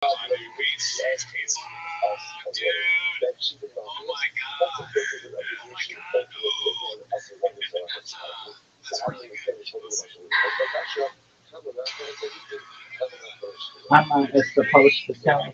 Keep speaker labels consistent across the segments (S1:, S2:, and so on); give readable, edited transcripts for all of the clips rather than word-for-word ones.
S1: I'm not supposed to tell.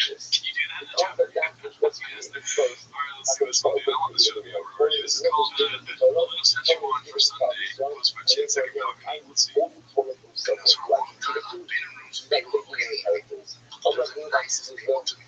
S2: Can you do that in the chat? Yes, alright, let's see this one, dude. I want this show to be over already. This is called the Little Szechuan for Sunday. Post by Chin Second Balcony. Let's see. Comes from a long time. Been in rooms with people characters. Others are nice as people to me.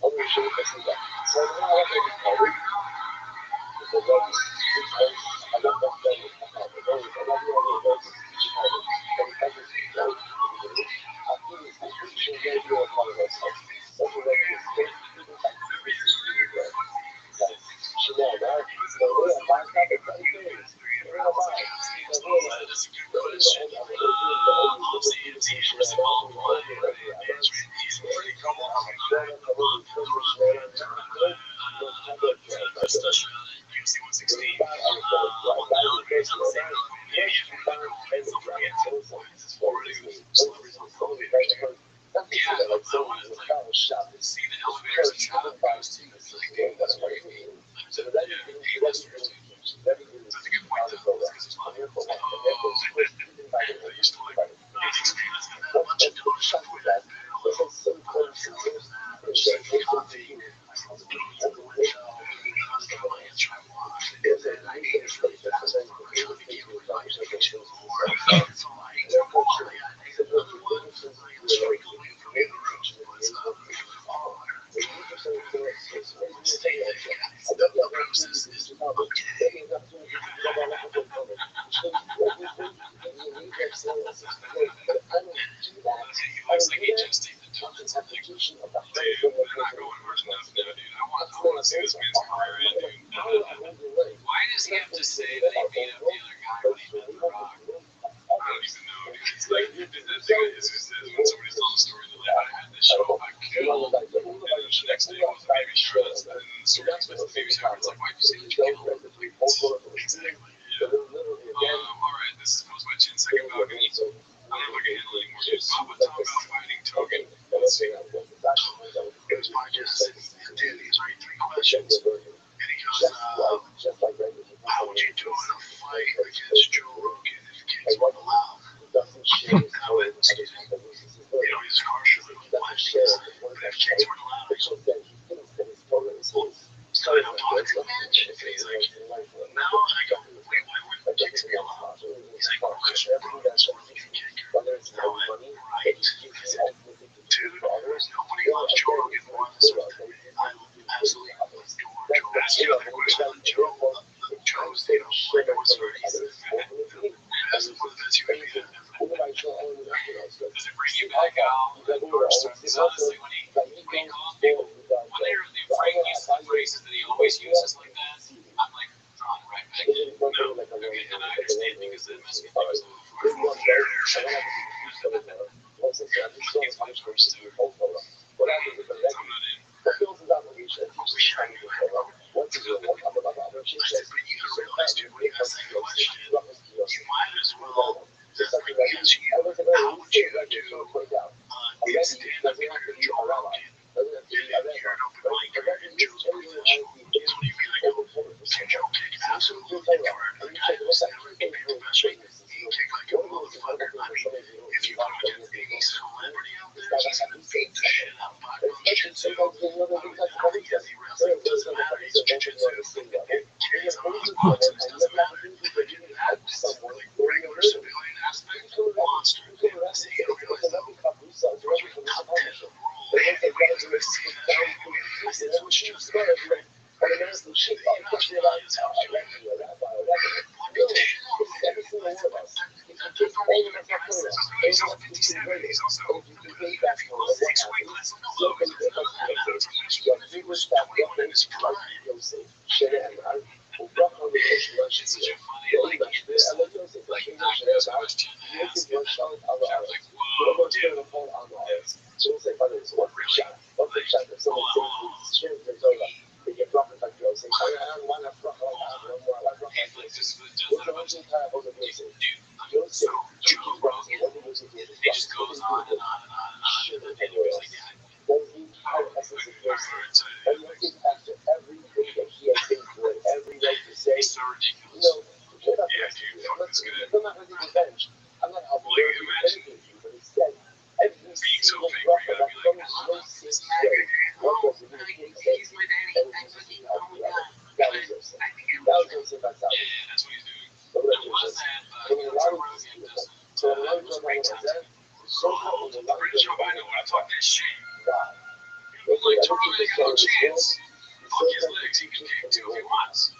S2: really got no chance. Fuck his legs, he can kick too if he wants.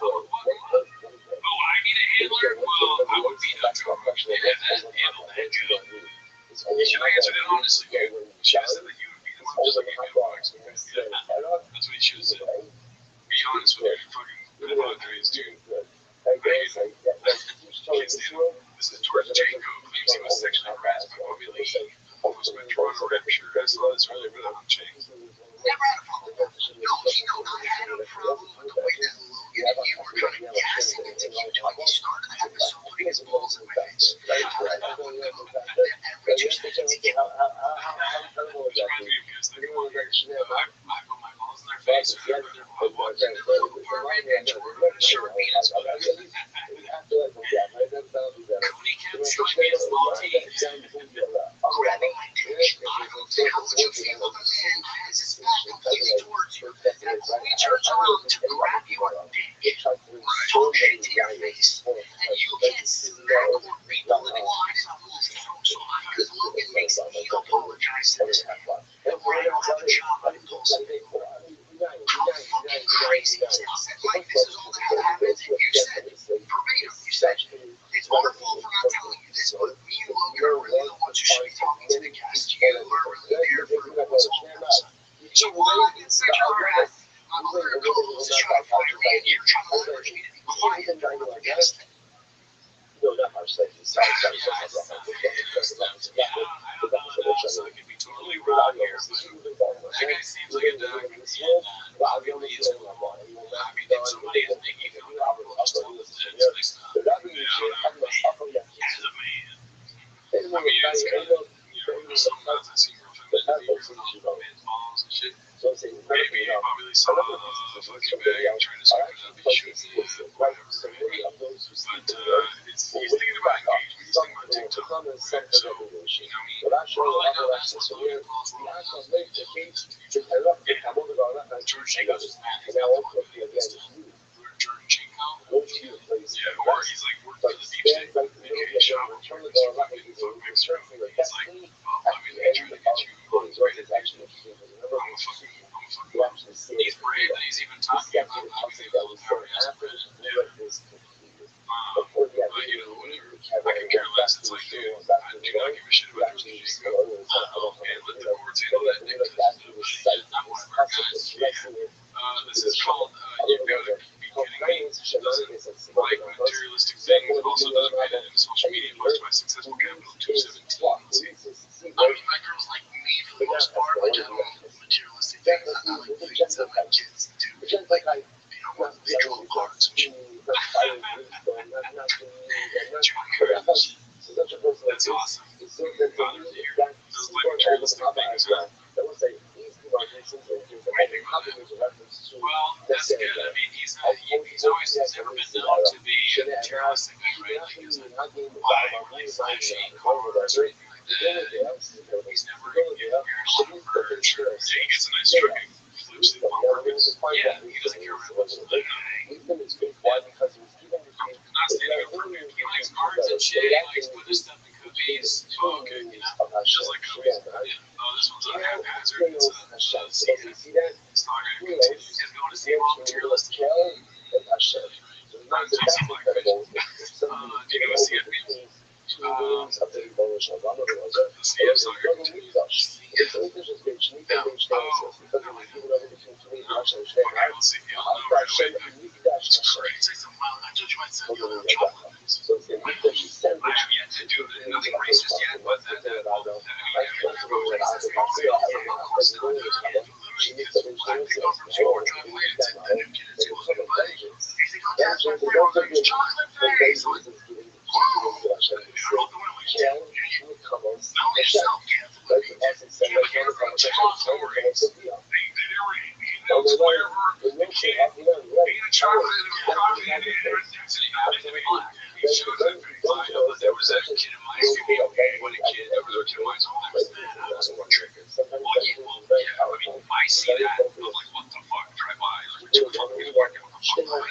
S2: Oh, I need a handler? Well, I would beat up Joe Rogan and handle that good. You should have answered it honestly, dude. You should have said that you would beat him up just like you did Bucks. That's what you should have said. Be honest with your fucking Padres, dude. I hate him. Can't stand him. This is George Janko claims he was sexually harassed by Bobby Lee. Almost my Toronto Rapture. I saw this earlier, but I'm on chains.
S3: Never had a problem. No, he never had a problem with the way that Logan and you were kind of gassing it to keep doing. He started the episode putting his balls in my face. Every 2 seconds he came out.
S2: I put my balls in their face. Sure, me as well. Cody kept showing me his ball teeth.
S3: Grabbing my dick. How would you feel if a man has his back completely towards you and only turns around to grab your dick, talking to your face, and you can't smack or read the living lies out of his throat so high because Logan makes him apologize to this man. And when I don't have a job, I'm impulsive. How fucking crazy is this? Like this is all that happens, and you said, verbatim, you said, it's our fault for not telling you this, but me and Logan are really the ones who should be talking to the cast. You are really there for what's all this. So while I get sexual harassed, my other co-hosts try to find me, and you're trying to leverage me to be quiet in front of the guest.
S2: I don't know. So it could be totally wrong here, but that guy seems like a dog, and Bobby Lee is cool. I mean, if somebody is making feel comfortable, just tell them that it's nice enough. As a man. I mean, it's kind of, sometimes I see girlfriend that be from men's balls and shit. Maybe Bobby Lee saw a fucking bag trying to scream it up, he should, whatever. But he's thinking about engagement, he's thinking about TikTok. So, you know, for all I know, that's what Logan calls wrong. George Janko's his man. He's got the money against him. George Janko? Yeah, or he's like working for the deep state. Okay, shop with George Janko. He's like, oh, let me make sure to get you on his right attention. I'm a fucking he's brave that he's even talking about having the military as a president. But, you know, whatever. I can care less. It's like, dude, I do not give a shit about George Janko. And let the courts handle that dick. I'm one of our guys. This is called, you've got to be kidding me. Doesn't like materialistic things, but also doesn't pay that in social media post by Successful Capital 217.
S3: I mean, my girls like me for the most part. Like, I don't like materialistic things. I like things that my kids do. Like, you know, they draw cards and shit. That's awesome. Father to you. Those like materialistic things, huh? Well, that's good. I mean, he's never been known to be a materialistic guy, right? Like, he's not really flashy cars or anything like that. He's never given your merch. Yeah, he gets a nice truck and flips it on purpose. Yeah, he doesn't care about what's in the not standing up for him. He likes cards and shit. He likes putting stuff in cookies. Oh, okay, you know, just like cookies. Yeah. Oh, this one's a haphazard. It's a season. It's not going to continue. He's going to see all materialistic. Not something like that. Do you go see it? The CF's not going to continue. Okay, let's see. Y'all know right away. It's great. Say something wild. I told you I'd send you a little chocolate. I have yet to do it. Nothing racist yet, but there was that kid in my school, when a kid, there was a kid in my school that was that. I was more triggered. Well, yeah, I mean, I see that. I'm like, what the fuck? Drive by. Like, two fucking people working. What the fuck?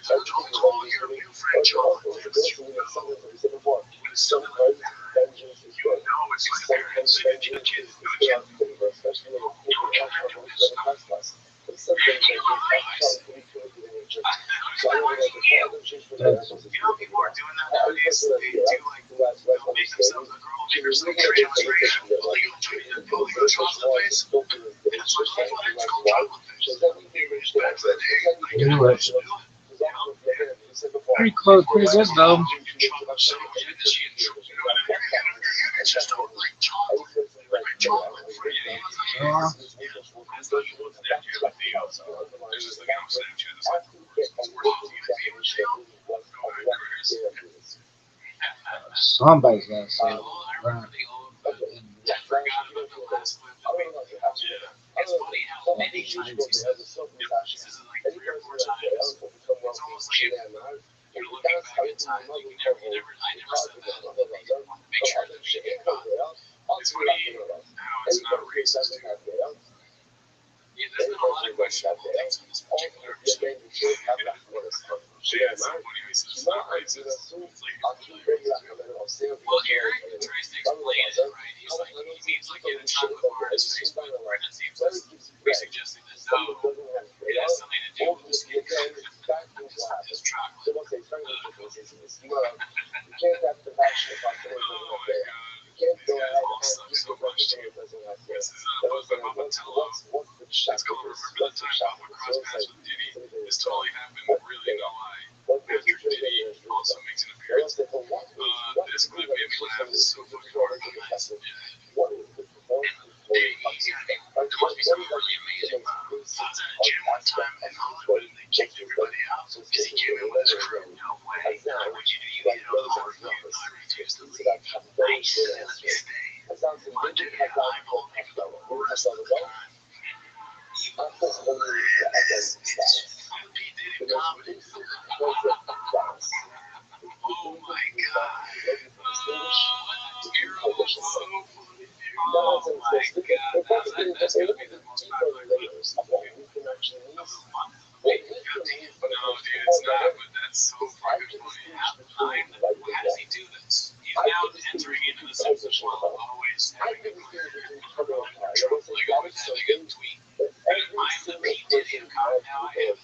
S3: Don't call your new friend John. You know when someone you know it's like a parent saying to your kid, go kid. Don't get back to this stuff. You know what I say? You know people are doing that nowadays. They do like they'll make themselves a girl or something transracial. Like they'll go chocolate place. And it's like, oh, let's go chocolate place. Back to the day.
S1: You know it. Pretty close, pretty good though. Somebody's got to say it. Right.
S3: It's funny how many times he says this is like 3 or 4 times. It's almost like you're looking back in time. I never said that. Make sure that shit get caught. It's funny how it's not racist. Yeah, there's been a lot of questionable things in this particular episode. Yeah, somebody who says it's not racist. It's like, well, here he tries to explain it, right? He's like, he means like in a chocolate bar in his Facebook, right? It seems like suggesting that no, it has something to do with his chocolate. So much too. This is Bubba Tello. It's called Remember the Time Bubba Crossed Paths with Diddy. This totally happened, really no lie. After Diddy also makes an appearance. This clip made me laugh so fucking hard. There must be something really amazing about him. I was at a gym one time in Hollywood and they kicked everybody out because he came in with his crew. No way. What'd you do? You get out of the hard I refused to leave. I said, let me stay. One day I pulled me for the rest of the time. P. Diddy comedy. Oh my god. Girl was so funny. Oh my god. That's gonna be the most popular clip of the month. Wait, no, dude, it's not, but that's so fucking funny. How does he do this? He's now entering into the Simpsons world, always having a like always having a tweet. I'm the P. Diddy of comedy. Now I am.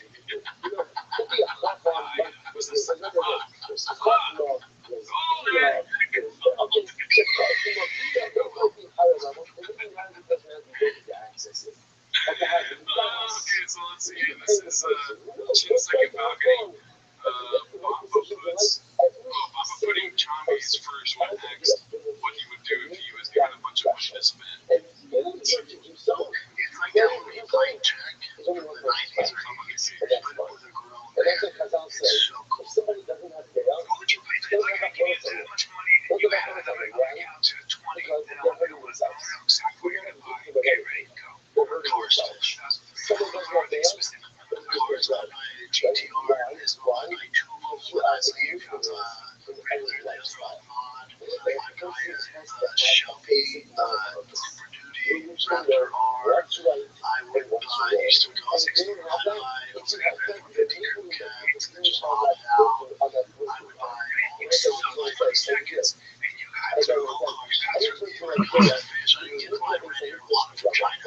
S3: I was the second fuck. Okay, so let's see. This is Chin's second balcony. Bubba putting Tommy's first one next. What he would do if he was given a bunch of money to spend. It's like that when you play Jack in the 90s or something. You put it with a girl there. It's so cool. What would you pay? Like, I give you that much money. You have it. I'm going to count to 20. Then I'll do it. So before you're going to buy, okay, ready, go. Cars. Specific cars. GTR is one. I do love regular lights on. My guy is Shelby, Super Duty, Raptor R. I would buy, used to go 65, I would have 50 curb cabs, and then just all that out. I would buy all the 5 seconds, and you guys are all cars. Fish, I didn't get my red air water for China. It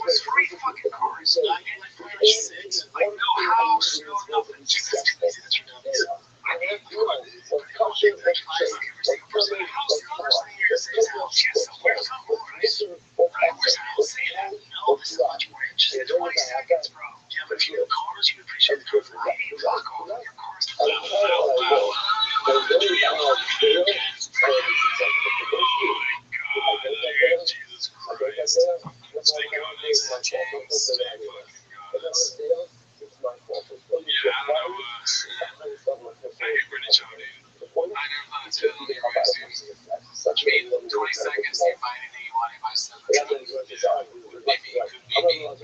S3: was free fucking cars. I get like 5 or 6, like no house, no nothing. Just that's too easy to turn down. I mean, you know, every single person in the house, the first thing you're gonna say is house. Yes, so where's the home, right? Where's the house? Say that. No, this is much more interesting. 20 seconds, bro. Yeah, but if you have cars, you appreciate the car for life. Fuck all your cars. Jesus Christ. Speaking of this, James, yeah, I don't know. I hate British out, dude. I never thought it's good on the airways, dude. I mean, 20 seconds, you buy anything you want, you buy stuff. Maybe it could be me. Don't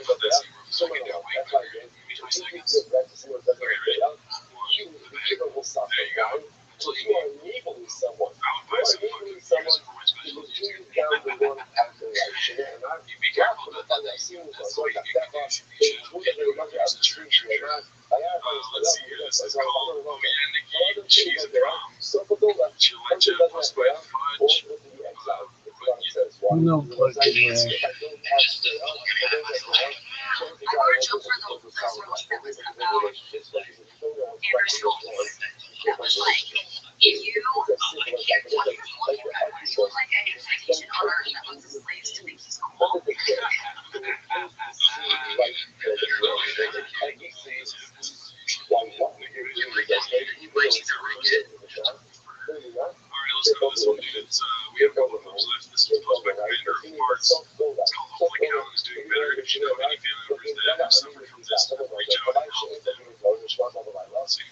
S3: put that zero so we can do it. Wait, give me 20 seconds. Okay, ready? There you go. I would buy some fucking figures for my special dude. You be careful about that. That's why you get condition. You should hit the reverse.
S2: let's see here. This is called Oyaniki Cheese and Rum. Chilete plus white fudge.
S1: No fucking way.
S3: Joe for the roast that was about Amber's goals. That was like, if you can't tell your like an expectation on our amongst the slaves to think he's cool.
S2: Alright, let's go this one, dude. We have a couple of moves left. This one's posed by Commander of Parts. It's called Holy Cow is Doing Better. If you know any family members that have suffered from this, reach out and help them. Let's see.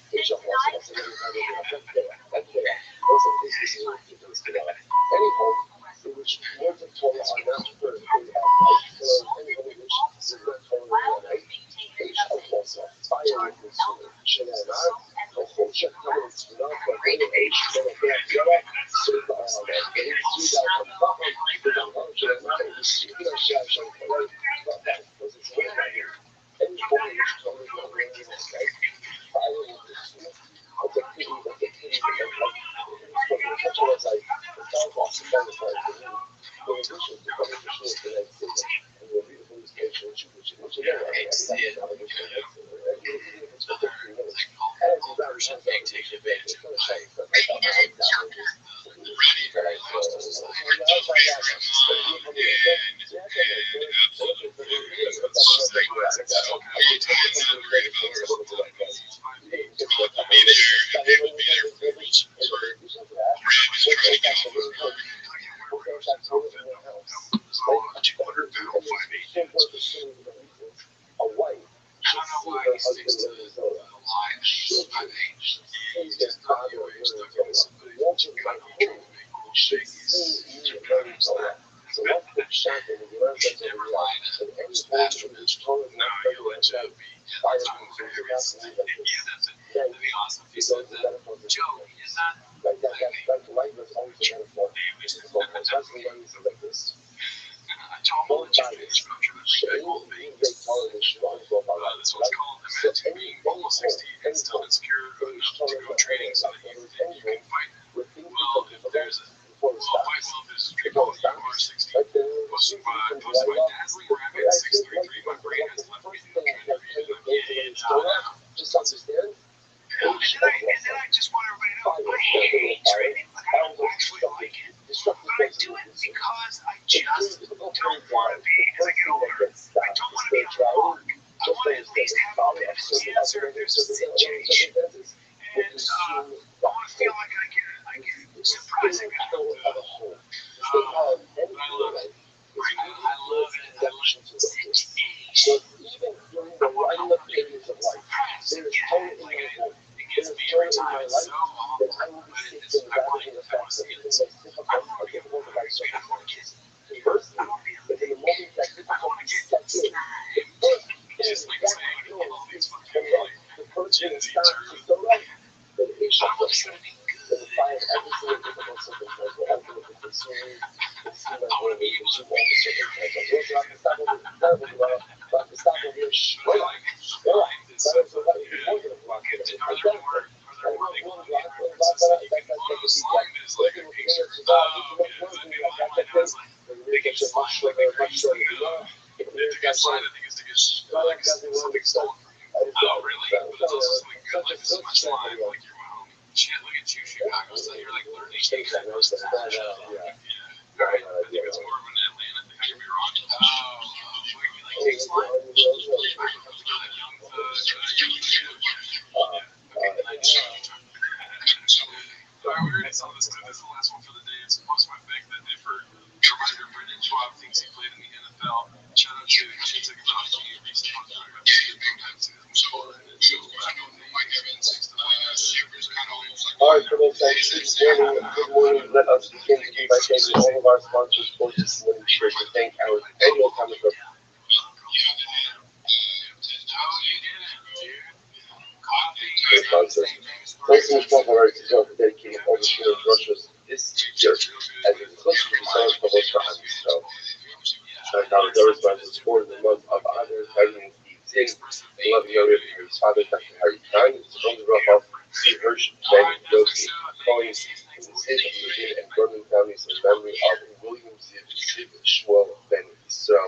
S2: This one's called Imagine Being Almost 60 and Still Insecure Enough to Go Training so that you can fight. Well, if there's a street ball, you are 60. Posted by Dazzling Rabbit 633. My brain has left me trying to read it. And then I just want everybody to know I hate training. Like, I don't actually like it. But I do it because I just don't want to be, as I get older, I don't want to be a mark. I want to at least have a bit of an answer if there's a change. And I want to feel like I get surprising people. But I love it. I love it. So even during the writing of pages of life, there is totally it gets me every time. It's so awful. But I want to see it. I want to be able to write so I want to get I want to be able to get just like saying all these fucking like Gen Z terms. I want to be good. Oh, really? But it's also something good. Like, this is much fun. Like, you're wow. Shit, look at you, Chicago. So you're like learning things that most of the time. Yeah. Right. I think it's more of an Atlanta thing. I could be wrong. We like takes line. Alright, we already saw this too. This is the last one for the day. It's supposed to be that day for reminder Brendan Schwab thinks he played in the NFL. Shout out to Chinsik Gosky, recent contract.
S4: Alright, good morning. Let us begin by thanking all of our sponsors for this morning share to thank our annual comic book. Thanks so much for dedicating all the show Rothschild'S this year as it is close to the summer published for Andy. So check out the sponsors for the month of Honor, President's Eve. Zin, love Yoga, his father, Dr. Harry Khan, his older Rav, C. Hirsch, Ben Yossi Cohen, and the Sid of Levin and Gordon families in memory of William Ziv Shmuel Ben Israel,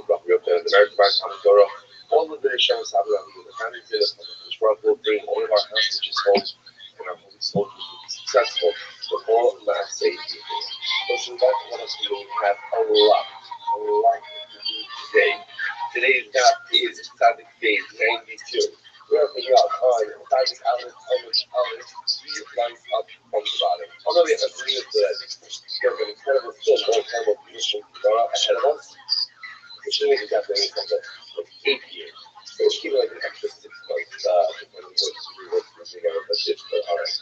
S4: Rabbi the American Bar Commodore, all of the Shams Abraham, the families in the Rob will bring all of our hostages home, and our holy soldiers will be successful. The whole mass safety. Listen, that's what else we have a lot to do today. Today's dot is Tzaddik Day 92. We're picking up on Tzaddik Aleph, Aleph, 3 lines up from the bottom. Although we have a really good, we have an incredible, still more incredible, beautiful Gemara ahead of us, which means we got something like 8 years. So we'll keep it like an extra 6 months, depending on what we're doing, but it's alright.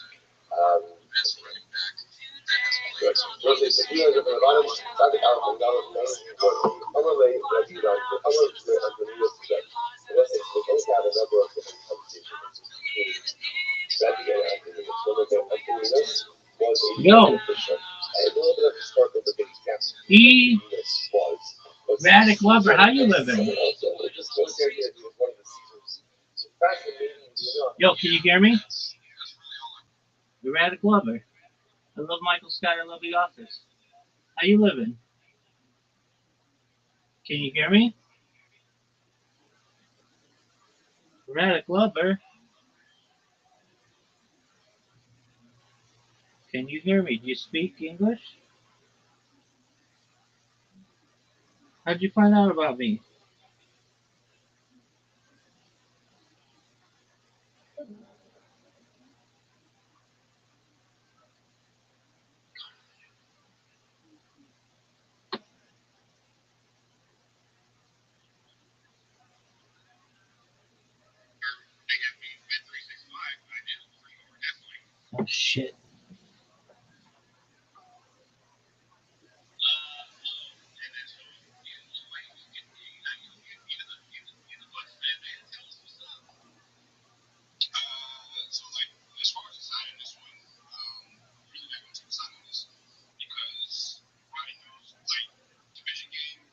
S4: Good. Entonces, aquí en el programa, Tzaddik Aleph, Aleph, Amalei, Rabbi, Antonio, Entonces, we can have a number of different conversations between Rabbi and Anthony. So that Anthony was a
S5: Yo,
S4: bishop. A little bit of historical debate gaps.
S5: E.
S4: Was.
S5: Radic Lover, how you living?
S4: Just go there and do one of the seasons. So fascinating,
S5: Yo, can you hear me? The Radic Lover. I love Michael Scott. I love The Office. How you living? Can you hear me? Radic Lover. Can you hear me? Do you speak English? How'd you find out about me? Oh shit.
S2: So, like, as far as designing this one, really not going to decide on this because Ryan knows, like, division game,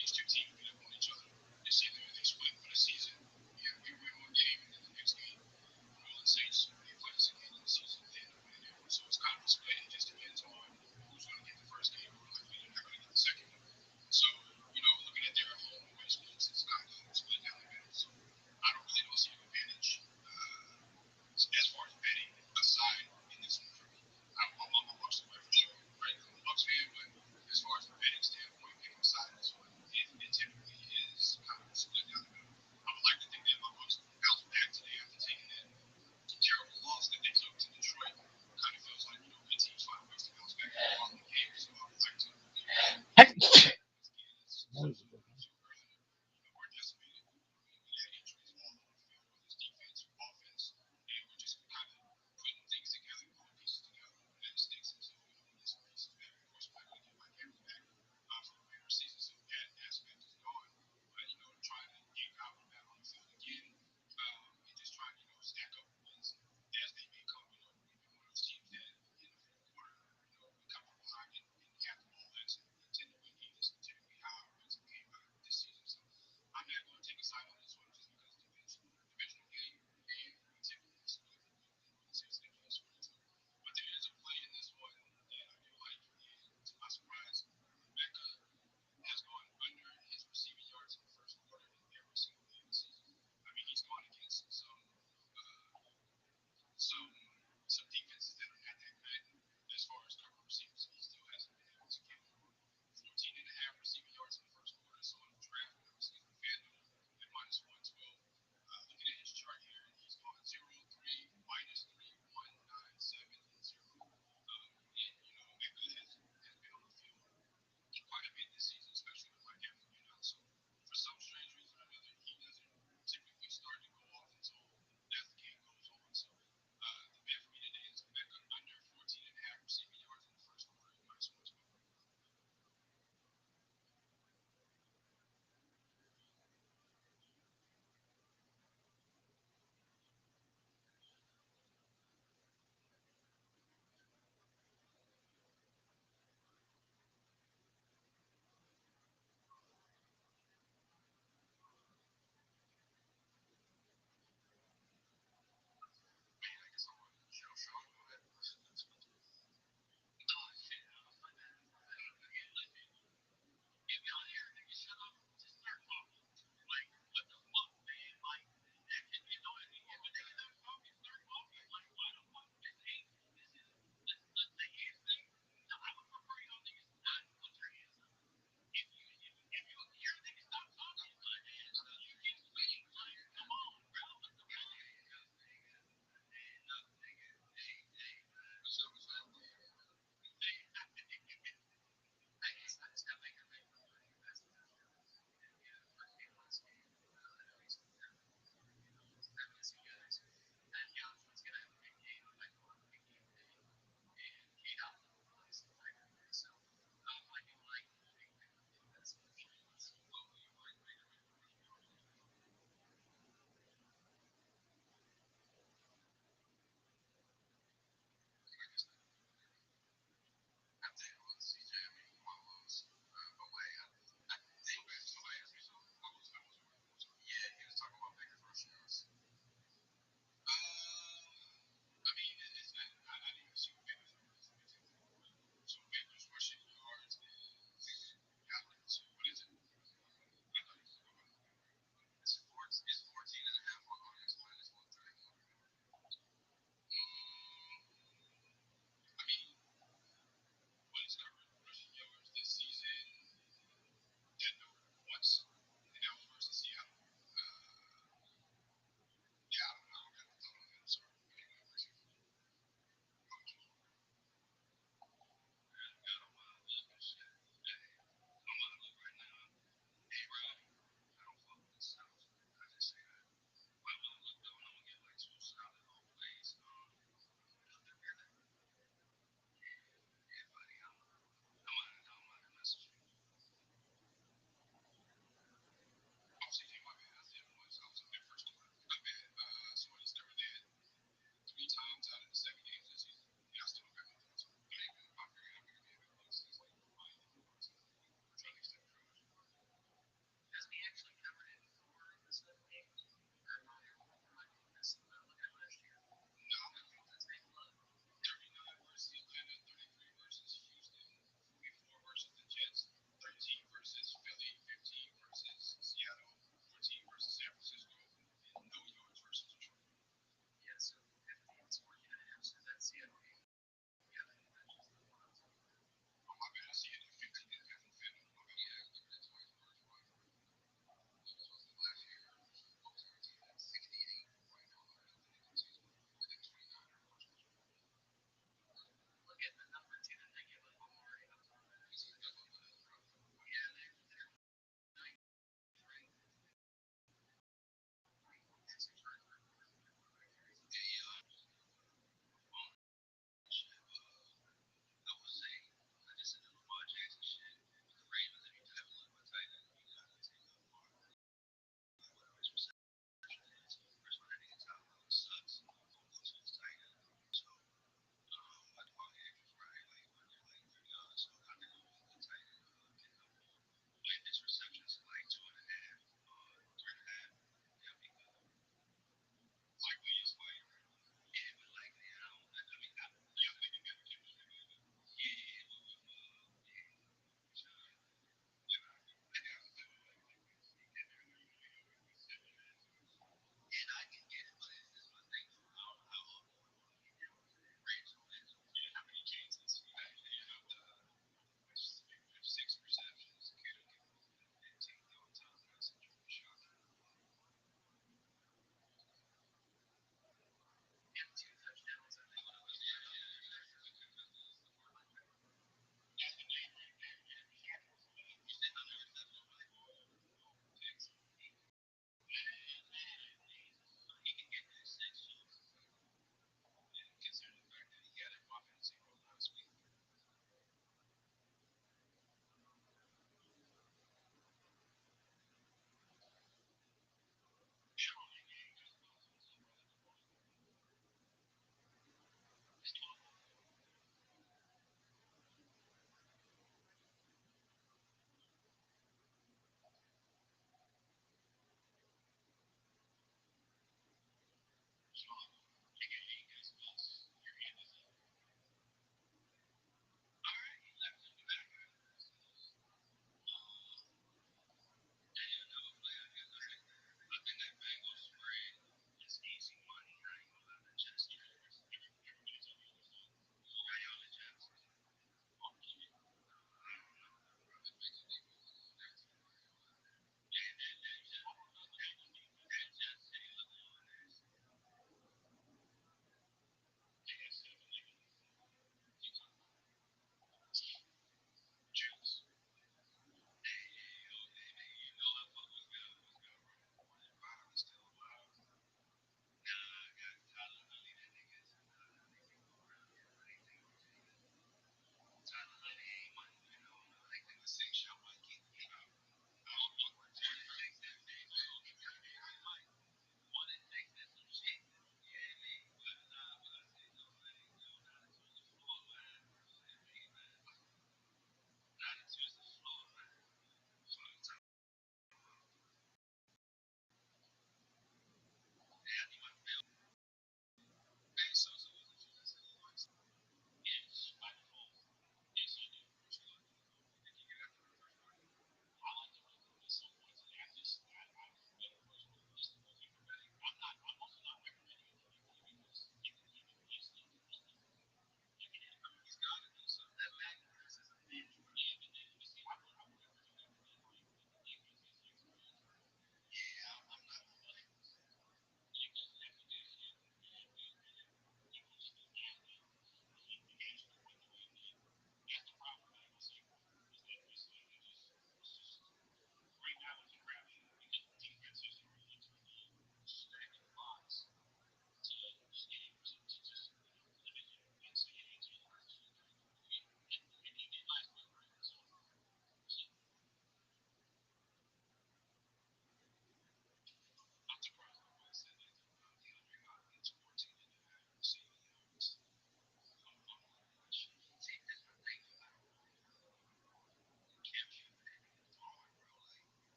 S2: these two teams beat up on each other. They say they split for the season. Yeah, we win one game, and then the next game, New Orleans Saints, they play us again in the season, they end up winning that one. So it's kind of a split. It just depends on who's going to get the first game. More likely, they're not going to get the second one. So, looking at their home and away splits, it's kind of split down the middle. So I don't really don't see an advantage. As far as betting aside in this one for me, I'm on the Bucks away for sure, right? I'm a Bucks fan, but as far as the betting standpoint, picking aside in this one, it typically is kind of split down the middle. I would like to think that my Bucks bounce back today after taking that terrible loss that they took to Detroit. Kind of feels like good teams find ways to bounce back in the following game, so I would like to we're decimated. We had injuries all over the field, whether it's defense or offense, and we're just kind of putting things together, putting pieces together, and it sticks until we get some pieces back. Of course, we're not going to get Mike Evans back for the regular season, so that aspect is gone. But trying to get Godwin back on the field again, and just trying to stack up wins as they may come. We've been one of those teams that in the fourth quarter, we come from behind and have the ball last and tend to win games. That's typically how our wins have came out this season. So I'm not going to take a side on this one just because it's a divisional game and we typically split when seriously close ones. But there is a play in this one that I do like, and to my surprise, Mecca has gone under his receiving yards in the first quarter in every single game this season. I mean, he's gone against uh, some some defenses that are not that good as far as cover receivers. He still hasn't been able to get over 14 and a half receiving yards in the first quarter. So on the draft, when I was looking at FanDuel at minus 112, looking at his chart here, he's gone 0-3, -3, 1, 9, 7, and 0. And Mecca has been on the field quite a bit this season, especially with Mike Evans being out. So for some strange reason or another, he doesn't typically start to go off until as the game goes on. So the bet for me today is Mecca under 14 and a half receiving yards and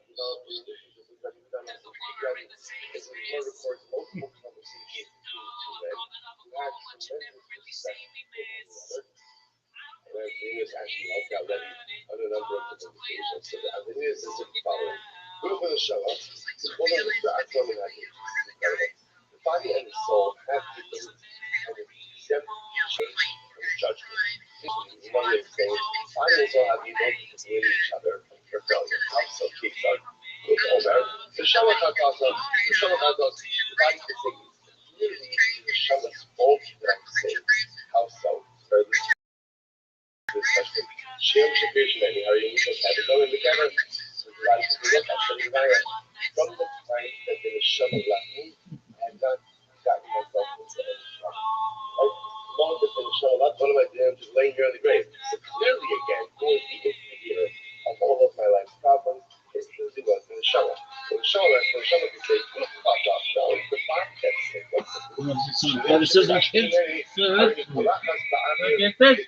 S4: develop relationships that we've done together. As we record multiple conversations between the two men who had tremendous respect for one another. And Anthemius actually helped out Rabbi on a number of different occasions. So the Anthemius is the following. Whoever the Shema, the woman with the Atom and incredible. The body and the soul have the ability to accept change and judgment. Among those things, body and soul have the ability to blame each other for failure. Also, keeps our the Shema Chatos, the body is saying, really, the Shema's fault that I'm saying. How so? Shem Shapir Shemeni, how you just had to go in together. So the right to look at from the time that the Shema left me, I have not gotten myself into any trouble. Right? The moment that the Shema left, what am I doing? Just laying here in the grave. So clearly again, who is the instigator of all of my life's problems? It clearly was the Shema. So the Shema left, the Shema could say, look, fuck off, no, the fact that
S5: Criticism, kids. Get this.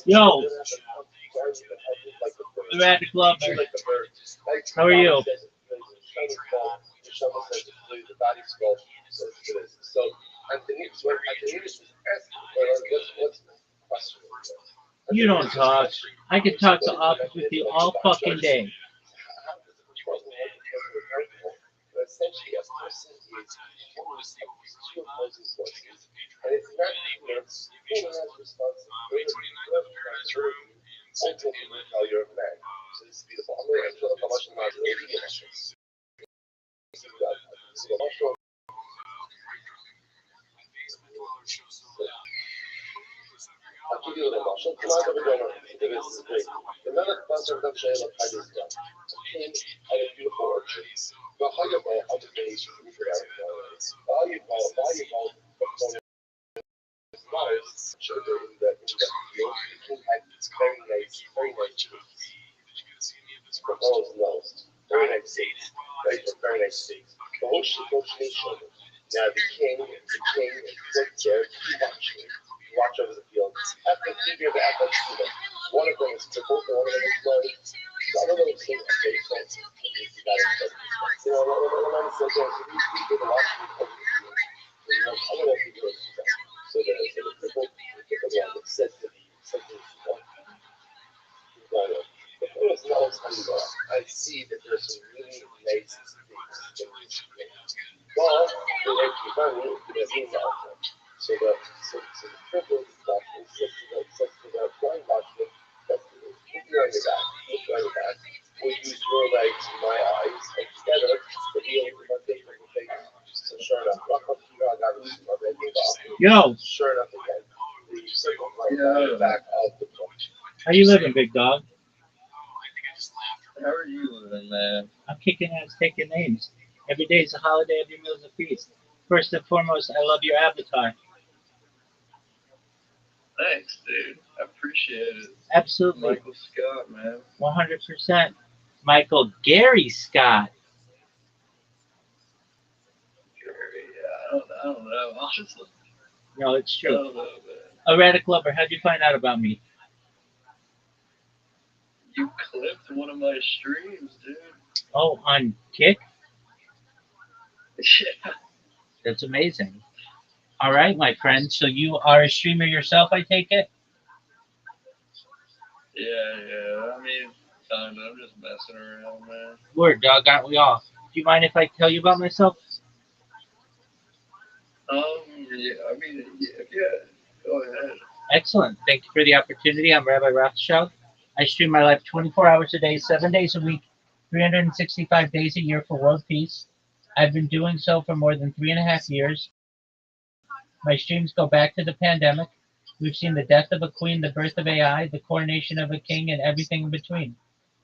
S5: Yo, we're at the club. How are you? You don't talk. I can talk to office with you all fucking day.
S4: Essentially, a person is almost two opposing forces, and it's not clear who has responsibility for ultimately the failure of man. So this is beautiful. I'm going to show how much my idiot أكيد ولا ما شو كمان بدنا ندرس great. Another cluster of shale of hydrogen. Came at a beautiful orchard. The higher ball of the days from volleyball flowers showed that the field had very nice proposed nose. Very nice seats. Right, very nice seats. The whole nation. Now the king stood there watch over the field. After 3 years of athleticism, one of them is crippled, and one of them is blind. The other one is okay, so that is you know, when I'm so there, so these people are watching the field. So I don't know if you do it. So the crippled one said to I see that there's some really nice things in this place. But they like to find it, it means outcome. So the crippled watchman says to the blind watchman, put me on your back, we'll use your legs and my eyes together to be able to make the face. So sure enough,
S5: Yo.
S4: Sure enough again, the crippled blind back of the porch.
S5: How you living, big dog?
S6: How are you living, man?
S5: I'm kicking ass, taking names. Every day is a holiday, every meal is a feast. First and foremost, I love your avatar.
S6: Thanks, dude. I appreciate it.
S5: Absolutely.
S6: Michael Scott, man.
S5: 100%. Michael Gary Scott.
S6: Gary, I don't know. Honestly.
S5: No, it's
S6: I
S5: true.
S6: don't know, man.
S5: Erratic Lover, how'd you find out about me?
S6: You clipped one of my streams, dude.
S5: Oh, on Kick?
S6: Yeah.
S5: That's amazing. All right, my friend. So you are a streamer yourself, I take it?
S6: Yeah. I mean, kinda. I'm just messing around, man.
S5: Word, dog, aren't we all? Do you mind if I tell you about myself?
S6: Yeah. I mean, yeah. Go ahead.
S5: Excellent. Thank you for the opportunity. I'm Rabbi Rothschild. I stream my life 24 hours a day, 7 days a week, 365 days a year for world peace. I've been doing so for more than 3.5 years. My streams go back to the pandemic. We've seen the death of a queen, the birth of AI, the coronation of a king, and everything in between.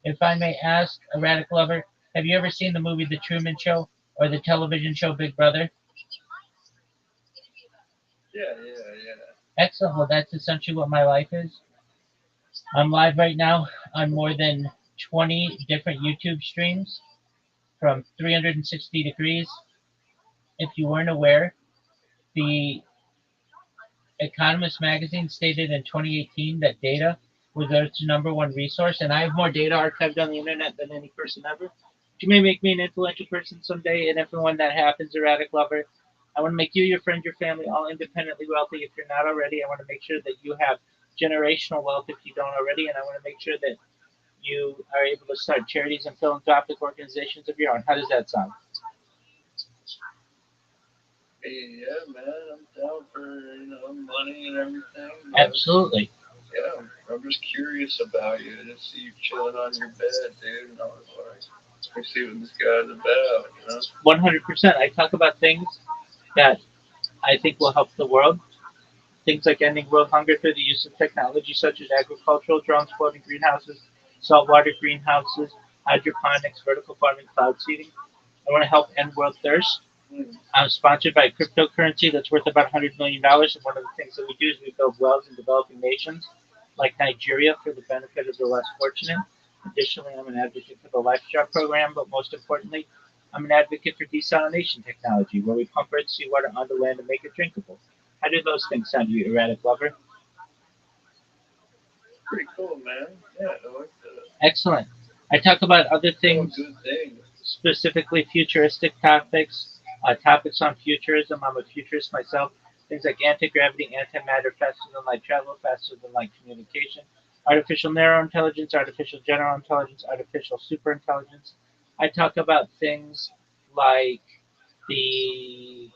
S5: If I may ask, Erratic Lover, have you ever seen the movie The Truman Show or the television show Big Brother?
S6: Yeah.
S5: Excellent. Well, that's essentially what my life is. I'm live right now on more than 20 different YouTube streams from 360 degrees. If you weren't aware, the Economist magazine stated in 2018 that data whether it's your number one resource, and I have more data archived on the internet than any person ever. You may make me an influential person someday, and if and when that happens, erratic lover, I want to make you, your friend, your family, all independently wealthy. If you're not already, I want to make sure that you have generational wealth if you don't already, and I want to make sure that you are able to start charities and philanthropic organizations of your own. How does that sound?
S6: Yeah, man, I'm down for money and everything.
S5: Absolutely.
S6: Yeah, I'm just curious about you. I just see you chilling on your bed, dude, and I was like, let me see what this guy's about.
S5: 100%. I talk about things that I think will help the world. Things like ending world hunger through the use of technology such as agricultural drones, floating greenhouses, saltwater greenhouses, hydroponics, vertical farming, cloud seeding. I want to help end world thirst. I'm sponsored by a cryptocurrency that's worth about $100 million. And one of the things that we do is we build wells in developing nations like Nigeria for the benefit of the less fortunate. Additionally, I'm an advocate for the LifeStrap program, but most importantly, I'm an advocate for desalination technology, where we pump red seawater onto land and make it drinkable. How do those things sound to you, erratic lover?
S6: Pretty cool, man. Yeah, I like that.
S5: Excellent. I talk about other things,
S6: good thing.
S5: specifically futuristic topics, topics on futurism. I'm a futurist myself. Things like anti-gravity, antimatter, faster than light travel, faster than light communication, artificial narrow intelligence, artificial general intelligence, artificial superintelligence. I talk about things like the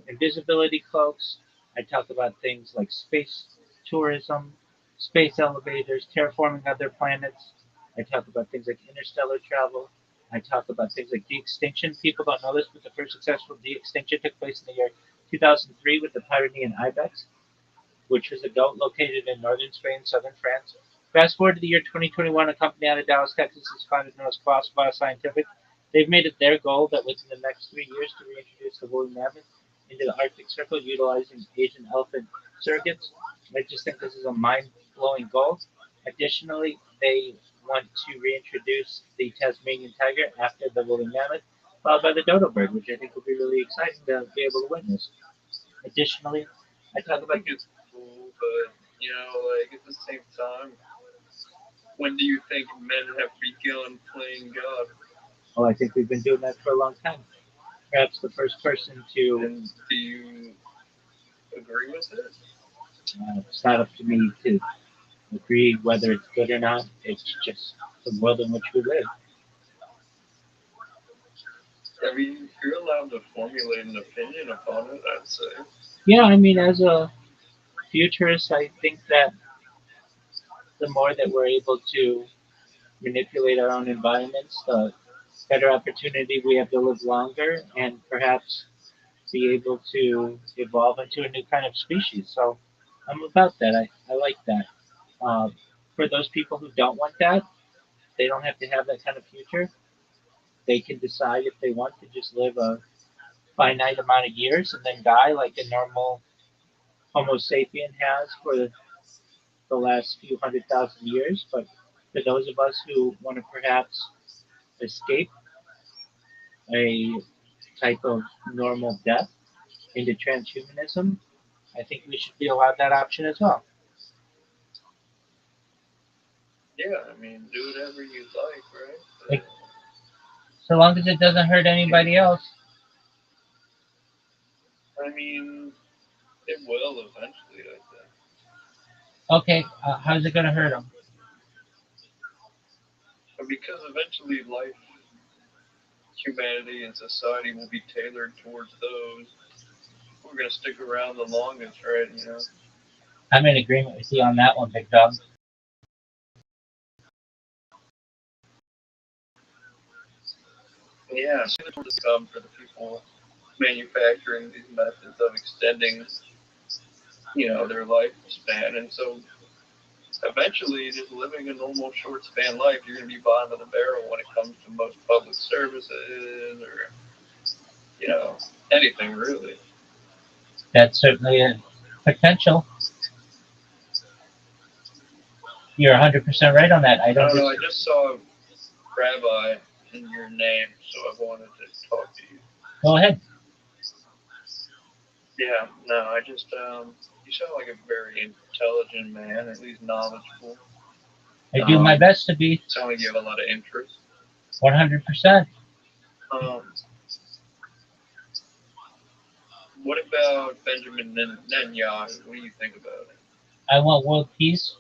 S5: invisibility cloaks. I talk about things like space tourism, space elevators, terraforming other planets. I talk about things like interstellar travel. I talk about things like de-extinction. People don't know this, but the first successful de-extinction took place in the year 2003 with the Pyrenean ibex, which was a goat located in northern Spain, southern France. Fast forward to the year 2021, a company out of Dallas, Texas, is founded known as Crossbar Scientific. They've made it their goal that within the next 3 years to reintroduce the woolly mammoth into the Arctic Circle utilizing Asian elephant surrogates. I just think this is a mind-blowing goal. Additionally, they want to reintroduce the Tasmanian tiger after the woolly mammoth, followed by the dodo bird, which I think will be really exciting to be able to witness. Additionally, I talk about
S6: it's cool, but like at the same time, when do you think men have begun playing God?
S5: oh, I think we've been doing that for a long time. Perhaps the first person to,
S6: And do you agree with it?
S5: it's not up to me to agree whether it's good or not. It's just the world in which we live.
S6: I mean, you're allowed to formulate an opinion upon it, I'd say.
S5: Yeah, I mean, as a futurist, I think that the more that we're able to manipulate our own environments, the better opportunity we have to live longer and perhaps be able to evolve into a new kind of species. So I'm about that. I like that. For those people who don't want that, they don't have to have that kind of future. They can decide if they want to just live a finite amount of years and then die like a normal Homo sapien has for the last few 100,000 years. But for those of us who want to perhaps escape a type of normal death into transhumanism, I think we should be allowed that option as well.
S6: Yeah, I mean, do whatever you like, right?
S5: Like, so long as it doesn't hurt anybody else.
S6: I mean, it will eventually, I think.
S5: Okay, how's it going to hurt them?
S6: But because eventually life, humanity, and society will be tailored towards those who are going to stick around the longest, right?
S5: I'm in agreement with you on that one, Big Dog.
S6: Yeah, so it's come for the people manufacturing these methods of extending, their lifespan. And so eventually, just living a normal short span life, you're going to be bottom of the barrel when it comes to most public services or, anything really.
S5: That's certainly a potential. You're 100% right on that. I don't
S6: know. I just saw Rabbi in your name, so I wanted to talk to you.
S5: Go ahead.
S6: Yeah, no, I just, you You sound like a very intelligent man, at least knowledgeable.
S5: I do my best to be
S6: Sound like you have a lot of interest.
S5: 100%.
S6: What about Benjamin Netanyahu? What do you think about it?
S5: I want world peace.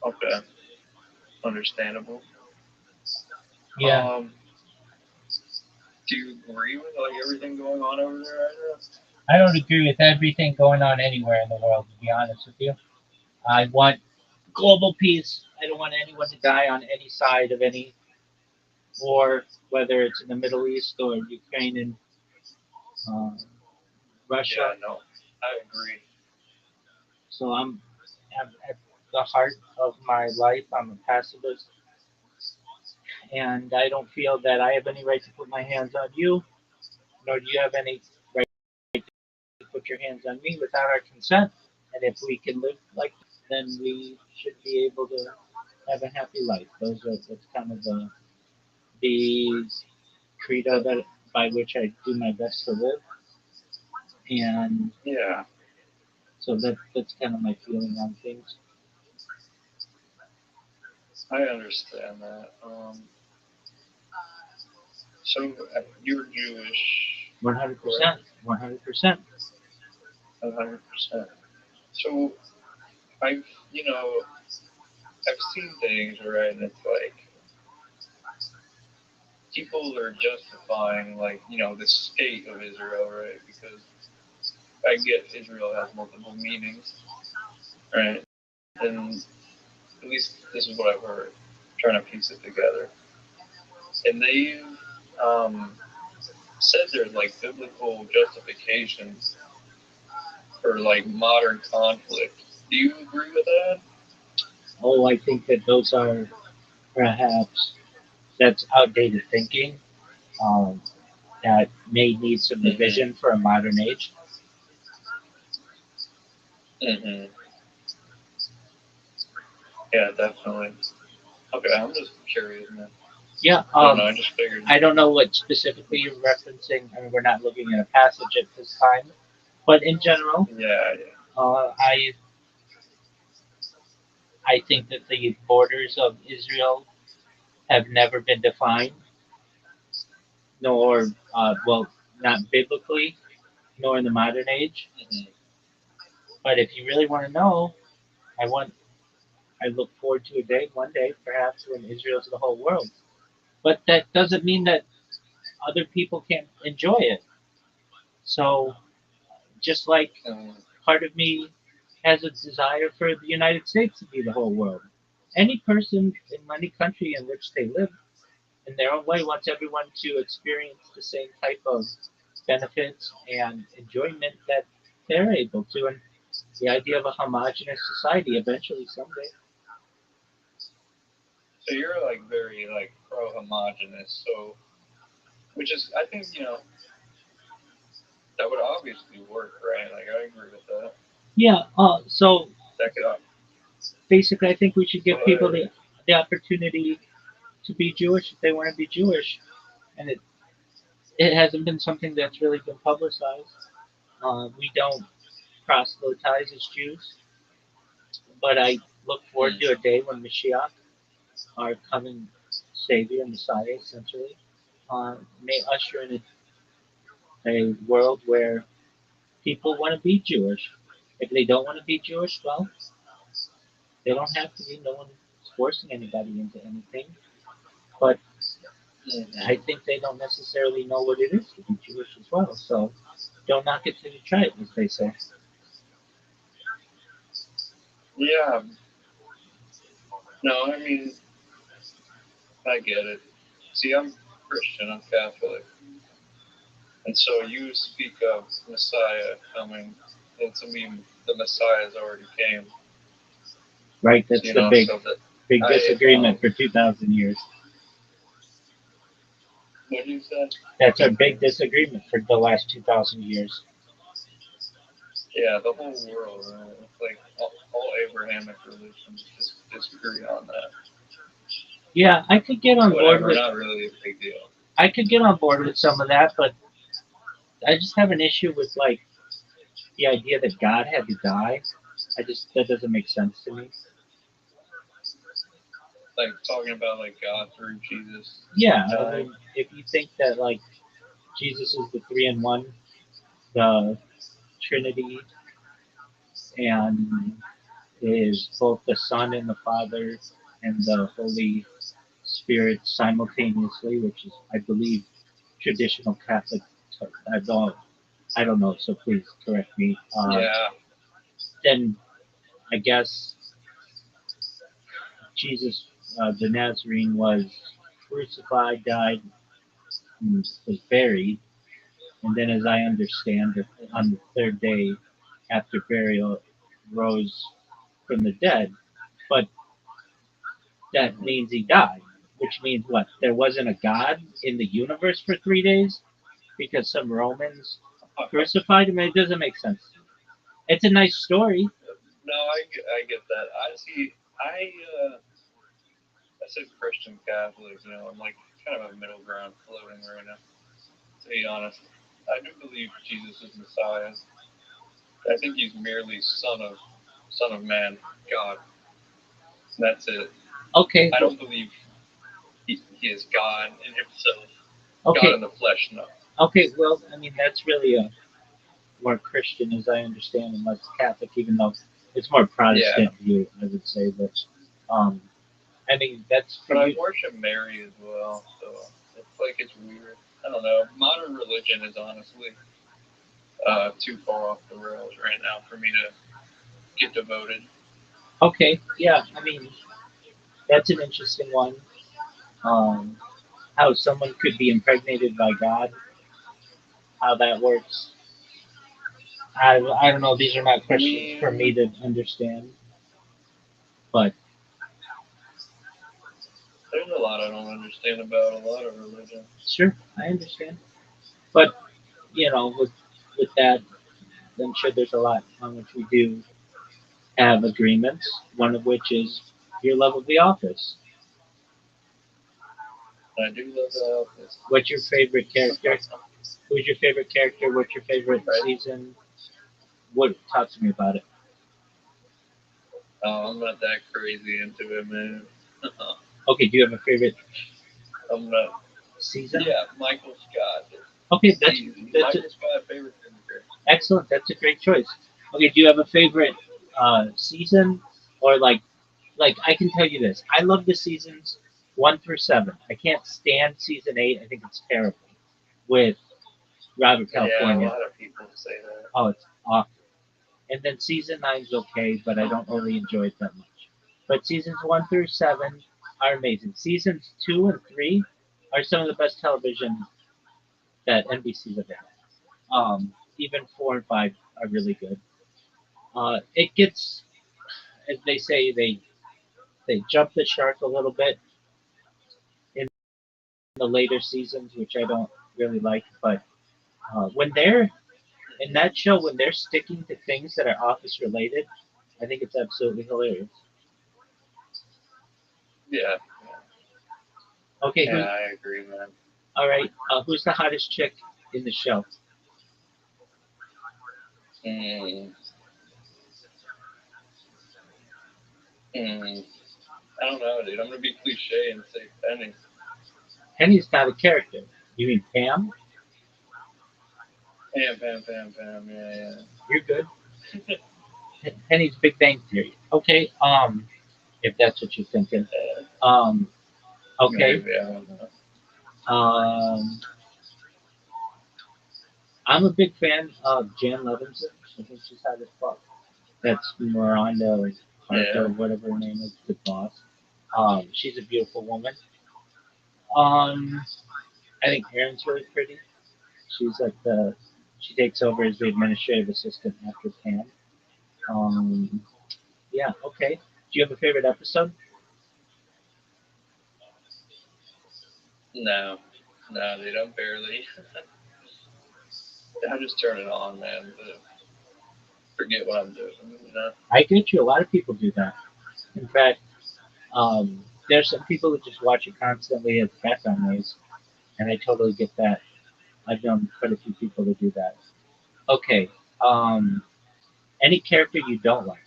S6: Okay, understandable.
S5: Yeah,
S6: Do you agree with like everything going on over there right now?
S5: I don't agree with everything going on anywhere in the world, to be honest with you. I want global peace. I don't want anyone to die on any side of any war, whether it's in the Middle East or Ukraine and uh, Russia.
S6: Yeah, no, I agree.
S5: So I'm at the heart of my life. I'm a pacifist, and I don't feel that I have any right to put my hands on you, nor do you have any right to put your hands on me without our consent. And if we can live like this, then we should be able to have a happy life. That's kind of the credo that by which I do my best to live, and
S6: Yeah,
S5: so that's kind of my feeling on things.
S6: I understand that. So you're Jewish,
S5: 100%, 100%.
S6: 100%. So I've, you know, I've seen things, right, and it's like people are justifying, like, the state of Israel, right? Because I get Israel has multiple meanings, right? And at least this is what I've heard, trying to piece it together. And they said there's like biblical justifications for like modern conflict. Do you agree with that?
S5: Oh, I think that those are perhaps that's outdated thinking. Um, that may need some revision for a modern age.
S6: Mm-hmm. Yeah, definitely. Okay, I'm just curious, man.
S5: Yeah,
S6: I don't know. I just figured.
S5: I don't know what specifically you're referencing. I mean, we're not looking at a passage at this time, but in general,
S6: Yeah.
S5: I think that the borders of Israel have never been defined, nor well, not biblically, nor in the modern age.
S6: Mm-hmm.
S5: But if you really want to know, I want I look forward to a day, one day, perhaps, when Israel's the whole world. But that doesn't mean that other people can't enjoy it. So, just like part of me has a desire for the United States to be the whole world, any person in any country in which they live, in their own way, wants everyone to experience the same type of benefits and enjoyment that they're able to. And the idea of a homogenous society eventually someday.
S6: So you're like very like pro homogenous. So, which is I think that would obviously work, right? Like I agree with that.
S5: Yeah. So
S6: That could.
S5: basically, I think we should give people the opportunity to be Jewish if they want to be Jewish, and it hasn't been something that's really been publicized. We don't proselytize as Jews, but I look forward to a day when Mashiach, our coming Savior, Messiah, essentially, may usher in a world where people want to be Jewish. If they don't want to be Jewish, well, they don't have to be. No one's forcing anybody into anything. But I think they don't necessarily know what it is to be Jewish as well. So don't knock it till you try it, as they say.
S6: Yeah. No, I mean, I get it. See, I'm Christian. I'm Catholic, and so you speak of Messiah coming, and to me, the Messiah's already came.
S5: Right, that's
S6: You
S5: the
S6: know,
S5: big
S6: so that
S5: big disagreement for 2,000 years.
S6: what do you say?
S5: That's our big disagreement for the last 2,000 years.
S6: Yeah, the whole world, right? Like all Abrahamic religions just disagree on that.
S5: Yeah, I could get on board
S6: Whatever,
S5: with
S6: not really a big deal.
S5: I could get on board with some of that, but I just have an issue with like the idea that God had to die, that doesn't make sense to me.
S6: Like talking about like God through Jesus.
S5: Yeah, I mean, if you think that like Jesus is the three in one, the Trinity, and is both the Son and the Father and the Holy Spirit simultaneously, which is, I believe, traditional Catholic. I don't, I don't know, so please correct me.
S6: Yeah.
S5: Then I guess Jesus, the Nazarene, was crucified, died, and was buried, and then, as I understand it, on the third day after burial, rose from the dead. But that means he died, which means what? There wasn't a God in the universe for 3 days because some Romans crucified him. It doesn't make sense. It's a nice story.
S6: No, I get that. I see. I said Christian Catholic. You know, I'm like kind of a middle ground floating right now. To be honest, I do believe Jesus is Messiah. I think he's merely Son of Man, God. That's it.
S5: Okay.
S6: I don't believe he is God in himself.
S5: Okay.
S6: God in the flesh, no.
S5: Okay. Well, I mean that's really a more Christian, as I understand, and less Catholic, even though it's more Protestant view, I would say. But I mean that's for
S6: But I
S5: you.
S6: worship Mary as well, so it's like it's weird. I don't know. Modern religion is honestly too far off the rails right now for me to get devoted.
S5: Okay. Yeah. I mean that's an interesting one. Um, how someone could be impregnated by God, how that works. I don't know. These are not questions for me to understand. But
S6: There's a lot I don't understand about a lot of religion.
S5: sure, I understand. But with that, I'm sure there's a lot on which we do have agreements. One of which is your love of The Office.
S6: I do love The Office.
S5: What's your favorite character? Who's your favorite character? What's your favorite season? What talk to me about it?
S6: Oh, I'm not that crazy into it, man.
S5: Okay, do you have a favorite
S6: I'm not.
S5: season?
S6: Yeah, Michael Scott.
S5: Okay, that's
S6: Michael Scott favorite character.
S5: excellent. That's a great choice. Okay, do you have a favorite season, or like I can tell you this? I love the seasons 1 through 7. I can't stand season 8. I think it's terrible with Robert California.
S6: Yeah, a lot of people say that.
S5: Oh, it's awful. And then season 9's okay, but I don't really enjoy it that much. But seasons 1 through 7 are amazing. Seasons 2 and 3 are some of the best television that NBC's ever had. Even 4 and 5 are really good. It gets, as they say, they jump the shark a little bit in the later seasons, which I don't really like. But when they're in that show, when they're sticking to things that are Office related, I think it's absolutely hilarious.
S6: Yeah.
S5: Okay,
S6: Yeah, I agree, man.
S5: all right. Who's the hottest chick in the show?
S6: I don't know, dude. I'm gonna be cliche and say Penny.
S5: Penny's not a character. You mean Pam?
S6: Pam. Yeah.
S5: You're good. Penny's Big Bang Theory. Okay. If that's what you're thinking. Okay.
S6: Maybe, I don't know.
S5: I'm a big fan of Jan Levinson. I think she's hot as fuck. That's Miranda Harper, whatever her name is, the boss. She's a beautiful woman. I think Erin's really pretty. She's like she takes over as the administrative assistant after Pam. Um, yeah, okay. Do you have a favorite episode?
S6: No, dude. I'm barely. I just turn it on, man. Forget what I'm doing.
S5: I get you. A lot of people do that. In fact, there's some people who just watch it constantly as background noise, and I totally get that. I've known quite a few people that do that. Okay. Any character you don't like.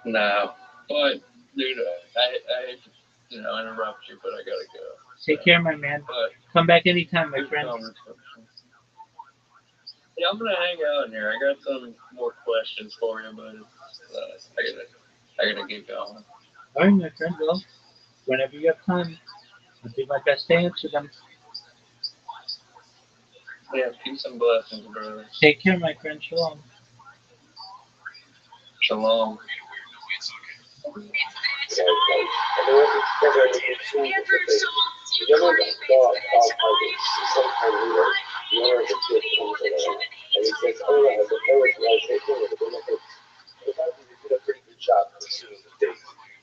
S6: No, but dude, I hate to, interrupt you, but I gotta go.
S5: Take care, my man.
S6: But
S5: Come back anytime, my
S6: good
S5: friend.
S6: conversation. Yeah, I'm gonna hang out in here. I got some more questions for you, but I gotta get going.
S5: All right, my friend. Well, whenever you have time, I'll do my best to answer them.
S6: Yeah, peace and blessings, brother.
S5: Take care, my friend. Shalom.
S6: Shalom.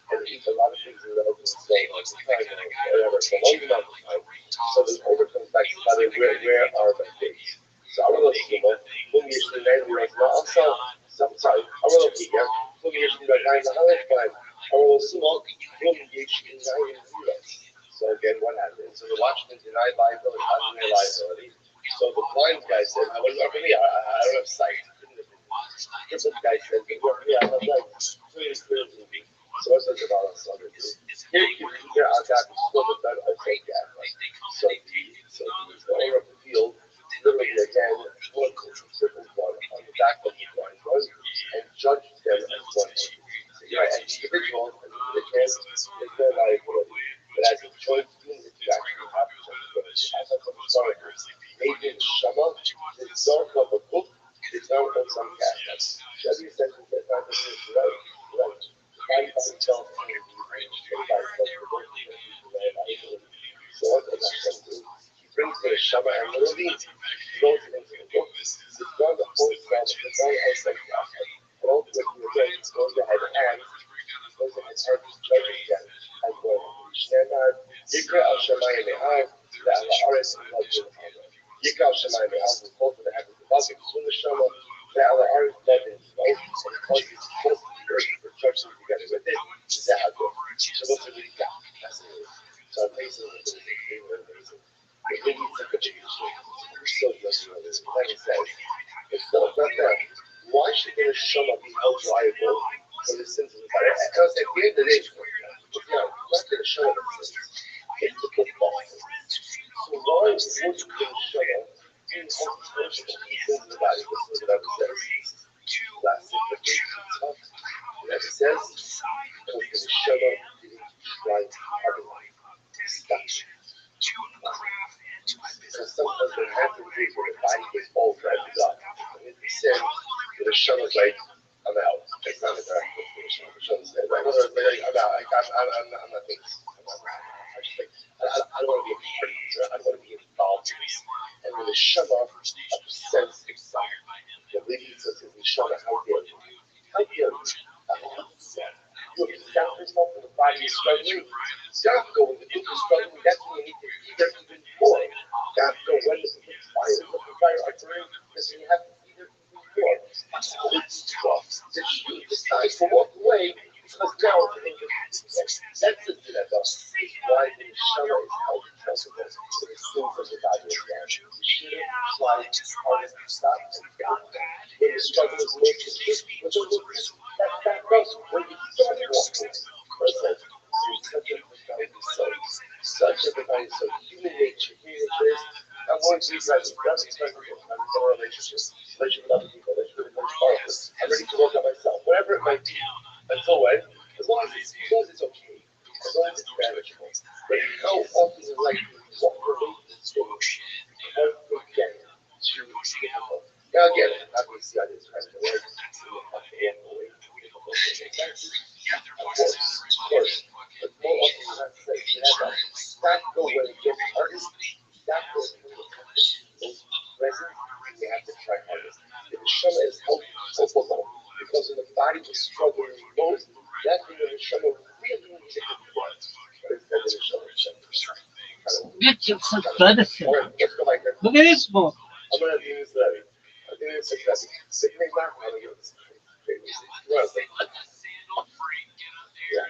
S4: And eat a lot of things in the open slow, like time, whatever, for a long amount of time. So the order comes back to Father, where are my days? So I will look at whom you should name me, also, sorry, I will look at you, whom you should name the highest time, I will smoke, whom you should name zero. So again, what happened? So the watchman denied liability, how denied liability? So the blind guy said, I wasn't for me, I don't have sight. This guy said, yeah, I'm like, please, please. So what's this about us? Here, I got spoken that I think that. So the owner of the field, literally again, one triple one on the back of the blind one, and judged them as one entity. So you're an individual, and the chance is no liability. But as a joint unit, you actually have to as a historical. Maybe in Shama, it's dark of a book, it's not of some cat. Chevy says that not right. So what does Hashem do? He brings the Shama and literally throws it into the book. It's not the whole self, it's not outside God. And ultimately, again, it goes ahead and judges them as well. Shneiman, Yikra al Shemayim Me'av, the Al-Aretz Mojim Amr. Yikra al Shemayim Me'av, we call for the heavens above, the Sunnah Shama, the Al-Aretz Mojim Amr, and it causes both the earth for judgment together with it. Zahador. Shabbat Shalika. That's it. So I'm facing it. It really needs a contribution. We're still just doing this. Like I said, it's not that. Why should the Neshama be held liable for the sins of the body? Because at the end of the day, not the Neshama that sins. It's the football. So why would the Neshama be held responsible for the sins of the body? This is what the Bible says. Last tough. As it says, because the Neshama didn't try otherwise. Stop. Because sometimes what happens is when the body gets all dressed up, and it's sin, the Neshama's like, I'm out. It's not a direct the Neshama says, I'm out. I'm not doing this. I don't want to be a part of this. I don't want to be involved in this. And when the Neshama upsets himself, the lady says to the Neshama, how dare you? How dare you? You have stopped yourself when the body is struggling. Stop when the book is struggling. That's when you need to be there even more. Stop when the fire are burning. That's when you have to be there even more. It's tough. You decide to walk away because now that's the thing that does. Why the Neshama is held accountable for the sins of the body of man. You shouldn't try to hard to stop and stop. When the struggle is most acute, that goes when you start walking. Such a divine soul, human nature, I'm going to be present. That's expected. I'm in a relationship with other people. That's really much powerful. I'm ready to work on myself, whatever it might be. Until when? As long as it's okay. As long as it's manageable. But how often in life do we walk away from things and forget to difficult? Now again, obviously I didn't try to work. Of course. But more often than not, you have to stop go when it gets hardest. Stop go when it comes present. You have to try hardest. The Neshama is helpful because when the body is struggling most, that's when the Neshama really needs to get blood. But instead the Neshama is
S5: Get some medicine.
S4: All right, let's go like that.
S5: Look at this book.
S4: I'm going to do this letter. I'm going to do this. Sick me back. I'm going to do this. Yeah.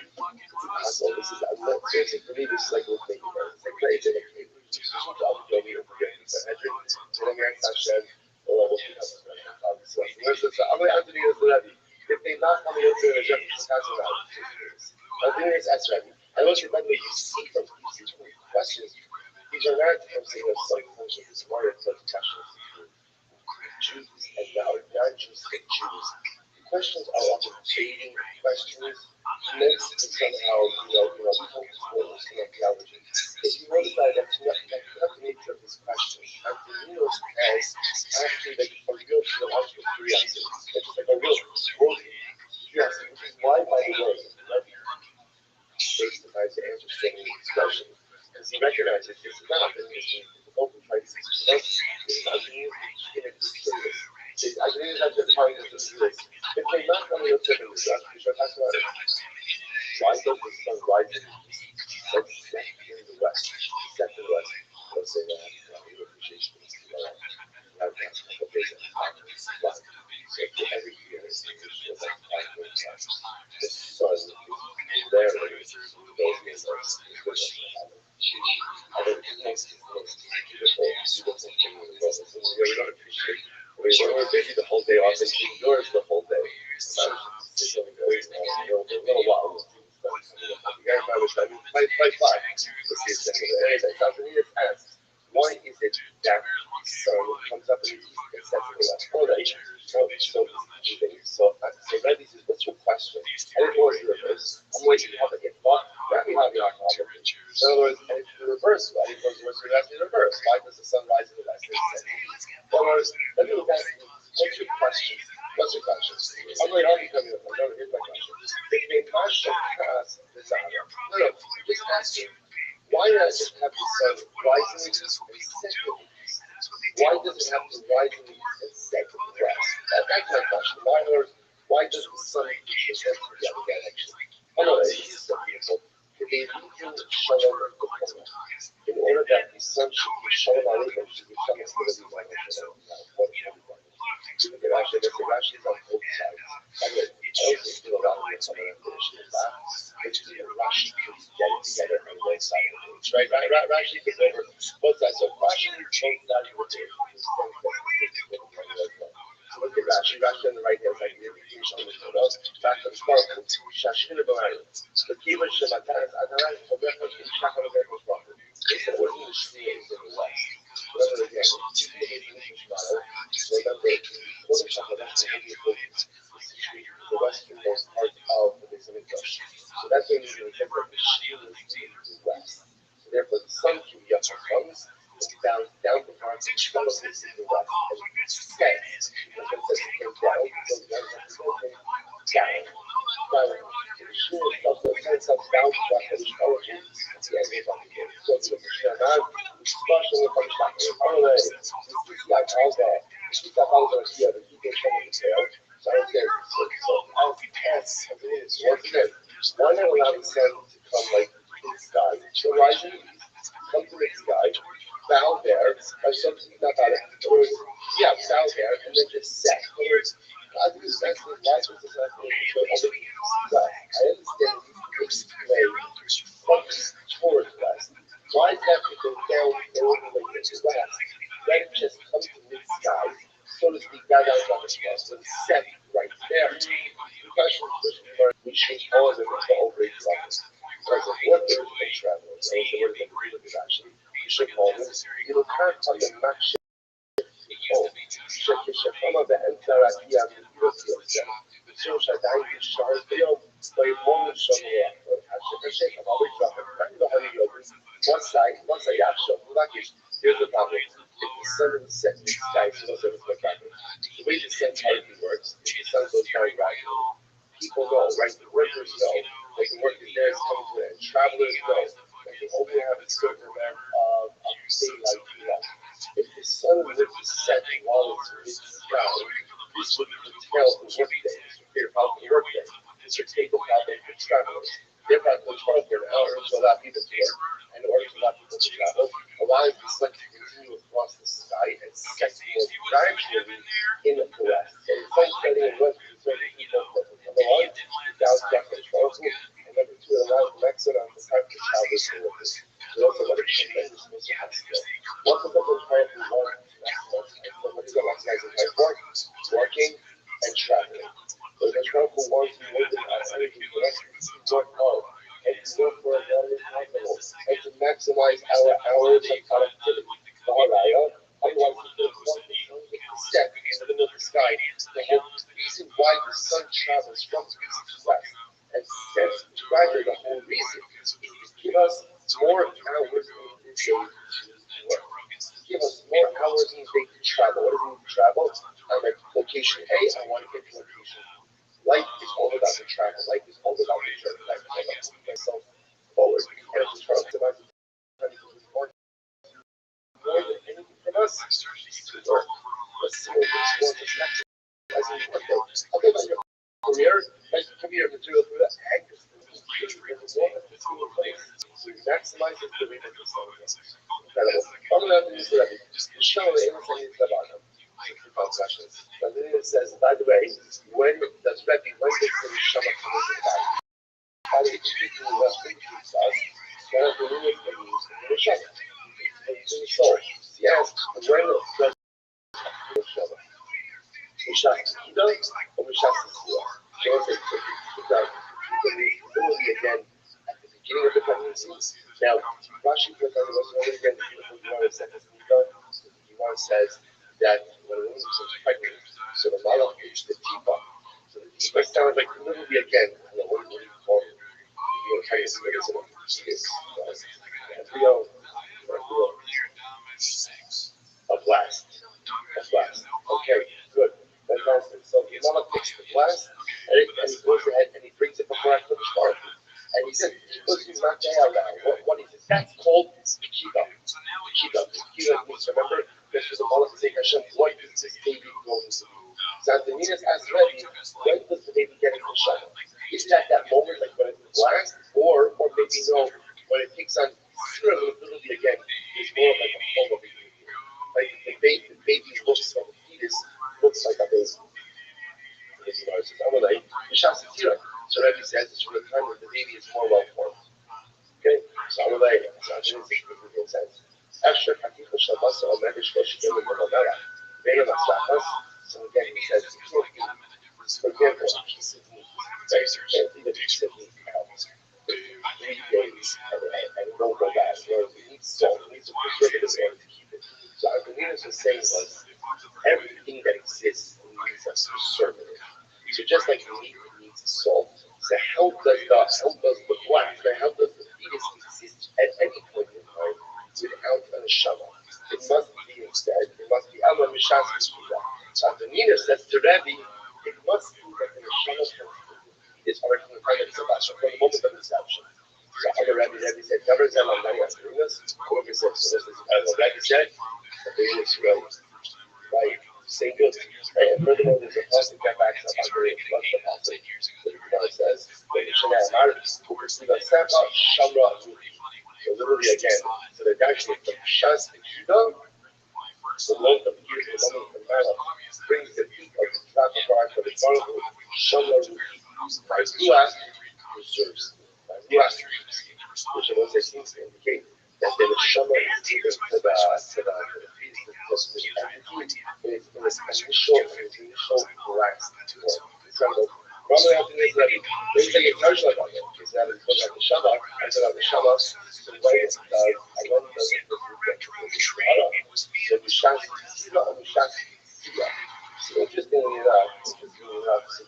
S4: So this is, I'm not seriously for me, this is like with me. It's like crazy. If they knock on the outside of the Jeff, just has an I want you to see from these questions, these are not something of subculture, it's more of questions. Jews and non-Jews and Jews. The questions are often dating questions meant to somehow, theology. If you notice that's not the nature of this question. And for me, as actually like a real theological curiosity. It's like a real worldly curiosity, which is why, by the way, Rabbi takes the time to answer so many of these questions. Because he recognizes it's not an easy open crisis. It's not an easy service. I believe that the point of this is if they not come to the stuff, we should ask about why does the sun rise in the west? Set in the west. Let's say that appreciation is have that application. But every year the sun is there. We don't appreciate. We're busy the whole day, often yours the whole day. Just a little while. By five. Why is it that the sun comes up in the east and sets in the west? All right. So Rabbi says, what's your question? I didn't know what you reverse. I'm waiting to have a get thought. Rabbi, in other words, and it's the reverse. Why does the reverse? Why does the sun rise in the west? In other words, let me look at what's your question? What's your question? I'm going to tell you here's my question. If they pass the sun, no, just ask me, why does it have the sun rising and setting? Why does it have to rise and set in the west? That's my question. Why does the sun present the other direction? It's so beautiful. In order that the sun should be shown on it, and should be shown as good as the light. Rashi is on both sides. I always do a lot of this on the definition of that, which is Rashi puts together on one side of the page, right? Rashi puts over both sides. So Rashi both sides of the page. So look at Rashi. Rashi on the right hand side, you can show the photos. Back to the sparkle. Shashina B'Mari. The Kiva Shematanas. Adarai Chobecha Shachar Becha Sparkle. It's the original Shni is in the west. Remember again, the westernmost part of the Beis Hamikdash. So that's when you remember the shield is to the west. So therefore, the sun from Yachar comes down the front and shows this in the west and sets. Because it says it goes down, The shield itself, the sun itself down the front and shows it. So it's a Shemad, especially if I'm talking about like all that. She's got all the idea that you can come in the tail. So I said, I'll pass. Once again, why not allow the sun to come like in the sky? So rising, come to the sky, bow there, or something, not bow there, bow there, and then just set. I think it's that's what this is. I understand these way towards west. Why does that have to go down overlay into west? Let it just come to mid-sky, so to speak, down on the west, and set right there. The question is, we should all of them to overrate levels. Because of what there is in travel, and the word that we look at actually, we should call them, you know, can't tell them not shit. שכמה באמצע הרקיע מביאות משום שעדיין אפשר ביום בימון שבוע שקשה אבל we drop it. Once I actually here's the problem. If the sun is set in the sky, so those are the problem. The way the sun hardly works, if the sun goes very rapidly, people know, right? The workers know, like the workers there is coming to it, travelers know, like they only have a certain amount of daylight. If the sun were to set while it's mid-sky, this would curtail the workday. This would create a problem for the workday. This would take the problem for travelers. Therefore, I put 12 here in order to allow people to work, and in order to allow people to travel, allowing the sun to continue across the sky and set more gradually in the west. So the sun setting in west is certain people number one, down back and 12, and number two, it allows the next one on the time to travel to workers. So those are what it should be. maximize our hours of productivity. Otherwise, the step in the middle of the sky, the whole reason why the sun travels from east to west and sets rather the whole reason is to give us more hours in the day to work. Give us more hours in the day to travel. What does it mean to travel? I'm at location A, I want to get to location B. Life is all about the travel. Life is all about the journey. Life is all about moving myself forward. And it's trying to about more than anything from us is to work. Let's see what this work is next. Okay, about your career, like come here, material for that. So you maximize it the way that you're selling it. Incredible. I'm going to have to use the Rabbi. Just show the innocent in the bottom. And then it says, by the way, when does Rabbi, when does the Neshama come into the body? How do you speak to the left and the south? One of the rules they use in the Neshama. It's in the soul. Yes, when does the Neshama? Mishas Ida or Mishas Sia? Joseph took the ability again at the beginning of the pregnancy. Now, Rashi was already again the beautiful Gemara said this the Gemara says that when a woman becomes pregnant, so the malach is the tipa. So the tipa sounds like literally again, what do you call it? You know, kind of similar to this. Embryo, a blast. A blast. Okay, good. Fantastic. So the malach takes the blast and he goes ahead and he brings it before I put the start. And he said, what is it? That's called Kiva. Kiva means, remember, this was a malach saying, Hashem, what is this baby going to do? So Antoninus asked Rabbi, when does the baby get into Shama? Is it at that moment, like when it's blast, or maybe no, when it takes on ability again, it's more like a form of a baby. Like the baby looks like a fetus, looks like a baby. So Rabbi says it's from the time when the baby is more well formed. Okay? So Amalei, so I didn't think it would make sense. Extra Katifa Shabasa or Medish Roshim and Mamara. Bela Masrachas. So again, he says, for example, a piece of meat. Right? You can't leave a piece of meat out for 3 days and it won't go bad. It needs salt, it needs a preservative in order to keep it. So Antoninus was saying was, everything that exists needs a preservative. So just like meat needs salt, so how does the black, how does the fetus exist at any point in time without a neshama? It must be instead, it must be Amma Mishas Kishida. So Antoninus says to Rabbi, it must be that the neshama is already from the time of Sebastian, from the moment of conception. So other Rabbi said, never tell on Naya Antoninus, whoever said, so this is Rabbi said, that they will right. Right. Say good. And furthermore, there's a positive that backs up under it. What's the positive? So the Gemara says, so literally again, so the actually from Shas and Judah, the load of years, the moment of Malach, brings the peak of the trap of God for the Barhu, Shamra by Ruach, preserves. By Ruach, which I want to say seems to indicate that the Neshama is given to the feast of the entity in its initial blast or incredible. Rabbi Antoninus Rabbi, there's like a culture about it. It's that it's like the Shama, and so the Shama, the way it does, I love it, so the Shas, and the Shas, so interestingly enough, so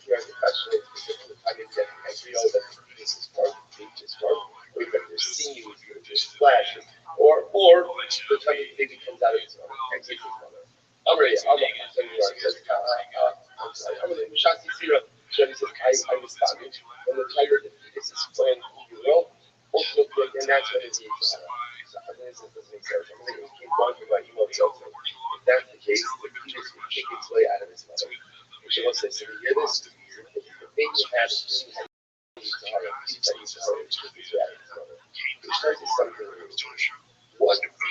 S4: here the question is specifically the time you get an embryo that the fetus is part, the fetus is part, or you get your sinews, your flesh, or the time the baby comes out of its mother, exits its mother. I'm sorry, Mishasi Sira, Jenny says, I responded, and the tiger, the fetus is playing who you will, ultimately, and that's what it is. So I think this doesn't make sense. I'm going to keep going through my email filter. If that's the case, the fetus will kick its way out of its mother. Which I will say, so we hear this, the baby has which starts with something new. What does the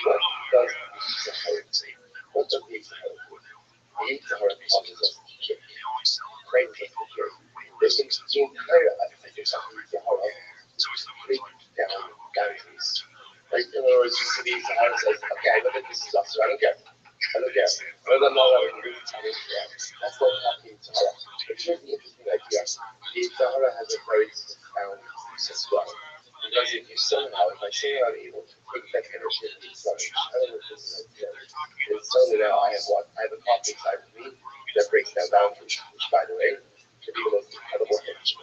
S4: Sahara say? What does the Sahara do? The Sahara causes us to kick. Right? This is the entire aspect of Sahara is to break down boundaries. Right? In other words, the Sahara says, okay, I know that this sucks, so I don't care. I don't care. Whether or not I agree, I don't care. That's not happening in Sahara. But here's the interesting idea. The Sahara has a very profound system. Because if you somehow, if I say I'm able to take that energy of these such, I don't know if this is like and suddenly now I have what? I have a clock inside of me that breaks down boundaries, which by the way, can be the most incredible energy.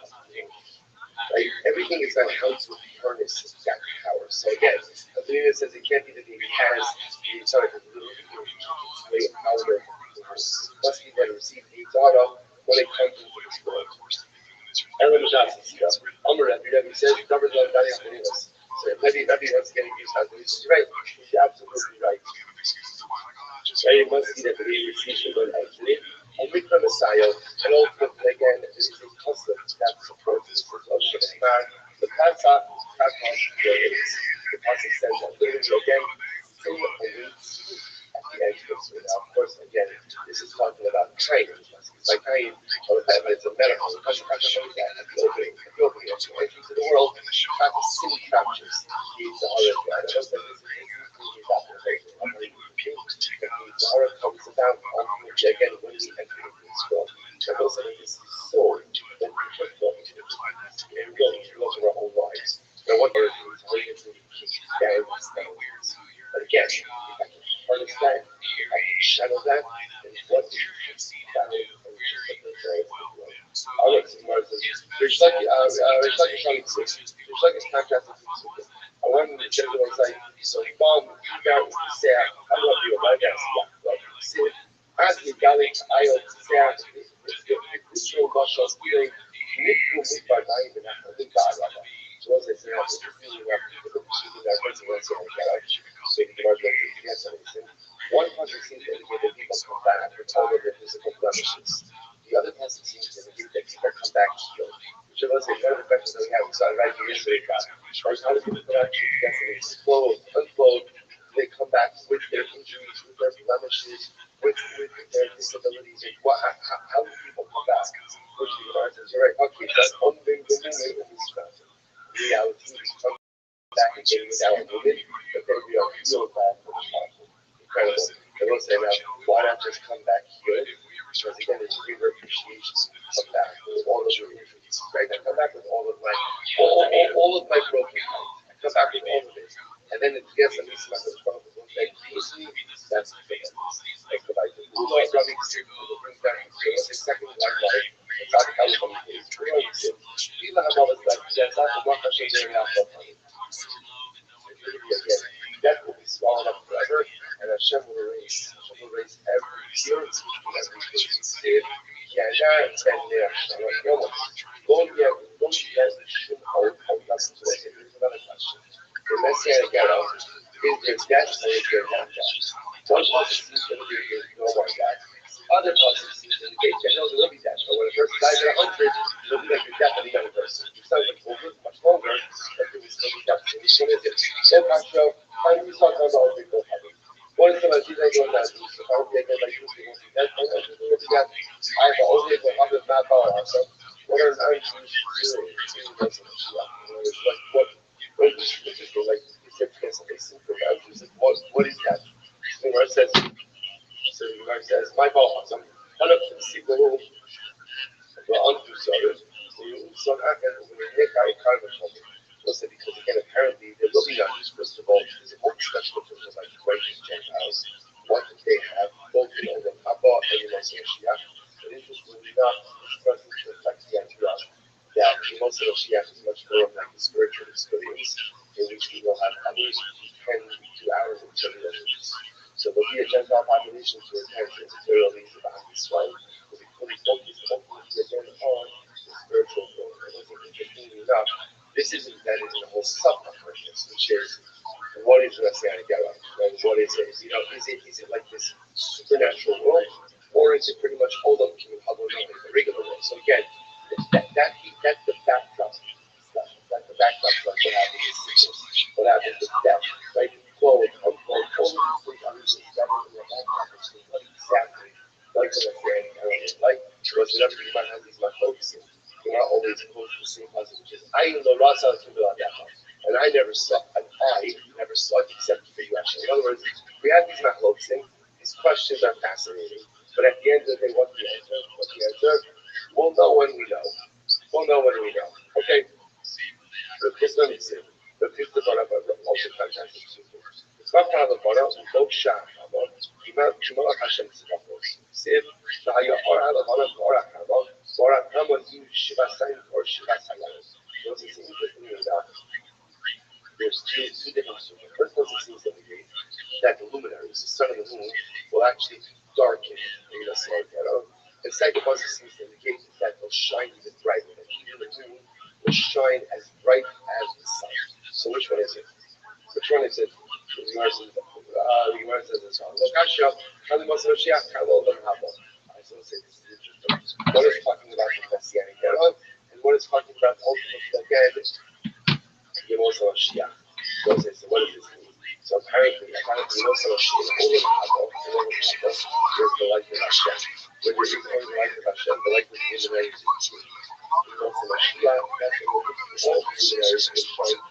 S4: Right? Everything is about how to harness that power. So again, Athena says it can't be that he has the sorry, the way out of must be that receive the auto when it comes into this world. Aaron Johnson, Rabbi says, government of Daniel Beninas. So Rabbi wants to get accused of this. He's right. He's absolutely right. Right, it must be that the receives the word actually. And with the Messiah, and ultimately again, it is a custom that supports this of Shemar. The Pasuk says that literally again, till a week at the entrance. Now, of course, again, this is talking about time. It's like time, but it's a metaphor. Because at the opening of the entrance to the world, not the city crouches. It's the other guy. The horror comes about ultimately again when we enter into this world. And also this soul that we just go into and go into our own lives. Now what are these? How you can keep down these things? But again, if I can harness that, if I can channel that, then what is that? All right, so Rish Lucky is contrasted to I want to check the website. So, bomb, say, I love you, my guys. See, as the Gallic, I say, this show Russia feeling, with my mind, and I think God, so as I say, I'm feeling up to the shooting that was in the one person seems to indicate that people come back with all of their physical blemishes. The other person seems to indicate that people come back healed. Which of us is one of the questions that we have. We started right here yesterday about how do people come back explode, unfold, they come back with their injuries, with their blemishes, with their disabilities, and how do people come back? Which the Gemara says, all right, okay, that's one thing in this reality, we come back again without moving, but then we are healed back from the powerful. Incredible. I will say now, why not just come back healed? Because again, it's greater appreciation. Come back with all of your injuries, right? I come back with all of my broken hearts. I come back with all of it. And then it's yes, at least my response is one thing. That's the thing. Like the Bible. Rabbi brings down the second one, like, God help them. Even have all this like, that's not the one question they're not that will be swallowed up forever, and Hashem will erase every tear, every sin. Don't get shit out of that situation. Here's another question. The Messianic era, is there death or is there not death? One person seems to indicate there's no more death. Other person seems to indicate that there will be death. But when a person dies at 100, it'll be like the death of the young person. If someone over much longer, that there will still be death. So which one is it? So Pastor, how do we talk about people having? What is the most difficult that is? How do they get like this? That's what I have always been up with my power. So what are the answers doing? What is like he said what is that? The Gemara says, my boss, I'm one of the people unto others. So because again, apparently they're looking at this. First of all, there's a whole discussion of things like righteous Gentiles. What did they have? Both the Papa and the Mashiach. But interestingly enough, this person reflects the idea that the Mashiach is much more of like a spiritual experience in which we will have others who can do ours and serve others. So there'll be a Gentile population to attend to material needs of Israel. Will be fully focused again on the spiritual growth. And interestingly enough, this is embedded in the whole sub-consciousness, which is what is Messianic era? And what is it? Is it like this supernatural world, or is it pretty much hold up to the regular world? So again, that's the backdrop. That's the backdrop of what happens with sickness, what happens with death, right? Quote, unquote, all these things understand that in the backdrop of what exactly like the Messianic era is like. Because whenever you might have these focusing, you're not always close to the same person, which is I know Rothschild'S on that one. And I never saw it except for you actually. In other words, we have these focusing, these questions are fascinating, but at the end of the day, what's the answer? We'll know when we know. Okay? So this one is it. Rafa Levana, Moshe Hama, Shema Hashem Tzidakos. Siv, Vayahar Levana Barak Hama, Barak Hama Yu Shiva Sayin or Shiva Sayin. Those are things that mean that there's two different sources. The first one seems to indicate that the luminaries, the sun and the moon, will actually darken the sun. The second one seems to indicate that they'll shine even brighter. That even the moon will shine as bright as the sun. So which one is it? Which one is it? The Gemara says this one. Lokasha, Kalimos Moshiach, Kalol Haba. I still say this is interesting. One is talking about the Messianic era, and one is talking about ultimately again, Yemos Moshiach. So what does this mean? So apparently, Yemos Moshiach, Olam Haba, is the light of Hashem. When you're using the light of Hashem, the light of the luminaries, Yemos Moshiach, that's what all the luminaries will shine.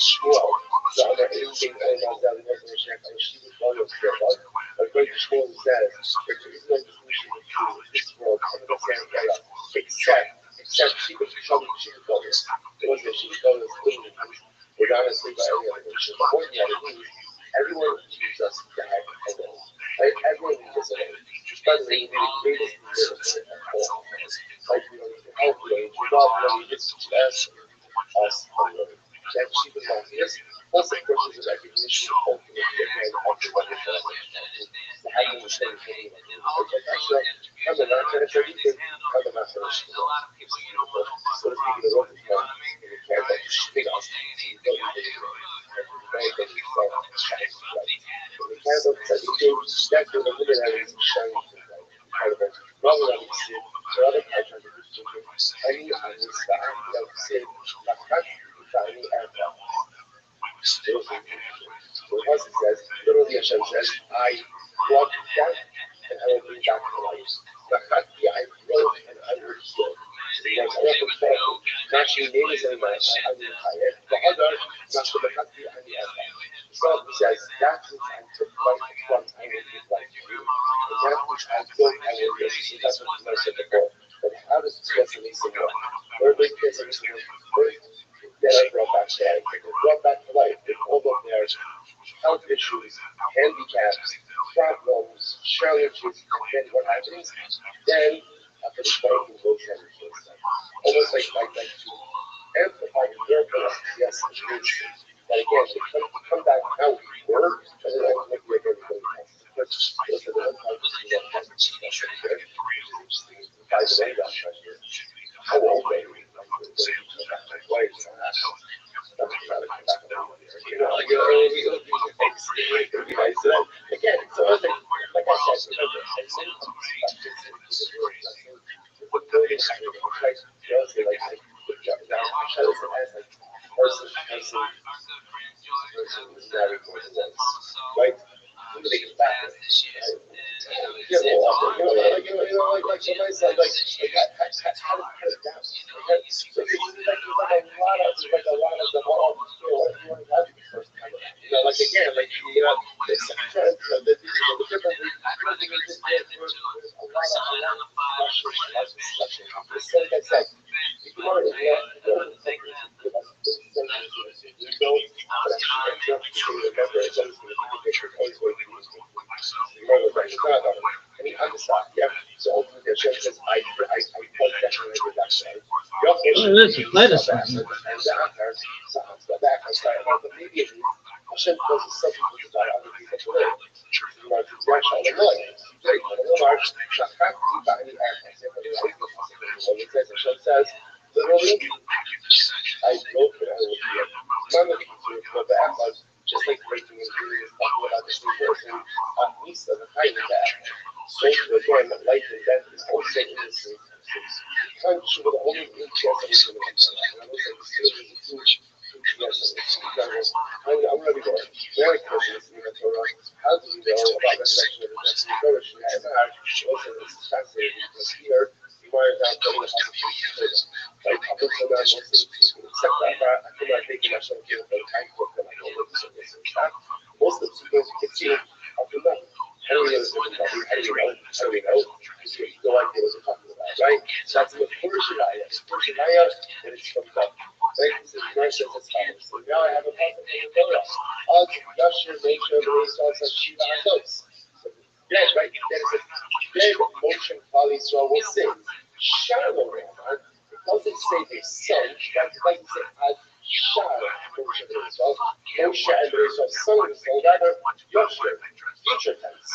S4: Shmuel, the other anything about that, according to Shmuel, says that there is no solution to this world and the same era, except she was trouble with Shiva Goddess. It wasn't that Shiva Goddess couldn't we're not as big by any other nation. The point that it means, everyone needs us to have a role. Right? Everyone needs us a role. By the way, we need the greatest leader of all. Like, we don't need to help, we don't need to love, we don't need to us, that she was not this. Plus, of course, is a recognition of ultimately again of the wonderful the having the same thing. Like, actually, I'm the master of everything. I'm the master of everything. So to speak, the Rothschild'S, you can't let you speak us. You don't need to do it. Right? That you fall on the side. The candle, that's where the luminaries shine through. Incredible. Rather than we see, there are other characters that we see. Any of this, the act that we see, any aircraft. So the Pasuk says, literally Hashem says, I brought death and I will bring back to life. I wrote and I will restore. Nashi name is in my the other Nashi and the other. God says, that which I took life from, I will give life to you. And that which I built, I will give. So that's what I said before. But how does this resonate in one? Where does this resonate in one? That I brought back to life. They brought back to life. They all of their health issues, handicaps, problems, challenges, and then what happens? Then after the fight, we go try to kill them. Almost like to amplify your voice. Yes, it's rich. But again, to come back how we were, and then ultimately like everybody else. But those are the unconscious and unconscious stuff right there. By the way, that's right here. How old are you? Again, so I think, like I said, right? Make it back. Yeah, well, like somebody said, like how to put it down. So there's like a lot of them all. What do you want to have the first time? Like again, like this the different like I said, you can already
S5: Listen, let us.
S4: I go for it. Just like breaking and healing and talking about this new person, Nisa, the kind of that. So again, life and death is also in this country with the only interest in I'm ready to go. Very questions in the Torah. How do you know about resurrection of the dead? Also, this is fascinating because here, you are not going to have to like, up until now, most of the people, except that I feel like taking myself here for the time for them. Most of the people you can see up until now. How do we know? Because we have no idea what we're talking about, right? So that's the Purushanaya. The Purushanaya, and it's from God. Right? So the verse says as follows. So now I have a passage in the Torah. Yashir nature of the results of Shiva Atos. Dead, right? That is a dead motion Kali Yisrael will sing. Shalom Rahman, it doesn't say they sung, right? It doesn't say Ad Shara, Moshe and Israel. Moshe and Israel sung the song, rather Yashir, future tense.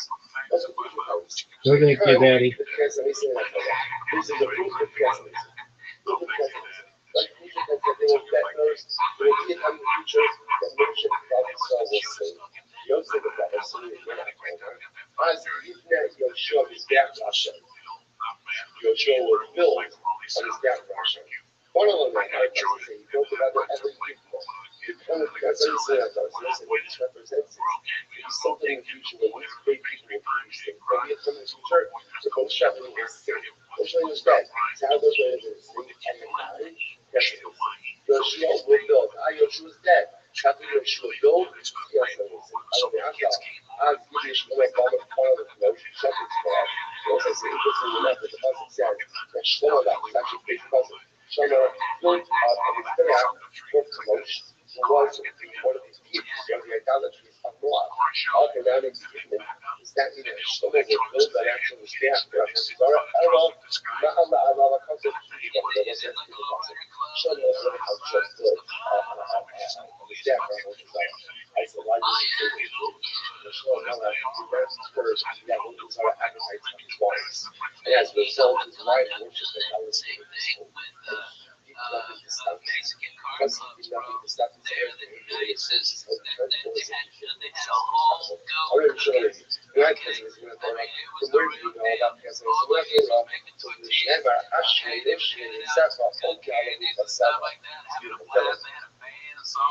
S4: What's the future tense?
S5: Good, Daddy.
S4: The translation of that. This is the proof of translation. Proof of translation. Like future tense that they will get those, they will be in the future that Moshe and Israel will sing. Yosef of that is singing again at home. As Yitna Yoshua is down Hashem. Yoshua will build on his down Hashem. One of them, like I say, he built about the every people. One of the guys that say that does this, and it represents it. It's something in the future when these great people will do these things. Maybe it's in the future, the whole shepherd will sing. Yoshua is dead. It's how those ways are sing and the nine. Yes, it is. Yoshua will build. Yoshua is dead. How do Yoshua build? Yes, it is. As Yiddish, when I call it part of the promotion, shepherd's part, also say interesting enough that the puzzle says that Shlomo is actually a big puzzle. Shlomo built up and it's been out for promotion. He was one of these people, the idolatry of Moab. All canonic statement is that Shlomo will build that actual staff for us. Shlomo as the largest and as a result, his wife worshipped the goddess of the soul. He did nothing to stop it. Because he did nothing to stop it, already showed it. Right, because it was going to go like the word you know about because it was working along to the Shema, Ashley, Lishni, and Safa, Okiala, and Safa. Beautiful fellow.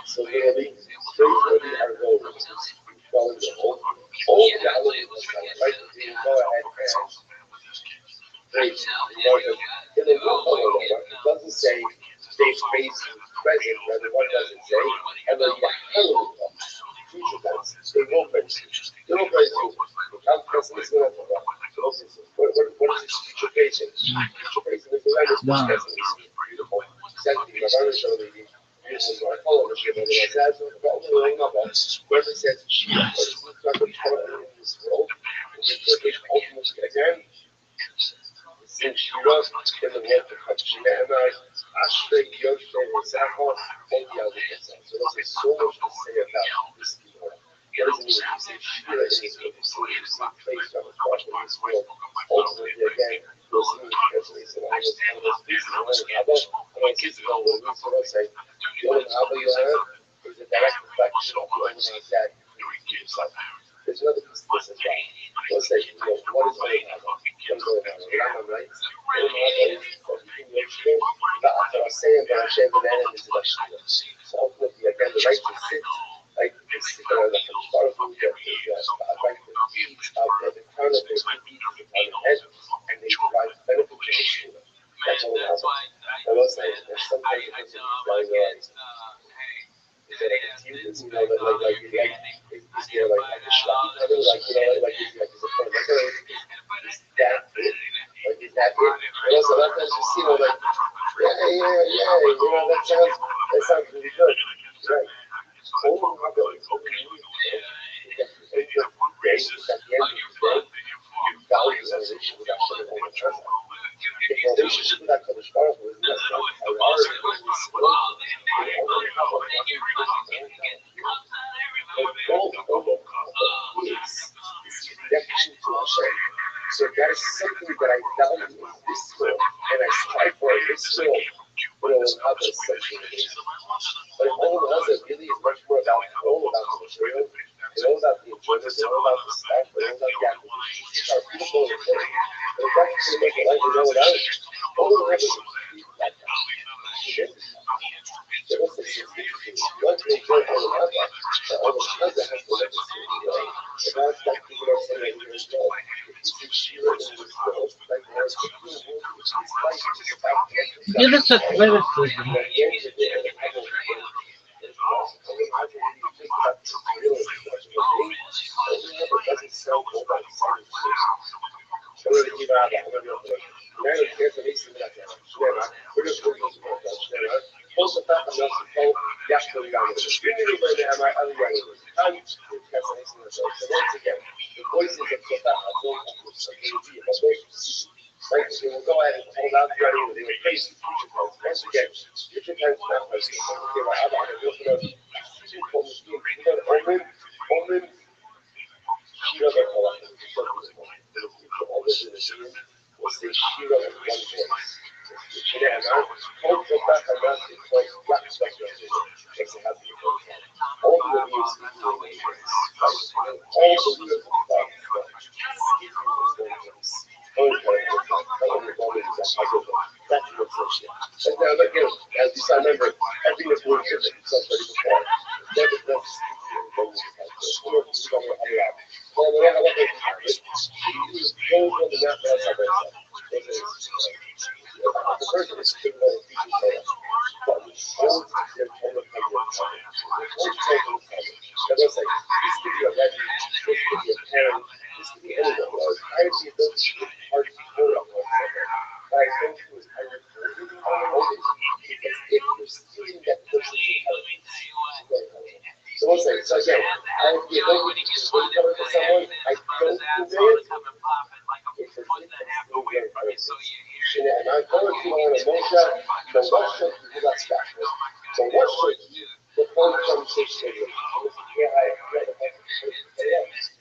S4: So there will be praiseworthy are those who follow the whole Galilee of Messiah. Right? You go ahead and praise in the book, it doesn't say they praise you present, rather what does it say? And then future tense, they will praise you. They will praise you. I'm pressing this one. What is this future praising? Future praising is the language which present is beautiful. Exactly, my brother showed me. I follow the ship, and it says, where it says, she is not the in this world, and the Turkish ultimately again, since she was in the world of Hachimana, Ashley, Yoshe, and Saho, and the other things. So there's so much to say about this people. What does it mean to say Shira in this world? So you see place on the cross in this world. Ultimately, again, you'll see the translation of all those pieces of land. And I kids know what we sort of say, the Olam Haba you have is a direct reflection of the Olam Haba yourself. There's another piece of this as well. Let's say, what is Olam Haba? What is Olam Haba? The Rambam writes, Olam Haba is everything you're saying, but after I say it, I'm saying that it is a Shira. So ultimately, again, the right to sit, like this, the right to feed the crown of their feet is the crown of head, and they provide benefit to the Shira. That's all it has. I will say, there's sometimes it doesn't use very well. Is that like a team, like is there like a schlocky cutter, like is there like is a point, like is that it? Like is that it? And also sometimes you see like that sounds really good, right? Olam Haba is only at the end of the day, you value the relationship with Hashem and Olam Haba. If the relationship with that Kadosh Baruch Hu is not a priority in this world, the goal of Olam Haba is connection to Hashem. So that is something that I value in this world, and I strive for in this world. But Olam Haba is something amazing. But Olam Haba really is much more about the material. It's all about the enjoyment, it's all about the stuff, it's all about the acquisitions. These are beautiful and important. But if that's to make it like we know without it, all the rest is like that. So what's the significance? You want to enjoy all of that, but all the stuff that has to let us enjoy. If that's like people are saying that you're enjoying, if you see Shira in this world, like there's people who will use this life to just about
S5: give us a criticism.
S4: allowed to do anything. They were faced with future tense. Once again, future tense is not present. Okay, right? I'm looking at Omen, Shira Bakala. Was the Shira of one voice. Yeah, now, hold the back and that's it. Black stuff. Makes it happy. All the reviews all the reviews and now, look, as you saw, remember, everything is worth it. It's not very before. Never enough. The person is thinking about the future. But we don't get told of how you're talking. As I say, this could be a legend, this could be a parent, this could be anyone. I have the ability to be part of the world of whatsoever. But I think it was kind of really unholy because if you're seeing that person's intelligence, so one second. So again, I have the ability to wake up for someone. I don't convey it. It's a thing that's very hard. And I'm going to on a motion. So what should you do that special? So what should you the phone conversation with you? Yeah, I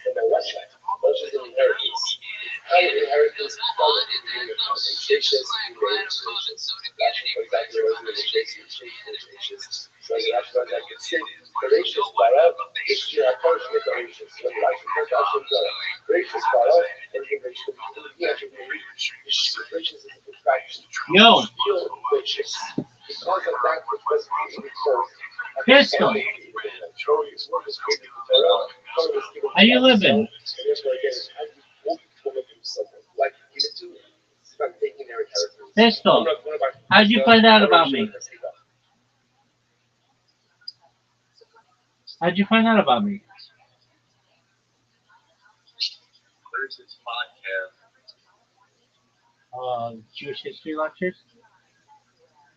S4: and then what should? What should the inheritance? How the inheritance follows in the conversations, for example, so you have to like say gracious para is your account with gracious. So you like to account gracious para and you can gracious is a perfection.
S5: Yo,
S4: Gracious. Because of that, because we first.
S5: Pistol, how you living? Pistol, how'd you find out about me? How'd you find out about me?
S6: There's this podcast.
S5: Jewish history lectures.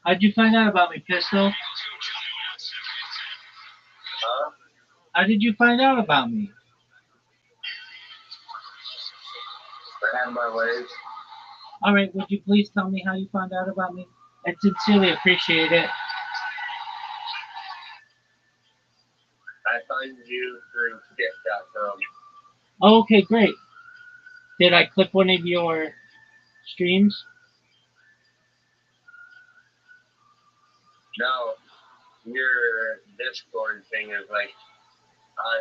S5: How'd you find out about me, Pistol?
S6: Huh?
S5: How did you find out about me?
S6: I had my ways.
S5: All right, would you please tell me how you found out about me? I sincerely appreciate it.
S6: I find you through Skip.com.
S5: Oh, okay, great. Did I clip one of your streams?
S6: No, your Discord thing is like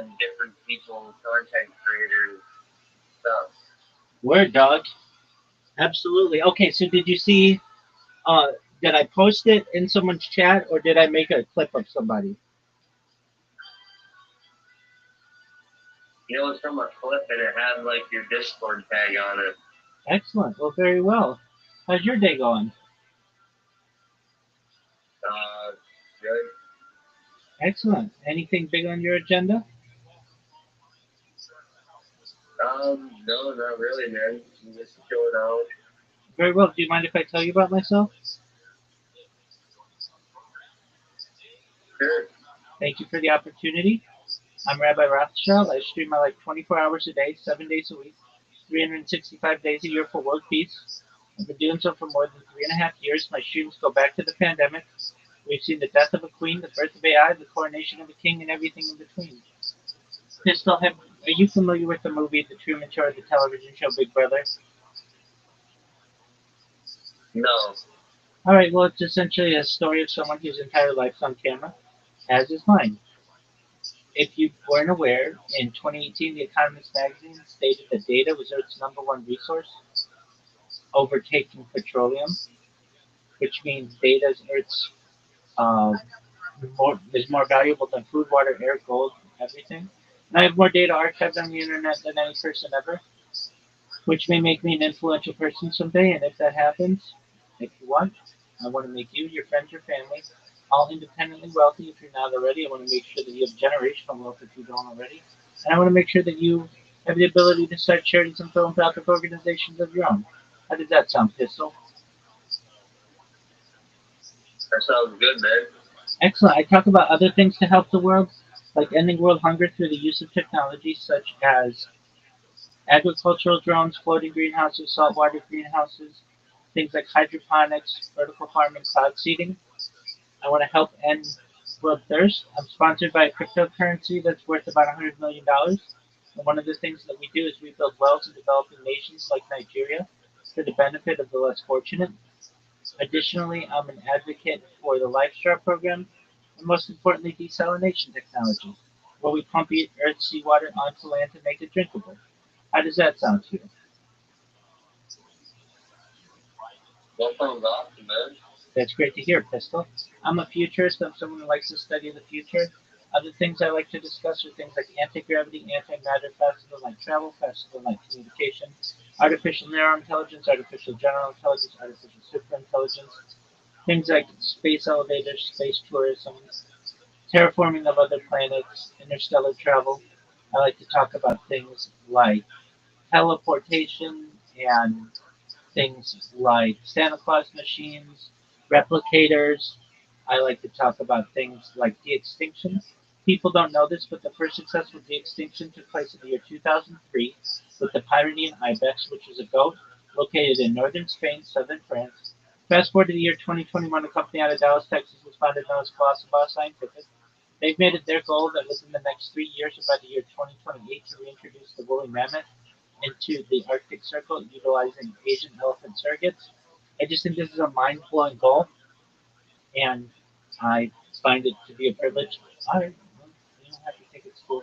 S6: on different people's content creators stuff.
S5: Word, dog. Absolutely. Okay, so did you see, did I post it in someone's chat or did I make a clip of somebody?
S6: It was from a clip and it had like your Discord tag on it.
S5: Excellent. Well, very well. How's your day going?
S6: Good.
S5: Excellent. Anything big on your agenda?
S6: No, not really, man. I'm just chilling out.
S5: Very well. Do you mind if I tell you about myself?
S6: Sure.
S5: Thank you for the opportunity. I'm Rabbi Rothschild. I stream my life 24 hours a day, 7 days a week, 365 days a year for world peace. I've been doing so for more than 3.5 years. My streams go back to the pandemic. We've seen the death of a queen, the birth of AI, the coronation of a king, and everything in between. Pistol, are you familiar with the movie The Truman Show or the television show Big Brother?
S6: No.
S5: All right, well, it's essentially a story of someone whose entire life's on camera, as is mine. If you weren't aware, in 2018, The Economist magazine stated that data was Earth's #1 resource, overtaking petroleum, which means data is Earth's is more valuable than food, water, air, gold, everything. And I have more data archived on the internet than any person ever, which may make me an influential person someday. And if that happens, if you want, I want to make you, your friends, your family, all independently wealthy if you're not already. I want to make sure that you have generational wealth if you don't already. And I want to make sure that you have the ability to start charities and philanthropic organizations of your own. How does that sound, Pistol?
S6: That sounds good, man.
S5: Excellent. I talk about other things to help the world, like ending world hunger through the use of technology such as agricultural drones, floating greenhouses, saltwater greenhouses, things like hydroponics, vertical farming, cloud seeding. I want to help end world thirst. I'm sponsored by a cryptocurrency that's worth about $100 million. And one of the things that we do is we build wells in developing nations like Nigeria for the benefit of the less fortunate. Additionally, I'm an advocate for the LifeStar program, and most importantly, desalination technology, where we pump Earth's seawater onto land to make it drinkable. How does that sound to you?
S6: That sounds awesome, man.
S5: That's great to hear, Pistol. I'm a futurist. I'm someone who likes to study the future. Other things I like to discuss are things like anti-gravity, antimatter, faster than light travel, faster than light communication, artificial narrow intelligence, artificial general intelligence, artificial superintelligence, things like space elevators, space tourism, terraforming of other planets, interstellar travel. I like to talk about things like teleportation and things like Santa Claus machines, replicators. I like to talk about things like de-extinction. People don't know this, but the first successful de-extinction took place in the year 2003 with the Pyrenean ibex, which is a goat located in northern Spain, southern France. Fast forward to the year 2021, a company out of Dallas, Texas, was founded known as Colossal Scientific. They've made it their goal that within the next 3 years, or by the year 2028, to reintroduce the woolly mammoth into the Arctic Circle utilizing Asian elephant surrogates. I just think this is a mind blowing goal, and I find it to be a privilege. All right, well, you don't have to take it to school.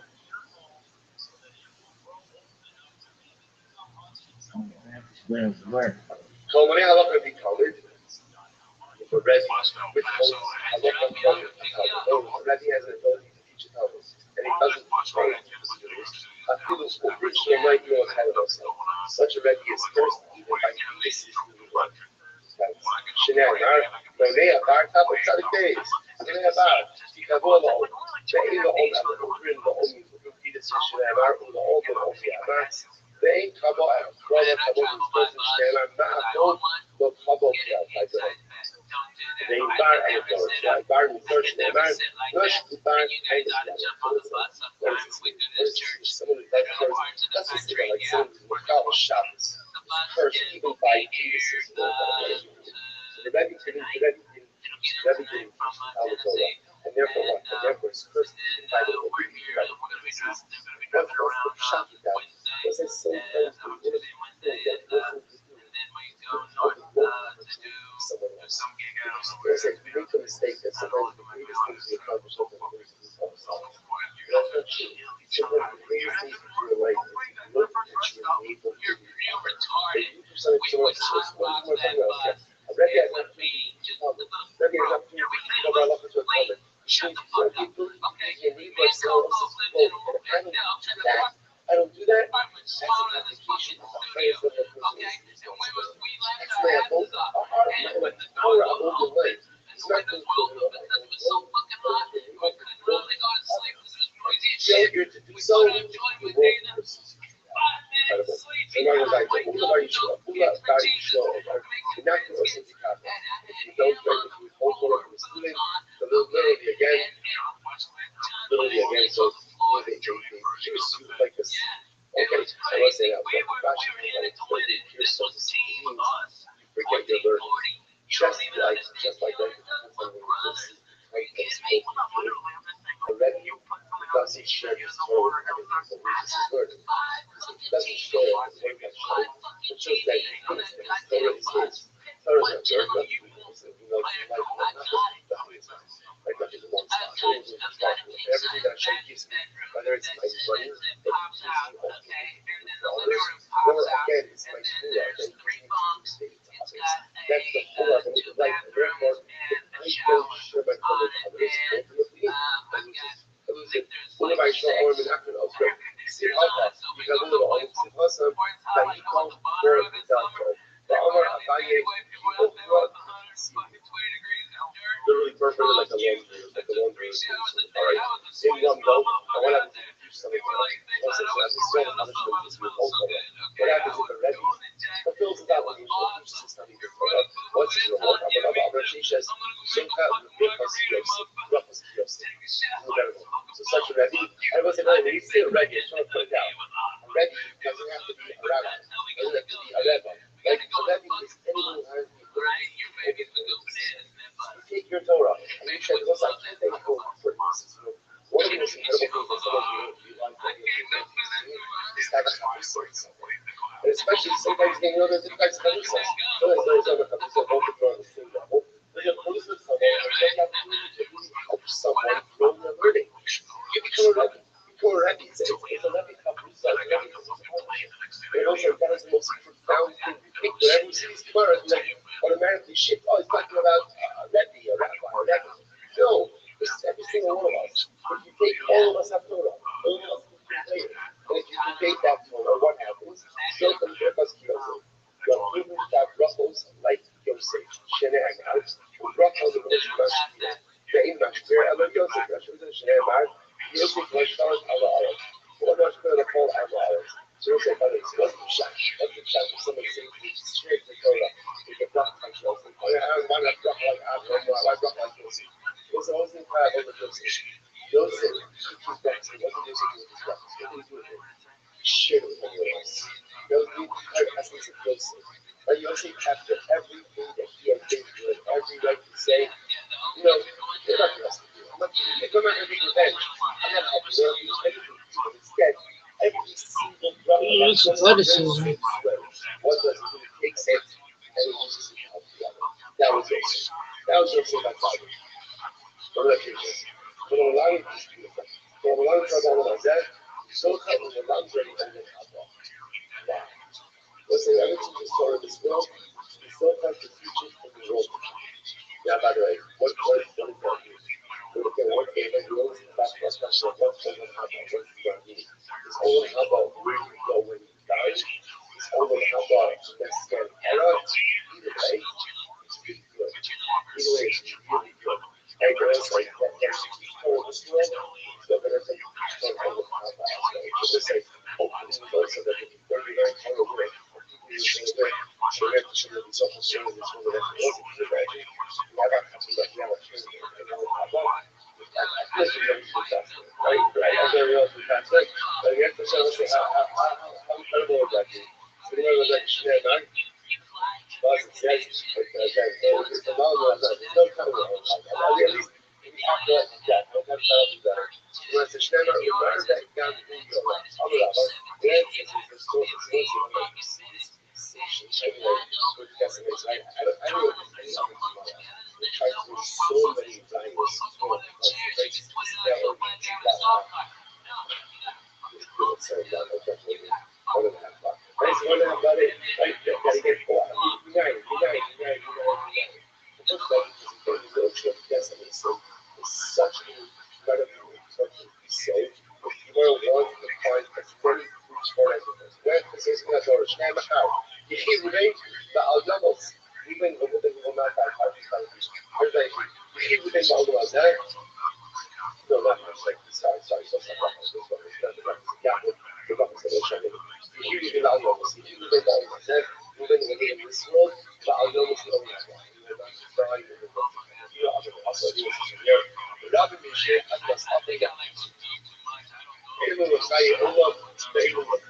S5: Where?
S4: So when I look at the college, for Rabbi, which holds I look at Rabbi has an ability to teach Talmud, and he doesn't train the students. I feel this will reach the right middle ahead of us. Such a Rabbi is first even by this is who we want. שנאמר, בעיני עברת בצדיק דייס, בעיני עברת, תקבוע לעוד, בעיני לעוד עבורים לעוד מפקידת שנאמר, ולעוד ולעוד יאמר, ואין קבוע כל הקבוע מפקדת שנאמר, מה הכל לא קבוע כיתה. ואין בר עבוד, בר מפקדת שנאמר, לא שבר אין someone who does first, that's just like someone who follows Shabbos. First, even by Jesus. The Rebbe didn't and therefore what? And therefore it's cursed by the Rebbe. What was shocking that was that sometimes we didn't we make the mistake that sometimes the greatest things we accomplish are the greatest things of ourselves. That's not true. Sometimes the greatest things we do in life is to look at you and able to do. If you do something so much, what am I talking about? I read that not to Rebbe is up to over a lot of it. Some people you need myself and I don't do that. I don't do that. That's an application of the phrase that the person is responsible. That's my abode. My Torah abode the way. It's not going failure to do so, you won't persist. Incredible. So now you're like, Ula Yishua, you're not going to listen to God. If you don't try to do whole Torah from the student, so literally again, so they choose you like this. Okay, I was saying that, but you're so deceived, you forget your learning. Just like that, already doesn't share his Torah with everything that reaches his learning. He doesn't share it with everyone that shows. It shows that he thinks that his Torah is his. Torah is not yours, like nothing belongs to us. Everything that Hashem gives me, whether it's my money, that he gives me others, or again, it's my Torah that he gives me to state to others. That's the Torah that is life, and therefore, I don't share my Torah with others, ultimately, I lose it. What if I show Orim and Akron elsewhere? See how far? Because one of the Orim said, Hassan, that he called for the doctor. The Omar Abaye, people throughout the sea. Literally perforated like a laundry. Alright, in one go, and what happens if you do something else? Also, as a sort of punishment, this will also what happens if the Rebbe fulfills his obligation of teaching his study your Torah? What's his reward? She says, Shemka, so such a Rebbe, I wasn't going to say a Rebbe, I just want to put it down. A Rebbe doesn't have to be a rabbi, doesn't have to be a Rebbe. Like, a Rebbe is anyone who has save someone. And especially sometimes they know there's different types of Chabuzas. Sometimes there's other Chabuzas both are on the same level. There's a Chabuzah someone and you have the opportunity to really help someone grow their learning. You become a Rabbi. Become a Rabbi. It's a Rabbi Chabuzah. And also that is the most profound thing. You think whenever you see these Gemara, it's like automatically shift. Oh, he's talking about Rabbi, a rabbi, or Rabbi. No, this is every single one of us. If you take all of us have Torah, all of us have Torah. And if you debate that Torah, what happens? You're going to get us Yosef. You're moving to have Brachos like Yosef. Shenei Amar. Brachos of Yosef Mashkir. Ve'im Mashkir. Elo Yosef. Shenei Amar. Yosef Mashkir. Elo Aretz. What Mashkir the whole Elo Aretz. So Yosef Aretz. What's the shot? What's the shot? If somebody says he's straight to Torah, you get Brach like Yosef. I want to Brach like Abraham. I Brach like Yosef. It's always in power over Yosef. Yosef teaches Brachos. What did Yosef do with his Brachos? What did he do with it? Share with everyone else. Those essence of Yosef. But Yosef, after everything that he has been through, every right to say, you know, you're not going to do. I'm not going to be revenge. I'm not helping you. I'm not anything. But instead, every single brother
S1: It's athleticism.
S4: what does he do? He takes it and he uses it to help the other. That was Yosef. That was Yosef by father. What about Jesus? But a lot of these people, a lot of trouble like that, so cut with the lungs ready to get out. Wow. Listen, every teacher saw in this world, we still have the future in the world. Yeah, by the way, what does that mean? We look at what game and rules, that's what's special, what's going to happen, what's going to mean. It's all about where you go when you die. It's all about the next scan era. Either way, it's really good. Either way, it's really good. And girls like that, there's told this world, so that it's like, just like, opening the door so that they can very, very far away. So we have to show them the social service this one that has to be right. Why not have to let you have a training and then have one? That's what you have to do faster, right? Right? That's very well to do faster. But you have to show us how incredible is that? So you know that Shnei Amar? Well, it says, it's a long one, there's no time to hold on. At least, we have to let it down. Don't have to do that. When it's a Shnei Amar, we learn that down to the ego. Such an incredible episode. If you want to find as many smart evidence, where this is not our Shnei Amar. If he remains the Aldamos, even the woman will not have hard time. If he remains the Aldamos, no, not much like this. Sorry, so this one is not the reference. Yeah, the reference of the Shnei. If he remains the Aldamos, if he remains the Aldamos, even in this world, the Aldamos will not have. Rabbi Mishneh Atlas Africa. Even with Sai Allah, even with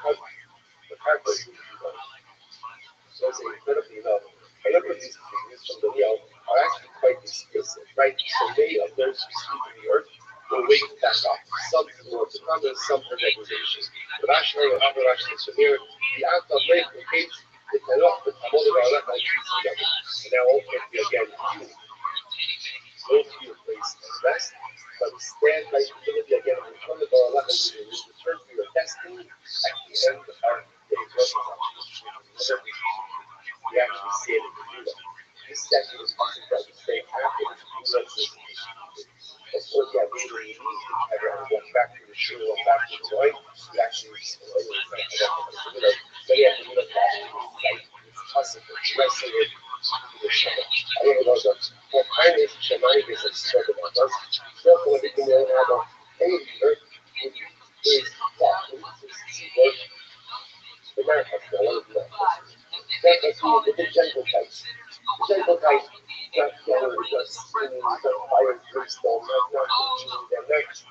S4: the purpose. So it's incredibly love. A lot of these things from the Real are actually quite explicit, right? So many of those who speak in the earth will wake back up. Some will become some for degradation. The rational and other rational. So here, the act of late indicates the Tanakh, the Talmud of Allah, and together. And now ultimately again, you. Go to your place and rest, but stand by humility again in front of Allah and return to your destiny at the end of the day. We actually say it in the Buddha. This section is possible to stay active in the Buddha system. Of course, you have to leave everyone walk back to the shul, walk back to the joy. We actually many of the Buddha classes, it's possible to wrestle with the Shabbat. I don't know about what kind of shamanic is it spoke about us. So when we can learn about any earth, is thought, is the Americans, a lot of that. That's the big jungle types. The jungle types, not fire, brimstone, not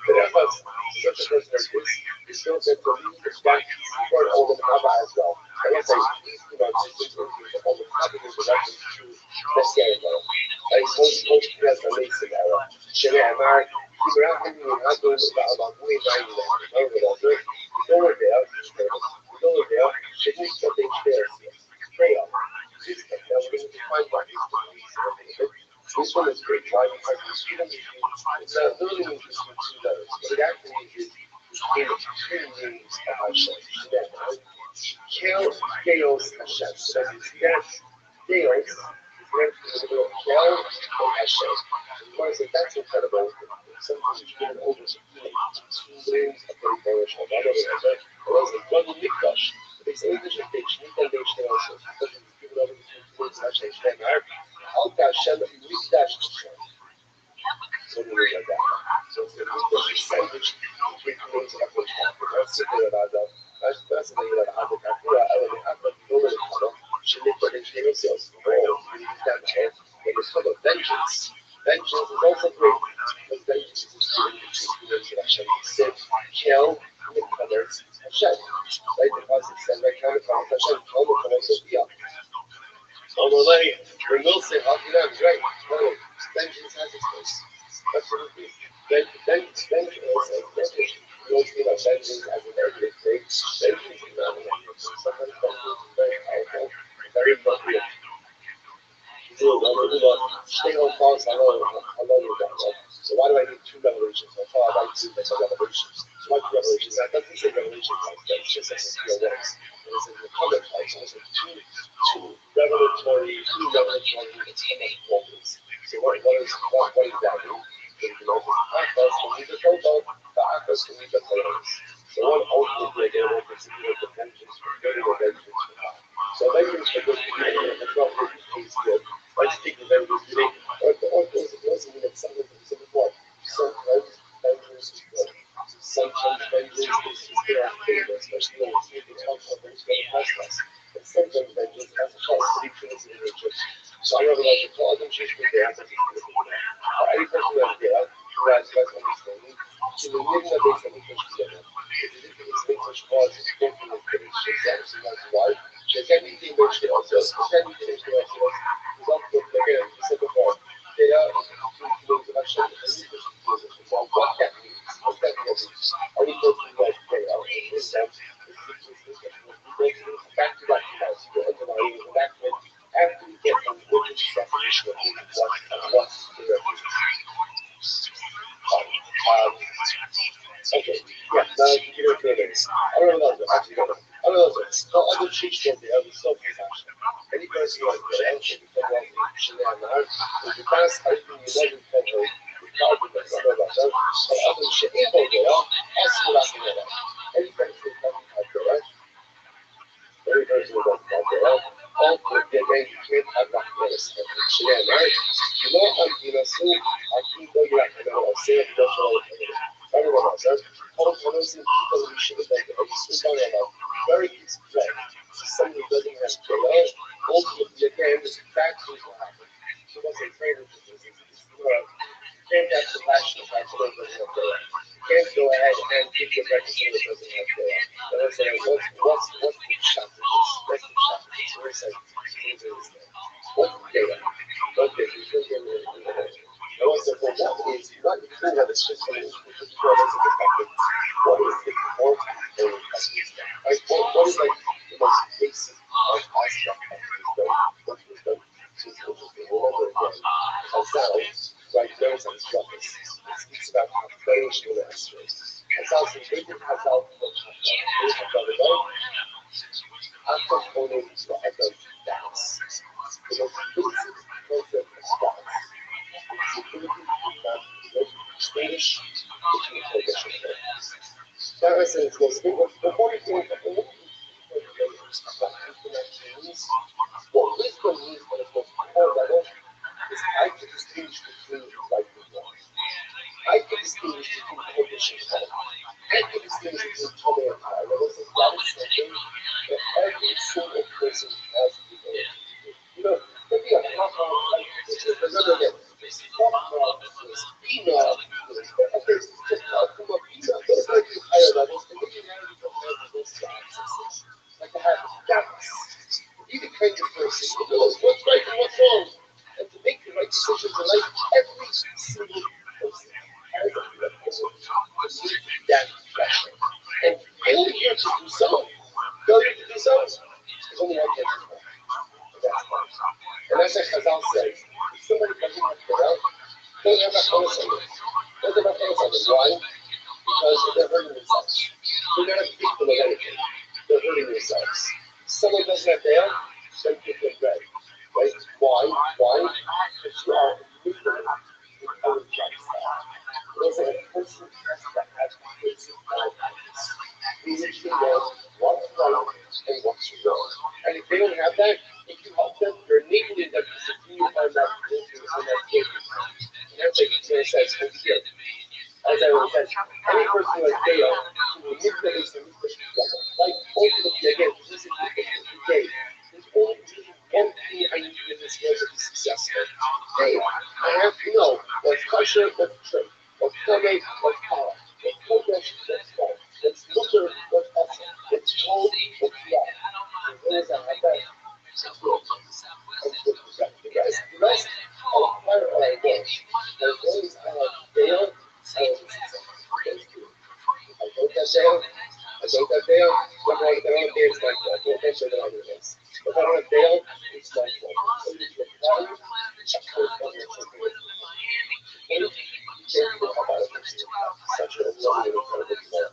S4: but as us, such a person as this, is still meant to lead the back for all the Haba as well. And that's just all the Haba is actually true Messianic era. Like most has the Mason era. Shenei Amar, Ibrahim, Hadon, about 49 over there. We go there, Shanice tem diferença. Fail. This can now we're going to define what is the this one is great driving practice. Even if it's literally means just with two letters, but it actually is in two meanings of Hashem. Kel Deos Hashem. So that is that Deos is meant to be Kel or Hashem. You want to say that's incredible. Something is given over to two names of the Baruch Shabbat. Or else it's one Mikdash. It's English and Dutch. Mikdash also. Because it's given over to two names of Hashem. Alta Hashem Mikdash Hashem. Something like that. So it's the Mikdash sandwich between two names of Hashem. That's the thing that I have full of vengeance. Vengeance is also great because vengeance is to Hashem. Sit, kill, and it covers Hashem. Right? Because it says, right, kind of Hashem, all the colors of the overlay. We will say, how do that? Right. No, vengeance has its place. Absolutely. Vengeance is you don't feel like vengeance as a negative thing. Vengeance is not a negative thing. Sometimes vengeance is very powerful, very appropriate. Stay home false, I know you're done, right? So why do I need two revelations? I thought I'd like to make a revelation. So why two revelations? That doesn't say revelation like that. It's just as a few words. It is in the comment type. So it's two revelatory moments. So what is that mean? So one ultimately again will consider the vengeance for good or vengeance for God. So vengeance for good is not really good. Let's take the vengeance today. Or doesn't mean that something is before. Sometimes vengeance is good. Sometimes vengeance is their favor, especially when it's talking about things that are us. And sometimes vengeance has a chance to be treated in nature. So I rather like to call them just with their any person who has there, who has understanding, to the living that they can push together. If it's English was spoken with the Shazam, so that's why. Shazam anything which they also, Shazam anything which they also, is up with the again, the second part. They are two things of Hashem, and this is what that means. What that means. Are we talking about prayer? This back to back to us. You're underlying the back to after we get from which definition of what's the okay, yeah, now you can get it further. I don't know that, actually, I don't know that. No other church don't be able to stop this action. Any person who has the answer to come out and should have now, if you pass everything you never cover, you can't do that, I know that. But other shit ain't going to go, that's what I can do that. Any person who comes out there, right? Every person who comes out there, right? All the day, you can't have that medicine. Yeah, right? You know, so I keep going back to that. I'll say it, that's all. Everyone else, right? All colors and people who should have done it. Very easy play. Somebody who doesn't have prayer, ultimately, again, this factory will happen. So what's a prayer? You can't have compassion if someone doesn't have prayer. You can't go ahead and give your right to someone who doesn't have prayer. And I'm saying, what's the shot of this? What's the shot of this? We're saying, what's the data? Okay, you should get it in the head. And what's the point? That is, not the thing that it's just something which is more as a perspective. What is the more important aspect? Like, what is like the most basic aspect of this thing? So it's interesting. Remember again, ourselves, right, knows and struggles. It speaks about how prayers will answer. Ourselves, we think of ourselves, after holding the other dance. The most basic concept of stance. Spanish, that was it. Before you think of what wisdom means on its most core level is I can distinguish between right and wrong. I can distinguish between prohibition and I can distinguish between Tommy and I. That is something that every single person has the ability to do. You know, maybe a like this is another level. Email, okay, just come up, email, those are the higher levels, and then you have to compare with those sciences. Like to have balance. Be the kind of person who knows what's right and what's wrong, and to make the right decisions in life. Every single person has a level to meet that pressure. And failure to do so, failure to do so, Let them have fun with it. Why? Because they're hurting themselves. They're not a victim of anything. They're hurting themselves. Someone doesn't have bail, then give them bread. Right? Why? Because you are manipulating the other Christ. There's a person that has basic values. We need to know what's right and what's wrong. And if they don't have that, if you help them, you're enabling them to continue on that thinking, on that thinking. And that's like it says over here. As I always said, any person who has Deo, who manipulates them, like ultimately, again, this is the day. There's only one thing I need in this world to be successful. Deo. I have to know what's kosher, what's true, what's tamei, what's halal, what's kodesh, what's false, what's mutter, what's awesome, what's told, what's wrong. As long as I have that, it's good. The rest, I'll acquire what I want. As long as I have Deo, I don't have bail, I don't have bail, it's my fault. I don't have bail, if I don't have bail, it's my fault. If it's your problem, it's your fault. Such a lovely and incredible man.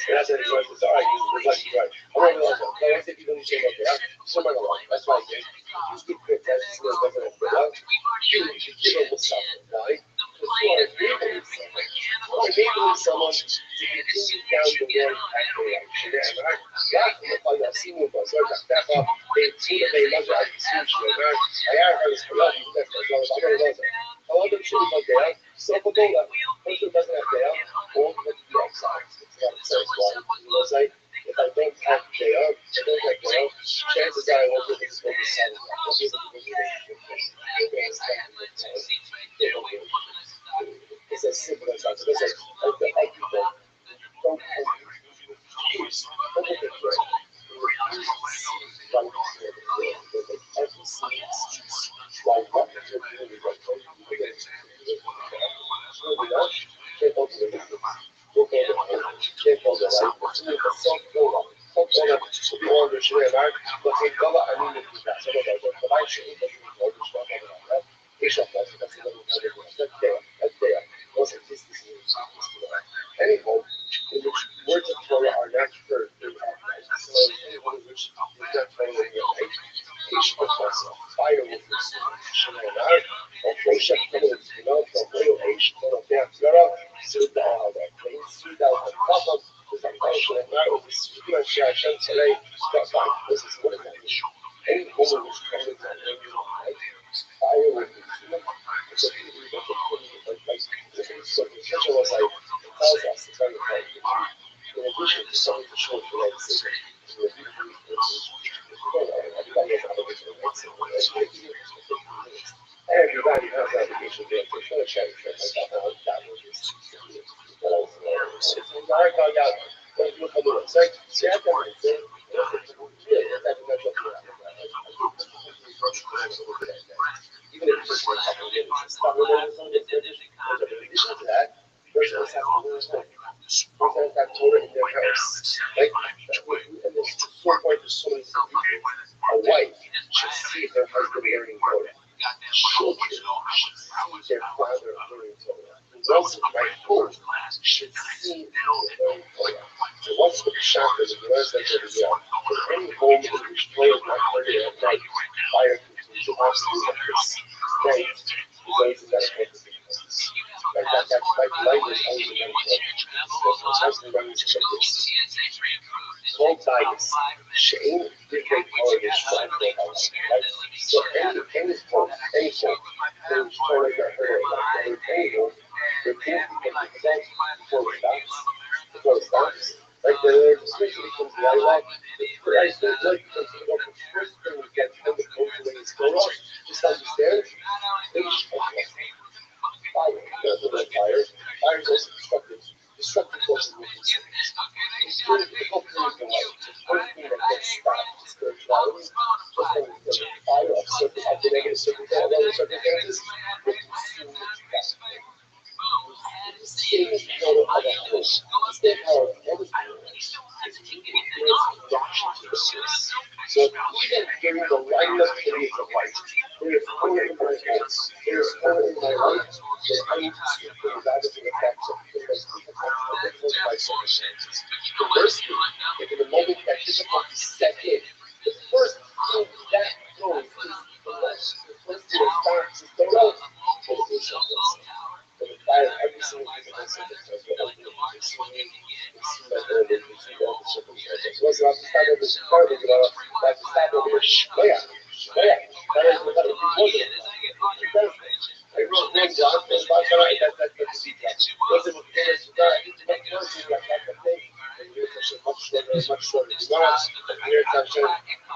S4: And that's what he was. All right, you're right. I'm not going to lie. I said people need to say, okay, so I'm not going to lie. That's what I did. You just get quick tests, you know, doesn't have you should give them what's up. Why? Because you are enabling someone. You are enabling someone to continue down the road at direction. And I got from the fight I've seen with us. I got that up. They told me, I got to see you. I heard this for love. You left us. I don't know. However, it should be there. So for Bola, person who doesn't have there, or the outside. It's not a sense why. You know, say, if I don't have there, chances are I won't be able to go to the I'll be able to go to it's as simple as that. So this is like the people don't use. Don't look at prayer. Like what you're doing, like anyhow, in which words of Torah are not heard, they're upright. So anyone in which is not following the light, fire will consume. Shemainar, or Moshe coming to know from real age, not of their Torah, suit the Ahava. Suit the Ahava, with a question of now, the Sukkah Hashem today, this is what it is. Any woman which comes to know light, fire will consume. So the scripture was like, it tells us to tell you how to do. In addition to something to show for like saying, everybody has that obligation there to show a charity. Even if it's just one couple of minutes, in addition to that, person has to lose money. Person has that Torah in their house. Like, and there's so important to so many people. A wife should see her husband learning Torah. Children should see their father learning Torah. Those in my home should see me learning Torah. So what's the chakras of the rest of the year? In any home in which Torah is not heard at night, fire continues to absolutely right? Because that's what the like that's like language only Cold bias. Shame different colors from the house. Right? So any form, there's Torah that heard any home, the people present before it stops. Like the especially comes to dialogue, I still like because the first thing we get from the culture when it's going on, just understand fire. Fire is also destructive. Destructive forces will consume. It's good to help you in life. It's one thing that gets stopped spirituality. Just when the fire of the negative circumstances will consume that. Change the power of a house. It's the power of everything. It's really reaction to the source. So even during the lineup periods of life, there is power in my hands, there is power in my life, I need to see the lasting effects of things by circumstances. Conversely, if in the moment that difficulty set in, the first thing that goes is the rest. The first thing that starts is the road. But it is something. But the fire, every single difficult circumstance will open up. They see that early, they see all the circumstances. So it's not to start over the fire, but not to start over the shkoya. Shkoya. That is what it was. I wrote one job, that's the secret. Wasn't a parent's regard, I didn't make nothing like that, but they much shorter demands, weird tension,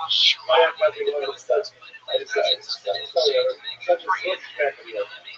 S4: shkoya, nothing more than stuff. I decided to start, such a short track of it.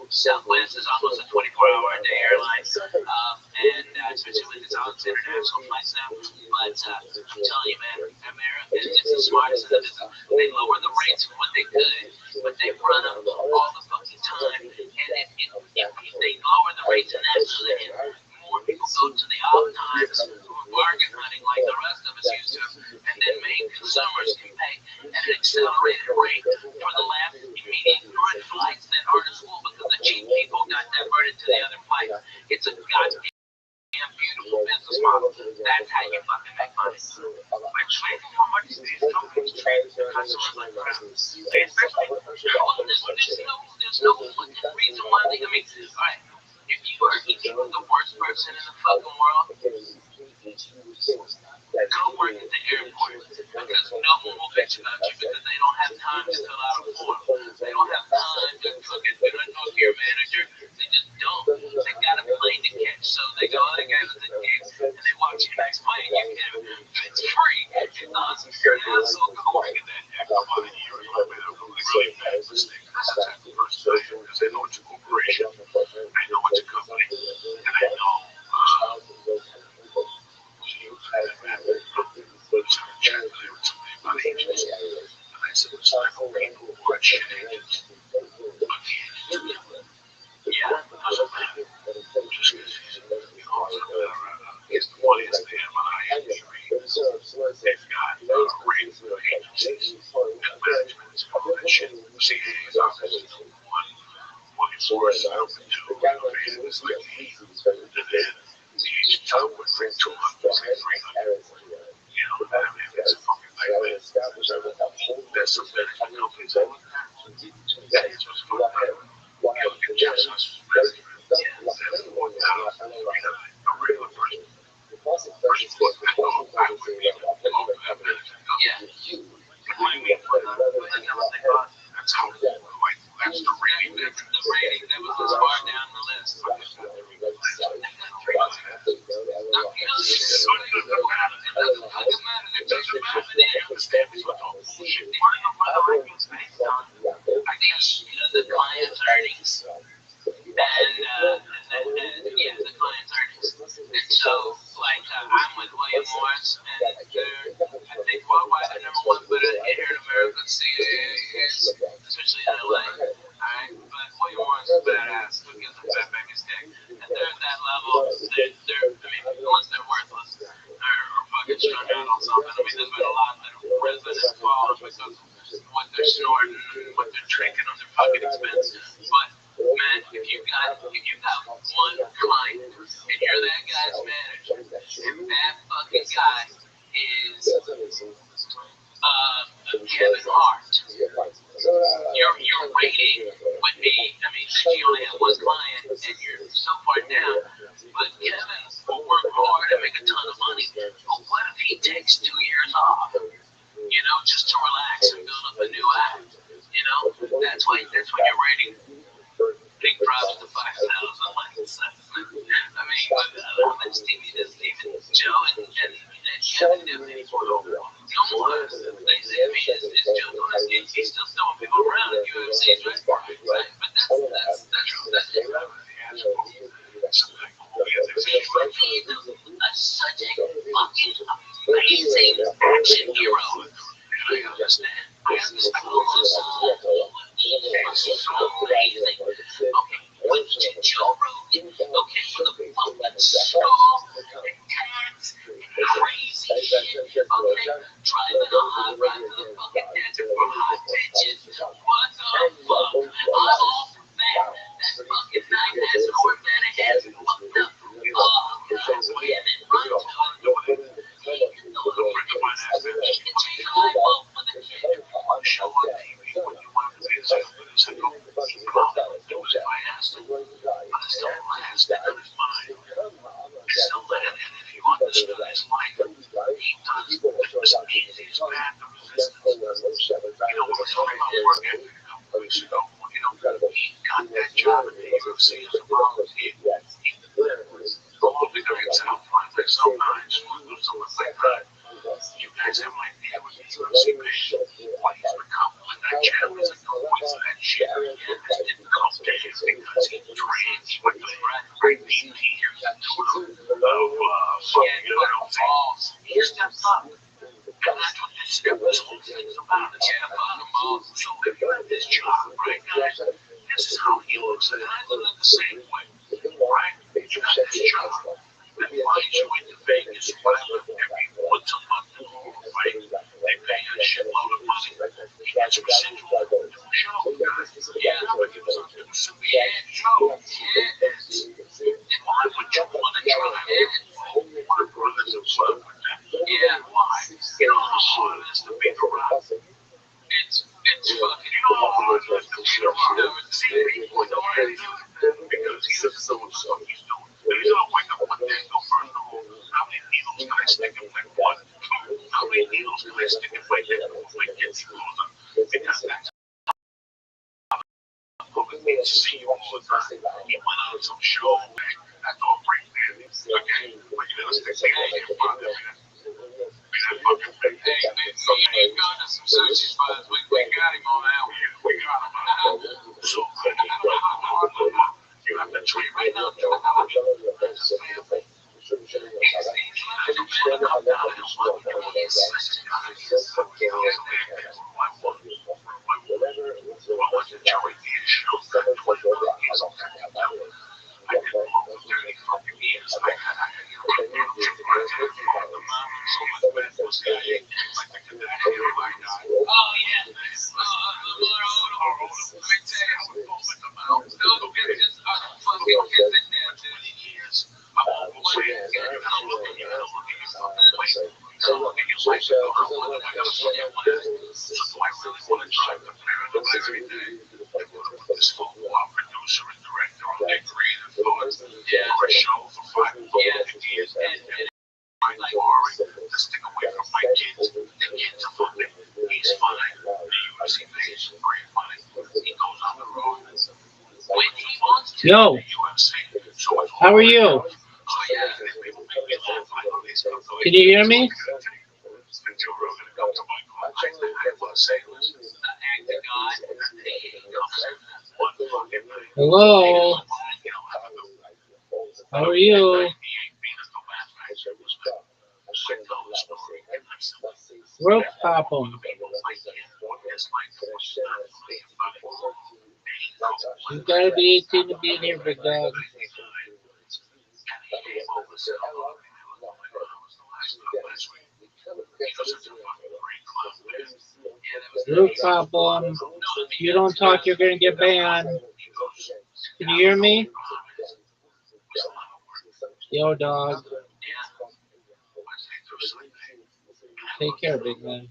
S3: Southwest is almost a 24-hour a day airline, and especially when it's it's what they could, but they run up all the fucking time. And if they lower the rates in that so that more people go to the off times or bargain hunting like the rest of us used to, and then main consumers can pay at an accelerated rate for the last immediate current flights that aren't as full because the cheap people got diverted to the other flights. It's a goddamn beautiful business model. That's how you fucking make money. Which maybe how much these companies treat their customers like crap. Especially, well, there's no reason why they, I mean, alright, if you were the worst person in the fucking world, go work at the airport because no one will bitch about you because they don't have time to fill out a form. They don't have time to fucking talk to your manager. They just don't. They got a plane to catch, so they go, oh, they got the gigs, and they watch your next plane. You get it. It's free. It's awesome. You're an asshole. Go work at that airport. You made a really bad mistake. That's exactly the first thing because they know it's a corporation. They know it's a company. And they know So if you have this job, right, guys, this is how he looks at it. I look at the same way, right? You got this job that flies you into Vegas, whatever, every once a month, right? They pay you a shitload of money. That's residual. Do a show, guys. Yeah, do some show. Yes. Why would you want to try it? Oh, my brother's a club. Yeah, why? You know how hard it is to be around. It's fucking, you know how hard it is to be around. See people in the way because he doesn't know what the fuck he's doing. He's gonna wake up one day and go, first of all, how many needles can I stick in my one? How many needles can I stick in my head before my kids close up? Because that's to see you all the time. He went on some show. That's all great, man. Okay, but you know, it's the same father, man. That fucking thing. Hey, he ain't got us some sausage pies. We got him on that one. We got him on that one. So, you have to treat right now.
S5: Yo, how are you? Can you hear me? Hello? How are you? Rope pop 'em. You gotta be 18 to be in here, big dog. Rope pop 'em. If you don't talk, you're gonna get banned. Can you hear me? Yo, dog. Take care, big man.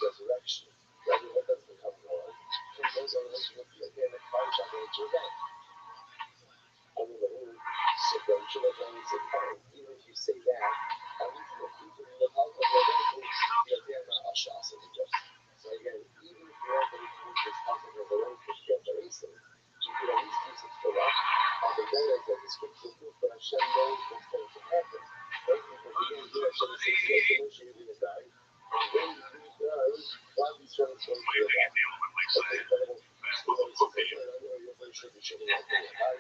S4: Resurrection. Rather, what does become Lord? He goes on this with the idea that Christ are going to revenge. I mean, so don't you look on and say, fine, even if you say that, at least even the health of your life, the idea of Ashas and just. So again, even if you're not going to do this health of your life, which you have the reason, you could at least use it for that. And the guy that the scripture proof that Hashem knows what's going to happen. Right? Because again, here Hashem says, yes, the Moshe is going to die. And when he does, God is trying to say, okay, but you're very sure that you're going to die.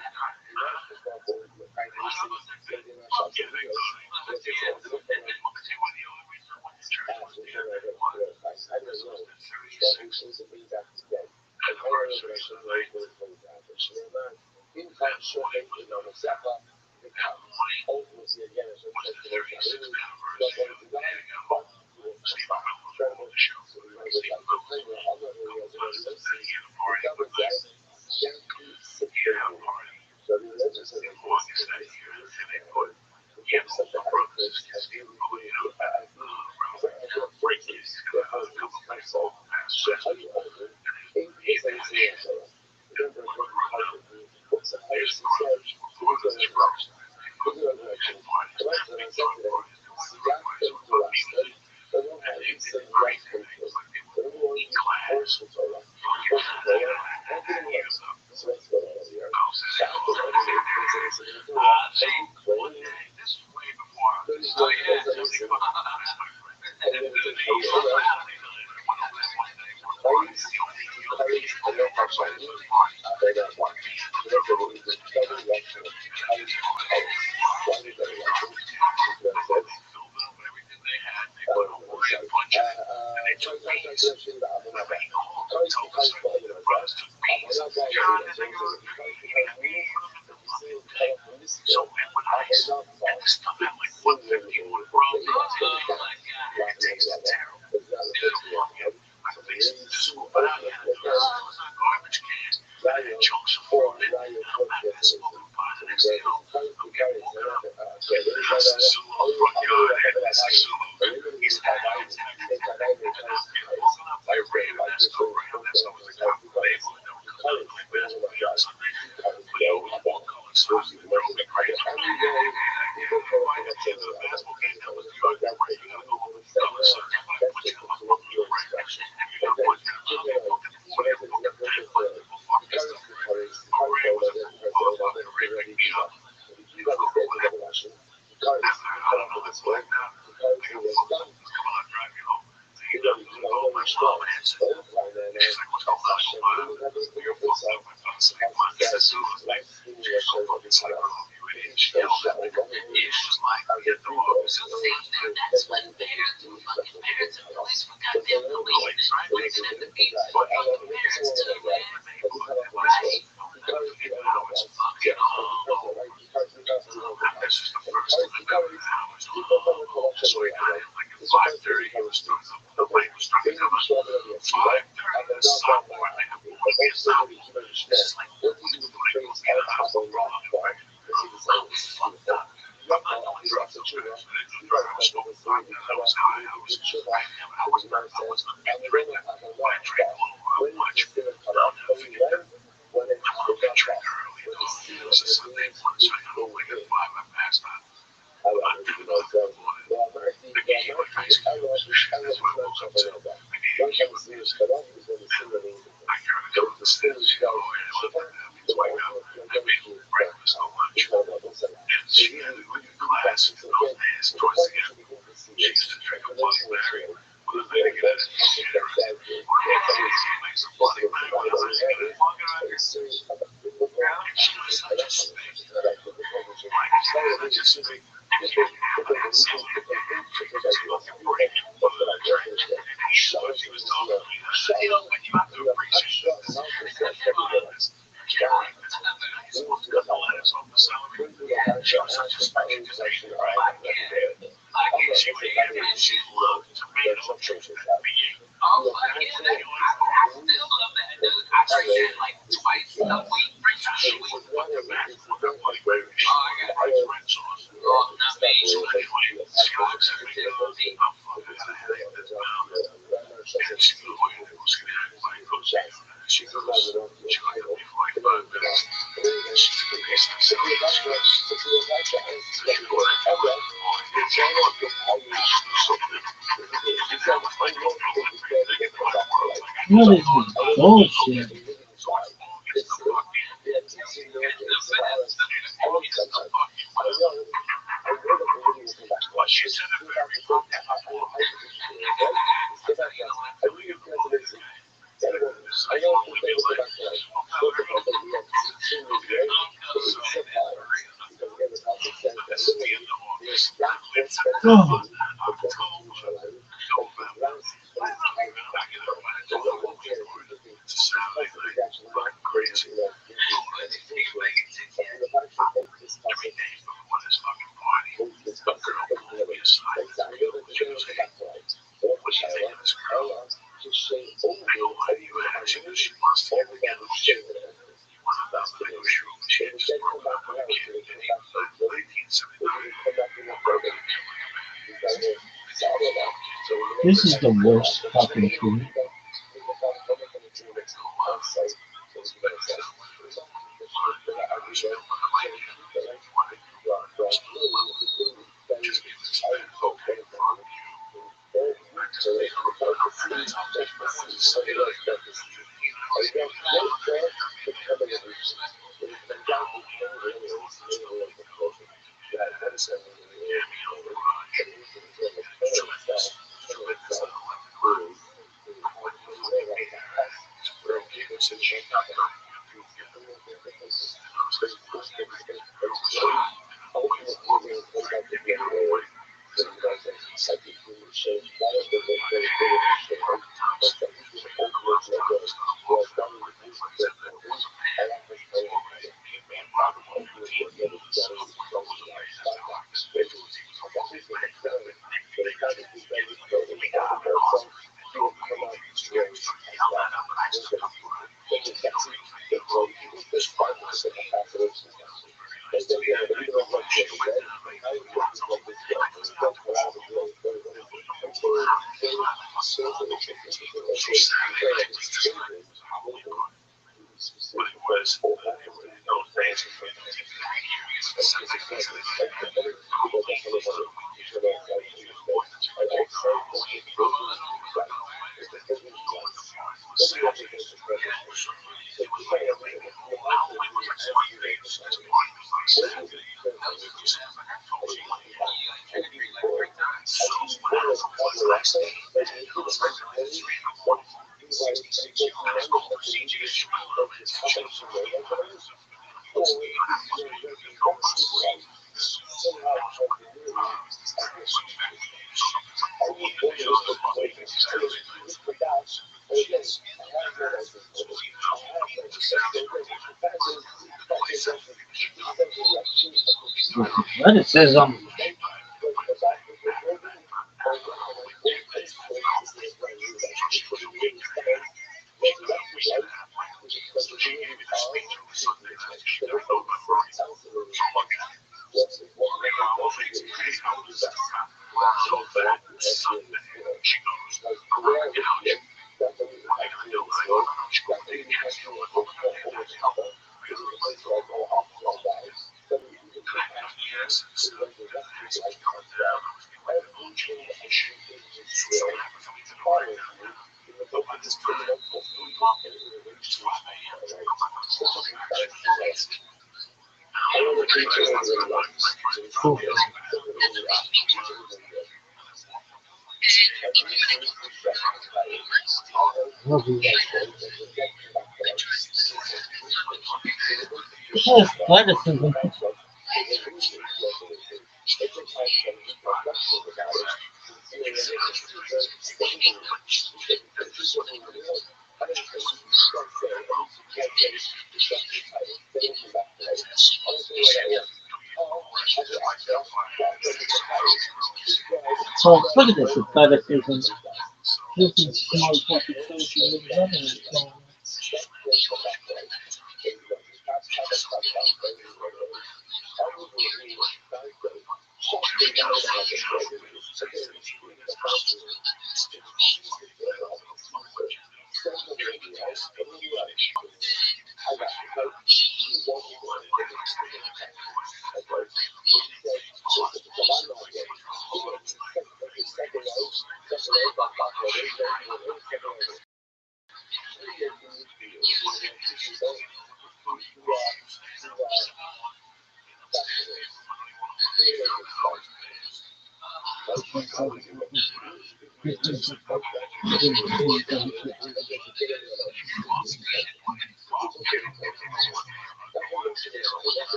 S5: What is this bullshit? Oh. This is the worst fucking food. Athleticism. Athleticism. So look at this athleticism. This is motherfucking social media.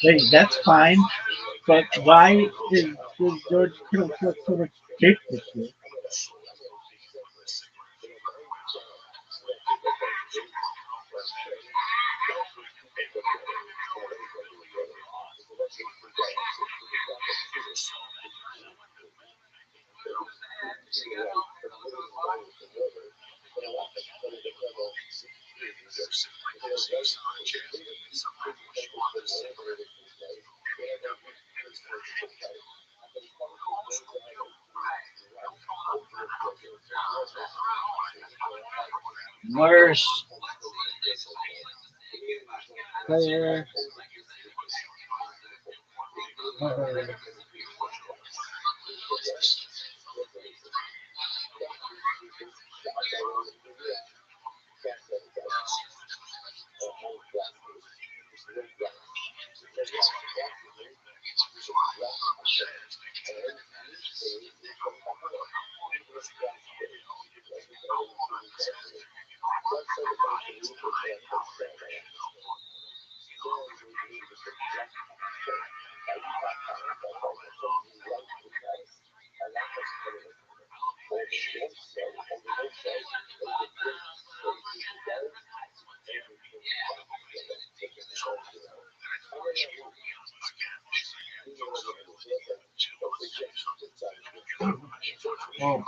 S5: Wait, that's fine, but why does George Kittle put so much tape this year? Worst player. Oh.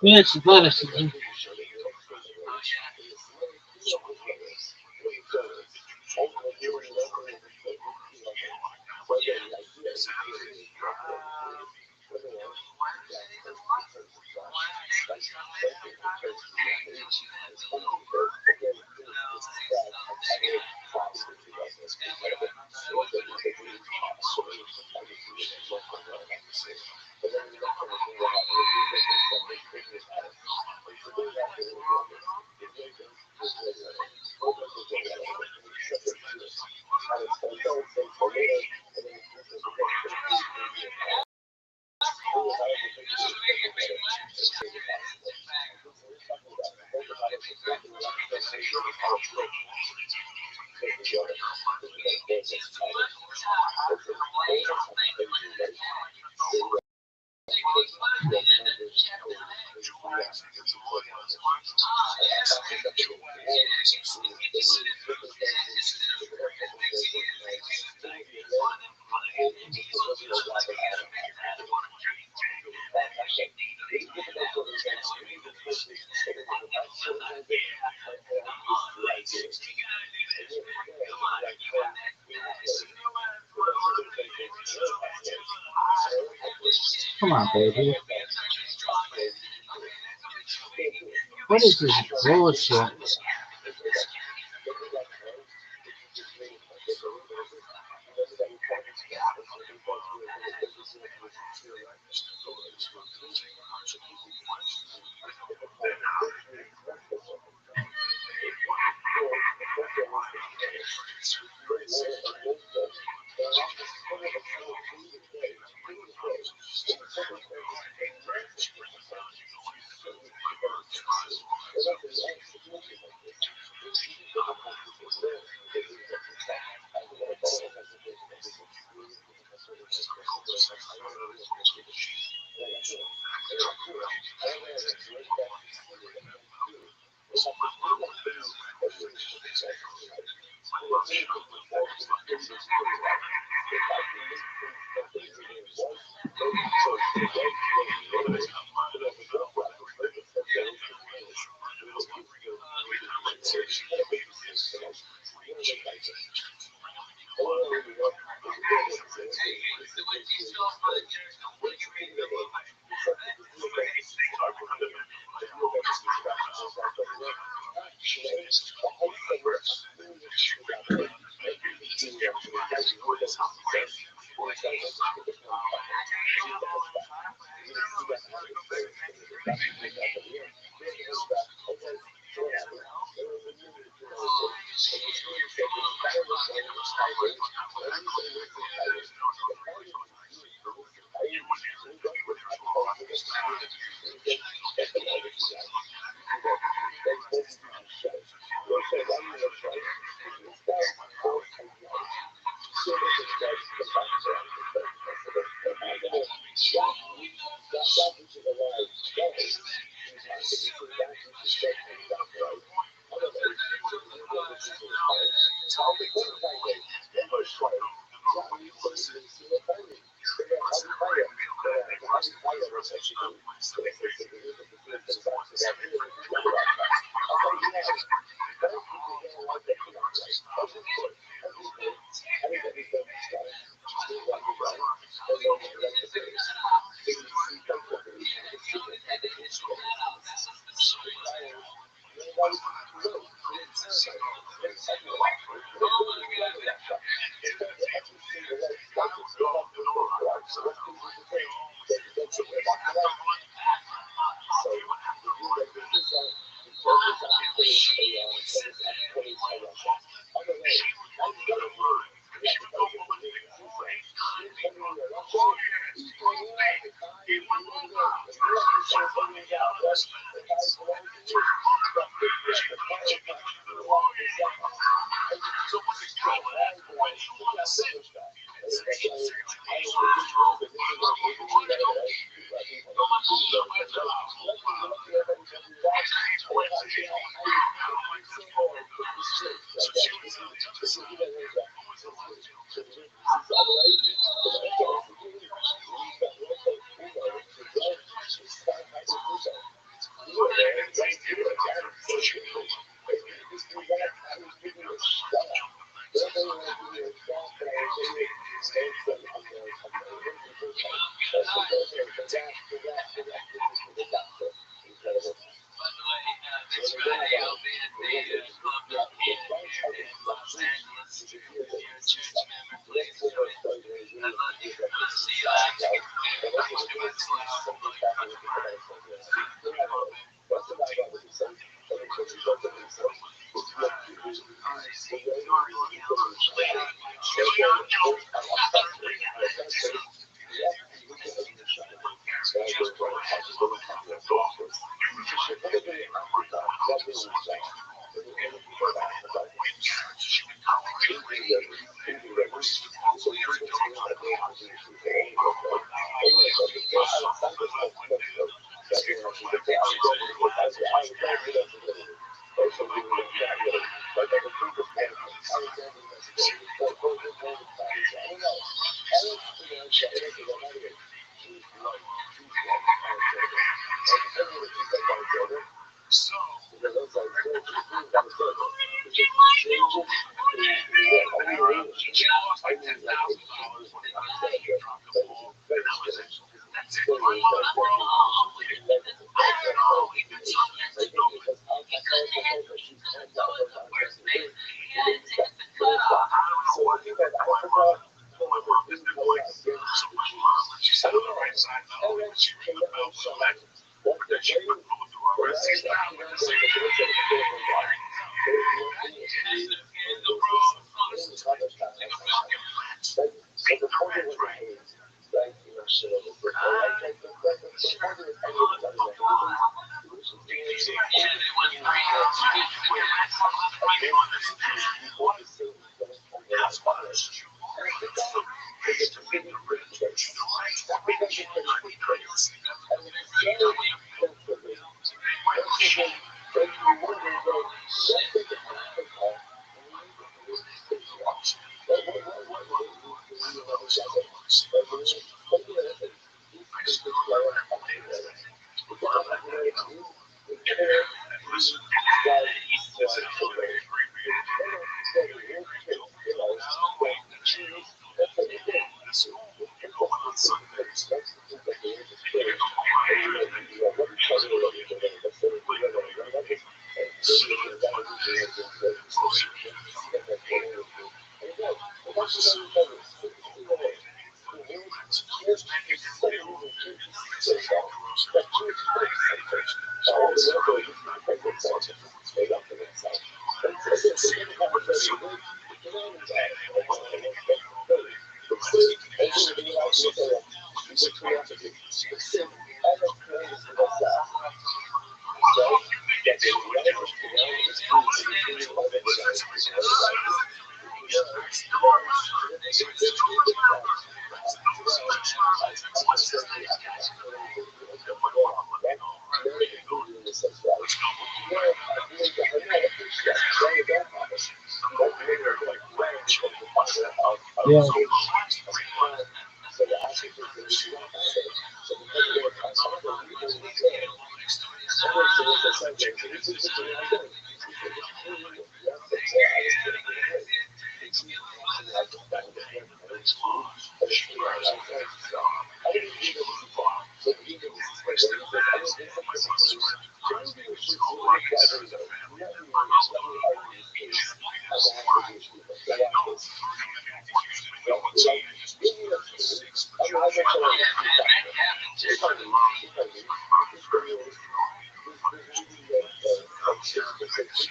S1: It's athleticism. Come on, baby. What is this bullshit?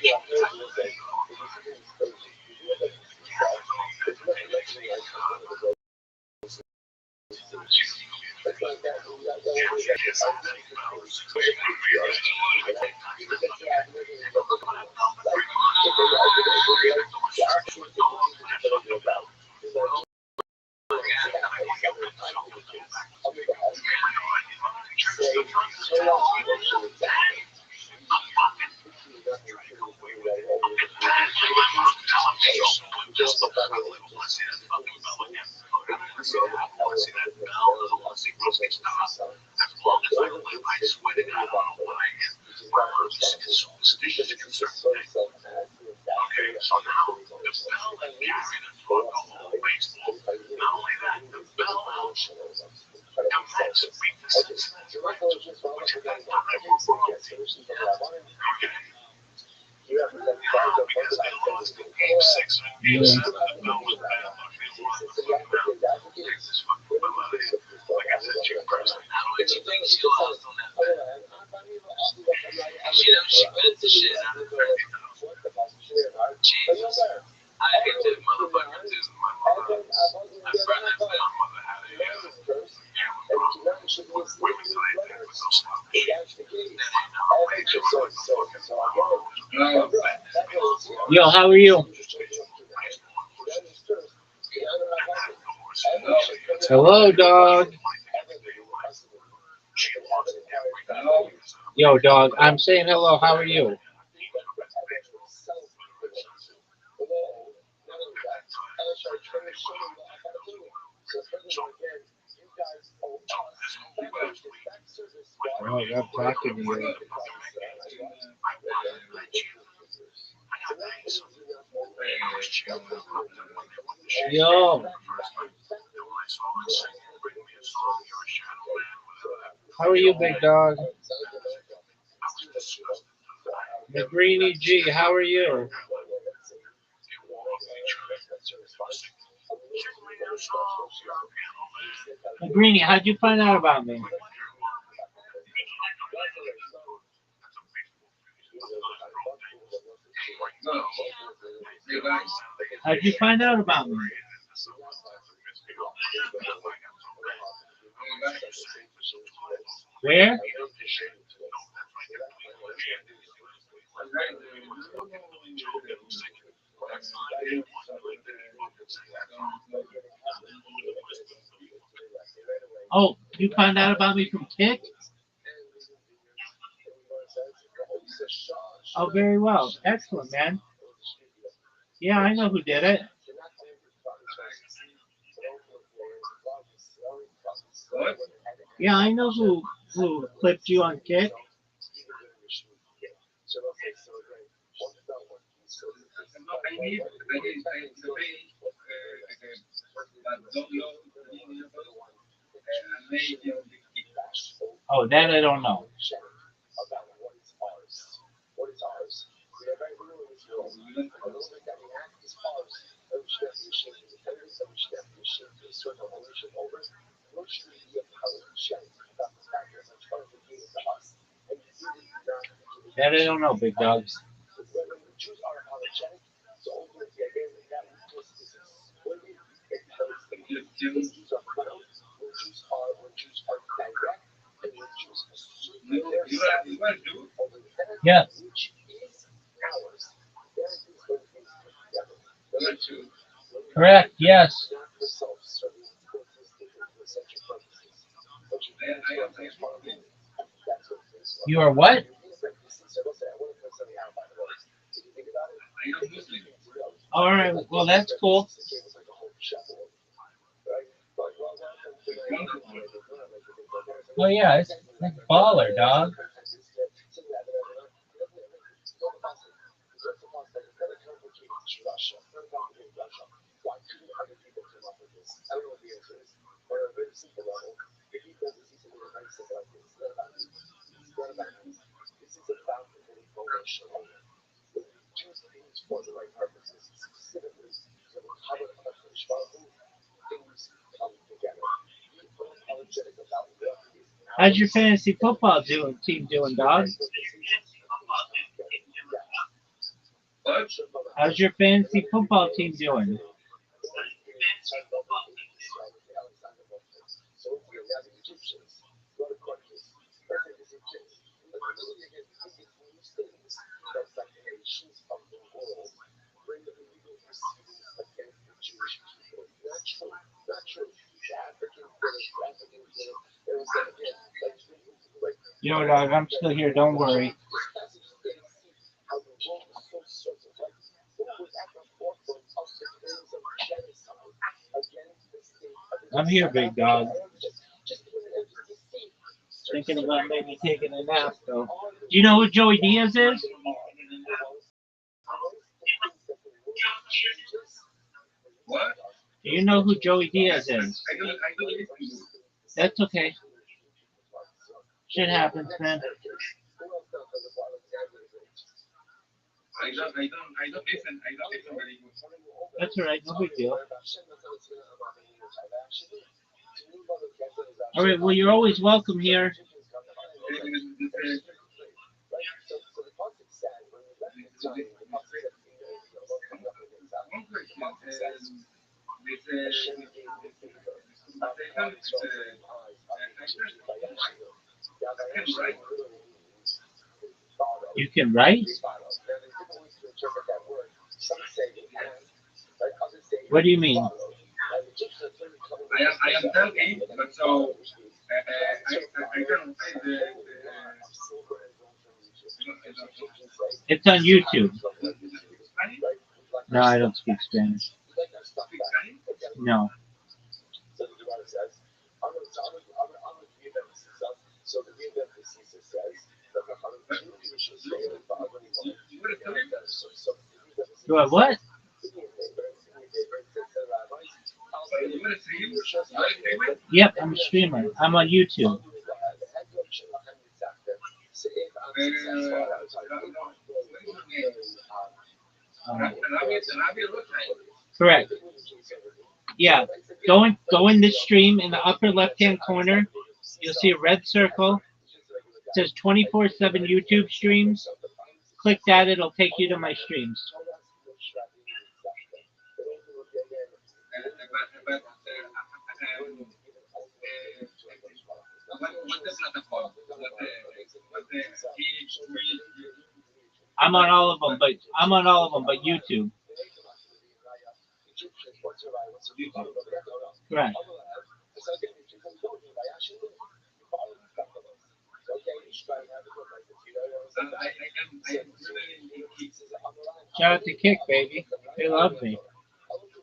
S1: Yeah.
S3: So now the bell that carried it throughout the whole baseball. Not only that, the bell commands weaknesses. Right? Which at that time were royalty. Okay. Because they lost in game 6 and game 7, the bell was bad. Like I said to you personally. How do you think she lost on that bet? She bet the shit out of 30,000. Jesus. I hate that motherfucker too. My mother, I brought that bet. My mother had a gambling problem. We would play that with no stuff.
S5: Yo, how are you?
S1: Hello, dog. Yo, dog. I'm saying hello. How are you? Oh, I'm talking to you. Yo. How are you, big dog? The Greenie G, how are you?
S5: Greenie, how'd you find out about me? How'd you find out about me? Where? Oh, you found out about me from Kik? Oh, very well. Excellent, man. Yeah, I know who did it. Yeah, I know who clipped you on Kik. Oh, that I don't know. That I don't know, big dogs. Yeah. Correct, yes. You are what? All right, well, that's cool. Oh, yeah, it's baller, dog. How's your fantasy football team doing, dog? How's your fantasy football team doing? Yo, dog, I'm still here. Don't worry. I'm here, big dog. Thinking about maybe taking a nap, though. Do you know who Joey Diaz is? Do you know who Joey Diaz is?
S6: I don't listen.
S5: That's okay. Shit happens, man.
S6: I don't listen. I don't listen very good.
S5: That's alright, no big deal. Alright, well, you're always welcome here. You can write? What do you mean?
S6: I am talking, but so I can write
S5: It's on YouTube.
S6: Spanish.
S5: No, I don't speak Spanish.
S6: Speak Spanish.
S5: No. Do I what? Yep, I'm a streamer. I'm on YouTube. Um, correct. Yeah. Go in this stream in the upper left hand corner. You'll see a red circle. It says 24/7 YouTube streams. Click that, it'll take you to my streams. I'm on all of them, but YouTube. Correct. Shout out to Kick, baby. They love me.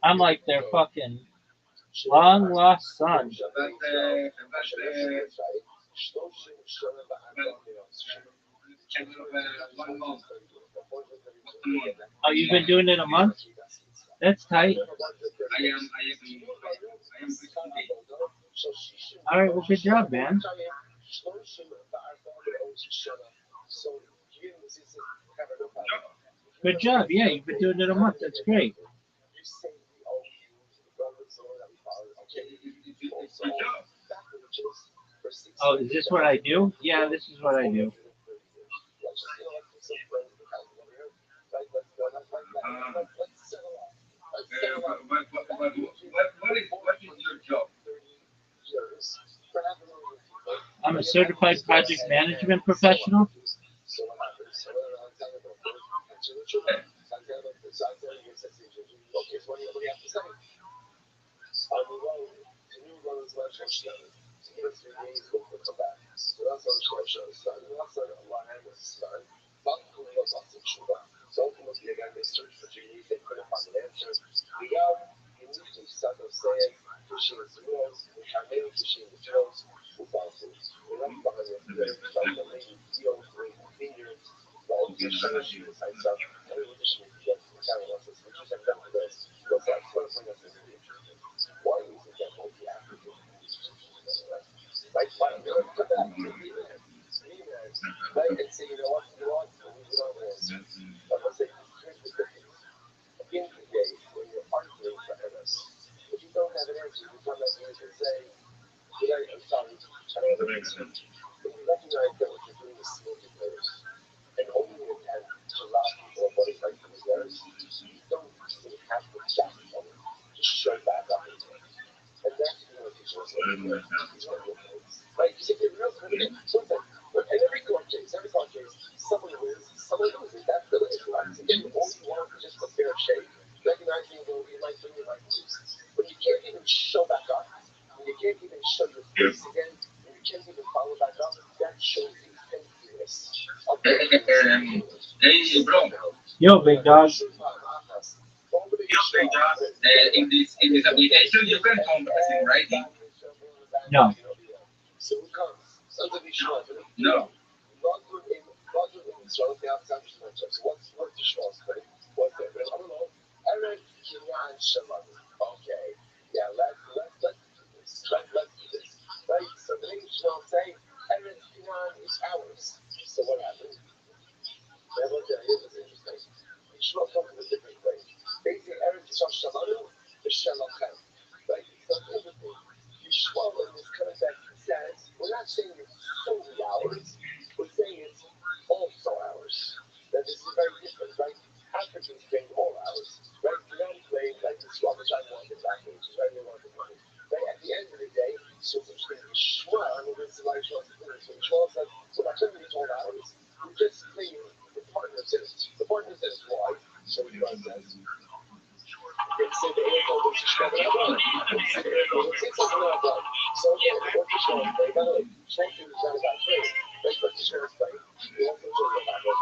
S5: I'm like their fucking long lost son. Oh, you've been doing it a month? That's tight. All right, well, good job, man. Good job. Yeah, you've been doing it a month. That's great. Oh, is this what I do? Yeah, this is what I do.
S6: What is your job?
S5: I'm a certified project management professional.
S6: Hey, bro.
S5: Yo, big dog.
S6: In this application, you can compress in writing.
S5: No.
S6: No.
S4: Shashamanu, the Shalachem. Right? So here's the thing. Yeshua in this context says, we're not saying it's solely ours, we're saying it's also ours. That this is very different, right? Africans claim all ours, right? We don't claim like the Swamish I wanted backwards, right? They want the money. Right? At the end of the day, so which means Yeshua, I mean, this is like Yeshua says, we're not claiming it's all ours. We're just claiming the partners in it. The partners in it, why? So Yeshua says, they say the air goes to Shmuel. So again, what Yeshua is saying, by the way, Shmuel is not about prayer. That's what Yeshua is saying. He also talks about it.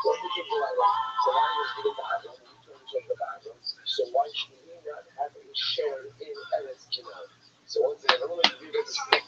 S4: What we think about it, so why is it about it? We talk about it. So why should we not have a share in Eretz Canaan? So once again, I'm going to give you this stuff.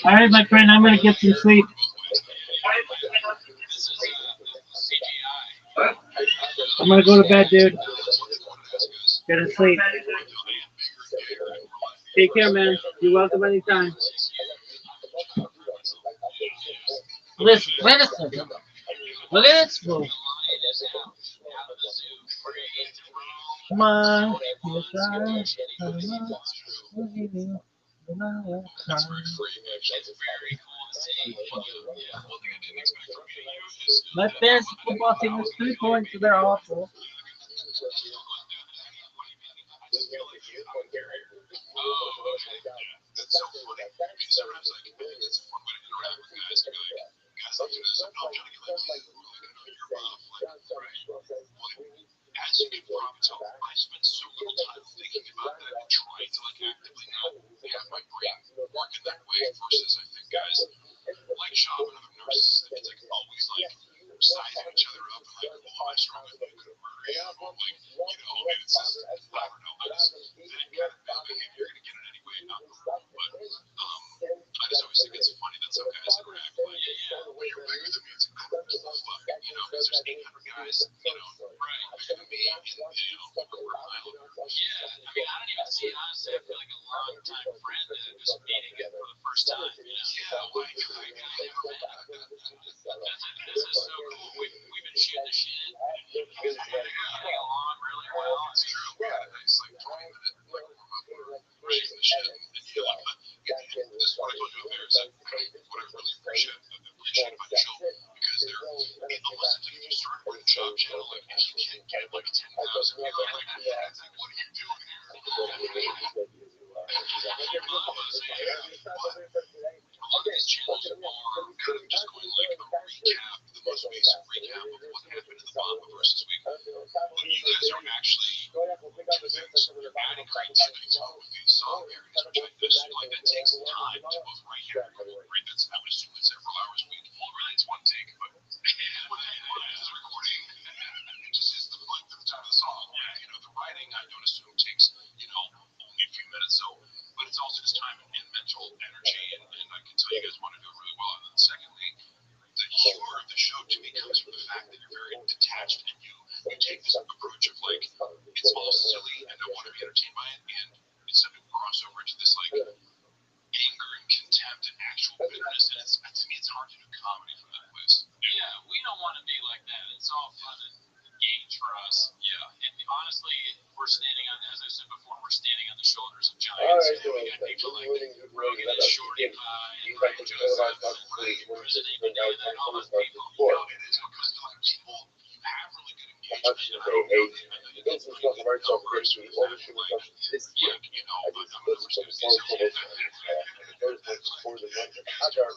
S5: All right, my friend, I'm gonna get some sleep. I'm gonna go to bed, dude. Get to sleep. Take care, man. You're welcome anytime. Listen, wait a second. Look at this fool. Come on. My fantasy football team is 3 points, so they're awful.
S2: As you can probably tell, I spent so little time thinking about that and trying to actively not have my brain working that way versus I think guys like Shab and other nurses, it's always sizing each other up and oh, am I strong enough to murder you? Or and it's just, I don't know, I just didn't get it, man. You're going to get it anyway. But I just always think it's funny that some guys are acting like, well, you're bigger than me. It's incredible. Fuck, because there's 800 guys, bigger than me, and, we're a mile apart.
S3: Yeah, I don't even see it, honestly. I feel like a long-time friend just meeting it for the first time.
S2: Yeah, well, this
S3: is so cool. We've been shooting the shit. Getting along really well.
S2: It's true. It's like 20-minute warm-up or shooting the shit. And this is what I told you there is what I really appreciate about the show, because they're almost until you start with the job channel, and you can't get 10,000 people. What are you doing here? A lot of these channels are kind of just going the most basic recap of what happened in the Bama versus week. But you guys are actually actual bitterness. And to me, it's hard to do comedy from that place. Yeah, we don't want to be like that. It's all fun and games for us. Yeah, and honestly, we're standing on, as I said before, we're standing on the shoulders of giants.
S4: Alright, so
S2: We got people like Rogan and
S4: that's
S2: Shorty
S4: again,
S2: Pie
S4: you
S2: and
S4: have
S2: Frank
S4: to go about
S2: Joseph.
S4: that place when
S2: There's an
S4: it's
S2: Amy
S4: been out
S2: and all those
S4: like
S2: people.
S4: before.
S2: It is because people, you have really good
S4: How
S2: engagement.
S4: much do they hate? The things we talk about so great, we overshoot as much as this
S2: Yeah,
S4: week.
S2: you know,
S4: I
S2: but
S4: just
S2: I'm
S4: listen to the song for this one. And it goes like before the night of Hajar.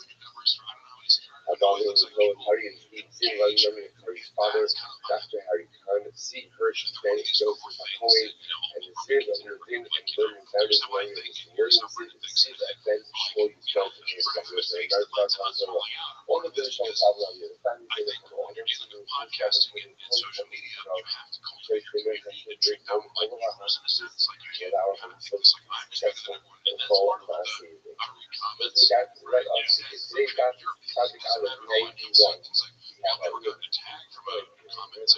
S4: I thought it was going Harry and Steve seeing like memory of Harry's father, after Harry kind of see Hirsch, Benny, Joseph, Cohen, and the series of your thing and learning families knowing the emergency to see that Ben before you felt the news of your very dark thoughts on the wall. All the British on top of you, the family in the wall, and everything in podcasting and social media, you have to cultivate and drink down like levels in a sense, like you have to so successful and call it massive. But that right on today's topic out of 91. We have a good tag from a comments.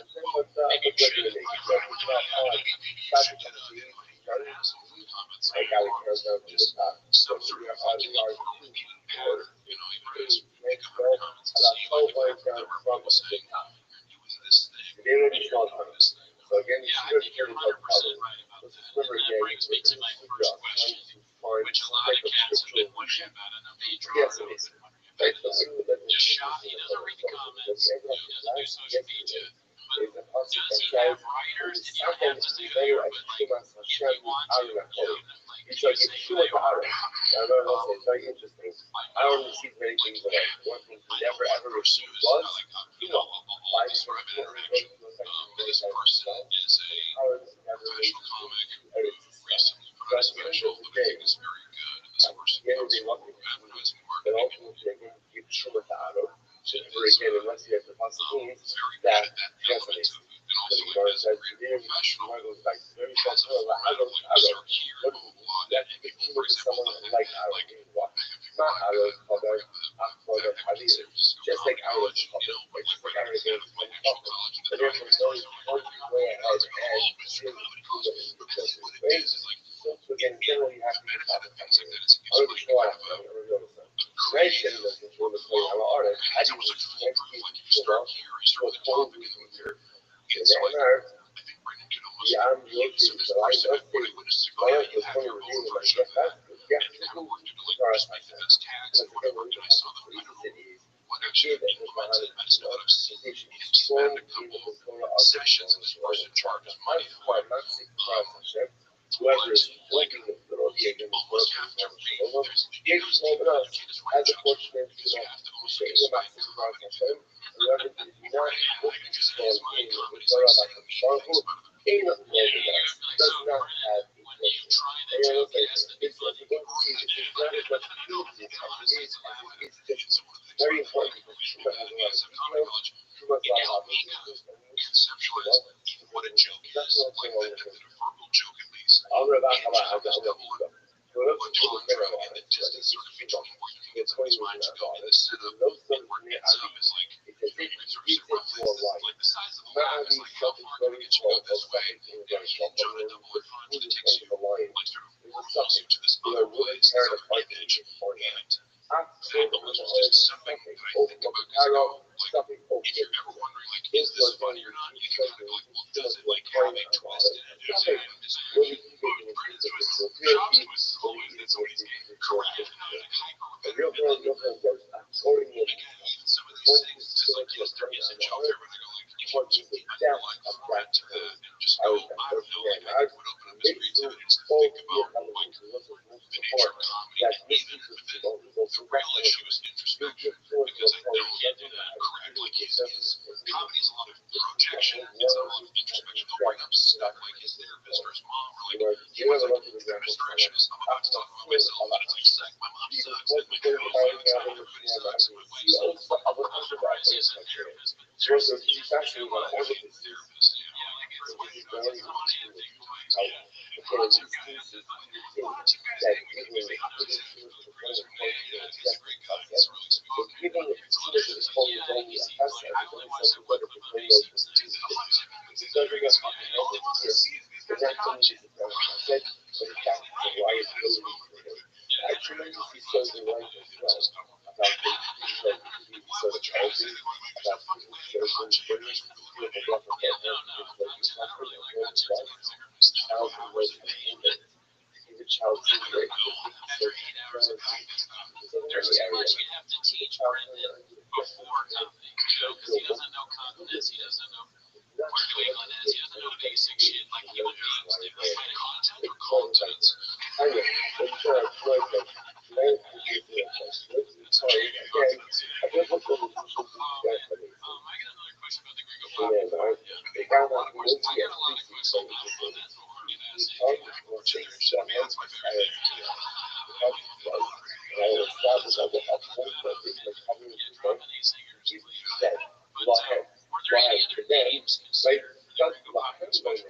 S4: I got it turned down to the top. So we are on the art or you know, next door, about 12 lines down from the top. They already saw this. So again, you should have carried out power. Let's remember again, we're going to trying to find some type of scriptural illusion. Yes, it is. Right, so we would let this he doesn't read the comments, he doesn't do social media. But does he have writers? And you don't have to say who, but like, if you want to, you know, like, it's like Yeshua Ta'ala. I don't know, it's very interesting. I don't receive many things that one thing he never ever received was, you know, why is there this person is a professional comic who recently put out a special that I think is very good. And this person comes from advertising marketing. Yeshua Ta'ala. So for again, unless you have the possibilities, that resonates. So the Gemara says, "Today, Yeshua goes back very fast. That's the key to someone like Aaron. Not Aaron, but Hadith. Just like Aaron, just like Aaron against but therefore, those one way ahead and really right? So again, generally, you have to be talking about it. I would show up. Right, then the control of the artist. How do you expect to go forward with your yeah, I'm guilty. So I don't think I like the point of view of my that's yeah, it's cool. Because again, when you have the cities, actually, that was my position. Strong in the Torah sessions and was in charge of money. Why not whoever is linking the Torah against the Torah, gave someone else as a fortunate to say the massive Torah Hashem. Whoever did not focus on in the Torah like a sharper. In the Orthodox does not have a question. It's what you don't see, it's not as much guilty as it is just very important because Shuma has a lot of detail, Shuma has a lot of opportunities, and conceptualize what a joke is. That's not like that kind of verbal joke at least. I'll read about how but talking the distance sort of between where you can get someone's mind to go in the setup and where it ends up is like it's roughly like the size of the lab is like how far can we get you go this way and John and double it fun it takes you like sort of more closer to this other place as an image and that was just something that I think about because I go like if you're ever wondering like is this funny or not you can kind of go like well does it like have a twist in it is it really Brandon's twist Shop's twist is always that's always correct and not like hyper repetitive even some of these things just like yesterday in childcare when I go like if you keep the underlying thread to that and just go I don't know like I would open up this creativity and think about like the nature of comedy and even within the real issue is introspection because I know he did that correct like his comedy is a lot of projection it's a lot of introspection they'll bring up stuff like his therapist or his mom or like he was like perfectionist I'm about to talk about myself but it's like suck my mom sucks and my girlfriend sucks and everybody sucks and my wife sucks Christ is my therapist but seriously he's actually one of his therapist yeah like it's one of the funny thing lots of guys that make me honest he's a great guy he's really smooth it's a lot of yeah he seems like I only watch some Weather about he seems to do that a lot of times he's very good he only wants to see these guys are content but in fact, the liability for him. Actually, he says the right as well.
S3: There's too much you have to teach Brendan before coming, because he doesn't know continence, he doesn't know where Cleveland is, he doesn't know basic shit like human beings do. Content or contents. I got another question about the Gringo Pop. I got a lot of questions. I got a lot of questions on that one. That's what we're gonna ask. Generation, man, that's my favorite thing. Drop any singers, please. But were there any other names considered for the Gringo Pop specials?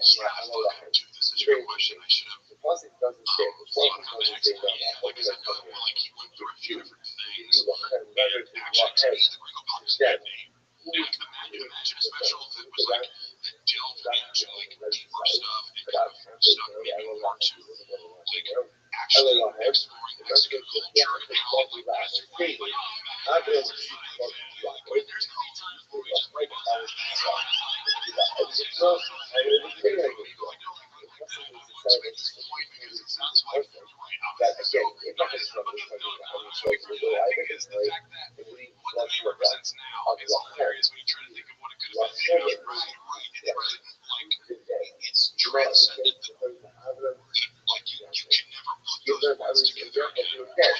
S3: Dude, this is a good question. I should have thought about it next week. Because I know like he went through a few different things. And actually, to me, the Gringo Pop is a good name. Like the Imagine special that was like that delved into like deeper stuff and kind of stuff maybe more to like actually exploring the Mexican culture and how like that's really there's gonna be times where we just like represents now is hilarious when you try to think of what it could have been. It's transcended like you can never put those words together again.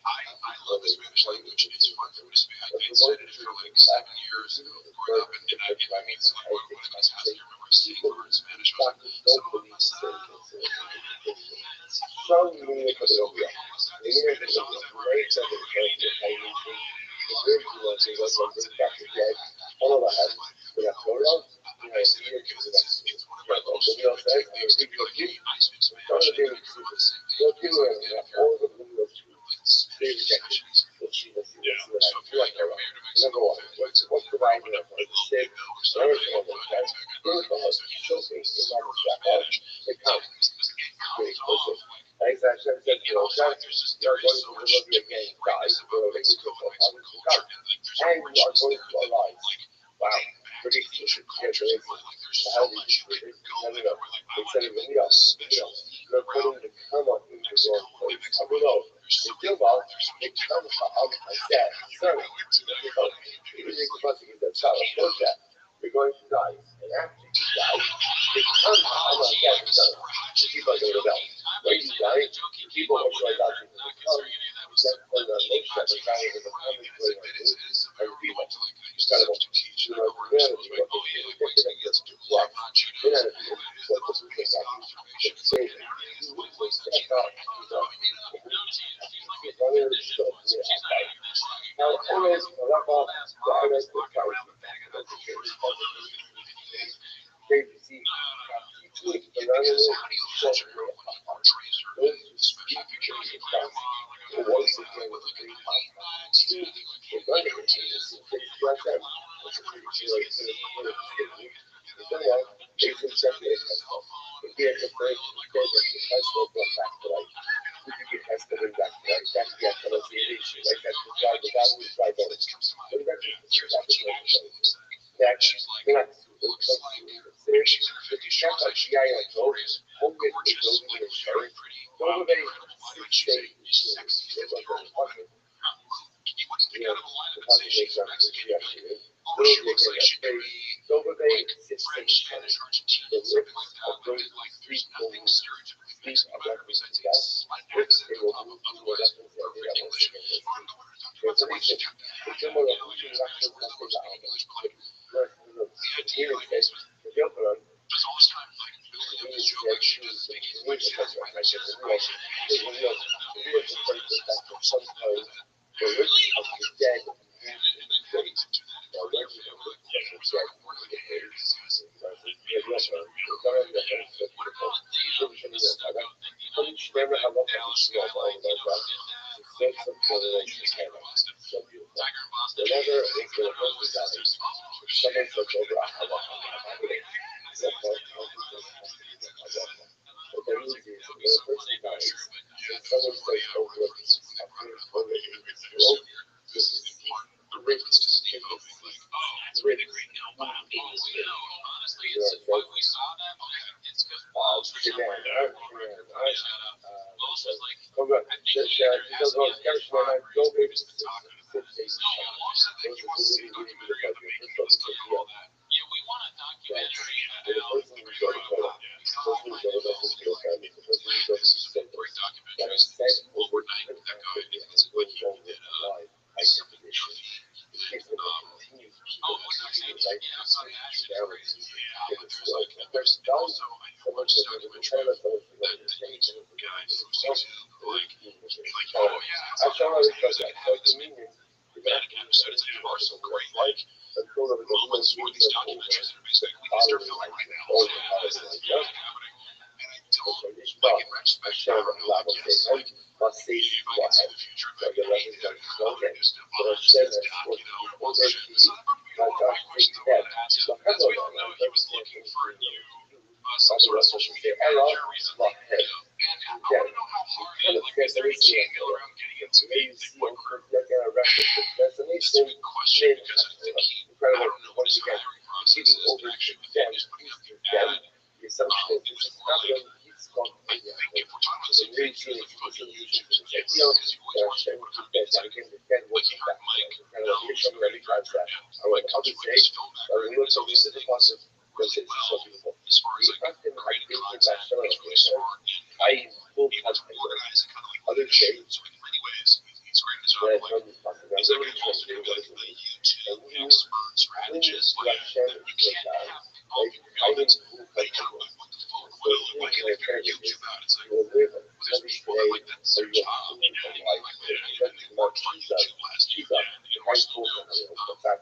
S3: I love the Spanish language. It's fun for me to speak. I studied it for like 7 years growing up, and I mean, so like one of my best friends, I remember sitting and learning Spanish with some of my son. I say that because it's one of my most favorite techniques to be like, hey, I speak Spanish, and I grew up the same thing. Yeah, so if you're like a weird Mexican, what's the vibe of a little bit or something, but it's a good one. So you just speak Spanish. Because again, comes off like, there's just there is so much greatness about Mexico and Mexican culture, and like there's origins there that like back to ancient cultures. Like there's so much you can go in where like I want to do like a special theme around Mexico and Mexico. There's so many different
S4: You're going to die. And after you die, they come out of that son. The people are going to die. When you die, people are going to die. That's when the nature of the guy is the common way of it. And people, instead of teaching the reality, what they get to what they're not what the people that say that you will step out. Now, always,
S3: She's like, looks like she's in her 50s. She looks like she's gorgeous, very pretty. She's sexy. You wouldn't pick out of a lineup and say she's Mexican. Or she looks like she could be like French, Spanish, Argentinian, something like that. But like, there's nothing stereotypically Mexican about her besides a slight accent on top of otherwise perfect English. Or in the wintertime, you might say, well, she's Japanese. Like, English, but like, the idea, like, there's all this time, like, building up this joke, like, she doesn't speak English, she doesn't write, she doesn't write, she doesn't write, she doesn't write,
S4: some generation had so beautiful.
S2: Tiger in Boston.
S4: Whenever it was the first died, someone took over a so but the news is when a person dies, and someone says over this is
S2: the reference to Steve O being like, oh, it's really great now, but honestly, it's why we saw that. It's because Walsh was like, Walsh was like, I think he has to get his spot where he's previously talking about it. No, Walsh said that he wants to see a documentary of the making. He was talking all that. Yeah, we want a documentary about the this is a great documentary. Overnight with that guy, Nicholas, like he did something junkie. There's also I watched a documentary that YouTube guy from YouTube like oh yeah, I saw this Vatican episodes that are so great. Like moments where these documentaries are basically we can start filming right now. This is happening. And I don't like in retrospect I don't know like yes like maybe if I can see the future but I hate that how reduced it was this doc, bullshit. So that movie we don't like watching the one that as we all know he was looking for a new some sort of social media manager recently. And I want to know how hard like is there a chain mail around getting into what group? It's a good question because I think I don't know what his hiring process is actually with him. He's putting up the ad. It was more like I think if we're talking about the same thing, he was looking for YouTube because you always want to work on things like he heard Mike Knowles really hard for him. Like to put this film back right. So these things really well as far as like creating content, he's really smart in being able to organize and kind of like other shapes. So in many ways, he's great as well. Like he's like an ultimate like the YouTube expert strategist. Like you can't have all your guidance like kind of like what the fuck will it look like and if you're YouTube out, it's like there's people that like that's their job and they worked on YouTube last year and we're still doing it. So that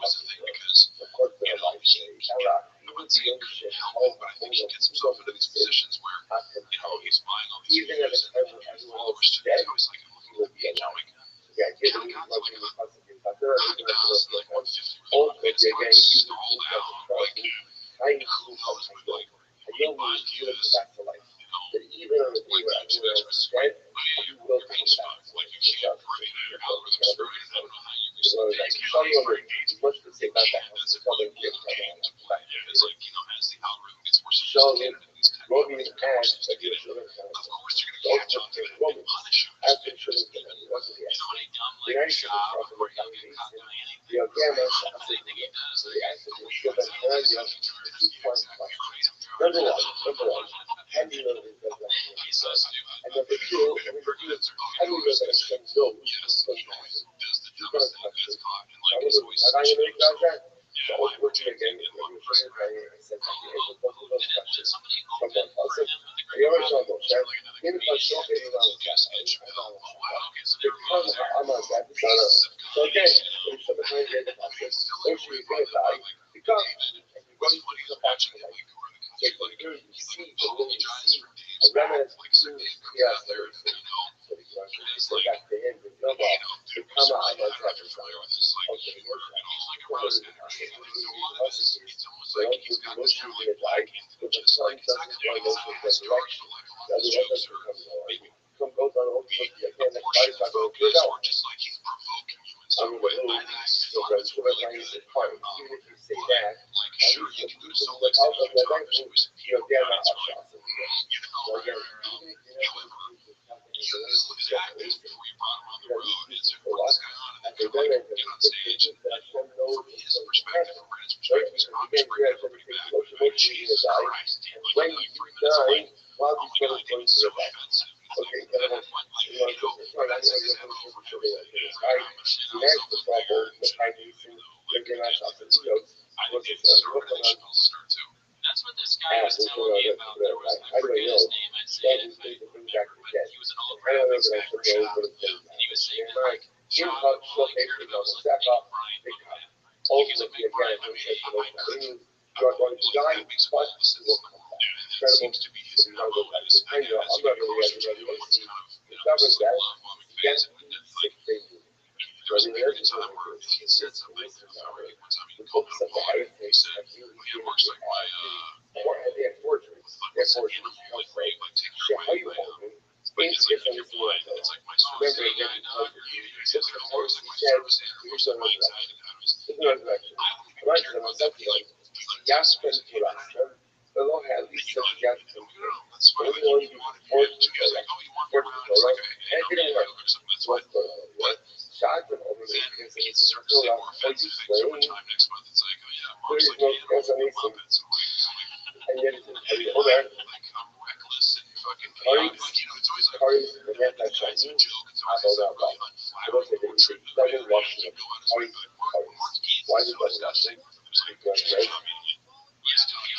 S2: was the thing because I wouldn't say it couldn't help it, but I think he gets himself into these positions where he's buying all these views and followers to these guys like I'm looking at the page, I'm like he kind of got to like 100,000, like 150 it's hard to scroll down like he buys views, like YouTube interests, right? But yeah, your main stuff, like you can't create your algorithms for it. I don't know how you can still make it for engagement. That's a really weird game to play. Yeah, it's like, as the algorithm gets more sophisticated in these technologies, of course you're going to catch on to it and punish you. It's not a dumb like job where you get caught doing anything. Anything he does, the way you guys you're crazy. Number one, he says to yes, he does the dumbest thing gets caught and like it's always such a big story. Yeah, like we're taking in one person. Did somebody open for him in the green room? Like another comedian? Yes, Mitch. Oh wow, okay, so they were pieces of content. It's still like weird like David, what's funny is watching it like over the country, like he apologized for Dave's back, like so Dave comes out there and is like so I'm not familiar with his like humor and he's like a roast actor. So a lot of this it's almost like he's got this kind of like black influence, like it's not quite as dark, but like a lot of his jokes are maybe emotion focused or just like he's provoking you in some way. I think it's fun. It's really good. Like sure you can do so like some talk to some people, it's fine. However, his acting before you brought him on the road is what is going on and then you're like get on stage and from his perspective, from Brandon's perspective, he's probably just bringing everybody back. Like, Jesus Christ, dude, like 3 minutes away. Oh my god, dude, it's so offensive. Okay, and then like, that's his MO for everything. I think it's so good to start too. That's what this guy was telling me about. There was, I forget his name, I say it, but he was an old graphics guy for Shop, and he was saying that like Shop only cared about like getting Brian Bookman. He's like, make Brian Bookman have my encouragement. That makes all the sense in the world. And that seems to be his MO, is I guess, you know, what's kind of the coverage that while McVay's there was a period of time where he said something. I forget what time he called it a lie. He said, it works like my with fucking like taking away my but it's like if you're blind, it's like my source saying, yeah, I know you're eating. It's like my service animal or something like anxiety patterns. Yes, but
S4: Hello, Hadley, so yeah,
S2: that's why you want to be like, oh, you want to be around, it's like, hey, or something. That's why. But then it's starts to say more offensive things over time. Next month, it's like, oh yeah, Mark's like animal puppets.
S4: and yet it's
S2: Like I'm reckless and fucking chaotic. Like, it's always like, it's a joke. It's always like really unflattering or trivial. Like, he should go on his way, but Mark eats so disgusting. There's like, he's telling you,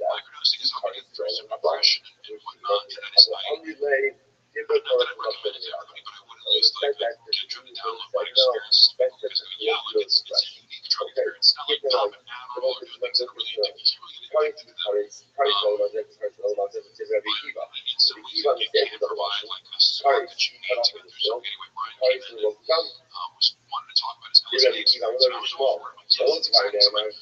S2: microdosing is how we get through some depression and whatnot. And I just, not that I'm recommending it to everybody, but I would at least like get trying to download my experience. Because yeah, like it's a unique drug in there. It's not like top and Adderall or doing things that are really addictive. You can't really get into them. So we can provide like a support that you need to get through. So anyway, Brian came in and was wanted to talk about his LSD experience. And I was all for it. Like, yes, it's exactly like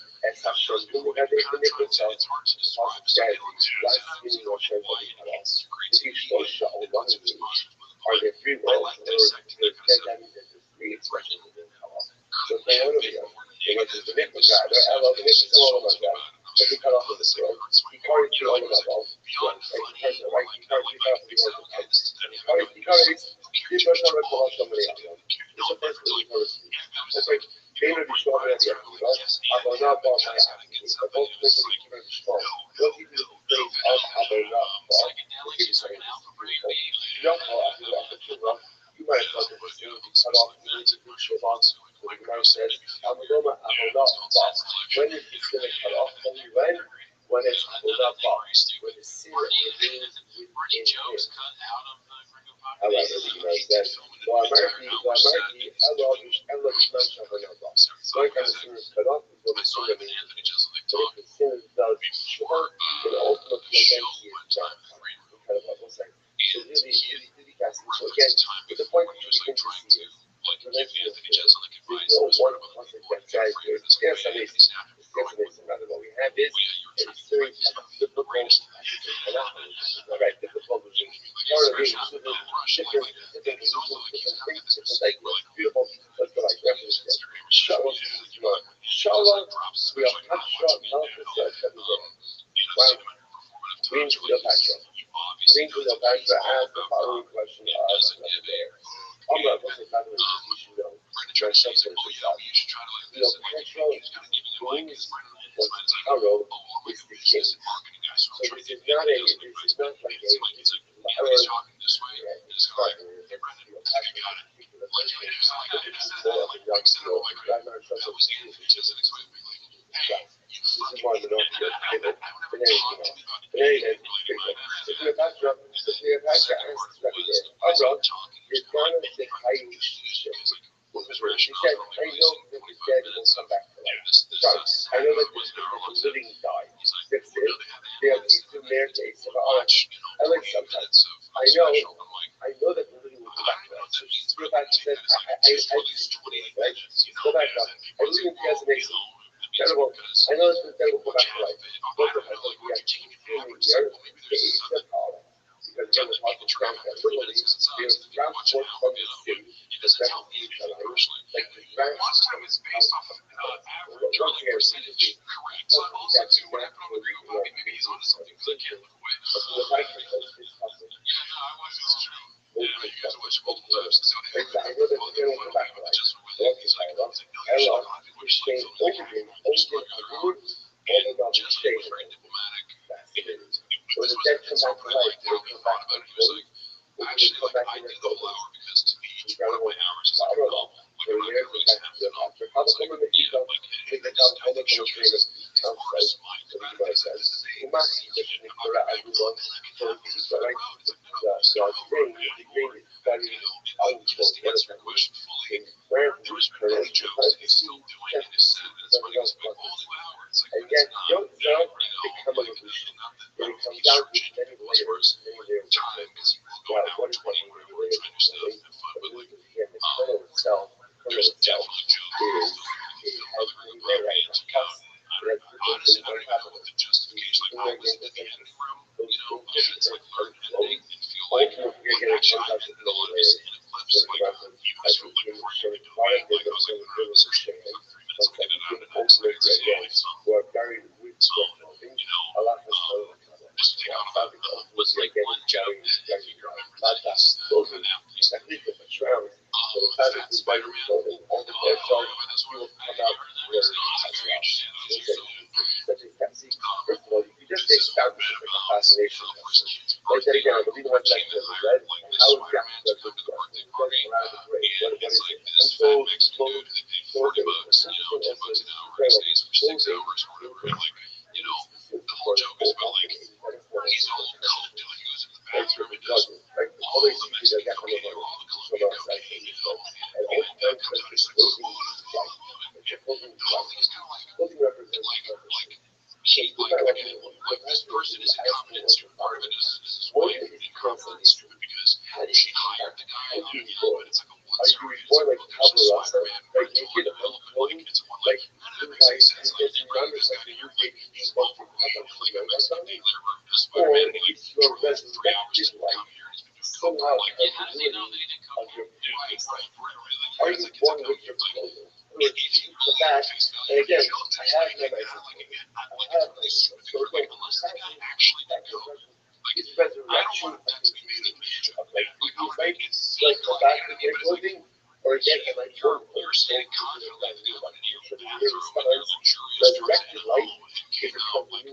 S2: it's hard to describe some of the experiences and why it's great to be and lots of it's positive. But I like dissecting it because it's threatening. Could have been more negative things associated with the cigarettes. Beyond funny, or like, okay, this is any kind of jokes cut out of the Gringo podcast. He did film it in Victoria now, which I saw him and Anthony Jeselnik talk before the show one time. And he referenced a time before he was like trying to like give Anthony Jeselnik advice. It was sort of a like afraid of this guy. Anthony's after growing with you were talking about the greatest something I like to do. I thought about it. He was like, actually, like, I did the whole hour because to me, each one of my hours is like, well, like, I'm not really snapping it off. Yeah, like, hey, this is how much you're doing. Of course, mine. This is a decision. I'm not going to make one. So this is what I do. I answer the question fully. There was many jokes that he's still doing in his set. It's funny because like, all 2 hours. It's like, it's not, like, not that he's searching for buzzwords time because he will go an hour 20 where we're trying to stuff and have fun, but like, there's definitely jokes that still other bands account. Honestly, I don't even know what the justification. Like, I was in the editing room, and it's like learn editing and feel like actually I'm in the looks and it flips. Like, he was from like before you could do it. Like, I was like, when I was searching for like 3 minutes, I'll get it out of the next minute. So like just to take out about it was like one joke that I figured out is an application. Spider-Man, that's one of the it's not as very interesting. It's like this fat Mexican dude that paid $40, $10 an hour, he stays for 6 hours or whatever, and like, the whole joke is about like, he's all coked and he goes in the bathroom and does all the Mexican cocaine or all the Colombian cocaine, and that comes out, he's like, he's kind of like, he, like this person is incompetent, stupid. Part of it is his wife incompetent, stupid, because she hired the guy on, but it's like a one-story, it's Spider-Man, but it's one development, like, it's one, like, none of it makes sense, like, they bring this guy to your like, he's well for way, like, a Mexican dealer, Spider-Man, and like, for 3 hours, he's been out here, he's been doing coke, like, yeah, how does he know that he did coke? Right, like, it's like, and again, I have like that. Like again, I like it's really stupid because like unless the guy actually did go, like I don't want that to be made into a joke. Like I want it's like comedy, but it's like or again, you're stating content that you want to do, and you're luxurious towards it all, and came out like.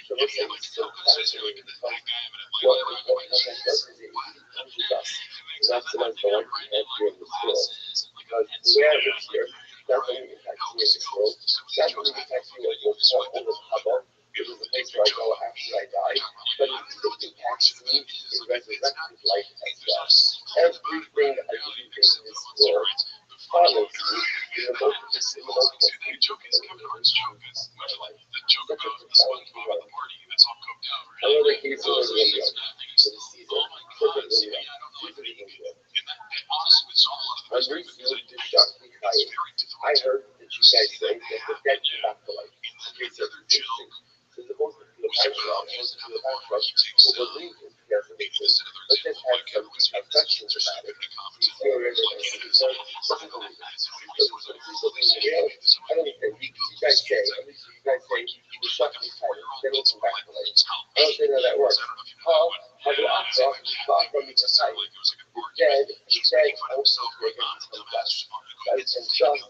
S2: So again, like still consistent, like that guy, but I'm like, what? It makes sense. Right now, like glasses, and like a headset, like how was it going? Some of these jokes I think are like you just like give them the big joke, but everything I do is in this world follows me. The joke is Kevin Hart's joke. It's much like the joke about the SpongeBob at the party that's all coked out, right? He's nothing. He's oh my god, see, I don't know, like, and that honestly would solve a lot of the mystery because it's very difficult. I heard that you guys say that the dead come back to life. And then the other joke, he takes this another example, like everyone's sort of questions or something in a comedy. Like, and it's all that's how he was doing it. They say, so you guys say, like, he was like a 4-year-old that's like, it's called I don't know that works. I don't know if you know that one. Like, it was like an argument. He's making fun of himself going on and dumbass responding. It's a joke.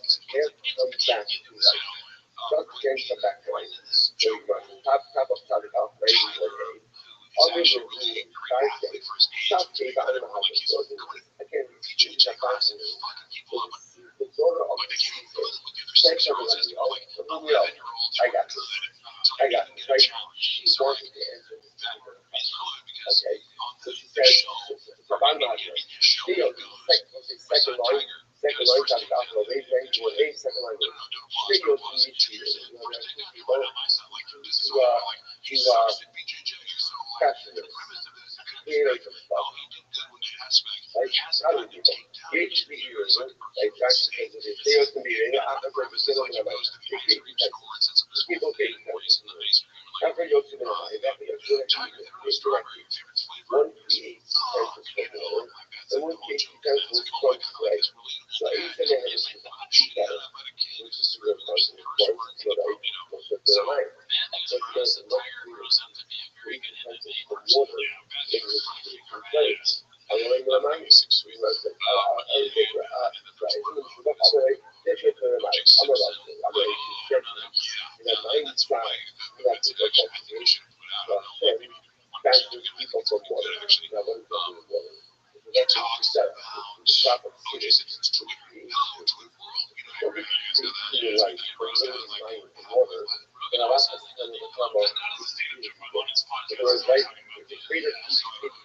S4: Otherwise, right, if the creator keeps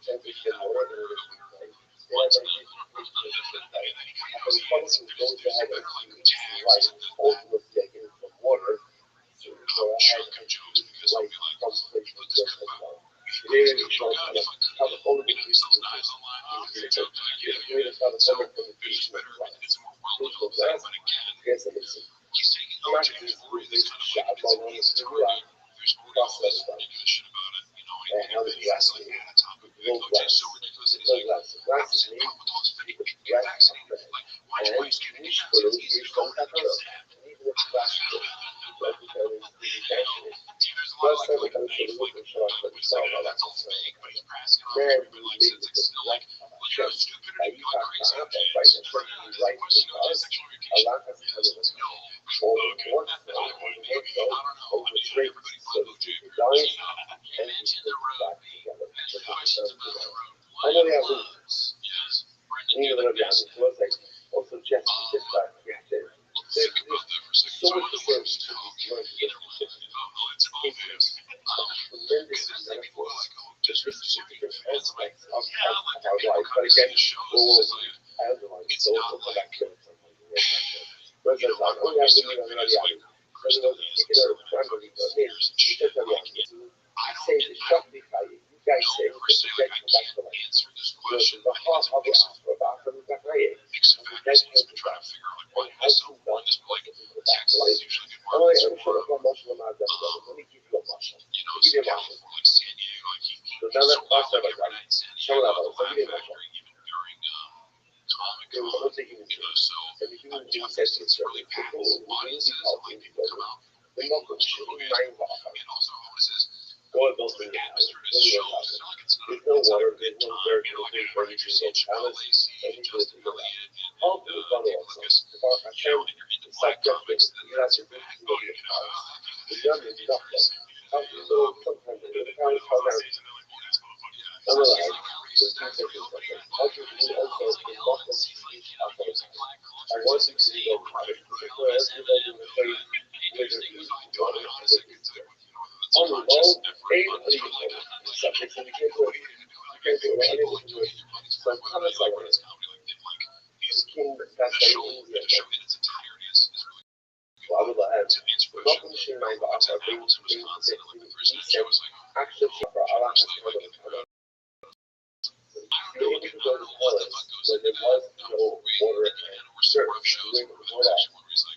S4: temperature and water, then it is right. They're not going to keep temperature right. But the Republicans goes ahead and right, ultimately taking from water to go ahead and light from place to as well. They already show how the photo is used to this. The creator saw the photo from the beach with glass. Physical glass, yes, and it's practice with this shot while one is process them. And how the glass is low glass. Low glass. The glass is made with glass of bread. And each photo is from that color. Even if glass is like the color is passionate. Glass has a color should look and show up for the style of that. Then we leave with the black chest. You have to have that right. And perfectly right because Allah has to have it. Over one cell, over three, so the dies and you put it back together. I know they have roots. Neither of them. So it's like, also just back. There's so much to say to learn to get tremendous metaphors, just different aspects of our life. But again, I underline it, so we'll come back to it sometime. Whereas I was only having a particular family for me, I say the Shopify, you guys say the dead come back to life. The heart of the after about from the Bahrain, and the dead come back. And how to want to go back to life. I'm sure of how much of them I've done. Let me give you a muscle. Give you a muscle. So now that last time I got it, show level, so give you a muscle. It was one thing in the church. And the human being says to himself, people will really help him to go. They're not going to show him nine off. Go and build in the house. There's no water, there's no dirt, there's no furniture, no palace, anything to go out. All the bottle also. About a show, the subject, you have to go to the house. The gun is nothing. So sometimes the palace fall down. Otherwise, there's no such thing. How to do also the bottom of each apple. I want you to go higher, particularly as you go in the face with the water and the pizza. On the low, the subjects and you can't do it. You can't do it. Unable to do it. So come as I want. The king, that's very easy. So I will have not machine my box. I think actually for Allah has come up with you're able to go to toilets where there was no water and dirt. You're able to go that.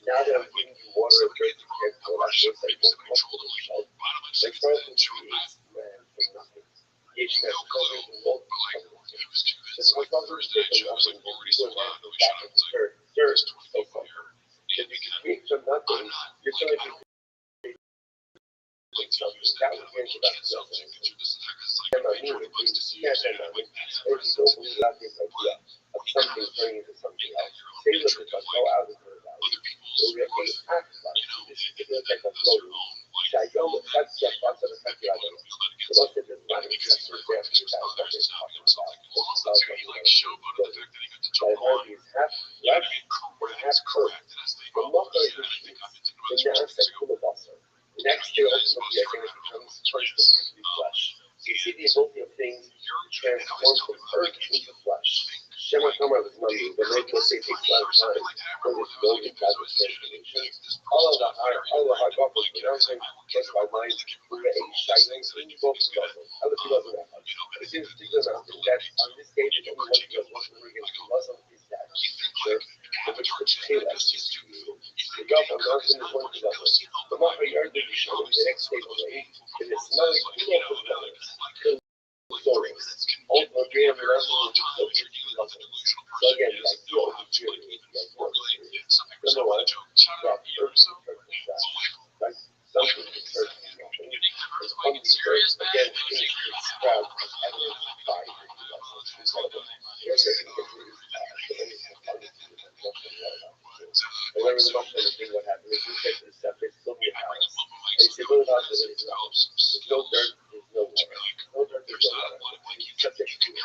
S4: Now that I'm giving you water and dirt, you can't go that. So it's like one comfortable shelf. Like frozen trees, man, for nothing. Each has covered in multiple colors. Just like other states are nothing, and you go down to the back of the dirt. Dirt is so fun. If you can create from nothing, you're going to be something. That would change about something. And I mean, yes, and I mean, if you don't believe that this idea of something turning into something else, say look at us, go out of the valley. So we have to act like this particular type of flow. That's just part of the country I don't know. So most of this money is just for there to use out what they're talking about. My heart is half flesh and half earth. The mother is the Nasdaq Kulabasar. The next day ultimately I think it becomes completely flesh. So you see the ability of things transform from earth into flesh. Shema Kamar was money, but maybe we'll say it takes a lot of time for this building type of transformation. All of the hard work was pronouncing just by mind, we're a shining in both levels. Other people doesn't have much. But it seems particular mountain that on this stage is only one because one we're against the Muslim is that. Sure. If it's the Caleb, the Gulf of Mountain is one level. The Mahra Yard will be shown in the next table, right? And it's not like two of the stories. Ultimately, we have a resolution of so again, like you know, number one, that first right? Something to church and from the church, again, things get sprout as evidence by incredible. Yes, I think and remember the most of the thing what happened is we said to the subject, still be a house. And he said, what about the there's no dirt, there's no water. No dirt, there's no water. Subject to it.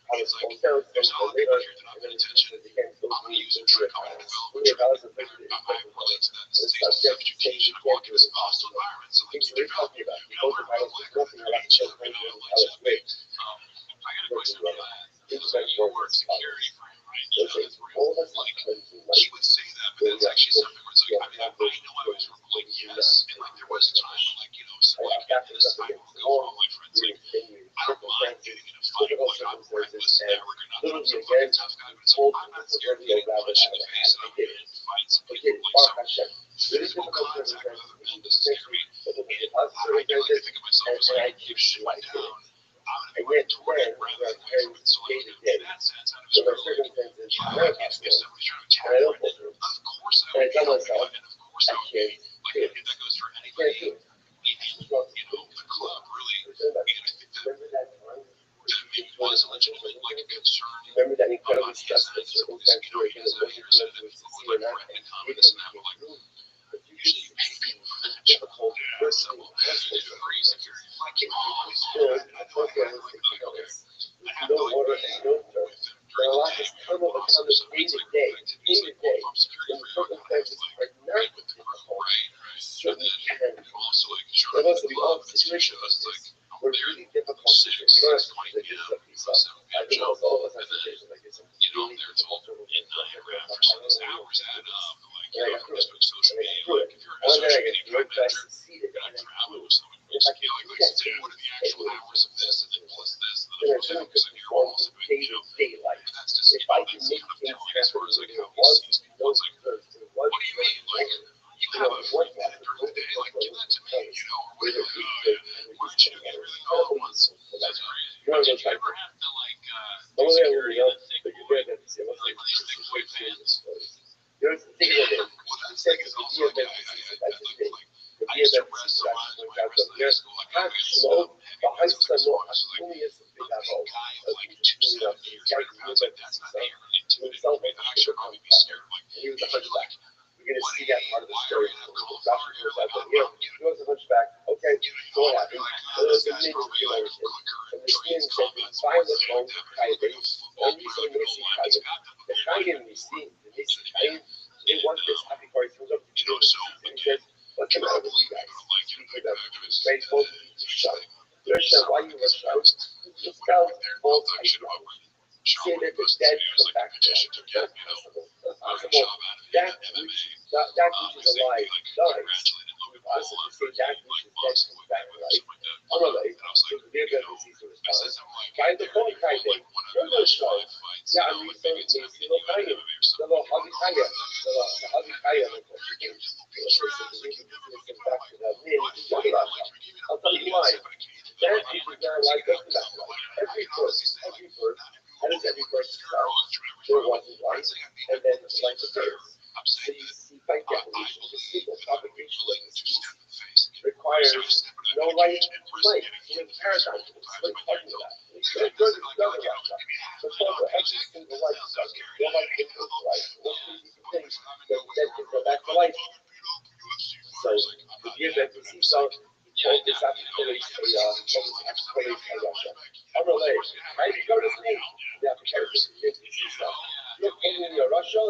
S4: How it's falls down, so later, and then it's just that they can't go through a house. Only a house is basically the subject says you can't do it. Things we're talking about, you go to I keep like it. And yet then we are parents day to day. So my circumstances are not possible. And I don't fulfill. And I tell myself, I can't do it. I can't do it. Remember that time?
S2: It was legitimately like a concern.
S4: Remember that incredibly stressful circumstance where it wasn't good to succeed or not, and you did and you went through. But you could succeed in difficult, personally impossible circumstances. If you could approach realistic goals with no order and no thirst, then a lot is terrible becomes day to day, when the circumstances are not difficult, you certainly can. There must be all situations were really difficult situations. You don't have situations like these. I think almost all of us have situations like this. Really difficult circumstances.
S2: Hours add up.
S4: And I got through it. One day I get through it, but I succeeded. And I grew. If I can do that thing,
S2: what are the actual hours of this and then plus this?
S4: then I really could perform in day-to-day life. If I can make things happen the way it was, no thirst, it was.
S2: What do you mean? Like, you have a food minute during the day, like, give that to me, you know, where you watch it and everything all at once. That's crazy.
S4: You know,
S2: Did you ever have to, like,
S4: oh, yeah,
S2: security
S4: yeah,
S2: on the
S4: but
S2: thing?
S4: you read that.
S2: One of these things like fans.
S4: You know, the thing that is,
S2: Well,
S4: the
S2: that's
S4: second
S2: like,
S4: the
S2: also, like,
S4: DFS, that's the thing. The
S2: I used to
S4: DFS
S2: wrestle
S4: is
S2: when I
S4: actually
S2: was in high school. Like, I
S4: not
S2: was
S4: slow, but high
S2: heavy
S4: school, no,
S2: so like,
S4: only is a big
S2: a
S4: level.
S2: guy of like 270 or 300 pounds, like that's not very intimidating.
S4: Himself,
S2: Like, I should probably be scared. Like,
S4: and he was a
S2: if you like,
S4: hunchback. We're going to see that part of the
S2: why are
S4: story.
S2: you in a cold
S4: Josh
S2: car?
S4: goes
S2: Like,
S4: out there, he was a hunchback. Okay, so what happened?
S2: this
S4: The
S2: guy's
S4: ninja
S2: probably
S4: killed
S2: like
S4: everything.
S2: quicker
S4: And
S2: and
S4: the
S2: trained
S4: skin said,
S2: combat
S4: find the
S2: sports.
S4: phone,
S2: Like,
S4: private. And we say, Macy private. The Kayan we see, the Macy Kayan, they want this happy party. He goes up to the and he says, what's the matter with you guys? Speaking of baseball, shut. You're shut. Why you rush out? Just tell both sides out. Say that the dead come back to life. That's possible. That's possible. That which is alive dies. It's possible to say that which is dead comes back to life. I'm alive. So the dear God will see to respond. Try the phone kind thing. You're going to show. Yeah, I'm referring to the little Kayan. The little Hobby Kaya. The Hobby Kaya. I'll tell you why. That is not like that. Every bird, how does every bird start? There was one, and then it's like the birds. So you see by definition, the simple propagation of the species requires no light. So in paradigm, it's like talking about. It's good to know about that. So for every single life, no light can go to life. What can you think that can go back to life? So the DFS cell told this application Russia. I'm related. Right? You go to sleep. The application cell. Look in your Russia.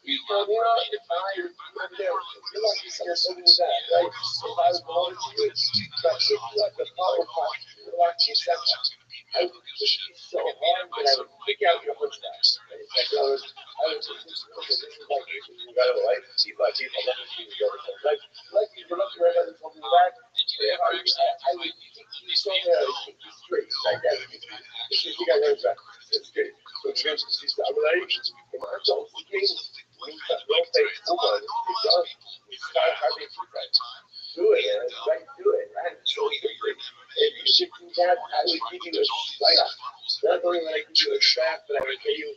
S4: You tell me, if I were there, you're like you said, something like that, right? If I was going to you, but if you had the power plant, you're like yourself. I would push you so hard that I would kick out your hunchback. Like I would just like you got it right. People let me go right. Like you were looking right at and told me that. I would kick you so hard, I would kick you straight like that. If you got it back, it's good. So you're going to see the relations. Come on, don't forget. Don't take woman. It's not hard to keep that. Do it, man. Right, do it. Right. So if you should do that, I would give you a strap. Not only would I give you a strap, but I would pay you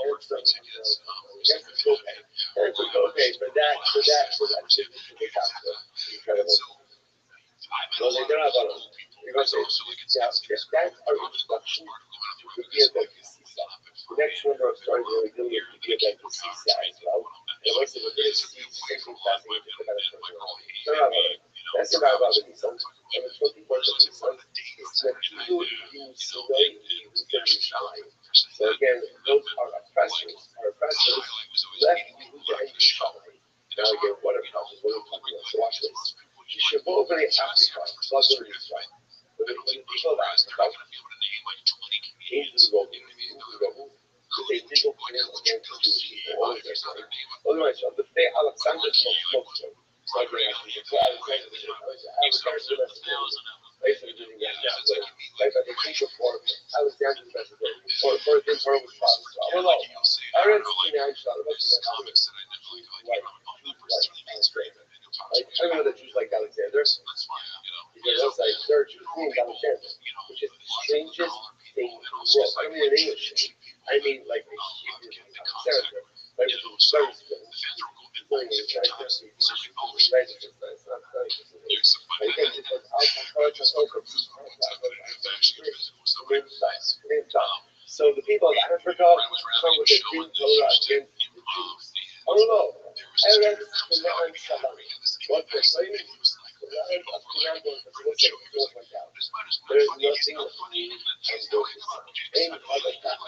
S4: that's a copay. That's a copay for that shit to the hospital. Incredible. Well, they don't have a because that's our introduction to the DFC stuff. The next number of stories we're doing is the DFC side as well. And once the DFC central passing into the medical that's about the results. And the 24th of the sun is that people use the way so again, those are oppressors. Our oppressors left you to enter shine. Now again, what are problems? What are talking about? So watch this. You should go over to Africa, plus the Israel. When the people of Africa came to the road, they did go clear against the Jewish people. Otherwise, the day Alexander smoked them. Like I think before, I was down to the best of it. For this horrible problem. So I don't know. I read something I shot about like I remember the Jews like Alexander. Because I was like, they're Jews, Alexander. understand this, which is the strangest thing in the world. I don't mean in English. I mean like a huge concern. Right? Which is very strange. Again, because so the people of Africa come with a green Torah against the Jews. Oh no, Eretz Canaan Salam. What they're saying is the land of Canaan goes like that. There is nothing that we can do. Ain't other that.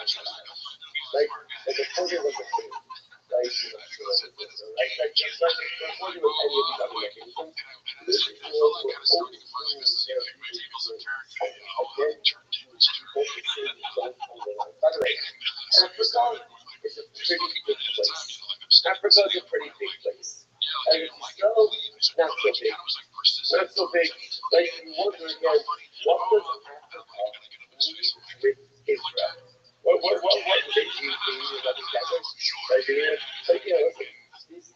S4: Like the Torah was a thing. Like just like the Torah was any of these other mechanisms. This is only by the way, Africa is a pretty big place. Africa is a pretty big place. And it's still not so big. Not so big. Like you wonder again, what does Africa need with Israel? What would they do to another desert? Like, you know, these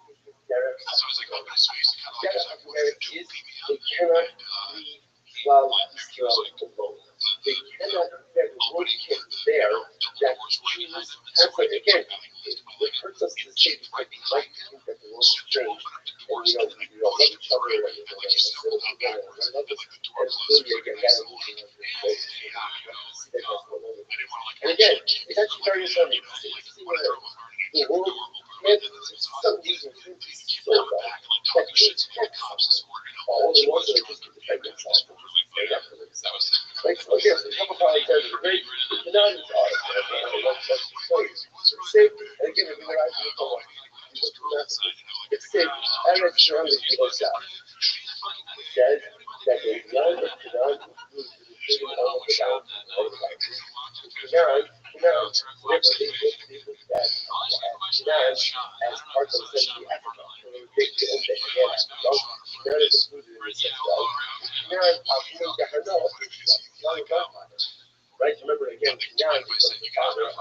S4: they cannot leave while Israel alone. They cannot get worship there that Jews have. Again, it hurts us to say that we like to think that the world is strange, and we don't love each other, and we don't love this, and really again, that illusion of and again, it's actually very funny to see where the world has some reason to be so bad that each all the ones that are just to defend themselves. Like, okay, so a couple of times there's a great phenomenon safe, and again, if you realize it's safe, and it's surrounded people south. It says that the land of Canaan includes the decision of the down of the life. Canaan, they looked at Canaan as part of essentially Africa. So they would take the old Canaan is included in this as well. Canaan, right? Remember again, Canaan was the father of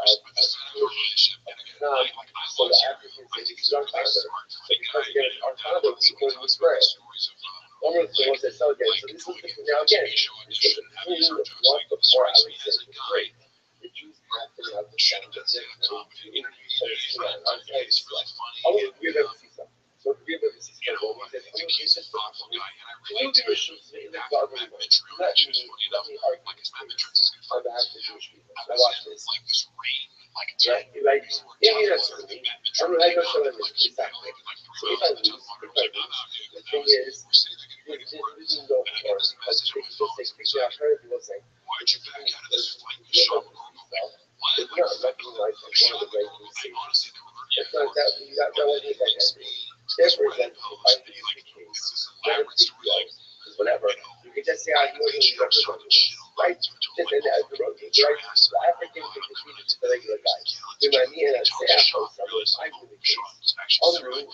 S4: Canaan, so the Africans say this is our father. But because again, our father, we pray. One of the ones that celebrate. So this was the, now again, this was the period of what before Alexander the Great. The Jews have to have the center of their I want to give them to see something. So give them to see something. He said, I'm going to do this for you. Can you do a shoot in the government? Let me argue on behalf of the Jewish people. Now watch this. Right? Like, that's for me. I'm going to show them this exactly. So if I lose, the thing is, this isn't no more because they just picture out her people saying, why'd you back out of this fight? You showed it's not recognized as one of the great things. It's not that wasn't that entity. Therefore, then, by the case, whatever, you can just say, I know who you represent, right? Just and as the road, right? The Africans can defeat just the regular guy. You know, me and I say, I know the case. On the hand,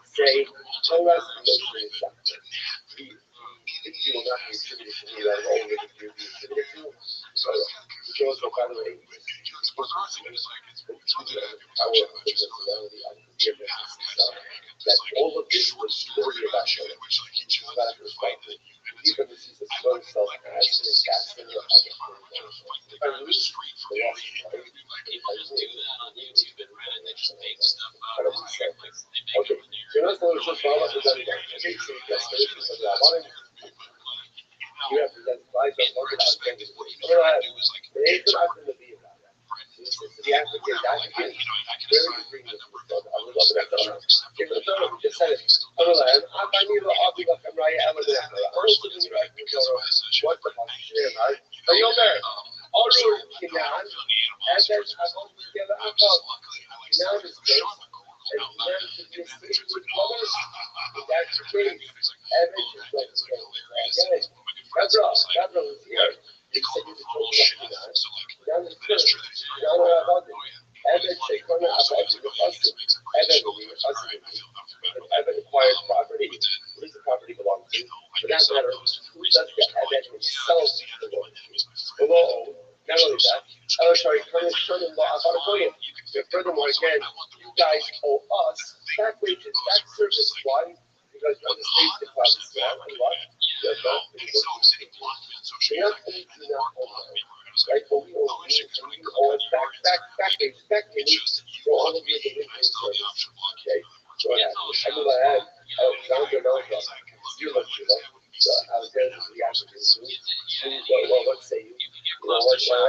S4: say, tell us the notion is something. You will not be attributed to me that all you be attributed to. So, which also, by the way, is our personality and forgiveness. That all of this was purely about Shem. It's about perspective. Even this is a slow self-passion and casting of other things. If I lose, the loss of life. If I lose, okay, so let's go to the follow-up with that again. Okay, so that's the issue of that one. You have to then find the market out there. The age of the video about that. The African, very good bring this book. I would love that. If the fellow who just said it, I need to I'll be like I'm right. I'm going to also do right with your what the fuck is there, right? But you're there. All you can now, and then I'm going to get an alcohol. Now this place, and then to be a state with others, that's the case. And then just like, again, Rabbi was here. He said he was talking about down the church. Down the Rabbi. Evan Shekona Abad to the husband. Evan acquired property. Who does the property belong to? For that matter, who does the Evan himself belong to? Below, not only that, son-in-law Abad. Furthermore, again, you guys owe us back wages, back service. Why? Because when the States Department and what? they're not
S3: Okay, so I'm sitting blocked man, so
S4: they have to do that online, right? But we owe back in
S3: just you
S4: so all
S3: block
S4: of
S3: me,
S4: your
S3: I still have the option of blocking
S4: okay? So I knew I had zero, so I was there to react to this. What say you? What's your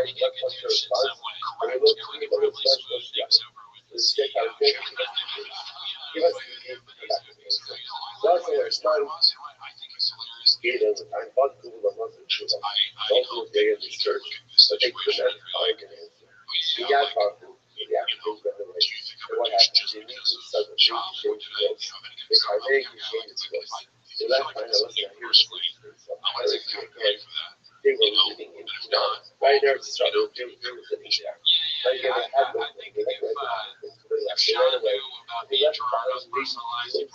S4: response? And we look at the response, what's the other? Let's check out give us the so also respond gave us a time but Google the month of July. Also they in this church, but they could not find an answer. We got about the Africans got the right. And what happened? They need to suddenly change the roads. They are very change the roads. So that's why I wasn't here to so I was again. They were living in Iran. Right there, struggle. They were living there. Right there, they had no thing. They ran away. They left behind recent deals and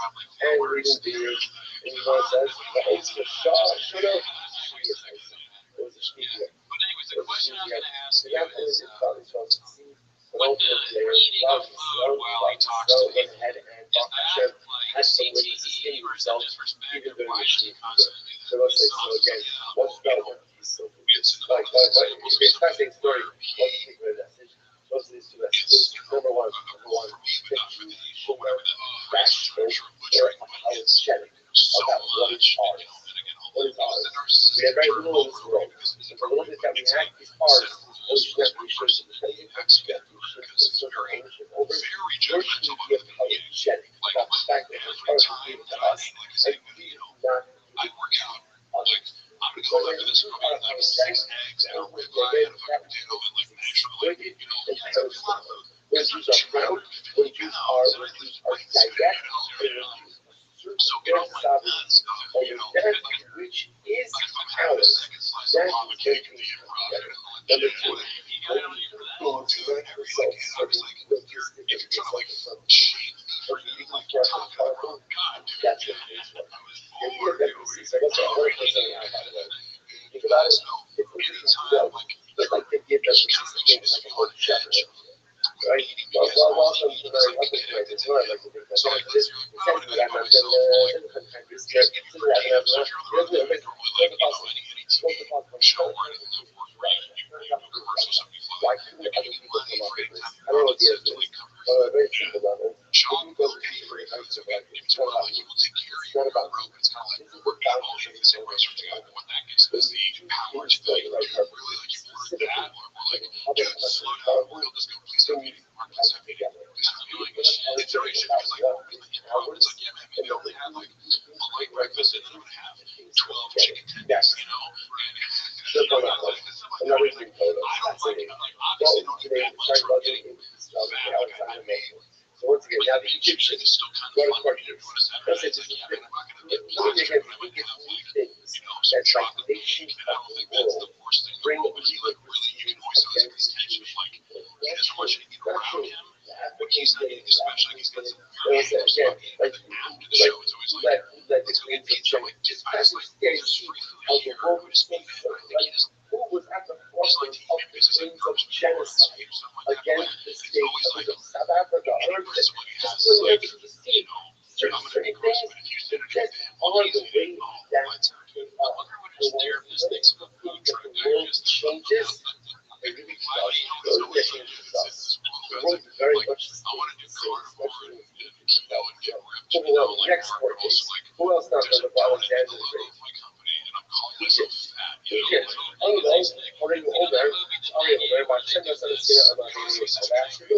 S4: recent deals. And you know what it says? The host of Shaw should have. It was a speaker. It was a speaker. So that was it. Probably so to see. What the reading of food while he talks to him ahead and Hashem has some witnesses in results even during the Shema constantly. So let's say, so again, what's the so like it's a fascinating story. What's the particular message? Most of these two messages. Number one, that you should know rash or apologetic about what is ours. What is ours? We have very little in this world. So for a little bit that we have is ours. Those that we should expect ownership over it. First, we be apologetic about the fact that it's part of given to us, and we do not others.
S3: I'm gonna go after this for about like 6 eggs and a ribeye and a potato and like mashed like it's a lot of food.
S4: When Jews are proud, when Jews are direct, so get off my nuts, that which is ours. That is making number two. Foods like results are logistic. If you're trying to like shape or you like God, that's what it is. If you have that, so that's a 100% out, by the way. Think about it. It's interesting to know, but like they give us things like a whole chapter. Right? Well, welcome to the welcome tonight. It's not like this. This why couldn't other people come up with this? I don't know what the answer is. Very simple level. If you go to for a house of like, it's not about you. It's not about you. It's not like we're bound to this or what that gives us the power to like really like you ordered that or like slow down the wheel, just go please help me mark this up together. It's generation because like it's like yeah man, maybe I'll only have like a light breakfast and then I'm gonna have 12 chicken tenders, you know? Another thing, fascinating.
S3: Obviously don't eat that much or getting
S4: so once again, now the Egyptians go to question. That's it. That's like nation of the world. Bring legal against Jewish people.
S3: there's so much eating around him. When he's not eating, especially he's got some
S4: very
S3: again, like the show, it's always like
S4: let the queen
S3: so like just I just like it's free food here.
S4: who was at the forefront of the things of genocide against the state of South Africa, just certain things just on the way that the world changes. It really does. The world very much especially next court case. Who else not heard of Alexander the Great? Egypt. I don't know. Already over. Sorry, over. But check us out. It's going to move on with that. So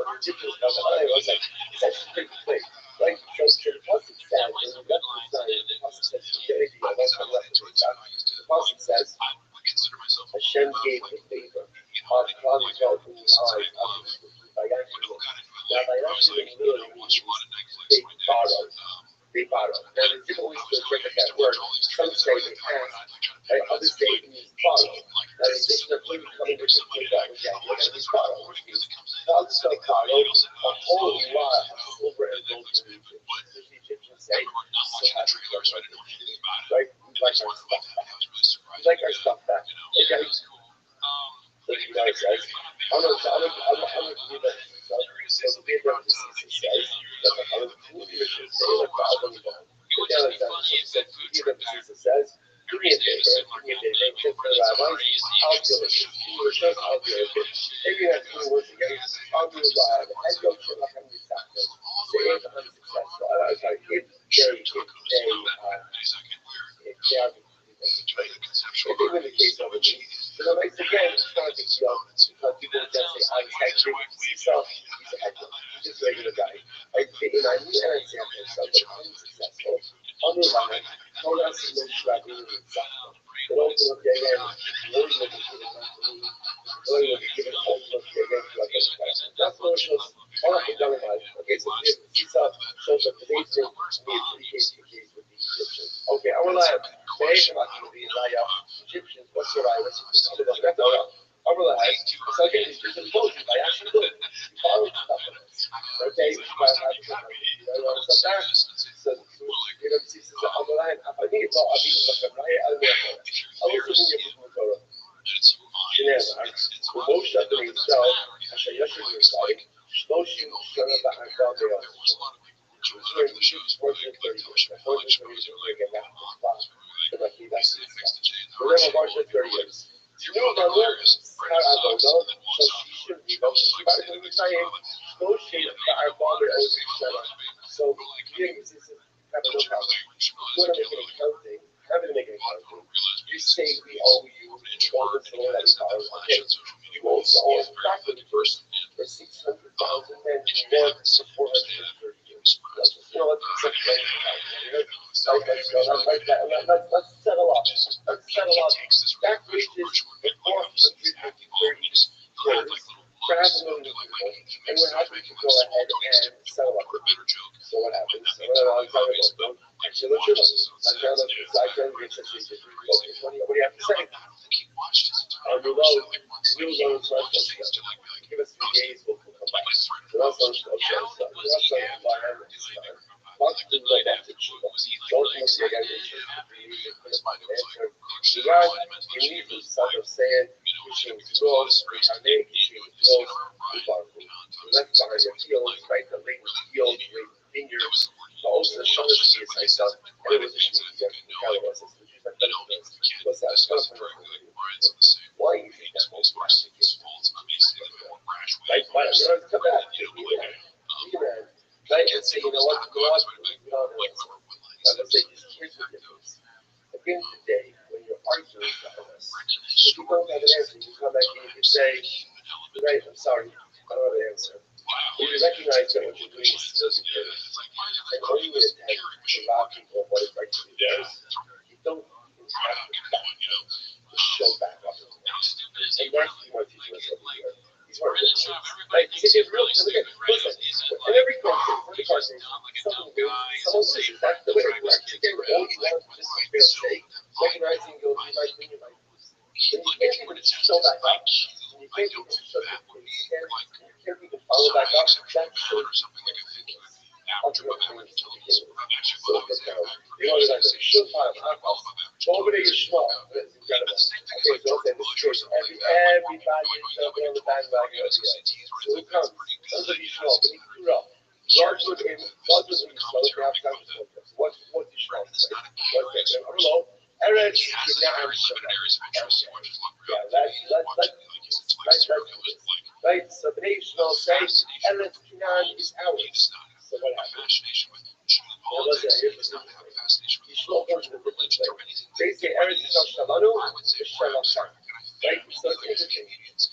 S4: the Egyptians know that I was like, it's actually pretty quick. Right? Because the Pasuk says, and the Pasuk says, the Pasuk says, Hashem gave the favor. God felt in the eyes of by actually. Now, by actually, literally means they borrow. Now, there's different ways to interpret that word. Some say they ask, right? Others say it means borrow. Now, the Egyptians are clearly coming with the idea that it means borrow, which means God is going to borrow a whole lot of silver and gold from Egypt. Does the Egyptians say? Right? We like our stuff back. We like our stuff back. Okay? So you know, it says, I'm going to do that. So the Bible says that the Egyptians say, like, the Baptista says, do me a favor, give me a name check for the rabbis, I'll deal with it. I'll deal with it. Maybe that's what it was again. I'll do the head coach for like I'm successful. Say if I'm successful. I'm sorry, if they are if they win the case over me. So the next again, it's not a big deal. Because people would just say, I'm head coach. So he's a head coach. He's just a regular guy. And I knew and I said myself that I'm successful. On the line, no one else is going to try to be successful. But also, again, more than given ultimate again to like that's what it was. All I can tell you, okay, so this shows up today's thing, me a pretty case with the Egyptians. Okay, I will have Egyptians, what's your eye? What's your I will have so again, it's just imposed by actually good. You follow stuff on this. Okay, so you know, this is on the line. I think it's all I mean, like a riot. I was thinking of Torah. وموش أدري يتساوي عشان يشرب يساوي شلوشي شرب عن قاضي So having to make an accounting. You say we owe you $1,000,000. You also owe us property first for $600,000 and more for 430 years. Let's settle up. Let's settle up. That reaches 430 years. For half a million people, and we're happy to go ahead and settle up. So what happens? Actually, what do you have to say? On the road, give us 3 days, we'll come back. We're also why you think that's most right? Why don't you come back? Right? And say, you know what? Let's say, here's the difference. At the end of the day, when you're arguing about this, if you don't have an answer, you come back and you can say, right, I'm sorry, I don't have an answer. When you recognize that what you're doing is still superior, and only with a to rob people of what is rightfully theirs, you don't have to show back up. And that's what you want to teach us over here. These weren't good things. Like, it's real. Listen, in every country, someone loses. That's the way it works. Again, all you want is just fair shake, recognizing you might win, you might lose. When you can't even show back up, when you can't even show back up, you can't even follow back up, that shows ultimately so good down. You know, like a shoot fire alcohol. Over there, you small. That's incredible. Okay, so okay, this is true. Everybody is jumping on the bandwagon. So it comes. Some of you small, but it grew up. Large was in slow, grab time to focus. What's the small? What's that? Hello? Eretz, right? So the nation will say, Eretz Canaan is ours. So what happens? They say Eretz Shalanu, Shalashar. Right? So it's interesting.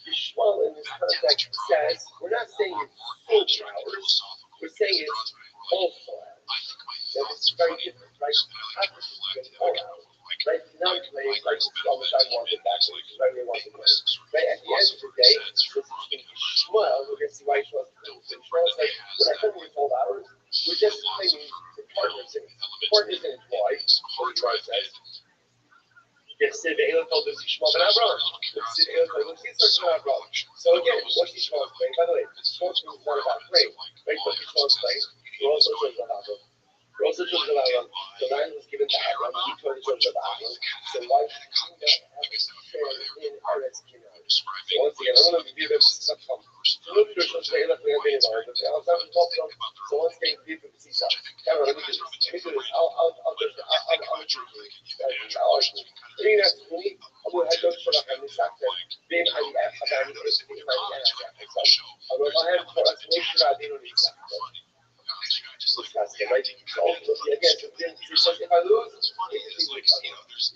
S4: Yishmael in this context says, we're not saying it's full ours, we're saying it's also ours. And it's very different, right? Not just all ours. Right? Not claim, like all the time wanted back, right? They want to win. Right? At the end of the day, Yishmael, we're going to see why Yishmael is like, we're not coming with all ours, we're just claiming the partners in it. Partners in it, why? What the tribe says. Yes, the Elah told us Yishmael ben Abraham. The Elah told us Yitzchak ben Abraham. So again, what's Yishmael's claim? By the way, Yishmael's claim is not about claim. Right? What's Yishmael's claim? We're also children of Abraham. The land was given to Abraham. We told the children of Abraham. So why should we not have a share in Eretz Canaan? So once again, I don't know if you give them some fun. So look at the children of Elah, we have been involved. So once again, give them some stuff. Cameron, let me do this. I'll این از خونی اما هدف شما همین سخته بین علی افغانی اسمی علی افغانی اما ما هم فرصت نیست را دینو نیست right? So ultimately, again, if I lose,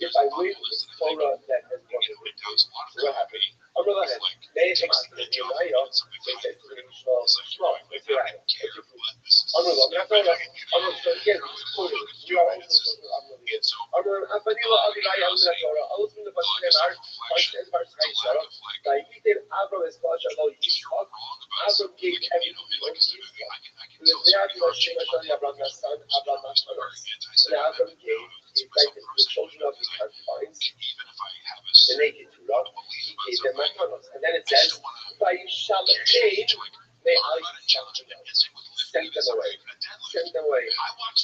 S4: if I win, it's Torah that has won the victory. So what happened? On the other hand, they have acted in Ohio, they said to the Shmuel, let's do that. On the other hand, so again, we are also Afanilo Avilaya Torah, ultimately, the Pashem, Vayitin Avram Esquasha Lo Yishchak, Avram gave everything to Yitzchak. Abraham's son, Abraham's son. And Abraham gave the children of his concubines, the naked Torah, he gave them matanos. And then it says, Vayishalachem, may I send them away. Send them away.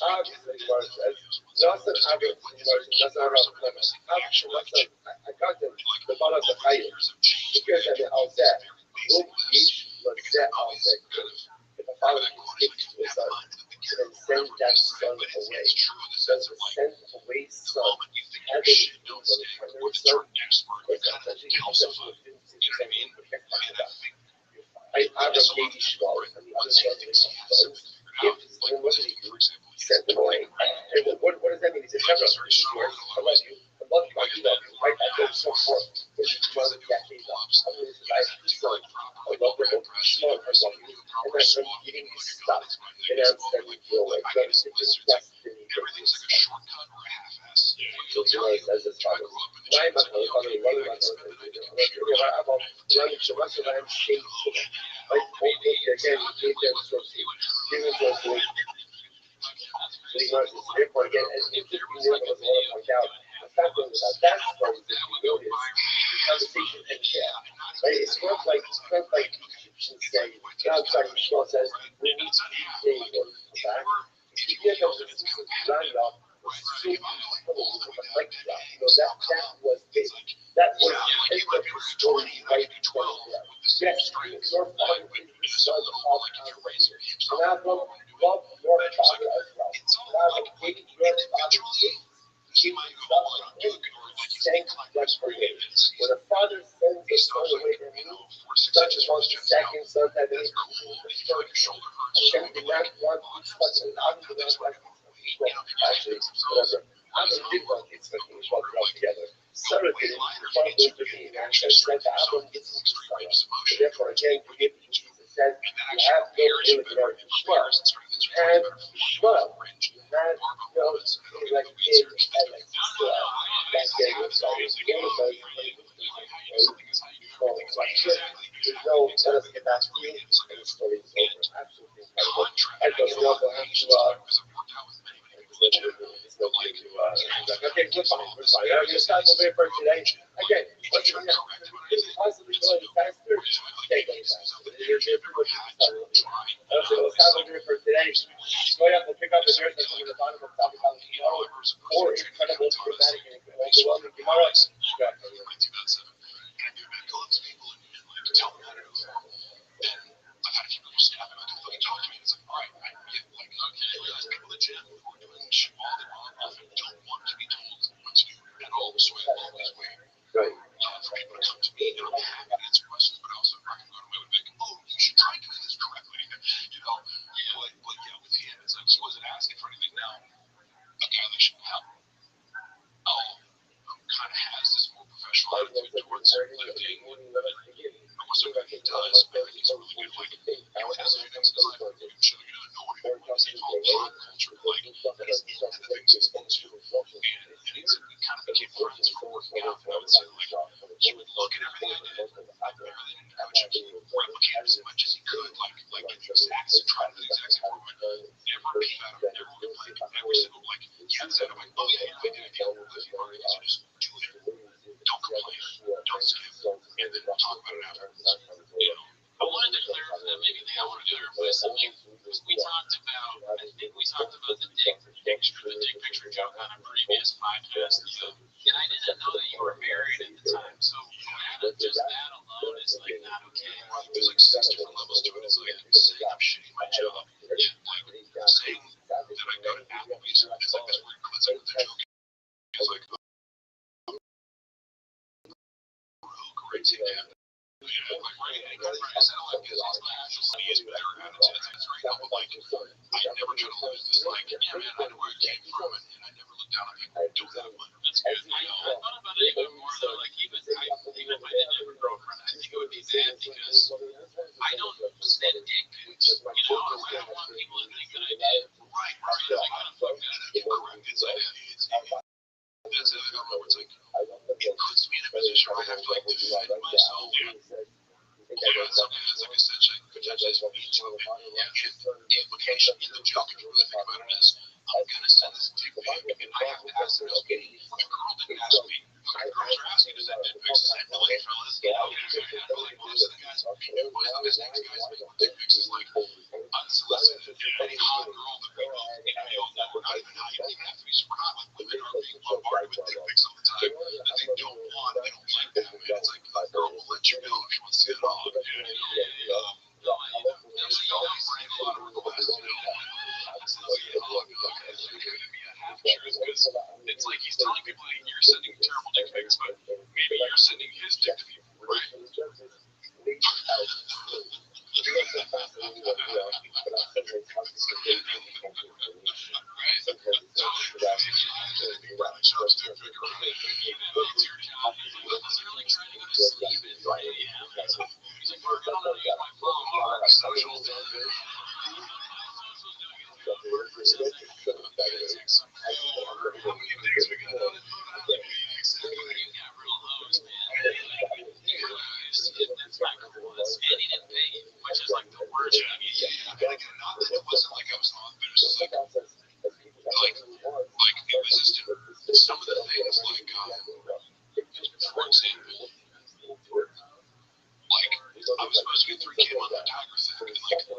S4: Obviously, the word says, Nasan Abraham, I got them, the man of the fire. He goes at the outset. If a father gives to his son, then send that son away. Does the send away son have any influence on the primary son? Abraham gave Ishmael and the other sons of his sons gifts, and what did he do? Sent them away. And what does that mean? He said, Abraham, this is yours. I love you. I love you. I do love you. Right? That goes so forth. This is one of the decades of this guy's son. I love the whole Ishmael. I love you. And that's when giving you stuff. And I'm sending you away. That's the destiny. Everything's like a shortcut or a half-ass. He'll do it as his father. My mother, therefore, again, as if you knew what I was going to point out, the fact that that story that you notice, the conversation ends there. Right? It's not like Egyptians say, I'm sorry, Shmuel says, we need to be in order to go back. If you get those instances lined up, that was big. That was the story right from there. Yes, your father is the son of Abraham. And Abraham loved your father as well. Abraham hated your father. He was saying that's for him. When a father sends a son away from you, such as one second son that is Hashem did not want such an actually, whatever. Abraham did want Yitzchak and Ishmael to come together. Sarah did it. Father was the king, and Hashem said to Abraham, Yitzchak to Sarah. So therefore, again, forgive me. Jesus said, you have no ability to Ishmael. You have Ishmael. You have no like him and like Israel. That's getting excited. There's no, let us get back to you, and the story is over. Absolutely incredible. And so we also have to, okay, we're fine. I'm going to stop over here for today. Okay, what's your next? Possibly going faster? Okay, going faster. So let's stop over here for today. Go ahead, we'll pick up the verse that's on the bottom of topic on tomorrow, or incredible, dramatic, and overwhelming tomorrow.
S2: I've had a few people snap him and talk to me. It's like, all right, people in the gym who are doing shit all day long often don't want to be told what to do at all. So I always wait for people to come to me, and I'm happy to answer questions, but also if I can go to my way and oh, you should try doing this correctly. But yeah, with him, it's like he wasn't asking for anything now. A guy that should help. Kind of has this more professional attitude towards lifting. Almost everything he does, everything's really good. Like, he would have something that's designed for you, show you know what it is. They call pop culture, like, he's into the things he's into. And it's kind of became friends for working out. I would say, like, he would look at everything I did, everything in coaching, he would replicate as much as he could, like get the exact, try to do the exact same format. Never came out of never would like every single, like, he had said, like, oh yeah, I did it again, just do it. Don't complain. Don't skip. And then we'll talk about it after.
S3: I wanted to clarify that maybe the thing I want to clarify something. We talked about, I think we talked about the big picture joke on a previous podcast. And I didn't know that you were married at the time. So just that alone is like not okay.
S2: There's like 6 different levels to it. It's like saying I'm shitting my job. Like saying that I go to Applebee's. It's like this weird, it's like a joke. never try to lose this. Like, yeah, man, I know where I came from, and I never look down on people who do that. That's good. I thought about it even more though. Like, even if I didn't have a girlfriend, I think it would be bad because I don't send dick pics. You know, I don't want people to think that I did. Right. I gotta fuck that up. Correct. It's like, that's the other number where it's like, it puts me in a position where I have to like defend myself. It's like essentially potentially it's me too. The implication in the joke, if you really think about it, is I'm gonna send this dick pic, and I have to ask this. Okay, the girl didn't ask me. Girls are asking to send dick pics. Send like fellas. Like most of the guys, most of his next guys making dick pics is like unsolicited. Any hot girl that we know, we're not even hot. You don't even have to be super hot. Like women are being bombarded with dick pics all the time that they don't want. They don't like that, man. It's like a girl will let you know if she wants to see it all. It's like he's telling people that you're sending terrible dick pics, but maybe you're sending his dick to people, right? Which is like the word, it wasn't like I was on, but it was just like it was just some of the things like, for example, like I was supposed to get 3 Kim on the Tiger thing, and like,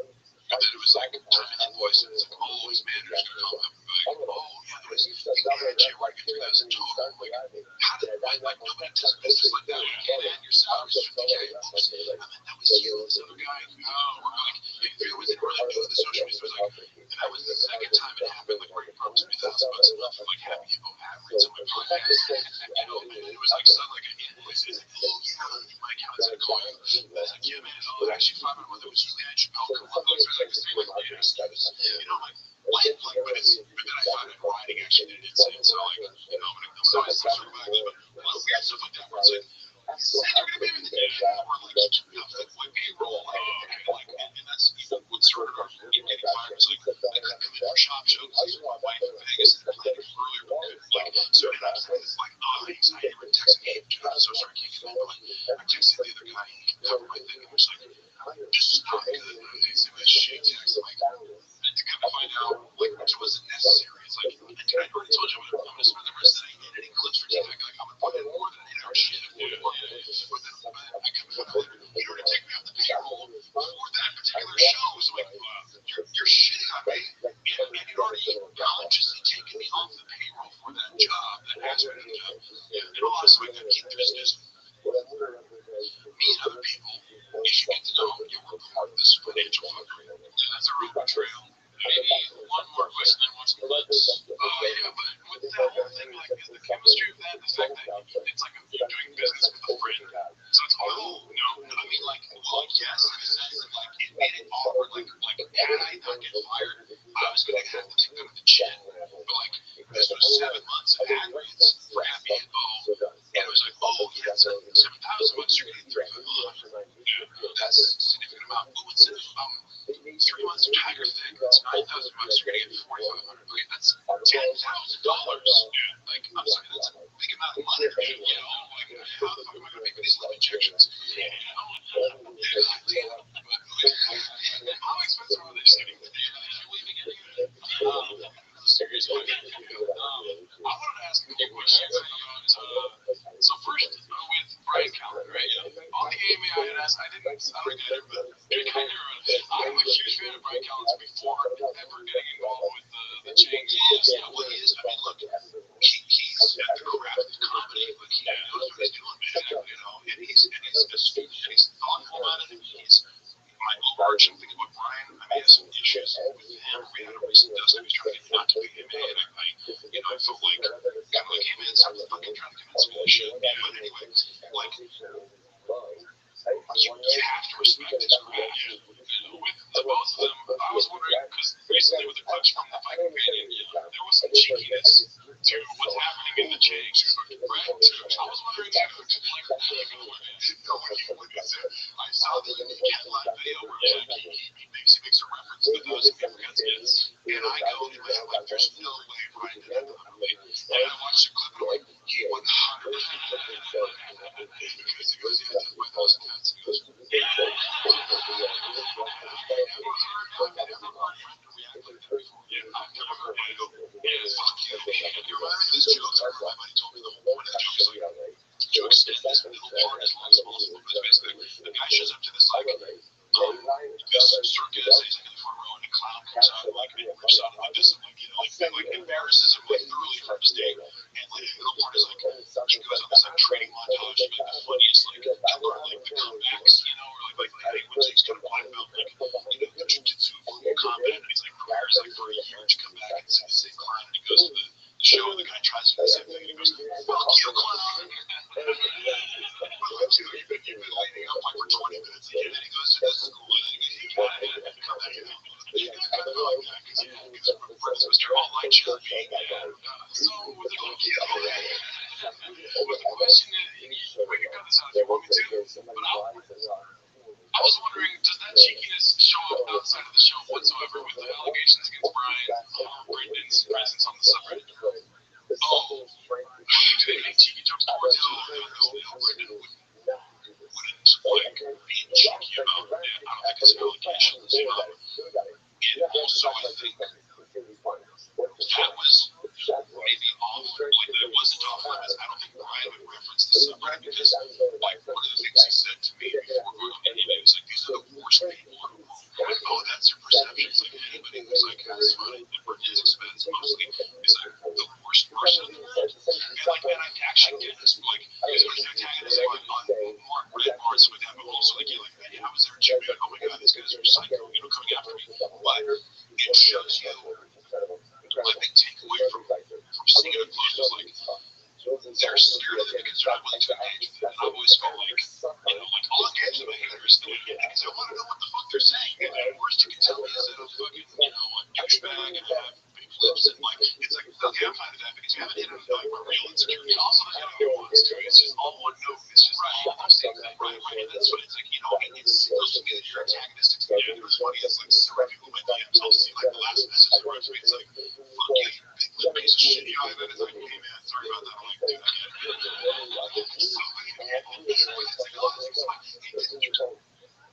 S2: but then it was like time and invoice, and it's like, oh, his manager's gonna come up and be like, oh yeah, there was where I get 3,000 total. Like, how did like nobody does business like that? And your salary's 50K. Oops, I mean that was you, this other guy. We're like, it wasn't really doing the social media. It was like, and that was the second time it happened. Like where you promised me $1,000 a month for like having people have rates on my podcast. You know, and it was like something like an invoice. It's like, oh yeah, my account's gonna call you. I was like, yeah man, actually 500 a month. It was really Chappelle. Come on, those are like the same like you know, like what? Like, but then I found it writing actually that it's so like, you know, I'm always sort of like, but weird stuff like that where it's like, you're gonna be in the day or like payroll, and that's what sort of getting fired. It's like I couldn't come in for shop shows because my wife in Vegas and like earlier, like so and I was like, oh, I never texted me. I'm so sorry, I can't get over. I texted the other guy, he can cover my thing. I was like, this is not good. It's a shit text. Like, and to kind of find out like which wasn't necessary. It's like I already told you I'm gonna spend the rest of the night editing clips for TikTok. Like I'm gonna put in more than 8 hours shit. But then I come out like, in order to take me off the payroll for that particular show, so like you're shitting on me, and you'd already consciously taken me off the payroll for that job, that aspect of the job. And all so I could keep business. Me and other people, you should get to know you were part of this financial fuckery. And that's a real betrayal. Maybe one more question I want some bullets. Yeah, but with that whole thing, like, is the chemistry of that, the fact that it's like you're doing business with a friend. So it's, oh, no, I mean, like, well, yes, in a sense that, like, it made it awkward. Like, had I not get fired, I was going to have to take them to the chin. But, like, this was 7 months of ad reads for Happy and Bo. And it was like, oh, yeah, it's like $7,000, you're getting 3,500. That's a significant amount. But what's in 3 months of Tiger thing, that's $9,000, you're gonna get 4,500. Okay, that's $10,000. Like, I'm sorry, that's a big amount of money. You know, like, how the fuck am I gonna make these love injections? You know, how expensive are they getting? Serious question. I wanted to ask a few questions about. So first, with Brian Callen, right? On the AMA, I had asked. I don't get it, but I'm a huge fan of Brian Callen before ever getting involved with the change. Yeah, well, he is. I mean, look, he's at the craft of comedy. Like, he knows what he's doing, man. You know, and he's astute, and he's thoughtful about it, and he's. My overarching thing about Brian, I have some issues with him. We had a recent dust. He was trying to get not to be him, and I felt like, God, like, hey man, stop fucking trying to convince me that shit. But anyway, like, you have to respect his craft. With the both of them, I was wondering, because recently with the clips from the Fight Companion, there was some cheekiness to what's happening in the Jags brand too. I was wondering if, like I said, I saw the Cat Live video where he makes a reference to those immigrants, and I go in my head like, there's no way Brian did that properly. And I watched the clip and I'm like, he 100% because he goes, yeah, that's with those cats. He goes, yeah, I've never heard it. I go, yeah, fuck you. You're running these jokes. My buddy told me the whole point of the joke is like, to extend this middle part as long as possible. Because basically, the guy shows up to this, like, this circus, he's like in the front row, and a clown comes out, like, and rips out of this, like embarrasses him, like, thoroughly from his day. And, like, the middle part is, like, she goes on this, like, training montage, like, the funniest, like, like, the comebacks, or, like, when he's got a black belt, like, the jiu-jitsu, full combat, and he's, like, prepares, like, for a year to come back and see the same clown, and he goes to the show, and the guy tries to do the same thing, and he goes, fuck you, clown! You've been lighting up, like, for 20 minutes, and then he goes to this school, and he come back, and you get kind of like that, because it was your all-night show being, so, with the question is, wait, you got this out if you want me to, but I was wondering, does that cheekiness show up outside of the show whatsoever with the allegations against Brian or Brendan's presence on the subreddit? Oh, do they make cheeky jokes towards him? Brendan wouldn't be cheeky about it. I don't think it's allegations, And also, I think that was maybe off, like it wasn't off limits. I don't think Brian would reference the subreddit because, like, one of the things he said to me before going on any news, like, these are the worst people in the world. Oh, that's their perceptions. Like, anybody who's, like, has money at his expense mostly is, like, the worst person in the world. And, like, man, I actually get this. Like, he's going to attack this on Mark Red Marks with him, but also, like, you're like, man, I was there too, man. Oh my God, these guys are psycho, coming after me. But it shows you, like, they take away from seeing it up close, is like, they're scared of it because they're not willing to engage with it. And I've always felt like, like, I'll engage with my haters because I want to know what the fuck they're saying. And the worst you can tell me is that a fucking, a douchebag and have big flips and, like, it's like, okay, I'm fine with that because you haven't hit him, like, we're real insecurity. Also, there's no nuance to it. It's just all one note. It's just all those things that right away. And that's what it's like, it feels to me that you're antagonistic to me. And what's funny is, like, certain people in my DMs, I'll see, like, the last message that writes me, it's like, fuck you, big lip piece of shit. And then it's like, hey, man, sorry about that. I'm like, dude,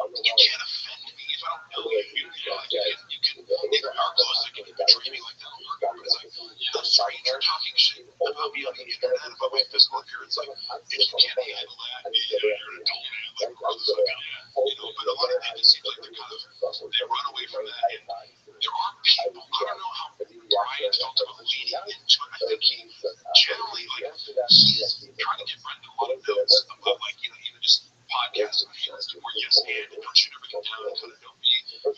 S2: you can't offend me if I don't know you. You can, if you're close, like, you can treat me like that. But it's like, I'm sorry, you're talking shit about me on the internet, about my physical appearance. Like, if you can't handle that, you're an adult man. Like, grow the fuck up. But a lot of men, it seems like they're kind of, they run away from that. And there are people, I don't know how Brian felt about leading into it. I think he generally, like, he's trying to get Brendan a lot of notes about, like, even just podcasts of him where yes, and don't shoot everything down, kind of don't be, like,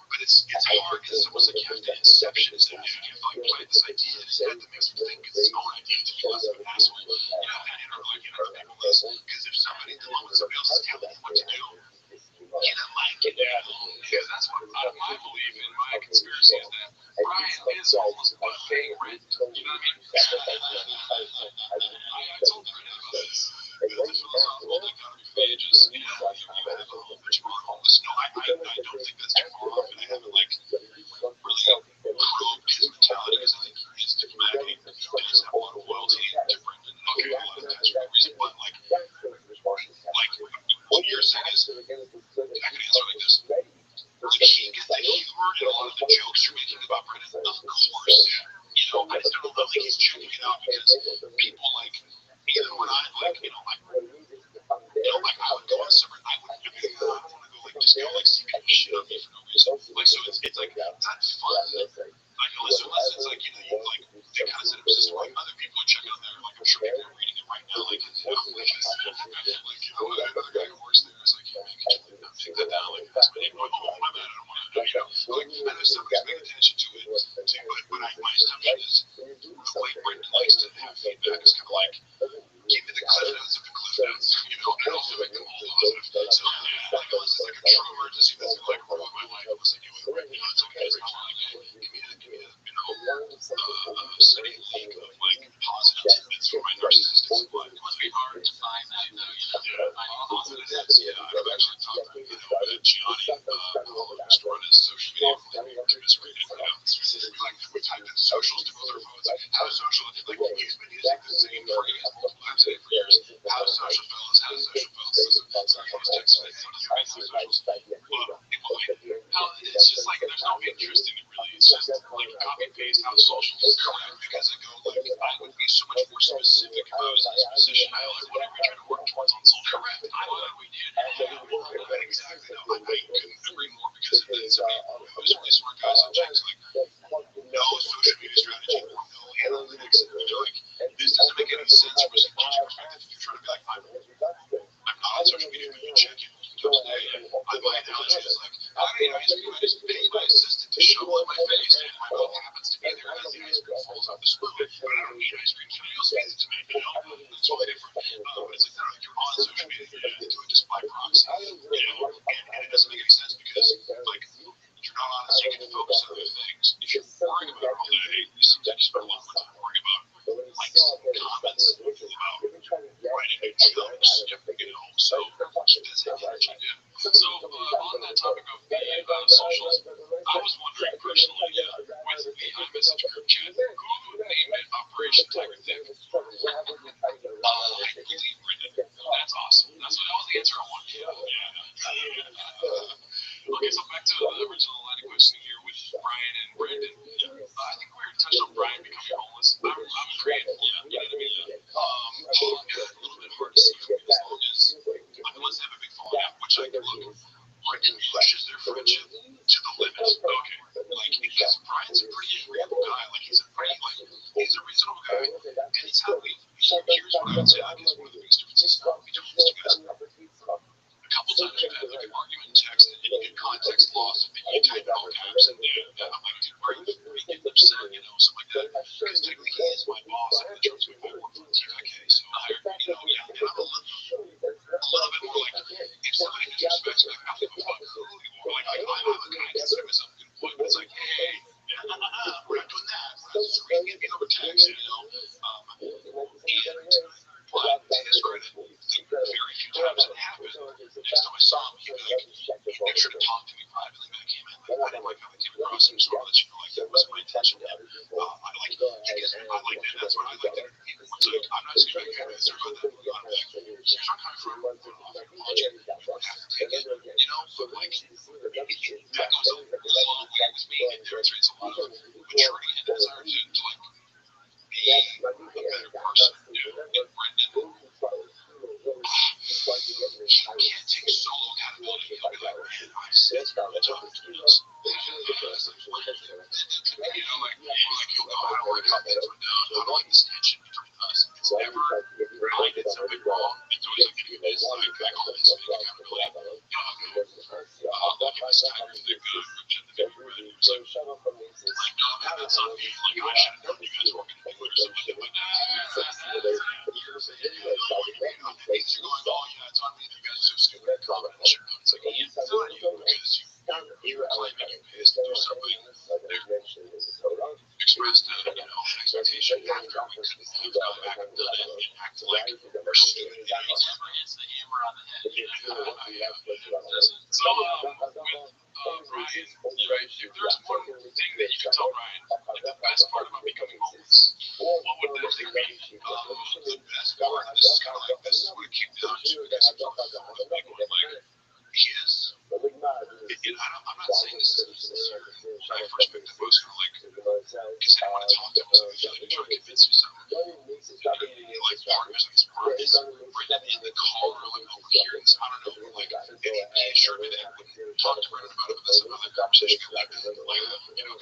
S2: but it's hard because it's almost like you have to inception is that if you find this idea in his head that makes him think it's his own idea to be less of an asshole, and other people less, because if somebody else is telling you what to do, you don't like it. Because that's what my belief in my conspiracy is that Brian is almost a favorite. You know what I mean? I told Brendan about this. The philosophical dichotomy pages, you had a whole bunch of articles. I don't think that's too far off, and I haven't, like, really probed his mentality because I think he is diplomatic. He does have a lot of loyalty to Brendan. Okay, a lot of that's for a reason, but, like, what you're saying is, I can answer like this. He gets the humor and a lot of the jokes you're making about Brendan. Of course. I just don't know if he's checking it out because people, like, even when I, like, like, I would go on summer, I wouldn't want to go, like, just go, like, see people shit on me for no reason. Like, so it's like, it's not fun. Like, unless it's like, like, they kind of set up a system, like, other people are checking on there, like, I'm sure people are reading it right now, like, another guy who works there is like, yeah, man, can you not take that down? Like, that's my name. Oh, my bad, I don't want to, like, I know somebody's paying attention to it, but my assumption is the way Brendan likes to have feedback is kind of like, give me the cliff notes of the cliff notes, he's been using the same phrase multiple times today for years. How social fellas, how social fellas. Listen, sorry, I was texting my son. You're making socials. It's just like there's no interest in it really. It's just like copy and paste how social is correct because I go like I would be so much more specific if I was in this position. I like whatever you're trying to work towards on social. Correct. I would. We did. Yeah, exactly. No, I couldn't agree more because it is. I mean, who's really smart guys on checks like no social media strategy or no analytics. And they're like, this doesn't make any sense from a strategic perspective. If you're trying to be like, I'm not on social media, but you check it multiple times a day. My analogy is like, how many ice cream I just pay my assistant to shovel in my face, and my mom happens to be there as the ice cream falls out the spoon, but I don't eat ice cream, so you'll see it to me, it's totally different. But it's like, no, you're on social media, you're going to do it just by proxy, and it doesn't make any sense because, like, you're not honest, you can focus on other things. If you're worrying about it all day, you seem to spend a lot more time worrying about likes and comments about writing jokes, so that's how energy do. So on that topic of the socials, I was wondering personally, with the iMessage group chat, who would name it Operation Tiger Thick? I believe Brendan. That's awesome. That was the answer I wanted. Okay, so back to the original line of questioning here with Brian and Brandon. I think we were touched on Brian becoming homeless. I'm agreeing. Yeah, you know what I mean? A little bit hard to see for me as long as, unless they have a big falling out, which I can look. Brendan pushes their friendship to the limit. Okay. Like, because Brian's a pretty agreeable guy. Like, he's a reasonable guy. And he's happy. Here's what I would say. I guess one of the biggest differences between these two guys. A couple times we've had like an argument in text and you get context lost and you type all caps and I'm like, dude, why are you getting upset? Something like that. Because technically he is my boss and the truth I work for TIK, so I hired, and I'm a little bit more like, if somebody disrespects me, I don't give a fuck who you are. Like, I'm a guy I consider myself a good employee, but it's like, hey, we're not doing that. We're not screaming at me over text, and but to his credit, the very few times it happened, the next time I saw him, he'd be like, he'd make sure to talk to me privately, but I came in, like, I didn't like how I came across him, so I'll let you know, like, that wasn't my intention, Dad. I like it, that's what I like it. So, I'm not saying back here, sorry about that, here's where I'm coming from, logic, you don't have to take it, but, like, that goes a long way with me, and demonstrates a lot of maturity and desire to like, be a better person, and Brendan, he can't take solo accountability. He'll be like, man, I said I talked to this. Like, he'll go, I don't want to cut this one down. I don't like this tension between us. It's never, when I did something wrong, it's always like, it's like, I call this big accountability. I'll look at this time for the good, so, like, no, that's on me. Like, I should have known you guys were going to do it or something like that. But, years ahead, things are going, oh, yeah, it's on me. You guys are so stupid. It's like, it's not you because you're claiming you pissed to do something that expressed an expectation after we could have gone back and done it and act like we're stupid idiots. It's the hammer on the head. So, Brian, there's one thing that you can tell Brian, like the best part about becoming homeless. What would that thing be? The best part, this is kind of like, this is what it came down to, because the big one, like, is, I'm not saying this is my perspective, most for like, because I don't want to talk to him, so I feel like I'm trying to convince you something. Like, partners, like, his partners, Brendan in the car, like, overhearing this, I don't know, like, and he assured me that I wouldn't talk to Brendan about it, but that's another conversation, like, because, like, on the AMA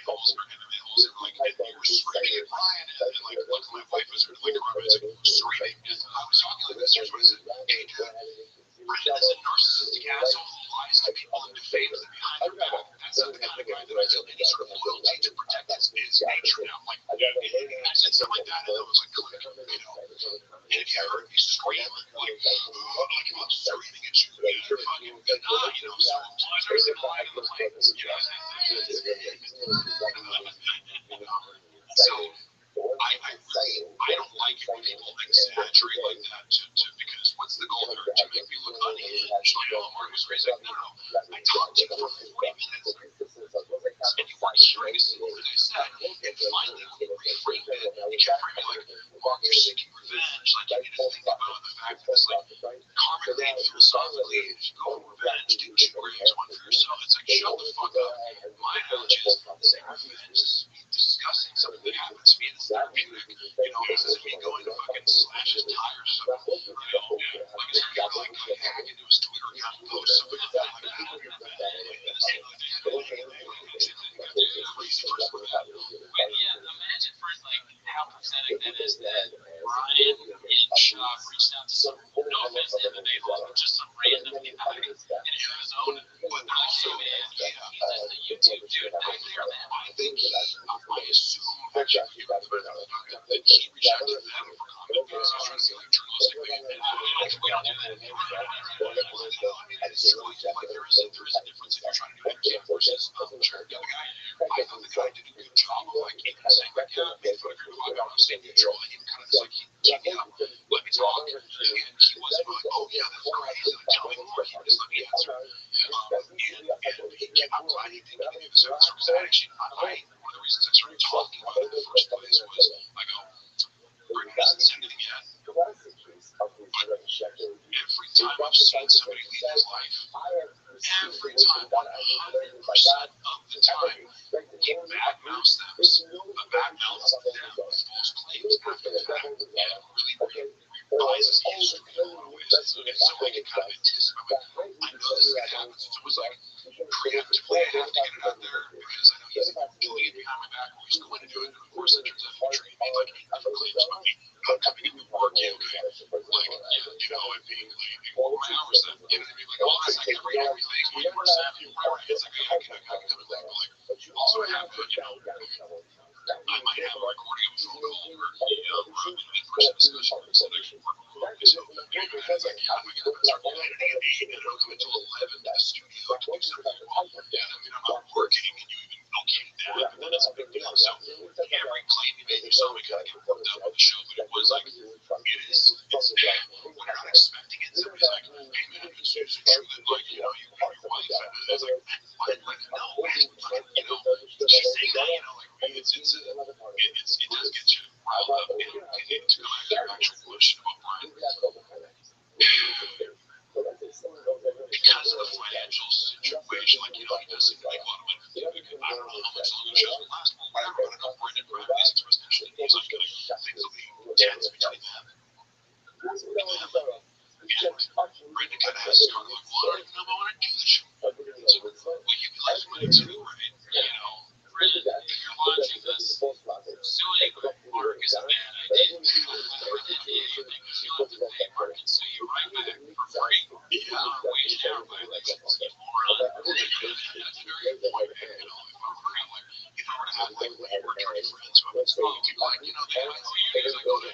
S2: holes, or MMA holes, and, like, and we were screaming at Brian, and, like, luckily my wife was there, like, Rabbi was, like, screaming, and I was talking like this, here's what I said, hey, dude, Brendan is a narcissistic asshole who lies to people and defames them behind their back. That's not the kind of guy that I feel any sort of loyalty to protect his nature. And I'm like, I said something like that, and I was like, click, And if you heard me scream, like if I'm screaming at you, you're fucking good, so pleasure in line in the planes, So, I don't like it when people exaggerate like that because what's the goal there? To make me look unhinged? Like, oh, Mark was crazy. Like, no. I talked to you for 40 minutes and you weren't hearing a single thing I said. And finally, we agreed that being like, this is me going to fucking slash his tires. So, like I said, you're like hack into his Twitter account and post something like that. Like, I don't get that. Like, that's crazy person.
S3: Yeah, imagine for like how pathetic that is that Brian in Shaw reached out to some, no offense to him, but just some random guy in his own.
S2: But also,
S3: He's just a YouTube dude.
S2: I think I assume that he reached out to them for comment because he's trying to see like journalistically. Like, we don't do that anymore. I mean, it's really like there is a difference if you're trying to do MCAM versus the other guy. I thought the guy did a good job of like saying like, yeah, we put a group of I'm staying neutral, and he kind of like he let me talk, and he wasn't like, oh yeah, that's great, he's gonna tell me more. He just let me answer. And I'm glad he did give me this answer because actually, one of the reasons I started talking about it in the first place was I go, Brittany hasn't said anything yet. Every time I've seen somebody leave his life, every time, 100% of the time, he badmouths them, badmouths them with false claims after the fact, and really reprises history in a lot of ways. And so I can kind of anticipate, I know this is going to happen, so it's almost like preemptively, I have to get it out there because I know he's doing it behind my back, or he's going to do it. And of course, that turns out to be true. He made like 8 different claims about me not coming into work, and being like, all my hours then, what I mean? Like, oh, I can read everything, 1%, whatever it is, like, I can come in late, but like, also have, I might have a recording of a phone call where, I'm in a person discussion with some actual work recording, so, it's like, yeah, we can start editing at 8, and it'll come until 11 to the studio to do something. Well, yeah, I mean, I'm not working, and you even okay that, but then it's a big deal, so, every claim you make yourself, we gotta get worked up on the show, but it was like, it's when you're not expecting it, somebody's like, hey man, it's true that, like, you have your wife, and it's like, what? Like, no, she's saying that, like, it does get you riled up, and to go back to your actual question about Brian, because of the financial situation, like, he doesn't make a lot of money. I don't know how much longer the show will last, but whatever, but I know Brian and Brian has expressed interest, he's like, things will be tense between them. And Brenda kind of has this kind of like, well, I don't even know if I want to do this show. So, well, you can lose money too, right?
S3: Brenda, if you're watching this, suing Mark is a bad idea. You'll have to pay Mark and sue you right back for free. Wage an hour violation. You moron. That's very important. If I were to have like more attorney friends who have been people like, they know you because I go to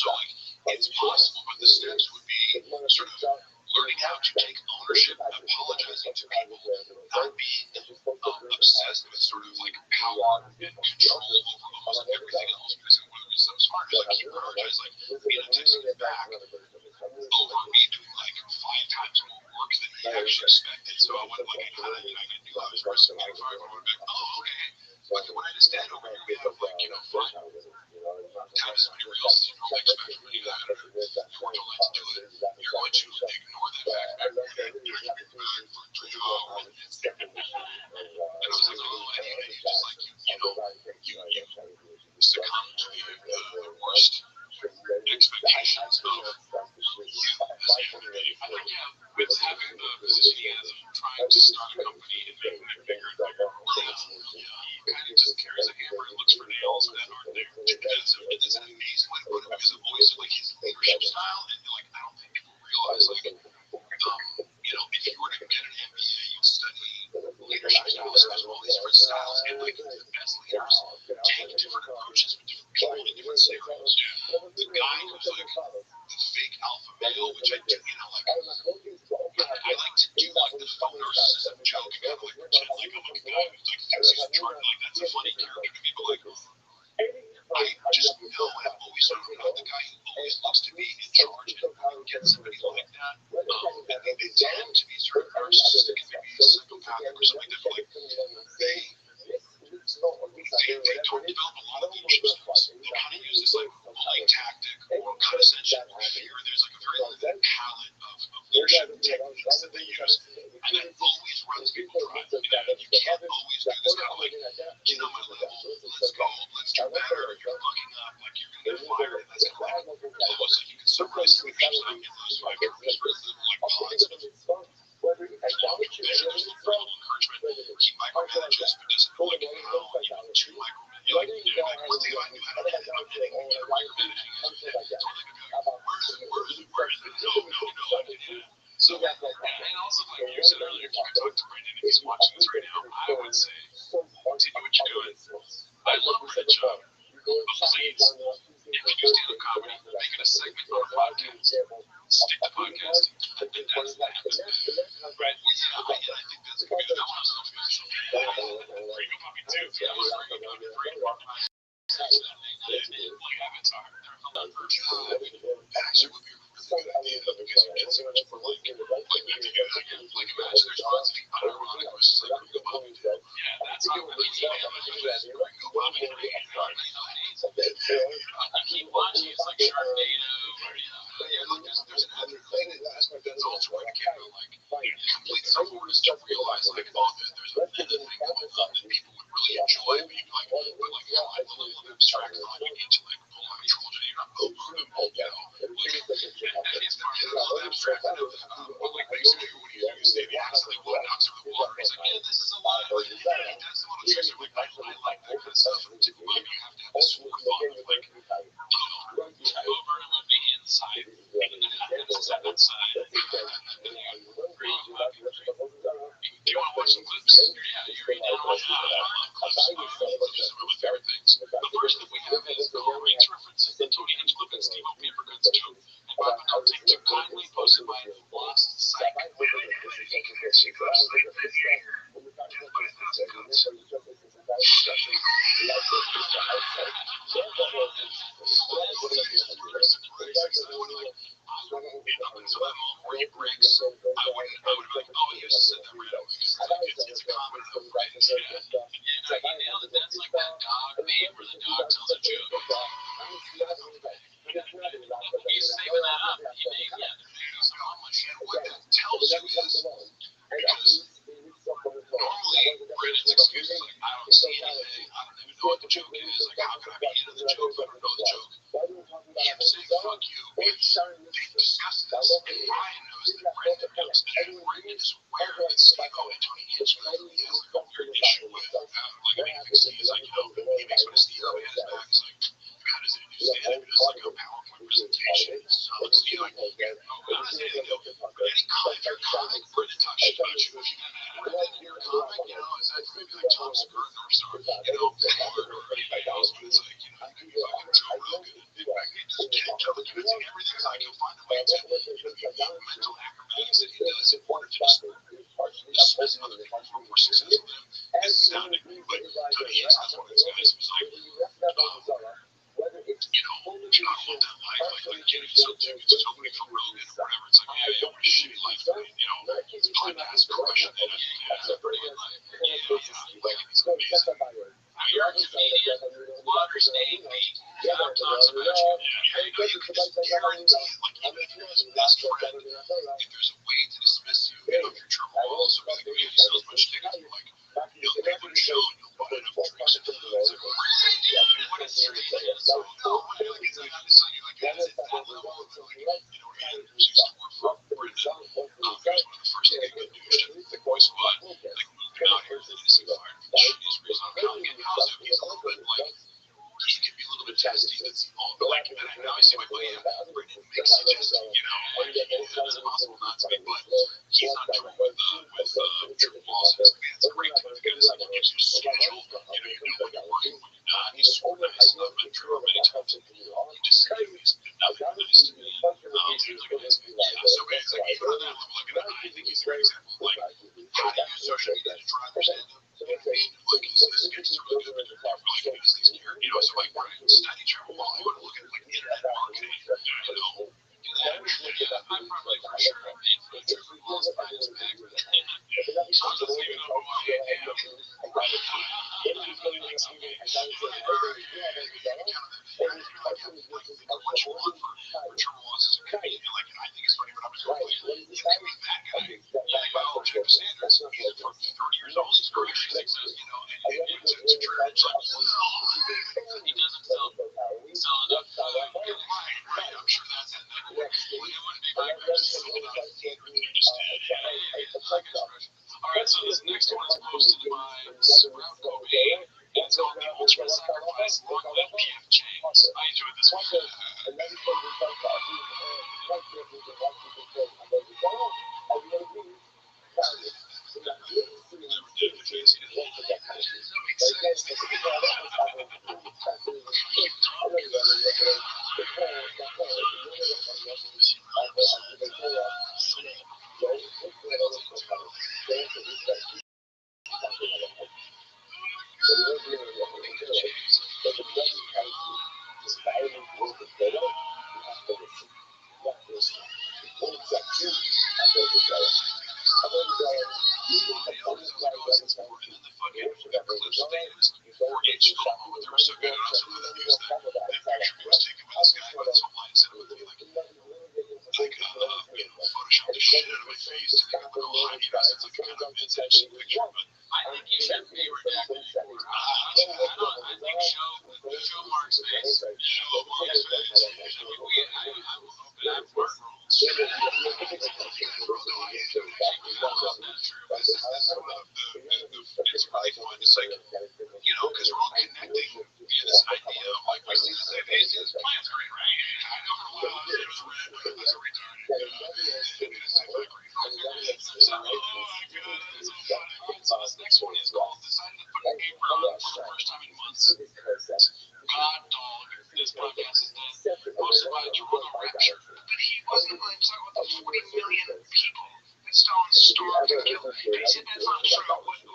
S2: So like it's possible, but the steps would be sort of learning how to take ownership, apologizing to people, not being obsessed with sort of like power and control over almost everything else. Because one of the reasons I'm smart is like you prioritize like me not texting him back over me doing like 5 times more work than he actually expected. So I went like I knew I was person getting fired. I would be like, oh okay. Like when I just stand over here, we have like 5 times as many reels as you normally expect from me that if you don't like to do it, you're going to ignore that fact. And you're going to be back for a job. And I was like, oh, and you just like you succumb to the worst expectations of you as a human being. And like, yeah, with having the position he has of trying to start a company and making it bigger, like, he kind of just carries a hammer and looks for nails that aren't there. And it's an amazing way to put it because of always like his leadership style. And like, I don't think people realize like, if you were to get an MBA, you'd study leadership styles because of all these different styles. And like the best leaders take different approaches with different people and different stakeholders. The guy who's like the fake alpha male, which I do, like I like to do like the faux narcissism joke and like pretend like I'm a guy who's like thinks he's in charge. Like that's a funny character to me, but like I just know and I've always known I'm not the guy who always looks to be in charge and get somebody like that. And they tend to be sort of narcissistic and maybe psychopathic or something that like they don't develop a lot of leadership skills. They kind of use this like bullying tactic or condescension or fear. There's like a very limited palette of leadership techniques that they use, and that always runs people dry. You can't always do this kind of like, get on my level, let's go, let's do better, you're fucking up, like you're gonna get fired, and that's kind of like almost like you can summarize the leadership style in those 5 areas, very little like positive. There's little encouragement. He micromanages, but doesn't know like how to micromanage. Like one thing I knew how to do about getting micromanaging is where is it? No. So, and also like you said earlier, if you could talk to Brandon, if he's watching this right now, I would say continue what you're doing. I love Brandon's job, but please, if you do stand-up comedy, make it a segment on a podcast. Stick to podcasting, and that's that. Right. Well, yeah, I think that's good. That one was official. Freaking Puppy 2. That was Freaking Puppy 3. Avatar. Actually, would be a really good idea though, because you get so much for like maybe like imagine there's lots of unironic versus like Freaking Puppy 2. Yeah, that's not really Freaking Puppy 3. I keep watching. It's like Sharknado. There's an other aspect that's also like complete self-awareness to realize like there's another thing that people would really enjoy, but you'd be like, I love abstract thought. You need to like pull out control. You're not and it's not I love abstract thought. Like basically what he used, they accidentally knocks over the water. He's like, yeah, this is a lot. That's a lot of tricks. I'm like, I like that kind of stuff. And to you have to have this forethought of like, over on the inside, and then happens outside. Do you want to watch some clips? Yeah, you're down to watch clips. Just one of my favorite things. The first thing we have is Carl makes references to Tony Hinchcliffe and Steve Papercut's joke. And Bob Bernard takes a kindly posted by Lost Psych. So that moment where he breaks, I would be like, oh, you just said that right away. It's a comment of friends. Yeah, you nailed it. That's like that dog meme where the dog tells a joke. He's saving that up. So how much what that tells you is because normally Brandon's excuse is like, I don't see anything. I don't even know what the joke is. Like, how can I be into the joke if I don't know the joke? Him saying fuck you means they discuss this. And Ryan knows that Brandon knows that Brandon is aware that Steve and Tony Hinchcliffe he has like a weird issue with. Like, I mean, because he is like, he makes fun of Steve behind his back. He's like, how does it understand him? It's like a PowerPoint presentation. So it's like, how does anything go? But if you're comic, Brandon talks shit about you. If you and then your comic, is that maybe like Tom Segura or or anybody else, but it's like, you can fucking Joe Rogan and Big Mac, they just can't
S3: documenting everything as I can find a way to mental acrobatics that he does in order to just dismiss other people who are more successful than him is astounding. But Tony Hicks, that's one of those guys who's like, if you don't want that life, like Kenny said too, it's just opening for Rogan or whatever. It's like, yeah, you want a shitty life, it's probably not as crushing than a pretty good life. Like, it's amazing. You're a comedian, Waters name me, Tom talks about you. You can just guarantee, like, even if you're his best friend, if there's a way to dismiss you, if you're Trevor Wallace, or if you sell as much tickets, like, you'll pay for the show and you'll buy enough drinks and food. It's like, what is your idea? So, no, like, it's like, I'm just saying, like, it's at that level, it's like, he used to work for Brendan. He was one of the first to get good news to the boy squad, like, moving out here, and he's fired from the shittiest reason I'm coming in house. He's a little bit like, he can be a little bit testy. That's all. But like, and now I see my buddy Brendan makes it just, like, it's impossible not to be, but he's not true with Triple Balls. It's great to the guys like gives you a schedule. You know when you're working, when you're not. He's super nice. I've met Trevor many times. He just he's been nothing but nice to me. So it's like, even on that level, like, I think he's a great example of, like, how to use social media to drive your stand up. And like, this gets to really good for like these things here. So like, study Trevor Wall. I want to look at like internet marketing. Do that. I'm probably for sure made Trevor Wall's behind his back. So I doesn't even know who I am. He really likes me. What you want for Trevor Wallace is a comedian. Like, I think it's funny, but I'm just going to play. You can be that guy. Like, well, Jim Sanders, he's from 30 years old. He's great. He's success, and to church, like, he does himself enough. Right. I'm sure that's it. Well, it wouldn't be very good to see what you just did. All right, so this next one is posted by Sprout Kobe. It's called The Ultimate Sacrifice, Long Live PF Chang's. I enjoyed this one. Photoshop the shit out of my face to make it look like, it's like a kind of vintage picture, but I think you should be redacted. I think show Mark's face, show Mark's face. I've worked roles. It's probably fun. It's like, because we're all connecting via this idea of like, we see the same face. His plans are right. I know for a while it was red, that's a retarded. So this next one is called Decided to Put an Apron On for the First Time in Months. God dog, this podcast is dead. Posted by Toronto Rapture.
S7: But he wasn't going to talk about the 40 million people that Stalin starved and killed. And he said that's not true. What the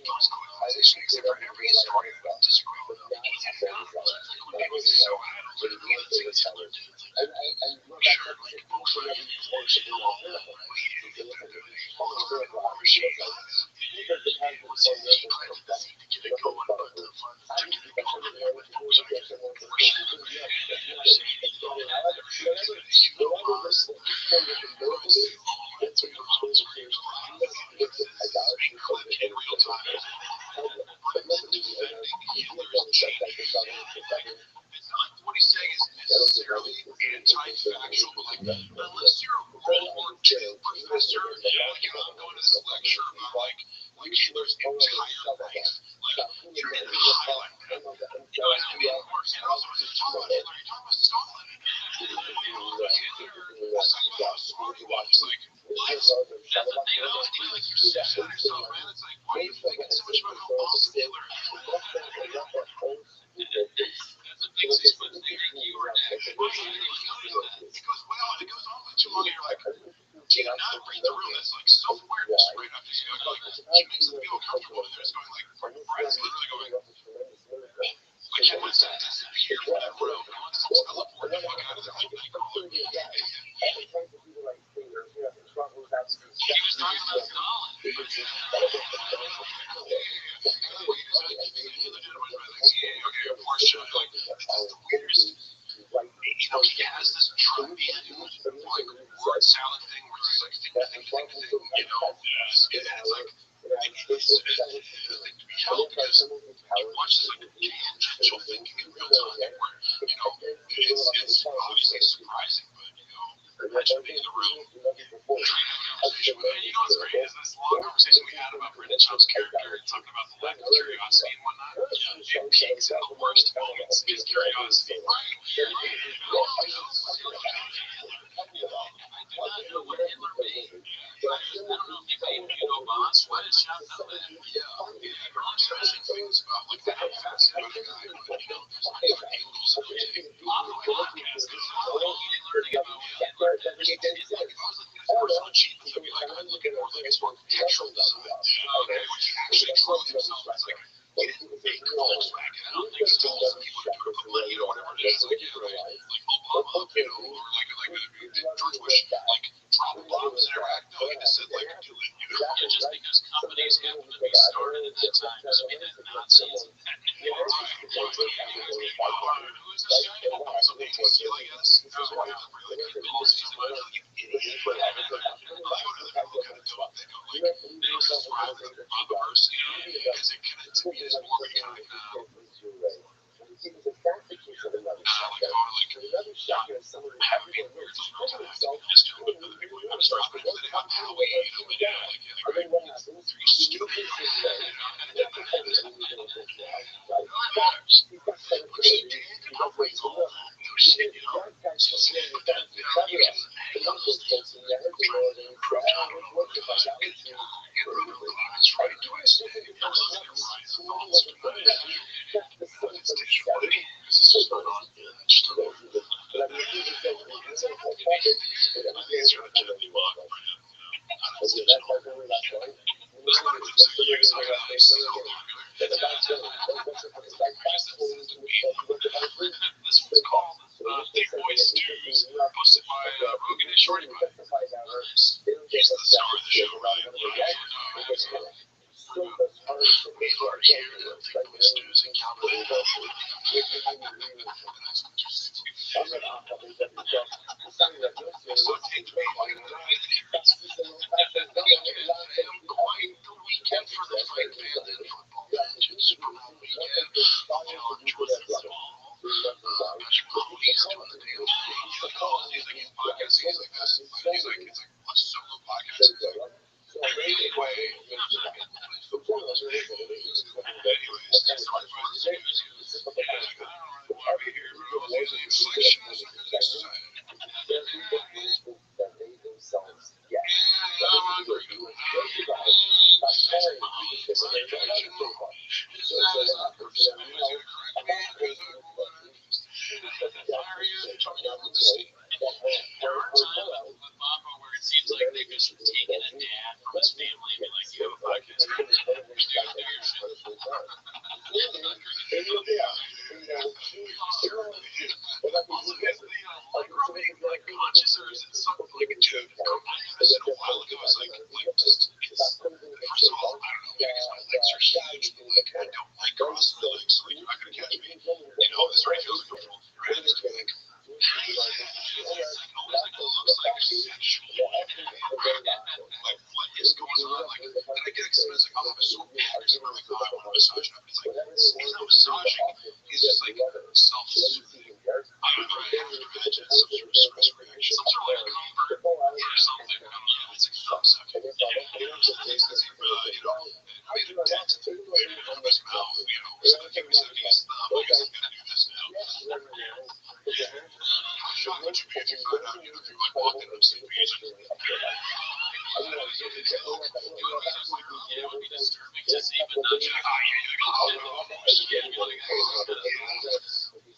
S7: first colonization, except for every historian who disagree with him. He said God when people are so idle, but the other thing is colored. Sure, like most of them, they're all what he's saying is necessarily anti-factual, but like, unless you're a World War II professor, I'm going to this lecture about like Hitler's entire life. Like, you're in the highlight that. And of course, you're also talking about Hitler, you're talking about Stalin. Hitler, that's like how smart he was. Like, what? That's the thing, like, you're sick of yourself, man. It's like, why are you thinking so much about how awesome Hitler is? That's a big 6 months later, you were dead. well, it goes on for too long, and you're like, do you not read the room? That's like self-awareness right after you go, like, he makes them feel comfortable, and they're just going like, Brad's literally going, like, he wants to disappear from that room, he wants to teleport the fuck out of there, like Nightcrawler. He was talking about Stalin. Okay, of course, like, that's the weirdest. You know, he has this Trumpian, like, word salad thing where it's like, think, you know, and it's like, because you watch this, like, tangential thinking in real time, where, you know, it's obviously surprising, but, you know, imagine being in the room, conversation with, you know what's great is this long conversation we had about Brendan Schaub's character and talking about the lack of curiosity and whatnot. It peaks in the worst moments is curiosity.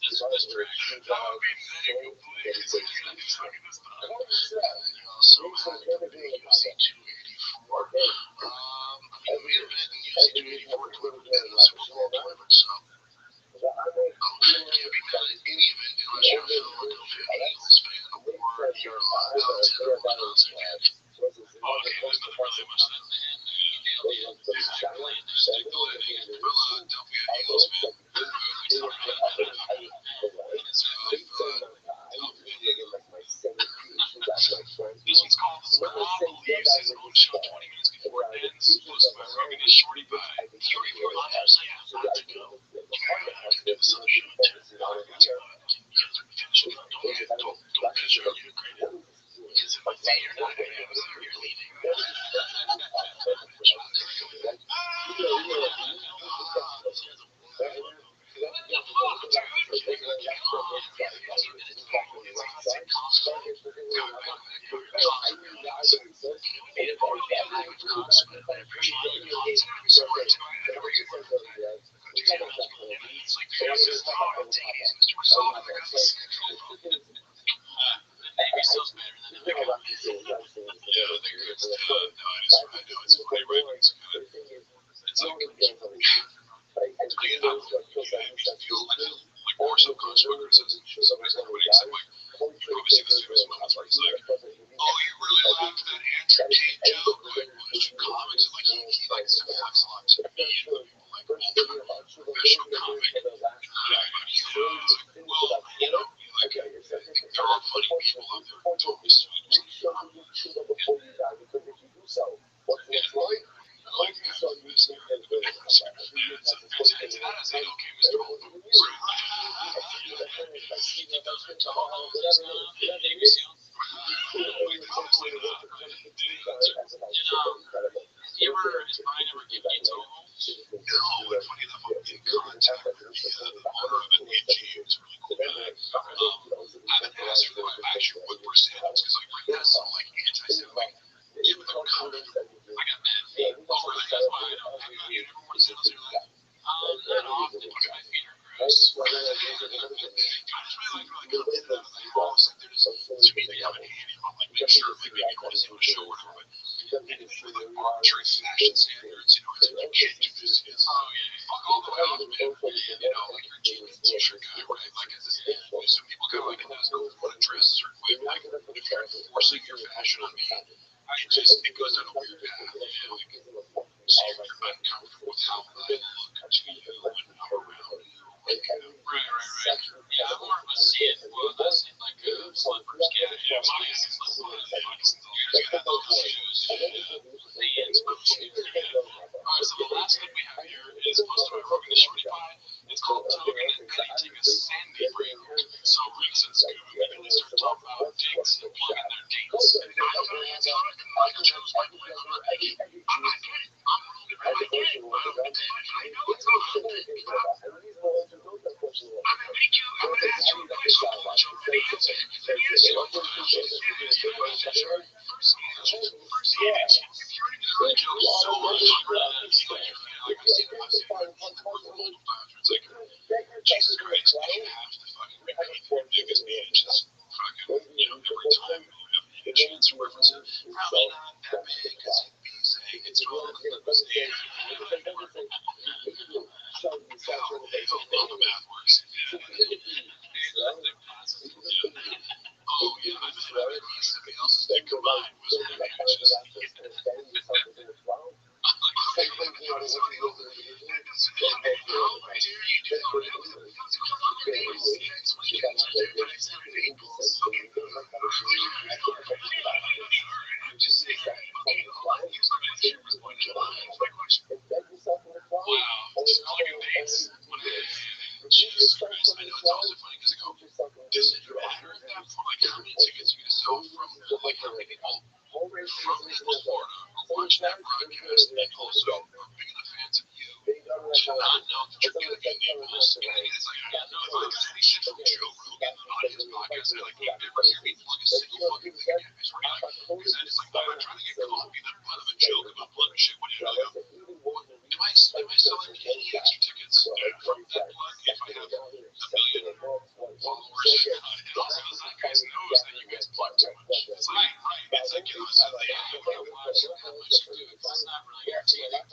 S7: distraction. I mean, there you go, boy. It's like, so had UFC 284. I mean, we had an UFC 284 delivered to the Super Bowl delivered, so can't be mad at any event unless you're a Philadelphia Eagles fan or you're out of town or not. Okay, there's not really much to Philadelphia Eagles fan. This one's called The Squad Believes His Own Show 20 minutes before it ends. Posted by Rogan and Shorty by 34 lives. I have not to go. Give us a show. Don't pitch her. You're great. Is it my day or not? You're leaving. More subconscious somebody's not really except like probably see the serious moments where he's like, oh, you really like that Andrew Tate joke, like Western comics, and like he likes to flex a lot to me, and people like professional comic, and about humor. It's like, well, you know, like there are funny people out there who totally sweet. you guys plug too much. It's like, it's like, you know, so they have to watch how much you do it, because it's not really entertaining.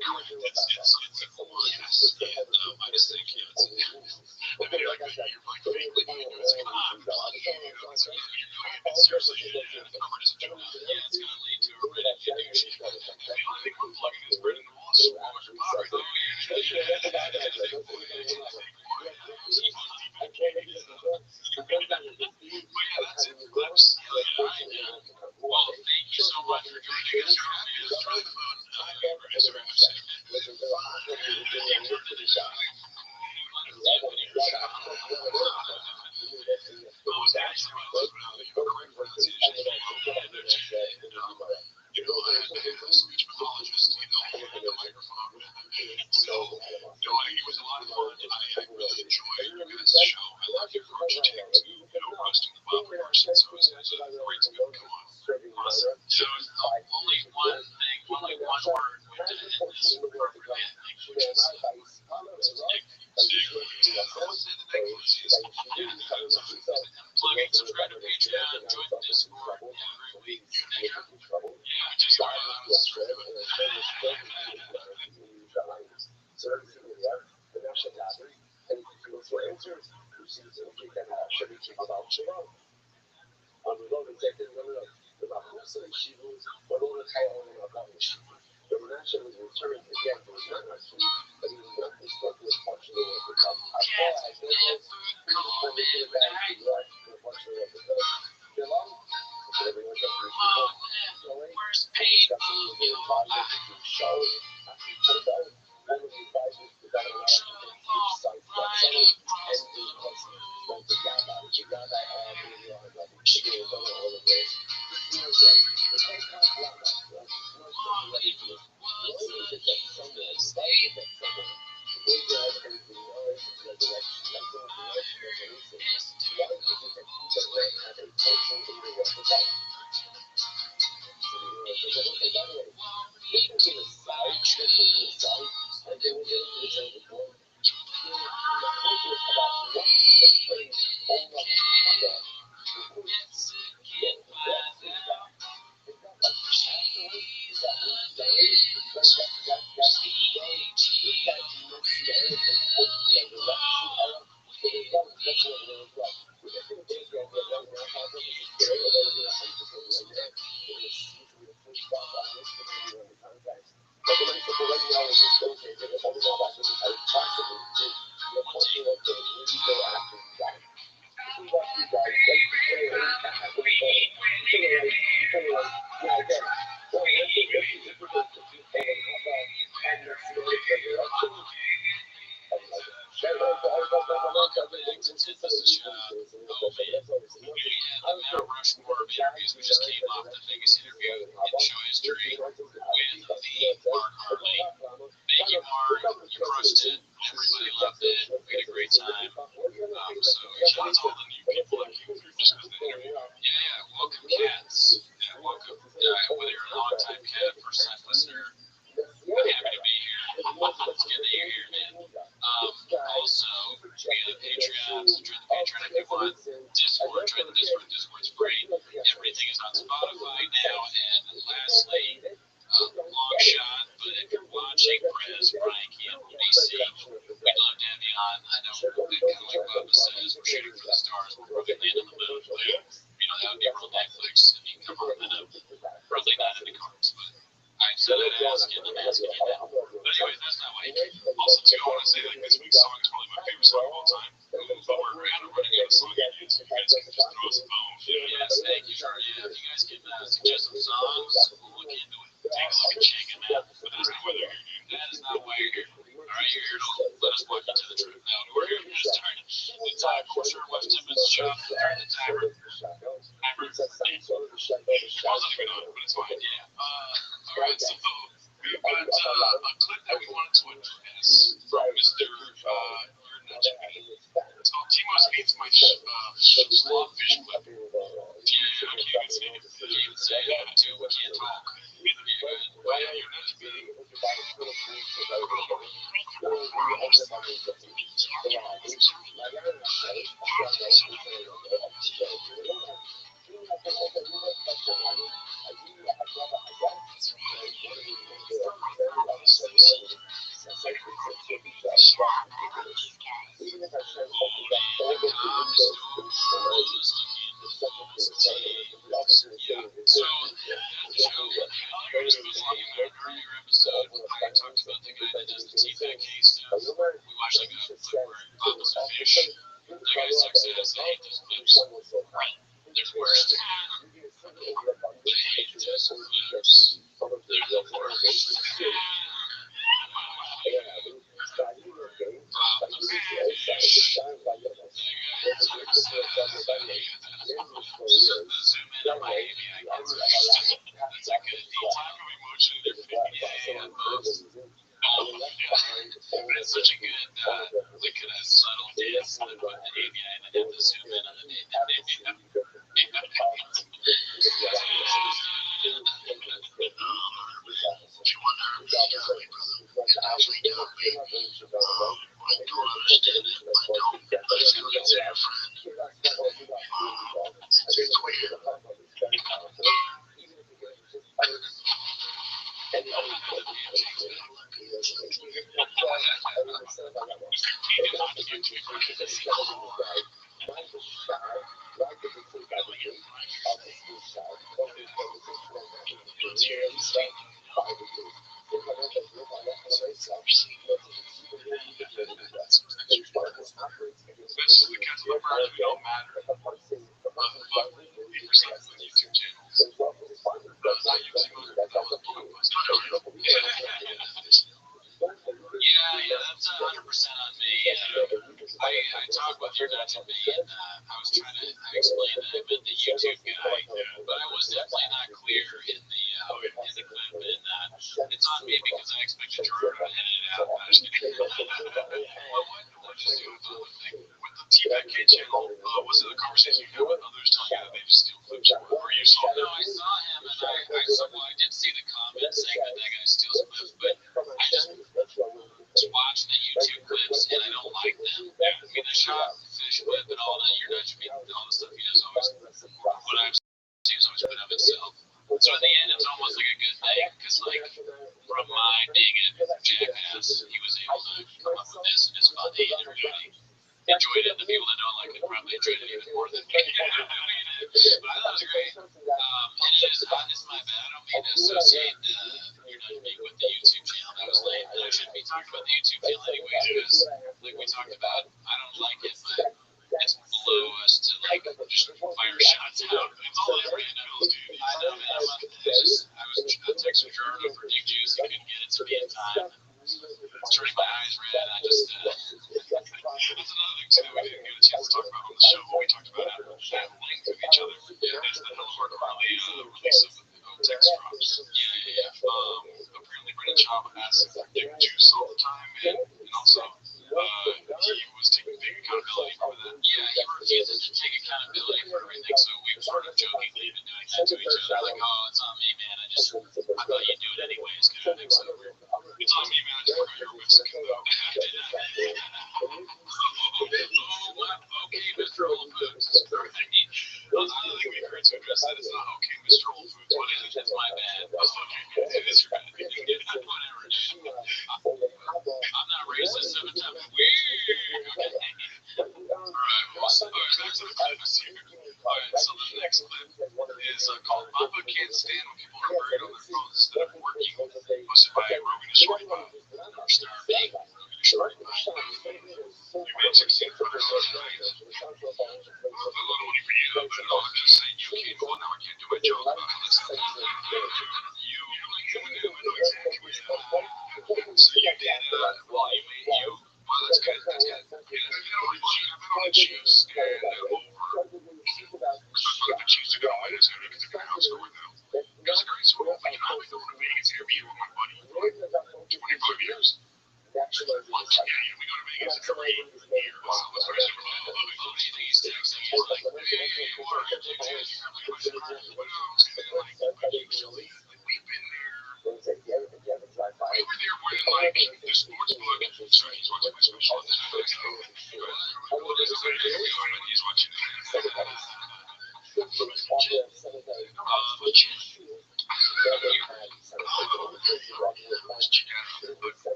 S7: It's a cool yes. And I just think, you know, it's, I mean, you're like vaguely doing it. It's like, I'm plugging you, you know, it's like, you're doing it, but seriously, the number doesn't show up. Yeah, it's going to lead to a really douchey. The only thing we're plugging is Brendan Wallace from Walker Power. Oh, yeah, that's it. Clips. Well, thank you so much for joining us. Try the phone. You know, I had a speech pathologist, you know, holding the microphone. So, you know, it was a lot of fun. I really enjoyed your guys' show. I love your approach to, you know, roasting the Bible person. So it's great to be able to come on. Awesome. So only one thing, only one word to end this appropriate thing, which is Nick. Plug in, subscribe to Patreon, join the Discord. Have a great week. You, Nick. Yeah, just worst pain of your Rushmore of interviews. We just came off the biggest interview in show history with the Mark Harley. Thank you, Mark. You crushed it. Everybody loved it. We had a great time. So shout out to all the new people that came through just because of the interview. Yeah, welcome, cats. Yeah, welcome. Whether you're a long-time cat, first-time listener, I'm happy to be here. It's good that you're here, man. Also, we have Patreon. So join the Patreon if you want. Discord. Join the Discord. Discord's free. Everything is on Spotify now. And lastly, long shot, but if you're watching Prez, Brian Campbell, BC, we'd love to have you on. I know that kind of like Bubba says, we're shooting for the stars. We'll probably land on the moon. But, you know, that would be real Netflix if you can come on. And probably not in the cards, but I said I'd ask you, and I'm asking you now. But anyways, that's not why. Also, too, I want to say, like, this week's song is probably my favorite song of all time. But we're kind of running out of song ideas. You guys can just throw us a bone. Yes, thank you, Charlie. Yeah, if you guys can suggest some songs, we'll look into it. Takes like a chicken, man. But that's not why they're here. That is not why you're here. All right, you're here to let us walk you to the truth. Now, we're here to just turn the time. We're sure West Timmons shop, turn the timer. It wasn't even on, but it's fine. Yeah. All right, so we've got a clip that we wanted to address from Mr. It's called Timo's Meets My Slotfish Clip. Yeah, I can't even say that too. I can't talk. Well, yeah, you're not to be.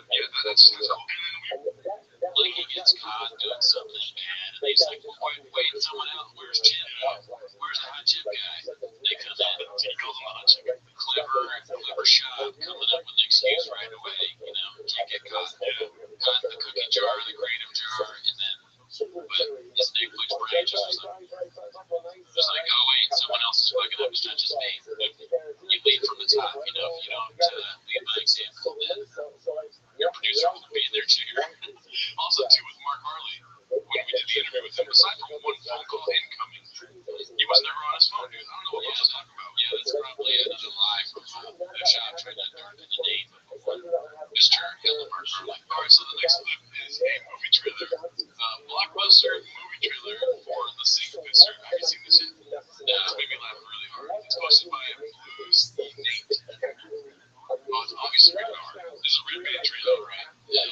S7: yeah, that's Lee gets caught doing something bad, and he's like, wait, someone else, where's Chip? Where's the hot chip guy? They come in, he calls him a hot chip. Clever shot, coming up with an excuse right away, can't get caught. Got the cookie jar, the kratom jar, and then, but his Netflix brain just was like, oh wait, someone else is fucking up, it's not just me. You lead from the top, if you don't lead by example, then your producer will be in there too. Also, too, with Mark Harley, when we did the interview with him, aside from one phone call incoming, he was never on his phone, dude. I don't know what he was talking about. Yeah, that's probably another lie from the shop trying to darken the name before Mr. Mark Harley. Alright, so the next clip is a movie trailer. Blockbuster movie trailer for The Sixth Sister. I haven't seen this yet. Made me laugh really hard. It's hosted by Blues Nate. Oh, it's obviously rated R. This is a Red Band trailer, right? Yeah.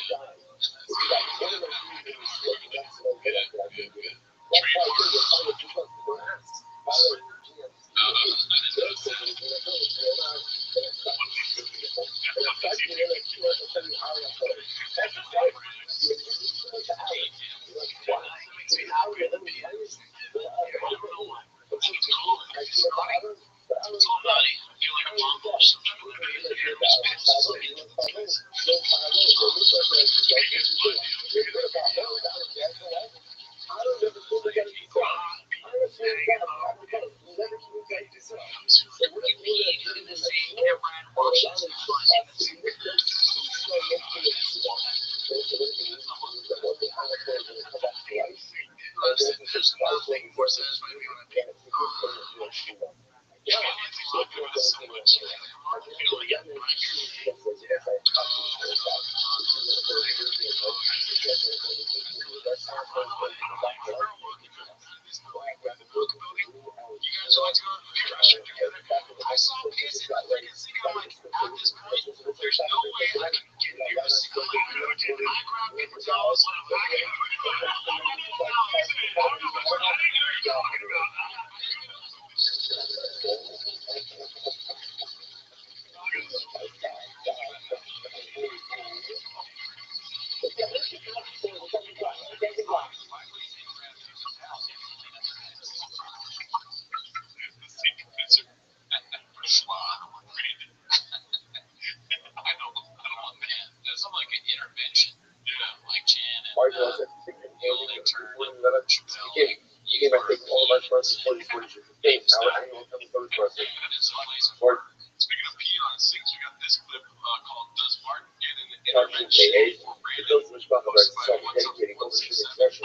S7: Speaking of peeing on sinks, we got this clip called "Does Martin Get an Intervention?" for Brandon. Hosted by What's Up 167.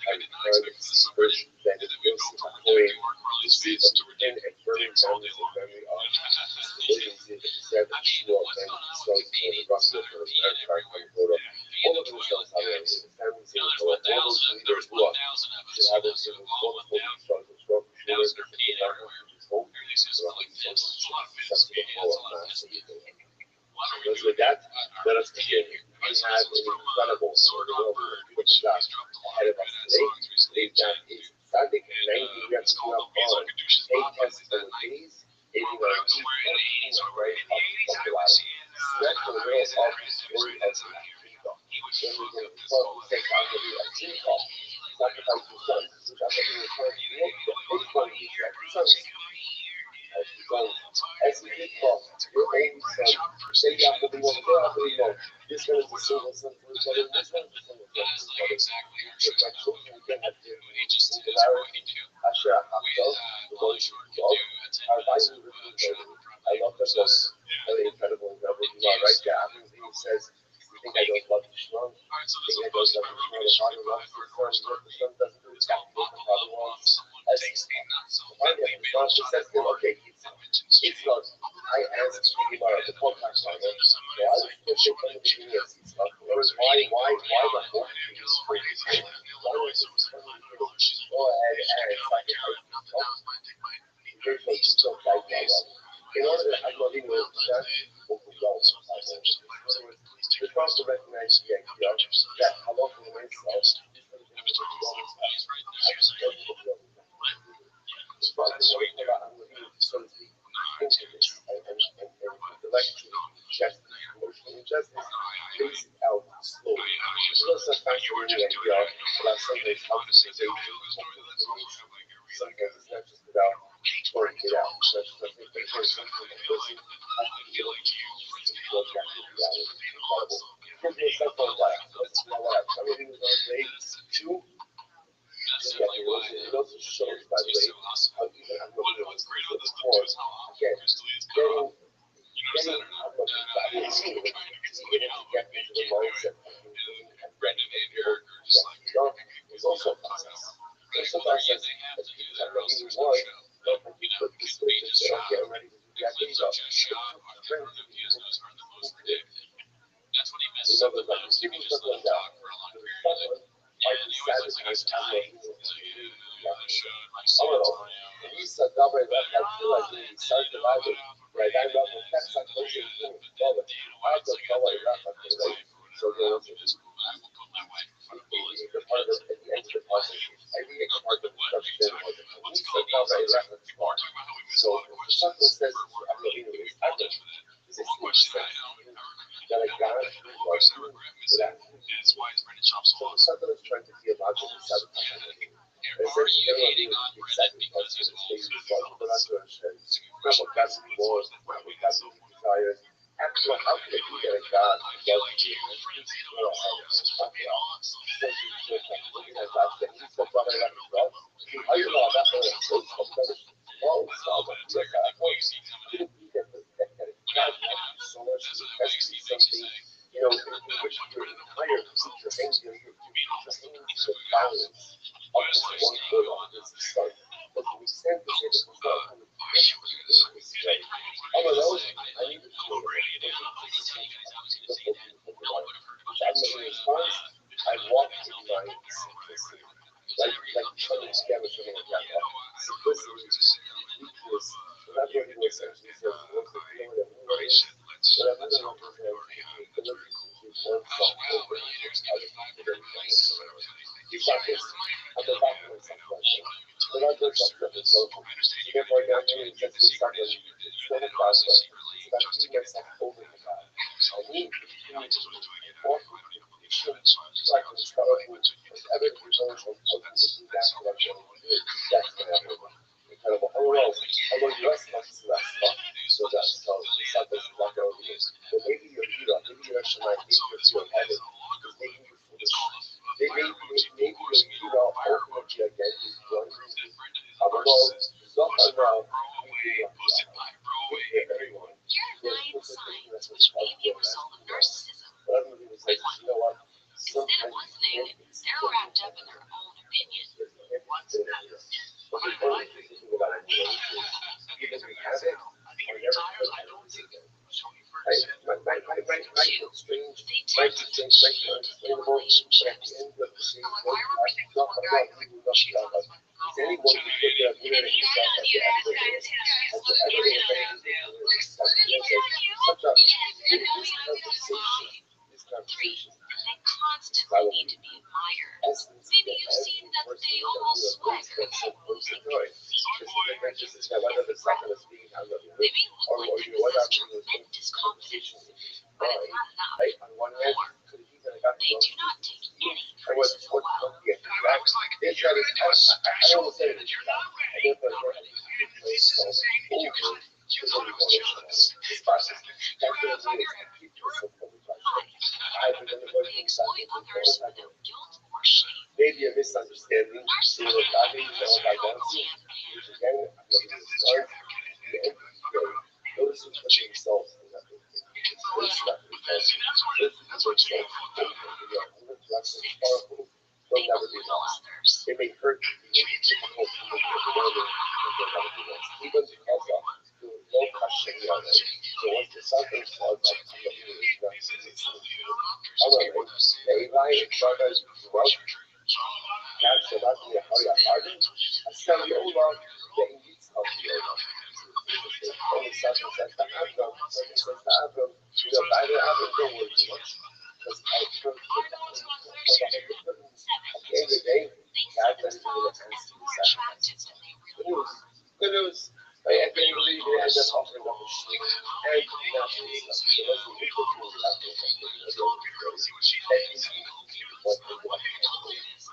S7: I did not expect for the subreddit to the video to Mark Harley's face to redeem things all day long. I mean, what's going on with the baby? There's 1,000 of us. So all 1,000. Now they're peeing everywhere. Everything seems to like this. It's a lot of fish. Yeah, it's a lot of fish.
S4: Because with that, let us begin. We have an incredible bird which is ahead of us today. That is Sadik 90 reps on 8 tests for days, 89 right off the Spread the rail off the story of the Africa. Then we're going to take out a tree call. Sacrifice your son. Which I think is going to look the big one is that son. As we get close, your own son, say you have to be one of the this one is the single son for each other, this one is the single son for each other. If my children can have to move it out, I share a hot dog, the one dog, our advisor is really good. I love that book. Really incredible. You are right there. I mean, he says, you think I don't love the shrunk? You think I don't love the shrunk? The father loves the son, what the son doesn't do, it's got to be the father wants. As the father says, okay, it's not. I asked him about the podcast on it. So I was pushing from the beginning of it's not. Why the whole thing is crazy? Why was it so go ahead and like there's no stuff like that. In order to have nothing with that, what we don't. also recognize the idea that halakha itself is so to speak, and intellectually ingest emotionally ingest this, face it out slowly. It's also fascinating idea about sometimes how to say sometimes it's not just about pouring it out. It's not just like for example, a person has to feel like you to objective reality. Incredible. Give me a cell phone dial. Let's know what everything was on grade 2. It also shows, by the way, how even I'm looking at this before, again, getting out of the body is to get into the mindset of being and ready and young is also a process. It's a process as people are looking one, don't have to put the switch and say, okay, I'm ready to do that things up. Remember that if people stuck like that, might be satisfied time of I don't know. He's a double that I feel like he started divided. Right, I love the text I told you to follow. I have to follow it up at the lake. So there was the part of the end of the process. I think it's part of the production was it. He's a double reference part. So the something says I'm looking at this other. This is what says that I got it was that. So something is trying to be about the sabotage. Essentially, exactly because it's wars, desires. Actually, how can you get a God who loves you? How you know that? So much something, you know, in which your entire future hangs your future hangs the balance of this one good on this start. But we send the shit to start. All of those, I need to feel I walk in my simplicity. Like trying to establish something like that. Simplicity, weakness, not what he was essentially says, what's the feeling that we are in, but I'm not going to the ability to one self over other people. You've got this, I'm the back of myself question. But I don't self so therefore I got to just start with it's not a process. It's about keeping myself over the God. I need to like to start with every proposal of the that's what I'm doing. That's what I'm doing. Incredible. Although the rest of us less stuff, so that's something like over here. But maybe your hero, maybe your Shema, maybe your hero heaven is making you foolish. Maybe your hero ultimately again is going to although not now everyone.
S3: You're a 9 signs which may be a result of narcissism.
S4: But I'm going to say, you know what?
S3: Instead of listening, they're wrapped up in their own opinion. What's next?
S4: But the only thing about it is even if we have it, I never put it on the strange, unexplainable, but at the end of the day, not about people, not about us. Is anyone who look at me and this conversation,
S3: they constantly need to be admired. Maybe you've seen that they almost sweat. They may look like they're tremendous confidence, but it's not enough. They do not take any criticism well. They exploit others without guilt or shame.
S4: Maybe a misunderstanding. Those who put themselves in that they'll never be lost. It may hurt you, difficult to look at the other, even because of the low question on it. So once the suffering starts up, Eli brothers grew up. Now Shabbat Yahweh Harden. I tell you, Allah, the English of the Allah. Only such and such to Abram, the Bible Abram, don't worry too much. because I feel at the end of the day, God doesn't really have to sacrifice. Good news. Right? I can't believe it ends up offering up a shit and nothing stuff. So let's look at the tools out there.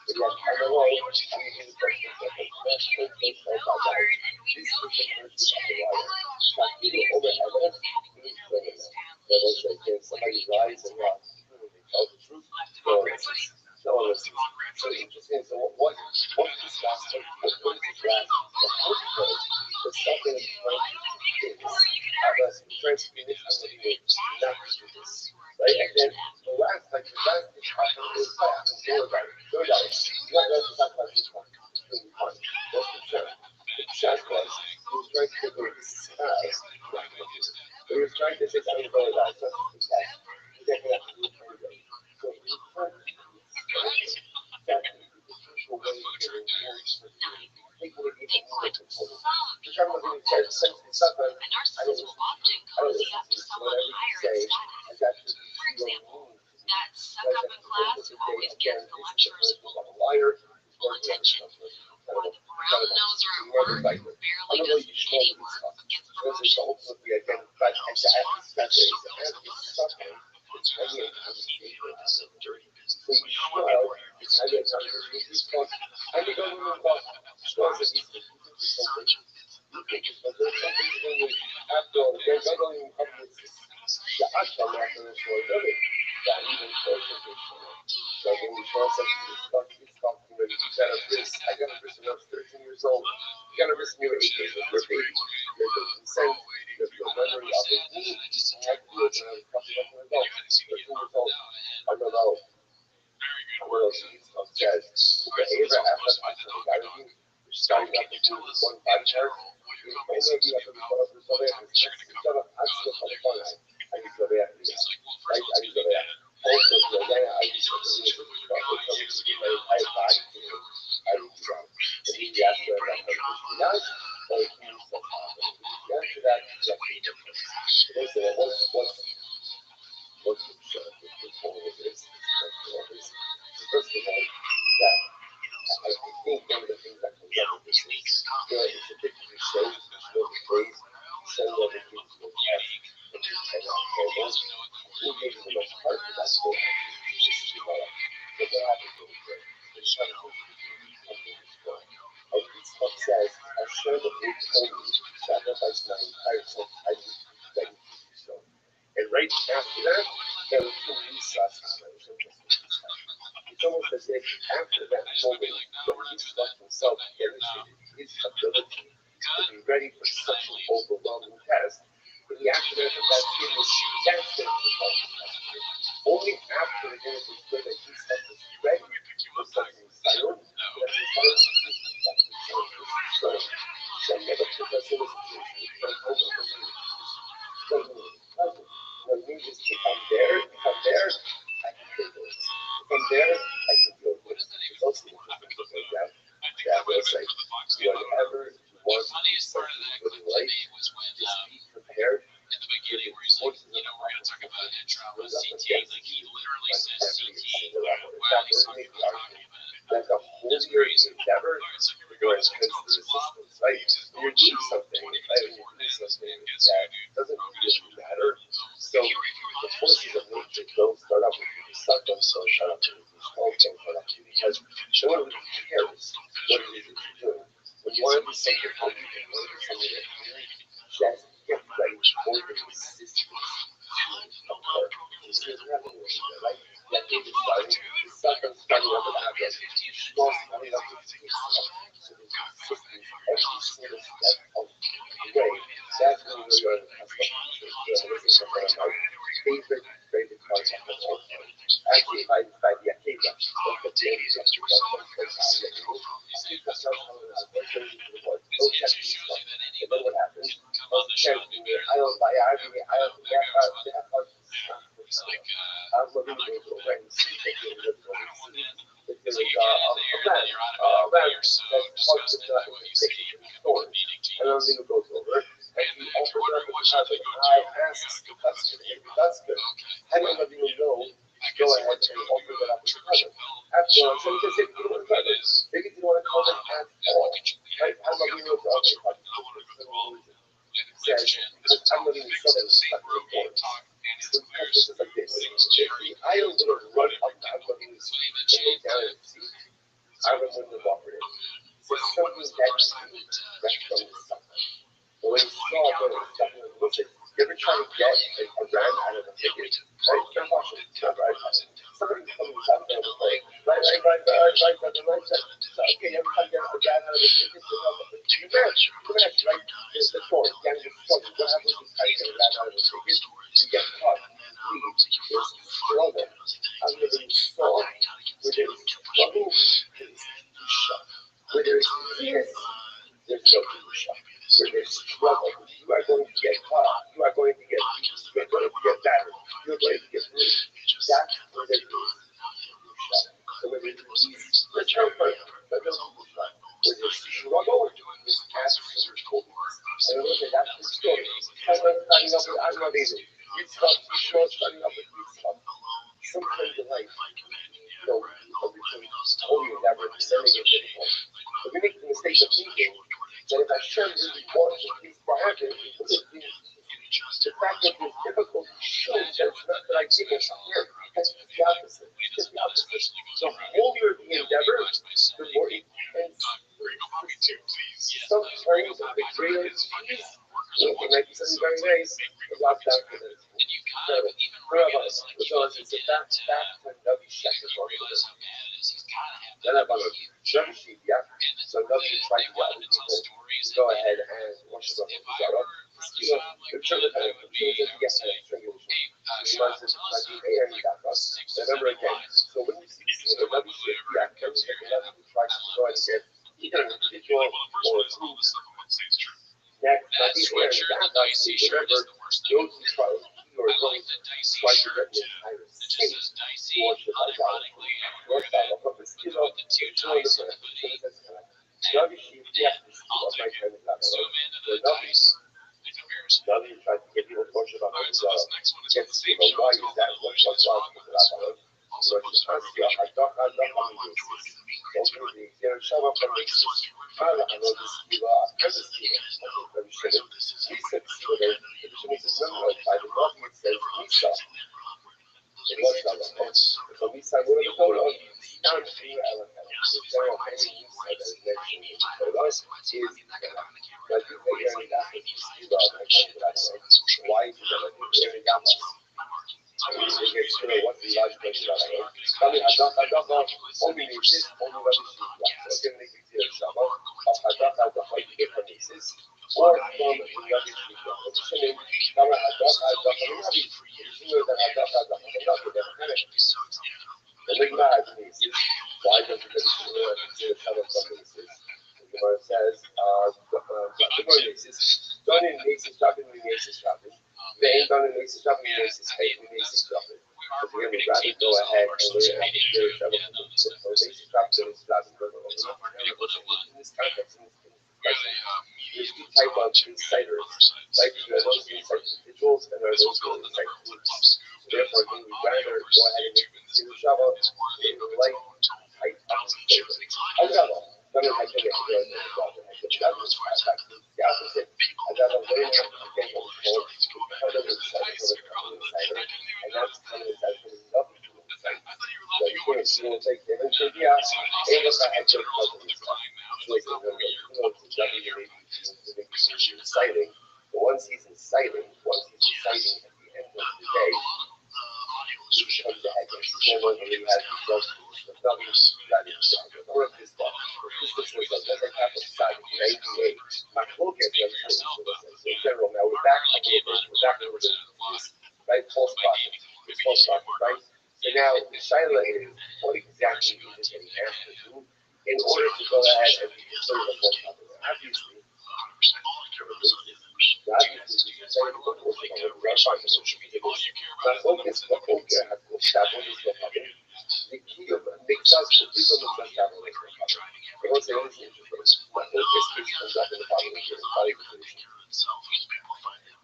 S4: But yeah, I don't know. I'm using the question of the best place to start by that. This is the first of the water. Like, you know, over heaven, really clear now. That was right there. Somebody lies and lies. They tell the truth. No one listens. No one listens. So interesting. So what is this gospel? What is this last? The hope was that something is trying to do this. Trying to be this and not do this. Right? And then the last is talking about no doubt. No doubt. You don't have to talk about this one. It's really fun. That's the shot. The shot was he was trying to take away this sky. But he was trying to say something about that. That's the test. He's not going to have to do it anyway. So he was trying to that the crucial way to get rewards for people to even more control. You're talking about being trying to sense stuff, I don't listen to you. So whatever you say, I got to be your move.
S3: That suck up in class who always gets the lecturer's
S4: I'm a liar.
S3: full attention, or the brown noser at work who barely does any work but gets promotion.
S4: Ultimately identified as exactly
S3: It's really dirty business.
S4: so you smile, it's how you talk to these folks. I think I'm going to talk to these
S3: Such a
S4: but there's something when you after all, there's not only come with the actual after the show, that even closer to so when we show something, he's talking with you got a wrist. I got a wrist when I was 13 years old. You got a wrist when you were 8 years old. You're a baby. There's a consent. There's no memory of it. I do it when I was probably like an adult. 13 years old. I don't know. What else he's talking jazz. The behavior after the guy with you, starting up to do one body chart. You only have to be caught up with somebody else. It's not a actual fun. I can go there. Right? I can go there. Also, I used to do it with my entire body. I would drop. And he asked me about how to but he was so confident. After that, listen, what's the show? The point of this? First of all, that I think one of the things that comes up with this is it's a picture shows the phrase, shows other things will test. And who gives the most part of that whole just develop. But they have to go for it. They try to go for it. As this book says, I share the big holy, sacrifice my entire self, I do that you do so. And right after that, there was two resources. It's almost as if after that moment, that Jesus himself demonstrated his ability to be ready for such an overwhelming task. In the aftermath of that sin was that's when it was only after it was clear that Jesus was ready for something silent that he found so some of the professor was when you just become there, I can feel it. From there, I can feel it. It's also interesting to point out that website, whatever you want to do something with life, just be prepared.
S3: In the beginning, where he's like, we're gonna talk about intravenous CT. Like he literally says CT. Wow, he's talking about
S4: That the whole year endeavor, you're going to resistance, right? You're doing something, right? You're doing something that doesn't really matter. So the forces of nature don't start up with you. Start them so shut up to you. Don't start up to you because no one really cares what it is that you're doing. When you want to do something for you, and you want to do something that you that's get right for the resistance to occur. You see what's happening with you, right? That thing is starting. The sucker starting up with that. Small starting up with this stuff. So there's resistance every single step of the way. That's when you're going to have something. This is one of my favorite parts of the whole thing. Actually, by the Acadia, the James and then what happens? I don't buy I'm looking to go to a see if they can live if there was a plan that's plugged into that storage. I don't think it goes over. And he offers up a deposit. I asked the customer, that's good. I don't even know go ahead and offer that up as a present. After all, so because if you want to cover, they didn't want to cover at all. Right? I'm not going to go to other countries. Says, because I'm living in southern report. So this is like this. I don't want to run up to I'm living in the sea and go down and see. I don't want to walk it. So something that right from the sun. But when you saw the listen, you ever try to get a ram out of a thicket? Right? You're watching. Somebody comes up there with like, right, okay, every time you get a ram out of a thicket, you match, right? There's the thorn, getting the thorn. What happens if you try to get a ram out of a thicket? You get caught. It's struggle. I'm going to saw where there's struggle, there's shut. Where there's ease, there's no shut. Where there's struggle, you are going to get caught. You are going to get beat. You are going to get battered. You are going to get bruised. That's where there is shut. So where there's ease, return first. But don't shut. Where there's struggle, there's absolute coldness. And look at that's the story. Starting up with Agravation. Starting up with Yitzchak. Sometimes in life, you know, only in that way, then they get difficult. But we make the mistake of thinking that if Hashem really wants these to happen, the fact that it's difficult shows that it's not that I think it's here. That's the opposite. It's the opposite. The holier the endeavor, the more intense. Sometimes the greater it is, it might be something very nice, but locked down for this. Rabbi, it's a fact when Rabbi Shepherd was then I'm on a Rabbi sheet, yeah. So Rabbi tried to get other people to go ahead and wash it off the jar. The children had a computer to get to the regulation. He wants to be remember again. So when you see the Rabbi sheet, yeah, every Rabbi tries to go ahead and get either an individual or a group. Next, remember, those who try or going to try to get the entire city to worship Rabbi Sheep, yes, of my time in that. Now you try to get people to worship on the God. Get people, why is that? What's God for the God?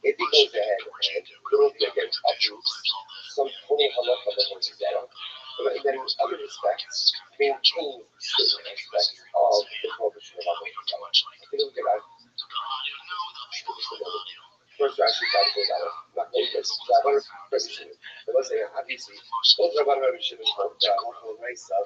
S4: If he goes ahead and literally against some total halacha that was that, main aspects of the prohibition of Avodah Zarah. Take a look at that. First, actually, not focus. Let's say, obviously, both Rabbi and Rabbi Shimon both nice stuff.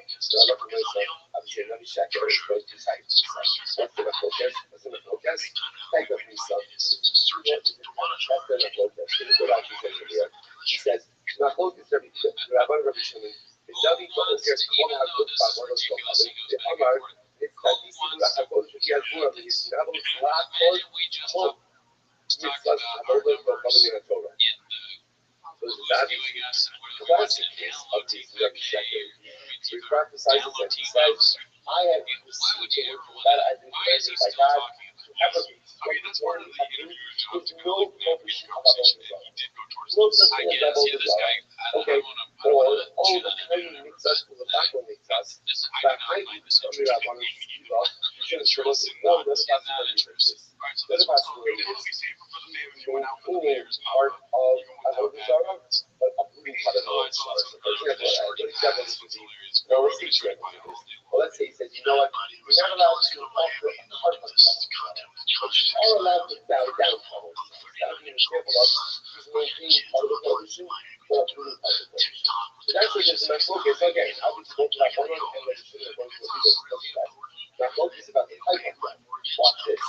S4: Obviously, another shaker is going to type that's the focus. That's the focus. Type of new stuff. That's the focus. This is what actually says here. He says, not focus. Rabbi and Rabbi Shimon. The Navi focus. One has good about one of those. The Amar. It's that these people that have both of the Azura, but it's not only flat or mitzvahs Avodah Zarah in Torah. So this is obviously the classic case of these Rabbi Sheker. So he prophesies that he says, I have received the word from God, I've been commanded by God to ever be. With no prohibition of Avodah Zarah. No such thing as Avodah Zarah. Okay, or all the training mitzvahs for the backward mitzvahs, but I need to tell you that one of these people, you should have shown us more than possibility of this. The other possibility is you're including part of Avodah Zarah, but uprooting part of Avodah Zarah. So for example, a good example of this would be, well, let's say you have one of this. Well, let's say he says, you know what, you're not allowed to offer a part of Avodah Zarah, but you are allowed to bow down to Avodah Zarah. That would be an example of he's maintaining part of the prohibition, but uprooting part of the prohibition. So that's what this is my focus. Again, I'll be spoken about one and then shouldn't go to a video. My focus is about the type of life. Watch this.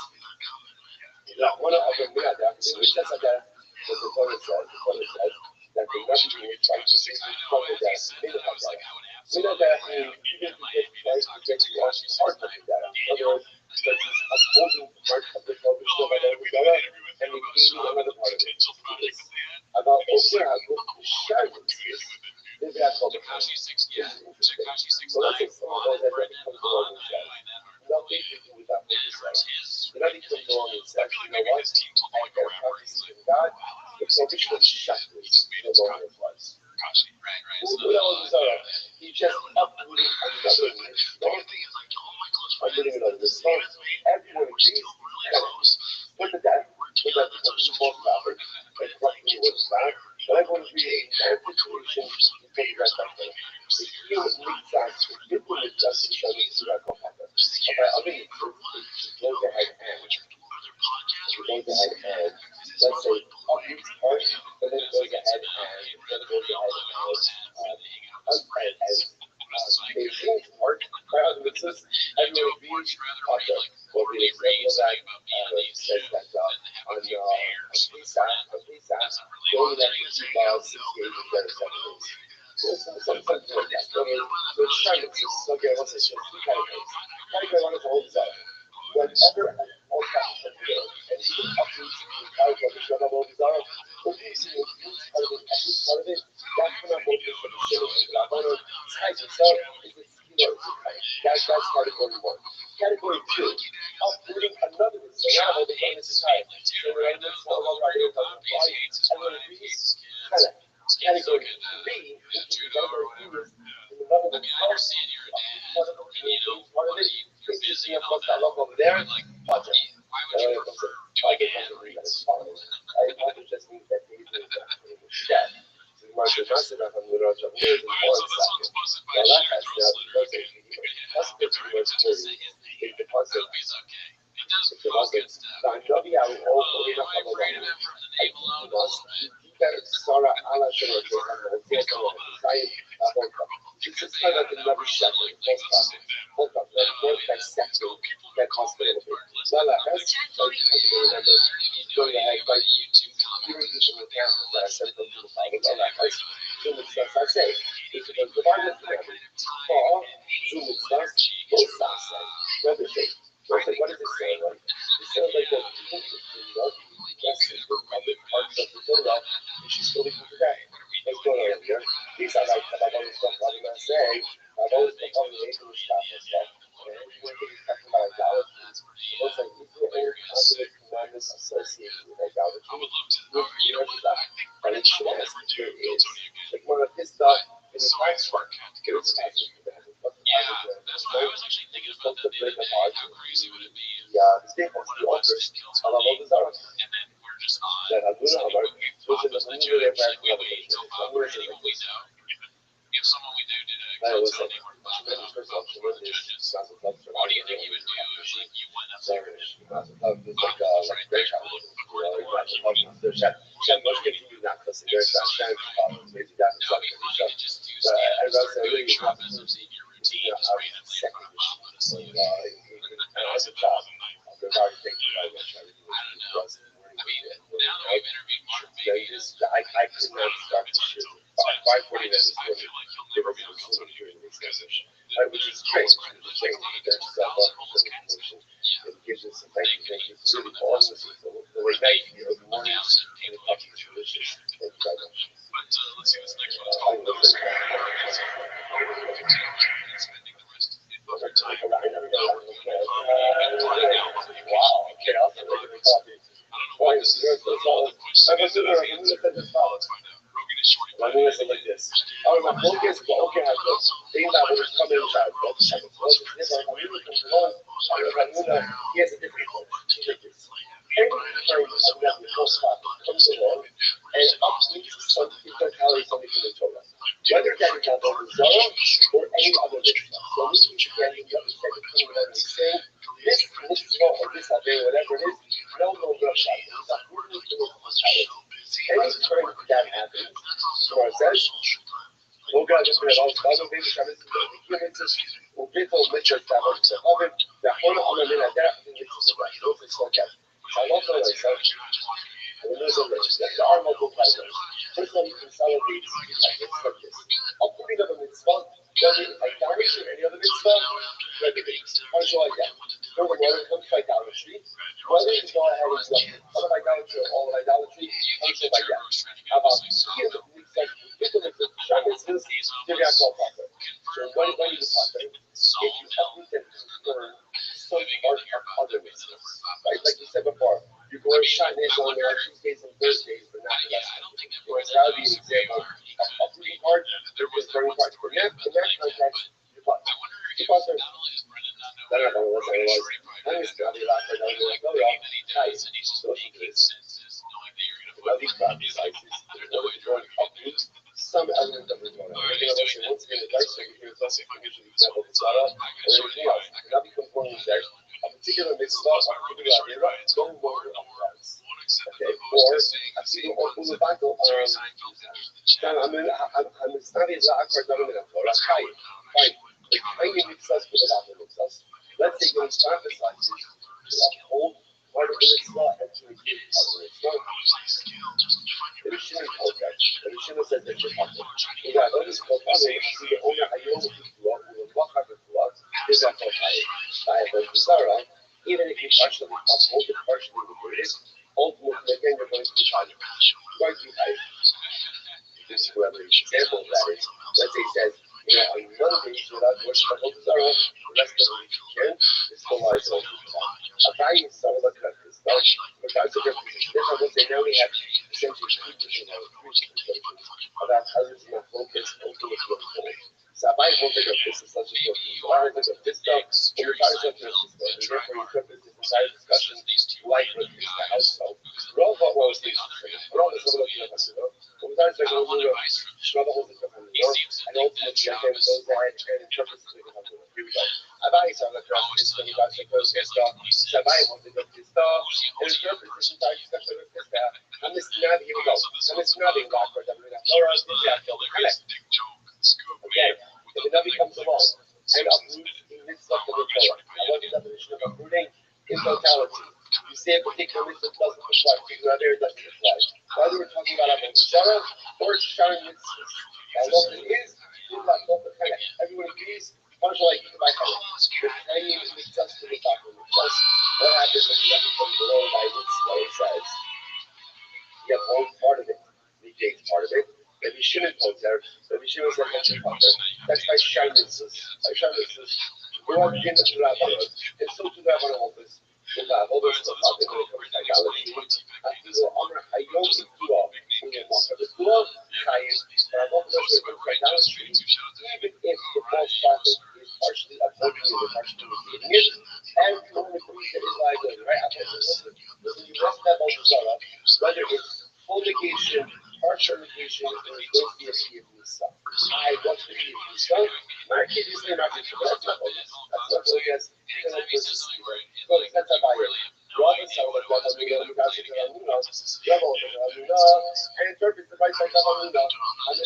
S4: One of them, we had that. It was just like that. What the Torah says that the Rabbi is trying to say the Torah that we know that even if you tries to get you off part of the data. In other words, that he's upholding part of the prohibition of Avodah Zarah and negating another part of it. About Osir, the Shabbos is maybe I call it interesting. So let's say someone knows that Rabbi comes along and says, nothing to do with that Avodah Zarah. The Rabbi comes along and says, you know what? I got a prophecy from God. The prohibition of Shabbos no longer applies. With Avodah Zarah, he just uprooting another mitzvah. Uprooting another mitzvah. Everyone agrees. Look at that. Look at the small topic. Like roughly what's that. But everyone agrees that situation you take that back there. The key with mitzvahs is different with justice than with Surah Kohata. Okay, I mean, you go ahead and let's say uproot part, but then goes ahead and maintains part by other mitzvahs, everyone agrees Kohata. What the example of that says that on Pesach, you only have to keep 6 days instead of 7 days. Sometimes like that. So it's trying to okay, what's this? Two categories. Category one is the whole design. Whenever all categories are there, and even uproots the entire prohibition of Avodah Zarah, what do you see is part of it, that's when I'm looking for the shilling. But I'm going to type this up, is the schema. That's category one. Category two, uprooting another mitzvah. Now Avodah Zarah is time. So we're going to do some of our ideas on why everyone agrees. Category three, which is category three, is another mitzvah. Part of it, basically, of course, that love over there, project. I get it. I project just means that they do that. Mas eu já sei que a mulher já veio do bom sabe. Ela é essa coisa que the concept. The concept. Now, Joby, I will also read up about that. Sarah, Allah, Sarah, it's just kind of another shepherd. Hold up. More dissecting that hospital. Lala has remember, he's going ahead by giving you some accounts that I sent them to the Bible. Lala has Zoom and stuff. I say, if it was divided to them, Paul, Zoom and stuff, both sides say. Brother say, what does it say? It sounds like that yes, it's the other parts of the Torah, which is fully today. What's going on here? These are like about all the stuff I'm going to say, about all the stuff on the English stuff and stuff. And everyone is talking about idolatry. It's like these are all positive commandments associated with idolatry. And it should ask if there is. Like one of his stuff in the Christ work, get its passage to that. That's why I was actually thinking about that the other day. How crazy would it be? The staples, the authors, of Avodah Zarah. That Aduna Amar, which is the new way of practicing. If someone we know did a cartel name or
S7: just do
S4: But I
S7: standards,
S4: was
S7: start doing
S4: really
S7: trapezoids in your routine, just randomly in front of mom on a sleeve.
S4: and as a child, I've already thinking about much everything
S7: I don't know.
S4: was
S7: I mean, now that we've interviewed Mark, maybe
S4: I could not start the shit. 5:40 minutes
S7: I feel like he'll never be able to tell you because
S4: which is great. There's stuff up information. It gives us some things. It's really awesome. The way night, the morning, and the coffee is delicious. Thank you very much.
S7: But let's see what's next one. It's called Those spending the rest of your time.
S4: Wow. Okay, I'll take the coffee.
S7: I don't know why this is all the push.
S4: I'm going to
S7: Let's find out. Rogan is shorty.
S4: I'm going to say like this. Oh, my focus, okay, I go. Things that will come in inside. He has a different every time the first spot comes along and uproots some different calories from the Torah. Whether that is not the Zohar or any other mitzvah. So this is again, you understand the thing that he's saying. This mitzvah or this idea, whatever it is, no Rothschild. It's not working to the Rothschild. Any time that happens, Gemara says, "Oh God, just read all the baby Shabbos, the mitzvahs, or little mitzvahs that are to have it. The whole other min that I think it's right. No, it's not that. I don't know myself. There are multiple categories. First one, you consolidate like this. Upgrading of a mitzvah, whether it's idolatry or any other mitzvah, regulates. How do you like that? Whether it comes to idolatry, whether you go ahead and say, all of idolatry or all of idolatry, how do you like that? How about here, the mitzvah, Shabbos is, you're going to call proper. So what is the proper? If you uproot them for some part of other mitzvahs, right? Like you said before, you go to Shabbos on there Tuesdays and Thursdays, but not the rest of it. Whereas that would be an example of uprooting part, there was very hard. In that context, you put there. I don't know what that was. I was probably like, I don't know, guys, listen to this. Well, these properties, like, there's no way to uproot some element of the Torah. Everything else, once again, the dice, so you hear plus information, example, the Torah, or anything else. And that becomes one of the sex. A particular mitzvah, a particular idea, don't worry about that. Okay, or I see the whole Bible. I'm studying the Akar Dominant Torah. Fine. The tiny mitzvahs for the Bible mitzvahs. Let's say you emphasize to uphold part of the mitzvah and to include part of the mitzvah. The Mishnah calls that. The Mishnah says that you're talking. You got all this called other. The owner Ayom with the Torah, with the Wachar with the Torah, is that called Ayom. Even if you partially uphold it, partially remove it, ultimately, again, you're going to be trying to right to Ayom. This is whoever the example of that is. Let's say it says, on Mondays, without worship of the Torah, the rest of the week you can, it's still lies on the Torah. A guy is some of the countries, but that's a different position. Therefore, what they now we have essentially two different about how this is not focused on the whole. So I won't take up this as such a book. I will take up this stuff, or try to set this stuff, and therefore you put this entire discussion like with this house. So, Rob, what was this? Rob is over the other, sometimes I go to Shmada holds it up on the door, and ultimately I can go there and interpret it. Here we go. Abai saw the cross, this stuff, about the cross, this stuff. Sabai wanted to this stuff, and interpret this entire discussion with this stuff. And this now, here we go. And this now being backward, I'm going to Torah, this is actual connect. Again, if the Navi comes along and uproots in this stuff of the Torah, I want the definition of uprooting in totality. You say a particular mitzvah doesn't apply, whether it doesn't apply. Whether we're talking about Avodah Zarah or sharing mitzvahs. Now, what it is like both the connect. Everyone agrees, much like the tiny mitzvahs to the top of the mitzvahs. What happens if you have to come below by mitzvah? It says, you have one part of it, negates part of it. Maybe shouldn't put there, maybe shouldn't say mention part there. That's by sharing mitzvahs. By sharing mitzvahs. We're all beginning to Rabbi, and so to Rabbi office. The Bible is the topic when it comes to idolatry. After the honor, Hayom Yikua, when you walk up the Torah, Chayim, but I want to say when idolatry, even if the false prophet is partially upholding it or partially negating it, and you want to believe that it's liability, right? After this, when you must have Avodah Zarah, whether it's full negation, partial negation, or it's going to be a PFD stuff. I want to be a stuff. My kid is not just that's not all. That's not all. Yes, because of this. So that's about it. Rabbi said that God will give us the Amuna, Rabbi and interpret the right side of Amuna, and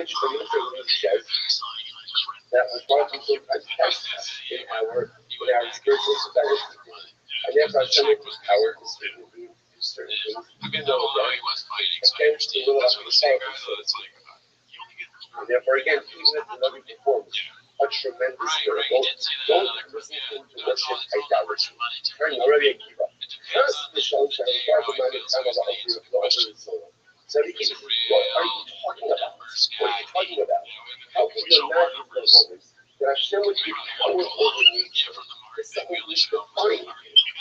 S4: which that was brought to some context in our spiritual society. And therefore Hashem was power to certain beings to do certain things, even though again against the will of himself. And therefore again, even if the Navi performs a tremendous miracle, don't listen to him to worship idolatry. Turn already a kiva. First, the Shalom Shalom, the man of time of the over the soul. So he keeps, what are you talking about? What are you talking about? How can you imagine for a moment that Hashem would be power over nature? The second we define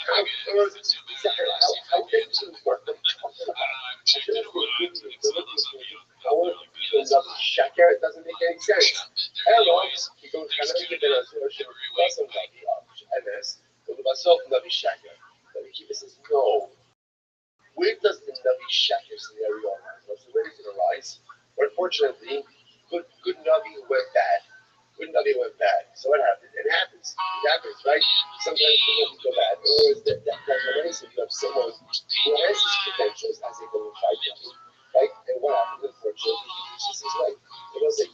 S4: how does it work? What are you talking about? Hashem is going to give you the ability to power to another sheker. It doesn't make any sense. Hello, he goes, Hashem doesn't like the MS, but the Basel Navi sheker. But he says, no. Where does the Navi sheker scenario arise? Well, so where does it arise? But unfortunately, good Navi went bad. Good Navi went bad. So what happened? It happens. It happens, right? Sometimes the Navi go bad. Or that's nice if you have someone who has his potentials as a bona fide Navi, right? And what happened? Unfortunately, he loses his life. It was like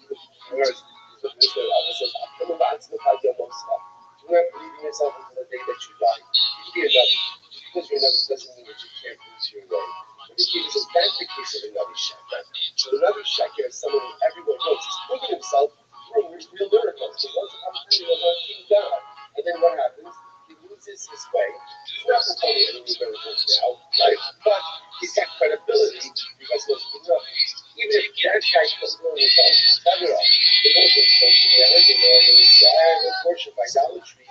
S4: whereas this way, Allah says, "I'm about to look at your most stuff. Do not believe in yourself until the day that you die. You can be a Navi. Because you're a Navi doesn't mean that you can't lose your way." But the king says that's the case of a Navi sheker. So the Navi sheker is someone who everyone knows. He's proving himself through real miracles. He goes upon the he was King God. And then what happens? He loses his way. He's not performing any new miracles now, right? But he's got credibility because he was a Navi. Even if that guy doesn't know himself, he's better off. The Muslims go to the other and sad and worship idolatry.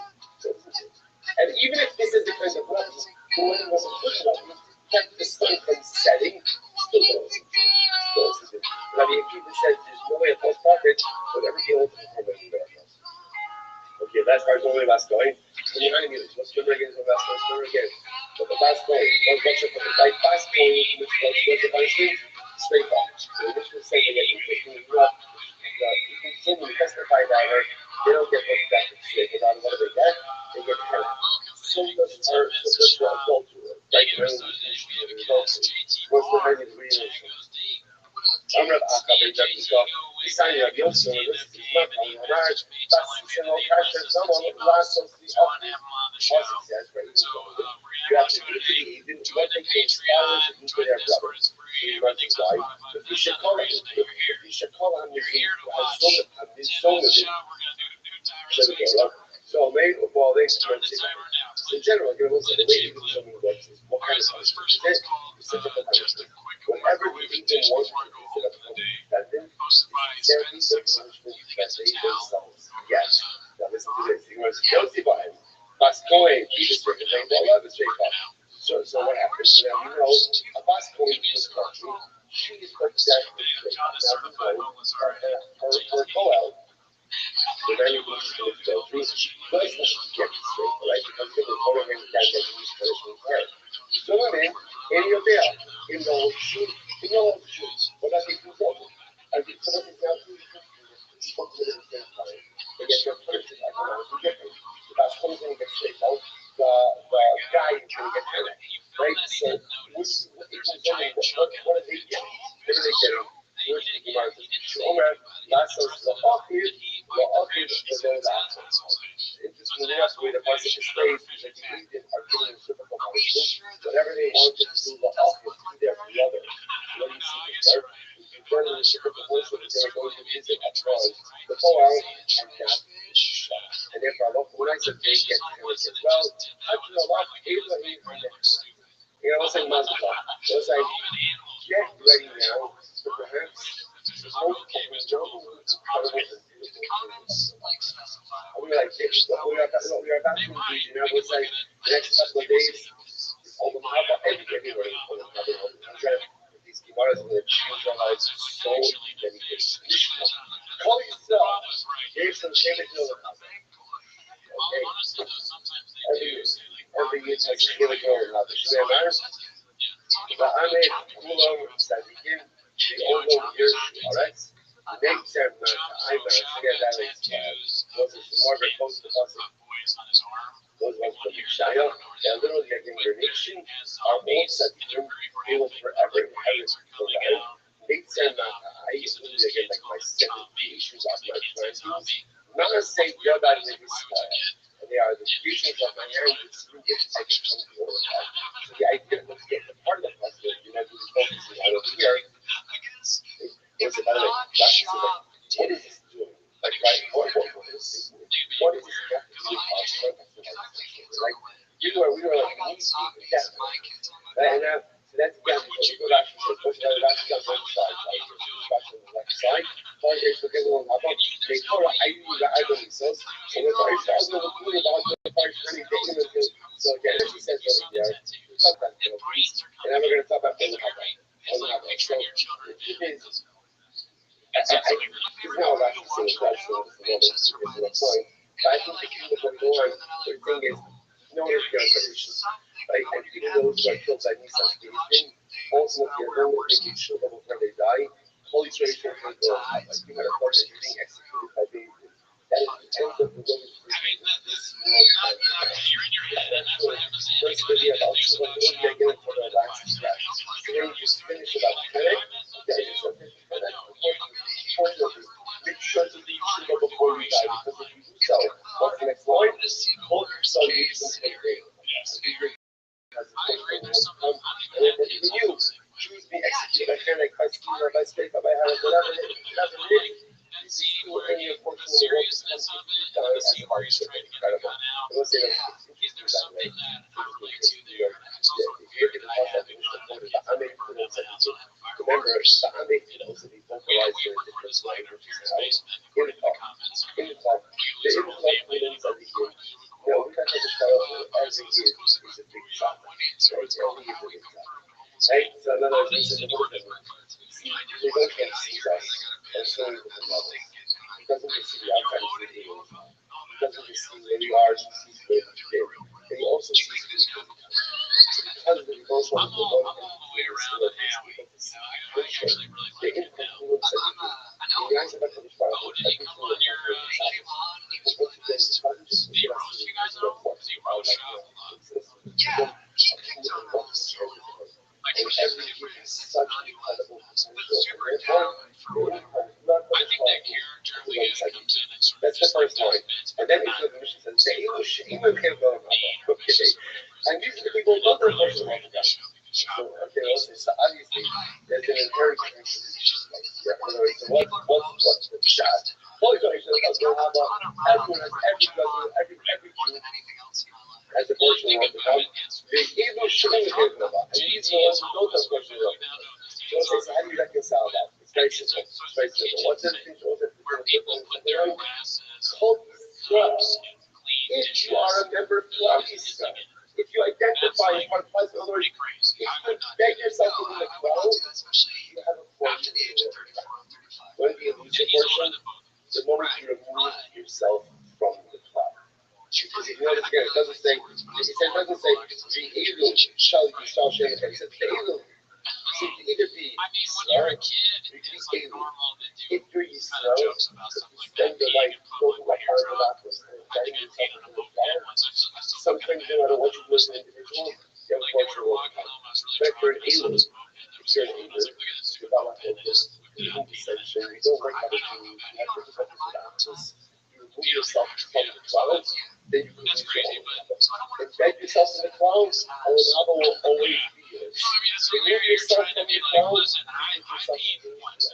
S4: And even if this is the kind of Navi, who wasn't good enough, kept the sun from setting, still goes. Rabbi Akiva says there's no way a false prophet would ever be able to perform any miracles. Okay, last part is only last going. When you're not English, let's remember again, let's remember again. But the last going, right? Fast going, which was the punishment, straight up. So this was saying that you continue to testify about her, they don't get pushed back to straight. Because what do they get? They get hurt. So does her adultery. Right? What's the name of the reason? I'm Rabbi the sign of Yosef, this is not on the marriage, but it's an occasion, someone who lasts us the says, right? You have to do to the even what they can follow to do to their brother. He runs his life. If you should call him, so maybe well they in general, you know, the way you do something works is what kind of punishment is it? Specific punishment. Whenever you even want to consider that then there is a punishment that they themselves get. Now listen to this. He was guilty by him. Bascoin, he was written, they love his Jacob. So what happens? So now you know a Bascoin in this country, she is exactly the Jacob. Now you know her Coel. The very much to go through, but it's not to get it straight, right? Because people are already that they use punishment there. So then, in your there, in the shoot, what I think is over. I think some of the examples you spoke to them at the same time. They get their punishment economically different. That's who's going to get straight out. The guy is going to get hurt, right? So, what are they getting? What are they getting? Omer, last of the Achir for those assets. Interestingly enough, the way the passage is phrased is that the Eden are given a typical punishment. Whatever they wanted to do, the Achir to their brother. What do you see there? You turn the typical portion that they were going to visit at cause, the Poel and that. And therefore, when I said they get to well, how do you know what? Abraham and you know, what's like Mazda? It's like, get ready now, so perhaps most people don't we are about to engage, you know, it's like the next couple of days, on the map, everywhere, on the map, these Gemaras are going to change our lives so many things. Call yourself, gave some shame to the every year has a healing going on. The Shemay Mars, the Ame, Kulam, Sadikim, the Olam, alright? The next time, I forget that was more of a close to us. Those ones from Shia, they're literally getting their nation, are all Sadikim, they will forever inherit the land. Next time, I used to again like my 7 issues of my 20s. not going to say your body is spoiled. They are the creatures of my hands, through which I become glorified. So the idea of the part of the puzzle, you know, really focusing on over here, is about like, what is this doing? Like, right, what is this doing? What is this have to do with our purpose? Like, we were like, we speak that way. Right, and now, so that's exactly what we go back to say, push another back to the other side, right? Back to the left side. One day, so get along, how about they told I use the idling cells, and we're very fast with the cool about the first running day. So again, as he says over there, we talk about it, and then we're going to talk about building up. So the truth is, it's not about the same question as the moment, is the point. But I think the key to what's going on, the thing is, no one is pure solution. Right? And even those who are killed by Nissan creation, ultimately are going to make a sure that before they die, Holy Spirit is going to go up. Like, you might have thought that you're being executed by being. That is the end of the Roman Christian this world time. First video about children will be again for their last step. So then you just finish about 10. Yeah, you just finish for that. Unfortunately, make sure to leave sugar before you die, because if you do so, what's the next line? Hold yourself in the grave. Has the first one will come, and then for you, choose be executed by fear, like Christ, by faith, by having whatever it is. This is true of any portion of the world that comes to you down as a hardship. Incredible. I will say that it's that way. If you look at the part that finished the quote, the Ame Fiddle said, remember, the Ame Fiddle said he vocalized their different languages in the talk. In the talk, the in-talk meetings of the year. You know, we got to show every year is a big shot. Right? Every year is a big shot. Right? So another reason to work with see, they don't get to see us and show you the levels. He doesn't just see the outside of the video. He doesn't just see where you are, he sees where you did. But he also sees who you did. Because of the devotion of the one thing he is still at his people to see the incongruence that you do. In the eyes of the Father, everything that you do is happens. But what you do is not just to get us to the what's out like that. And every year is such an incredible potential.
S7: I think that character really comes in and sort of
S4: That's the first one. And then into the mission says, they will shame him about okay. And these are the people who don't know the person about that. So, okay, so obviously, there's an encouragement. What's the shot? Holy God, everyone has every brother, every Jew has a portion of the God. The evil shouldn't have given about. And these are the ones who don't have portion of the God. So how do you reconcile that? It's very simple. It's very simple. What's the thing? Cult trust. If you are a member of Christ, if you identify as part of Christ, in other words, if you beg yourself to be the crowd, you have a portion of the world. When you lose your portion, the moment you remove yourself from the cloud. Because if you notice again, it doesn't say, the evil shall share the faith. It says the evil. So you can either be Yisrael, you can be evil. If you're Yisrael, because you spend your life going like Orthodox and getting yourself into the fire, sometimes no matter what you do as an individual, you have a portion of the time. But if you're an evil, you develop this evil dissension, you don't like other Jews, you have difficulties with others, you remove yourself from the clouds, then you can lose your own level. Embed yourself in the clouds, and another will always be yours. Remove yourself from the clouds, and yourself in the clouds.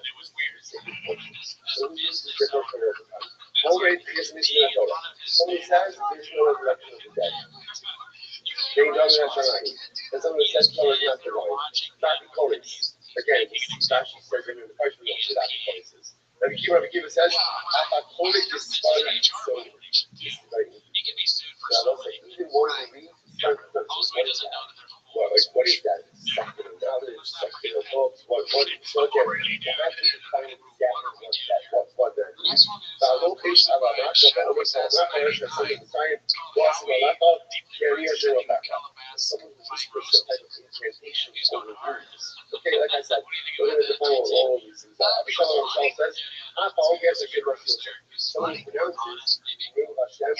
S4: So this is the difference for everybody. Already, because this is not Torah. Somebody says there's no resurrection of the dead. They don't have and someone says Torah is not the right. Not the Kodesh. Again, Rashi says in the question of the Kodesh. Rabbi Kiva says, "I Kodesh is starting so."
S7: He can be sued for
S4: So even more than me,
S7: also he doesn't know that there's a
S4: well, like, what is that? Second of knowledge, second of books, what so again, you have to define exactly what that is. Now, location of a rock, but always has a perish of something science, loss of a lapa, carrier to a lapa. Someone who whispers some type of incantation over words. Okay, like I said, we're going to define what all of these things are. Abishal says, I found yes, I should rush you. Someone who pronounces the name of Hashem,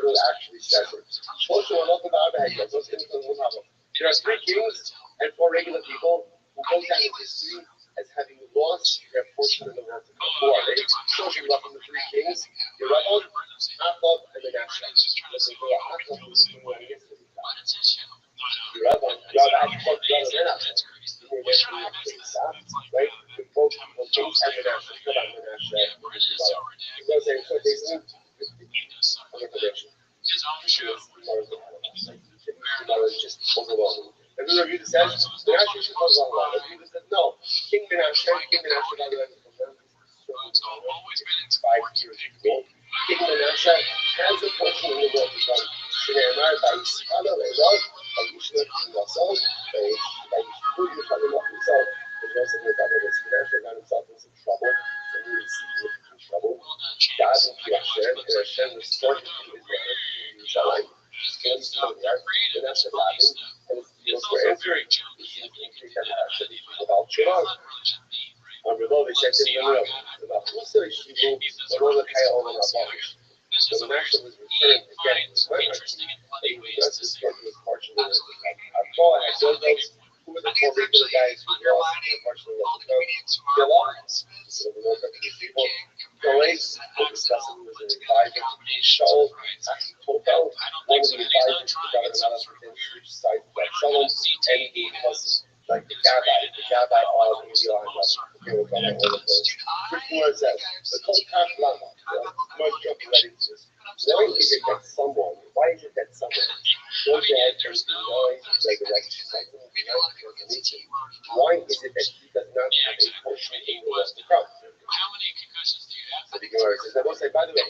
S4: who actually says it. Also, another there are 3 kings and 4 regular people who go down in history as having lost their portion of the world. Who are they? So 5 years ago. King Manasseh has a portion of the world from Sinai by Iskala Elov, by Yishmael Nasol, by Yishmael himself. There's also no doubt that Manasseh got himself in some trouble, some really significant trouble. God and Hashem, and Hashem restored him to Israel in Yerushalayim. And that's what happened. And for answer, about Shimon. Rabbi said to him, about Musa Yeshivu, Mordechai Olam Rabbi. So Manasseh was returned again to his land. He was this portion of Paul and Joseph, who were the four regular guys who lost their portion of the Still on. So we woke up to the people. Boys, we'll discuss it with the advisor. Shaul, Topel, one of the advisors who got another within each side of Shalom, and he was like the Gabbai all in the island. Okay, we're going to all of those. Which was that? The Kolkach Lama. Let's jump right into this. Why is it that someone, why is it that someone goes ahead and denies resurrection cycle? Why is it that he does not have a portion in the world to come? So the Gemara says, I will say, by the way,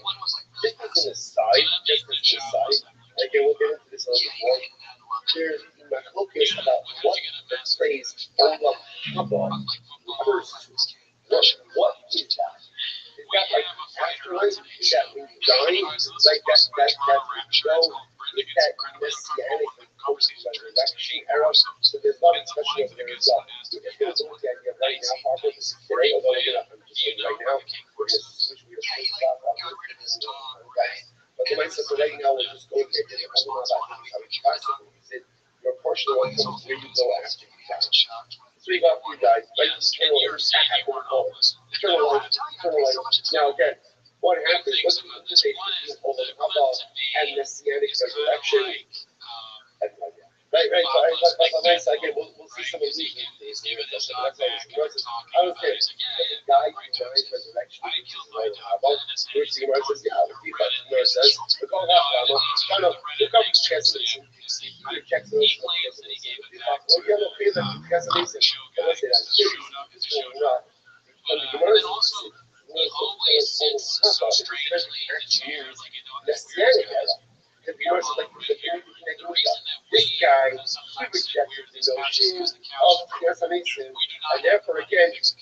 S4: just as an aside, like, and we'll get into this a little bit more, there's focus about what the phrase Olam Haba refers to. What is that? Is that like afterwards? Is that when you die? Like that we go with that messianic and post-resurrection era? So there's not a discussion of there as well. We're just going to look at it right now, for our purposes today, although we're going to, I'm just saying right now, we're going to switch gears but the mindset for right now, we're just going to get it. I don't know about how it's possible. Is it your portion of what comes where you go after you die? So you got you guys, right? Eternal life. Now again, what happens? What's the conversation between Olam Haba and Messianic resurrection? Right. So again, we'll see some allusions to this. I would say the guy who denies resurrection, which is Olam Haba, which the Gemara says, yeah, the Gemara says, look on that, look up the Chesapeake. You check the ocean of Chesapeake. Well, you have a fear that Chesapeake, I would say that not. But the Gemara says, Messianic era. The Gemara says, like, this guy, he rejected the notion of Chesapeake, and therefore, again, gets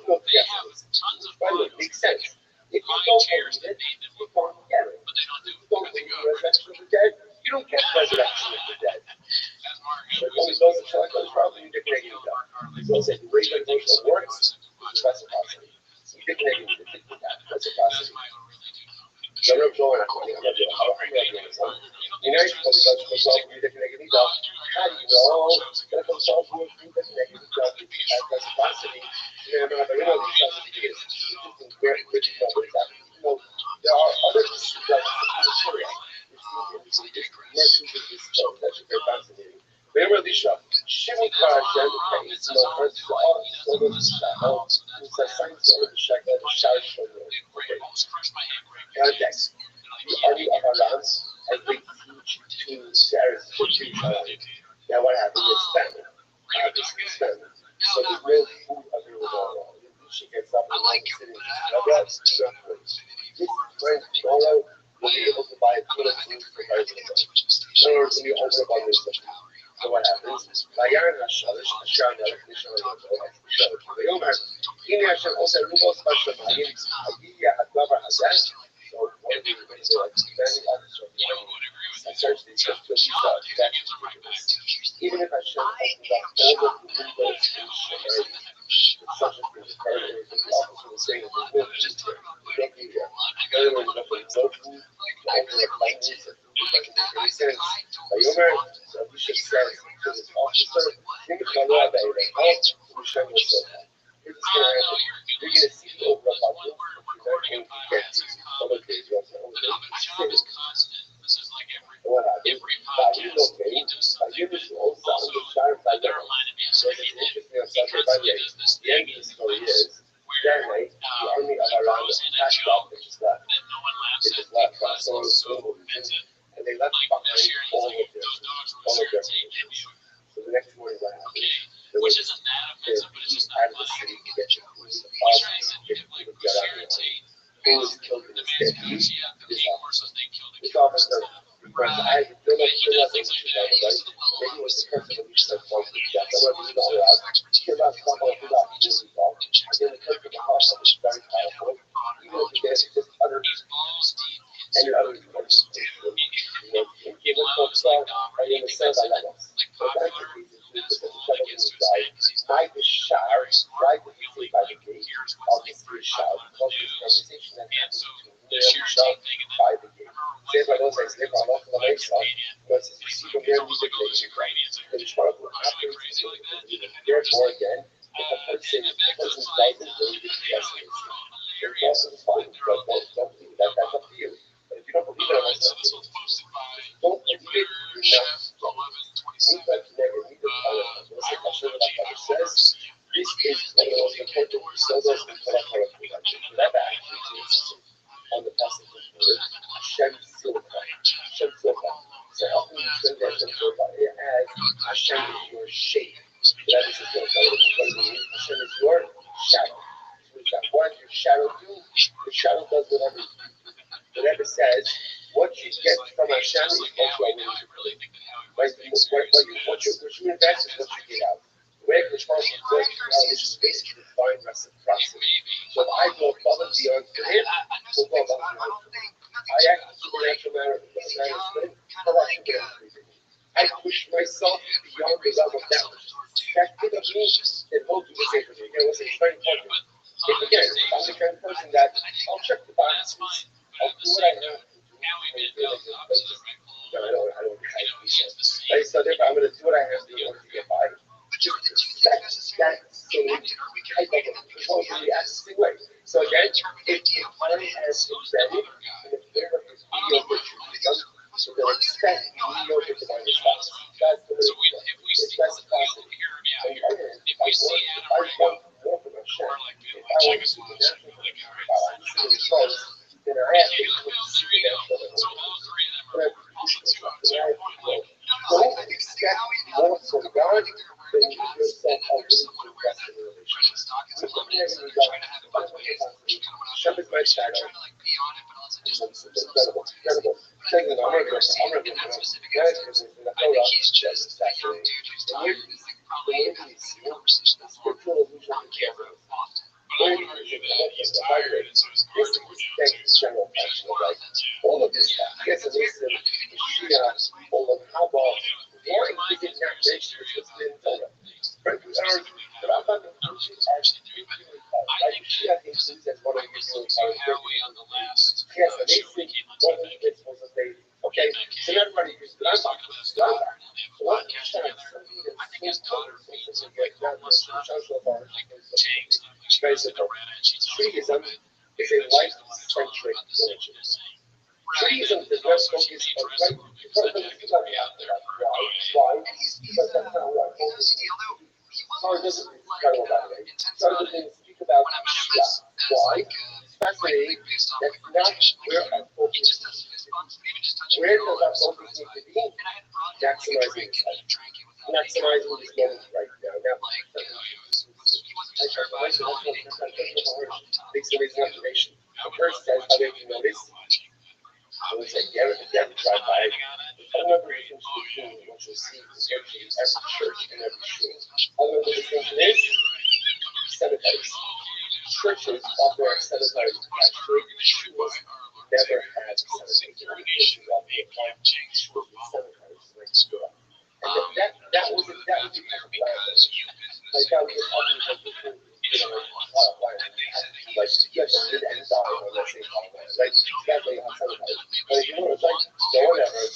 S4: no Chesapeake. By the way, it makes sense. If you don't believe it, you don't get it. If you don't believe the resurrection of the dead, you don't get resurrection of the dead. But only those that shall go probably you dick negative God. So say the great devotional works, reciprocity. You dick negative, reciprocity. I'm not going to I'm not doing it. You know, because you dick negative God. How do you know that the soul will be dick negative God at reciprocity? And I'm not going to tell you because it's very good to know what exactly. There are other issues that merchants of this stuff that's very fascinating. Remember this shop. Shimon Parashem, it's no first all so the shadow. It's a science of the shadow, the shadow. Context. The army of Aram as they teach to Sarah's kitchen. Now what happened is famine. Famine. So there's no food available. She gets up and like sitting in this friend tomorrow will be able to buy a ton of food for her. So it's going to be overabundance of food. So what happens? Vayan Hashalish, Hashem, Vayomer, Ini Hashem also Rubos Bashamayim, Agiya Hadlavar Hazan. So what do you say? Like standing on the surface, essentially just to be such. That's ridiculous. Even if Hashem opens up all of the windows in Shemayim, such as the current officer was saying, there's no just here. Don't be here. In other words, there's no food, over the places, it doesn't make any sense. Vayomer, so we should say to this officer, think about what they were out, we should go so far. Here's what's going to happen. You're going to see the over of our roof, which is not going to get these other days, you have to hold it. What happened? Vayu no pain, Vayu is also on the sharp by the so it's interesting on Sunday, by the way, the end of the story is, that night, the army of Aram attacked off, which is left. They just left, so it was and they left behind all of their positions. So the next morning, what happened? There was out of the city to get you food, get food, get out of the who was killed in this day. This officer. This officer, I don't know if there was things like that, right? Maybe it was the curse of the least of one of the death. I don't know all out. He about one of the doctors involved. Again, the curse of the house is very powerful. Even if the gas is just utter and you're utterly forced. You know, give it folks out, and in the sense I love us. But that's the reason. My shower, right when you leave by the gate, I'll just be showered. Because this conversation that happens between me and Michelle by the gate. Say if I don't say, if I'm off the night side, but you see from there, music makes you cry. And you try to put after therefore, again, if the person's life is really the best thing, your boss is fine. Don't believe that. That's up to you. But if you don't believe it, don't believe it. Says this is one of the most important solos in Torah production. Rabbi actually on the passage of the word Hashem Silva. Hashem Silva. So help me to that Hashem Silva as Hashem is your shape. That is the thing. Hashem is your shadow. What does your shadow do? The shadow does whatever says. What you get from Hashem is what you need. Right? What you invest is what you get out. The way which one is good, which is basically divine reciprocity. So if I go above and beyond for him, we'll go above and beyond for him. I act in a supernatural manner, I push myself beyond the level of that which is expected of me, and he'll do the same for me. Again, listen, it's very important. If again, if I'm the kind of person that I'll check the boxes, I'll do what I have to do. I don't right? So therefore, I'm going to do what I have to do in order to get by. Just expect that same type of control from the same way. So again, if one has embedded in the fear of his mediocre truth, so they'll expect mediocre divine response. That's the way it's best possible. On the other hand, if I want more from Hashem, if I want supernatural results, then I have to put supernatural in order. Don't expect more from God than you yourself are willing to invest in a relationship. Hashem is my shadow. Incredible. Second, I'm going to all of this stuff. Yes, it is the Shia, all of Haba, why did it not mention which was in Torah? Right? The Rabbi includes it as like Shia includes as one of the Yes, and they think one of the principles that they, okay, so everybody uses the Rambam. So what Shia is something that's so to get down there, Judaism is a life-centric religion. Judaism does not focus on right. Why? Because that's not what I focus on. Torah doesn't talk about it. Torah doesn't speak about Shia. Why? It's fascinating. That's not where our focus is. Where does our focus need to be? Maximizing life. Maximizing this moment right now. Makes the reason observation. The verse says, how did you notice? I was like, yeah, the devil drive by. Another distinction what you'll see is virtually every church and every school. Another distinction is cemeteries. Churches offer cemeteries attached to it. Schools never had cemeteries. Cemeteries like school. And that was the kind of plan. Like that was just obviously like yes, it ends on let's say like that's what you have cemeteries. But if you know it's like no one ever it's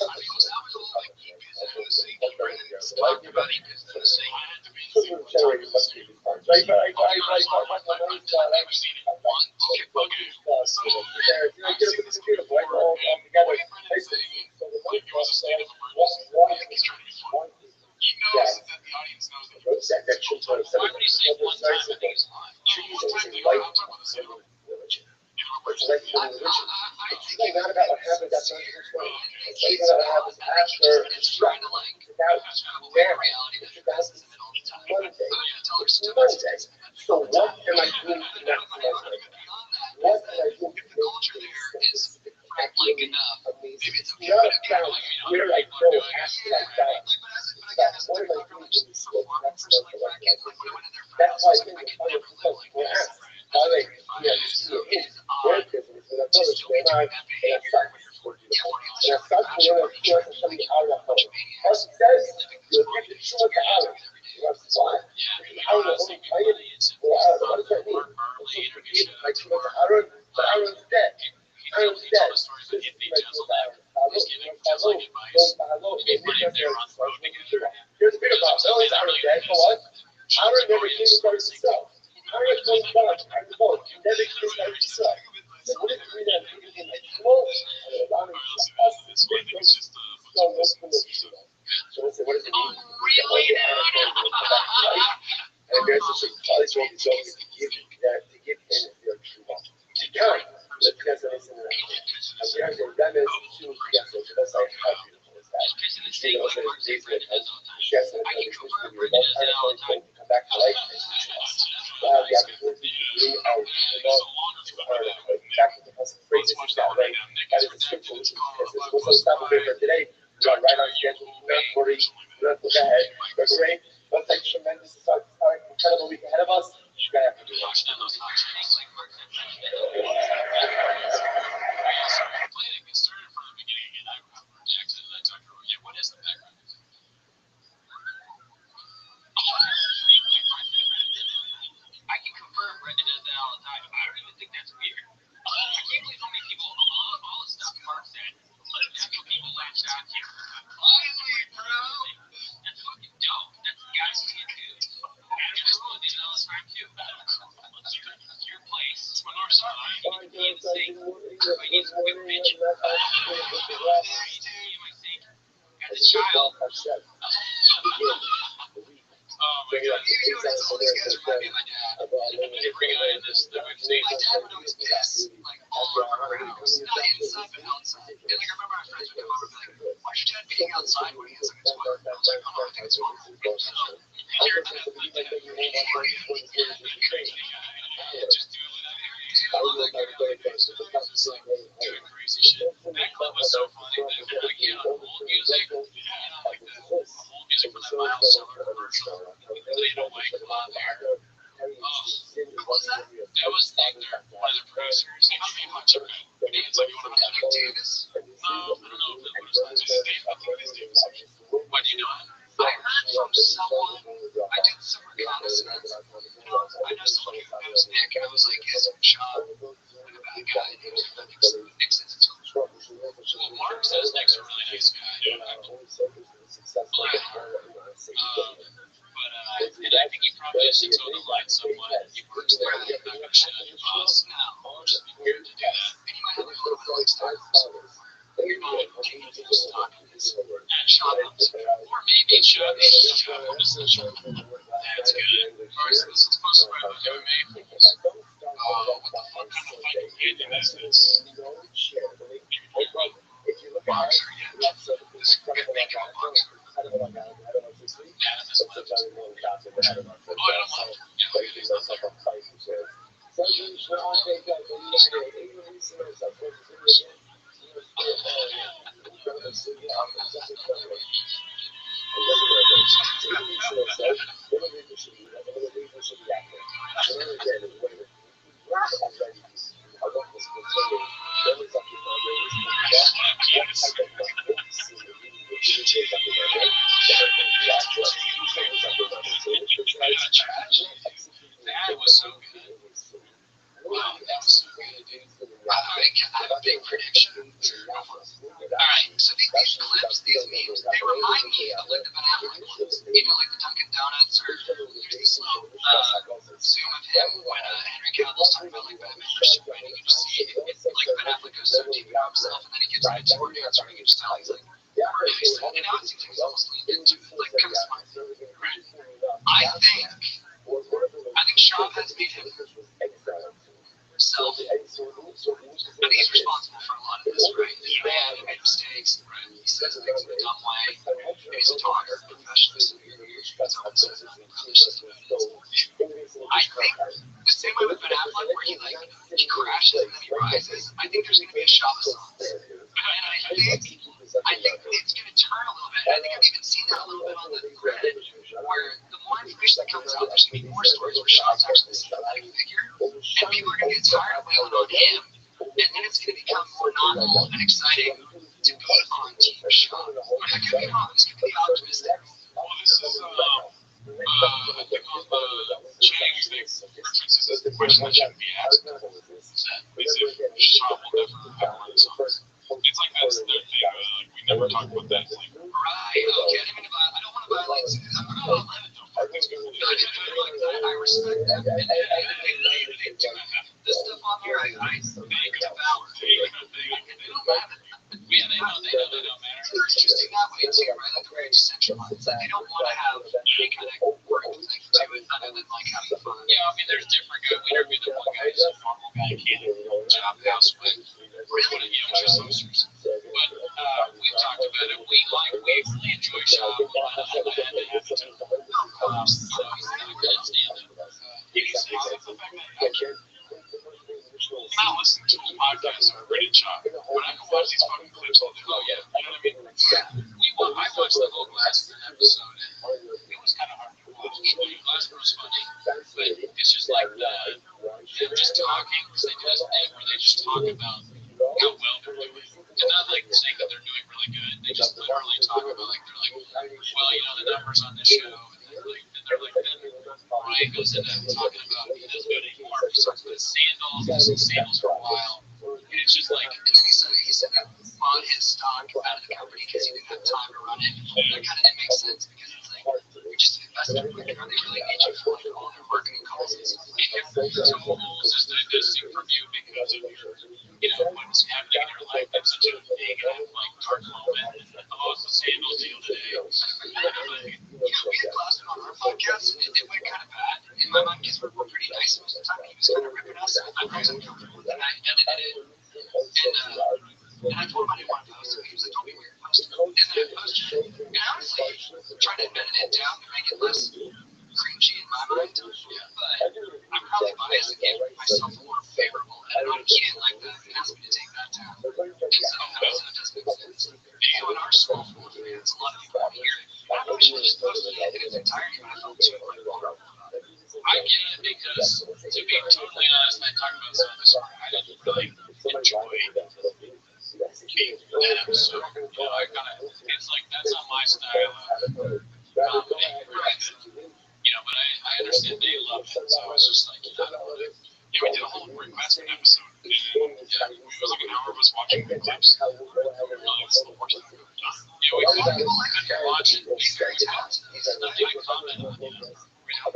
S4: really not about what happens after it's really about what happens after destruction. It's about damage. It's about Monday. So what am I doing to maximize my life? What am I doing to make
S3: enough. Maybe it's okay.
S4: Not
S3: But again,
S4: found
S3: like,
S4: where I go after I die.
S3: but again, that's
S4: One of my
S3: like
S4: dreams is
S3: for
S4: like next
S3: person
S4: month
S3: like
S4: or
S3: that.
S4: like
S3: Like when I went in their
S4: that's
S3: house,
S4: why I
S3: I was like,
S4: think
S3: I
S4: the
S3: could
S4: final
S3: never live like
S4: people
S3: this.
S4: ask how they
S3: So it is
S4: their
S3: odd
S4: business and I
S3: to
S4: know it's
S3: still
S4: going
S3: be
S4: on
S3: doing that
S4: and
S3: behavior
S4: it sucks.
S3: when you're 40
S4: And
S3: unless
S4: it
S3: you're
S4: sucks when you're like
S3: trying to
S4: somebody
S3: like
S4: out of the home.
S3: maniacs.
S4: All she says,
S3: Living this
S4: you're
S3: life
S4: addicted
S3: is
S4: to it to Aaron. What's why? Aaron will only play it. Well, what does that mean? Like she went to Aaron, but Aaron's dead. Aaron's dead. This is like what Aaron. Here's the bigger problem. Not only is Aaron dead, for what? Aaron never came and started himself. Aaron was born on the boat. He never came and started himself. So what if we then give him like clothes and allowing us to take those so those solutions? So what's it, what does it mean?
S3: Really, dude?
S4: And there's this college where you don't get to give that to give him your true love. You can't. Let's get listen to that. And we are saying that is true. Yes, so that's like how beautiful is that? You know, so it's days that has yes, and it's supposed to be about kind of going to come back to life and teach us. The opportunity to bring out, you know, to our back to the phrases is that right. That is the scripture. This is what's on top of it for today. We are right on schedule. Do not worry. Do not look ahead. But great. Looks like tremendous, incredible week ahead of us. You're gonna have to do it.
S3: I can confirm Brendan does that all the time. I don't even think that's weird. I can't believe how many people, all the stuff Mark said, that's what people latched on to. Finally, bro! That's fucking dope. That's the guys who see it too. And Jerome did it all the time too. Your place. It's my North Star. You can't sing. I need some good pitch. As a child.
S4: Oh my God!
S3: All these guys remind me of my dad.
S6: Bring it in this.
S3: My dad would always piss like all over our house, not inside but outside. And like I remember my friends would come over and be like, "Why's your dad peeing outside when he has like a toilet?" I was like, "Oh, I think it's normal." Just do it without doing crazy shit. That club was so funny. Like, you know, old music, like the old music from that Miles Teller commercial. You know, like Club Air. What was that? That was like one of the producers. He made much of it. It's like, you want to Nick Davis? No, I don't know if it was Dave. I think it's Davis. What, do you know him? I heard from someone, I did some reconnaissance. I know someone who knows Nick. I was like, his shop, like a bad guy. Nick says it's cool. Well, Mark says Nick's a really nice guy. And I think he probably has to toe the line somewhat. He works there. I'm not going to shit on your boss. No. I'll just be weird to do that. And you might have a little bit of like style. And shop ups. Or maybe shop ups. That's good. Alright, so this is supposed to be about MMA. What the fuck kind of fight do you think this is? Boxer, yeah. This is a good make of a boxer. Yeah, this is my That was so good. Wow, that was so good, dude. I have a big prediction. Alright, so these clips, these memes, they remind me of like the Ben Affleck ones. You know, like the Dunkin' Donuts, or there's the slow zoom of him when Henry Cavill's talking about like Batman or Superman, and you just see it, like Ben Affleck goes so deep about himself, and then he gets into the word answer, and you just tell he's like, and now it seems like he's almost leaned into it, like kind of smart. Right. I think Shaw has made him himself. I think he's responsible for a lot of this, right? He made mistakes, right? He says things in a dumb way. Maybe he's a talker professionally, so that's how it says it. I think the same way with Ben Affleck, where he crashes and then he rises. I think there's going to be a Shaw song. I there's going to be more stories where Sean's actually a sympathetic figure, and people are going to get tired of wailing on him, and then it's going to become more normal and exciting to be on Team Sean. I could be wrong. This could be optimistic.
S7: Well, this is, I think on the Chang's thing, references as the question that should be asked. Is if Sean will never have one of the songs. It's like that's their thing. We never talk about that. It's like,
S3: Right, okay. I don't want to violate I'm not going to let it though. I respect them, and they do the stuff on here. I devour. They don't have it.
S7: yeah, they know, man.
S3: They're interesting that way too, right? Like they're very decentralized. Like they don't want to have any kind of work thing to it other than like having fun.
S7: Yeah, I mean, there's different guys. We interviewed the one guy who's a normal guy, can't job house with really, just posters. But we talked about it. We really enjoy shop. I had to have it. So he's not good stand up. He's the fact that I'm not listening to his podcast or reading shop. When I can watch these fucking clips, I'll do. Oh yeah, you know what I mean? I watched the whole Glassman episode, and it was kind of hard to watch. Glassman was funny, but it's just like them just talking, because they do this thing where they just talk about how well they're doing. And not like saying that they're doing really good. They just literally talk about they're like, well, the numbers on this show, and they're like, then Ryan goes into talking about he doesn't do it anymore. He talks about sandals for a while. And it's just like,
S3: and then he said that bought his stock out of the company because he didn't have time to run it. That kind of didn't make sense because it's like we just invested quicker. They really need you for all their marketing calls and stuff like that.
S7: So just distinct from you because of your, what's happening in your life. That's such a big dark moment. Oh, it's the sandals deal today.
S3: We had Glassman on our podcast, and it went kind of bad. And my mind because we're pretty nice most of the time. He was kind of ripping us. I was uncomfortable with it. I edited it. And I told him I didn't want to post it. He was like, don't be weird, post it. And then I posted it. And honestly, tried to edit it down to make it less cringy in my mind. But I'm probably biased and gave myself a more favorable edit. He didn't like that and asked me to take that down. And so it does make sense. In our small form fans, a lot of people want to hear it. I probably should have just posted it in its entirety, but I felt too vulnerable about it.
S7: I get it because, to be totally honest, I talked about some of this already. I didn't really enjoy that episode. It's like that's not my style of comedy. But I understand they love it, so I was just like, I don't know. We did a whole Rick Glassman episode, and it was like an hour of us watching the clips. We couldn't watch it. He's very talented. I didn't comment on it. I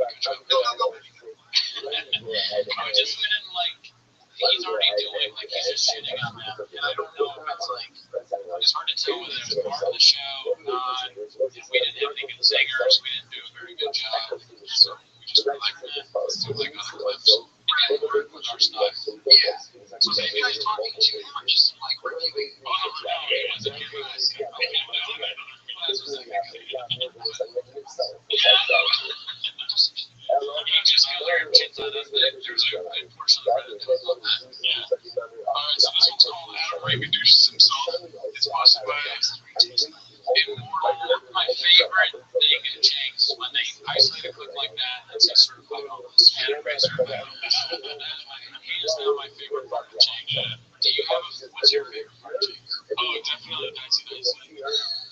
S7: just didn't like. He's already doing he's just shitting on them, and I don't know if it's hard to tell whether it's part of the show or not. And we didn't have any good singers. We didn't do a very good job, so we just were like, let's do other clips. And work with our stuff.
S3: Yeah. So maybe I was talking too much, just reviewing.
S7: Oh, no, it wasn't you guys. You just go there and chit on us. There's a portion of Reddit that love that. Yeah. Alright, so this one's called How to Ray Reduces Himself. It's posted by Immortal. My favorite thing in Chang's when they isolate a clip like that, it's a sort of categorized battle. He is now my favorite part of Change. Do you have what's your favorite part of Change? Oh, definitely Dicey.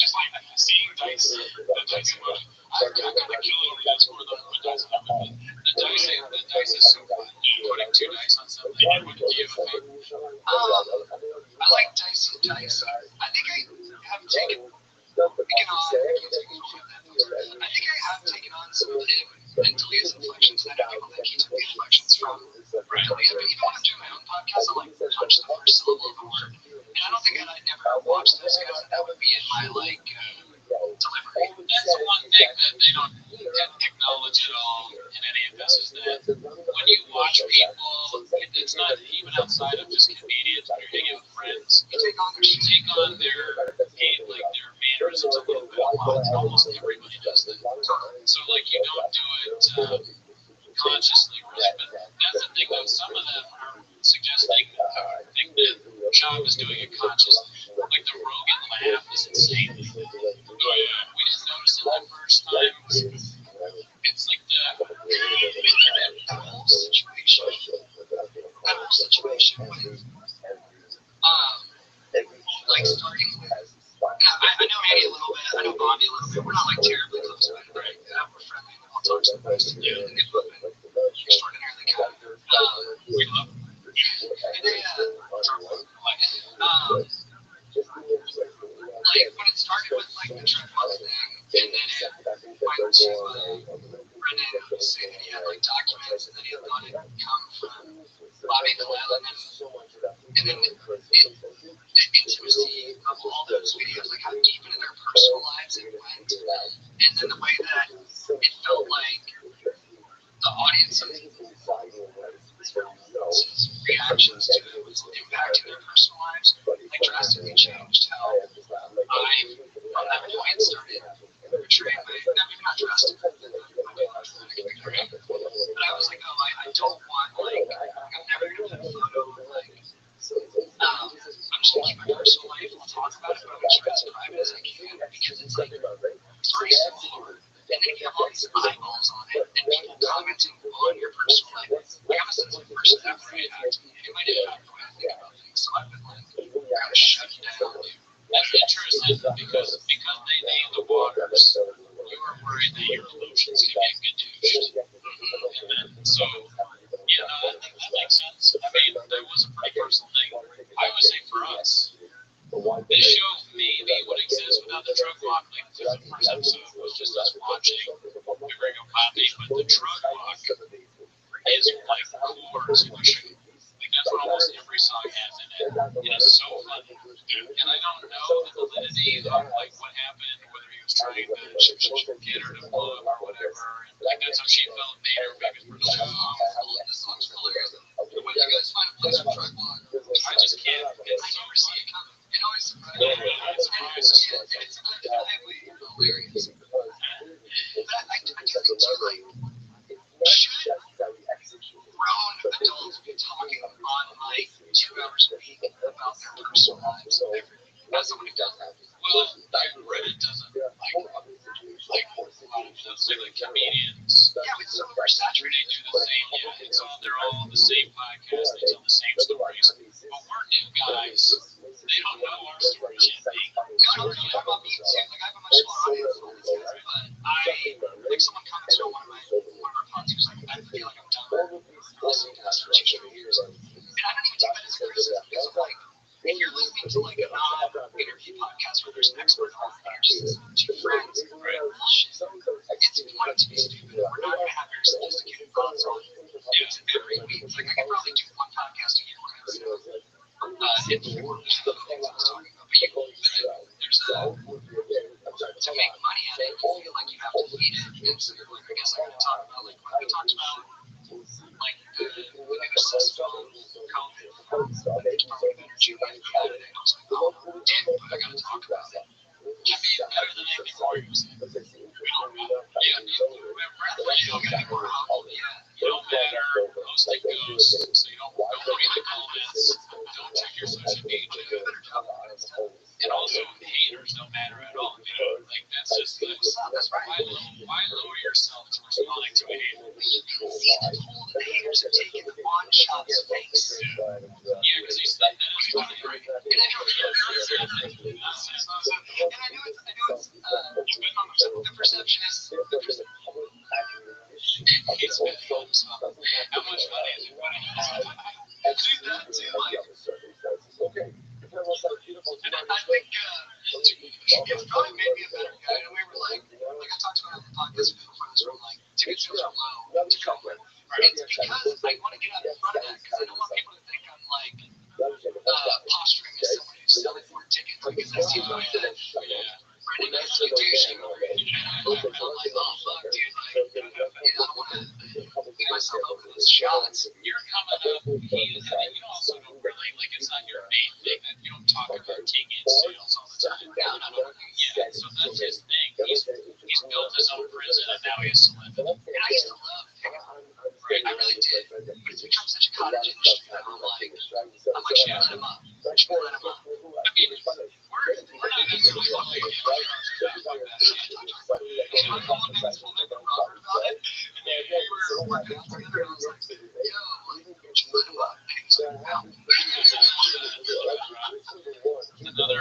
S7: Just like seeing Dice, the Dice emotion. I'm gonna kill it over that's more than the Dice have been. The Dice is so fun. Putting two dice on something. And what do you have a favorite?
S3: I like Dice and Dice. I think I have taken on some of him and Delia's inflections, and I know people that he took the inflections from Delia. But even when I'm doing my own podcast, I punch the first syllable of a word. And I don't think I'd never watch those guys, and that would be in my delivery.
S7: That's one thing that they don't acknowledge at all in any of this is that when you watch people, it's not even outside of just comedians, when you're hanging with friends, you take on their mannerisms a little bit a lot. Almost everybody does that. So you don't do it consciously, really. But that's the thing, though. Some of them are suggesting think that Chop is doing it consciously. Like the Rogan laugh is insane. Oh yeah. We didn't notice it the first time. It's like the
S3: Like when it started with like the Triplex thing, and then it went to Brennan saying that he had like documents and that he had thought it come from Bobby Bilal, and then the intimacy of all those videos, like how deep into their personal lives it went, and then the way that it felt like the audience reactions to it was impacting their personal lives, like drastically changed how I, from that point, started portraying maybe not drastically, but I was like, oh, I don't want, like, I'm never going to have a photo, like, I'm just going to keep my personal life, I'll talk about it, but I'm going to try as private as I can, because it's like, it's already so hard. And then you have all these eyeballs on it, and people commenting on your personal life. Like, I'm a sensitive person after I act. It might impact the way I think about things, so I've been like, kind of shut down, dude.
S2: That's interesting because they name the waters, you are worried that your emotions can get gadushed. And then, so, yeah, no, I think that makes sense. I mean, there was a pretty personal thing. I would say for us, this show maybe would exist without the drug walk. Like, the first episode was just us watching Grego Poppy, but the drug walk is like core to the show. Like, that's what almost every song has in it. It is so funny. And I don't know the validity of like what happened, whether he was trying to get her to blow up or whatever. And like that's how she felt made her biggest producer.
S3: This song's hilarious. When you guys find a place for drug walk,
S2: I just can't.
S3: I never see it coming. It always surprises me. It's undeniably hilarious. But I do think too, like, should grown adults be talking on like 2 hours a week about their personal lives? As someone who does that.
S2: Well, Reddit doesn't like a lot of those like comedians.
S3: Yeah, it's so oversaturated.
S2: They do the same. Yeah, they're all the same podcast. They tell the same stories. But we're new guys. They don't know our stories yet.
S3: No, I'm not being too. Like, I have a much smaller audience than these guys, but like someone commented on one of our podcasts, like, I feel like I'm done listening to this for 2 years. And I don't even take that as criticism because of like, if you're listening to like a non-interview podcast where there's an expert on it, you're just two friends, bullshit. It's wanting to be stupid. We're not going to have very sophisticated thoughts on it every week. Like, I could probably do one podcast a year where I have informed the things I was talking about. But there's to make money at it, you feel like you have to feed it. And so you're like, I guess I'm going to talk about, like, what we talked about, like, the new system, COVID, the Department of Energy, like, and I was like, oh, damn, I got to talk about it.
S2: Can be better than anything Mario was saying. Yeah, you don't matter. Hosting ghosts, so you don't read the comments. Don't check your social media. And also, haters don't matter at all. You know, like that's just why lower yourself to responding to a hater?
S3: You can see the toll that the haters have taken on Shop's face.
S2: Yeah, because he's that is funny, right?
S3: And I know it's the perception is
S2: It's been fun. How much money is it running?
S3: do that too, like. And I think it's probably made me a better guy. And we were like I talked about on the podcast before this, we're like, tickets are low to come with. It's because I want to get out in front of that because I don't want people to think I'm like posturing as someone who's selling more tickets because I see like that. Brandon actually douching over it. I'm like, oh fuck, dude, like, I don't want to give myself over those shots.
S2: You're coming up, you also don't really, like, it's not your main thing. You don't talk about ticket sales all the time. Yeah, so that's his thing. He's built his own prison and now he has to live in it.
S3: And I used to love pickup. I really did. But it's become such a cottage industry that I'm like, should you let him up? Should you let him up?
S2: I mean, we're not necessarily talking about that.
S3: We were working together and I was like, yo, would you let him up? And he was like, no.
S2: Another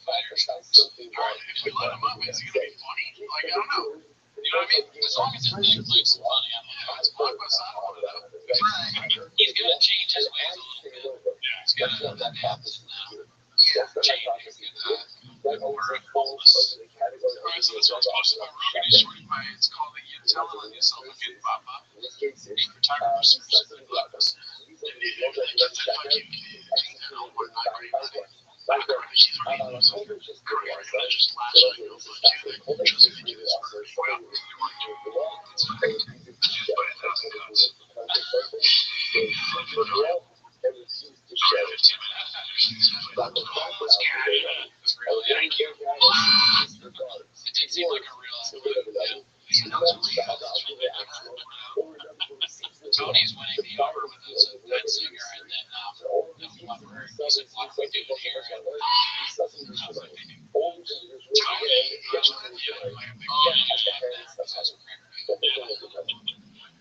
S2: fighter shot.
S3: If we let him up, is he going to be funny? Like, I don't know.
S2: You know what I mean? As long as it looks funny, I'm like,
S3: It's Blockbuster. I don't want to know.
S2: he's going to change his ways a little bit. Yeah, he's going to
S7: happens now. Yeah, changing and more homeless. Alright, so this one's posted by Rogan. He's shorted by, it's called the You Tell On Yourself Again, Papa. A photographer searches the gloves. It did seem like a real Tony's winning the over with that singer, and then he's like, what are we doing here? And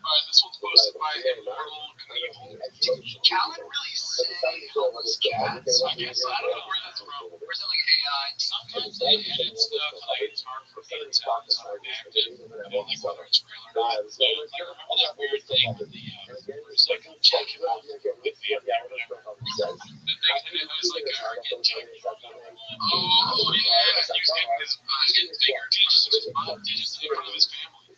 S7: Alright, this one's posted by Immortal Knievel. Did Callan really say homeless cats? I guess I don't know where that's from. Or is that like AI? Sometimes they edit stuff, like it's hard for me to tell it's hard active. I don't like whether it's real or not. So, like, remember that weird thing with the, it's like a check out with the, whatever. It was like a freaking check. Oh, yeah. He's getting bigger digits of his mom, digits in front of his family.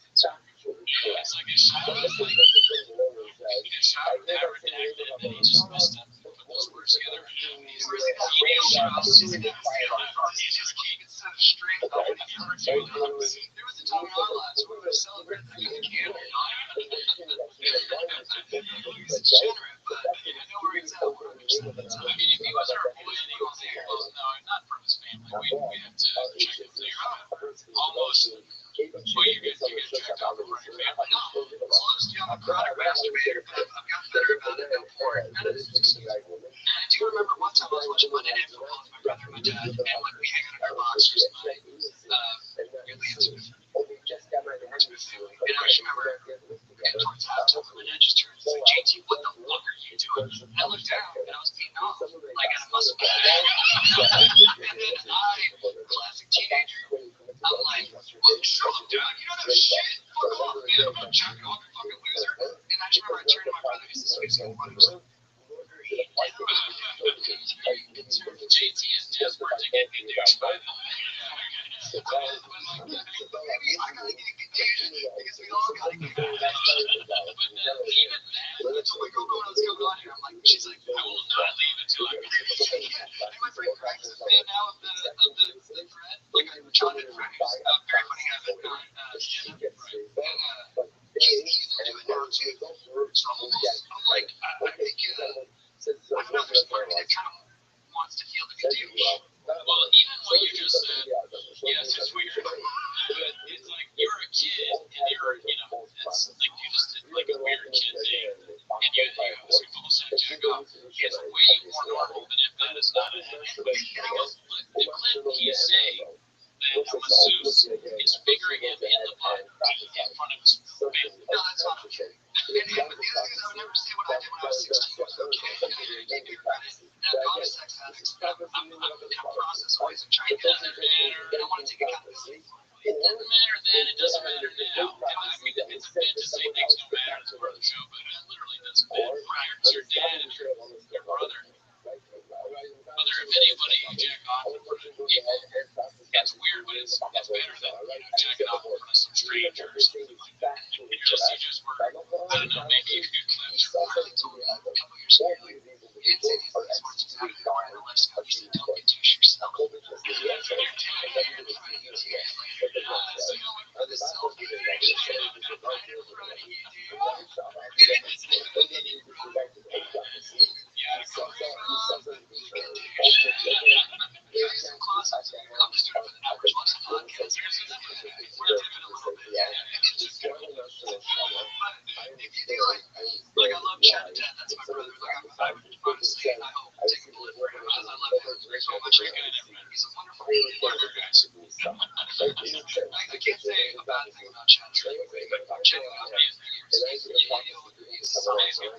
S7: Yeah, it's like a shout out. Like a shout out never connected, and then he just messed up. Put those words together. He's really just keep it set straight up. There was a time in our lives where we were celebrating the candy. He's degenerate, but I know where he's at. I mean, if he was our boy and he was there, well, no, not from his family. We have to check if they're almost. Well, you get checked out from your family. No, as long as you're a chronic masturbator, I've gotten better about it. No porn, none of this excuse. And I do remember one time I was watching Monday Night Football with my brother and my dad, and like we hang out in our boxers, really into it. And I just remember getting towards halftime, and my dad just turned and said, JT, what the fuck are you doing? And I looked down, and I was beating off, like at a muscle bag. And then classic teenager, I'm like, well, shut up, dude. You don't know shit. Fuck off, man. I'm not jacking off, you fucking loser. And I just remember I turned to my brother, he's this week's what he was like. JT is desperate to get me there. Maybe I gotta get contagious because we all gotta get contagious. But even then, I told my girl, what's going on here? I'm like, she's like, I will not leave until I get contagious. And my friend Craig's a fan now of the Fred. Like, Jonathan Fred, who's very funny guy, but not stand-up. And he's into it now too. So I'm like, I think, I don't know, there's part of me that kind of wants to feel the contagion. Well, even what you just said, yes, it's weird. It's like you're a kid and you're, it's like you just did like a weird kid thing, and you almost said jack off. It's way more normal than if that is not a habit. But the clip he's saying that a masseuse is figuring him in the butt in front of his family. No, that's not okay. But the other thing is I would never say what I did when I was 16 was okay. I gave you credit. And I'm not a sex addict. I'm in a process always of trying to get out of there, and I want to take accountability. It doesn't matter then, it doesn't matter now. I mean, it's a bit to say things don't matter as part of the show, but it literally doesn't matter. Your dad and your brother, if anybody you jack off in front of people, it's weird, but it's better than jacking off in front of some stranger or something like that. You just were, I don't know, maybe if you clipped your brother told me a couple years ago, like, it's in these words of having no idea life's coach that don't get to yourself. Like I love Chad to death. That's my brother. Like I'm honestly, I hope take a bullet for him. I love him so much. He's a wonderful guy. I can't say a bad thing about Chad. Chad got me for years. He's amazing.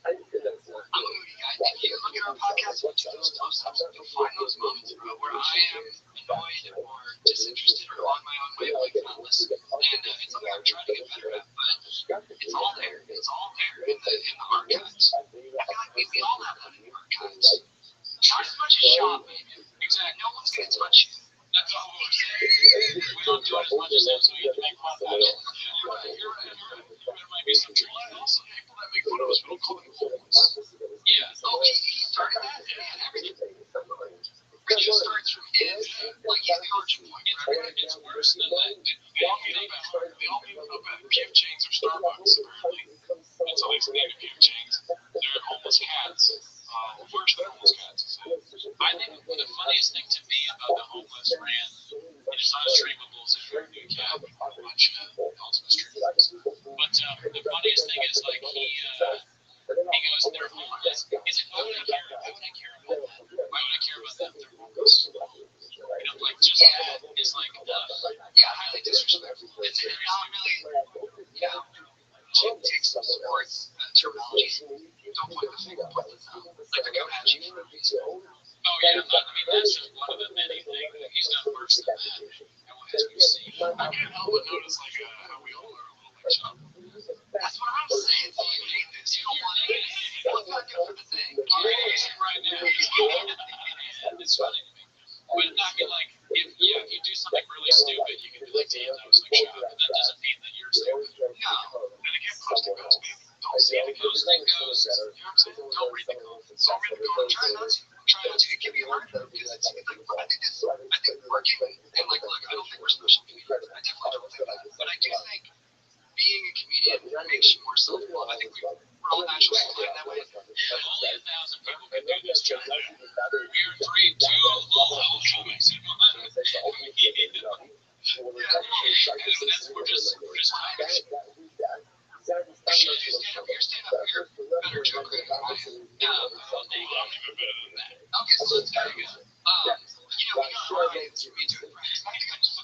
S7: I'm a movie guy. If you look at our podcast, watch those posts, you'll find those moments, bro, where I am annoyed or disinterested or on my own wavelength, not listening. And it's something I'm trying to get better at, but it's all there. It's all there in the archives. I feel like we all have that in the archives. Not as much as shop, maybe. Exactly. No one's gonna touch you. That's all I'm saying. We don't do it as much as them, so we can make fun of it. You're right. There might be some truth. Also, people that make fun of us, we don't call them homeless. Yeah. Oh, he started that? Yeah, everything. It just starts from him. Like, he's the origin point. It's worse than that. They all meet up at PF Chang's or Starbucks, apparently. That's how they name it, PF Chang's. They're homeless cats. Worse than homeless cats. I think the funniest thing to me about the homeless rant, it is unstreamables if you're a new cat. Watch Ultimate Streamables. But the funniest thing is, like, he goes, they're homeless. He's like, why would I care about that? Why would I care about them? They're homeless. You know, like, just that is, like, highly disrespectful. It's not really, take some sports terminology. Don't point the finger, point the thumb. Like, they're coming at you for a reason. Oh, yeah, that's just one of the many things. He's done worse than that. As we see, I can't help but notice, like, how we all are a little like Chuck. That's what I'm saying. So you hate this. You don't want it. What's not good for the thing? Right now. It's funny to me. But not be like, if you do something really stupid, you can be like, damn, that was like Chuck. But that doesn't mean that you're stupid. No. And again, post it goes, baby. Don't see it. Post it goes. You know what I'm saying? Don't read the comments. Don't read the comments. Try not to. It can be hard though, because I think working, and like, look, I don't think we're special comedians. I definitely don't think that. But I do think being a comedian makes you more self-love. I think we're all naturally inclined that way. Only 1,000 people can do this, John. We're 3, 2, low-level comics. We're just tired. You're stand-up. You're a better joker than I am. No, I'll even better than that. Okay, so let's go again. We got our audience for me doing practice. I think I just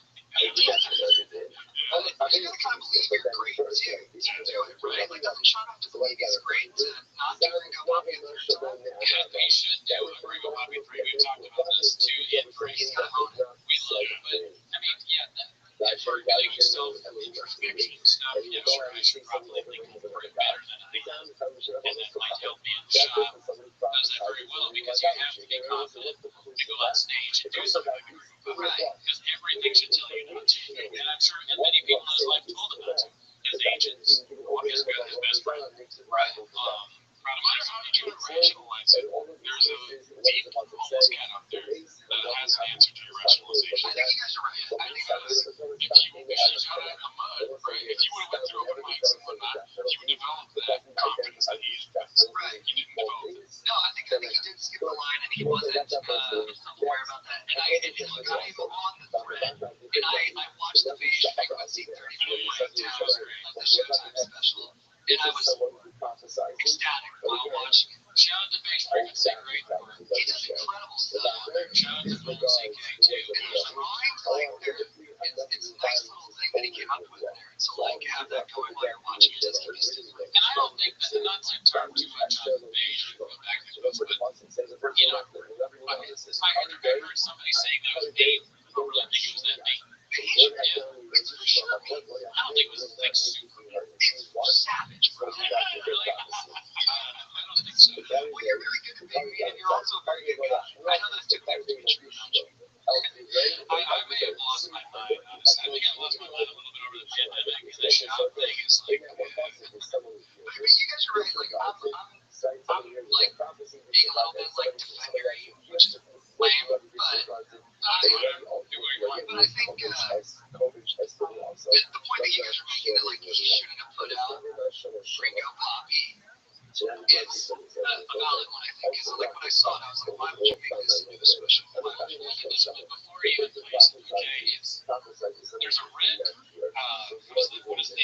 S7: you gotta kind of believe you're great too to do it, right? Like, doesn't Sean have to believe he's great to not do Ringo Bobby in the third time? Yeah, we should do it. Ringo Bobby 3, we talked about this too. He's got own it. We love it, but I mean, for doing self-introspection stuff, sure, I should probably think more better than I am. And that might help me in the shop. Does that very well, because you have to be confident to go on stage and do something like Ringo Bobby. Right. Because everything should tell you not to. And I'm sure, and many people in his life told him not to. His agents, his best friend. Right. No matter how you rationalize it, there's a deep homeless cat out there that has an answer to your rationalization. I think you guys are right. I think if you got out of the mud, right, if you would have went through open mics and whatnot, you would develop that confidence that he's got. Right. You didn't develop it. No, I think he did skip the line and he wasn't aware about that. And I am on the thread, and I watched the Beige Frequency 34 breakdown of the Showtime special, and I was ecstatic while watching it. Shout out to Beige Frequency, great. He does incredible stuff. Shout out to Full CK too. And there's rhymes, like, it's a nice little thing that he came up with there. So, like, have that going while you're watching it. And I don't think that, not to talk too much on Beige or go back to this, but, I heard somebody saying that was Nate. I don't really think it was that Nate. Yeah, it's for sure. I don't think it was like super savage, bro. Really? I don't think so. Well, you're very good at being me, and you're also very good at I know that's too close to be true, don't you? I may have lost my mind, honestly. I think I lost my mind a little bit over the pandemic, and the shop thing is like, but you guys are right. Like, I'm like being a little bit like defendery, which is lame, but I think the point that you guys are making, that like he shouldn't have put out Ringo Poppy, it's a valid one. I think, because like when I saw it, I was like, why would you make this into a special? Why would you make this? But before he even plays in the UK, there's a red what is the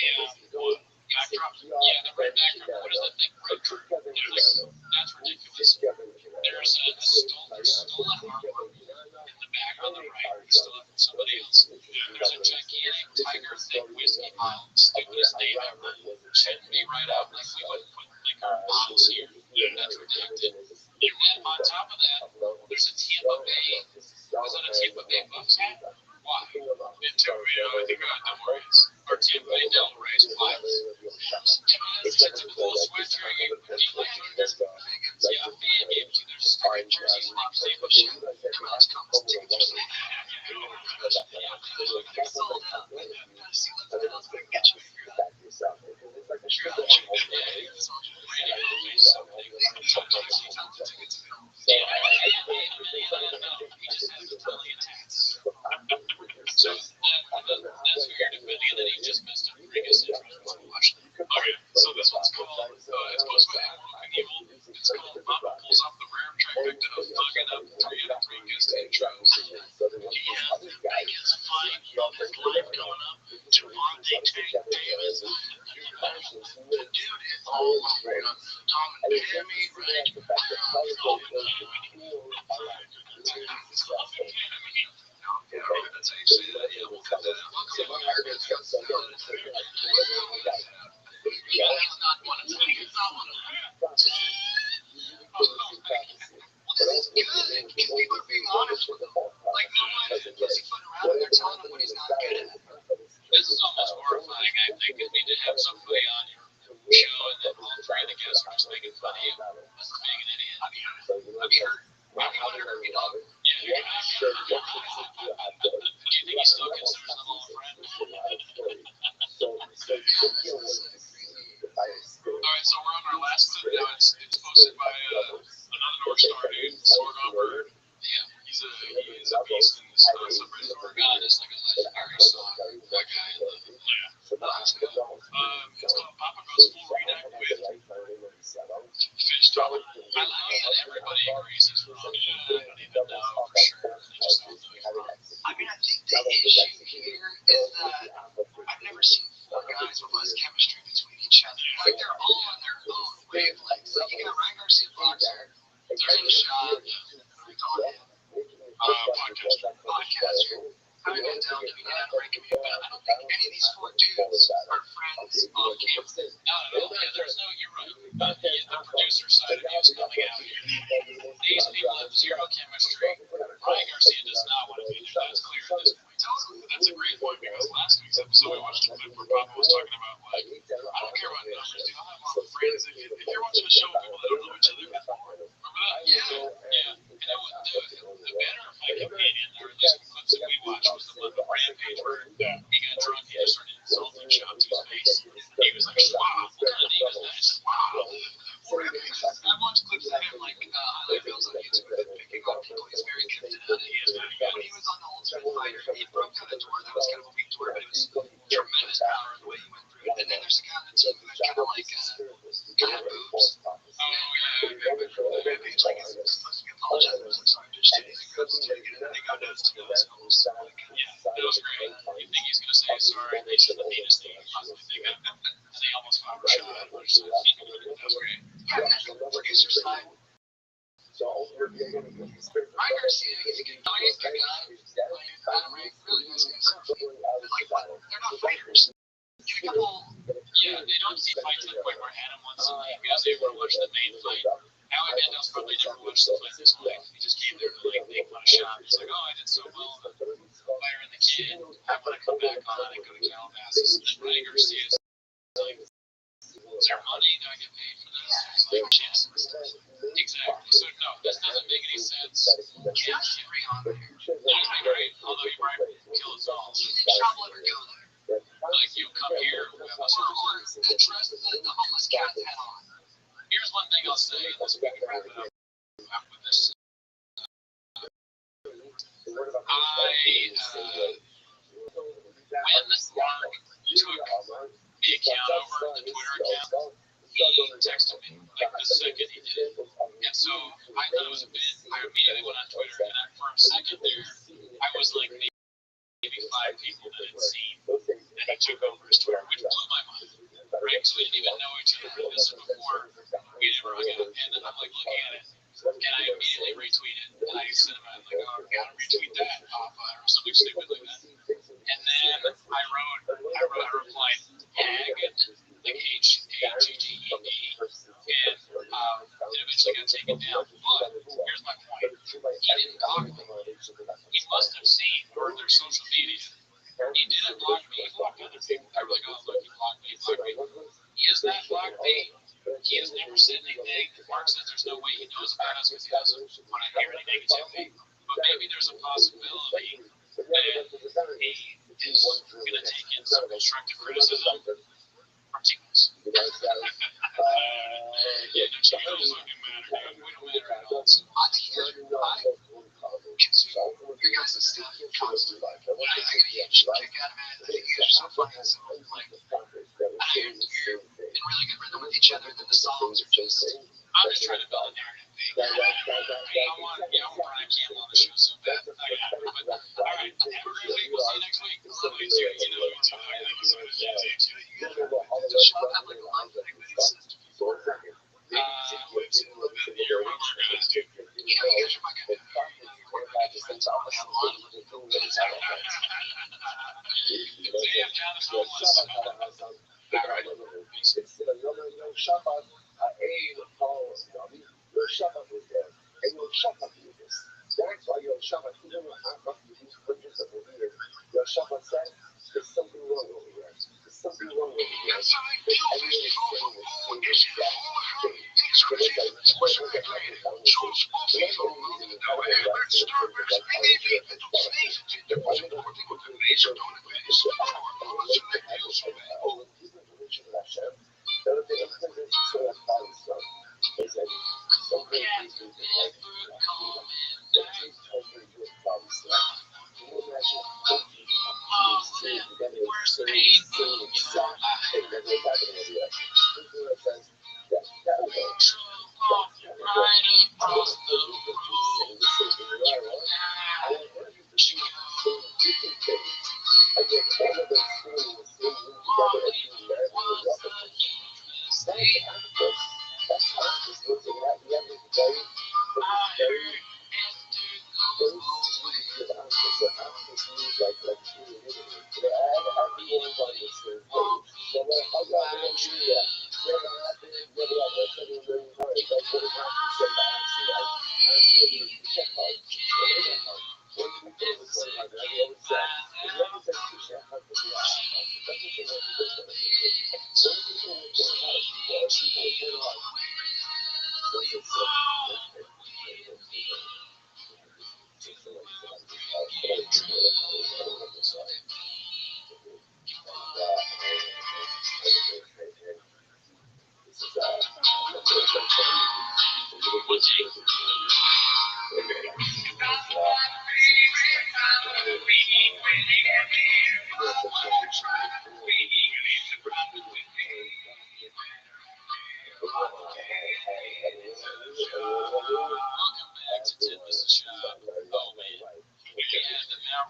S7: backdrop? Yeah, the red backdrop. What is that thing? That's ridiculous. There's a stolen artwork in the back on the right. He stole it from somebody else. There's a gigantic tiger thick whiskey bottle, stupidest name ever. Shouldn't be right out. Like, we wouldn't put liquor bottles here. That's redacted. And then on top of that, there's a Tampa Bay. Was that a Tampa Bay Bucks hat? Why? In Tampa Bay, I think Devil Rays. Or Tampa Bay Devil Rays. Why? It's a cool sweatshirt. Yeah, there's a sticker So this one's called, it's posted by Emerald Evil. It's called Mama Pulls Off the Rare Trifecta of Thugging Up 3 out of 3 guest intros. He has the biggest fight of his life coming up. Javante Tank Davis. The dude is all Tom and Tammy, right? Yeah, that's how you say that. Yeah, we'll cut that out. Welcome to America's Got Talent. He's not one of them. He's not one of them. Well, this is good. People are being honest with him. Like, no one is pussyfooting around and they're telling him what he's not good at. This is almost horrifying, I think. You need to have somebody on your show and then all 3 of the guests are just making fun of you. This is being an idiot. Have you heard? Robbie wanted to hurt me, dog. Yeah, sure. Do you think he still considers them all a friend? Alright, so we're on our last clip now. It's posted by another North Star dude, Sorghum Bird. Yeah, he's a beast in this subreddit. God, it's like a legendary song. That guy, it's called Papa Goes Full Redact with Fish Talk. I like that everybody agrees he's wrong. I don't even know for sure. They just don't do it wrong. I mean, I think the issue here is that I've never seen 4 guys with less chemistry between each other. Like, they're all on their own wavelengths. Like, you got Ryan Garcia Boxer, Ken Shaw, we call him podcaster. Howie Mandel, Ray Camille. I don't think any of these 4 dudes are friends on campus. No, yeah, there's no, you're right. The producer side of you is coming out here. These people have 0 chemistry. Ryan Garcia does not want to be there. That's clear at this point. Totally. That's a great point because last week's episode we watched a clip where Papa was talking about, like, I don't care about numbers, dude. I'll have a lot of friends. If you're watching a show with people that don't know each other, remember that? Yeah. And the better fight opinion, or at least the clips that we watched, was the one with Rampage where he got drunk and just started insulting Chop to his face. He was like, wow, what kind of name is that? I said, wow. I watched clips of him, like, highlight reels on YouTube of him picking on people he's very gifted at. When he was on the Ultimate Fighter, he broke down a door that was kind of a weak door, but it was tremendous power in the way he went through it. And then there's a guy on the team who had kind of like, kind of boobs. Rampage, like, he's supposed to be apologizing. I'm sorry, bitch, dude. He's a good take it, and they go nuts to those hoes. Yeah, it was great. You think he's gonna say sorry? They said the meanest thing you possibly think of. And they almost found Rashad, which that was great. Yeah, and that's the producer side. Ryan Garcia, he's a good guy. Adam Ray, really nice guys. Like, what? They're not fighters. Get a couple. Yeah, they don't see fights to the point where Adam wants to leave because they were watching the main fight. Howie Mandel's probably never watched the fight this life. He just came there to like make fun of Shop. He's like, oh, I did so well in the Fire and the Kid. I want to come back on and go to Calabasas. And Ryan Garcia's like, is there money? Do I get paid for this? He's like, yes. Exactly. So no, this doesn't make any sense. Yeah, he's great. Although he might kill us all. Shop let her go there. Like, you come here, we have us or address the homeless cat's head on. Here's one thing I'll say, let's wrap it up with this. When Mark took the account over, the Twitter account, he texted me, like, the second he did it. And so, I thought it was a bit, I immediately went on Twitter, and for a second there, I was like, maybe 5 people that had seen that he took over his Twitter, which blew my mind. Right? So we didn't even know each other like this before we ever hung out. And then I'm like looking at it, and I immediately retweeted, and I sent him out like, oh, I gotta retweet that, or something stupid like that. And then I replied, Hagged, like Hagged, and it eventually got taken down. But here's my point: he didn't dog me. He must have seen or their social media. He didn't block me. He blocked other people. negativity, but maybe there's a possibility that he is going to take in some constructive criticism from teammates. Yeah, no, Chico doesn't matter. We don't matter at all. So I think I consider your guys' stuff constantly. I get a huge kick out of it. I think you guys are so funny and so like, I know you're in really good rhythm with each other. That the songs are just. I'm just trying to build a narrative thing. I want Brian Campbell on the show so bad. I got it. But all right, have a great week. We'll see you next week. Love you too. You know you too. I know you so much. You too. You gotta show up at like a live thing that he says to people. We've seen a little bit of the year. What other guys do? You know, you guys are my good. I just think Tom have a lot of little cool guys out there. Damn, Jonathan, listen. All right. Peace.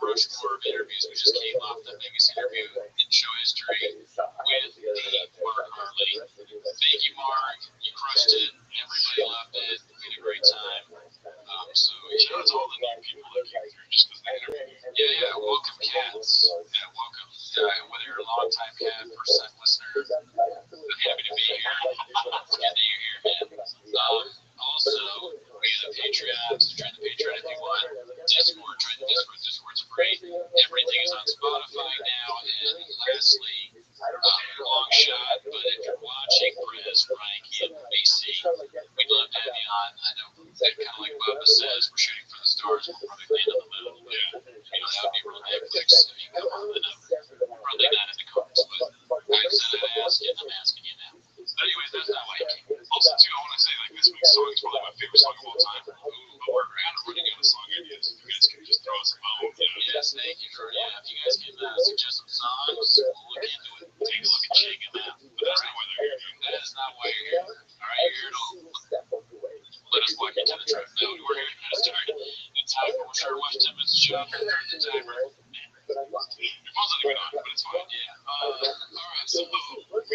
S7: Rushmore of interviews. We just came off the biggest interview in show history with Mark Harley. Thank you, Mark. You crushed it. Everybody loved it. We had a great time. So shout out to all the new people that came through just because they interviewed. Yeah. Welcome, cats. Yeah, welcome. Whether you're a long-time cat, first-time listener, I'm happy to be here. It's good that you're here, man. Also, we have Patreon. Join the Patreon if you want. Discord. Join the Discord. Discord's free. Everything is on Spotify now. And lastly, long shot, but if you're watching Prez, Brian Campbell, BC, we'd love to have you on. I know that kind of like Bubba says, we're shooting for the stars. We'll probably land on the moon. Yeah. That would be real Netflix if you come on. Probably not in the cards, but I said I'd ask you, and I'm asking you now. But anyways, that's not like. Also, too, I want to say, like, this week's song is probably my favorite song of all time. But we're kind of running out of song ideas. If you guys can just throw us a bone. Yes, thank you for, if you guys can suggest some songs, we'll look into it. Take a look at shaking them. But that's not why they're here. That is not why you're here. All right, you're here to let us walk into the truck. No, we're here to start the timer. We're trying to watch 10 minutes of show. Start the timer. It wasn't even on, but it's fine. Yeah. All right, so we've got a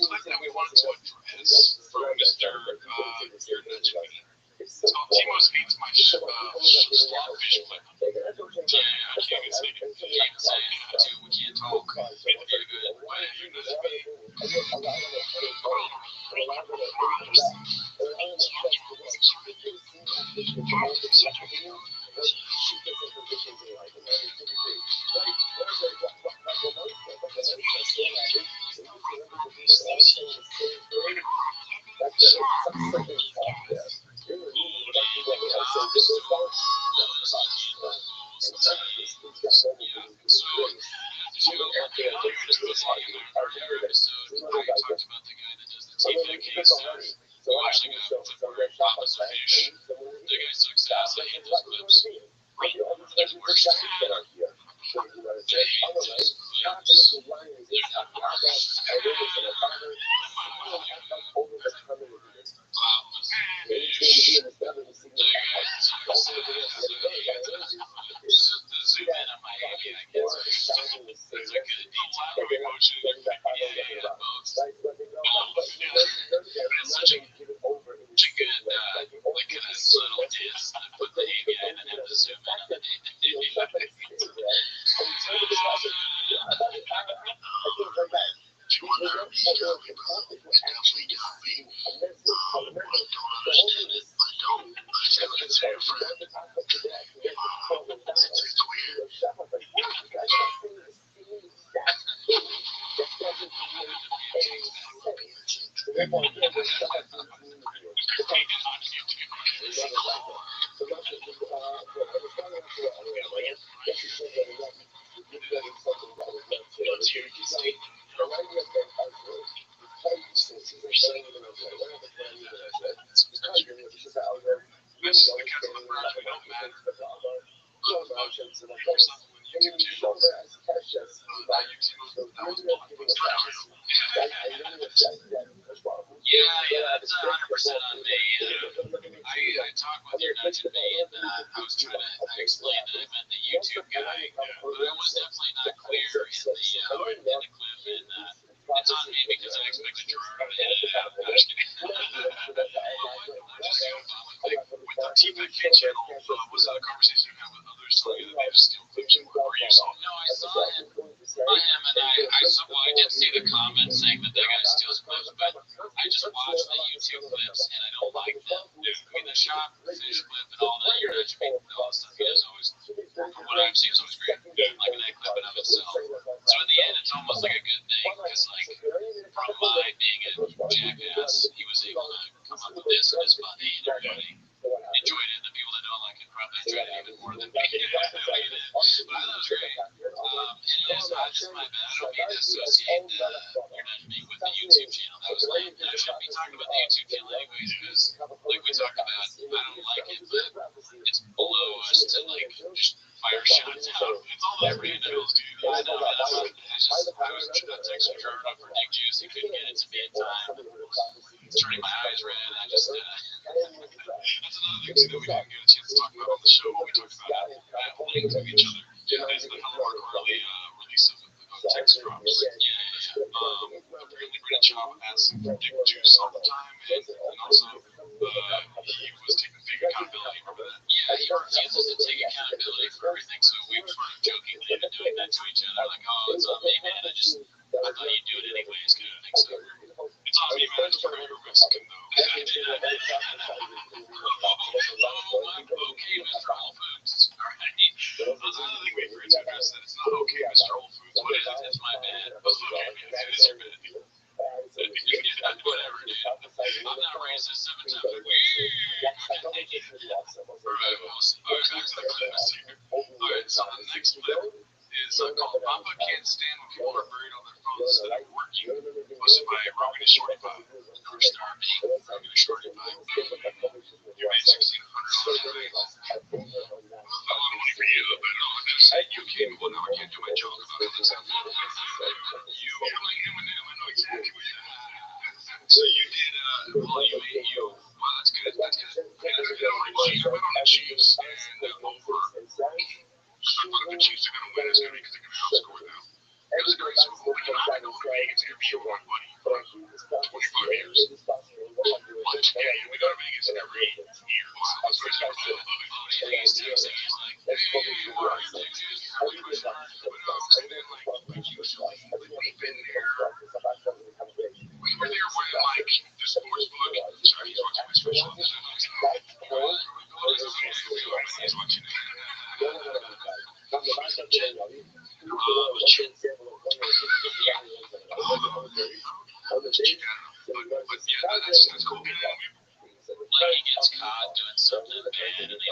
S7: clip that we wanted to address from Mr. You're not joking. It's called Timo's Feeds My Slotfish clip. Yeah, I can't even say it. Can't even say it. Too. We can't talk. It's very good. Why have you noticed me?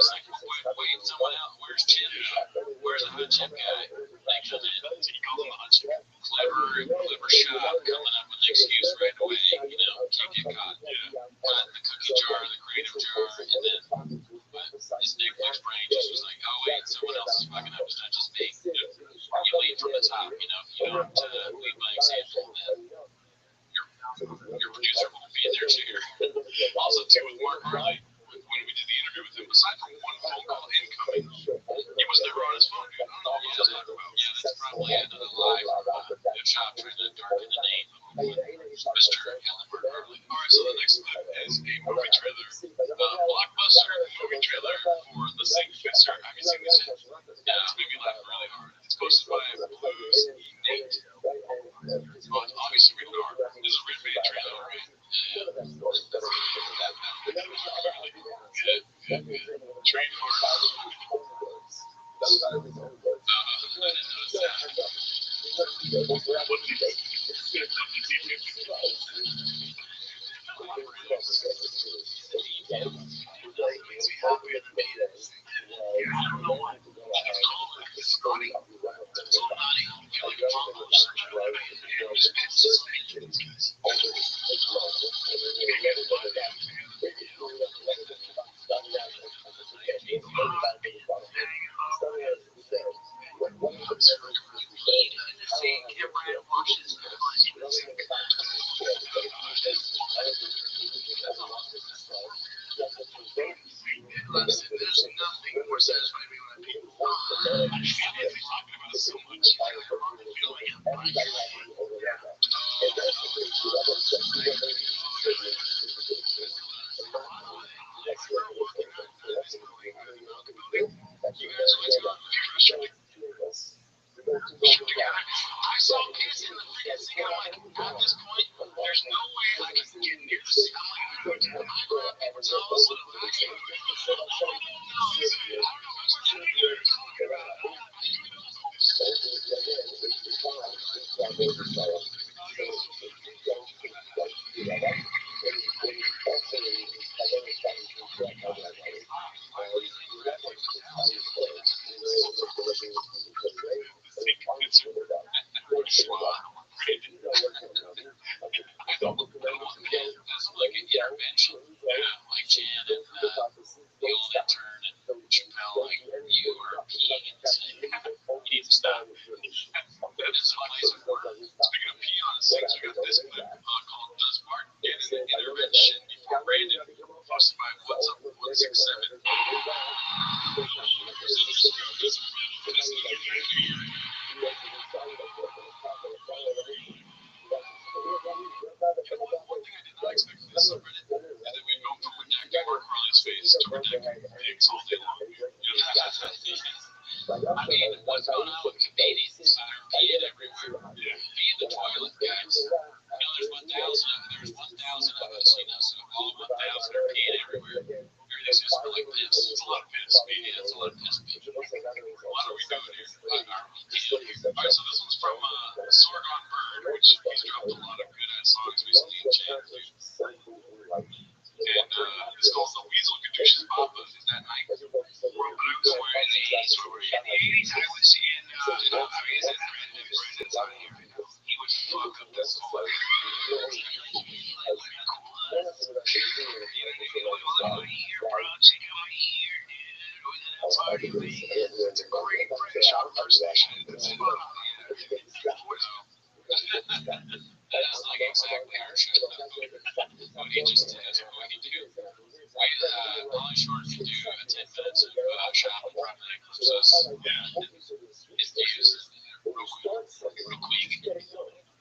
S7: was like, wait, someone out. Where's Chip? Where's the hot chip guy? They come in. So he called him a hot chip. Clever shot coming up with an excuse right away. Can't get caught. Got the cookie jar, the creative jar, and then his Netflix brain just was like, oh wait, someone else is fucking up. It's not just me. You lead from the top. If you don't lead by example, then your producer won't be there to hear. Also, too, with Mark Harley, when we did the interview with him, aside from one phone call incoming, he was never on his phone, dude. I don't know what you're talking about. Yeah, that's probably another live shop trying to darken the name of Mr. Mark Harley. All right, so the next clip is a movie trailer, blockbuster movie trailer for The Sing Fixer. Have you seen this yet? Yeah, it's made me laugh really hard. It's posted by Blues Nate. Well, it's obviously rated R. This is a rated trailer, right? There's nothing more satisfying me when people talking about so much. I saw kids in the freaking scene. I'm like, at this point, there's no way I can get near the scene. I'm like, I'm going to grab people's house. That's like an intervention. Like Jan and the old intern and Chappelle, like, you are peeing insane. You need to stop. That is a place of work. Speaking of pee on things, we got this clip called Does Martin Get an Intervention Before Brandon? Posted by What's Up 167. One thing I did not expect from this subreddit is that we go from redacting Mark Harley's face to redacting pigs all day long. I mean, what's going on with Canadians? They're peeing everywhere. Pee in the toilet, guys. There's 1,000 of us, so all 1,000 are peeing everywhere. Everything's just like piss. It's a lot of piss. Media, it's a lot of piss. What are we doing here? Alright, so this one's from Sorgon Bird, which he's dropped a lot of good ass songs recently in chat. And it's called The Weasel Caduceus Papa. Is that night? But I was wearing the 80s. In the 80s, I was in, Brandon's on here. He would fuck up this whole it's a great British impersonation. It's fun. That is like exactly our show. What he just did, what he do. Polly Shore can do 10 minutes of shopping from the eclipses. His views real quick.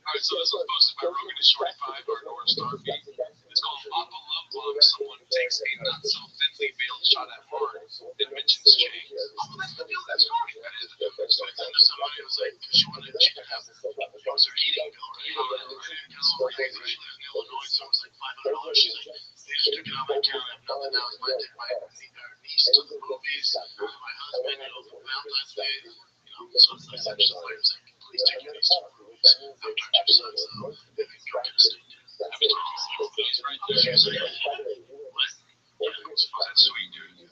S7: Alright, so this one's posted by Rogan to Short 5, our North Star feed. It's called Papa Love Bomb. Someone takes a not so thinly veiled shot at Mark and mentions Jay. Oh, that's the deal. That's right. That is the deal. So I thought to somebody, I was like, because you wanted to check out what was her eating bill, right? Because all the things that she lived in Illinois, so it was like $500. She's like, they just took it out of my account. I have nothing else. My niece took the movies. My husband, Valentine's Day. So it's like such a like, please take your niece to the movies. Don't touch your son, so if you go to state. I mean, those right there. She's like, what? Yeah, it's fun. Sweet, dude.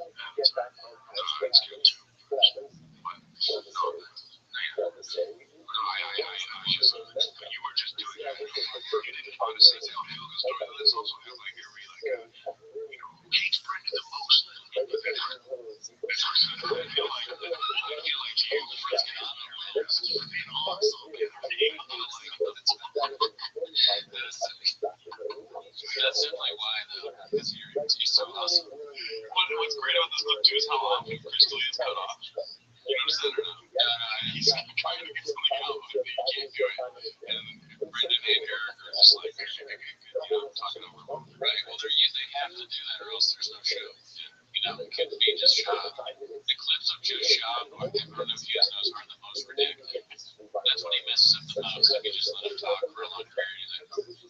S7: dude's how often Chris D'Elia's cut off. You notice that or not? He's trying to get something out, but he can't do it. And Brendan and Eric are just like, talking over him. Right. Well, they have to do that, or else there's no show. And, it could be just Schaub. The clips of just Schaub, I don't know if you guys know, are the most ridiculous. That's when he messes up the most. If you just let him talk for a long period, and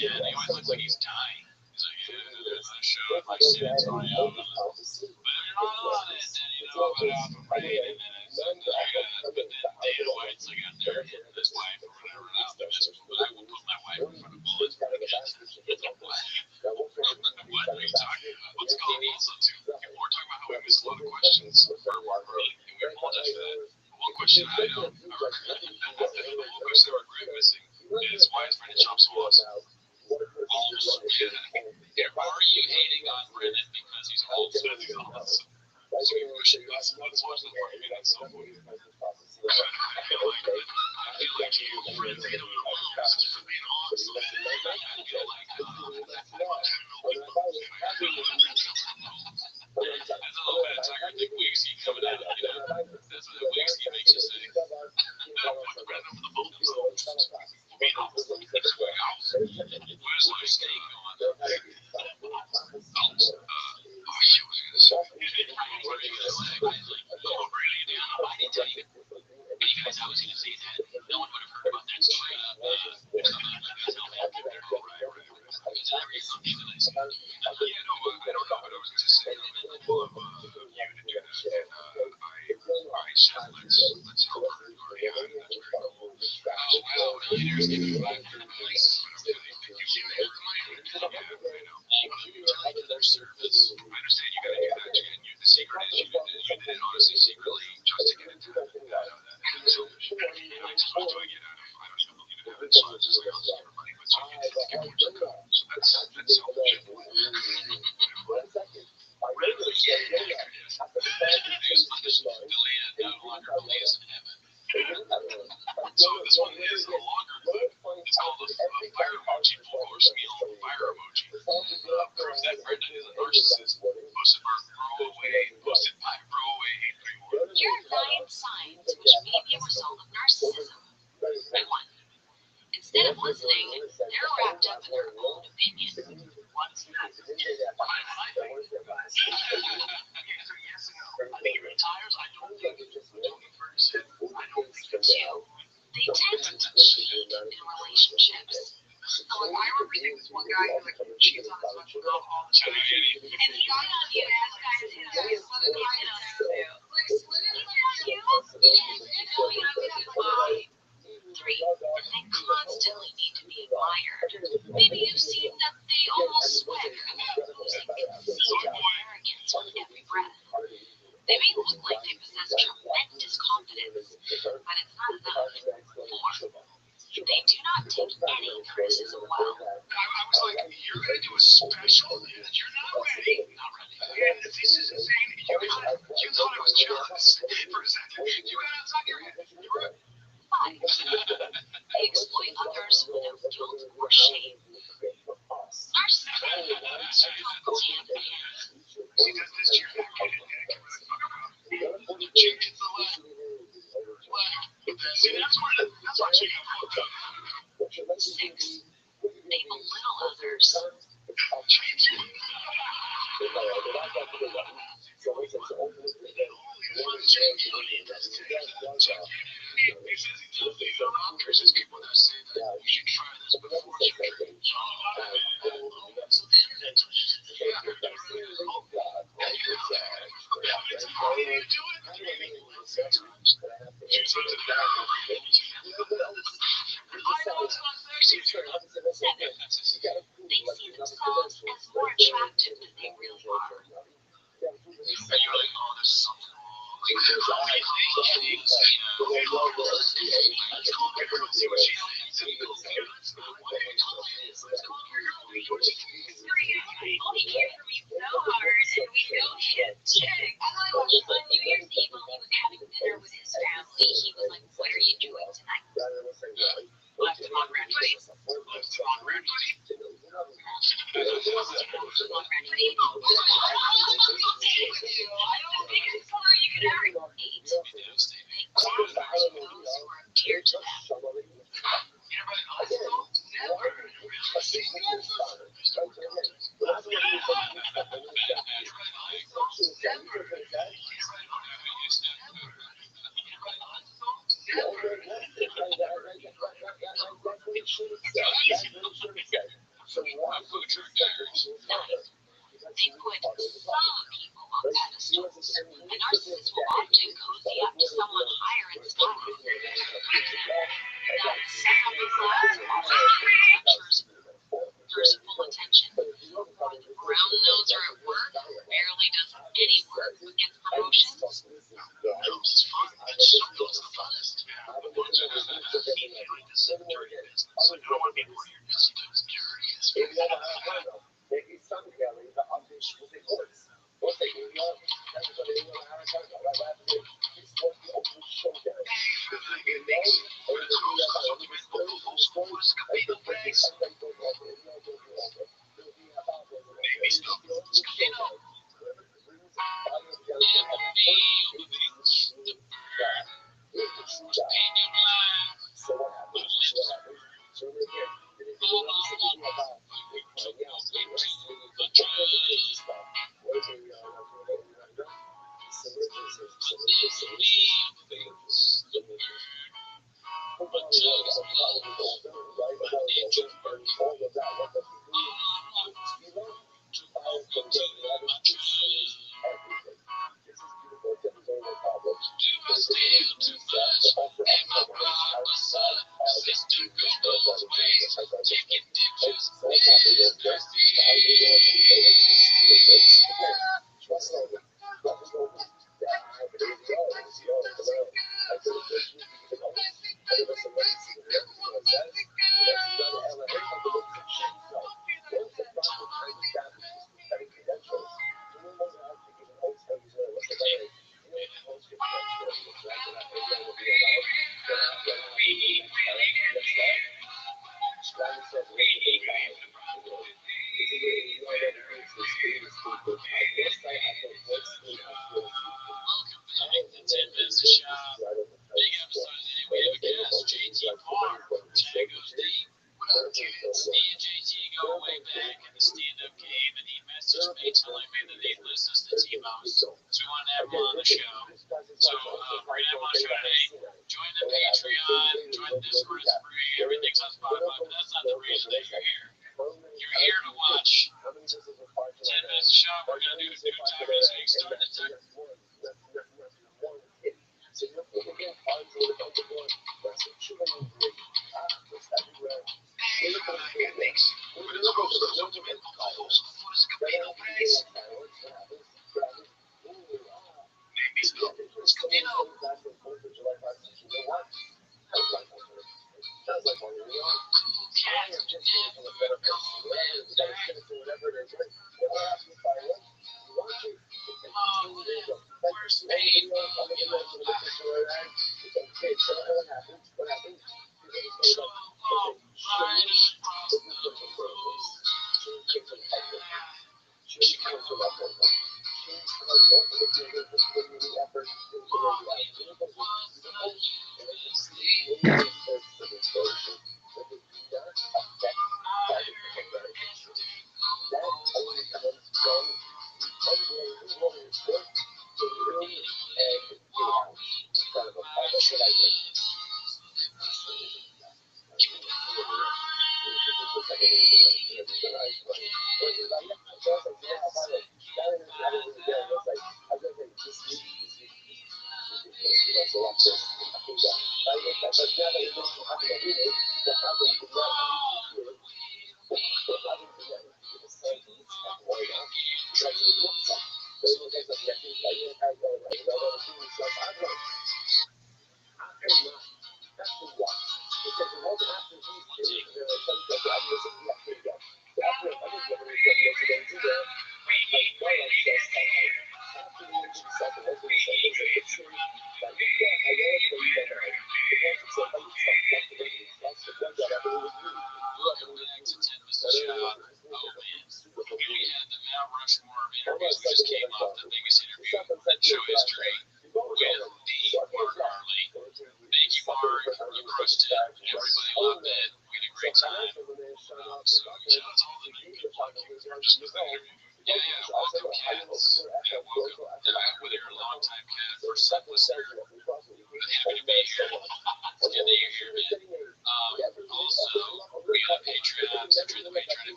S7: he always looks like he's dying. He's like, there's that show in like San Antonio. But you're not on it, then about Alpha Brain, and then it's but then Dana White's like out there hitting his wife or whatever, and I don't think that's what I would put my wife in front of bullets. What are you talking about? What's going on? Also, too, people were talking about how we missed a lot of questions for work early, and we apologize for that. One question I don't, one question I regret missing is why is Brendan Schaub so awesome? Are you hating on Brendan because he's old so he's awesome? That's a good question. Let's watch that part. Maybe that's so funny. I feel like you friends get a little just for being awesome. I feel like I don't know. That's a little bit of Tiger Dick Weeksy coming out. That's what Weeksy makes you say. Put Brendan over the phone himself. Being awesome. Where's my steak going? I didn't tell you. You guys, I was going to say that no one would have heard about that story. So this one is a longer clip. It's called the fire emoji, full horse meal fire emoji. Proof that Brendan is a narcissist. Posted by throwaway hate reward.
S3: Here are 9 signs which may be a result of narcissism. 1. Instead of listening, they're wrapped up in their own opinion. What's that? I think. Yes and no. I think he retires. I don't think Tony Ferguson. I don't think 2. They tend to cheat in relationships. So I remember there was one guy who cheats on his wife all the time. And he got on you guys, like slid it on you. Yeah, 3. They constantly need to be admired. Maybe you've seen that they almost sweat about losing arrogance with every breath. They may look like they possess tremendous confidence, but it's not enough. 4. They do not take any criticism well.
S7: I was like, you're going to do a special? You're not ready. Not ready. And this is insane. You thought it was jealous for a second. You got outside your head. You were
S3: 5. They exploit others without guilt or shame. Narcissism goes hand in hand.
S7: See, does this cheer back in and the chick gets the left. See, that's where she got fucked up.
S3: 6. They belittle others.
S7: He says he does these there's just people that say that you should try this before surgery. So the internet tells you to do
S3: They see themselves as more attractive than they really are.
S7: And you're like, oh, there's something wrong.
S3: New Year's Eve, when he was having dinner with his family, he was like, "What are you doing tonight?"
S7: Left him on red duty. Left him on red duty.
S3: I don't think bosses will often cozy up to someone higher in status. That sacrifice often captures there's full attention. Brown nose are at work, barely does any work, but gets promotions.
S7: Nose is fun, but some nose the funnest. But once you have a feeling like this is dirty business, so you don't want to be where your business is dirty.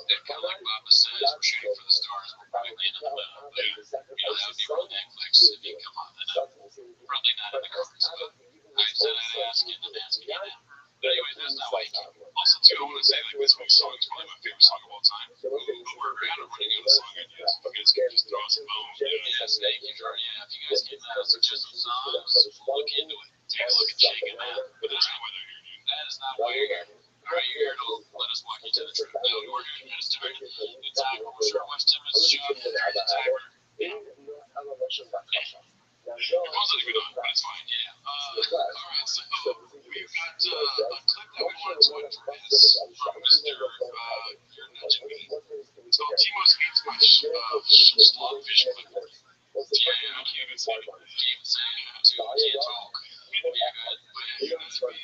S7: And kind of like Mama says, we're shooting for the stars. We're probably landing on the moon. But, you know, that would be real Netflix if you come on. Probably not in the cards. But I said I'd ask and then ask again. But anyways, that's not why I came. Also, too, I want to say, like, this week's song is probably my favorite song of all time. But we're kind of running out of song ideas. Okay, it's good. Just throw us a bone. Yes, thank you, Jordan. Yeah, if you guys get suggestions songs, look into it. Take a look at Shaking That. But that's not why they're here, dude. That is not why you're here. All right, you're here to let us walk you to the truth. No, we're here to just talk. The time when we're sure watch Timmons show. The timer. It wasn't even on, but it's fine, yeah. Alright, so we've got a clip that we wanted to address from Mr. Your Ninja Meat. It's called Timo's Meats by Slogfish Clip. Yeah, I can't even say it. Can't even say it. Can't talk. Yeah, good. But yeah, that's me.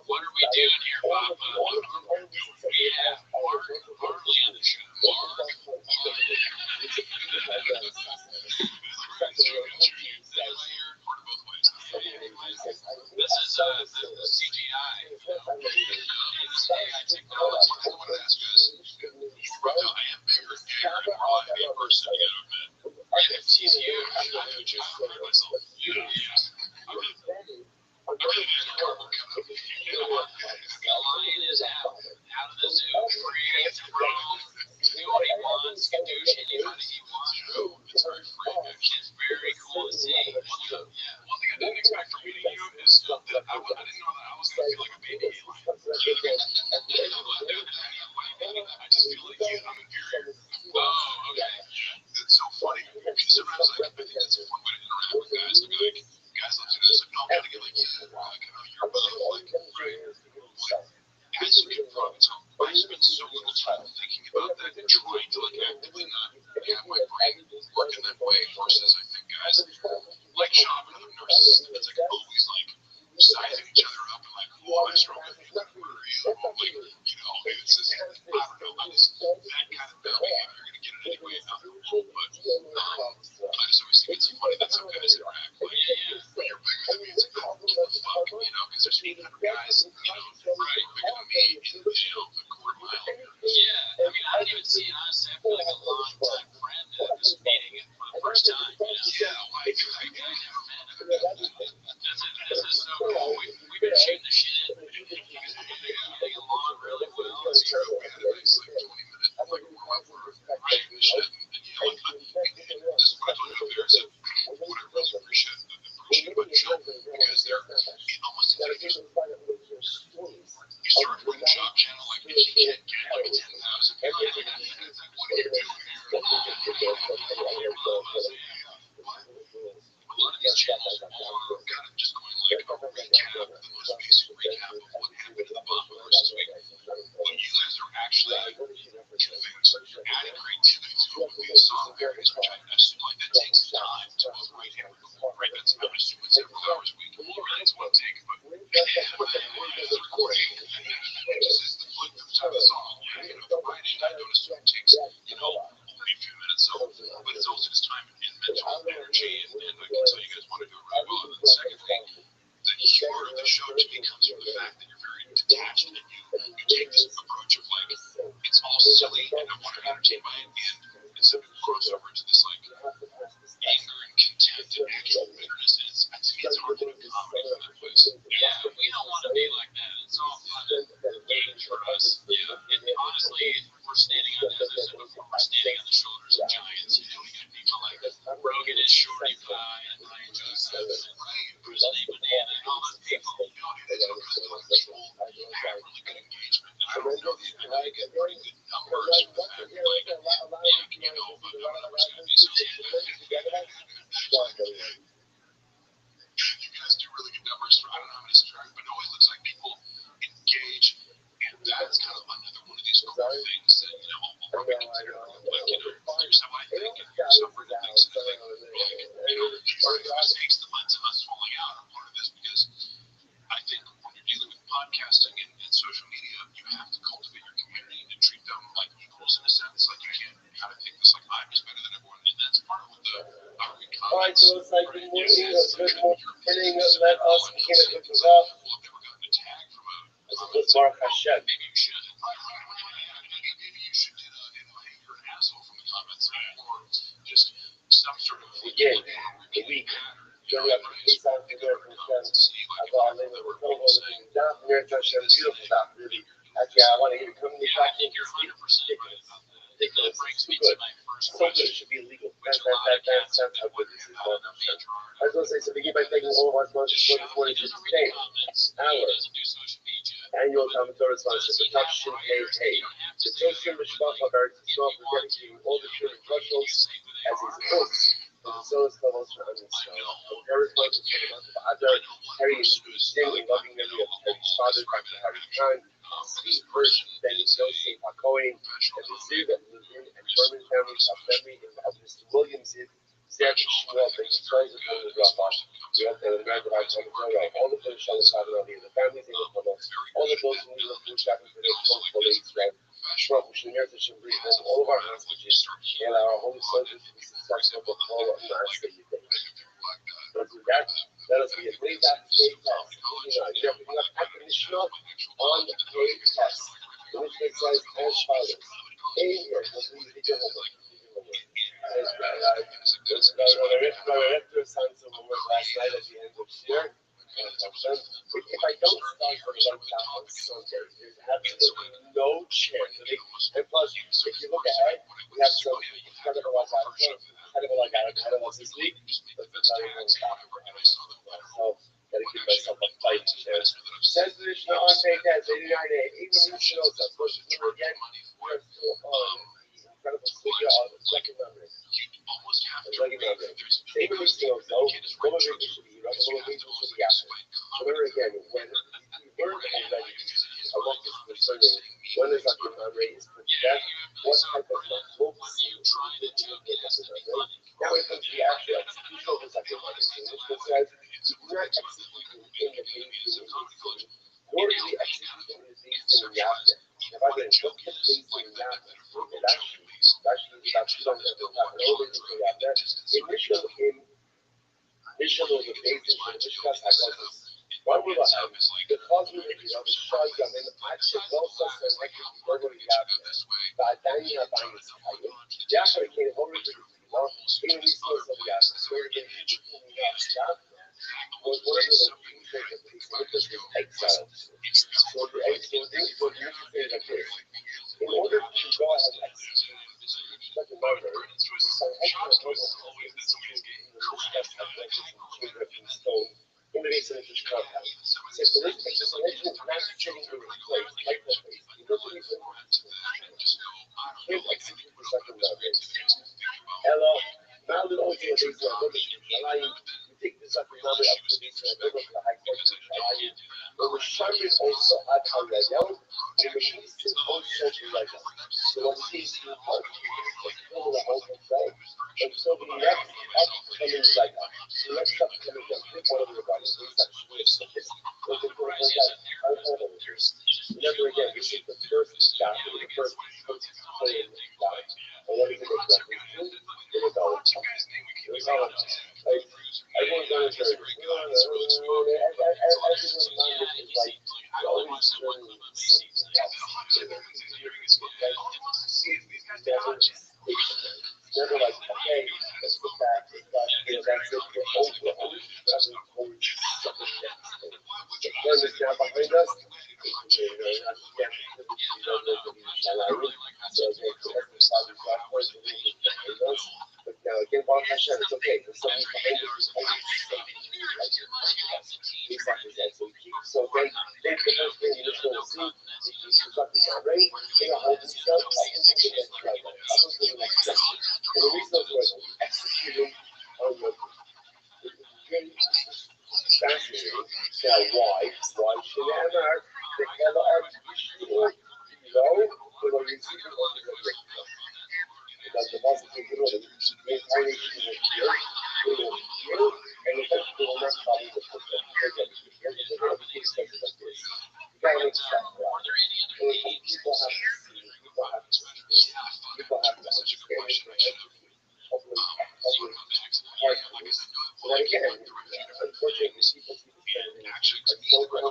S7: What are we doing here, Papa? We have Harley on the show. This is the CGI. It's AI technology. I wanted to ask you guys. I am bigger and gayer and more lively in person, I gotta admit. Yeah, it's easier. I would just hurt myself. Yeah. I'm really in the carbon coming up. You know what? The lion is out of the zoo, free to roam, do what he wants, can do anybody he wants. It's very free. It's very cool to see. Yeah. One thing I didn't expect from meeting you is that I didn't know that I was going to feel like a baby alien. I just feel like you, I'm inferior. Oh, okay. Yeah. It's so funny. Because sometimes, like, I think that's a fun way to interact with guys. I'd be like, guys, let's do this. Like, no, I'm going to get like, yeah, like, you're above, like, right. Guys are being wrong. So I spend so little time thinking about that and trying to, like, actively not have my brain working that way versus, I think, guys like Sean and other narcissists, it's like always, like, sizing each other up and, like, oh, I'm stronger than you, where are you? Like, you know, it's just, I don't know, I just, that kind of bell behavior, you're going to get it anyway, not the rule, but I just always think it's so funny that some guys interact, like, yeah, but you're bigger than me, it's like, oh, what the fuck, you know, because there's 800 guys, you know, right, bigger than me in, you know, the quarter mile. Yeah, I mean, I didn't even see it, honestly, I feel like a long-time friend just meeting it for the first time, you know? Yeah, like, I never met him. This is so cool. We've been shooting the shit. know if you like get very good numbers with that. Like, you know, but I don't know what's going to be so you guys do really good numbers for, I don't know how many subscribers, but it always looks like people engage, and that's kind of another one of these cool things that, you know, we'll work together. Like, you know, here's how I think, and here's how we're doing things. You know, part of the mistakes that led to us falling out are part of this, because I think when you're dealing with podcasting and social media, you have to cultivate your community and treat them like equals in a sense. Like, you can't kind of think this like I'm just better than everyone, and that's part of what the
S4: Alright, so it's like good morning, good morning, let us begin a good result. It's a good Baruch Hashem.
S7: Maybe you should you're an asshole from the comments, or just some sort of
S4: again, the week. Joining up to peace out to American Hashem. I thought I lived with Kobo and down to American Hashem. Beautiful stuff, really. Actually, I want to hear you coming back in this week. Ridiculous. It's too good. So good it should be illegal. That's how good this is. I was going to say, so begin by thanking all of our sponsors for this morning to change our annual Talmud Torah sponsorship, the Top Shin Hey, the Tosin Mishpacha Bar Tzisrael for dedicating all the children Rothschild'S as his host for the Solas Kavos for Am Yisrael. From Paris, for the month of Adar, Harry is still in loving memory of Harry's father, Dr. Harry Khan, Steve Hirsch, Ben Yosef HaKohen, and the Ziv and Levin and Berman families of memory of Mr. William Ziv, Zeb Shmuel, Ben Yisrael, and the Rabbi. We hope that American Life Talmud Torah, all the Jewish Shabbos Father, the families in the Kavos, all of those who need to do shopping for their clothes for the Israel, Shmuel, Shemir, to Shemri, all of our hostages, and our holy soldiers to be successful with all of our state. Let's do that. Let us be a great state test. You have to have Mishnah on the great test. The Mishnah says as follows. A here, what we did Jehovah. Rabbi son some homework last night at the end of the year. If I don't start from right now on Sunday, there's absolutely no chance. And plus, if you look ahead, we have some incredible this week. But that's how you're going to stop it. So, gotta give myself a fight there. Says the Mishnah on page 89A. Even Mishnah knows us. Again, we're still on the incredible figure of the second memory. Same with Mishnah, though. One of the should be right, one of the should be after. Remember again, when you learn already, I want this concerning when the second memory is put to death, what type of hopes you try to do in the second memory. Now it comes to the actual execution of the second memory. Which says, you do not execute in the things in the nor do we execute in the things in the after. If I can look at things in the after, it actually is about 200 initial the basis for Mishkas HaKadosh. Why will I have the cause of the Shayam and actually also says like verbally have that Daniel Abayis Hayim. Therefore, it can already be in the source of Yas, where it is was one of the things that is exile. So the exile thing for you to say that this. In order to go ahead and execute such a murder, in the base of the compound. Since the list is not changing the place, like the face, it doesn't even can't execute the second murder. Hello, now that all the base of you take the second murder up to the base of the high court, but the Shami also had Halayel, and the Eastern also Halayel. So when the case you have the whole thing, and so the next upcoming Halayel, the next upcoming one of the bodies is actually a surface. Remember again, this is the first chapter, the first play in the life. And what is it exactly? It was all everyone's on a journey. Everyone's mind is like always learning something else. Never like, okay, let's go back, that's it, we're over. Always traveling forward to something next. The plan is now behind us. But now again, Baruch Hashem, it's okay. There's something behind us. right? In a whole stuff, I can think of it like that. I was doing like that. And the reason I was executing on your really fascinating. Now, why? Why should I have the hell art issue? No, but when you see the one that because the most people know the entire issue is here, and the fact that we're not calling the person here, that here, the different case like this. You gotta make stuff right. People have to see, people have to see this, people have to understand it, hopefully, hard to this. But again, unfortunately, people see the same thing as so good.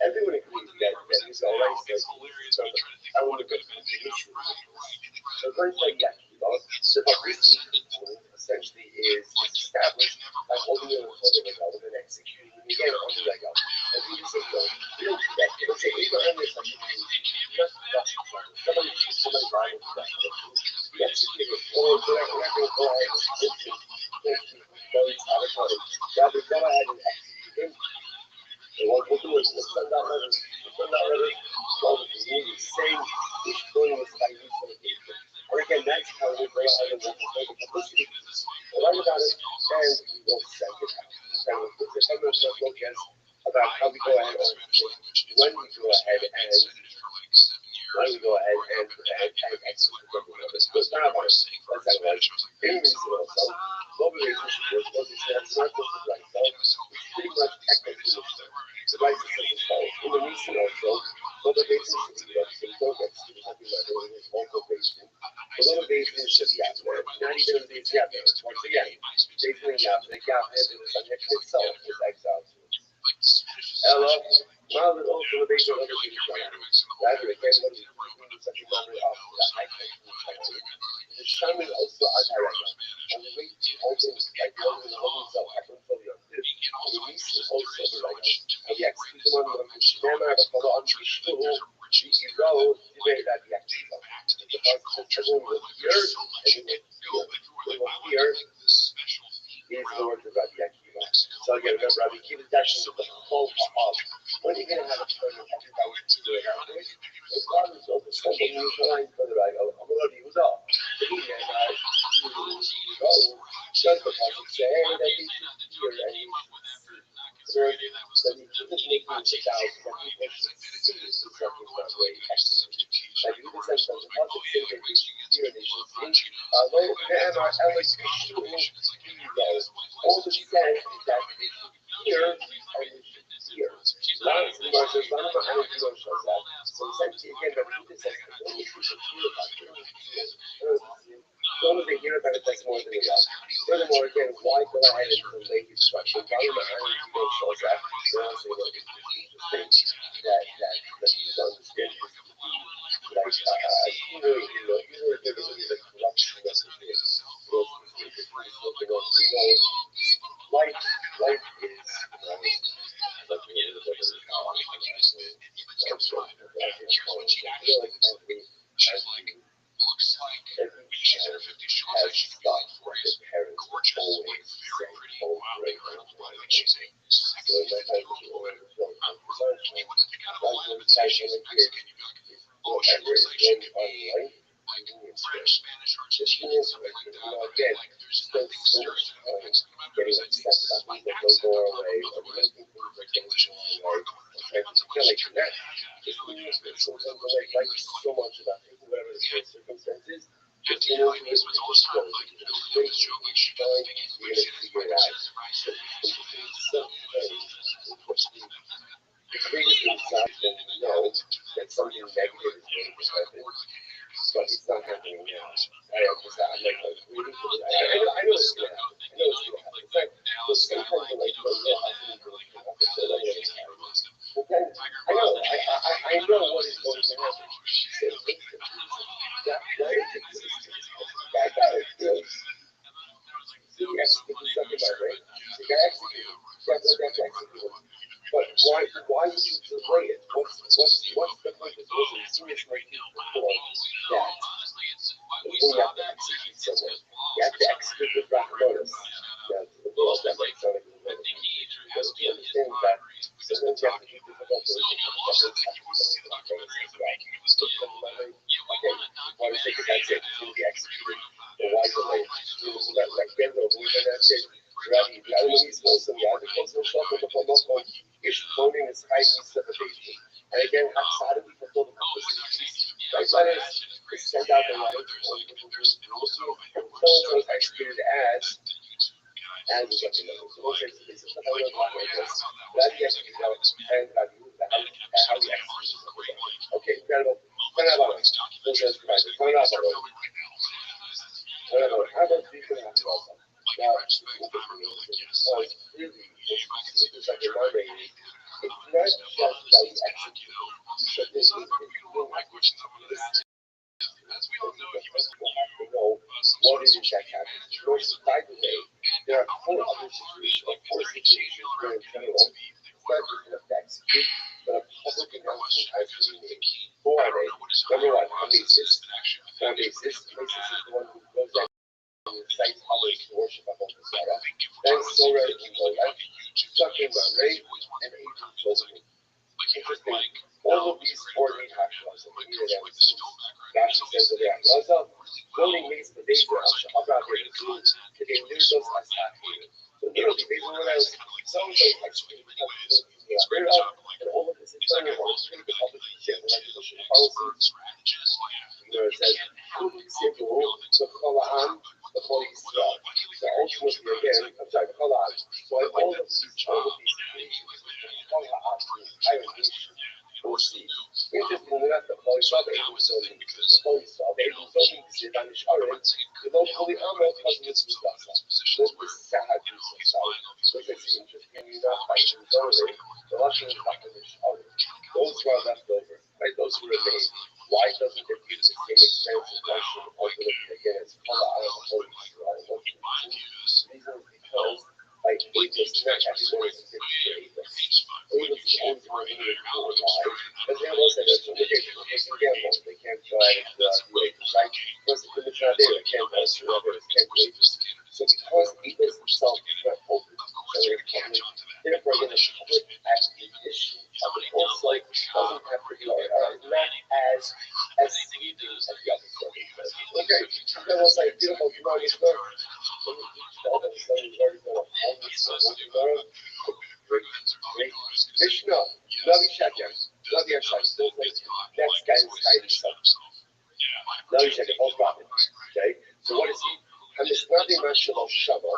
S4: Everyone agrees that is all right. I want to go to the issue. So first thing, yeah, the publicity component essentially is established by holding it on the result and executing it again on the result. And people say, no, we don't do that. They don't say, we don't understand something. Somebody buy it. We execute it. Or we're not going to go ahead and execute it. Rather, go ahead and execute it. And what we'll do is we'll send out letters. Well, the same each going is by each of the people. Or again, that's how we go ahead and work with the publicity. We'll write about it and we will send it out. So we'll put the numbers of focus about how we go ahead and when we go ahead and execute the numbers. But now about it. Let's have it. In reason also, mobilization was it's not just the right side. It's pretty much technical. The right side is fine. In the reason also, mobilization should be up. So you don't execute something like that. It's mobilization. The mobilization should be out there. Not even if it's out there. Once again, basically out there. The gap is in the subject itself is exiled. Hello. Now that also the base of other things are rather again what is such a memory of the high technical the shaman also direct and the way to hold things like holding the whole self happen for the this and the reason also the right and the execution one of the never have a follow on to show you go the way that the execution the first was here and it was here is the word about the execution. So again, remember, Rabbi, keep it actually the whole of when you're going to have a turn of everybody to do it out there, it's not as open something you trying for the right. I'm going to use up. The media and I go just because it's say, hey, that is here and you so you couldn't make it out that people should see this is something that way execute. Like you can say something positive say that you here and you should see although and I like to show all the sense is that here and here. Last versus one of the energy shows that. So essentially again the Buddha says the only people hear about it. The only they hear about it that's more than enough. Furthermore, again, why go ahead and relate it structure? Why would the energy shows that? They want to say what is interesting that you understand this to be like either the corruption of the thing. Life is Why would you delay it? What's the purpose? What's the serious reason for that? You have to execute somewhere. You have to execute the Brahmanas. The world that makes out of the world. Because you understand that sometimes you have to do difficult things. Why was it that's it? It's going to be executed. But why delay it? Like Gendo, who was in that state, Rabbi, the other one he's supposed to be out of the close of himself, but the most is loaning his high needs of the baby. And again, how do we fulfill the purpose? Right? Let us send out the light, so it's executed as we get to know. So we'll say this is how we apply this. That we execute out and how we execute. Okay, incredible. How about those are provided? How about these can happen also? Now, it's really, it's like a memory. It's not just that we execute, but this is
S7: As we all know, he was
S4: we'll have to know what it is that happens. First, by the way, there are four other situations where in general, it's not just enough to execute, but a public announcement has to be made. Who are they? Number one, on the exist. On the exist, Moses is the one who goes out and incites others to worship Avodah Zarah. Then Sorah and Golah, Shachim Mamre, and Abel Joseph. Interesting. All of these four main hashlas, Rashi says that they are Raza, voting makes the days for Abra Berezu, to be Nirdos as Hafir. So literally, they were around some of those executed and all of this is done in order to make the public share the legislation of policy. Where it says, the Kolaan, the Holy Israel. So ultimately, again, I'm sorry, the Kolaan. So all of these we'll see. Interestingly enough, the Holy Israel, the Holy Israel, the Holy Israel, the locally Amel Cousins of Dasa. This was Sahad Yusuf. Which is interesting enough, by Joseph, the Russian Cousins of those who are left over, right? Those who remain. Why doesn't it use the same expense as Russian ultimately again as Kala Al Holy Israel? The reason is because like it was not actually Avis owns more than it will lie. But there was an example. They can't try to do it right. Because the image not there, they can't answer others, can't wait. So because Avis himself is not open, therefore again the public acquisition of the whole site doesn't have to be not as sleeping as the other stuff. Okay, that was like beautiful drawing stuff. Mishnah, Rabbi Sheker, Rabbi Yashai, next guy is hiding something. Rabbi Sheker, false prophet. Okay, so what is he? Hamisnadi Mashalo Shama,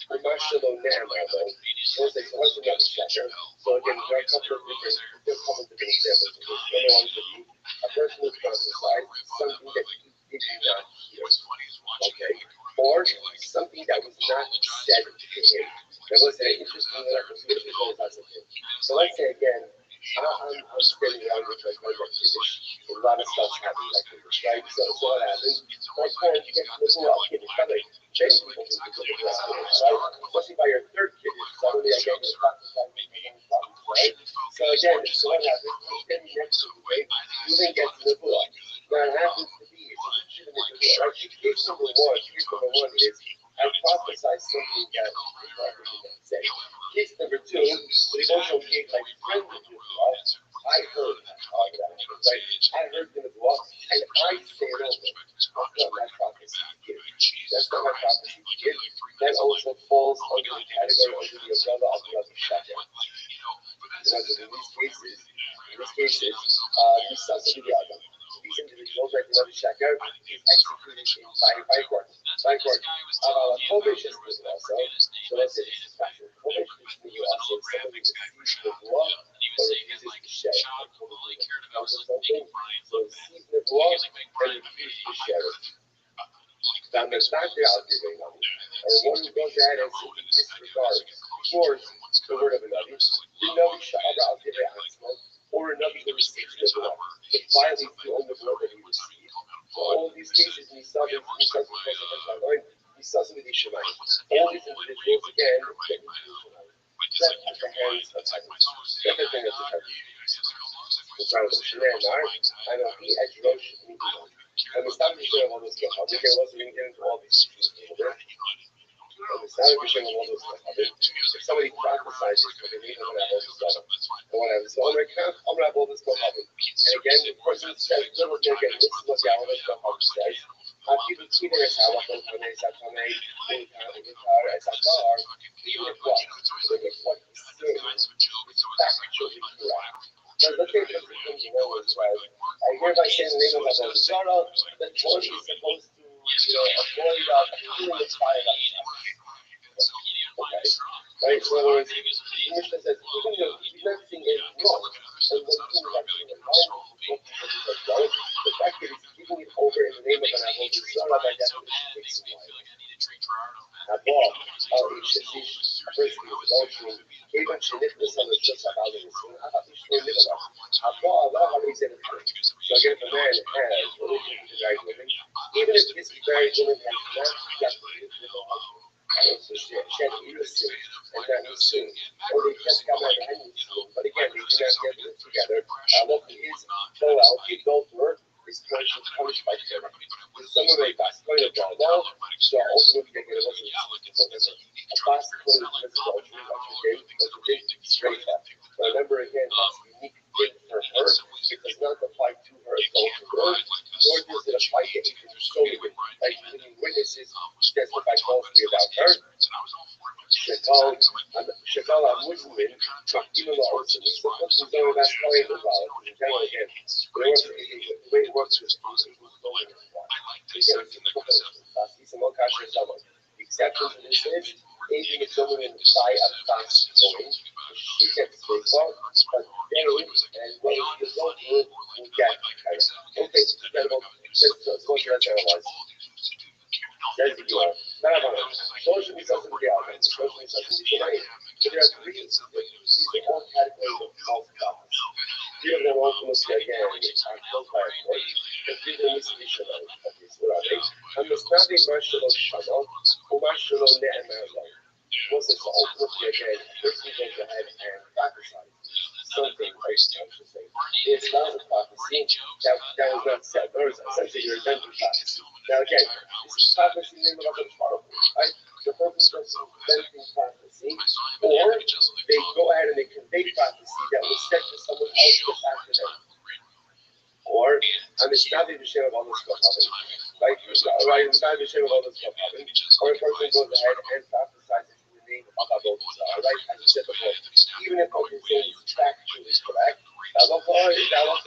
S4: or Mashalo Ne'amado. So what's the Rabbi Sheker? So again, there are a couple of different examples. Number one could be a person who prophesied something that he did not hear. Okay, or something that was not said to him. That was an interesting so let's say again, I'm standing around with like my a lot of stuff's happening like this, right? So what happens? My parents get to the world, kid is probably many people can do it, right? Especially by your third kid, suddenly I get to right? So again, so what happens? I'm standing next to you, right? You then get to the world. Now it happens to be, it's a legitimate right? Case number one is I prophesied something that the prophet didn't say. Case number two, the emotional gave my friend the news. I heard that, right? I heard the news, and I say it over. That's not my prophecy to give. That's not my prophecy to give. That also falls under the category under the umbrella of the other Sheker. Because in these cases, you subsidy the other. These individuals, like the other Sheker, is executed by court. By court. Kovish is also, so let's say this is factual. Kovish is when you also somebody receives the law or refuses to share. Something, so receives the law and refuses to share it. Now, there's not the argument, or one who goes ahead and simply disregards, ignores the word of another, or another who receives the law, that violates the only law that he received. So all of these cases, we saw this, we saw some of these Shemayim. All these individuals, again, get death at the hands of heavens. Death at the hands of heavens. Incredible. Shneimar, I know he as Rosh Midiyah. And we started to share all this stuff. We can also get into all these issues a little bit. And we started to share all this stuff. If somebody prophesies it, they need to have all this stuff. And whatever. So I'm going to have all this stuff happen. And again, the person says, little bit again, this is what the all this stuff says. People keep their salafon when they start to make guitar as a car, even if what? So if what is saying is factually correct. Now look at what becomes wrong as well. I hereby say in the name of Allah, Zara, the Torah is supposed to, avoid killing the fire outside. Okay. Right? So in other words, the Mishnah says, even though nothing is wrong, and what is actually wrong, the fact that he's giving it over in the name of an Avodah Zarah, by definition, makes it wrong. First is adultery. Even Shinitness on the just about it. So again, if a man has religion to marry women, even if this married woman has not got to shed innocent and not innocent, or they just got married and innocent, but again, they do not get lived together. What is go out, the adulterer is punished by terror. Some of the best point of law, so ultimately they get a lesson. A fast point of adultery, that's a big straight up. But remember again, that's a unique thing for her. It does not apply to her as well to her, nor does it apply to anything solely like witnesses testify falsely about her. Shekal HaMuzmin, even though also the person don't that's point about it. In general, again, the way it works is the exception to this is aging is going in by a fast going. She gets straight off, but generally, and when you don't will get okay, forget about let's go to that analyze. There's the door. Social is something else. Social is something else. So there are three, these are all categories of false prophets. Three of them ultimately again are close by a point, and three of them is the issue of this. What are they? And the Snabi Marshall Shama, who Marshall Ne'emer. What's this ultimately again? First we go ahead and prophesy something, right? I should say. It's not a prophecy that was not said. There is essentially your redemption prophecy. Now again, this is prophecy in the name of the Father, right? The person does redemption prophecy, or they go ahead and they convey prophecy that was said to someone else just after them. Or, and it's not the share of all this stuff happening. Right? It's not the share of all this stuff happening. Or a person goes ahead and prophesies it in the name of Allah. Right? As I said before, even if what you're saying is factually correct, Allah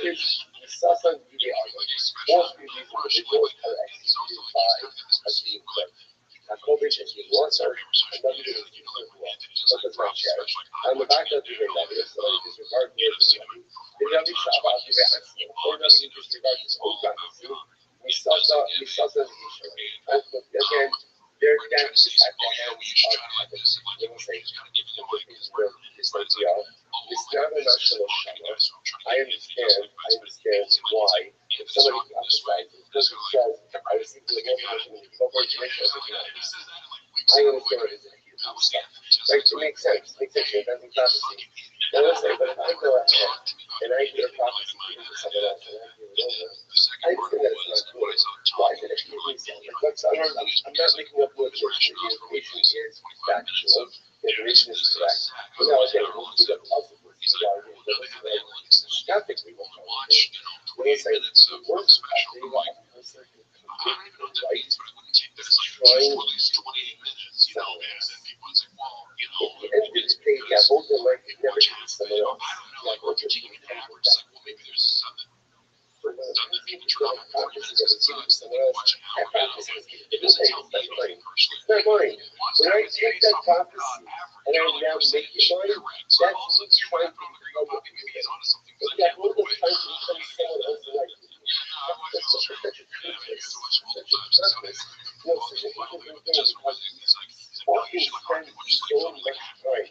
S4: is Sassan Bide Allah. Most of these individuals are executed by a being correct. Jacobic is the water, and nothing is the water. So that's not shared. On the back of the Rabbi, if somebody disregards the Rabbi Shabbat, or nothing disregards his own prophecy, we saw the issue. Again, their death is at the hands of heaven. They will say, it's like the it's not a national shama. I understand why. If somebody prophesies, it doesn't say, I was thinking of more information of the I understand what it is. Right? It makes sense. It doesn't prophecy. Now let's say, but if I go ahead and I hear a prophecy to someone else and I hear it over, I understand that it's not true. Why is it actually I'm not making up words here. The information is factual. The information is correct. But now again, we'll see the positive. Skeptically, what when I say the works of the person right, trying at the end of the day, yeah, both the life never gets someone else. Like what you're doing, maybe there's a seven. It's not mine. When I take that prophecy and I now make it mine, that's me trying to become what it is. But that one of trying to become someone else's life. That's such a purpose. Such a purpose. No, such a beautiful thing. Often spend so much time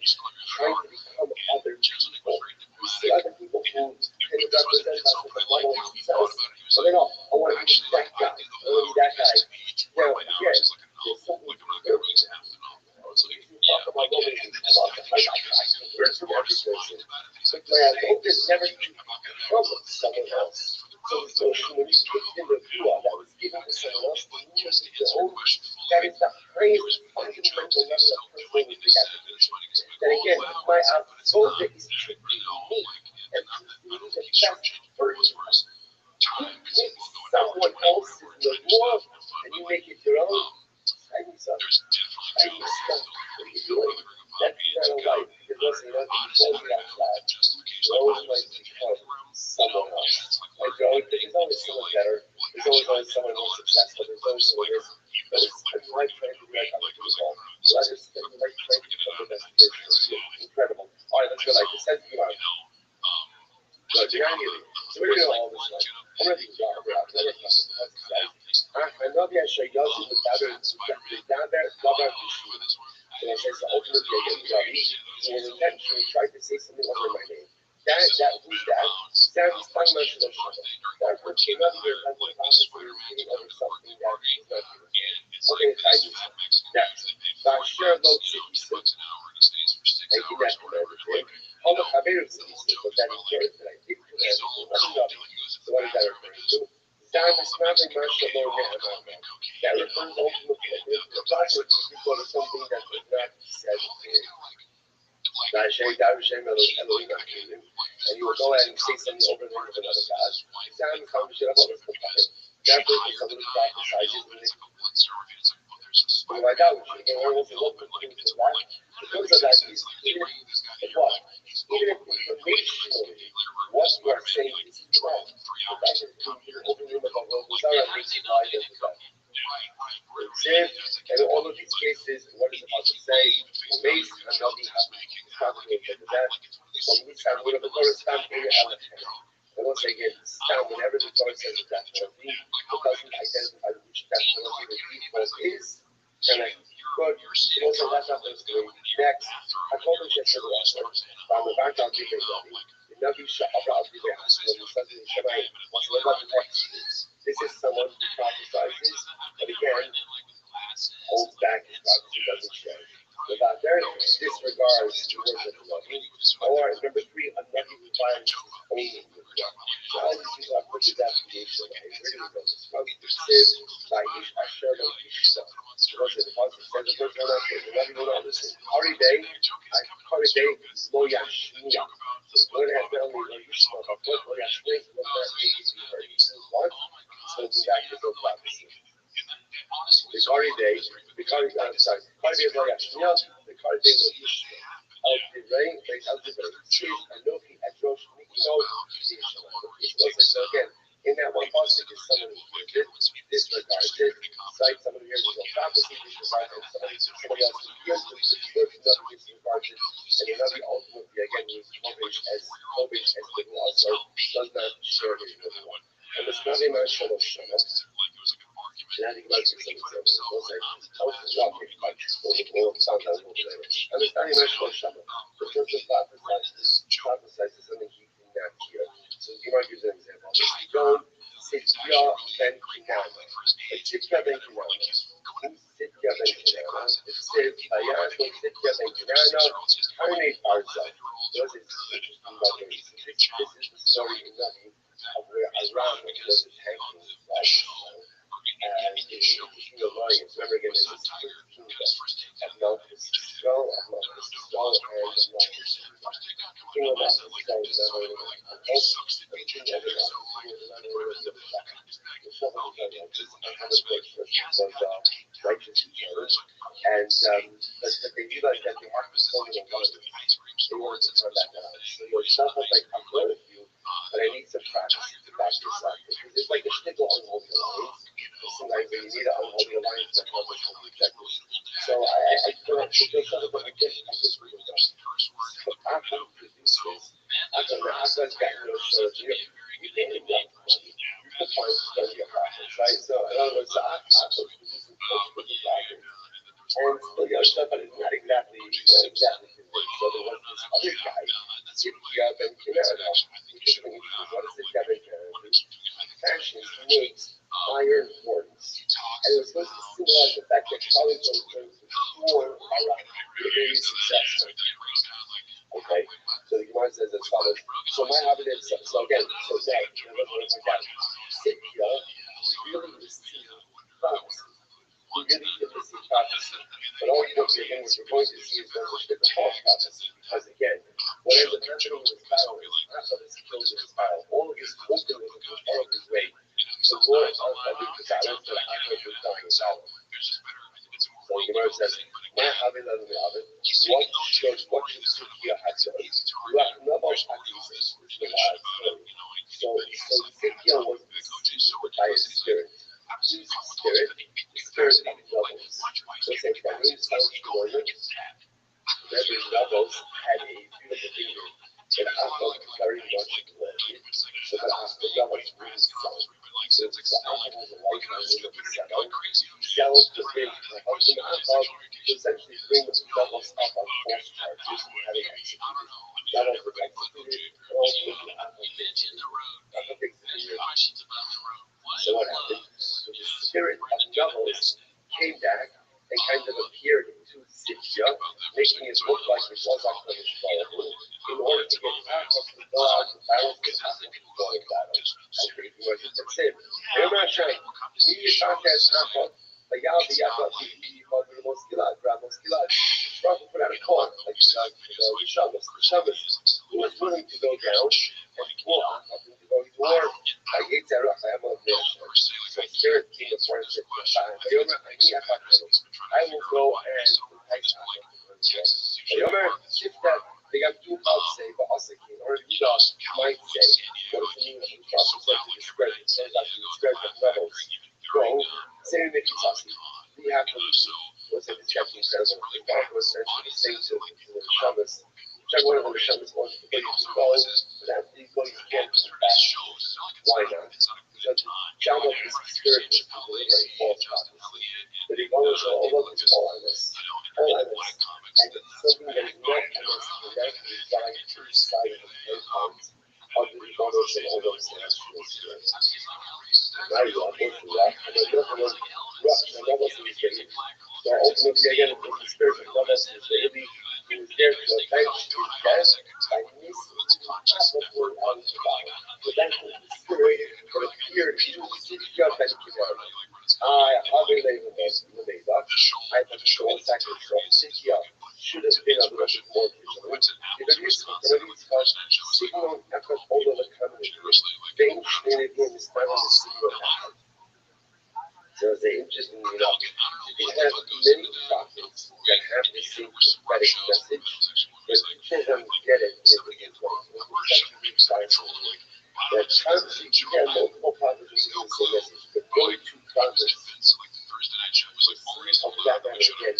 S4: trying to become other people. We see other people who can represent us with the model of themselves. So they go, I want to be that guy. my hope is never to become someone else. So this notion, when you put in the view that was given to someone else, the own, that is the highest fundamental level of personal identification. Then again, my avoda is to be me and to be the best version. You take someone else's reward and you make it your own. And you start. And you start. What are you doing? That's not a life. Because listen, you know, before we outside, you're always going to become someone else. Like there's always someone better. There's always someone more successful. There's always someone else. But it's like trying to be like other people. So I just think like trying to become the best person. Incredible. All right, let's go like this. Let's go on. Look, you're not hearing. So we're doing all this stuff. I'm going to be talking about the other classes. I know the Asher Yossi was down there, love our issue. So I says the ultimate again, Rabbi, and intentionally tried to say something over my name. That who's that? Sounds fun much of the show. That word came up here as the process of reading over something that is not here. Okay, it's I do. Next. Asher Yossi. Thank you, that's what I would say. All the Chavirus of these people that he cares that I give to them. So what is that referring to? That refers ultimately to the project for something that was not said and you will go ahead and say something over the name of another God. That person somebody prophesies and my God, because of that, even if informationally what you are saying is wrong, the fact that you open the room about what was our and in all of these cases, what is about to say, based on not being responsible for that, when we stand with the Torah stand for your election. And once again, stand whenever the Torah says that technology, it doesn't identify which technology the default is. And I good, also that's not what's going next. I told him that from the background, the Nabi Sha'abra of the when the Sun is Shemayim, whatsoever the text is. This is someone who prophesizes, but again, holds back his prophecy, doesn't share. Without their disregards the words of the Nabi. Or number 3, a Nabi defines only the Nabi. So all these people have put to death the nation. I really know this. Siv, by Ish Asher, by Ishta. The Prophet says the first one out there, the Nabi will not listen. Holiday, Lo Yashmiya. So the Lord has not only Lo Yishma, but Lo Yashmiya, will not make it be heard. What? So it's back to the prophecy. The Holiday, Holiday Lo Yashmiya, the Holiday Lo Yishma. So again, in that one passage is someone who disregards it, cites someone who hears no prophecy, disregards it, somebody else who hears the another disregards it, and another ultimately again is Kovish as the also does not share his living one. And it's not a man shall shama. And I think about this example. How is this not pretty much? Or sounds like over there. And it's not a man shall shama. The church of prophesizes something he cannot hear. So you might use an example. Don't Sitya ben Kinana. Sitya ben Kinana. Sitya ben Kinana. It says, Ayano Sitya ben Kinana. Karne Arza. What is interesting about this? This is the story in Nabi of where Aram was hanging. And the king of lions, remember again, there's this first kingdom of Malchus, skull of Malchus, skull and of Malchus. King of Malchus, skull is not only an oath, but king of Malchus, not only was the second. The seventh of Malchus, I have a great person was righteous and just. And but they realized that they have to form a one in order to turn that down. So yourself was like, I'm good with you, but I need some practice to back this up. Because it's like a shtickle unholy alliance. Sometimes you need an unholy alliance to help with holy objectives. So I feel something like I just really don't. So after we produce this, after it's gotten no show, you can't even get money. You can find study of practice, right? So in other words, after producing coach with the practice, and still your stuff, but it's not exactly convinced. So there was this other guy, Sitya ben Kinana, which is when you what is Sitya ben Kinana? Fashion makes iron horns. And it was supposed to symbolize the fact that college was going to form Iraq. Very successful. Okay. So the Gemara says as follows. So my habit is, so again, so that, Sitya really received prophecy. He really did receive prophecy. But all you know, what you're going to see is there's a different false prophecy. Because again, whatever the happening in this battle is not that it's killed in this battle. All of his movement was all of his way. So Lord, I'll do the battle, but I'm going to die in battle. So the Gemara says, my habit of the other, what shows what you see here has done. You have no more practices, which is a story. So Sitya was deceived by his spirit. His spirit, the spirit of devils. So it's like that means every devils had a beautiful figure. And I felt very much glad. So that after devils really sound. So I has a life on the cell. Cells to bring the husband out to essentially bring the devils up on false charges and having executed. That was executed all through the So what happened? So the spirit of devils came back and kind of appeared to Sitya, making it look like it was actually in order to get back up to God, the balance was happening to go in battle. Okay, that's it. Remember, Shai, me found that Nafa, the Yah, the Moskilad, Rabbi put out a call, like the Shabbos. He was willing to go down and pull up to go to war. I hate that. I am on this. So Spirit came to friendship. I will go and protect Yomer, shift that. They got two mouths say, but also king, or you might say, what does it mean that the prophet said to describe it? So that the describe the levels. Go, say to make it we have to what's it, the chapter says, the God was essentially saying to the Shabbos. Check one of the Shabbos wants to get you to go, but after you go, you can't come back. Why not? Because Shabbos is spiritual, to deliver a false prophecy. But he goes all over the all on this. And it's something that is not directly designed to decide on the outcomes of the models and all those things. Now you are going through that, and another one, another thing is getting. So ultimately, again, the spiritual models is really, he was there to avenge his death by missing the word out of the body. So that's the spirit that appeared to Sitya Ben Kivar. I believe in this. I have a strong sacrifice from Sitya. Should have been a little bit more vigilant. If it is signal after all of the communities, they really do understand the signal happened. So it's interesting, you know, you have many prophets that have the same prophetic message, but people don't get it in a different way. That times you have multiple prophets with the same message, but only two prophets of that man again.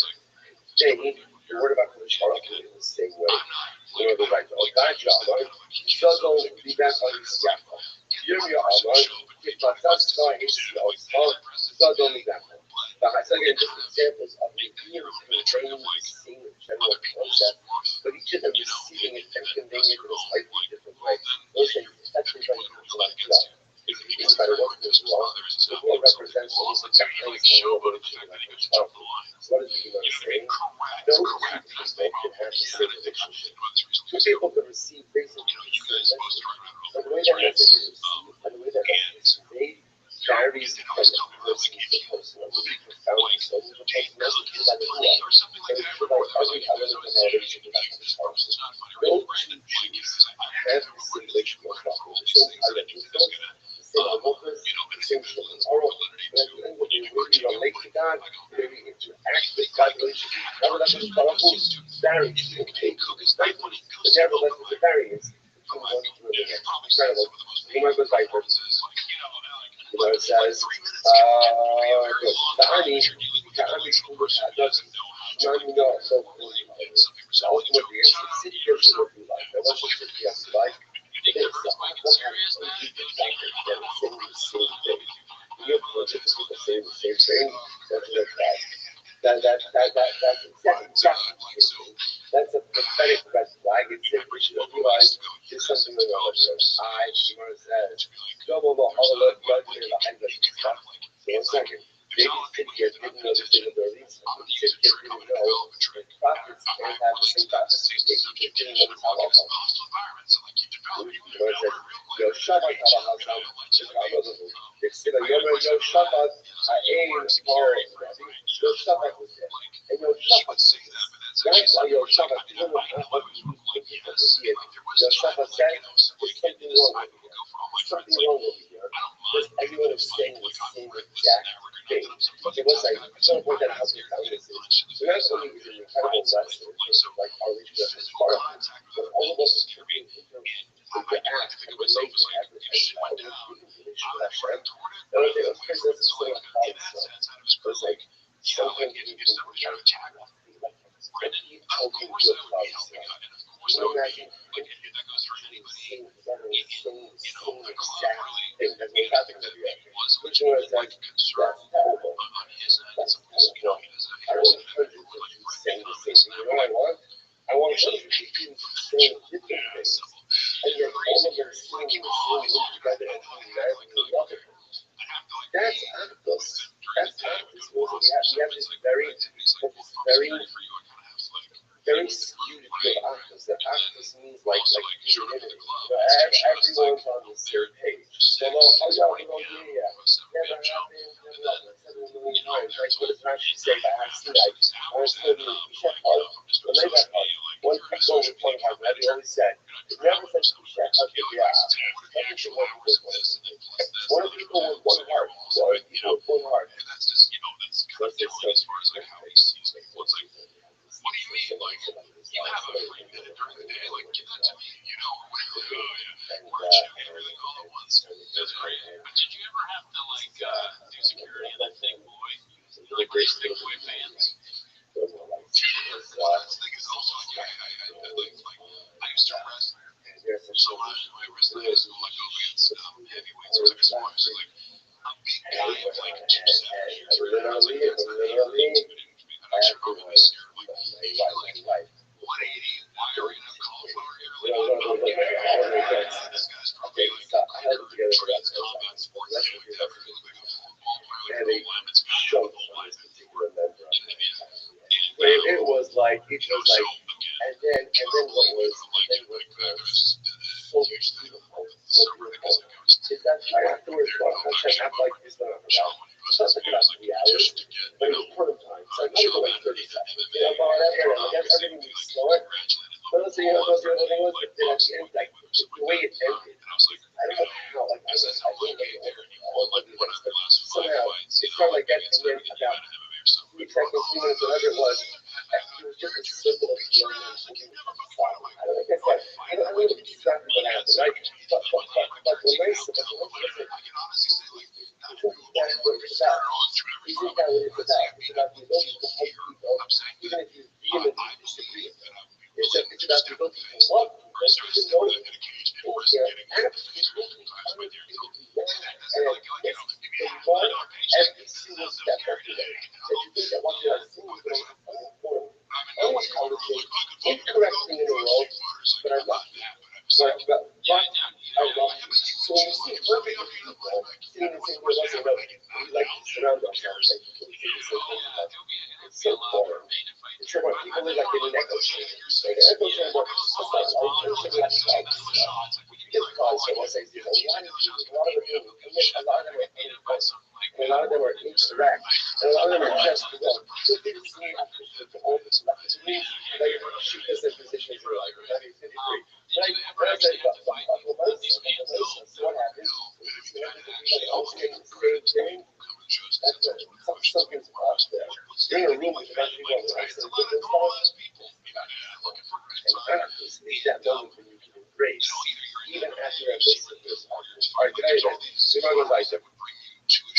S4: Saying the word about the Shark in the same way. You know, the right of God, Yahweh, Shadol, Vidas, Yahweh. Yirmiyah, Amar, Kipatas, Kahis, Yahweh, Shadol, Yahweh. Now, I said again, just examples of revealing and training the same general concept, but each of them receiving it and conveying it in a slightly different way. Those things, that's the very important. It's about what is law. The law represents what is the place and what is the what is the human saying? No two people can have the same relationship. Two people can receive basically the same message. But the way that message is received and the way that message is conveyed varies from person to person. And really profoundly so. The person message is by the law. And it's about every element of our relationship with the spouse. No two Jews have the same relationship with the same identity. The same children's oral, and at the end of the day, when you relate to God, when you interact with God, nevertheless, it's powerful, varies, okay, but nevertheless, it's a variance between one to the next. Incredible. Whoever goes like this, you know, it says, the army, so ultimately, it's the city gives you what you like. There wasn't the city as you like. It's the same thing. That's a prophetic red flag. It's that we should realize there's something going on here. Says, double the hollow blood in the hand of stuff. So 1 second. Maybe Sitya didn't know the capabilities. Sitya didn't know that prophets can't have the same prophecy.
S7: hostile environment. So like you develop, you develop real quick.
S4: Shabbat and your Shabbat
S7: say that, but that's actually
S4: your Shabbat even
S7: your Shabbat
S4: said something wrong over here. Something wrong over here. Because everyone is saying the same exact thing. It was like, I don't point that out to the so that's only is an incredible lesson like our leadership is part of it. But all of us is being to act and relate to advertising. How do we make sure that friend? The other thing, of course, that's the same about stuff. But it's like, something you can do to attack. Like, you told me to do about stuff. You know, imagine, like, that goes for anybody. Same exact thing that's what's happening to you. Which one is like, that's terrible. That's, you know, I don't encourage you to be saying the same thing. You know what I want? I want to be saying different things. And yet all of them singing the same thing together and being married to the other. That's Actos. That's Actos. We have this very skewed view of Actos. That Actos means like unity. Everyone's on the same page. So, how y'all know? Yeah. Never happened. Like, what does it actually say by accident? I was told you, check out. The labor part. One people with one heart, that he always said. It never said you check out the everything one with people with one heart. So, people with one heart.
S7: And that's just, that's kind of different as far as like how he sees people. It's like, what do you mean? Like, you have a free minute during the day, like, give that to me, We're achieving everything all at once. That's great. But did you ever have to, like, do security in that thing, boy? The great big boy fans? The thing is also, I used to wrestle. So when I wrestled in high school, I go against heavyweights or explorers. So, like, a big guy of, like, 270 or 300 pounds. I'm not sure how many this year. Like 180, wiring up cauliflower hair. This guy's probably like trans combat sports. Like that for like a football player, like a lineman. It's got a whole lineman.
S4: It was like, and then what was so beautiful, is that afterwards, I'm like, this one, so I took it out 3 hours, but it was part time, so I might go like 30 seconds, everything was slower, but also, those are the other ones, but then at the end, like, the way it ended, I don't know how, like, I don't know, somehow, it felt like that, and then about 3 seconds, 2 minutes, whatever it was just a symbol of healing and moving from the bottom. I don't think that's that. I don't know exactly what happened, right? But the race, that's what it's about. Isn't that what it's about? It's about the ability to help people, even if you vehemently disagree with them. It's about the ability to love people, even though they're absolutely every single step every day. That you think that what you're seeing is going to perform. I always call it the incorrect thing in the world, but I love it. I love it. So when you see perfect people sitting in the same place, we like to surround ourselves like people who think the same thing about us. It's so boring. It's so boring. People live like in an echo chamber. Like an echo chamber, it's not like a lot of them are incorrect, and a lot of them are indirect, and a lot of them are just wrong. So they just need to all this stuff. To me, like, shoot this in positions where, like, 53. But I said, what happens? People all saying the same thing. That's something's off there. You're in a room with a bunch of people who are saying different stuff. And anarchists need that moment when you can embrace, even after a list of this. All right, good idea. See if I go like them.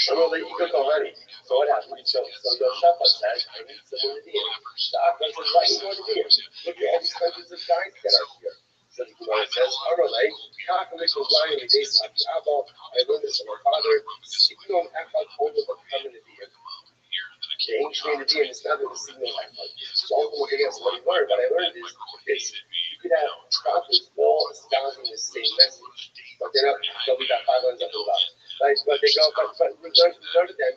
S4: I'm going to let you cook already. So what happens? So your shopper says, I need someone to do it. The opera says, why do you want to do it? Look at all these hundreds of guys that are here. So the Gemara says, all right, Kakamik was lying in the days of the Abba. I learned this from my father. Signal Echad over the covenant of the The ancient Indian is not the signal Echad. So all the looking at what he learned, but I learned is you could have prophets all espousing the same message, but they're not, they'll be about 5 lines up the bottom. Right, but they go, but none of them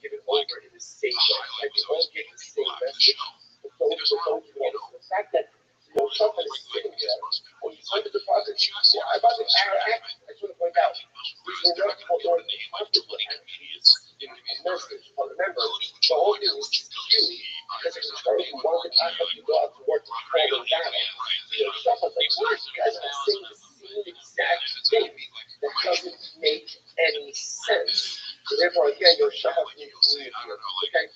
S4: give it over in the same way. Like they all get the same message. The fact that masters. But remember, the whole thing was skewed because it was those who wanted Achav to go out to work to call them down. So your Shabbat, like, what? You guys are saying the same exact thing. That doesn't make any sense. So therefore, again, your Shabbat needs to be here. Okay?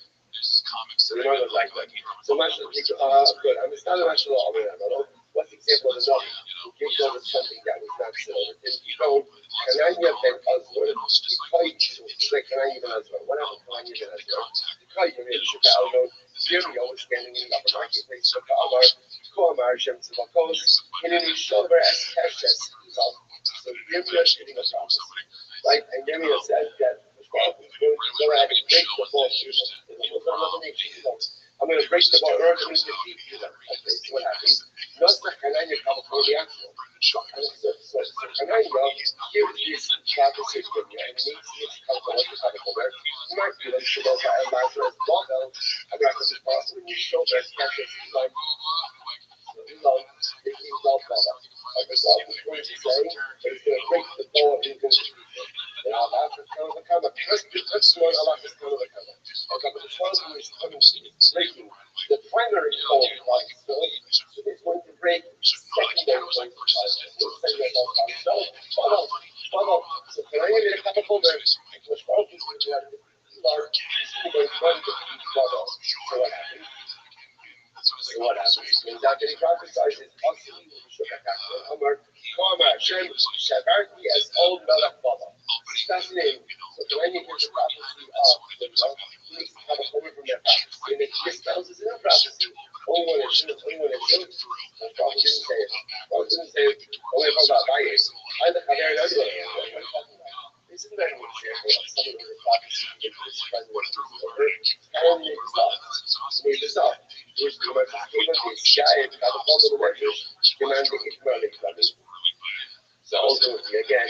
S4: So we know that like that. So much good. I'm just not a national what's the example of the Navi? He gives over something that was not so. And so, Kananya ben Azur, the Kai, he's like Kananya ben Azur. What happened to Kananya ben Azur? The Kai, you know, Shuka'al, Jimmy was standing in the upper marketplace, Shuka'al, Koamar, Shem Tzavakos, and then he showed her as Keshes. So Jimmy was getting a prophecy. Right? And Jimmy said that the prophet was going to go ahead and break the ball. I'm going to break the ball early and defeat you. Okay, so what happens? Not the Hananya California. So Hananya gives this prophecy to me, and he needs his California. He might be like Shimoka and Lazarus Bogo. I'm not going to pass when you show their sketches. He's like, this is all Bogo. Okay, so I'm going to say, but he's going to break the ball and he's going to defeat him. And I'll have to come to come. Let's learn about this kind of a come. Okay, but the first one is breaking the primary goal of life. So it's going to break secondary goals of life. So can I get a couple of words? Which one is going to have to be large? So what happens? So what happens? When Dr. prophesies, it's absolutely Amar, Shem, Shabarti as old Melech Baba. Fascinating. So when you hear the prophecy of the Lord, you need to have a homer from that prophecy. And it dispels it in a prophecy. Only when it should, the prophet didn't say it. The prophet didn't say it. Only if I'm not by it. I look at there and I'm going, what are you talking about? This isn't an example of something with a prophecy. It's present with the earth. And it needs to stop. It needs to stop. Which is what is shy and have a whole little measures. Demand the economic values. So ultimately, again,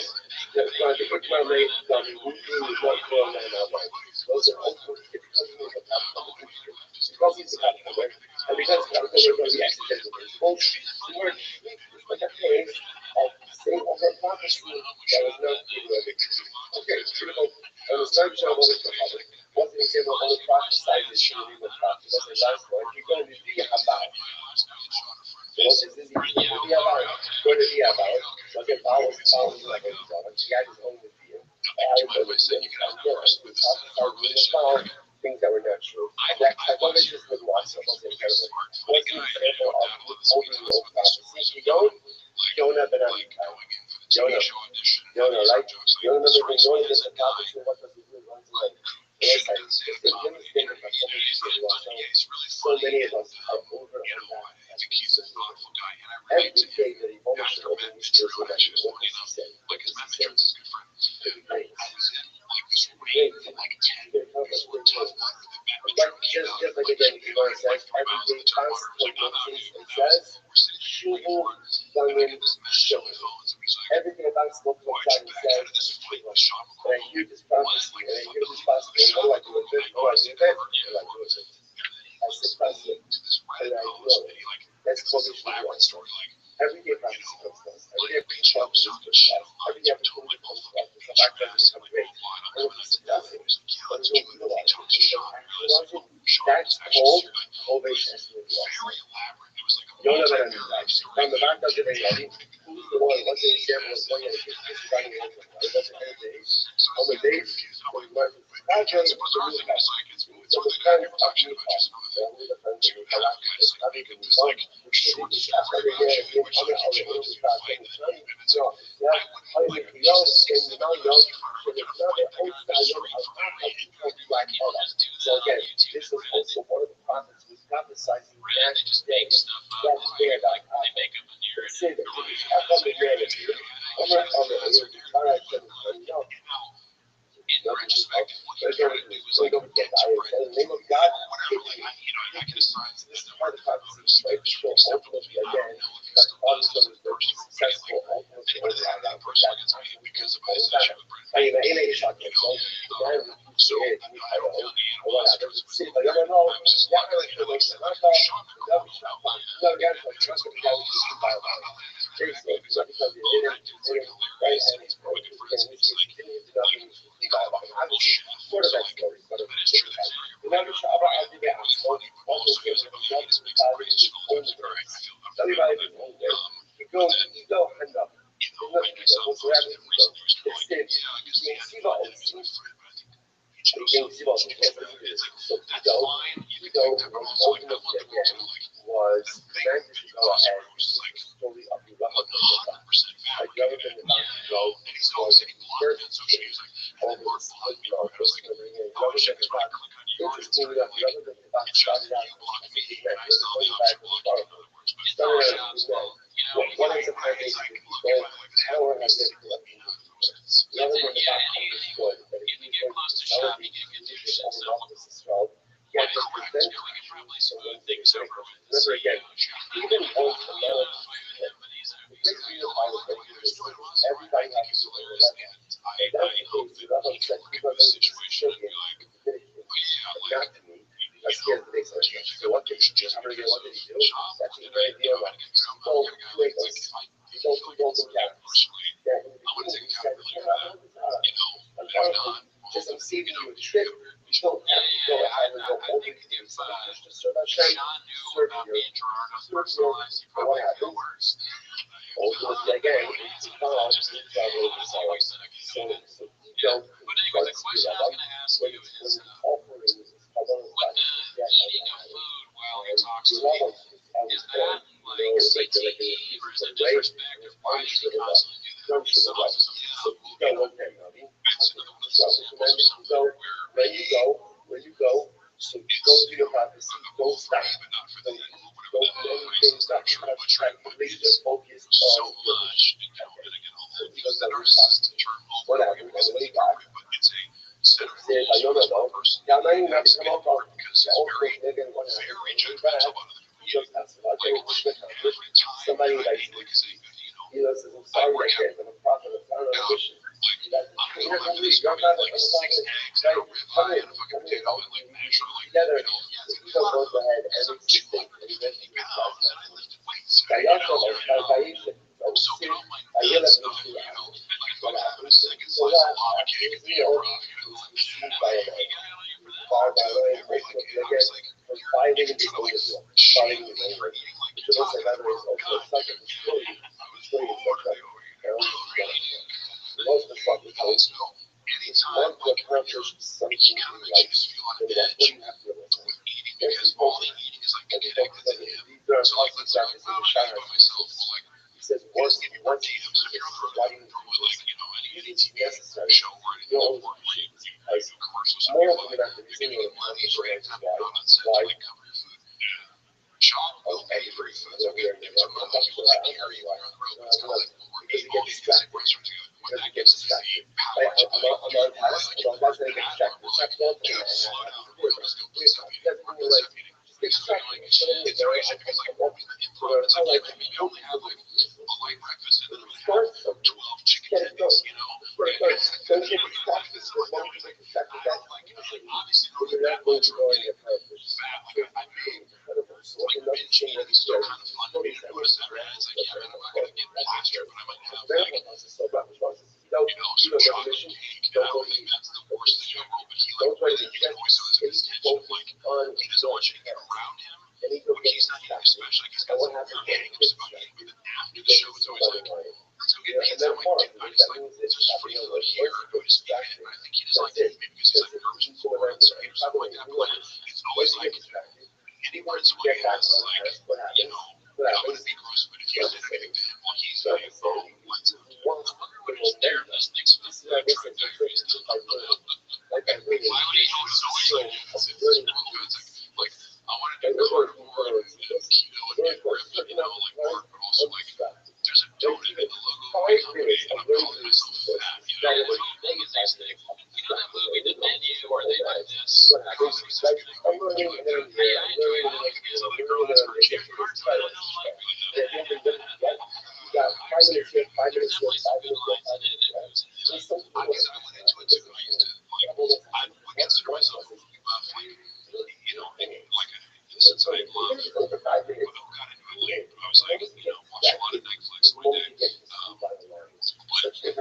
S4: the economic value will be not for a man outright. Those are ultimately because of the capital. Because it's the capital, and because the capital is going to be accidental. Both words, it's like a case of saying over a prophecy that was not economic. Okay, critical. And the third job of the public. What's an example of all the prophesied is the name of prophet? What's the last one? You're going to be about. So what's this? You're going to be about. Going to be about. Okay, Paul was like a God. He had his own view. Things that were not true. That psychologist would watch the most incredible. What's the example of overall prophecy? You don't? Jonah ben Amitai. Jonah, right? You remember when Jonah gets the prophecy, what does he do? He runs away. It's like, so many of us are over and back. Every day that he almost should open his spiritual measure, what does he say? Just like again, he says, every day constantly it says, Shuvu Dangin Shuvah. Everything about smoke comes out and says, and I hear this prophecy, and I hear this prophecy, and I do it, and I do it. I suppress it, and I will. That's called the Shuvu. Every day prophecy comes to us. Every day prophecy comes to us. Every day opportunity comes to us. The fact that it's become great. And if it's nothing, but it's no real life. That's called ovation. Jonah ben Amitai. From the back of the day, who's the one? What's the example of one that is running away from God? What's the kind of days? On the days when we went, not just the new house. So the kind of new house. So I'm going to find the new house. I think it was like, no, so again, this was also one of the prophets who was prophesizing that day, that day about say that he was up on the reality, so don't get in the name of God, this is part of the prophecy, right? So ultimately, again, that all these others were successful, ultimately, because of all that. I mean, in a shotgun, so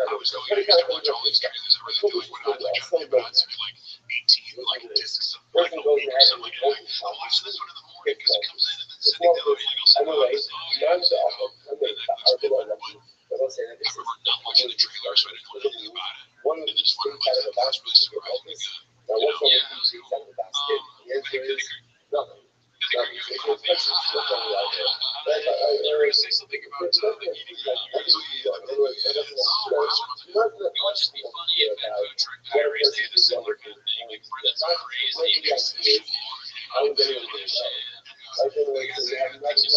S7: I was going to watch all these trailers. I really enjoyed it. I
S4: person goes ahead and
S7: I'm watching this one in the morning because it comes in and then sitting down,
S4: anyway, none of the I will say that
S7: I remember not watching the trailer, so I didn't know anything about it.
S4: one of
S7: And
S4: the
S7: then just went
S4: things out of the
S7: that's
S4: basket
S7: really surprisingly good.
S4: now what's on the
S7: Yeah,
S4: things out of the basket? The answer is nothing.
S7: I think you're gonna call me. You were gonna say something about the eating it would just be funny if at Food Truck Diaries they had a similar kind of thing, like Brendan's crazy, he
S4: I was able to do that. I was able to say, yeah, nothing.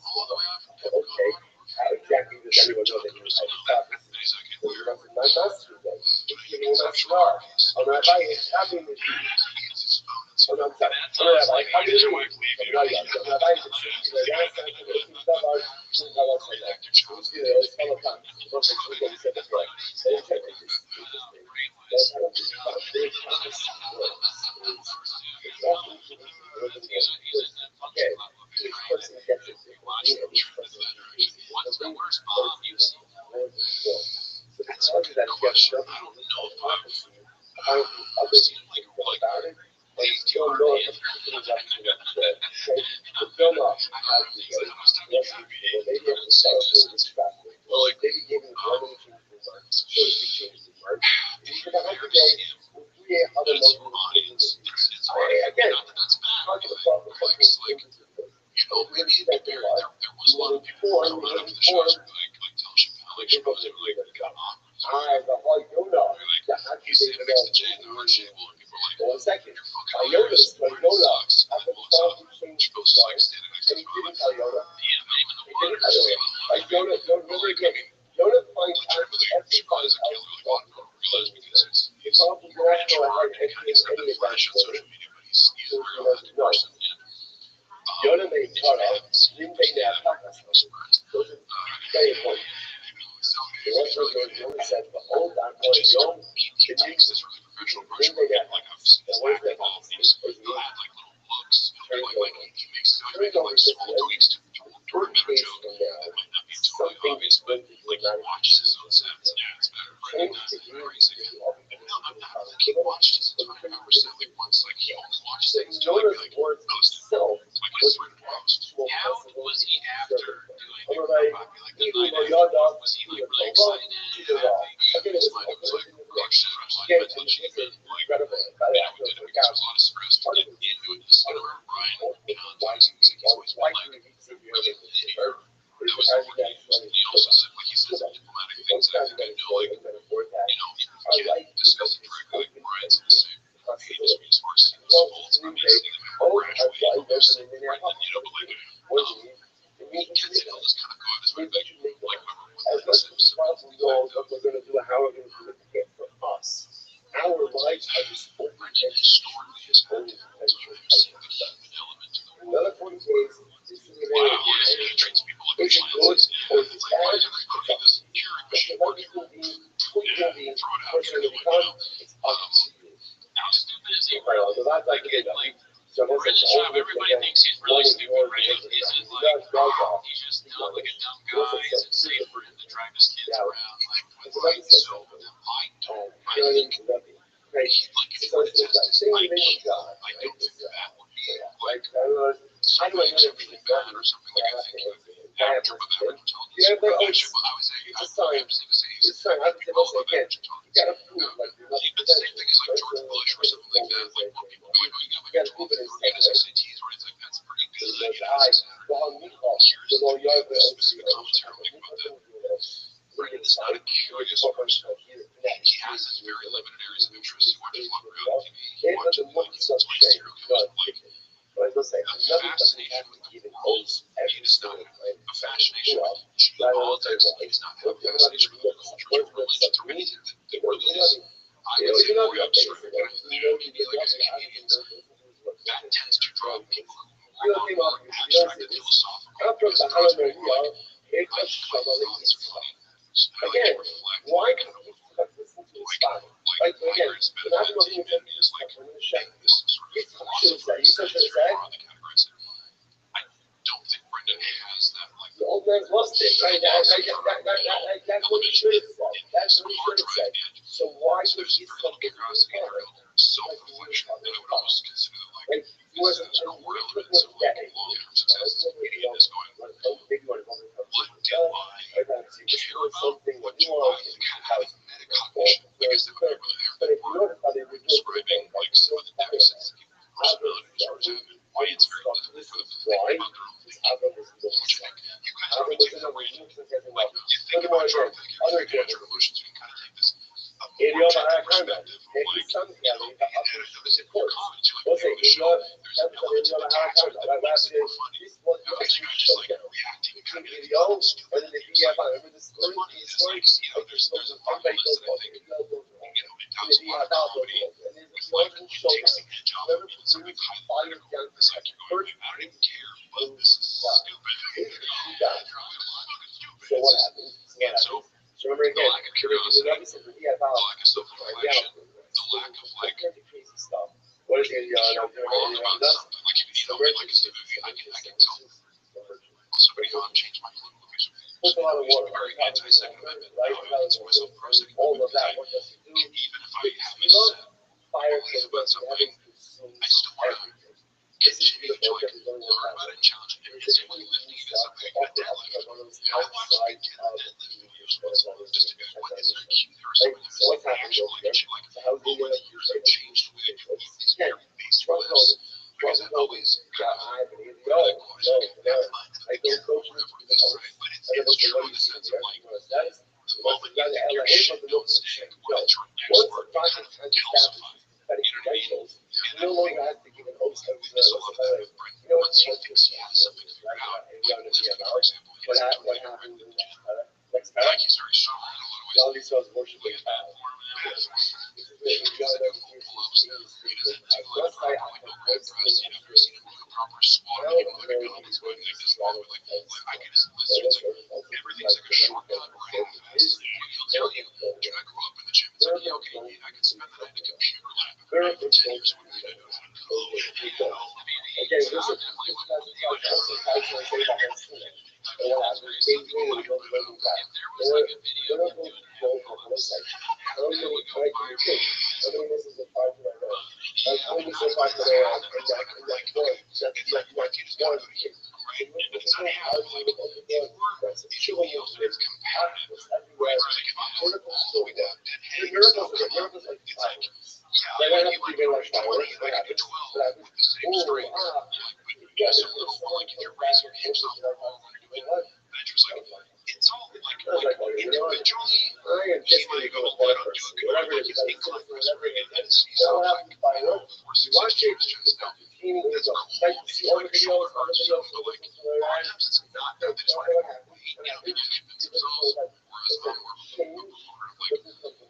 S7: all the way out from
S4: Okay, how exactly does everyone know that you're stop this? My master does. It's a cigar. I'm not buying it. I'm in the I'm not sorry. I'm not buying it. I'm not buying
S7: What's the worst bomb you've seen?
S4: That's a good
S7: question. I don't know if I've seen like they don't know if head job. It's a big highlight of this. Like, you're going, I don't even care, but this is stupid.
S4: So what happens?
S7: And so,
S4: So remember
S7: the
S4: again,
S7: lack of curiosity,
S4: yeah,
S7: the lack of self-reflection, the lack of like,
S4: crazy stuff. What is it?
S7: if you're wrong about something, like if you know, like it's a movie, I can tell somebody how I've changed my political views.
S4: Puts a lot of water.
S7: Very anti-Second Amendment,
S4: Right?
S7: it's myself pro-Second
S4: All
S7: Amendment.
S4: of that. What does it do?
S7: And even if I have a set
S4: Fire
S7: belief about something, I still want to get change, like learn about it, challenge it. And it's only lifting it as a big a deadlift. And I watched the beginning of that deadlift years ago, just to go, what is there a cue there or something that was like actually like over the years I've changed the way I do these fear-based rules. Because I've always got that question. I don't know whatever it is, right? But it's true in the sense of like, the moment you think your shit don't stick, what is your next word? Kind of calcify. You know what I mean? And
S4: No longer has to give an oath of
S7: there's a lot of that with Brent. Once he thinks he has something figured out, like this guy, for example, he has a
S4: what
S7: Twitter
S4: happened
S7: account.
S4: next time.
S7: Like, he's very strong in a lot of ways.
S4: All these fellas worship
S7: Plays bad for him and everything.
S4: He's
S7: He's like a full pull-up stuff. He doesn't do like properly no red press. You've never seen him do a proper squat or even like a goblet squat. Like this long, but like I can just listen to everything's like a shortcut or half-assed. He'll tell you, "Dude, I grew up in the gym." It's like, yeah, okay, I can spend the night in a computer lab every night for 10 years. What do I know how to code? You know,
S4: Again,
S7: so
S4: this
S7: I'm
S4: is
S7: definitely with
S4: that's
S7: you.
S4: what I say about this.
S7: If there was like a video doing it, there was like a video of him doing it.
S4: How do we try to do it? I mean, this is a part of my life. Like, how do we say part of my life? And like,
S7: It's like my kid's got to go to here, right? And it's not half like if you feel that it's competitive, right? It's like if I'm all the way down dead heading and stuff come up, it's like, yeah, I might be like 20 and I can do 12 with the same strength. Like, but just a little more like if you're raising your hips up wrong when you're doing ventures, like it's all like individually, he might go, oh, I don't do it good, or like his incline press or any tendency. So like 4, 6 chest now. That's cool. If you find your shoulder hurts, so but like a lot of times it's not that it's like you know, he can convince himself, whereas I'm more of a proponent of like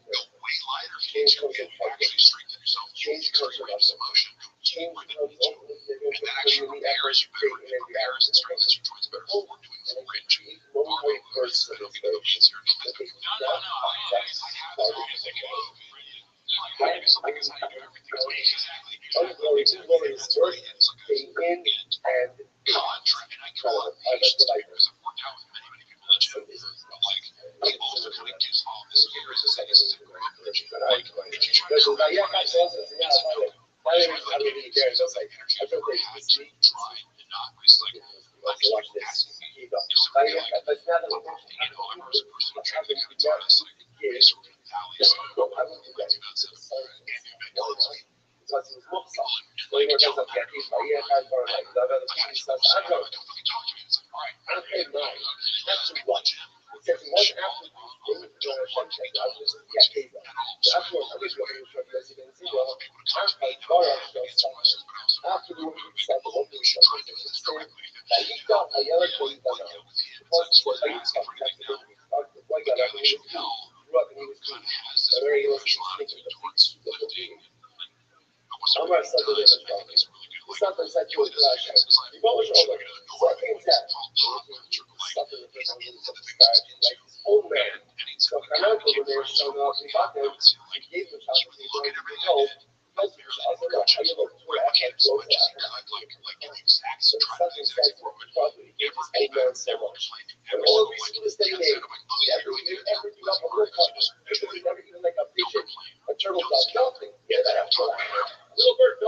S7: go way lighter if you can actually strengthen yourself, change your range of motion, change more than you do. And that actually repairs you better. It repairs and strengthens your joints better for doing full range. Far more first, I don't mean to go easier. No, I have as long as I can. Like, it's like it's how you do everything. Exactly. That's right. And it's like and contract. And I get a lot of patience because I've worked out with many people in the gym. But like, I also kind of do follow this here as a second to grow up in the gym. Like, if you try to like, it's a no. Try to like energy I've ever had to try and not risk like asking me if somebody like, you know, I'm a person who trained the kind of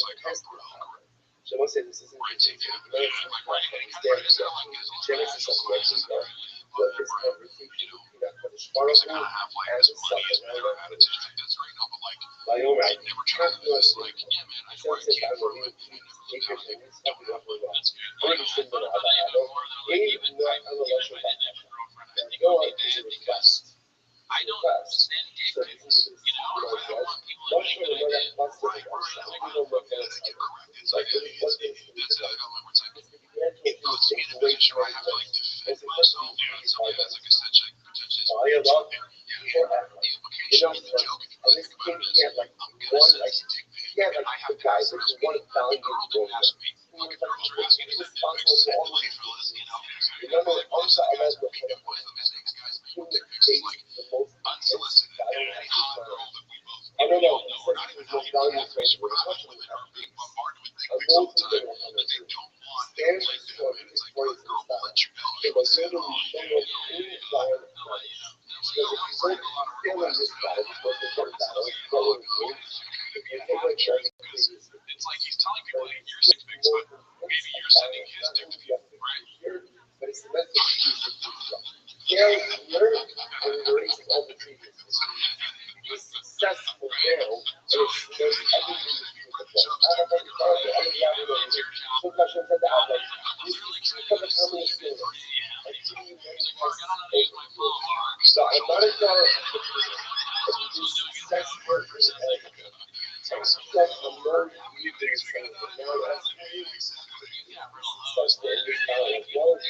S7: time that's like sort of valleys of like defensive and new mentality.
S2: look how they don't have one. That's good. But I'll tell you even more though, like even if I didn't have a girlfriend, I think it would be bad because I don't send dick pics. You know, I don't want people to think that I did. Right. Like, I don't want that to get corrected. It's like, hey, that's it. I got my words. Like, it puts me in a position where I have to like defend myself. Yeah, somebody that's like essentially potentially is joking. Yeah. The implication of the joke, if you think about it, is I'm gonna send this dick pic, and I have to ask the girl didn't ask me. Fucking girls are asking me that dick pics. Secondly, fellas, you know, like most of the guys are making it with them. These guys making dick pics is like unsolicited. And any hot girl that we both know, or not even hot, even catfish, or hot women are being bombarded with dick pics all the time that they don't want. They don't like doing it. It's like, well, the girl will let you know. She will say, oh, yeah, because if you put feeling this battle, because the first battle, it's like he's telling people that you're six pics, but maybe you're sending his dick to people, right?
S4: But it's the message you use to carry learn and erasing all the treatments. He's successful now, and it's there's everything to do with that. So I'm not a guy that do success work in success and learn new things from it. Now that's success that is now as well as a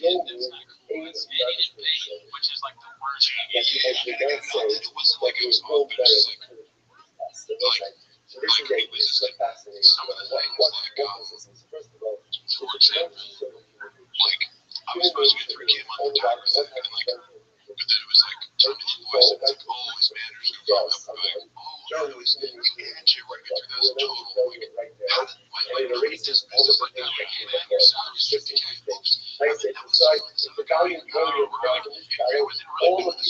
S4: young
S2: which is like the worst.
S4: that you actually don't say that you know better than so this is a fascinating what was this? First of all,
S2: for example, like I was supposed to get 3K a month photography, and like, but then it was like time to invoice, and it's like, oh, his manager's gonna call me up, like, oh, no, he's and shit, we're gonna get 3,000 total. Like, nobody does this. It's like, no, man, your salary's 50K, folks.
S4: like I said, so the value of all of the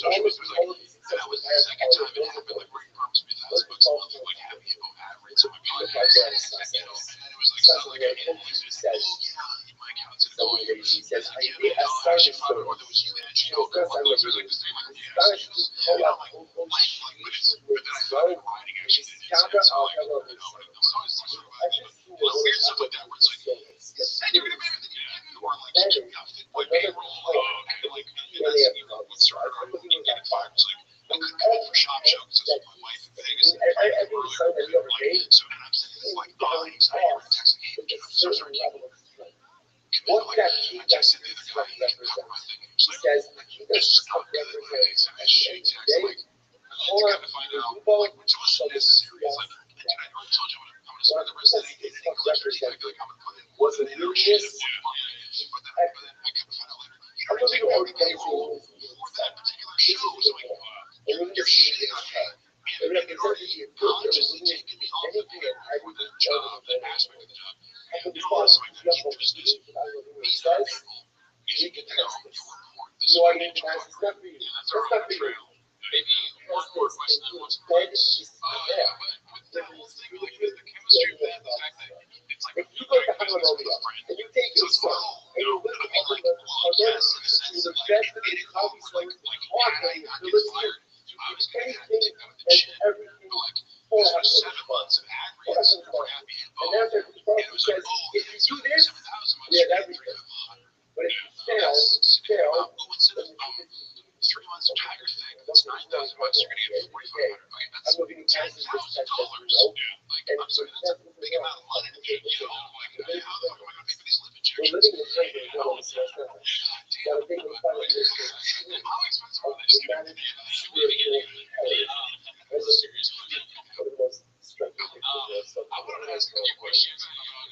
S2: that was the second time it happened, like where he promised me $1,000 a month, like having it go average on my podcast, you know, and then it was like something like I invoiced it, oh yeah, my account's in going, he says, I actually found out that was you that actually know, I was like the same, like, yeah, and I'm like, but then I found it writing actually did it, so like, you know, it's always sort of like, weird stuff like that where it's like, and you're gonna be with it, or like, like payroll, okay, like, that's, you know, what started our getting fired, it's like, I couldn't come in for Shop Show because it's my wife in Vegas. So and I'm sitting there like, oh, he's texting me, hey, so sorry,
S4: what that he does
S2: texting the other guy, he came out my thing, and he was like, this is not good, right? So I shake text, like, to kind of find out, like, which wasn't necessary. It's like, dude, I already told you I'm gonna spend the rest of the day getting collectors, like, I'm gonna put in
S4: was it
S2: no shit. But then I kind of found out later, you don't take all the payroll for that particular show. So like, you're shitting on me. And you're already consciously taking me off the air for the job, that aspect of the job. And also, I gotta keep there's this. These other people, you should get to know your report. This is what I need to work. Yeah, that's our own trail. Maybe one more question than what's important. Yeah, but with that whole thing, like the chemistry of that, the fact that it's like you go to business with a friend.
S4: and you take
S2: So
S4: your
S2: it's
S4: son,
S2: like, oh, no, but I mean, like, well, yes, in a sense of like, it involved like, had I not get fired, I was gonna have to take that with the chin. But like, this was 7 months of aggregates for happy info,
S4: and that's
S2: and it was like, oh,
S4: if
S2: yeah,
S4: you do
S2: so
S4: this,
S2: 7,000 bucks,
S4: yeah,
S2: you
S4: that'd
S2: get
S4: be good.
S2: 3,500.
S4: But if you
S2: Yeah,
S4: fail,
S2: oh, instead of 3 months of Tiger thing, that's 9,000 bucks, you're gonna get 4,500. Okay, that's
S4: I'm looking at
S2: $10,000. Like, I'm sorry, that's a big amount of money to get, you know, like, how the fuck am I gonna pay for these living
S4: we're
S2: insurance?
S4: living in January,
S2: You know, it's like, God damn,
S4: I think we're finally
S2: how expensive are they? Stupid. That's a serious question. I wanted to ask a few questions about,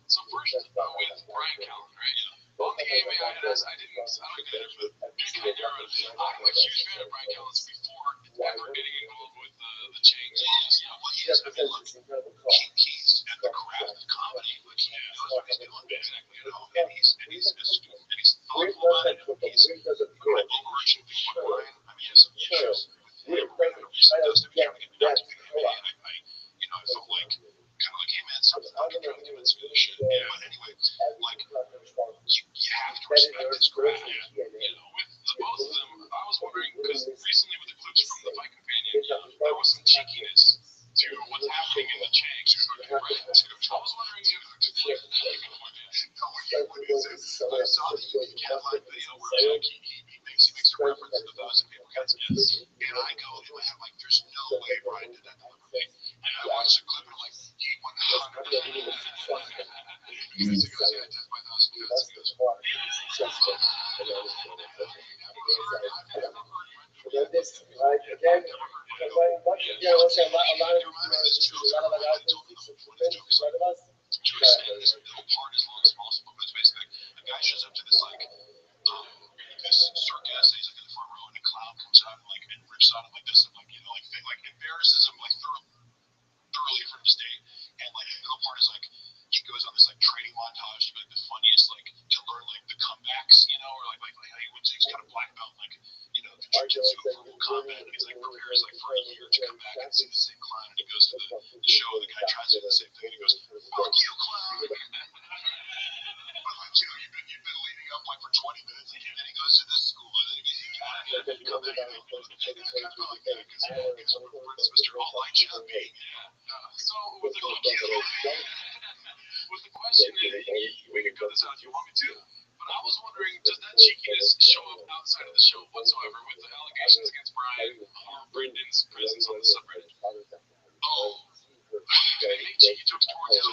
S2: so first, with Brian Callen, right? On the AMA, I don't get it, but I'm a huge fan of Brian Callen's before ever getting involved with the changes. You know, what he is, I mean, look, he's at the craft of comedy, like he knows what he's doing, exactly, you know, and he's astute, and he's thoughtful about it, and he's overarching thing about Brian. I mean, he has some issues with him, kind of recent does to be trying to get me not to be the man. I felt like, kind of like, hey man, something I'm trying to do this good shit. Yeah, but anyway, like, you have to respect his craft. You know, with the both of them, I was wondering, because recently with the clips from the Fight Companion, there was some cheekiness to what's happening in the Chang, right? I was wondering
S7: like he makes a reference to the 1,000 paper cuts. Yes. And I go in my head like, there's no way Brian did that deliberately. And I watch the clip and I'm like, he 100. Because he goes, yeah, death by 1,000 cuts. He goes, this middle part is long as possible, but it's basically like a guy shows up to this like this circus, and he's like in the front row, and a clown comes out and like and rips on him like this, and like like embarrasses him like thoroughly in front of his day, and like the middle part is like he goes on this like training montage to be like the funniest like to learn like the comebacks, or like how he's got a black belt like the jiu-jitsu verbal combat, and he's like prepares like for a year to come back and see the same clown, and he goes to the show, and the guy tries to do the same thing, and he goes, "Fuck you, clown." You've been leading up like for 20 minutes, and then he goes to this school, and then he come back and he goes, it's kind of like that because Mr. All I Shall Be. So with the question, we can cut this out if you want me to. But I was wondering, does that cheekiness show up outside of the show whatsoever with the allegations against Brian or Brendan's presence on the subreddit? Oh, they make cheeky jokes towards him.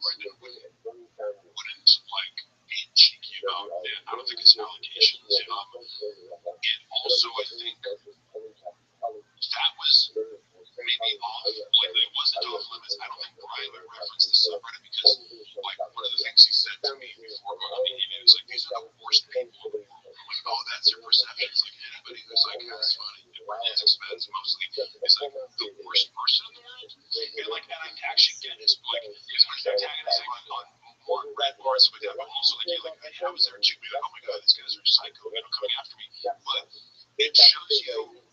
S7: Brendan wouldn't like be cheeky about it. I don't think it's allegations. And also, I think that was maybe off, like it wasn't off limits. I don't think Brian would reference the subreddit because, like, one of the things he said to me before going on the email was like, these are the worst people in the world. I'm like, oh, that's your perception. It's like anybody who's like has money at Brian's expense mostly is like the worst person in the world. And like, and I actually get his like he's antagonizing on more red bars with that, but also like I was there too. Like, oh my god, these guys are psycho, coming after me. But it shows you.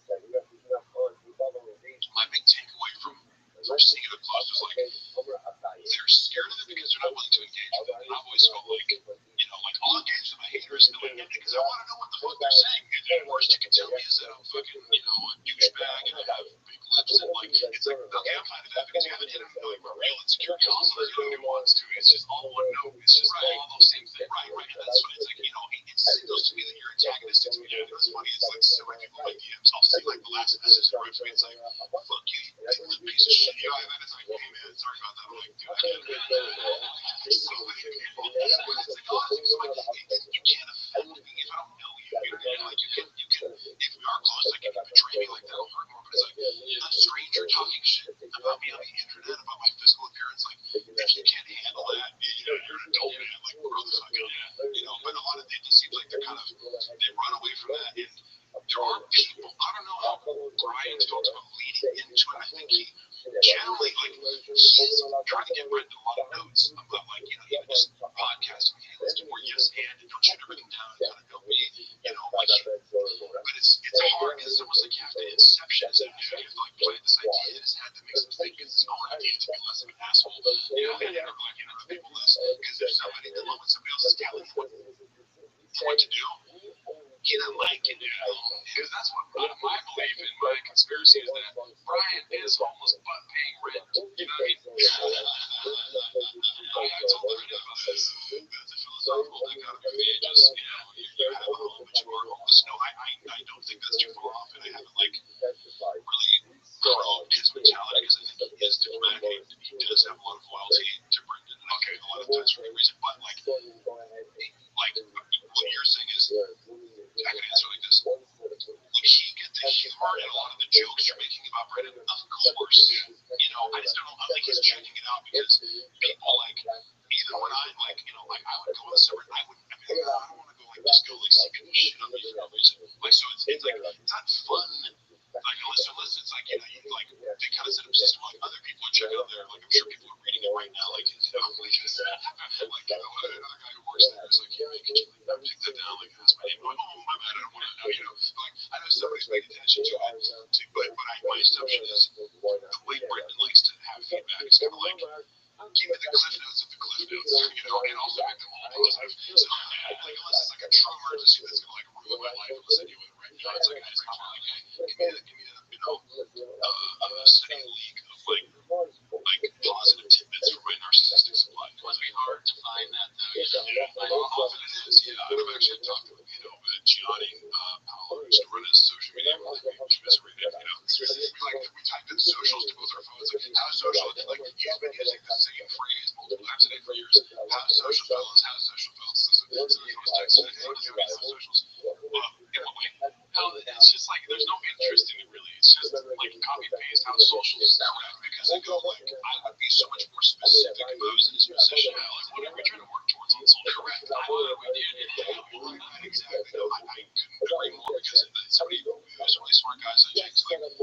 S7: My big takeaway from seeing it up close was like they're scared of it because they're not willing to engage with it. And I've always felt like like I'll engage with my haters and I because I want to know what the fuck they're saying. And the worst you can tell me is that I'm fucking a douchebag and I have big lips and like it's like okay, I'm fine with that because you haven't hit my real insecurity. Also, there's no nuance to it. It's just all one note. It's just all those same things. Right. And that's what it's like. It signals to me that you're antagonistic to me. What's funny is like so many people in my DMs. I'll see like the last message that wrote to me. It's like fuck you, you piece of shit. And then it's like, hey man, sorry about that. I'm like, dude, I can't do that. So many people. It's like, oh, so like, you can't offend me if I don't know you. Like you can, if we are close, like you can betray me like that. I'll hurt more. But it's like a stranger talking shit about me on the internet about my physical appearance. Like if you can't handle that, you're an adult man. Like grow the fuck up. But a lot of it just seems like they're kind of they run away from that. And there are people. I don't know how Brian felt about leading into it. I think he generally like he's trying to get Brendan a lot of notes about like even just podcasting. Hey, let's do more yes and don't shoot everything down and kind of don't be like. But it's hard because it's almost like you have to inception. You have to like plant this idea in his head that makes him think it's his own idea to be less of an asshole. And like other people less because if somebody the moment somebody else is telling you what to do. He didn't like it, because that's what my belief in my conspiracy is that Brian is homeless but paying rent. You know what I mean? I told Brendan about this. That's a philosophical dichotomy of the ages. You have a home, but you are homeless. No, I don't think that's too far off, and I haven't really probed his mentality because I think he is diplomatic and he does have a lot of loyalty to Brendan. Okay, a lot of times for any reason, but like what you're saying is. I can answer like this. Would he get the humor and a lot of the jokes you're making about Brendan? Of course. I just don't know. I think he's checking it out because people even when I'm I would go on the server and I wouldn't, I don't want to go just go seeking shit on me for no reason. So it's like, it's not fun. Unless it's like, they kind of set up a system other people are checking out there. I'm sure people are reading it right now. Another guy who works there is like, yeah, can you take that down? That's my name. I'm like, oh, my bad, I don't want to know. I know somebody's paying attention to it. But my assumption is the way Brendan likes to have feedback is kind of like, give me the cliff notes of the cliff notes, and also make them all positive. So, unless it's like a true emergency that's going to ruin my life, unless I do it right now, it's like, hey, give me a city league of positive tidbits from my narcissistic supply. It must be hard to find that, though. Often it is, yeah. I've actually talked to him, Gianni Paolo used to run his social media. We commiserated, we typed in socials to both our phones. Like, how social? Like, he's been using the same phrase multiple times a day for years. How social fellas? How social fellas? So he was texting, hey, do you have socials? In what way? Hell, it's just like there's no interest in it really. It's just like copy paste how socials is correct because I go like I would be so much more specific if I was in his position. Like, what are we trying to work towards on social? Correct. We did. Exactly. No, I couldn't agree more because somebody who's really smart guys like Jake's like no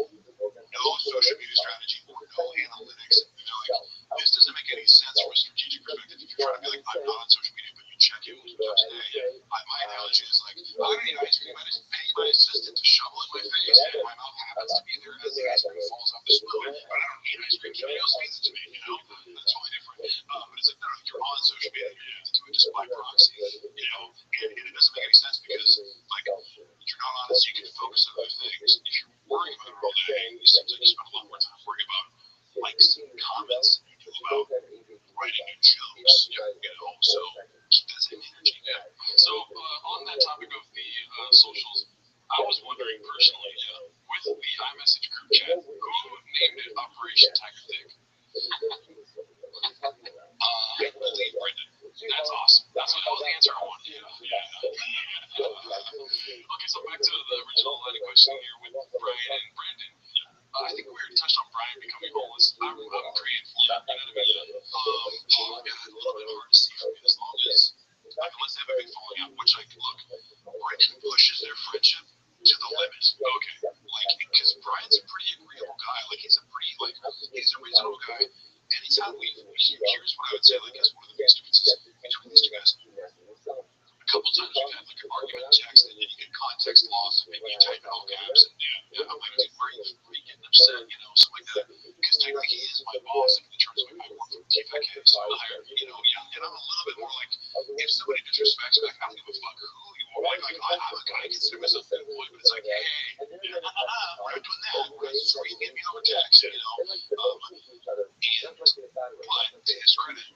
S7: social media strategy or no analytics. Like this doesn't make any sense from a strategic perspective. If you're trying to be like I'm not on social media, but you check in multiple times a day. My analogy is like I don't need ice cream. I just pay my assistant to shovel in my face, and my mouth happens to be there as the ice cream falls off the spoon. But I don't need ice cream. Somebody else feeds it to me. That's totally different. But it's like no, you're on social media. You have to do it just by proxy. And it doesn't make any sense because like you're not on it, so you can focus on other things. If you're worrying about it all day, it seems like you spend a lot more time worrying about likes and comments than you do about writing new jokes. So keep that same energy. Yeah. So on that topic of the socials, I was wondering personally, with the iMessage group chat, who named it Operation Tiger Dick? I believe Brendan. That's awesome. That was the answer I wanted. Yeah. Okay, so back to the original line of questioning here with Brian and Brandon. I think we already touched on Brian becoming homeless. I'm praying for him. God, a little bit hard to see for me as long as, unless they have a big falling out, which look, Brandon pushes their friendship to the limit. Okay. Because Brian's a pretty agreeable guy. He's a reasonable guy. Anytime here's what I would say, is one of the biggest differences between these two guys. A couple times we've had an argument in text, and then you get context loss, and maybe you type in all caps, and I'm like, dude, where are you getting upset, something like that. Because technically he is my boss, and in terms of I work for TFK, so I'm hired, and I'm a little bit more like, if somebody disrespects me, I don't give a fuck who you are. I consider myself an employee, but it's like, hey, we're not doing that. We're not screaming at me over text, but to his credit,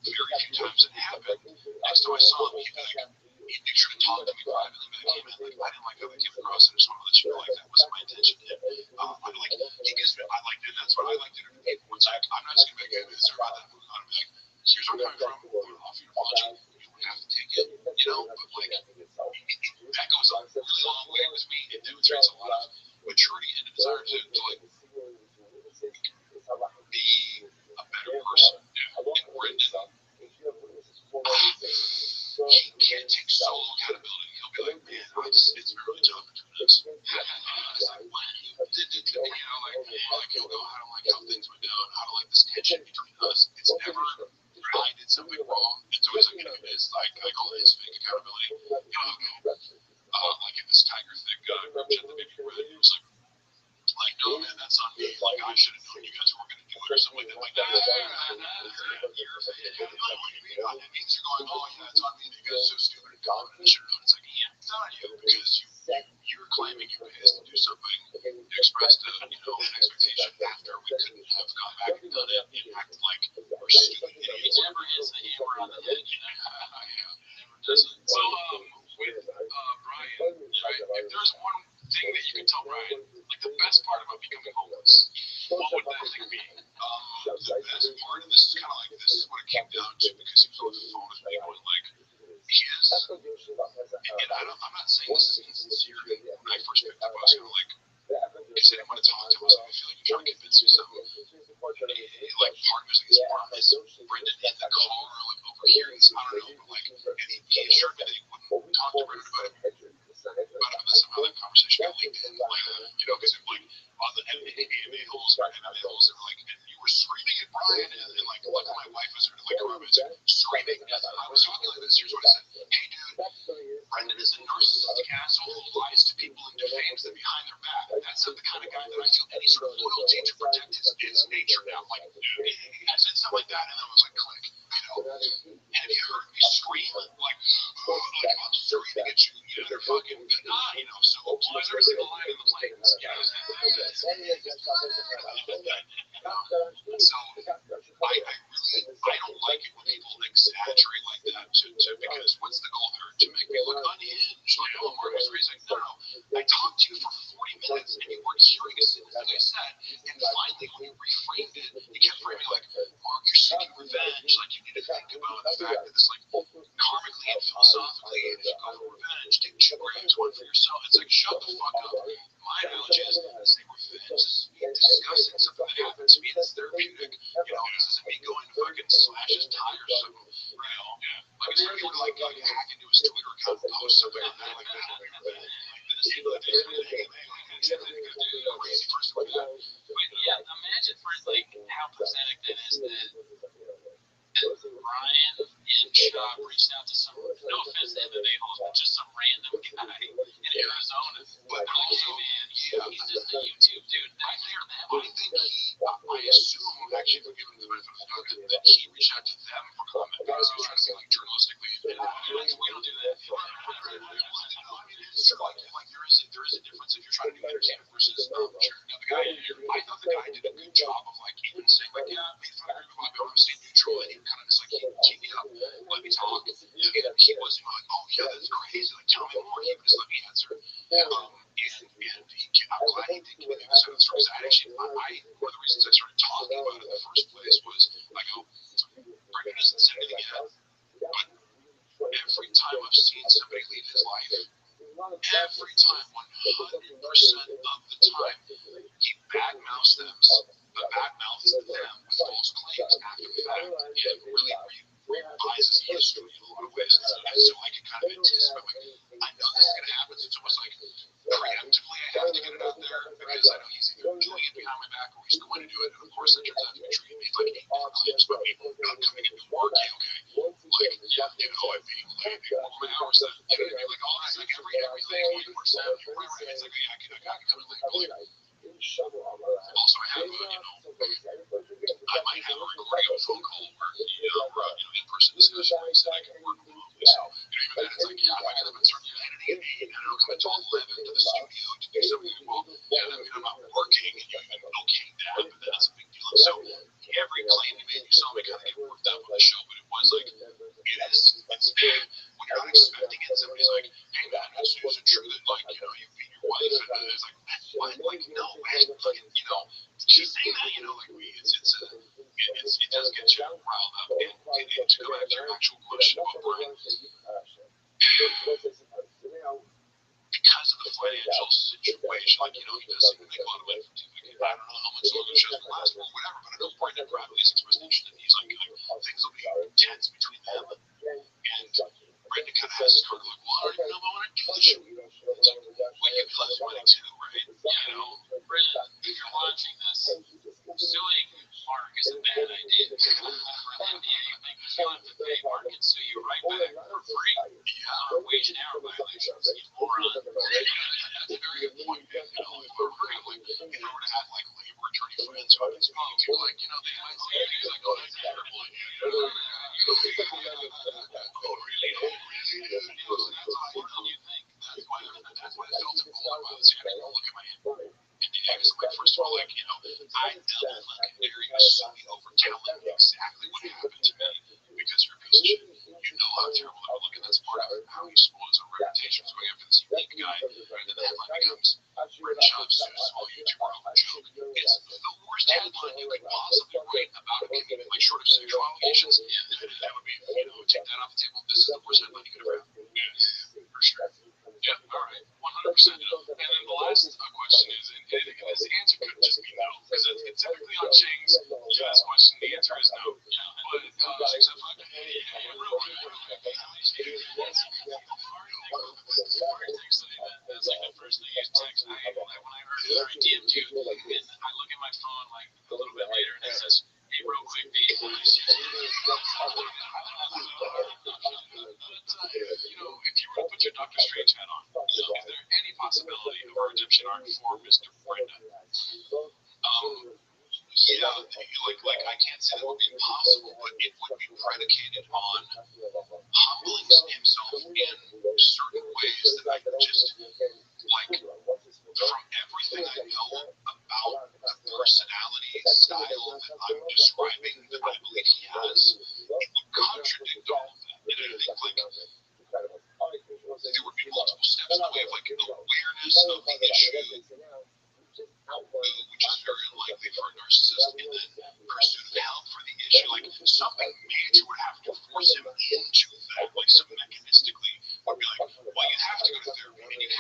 S7: the very few times it happened, next time I saw him, he'd be like, he'd make sure to talk to me privately, but I didn't like how that came across. I just want to let you know, that wasn't my intention. He gives me, I liked it. That's what I liked it. People, it's like, I'm not just going to make a answer about that. I'm going to be like, here's where I'm coming from. I'm going to offer you an apology. You don't have to take it, but that goes a really long way with me. It demonstrates a lot of maturity and a desire to be a better person. And Brendan, he can't take solo accountability. He'll be like, man, it's really tough between us. It's like, when he'll go, I don't like how things went down. I don't like this tension between us. It's never I did something wrong. It's always like, I call it his fake accountability. Like in this tiger thing, group chat that maybe read, it was like, no, man, that's on me. I should have known you guys weren't going to do it or something like that. You're fake accountability. It means you're going, oh, yeah, it's on me. You guys are so stupid and dumb. I should have known. It's like, yeah, it's on you because you're claiming you pay us to do something. You expressed an expectation after we couldn't have gone back and done it and acted like we're stupid idiots. It never is a hammer on the head, So, with Brian, if there's one thing that you can tell Brian, the best part about becoming homeless, what would that thing be? The best part, and this is kind of this is what it came down to because he was on the phone with me going his, and I'm not saying this is insincere. When I first picked up, I was kind of because I didn't want to talk to him. I was I feel like you're trying to convince me something. Part of me is Brendan in the car, overhearing I don't know, but and he assured me that he wouldn't talk to Brendan about it. But somehow that conversation got leaked in, because on the MMA holes, and you were screaming at Brian, and luckily my wife was there to comment, screaming. I was talking like this. Here's what I said: hey, dude, Brendan is a narcissistic asshole who lies to people and defames them behind their back. That's not the kind of guy that I feel any sort of loyalty to protect his nature now. I said something like that, and then I was like, click, And if you heard me scream, I'm screaming at you, they're fucking, so almost every single line in the planes, So I don't like it when people exaggerate like that because what's the goal there? To make me look unhinged, I'm choose one for yourself. It's like, shut the fuck up. My analogy is say revenge is me discussing something that happened to me that's therapeutic. This isn't me going to fucking slash his tires or something. Like it's very like hack into his Twitter account and post something like that. Like this is the crazy person like that.
S3: But yeah, imagine for like how pathetic that is that Brian and Shaw reached out to some, no offense to MMA host, but just some random guy in Arizona. But also, man, he's just a YouTube dude. I hear that.
S7: I think I assume, actually, for giving the benefit of the doubt, that he reached out to them for comment because he was trying to be like journalistically. We don't do that. It's true. Like there is a difference if you're trying to do entertainment versus sure. Now, I thought the guy did a good job of like even saying like, yeah, if I agree with my stay neutral, and he kind of just like keep me up, let me talk. He wasn't like, oh yeah, that's crazy. Like tell me more. He would just let me answer. I'm glad he did give me the sentence because one of the reasons I started talking about it in the first place was I go, Brendan doesn't say anything yet, but every time I've seen somebody leave his life, every time, 100% of the time, he badmouths them with false claims after the fact, and really revises history in a lot of ways. And so I can kind of anticipate, like, I know this is going to happen, so it's almost like preemptively I have to get it out there because I know he's either doing it behind my back or he's going to do it. And of course, that turns out to be true. He made like 8 different claims about people not coming into work. Okay. Like, I've been like all my hours that, like all this, like everything, 24/7. Right. It's like, I got to come in late. Also, I have, I might have a recording of a phone call where, in-person discussion where he said I can work remotely. So, even then, it's like, if I get up at certain identity at 8, and I don't come until 11 to the studio to do something, well, I'm not working, and you okay that, but then it's a big deal. So, every claim you made, you saw me kind of get worked out on the show, but it was like, it's when you're not expecting it, somebody's like, hey, man, is it true that, like, you beat your wife? And it's like, what? Like, no, hey, fucking, she's saying that, like, it does get you riled up. And to go back to your actual question about Brian, because of the financial situation, like, he doesn't make a lot of money from TV. I don't know how much longer the show's going to last or whatever, but I know Brian privately has expressed interest, and he's like, things will be tense between them. And Brenda kind of has this card like, well, I don't know if I want to do the show. It's like, well, you have less money too, right?
S3: Brenda, if you're watching this, suing Mark is a bad idea. For an NBA, you think you'll have to pay Mark and sue you right back for free. On wage and hour violations, you moron.
S7: That's a very good point. If I were to have like labor attorney friends who I can speak to, like, they might say things like, oh, that's terrible. Oh, really? That's why I felt it more about this. I mean, look at my hand. Because, like, first of all, like, I double secondary assume over telling me exactly what happened to me because you're a piece of shit. You know how terrible I look, and that's part of how he spoils our reputation for going after this unique guy. And then the headline becomes Red Shop sues small YouTuber over joke. It's the worst headline you could possibly write about a community, like, short of sexual allegations. That would be, take that off the table. This is the worst headline you could have written. For sure. Yeah, all right, 100%. And then the last question is, and this answer could just be no, because it's typically on Ching's yes question. The answer is no. But Ching said, "Fuck, real quick."
S3: That's like the first thing you text. When I heard it, I DM'd you, and I look at my phone like a little bit later, and it says, "Hey, real quick, B."
S7: If you were to put your Doctor Strange hat on, is there any possibility of a redemption arc for Mr. Brenda? Like I can't say that would be impossible, but it would be predicated on humbling himself in certain ways that I just, like, from everything I know about the personality style that I'm describing that I believe he has, it would contradict all of that. And I think, like, there would be multiple steps in the way of, like, awareness of the issue, which is very unlikely for a narcissist, and then pursuit of help for the issue. Like, something major would have to force him into that. Like, some mechanistically would be like, well, you have to go to therapy, and you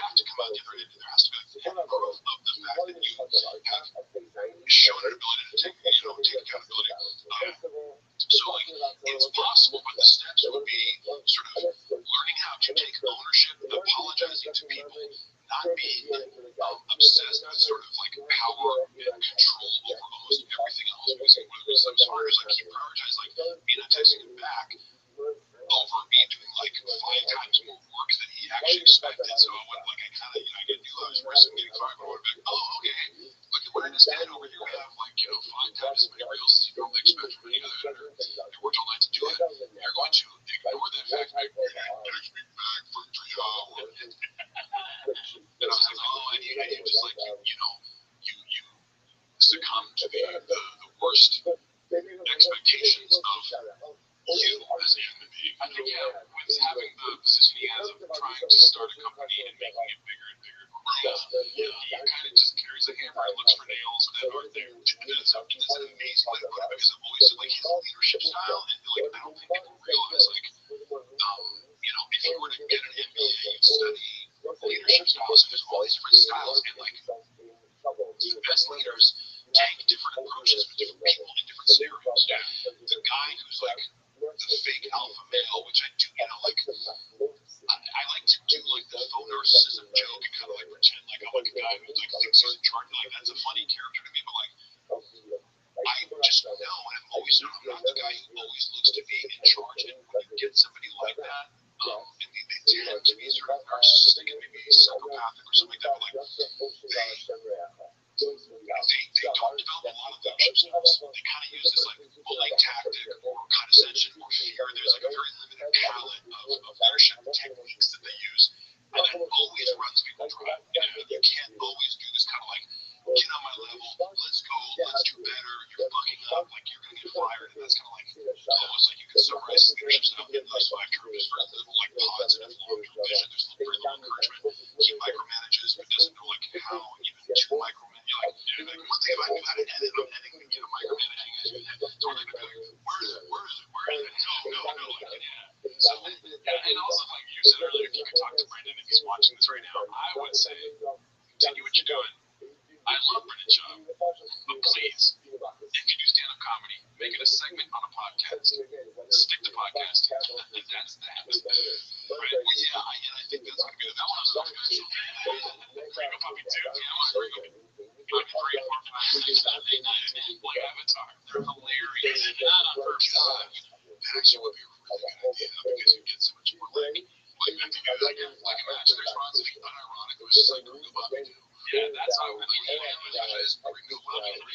S7: the company and making it bigger and bigger grow. He kind of just carries a hammer and looks for nails that aren't there. And it's an amazing way to put it because I've always said, like, his leadership style, and like, I don't think people realize, like, if you were to get an MBA, you'd study leadership styles, and there's all these different styles, and like, the best leaders take different approaches with different people in different scenarios. The guy who's like the fake alpha male, which I do, like, I like to do like the faux narcissism joke and kind of like pretend like I'm like a guy who like thinks he's in charge. Like, that's a funny character to me, but like, I just know, and I've always known I'm not the guy who always looks to be in charge. And when you get somebody like that, and they tend to be sort of narcissistic and maybe psychopathic or something like that, but like, they don't develop a lot of leadership skills. They kind of use this like bullying tactic or condescension or fear. There's like a very limited palette of leadership techniques that they use, and that always runs people dry. You can't always do this kind of like, get on my level, let's go, let's do better, you're fucking up, like you're gonna get fired, and that's kind of like, almost like you can summarize the leadership stuff in those 5 terms. Very little like positive long-term vision. There's very little encouragement. He micromanages, but doesn't know like how even to micromanage. You're like, one thing if I knew how to edit, I'm editing, micromanaging is totally good. Where is it? No, like, yeah. So, and also, like you said earlier, if you could talk to Brendan, if he's watching this right now, I would say, continue what you're doing. I love Brendan Schaub, but please, if you do stand-up comedy, make it a segment on a podcast. Stick to podcasting. That's that. Right? Well, yeah, and I think that's going to be that one. I was off, guys. Ringo Puppy 2. Yeah, I'm on Ringo. Puppy 3, 4, 5, 6, 7, 8, 9, 10. Like Avatar. They're hilarious. Not on purpose. That actually would be a really good idea because you get so much more like I think like imagine there's Ron if he unironic, it was just like Ringo Puppy 2. Yeah, that's how I really is Ringo Puppy 3.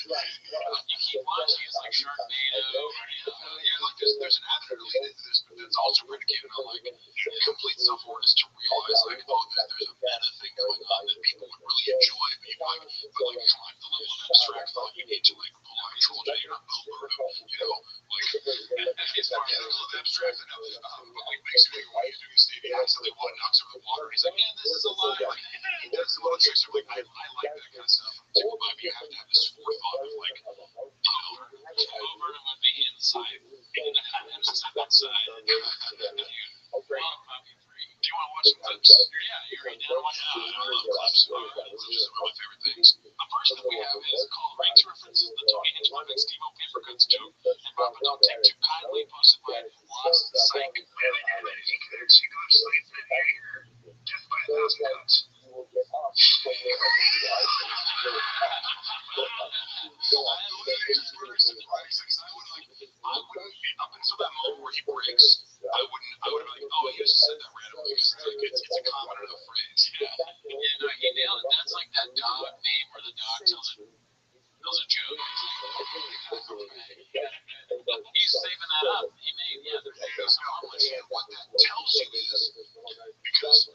S7: You keep watching, it's like Sharknado. Like there's an avenue to lead into this, but that's also predicated on like complete self-awareness to realize like, oh, there's a meta thing going on that people would really enjoy, but you like, come on, the level of abstract thought you need to like pull out control. You're not Bober, like it's part of the level of abstract. I know, but like basically your wife doing a stadium accidentally knocks over the water. He's like, man, this is a lie. Like, he does some other tricks. Like, I like that kind of stuff. But you have to have this forethought of like, over would be inside, and outside. Do you want to watch some clips? You're down to watch. I love clips. Those are my favorite things. The first that we have is called Rates References, the Tony Hinchcliffe and Steve-O Papercuts joke. And Papa Don't Take Too Kindly, posted by Lost Psych. You can actually go to sleep and you're here just by 1,000 cuts. Up until that moment where he breaks, I would have been like, oh, he just said that randomly because it's a common enough phrase. Yeah, no, he nailed it. That's like that dog name where the dog tells a joke. He's saving that up. He made, there's accomplish. And what that tells you is because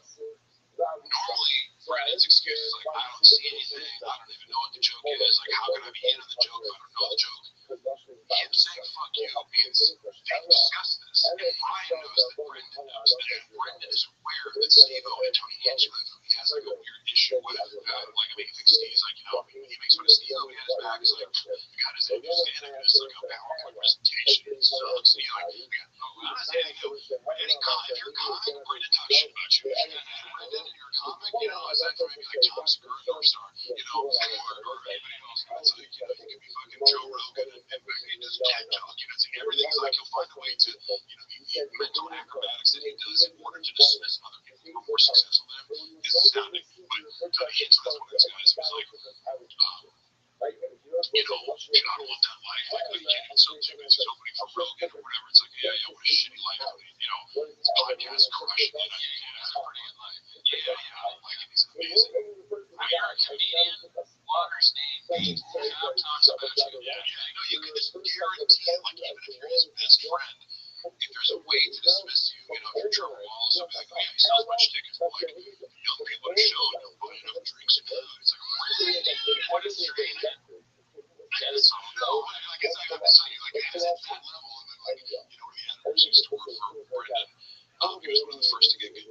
S7: normally Brandon's excuse is like, I don't see anything, I don't even know what the joke is. Like, how can I be in on the joke if I don't know the joke? Him saying fuck you means they've discussed this, and Brian knows that Brendan knows that Brendan is aware that Steve-O and Tony Hinchcliffe, who he has like a weird issue with, like, I mean, he thinks Steve's like, he makes fun of Steve-O behind his back, he's like, the guy doesn't understand it, it's like a PowerPoint presentation, it sucks, and he's like, I'm not saying anything, if you're a comic, Brendan talks shit about you, Brendan, and you're a comic, aside from maybe like Tom Segura, North Star, or anybody else, it's like, he could be fucking Joe Rogan and he does TED Talk, it's like everything's like he'll find a way to, the mental acrobatics that he does in order to dismiss other people who are more successful than him is astounding. But Tony Hinchcliffe is one of those guys who's like, you're not want that life, like you can't insult him, it's opening for Rogan or whatever, it's like, what a shitty life, his podcast crushed, party in life, I like it, he's amazing. You're a comedian, blogger's name, Schaub talks about you. You can just guarantee, like, even if you're his best friend, if there's a way to dismiss you, if you're Trevor Wallace, he'll be like, he sells a bunch of tickets, but like, young people at a show don't buy enough drinks and food. It's like, really? What is your name? So, no, like, it's like, I'm just telling you, like, it's at that level, and then, like, the editor's store for Brendan, he was one of the first to get good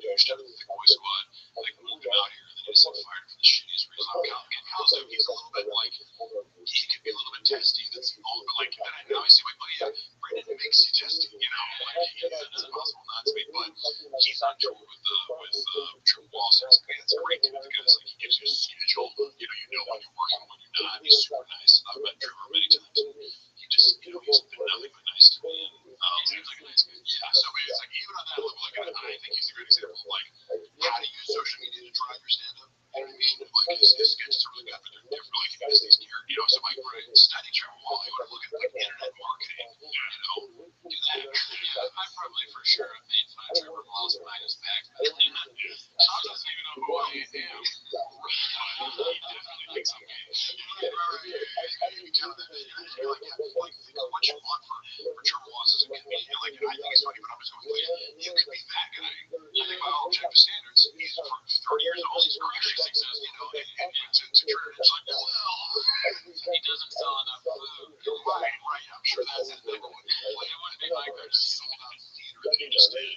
S7: he's 30 years old, he's gracious. He says, you know, to church, it's like, well, he doesn't sell enough food. Right. I'm sure that's his number one. Like, it wouldn't be like they're just sold out theater. They just did. All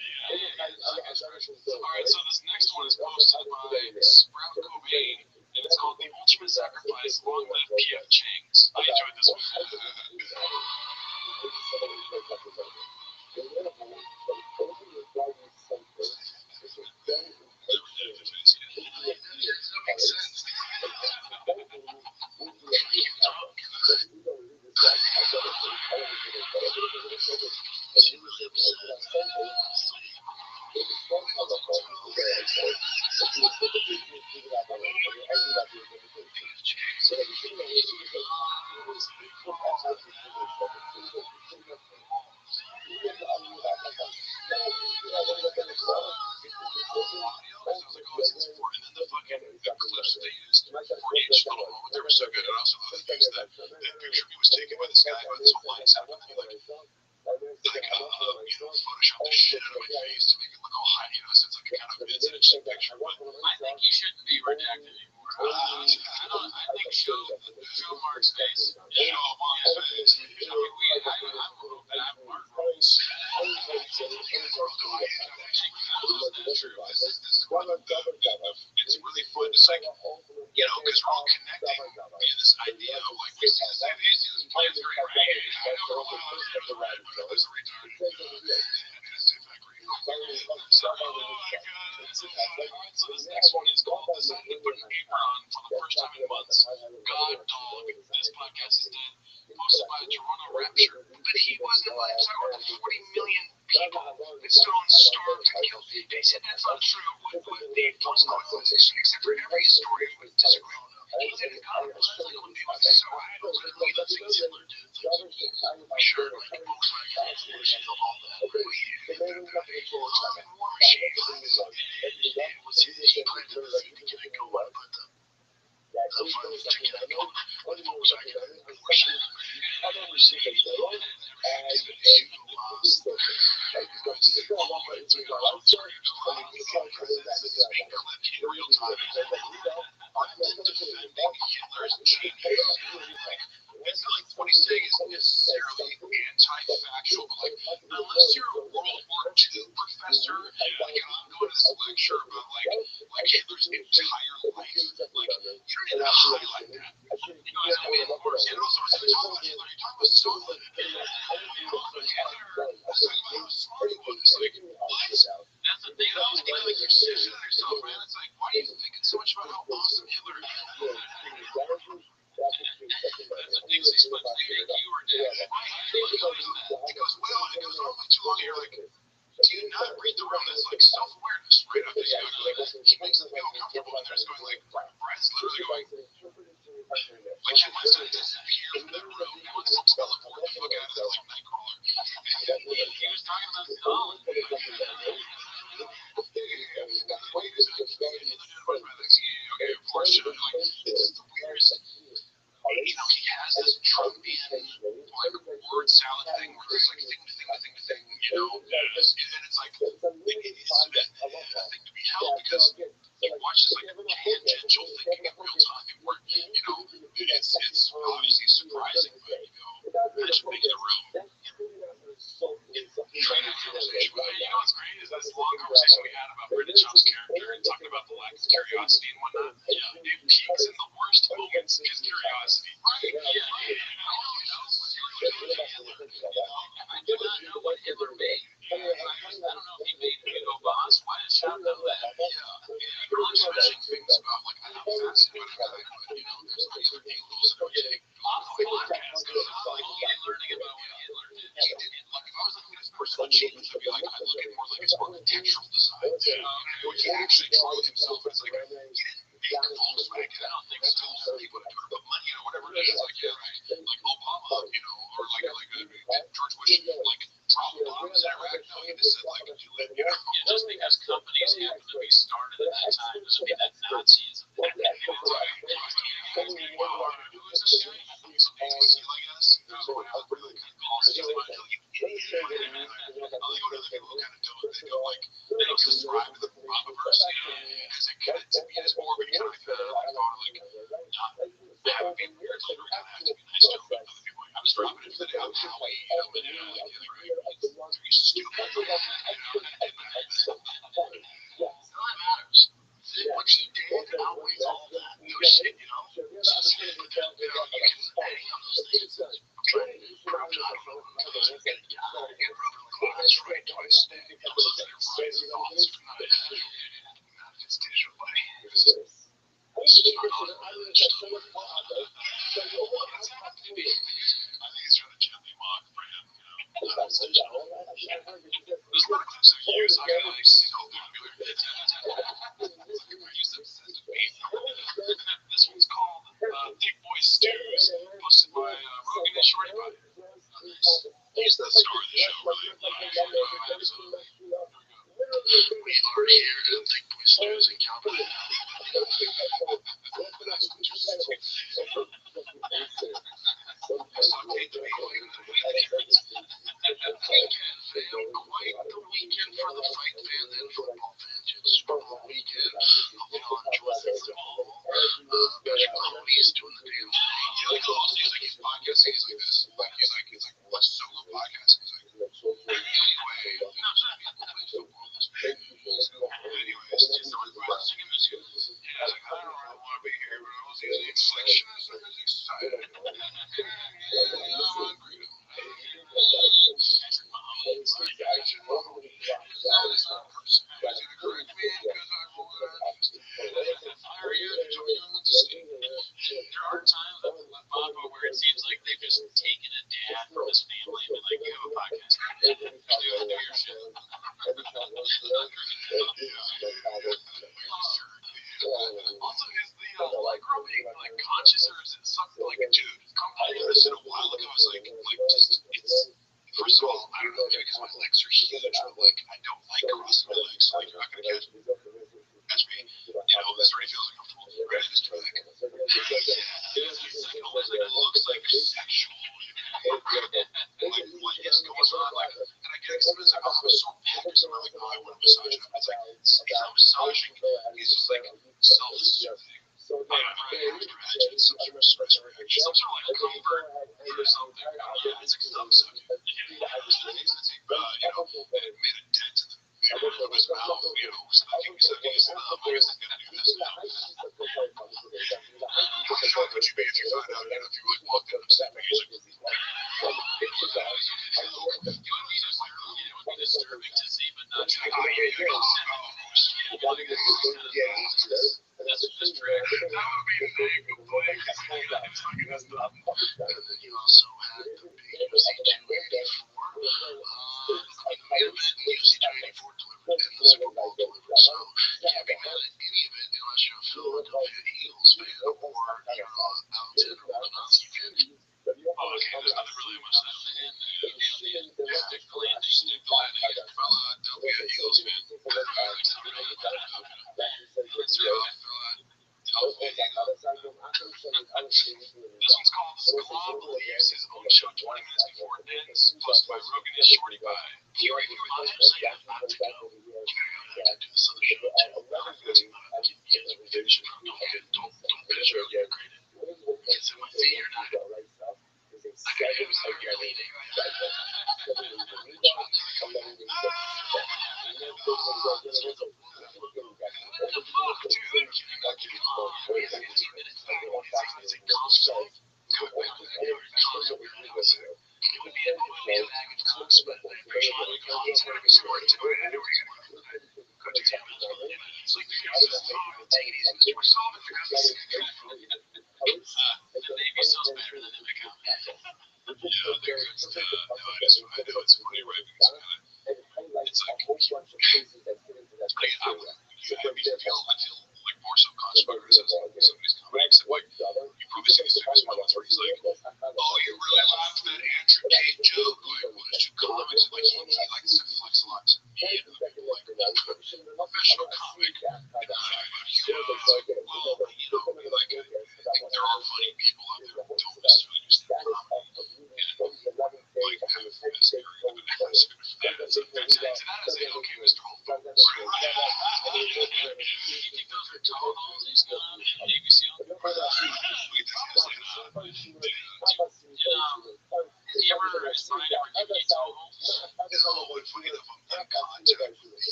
S7: right, so this next one is posted by Sprout Cobain, and it's called The Ultimate Sacrifice, Long Live P.F. Chang's. I enjoyed this one. Makes sense. They were so good. And also the things that picture he was taken by this guy by this whole lights out of me, Photoshop the shit out of my face to make it look all high, so it's like a kind of interesting picture. But I think you shouldn't be redacted anymore. I think show Mark's face. Show Mark's face. I wrote that Mark wrote. That's true. This is one of the, it's really fun. It's like, because we're all connecting via this idea of like, these dudes play very ragged. I know we're allowed to the right, but it was a retard. So this next one is called Decided to Put an Apron On for the First Time in Months. God dog, this podcast is dead. Posted by Toronto Rapture. But he wasn't like over 40 million people that Stone starved and killed. They said that's not true. What the post-colonization, except for every historian would disagree. He said God was like when people say so. I don't literally the things Hitler did. Sure, like the Volkswagen Transportation, all that. War machine. It was he planted the seed to get it going, but the final ticket to go on the Volkswagen abortion. In real time, defending Hitler's genius. It's not like what he's saying is necessarily anti-factual, but like, unless you're a World War II professor, like I'm going to this lecture about like Hitler's entire life, like you're gonna highlight that. You know what I mean? And also, when you talk about Hitler, you talk about Stalin. Hitler, how smart he was. Like, what? That's the thing. I was thinking, like, you're serious on yourself, man. It's like, why are you thinking so much about how awesome Hitler is? That's what Dixie Spuds think you were dead. He goes, well, it goes on like too long here. Like, do you not read the room that's like self-awareness right up his like, he makes them feel uncomfortable and they're just going like, Brad's literally going, like he wants to disappear from that room. He wants to teleport the fuck out of there like Nightcrawler. He was talking about Stalin. Okay, of course, like, it's just the weirdest. He has this Trumpian like word salad thing where it's like thing, and it's like it's a thing to be held because you watch this like tangential thinking in real time where it's obviously surprising, but that just makes it real. What's great is this long conversation we had about Brendan Schaub's character and talking about the lack of curiosity and whatnot. It peaks in the worst moments of his curiosity. Right? I do not know what Hitler made. I don't know if he made Hugo Boss. Why did Schaub know that? Early mentioning things about like I'm fascinated by that guy, but there's like other angles that we're getting off the podcast. Learning about what Hitler did. Like if I was looking at his personal achievements, I'd be like, I'd look at more like his architectural design. What he actually drew with himself, it's like he didn't make Volkswagen. I don't think so. He would have put money or whatever it is. Like like Obama, or like George Bush, like dropped bombs in Iraq. No, he just said like do it. Just because companies happen to be started at that time doesn't mean that Nazism. new shit, you know? It's just, you can hang on those things. I'm trying to prove to everyone I'm gonna get Ruben Glass right twice a day. I'm not your friends and thoughts for not it's digital, buddy. It's not on digital. I think it's rather gently mocked for him, you know. It's digital. There's a lot of clips of you talking like single popular. I use them as a beat. This one's called Thick Boy Stews, posted by Rogan and Shorty Body. Use that star of the show really a lot. Absolutely. We are here at Thick Boy Stews in Calgary. That's what you're saying. I saw Kate the Beagle in the weekend, fam. Quite the weekend for the fight fans and football fans. It's Super Bowl weekend. Hope you all enjoy the football. Patrick Mahomes doing the damn thing. He's like his podcast. He's like this. He's like a solo podcast. He's like, anyway, anyways, someone was singing music. Yeah, I was like, I don't really want to be here, but I was the inflectionist. I was excited. I'm hungry. There are times with Baba where it seems like they've just taken a dad from his family and been like, you have a podcast. Do your shit. Also, is the micro being like conscious, or is it something like, dude, come on, this in a while ago, I was like just, it's, first of all, I don't know, because my legs are huge, but like, I don't like crossing my legs, so like, you're not gonna catch me. You know, this already feels like a full ready to do that. It's like almost like it looks like sexual, like what is going on, like, and I get sometimes like, oh, I'm so bad, or something like, oh, I want to massage him. It's like, he's not massaging, he's just like self-soothing. I don't know, some sort of stress reaction, some sort of like comfort or something. It's like self-soothing. You know, and it made a dent in the of his mouth, you know, so that he was I guess he's gonna do this now. What shock would you be if you found out, you know, if you like walked in upset music? It would be disturbing to see, but not too that's just trash. That would be a negative thing. That's not. You also had the big UFC 284. The main event in UFC 284 delivered and the Super Bowl delivered. So you can't be mad at any of it unless you're a Philadelphia Eagles fan or you're Alton or Wisconsin fan. Okay, there's nothing really much that they stick the landing. Philadelphia Eagles fan. This one's called Squab Believes his own show 20 minutes before it ends, posted by Rogan and Shorty Body. If you're saying not to go, you gotta do this other show too. Don't bitch or get graded. Is it my feet or not? I gotta do some leading.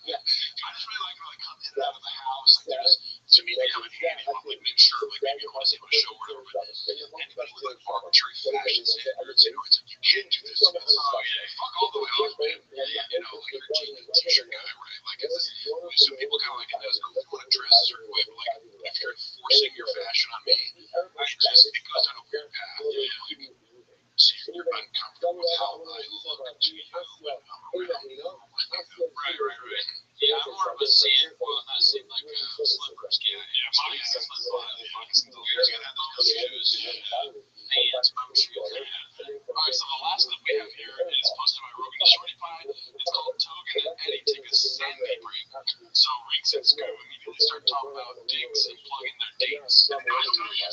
S7: Yeah. I just really like to like come in and out of the house. Like there's to me they have it handy. I'm like make sure like maybe I want to see a show or whatever. But anybody with like arbitrary fashion standards, you know, it's like you can't do this. And it's, oh yeah, fuck all the way off, man. You know, like you're a jean and t-shirt guy, right? Like it's so people kind of like it does go. You want to dress a certain way, but like if you're forcing your fashion on me, it goes down a weird path. Yeah, like, so you're uncomfortable with how I look to you when I'm around you. Right. Yeah, I'm more of a not seeing like slippers guy. Yeah, moccasins. Moccasins. You guys gotta have those shoes. Vans, boat shoes. Alright, so the last clip we have here is posted by Rogan Shorty Pie. It's called Togan and Eddie Take a Sandy Break. So Reek says go immediately start talking about dicks and plugging their dates. And I told you,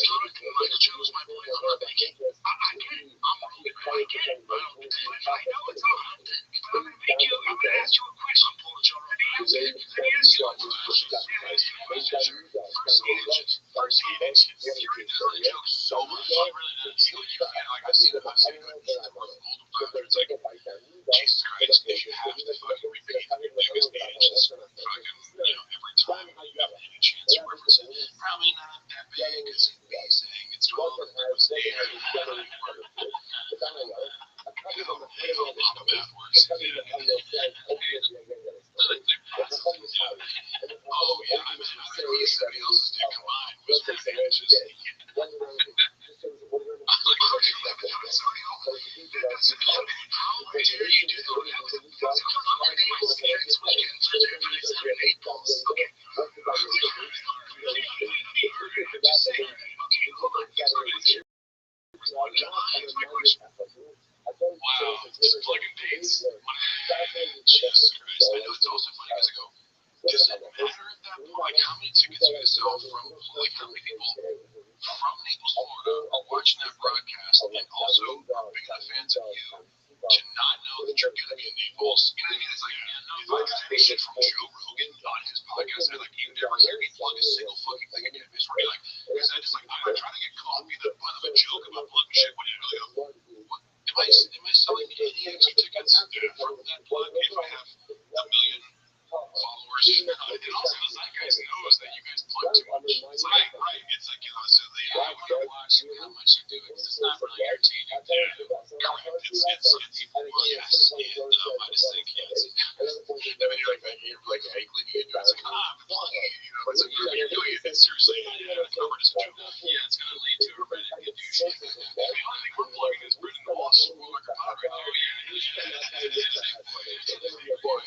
S7: Michael Jones, my boy, I'm not making. I get it. I get it. I know it's a hot thing. I'm gonna ask you a question. I'm pulling Joe right now. Let me ask you a question. First, he makes you really joke so much. He really does. Like I've seen it. It's like, Jesus Christ, if you have to fucking repeat your nigga's age, it's fucking, every time you have any chance to reference it, probably not that big, because he's saying it's 12, it was 8, I don't know how math works. Oh, yeah, I'm somebody else's dick combined was pretty interesting. Wow, just plugging dates. Jesus Christ. I know it's also funny because I go, does it matter at that point? Like, how many tickets you guys sell from, like, how many people from Naples, Florida are watching that broadcast and also are big enough fans of you to not know that you're going to be in Naples? You know what I mean? It's like, if I got any shit from Joe Rogan on his podcast, I like, you never hear me plug a single fucking thing again. It's really like, because I just like, I'm not trying to get caught be the butt of a joke about plugging shit when you really go, am I selling any extra tickets from that plug if I have a million followers? And also the Zeitgeist knows that you guys plug too much. It's like, right. It's like, so they watch how much you do it, because it's not really entertaining. Correct. It's yes. And I just think, yes. I mean, you're like haggling you, and it's like, I'm plugging, it's like, you're doing it. It's seriously, covered as a joke. Yeah, it's going to lead to a Reddit get douche. The only thing we're plugging is Brendan Walsh, Walker Pod right there. Boy,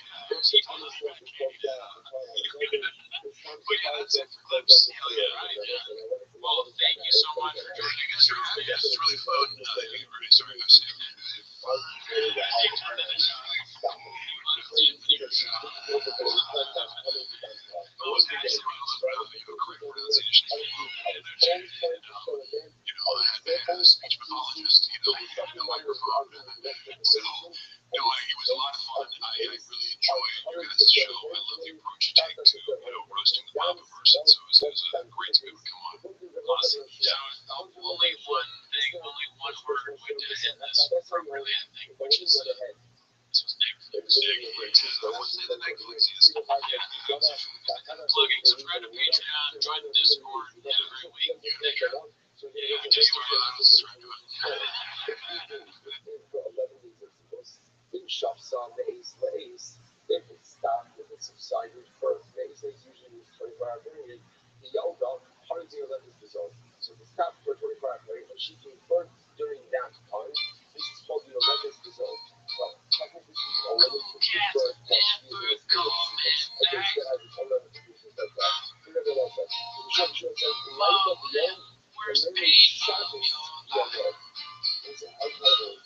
S7: but yeah, that's it for clips. Hell yeah, right, yeah. Well, thank you so much for joining us. Yes, it's really fun. Thank you, Bernie. Sorry, I said speech pathologist, the microphone. So, it was a lot of fun. I really enjoyed your guys' show. I love the approach you take to, roasting the Papa person. So it was great to be able to come on. Awesome. So only one word we did hit this brilliant thing, which is this was Nick. It was Nick. I won't say the Netflixiest. Plugging. Subscribe to Patreon. Join the Discord. Every week. Yeah, just subscribe to it.
S4: Shops on the Ace Lays, if it's stopped, if it's subsided for Ace Lays, usually it's 24-hour period. The yoga, how do you let this result? So the stop for 24-hour period, and she can work during that time. This is called the Olympus result. Well, technically speaking, Olympus is the first against that I was Olympus uses like that. Nevertheless, the shop says the light of the end, and then the shadows yoga. It's a high level.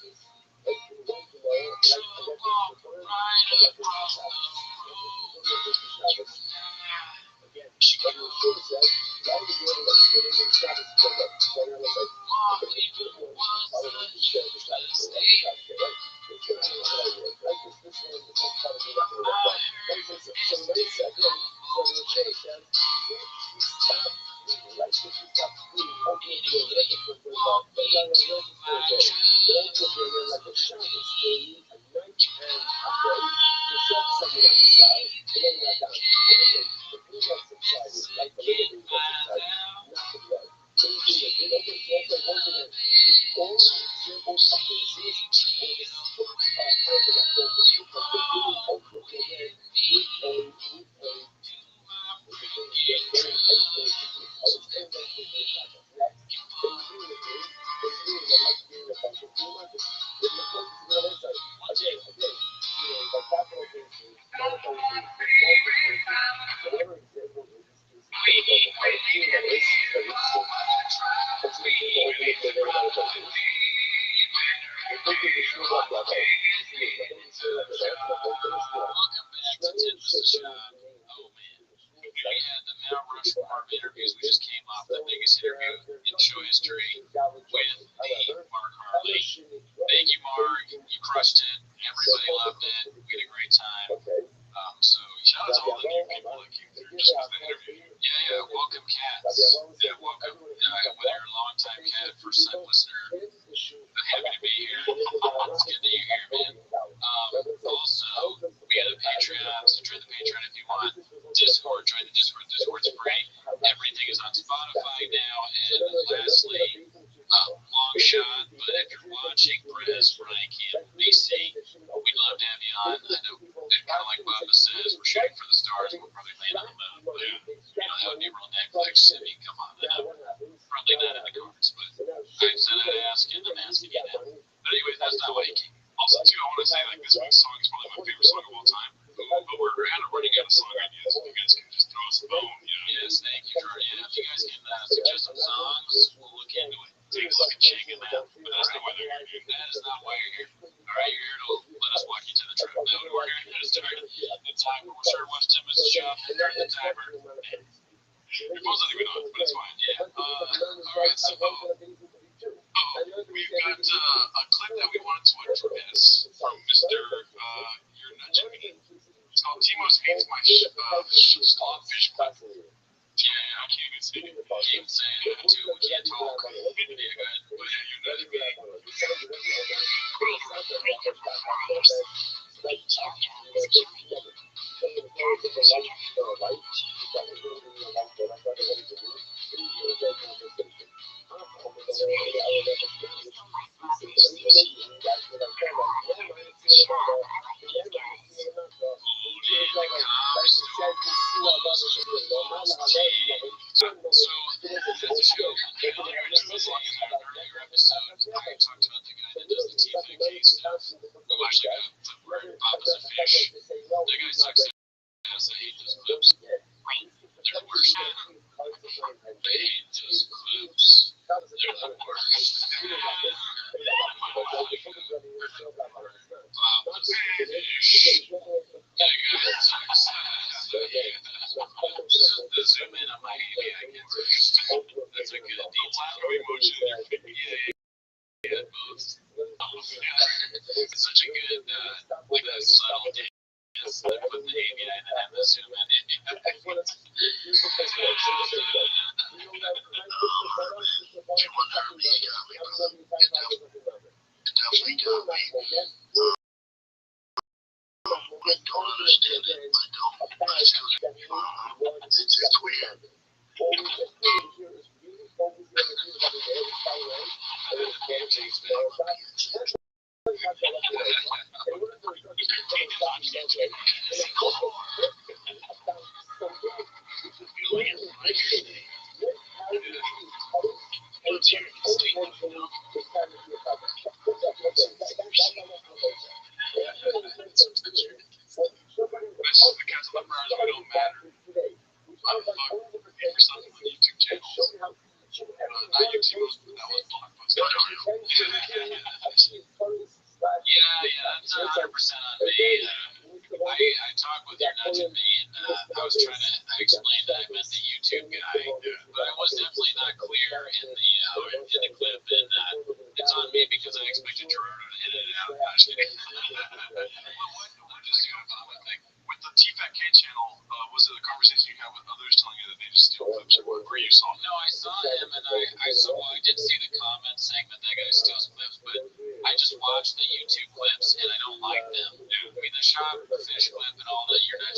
S7: Fish clip and all that you're not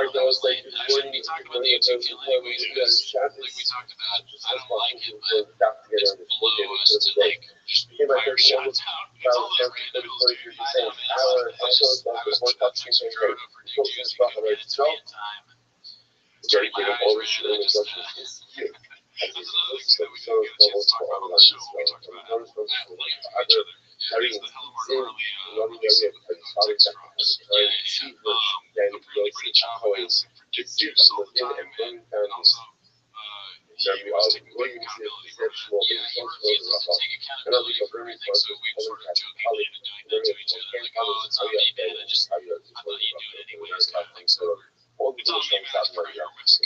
S7: those like we talked about the YouTube deal anyways, because like we talked about, I don't like it, but it's below us to like just fire shots out. It's all that random dude. I know, man. I was texting Jordan for Dick Juicy to get it to me in time.
S4: Very big of all the shit in the
S7: That's
S4: Dutch is
S7: another thing that we didn't get a chance to talk about on the show. We talked about how like each other. Yeah, there's the Hellemark Harley release of Six Rocks. Then really pretty choppy ass for Dick Juice all the time, man. And also, he was taking big accountability for that. Yeah, he refuses to take accountability for everything, so we sort of jokingly ended doing that to each other. Like, oh, it's on me, man. I thought you'd do it anyways, kind of thing. So it's on me, man. That's pretty your risk.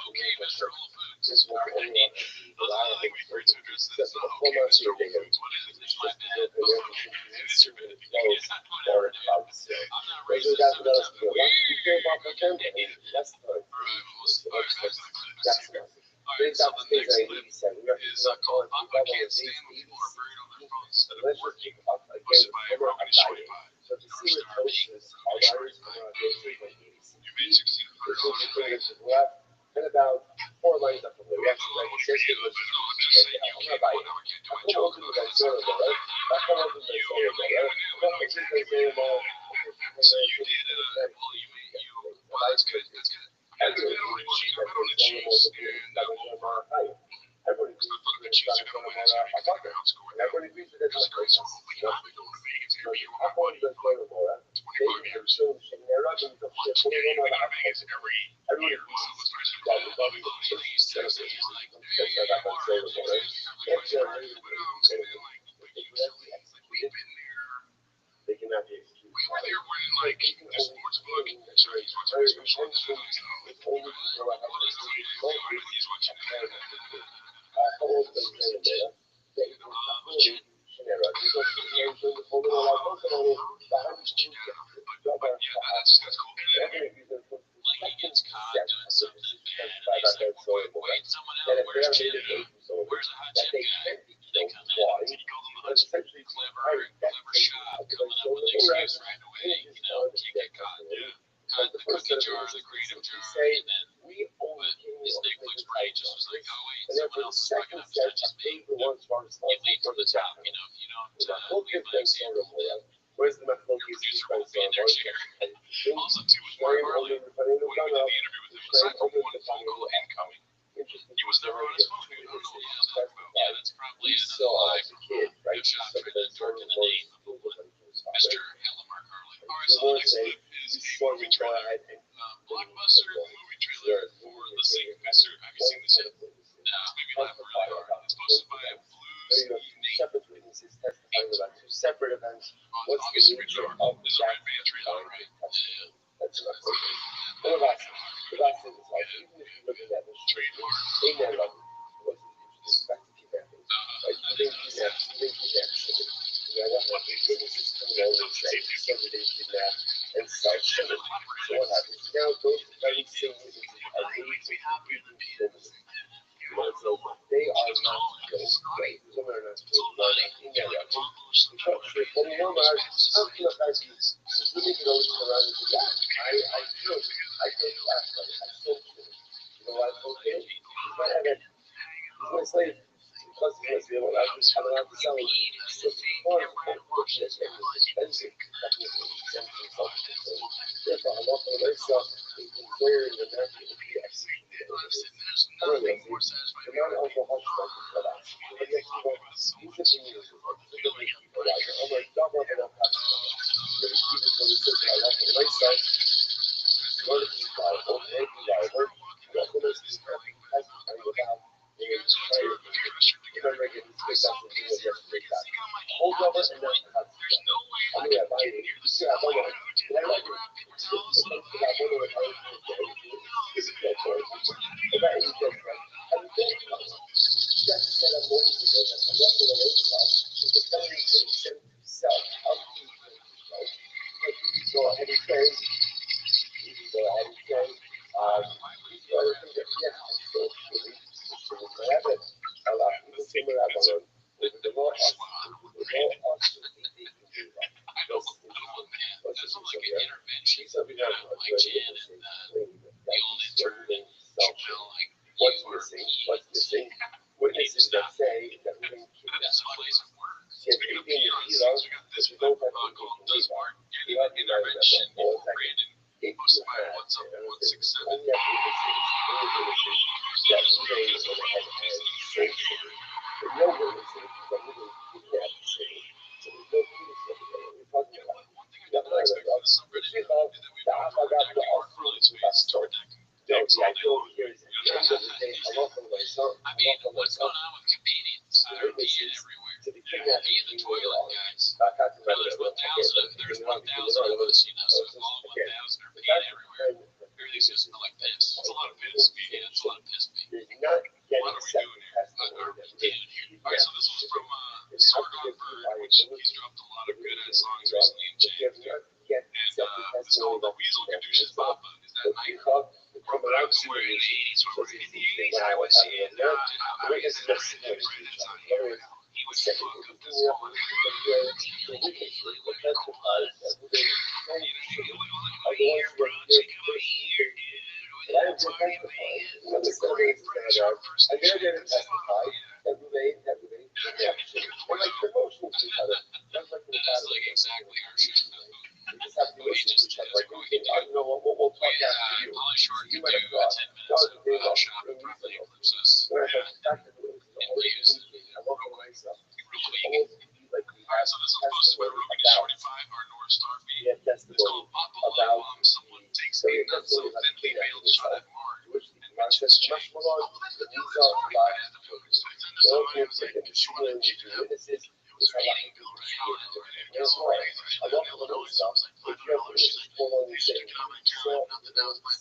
S7: Okay, Mr. Whole Foods. This is what I need. Those are the things we refer to address this. Okay, Mr. Whole Foods. What is it? It's my bad. Okay, it's your bad. Yeah, whatever, dude. I'm not racist. I'm just weird.
S4: That's the
S7: Alright, back to the clip, Mr. Alright, so the next clip is called I Can't Stand When People Are Buried on Their Phones Instead of Working, hosted by Broken Shorty Pie. First Rabbi from Shorty Pie. You made $1,600.
S4: And about 4 lines up from there, we actually
S7: I'm just saying you can't do my joke. So you did well, that's good. That's good. I don't want to cheese, and
S4: Everybody
S7: it's not fun to cheese. I don't want to make the house go in. There's a great song. We know we're going to Vegas. It's going to be on my money. 25 years. We're going to Vegas every year. Well, let's try to Bobby He's texting. He's like, hey, we've been there.
S4: They cannot be excused.
S7: We were there when like the sports book. Sorry, he's watching the special. He's watching but yeah, that's cool. Like he gets caught doing something bad, and he's like, wait, someone else, where's Chip? Where's the hot chip guy? They come in. He called him the hot chip. Clever shot, coming up with excuse right away. You know, can't get caught. Yeah. Caught the cookie jar, the creative jar, and then his Netflix brain just was like, oh wait, someone else is fucking up, it's not just me. You lead from the top, you know, if you don't lead by example, then
S4: Where's the
S7: your producer won't be in there cheering. Also, too, with Mark Harley, when we did the interview with him, aside from one vocal incoming, he was never on his phone. I don't know what he was talking about. Yeah, that's probably another live good shot for the dark in the name of Mr. Hellemark Harley. Alright, so the next clip is a movie trailer. Blockbuster movie trailer for The Sinkmaster. Have you seen this yet? No, maybe not really hard. It's posted by Blues Evening.
S4: Separate events.
S7: Obviously, we draw. This is a Red Band trailer, right? Yeah.
S4: That's enough. The last thing is like, even if you look at that mission,
S7: Trademark.
S4: they never wasn't interested back to kidnapping. Like, they kidnapped. You know, what witnesses coming over and saying somebody they kidnapped and such. So what happens? Now, those very same witnesses are really witnesses. So they are not killed. Right? Some are not killed. In their when you know about how can a fact really can always come around and say, yeah, I killed last night. I still killed. You know what? Okay. You might have it. He's my slave. Plus, he must be able to sell it. So, expensive. Therefore, I'm not going to make stuff where the natural PS. The amount of alcohol stuff is cut out. But yet, you continue to work. I'm like, don't want enough hot stuff. But if you just want to say, I like the right stuff, what if you got it? Okay, you got it. You got this, this, that's the time without being tired. Remember, getting picked up and doing just picked up. Hold over and then hot stuff. I mean, I buy it. Yeah, I buy it. But I like it. What's missing? Witnesses that say that we didn't keep
S7: That's a place of work.
S4: See, if
S7: Speaking of
S4: we
S7: peons, we got this
S4: we
S7: book
S4: don't have to
S7: called Does Martin Get an Intervention Incorporated, posted by What's Up 167.
S4: only have witnesses that we don't even have safe. But no witnesses that we didn't kidnap safe. So there's no proof of it. We're talking about.
S7: One thing I did not expect from the subreddit is that we both were attacking our early space to protect
S4: No,
S7: things
S4: the
S7: all day
S4: idea
S7: long.
S4: here is at the end of the day, I love from myself.
S7: I mean, what's going on with convenience? They're peeing everywhere.
S4: To the
S7: They're
S4: kidnapping
S7: peeing the toilet, guys.
S4: I got to
S7: You know, there's 1,000 of us, you know, so all 1,000 are peeing everywhere. Everything's gonna smell like piss. It's a lot of piss. Yeah, it's a lot of piss.
S4: There's not
S7: What
S4: getting
S7: are we
S4: second
S7: doing here? What are we doing here? Alright, so this was from Sargon Berg, which he's dropped a lot of good ass songs recently in James. And it's called The Weasel Caduceus Papa. Is that night? Broke it out somewhere in the 80s. When we're in the 80s, I was seeing, I mean, it's right at that time. He would fuck up this song. That's like exactly our shit. Polly Short could do 10 minutes of shopping properly eclipses. Alright, so this was posted by Ruby 45, our North Star feed. It's called Papa Love Bomb. Someone takes a not so thinly veiled shot at Mark and mentions Jay. Oh, well, that's the dude that's already had the focus. I sent this somebody who was like, short and Jay. It was her eating bill right on it. It was crazy. I love Illinois, so I was like, $500. She's like, you should come and count. Nothing else. My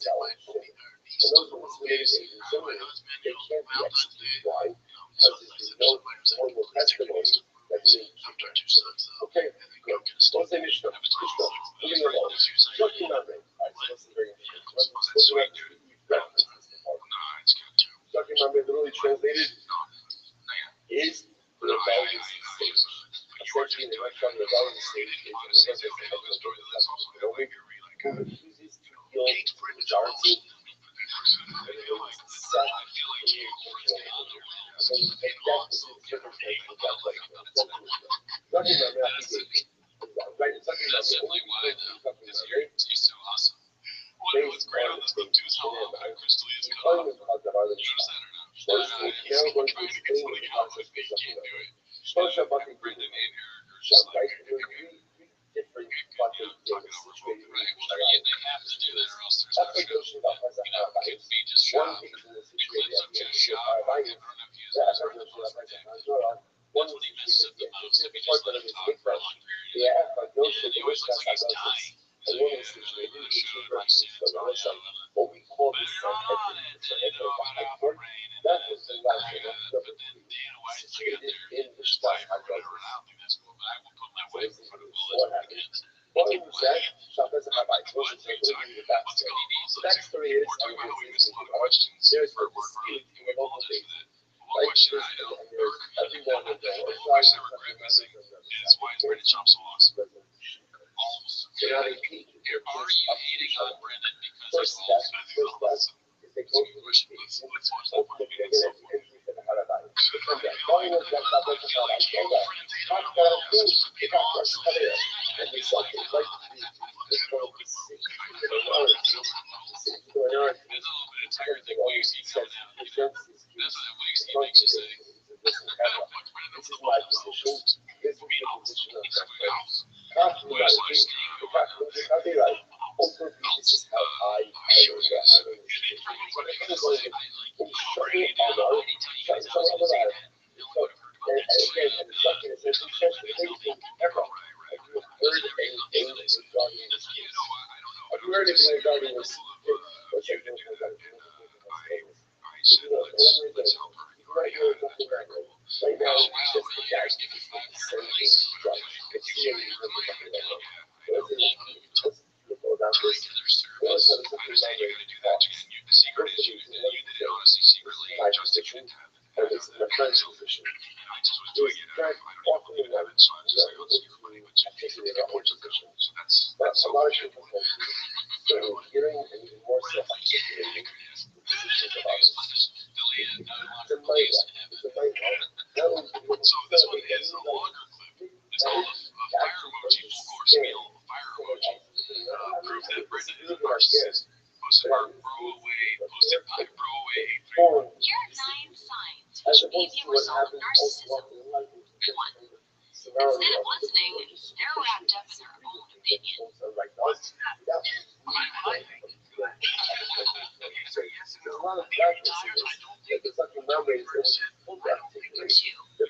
S7: niece took a crazy. My husband, you know, Valentine's Day. You know, so somebody was like, let's take a niece to I'm trying to sons up.
S4: Okay,
S7: And then go get a steak.
S4: what's the issue?
S7: I was told
S4: Moving along. Talking about rape. This is very interesting.
S7: was that sweet, dude? Nah, it's kind of terrible.
S4: Talking about rape, literally translated is the
S7: No,
S4: rebellious
S7: I
S4: state.
S7: was
S4: Essentially, the right from the rebellious state is
S7: honestly,
S4: the
S7: they tell the story. That's also
S4: who refuses to yield to the majority.
S7: I feel like Jay Over's on the win.
S4: So that is the difference about like talking about rape. Right, talking about
S7: That's simply why he's so awesome. What's great on this book too is how often Crystal is cut off. You notice that or not? He's trying to get something out of it, but he can't do it. And Brendan and Eric are just like,
S4: Different
S7: talking about right. Well, they have to do that or else there's no show. It could be just shop. Eclipse up to shop. I don't know if he was part of the post dick. That's what he messes up the most. If he just let him talk for a long period. And he always looks like he's dying. So yeah, the show runs soon. It's probably out of it.
S4: what we call
S7: But
S4: the
S7: you're on it. You know about Alpha Brain and but then Dana White's like out there in the life or whatever. And I don't think that's cool. But I will put my wife in front of bullets again.
S4: What was that? Shop doesn't have
S7: What's it called?
S4: Backstory is
S7: We're talking about how we missed a lot of questions for work related. And we apologize for that. One question I don't, one question I regret missing is why is Brendan Chomp so awesome? Almost. Are you hating on Brendan because he's awesome? I think he's awesome. Let's watch that one again. It's so funny. land. Not a lot of place in heaven. So this one is a longer clip. It's called a fire emoji. Of course, Neil, a fire emoji. Proof that Brenda is a narcissist. Posted by Bro-Away 831.
S3: Here are 9 signs which may be a result of narcissism. 1. Instead of listening, they're wrapped up in their own opinion.
S7: What's that? I think. So yes, there are a lot of times I don't think the person will have to think.
S3: 2. They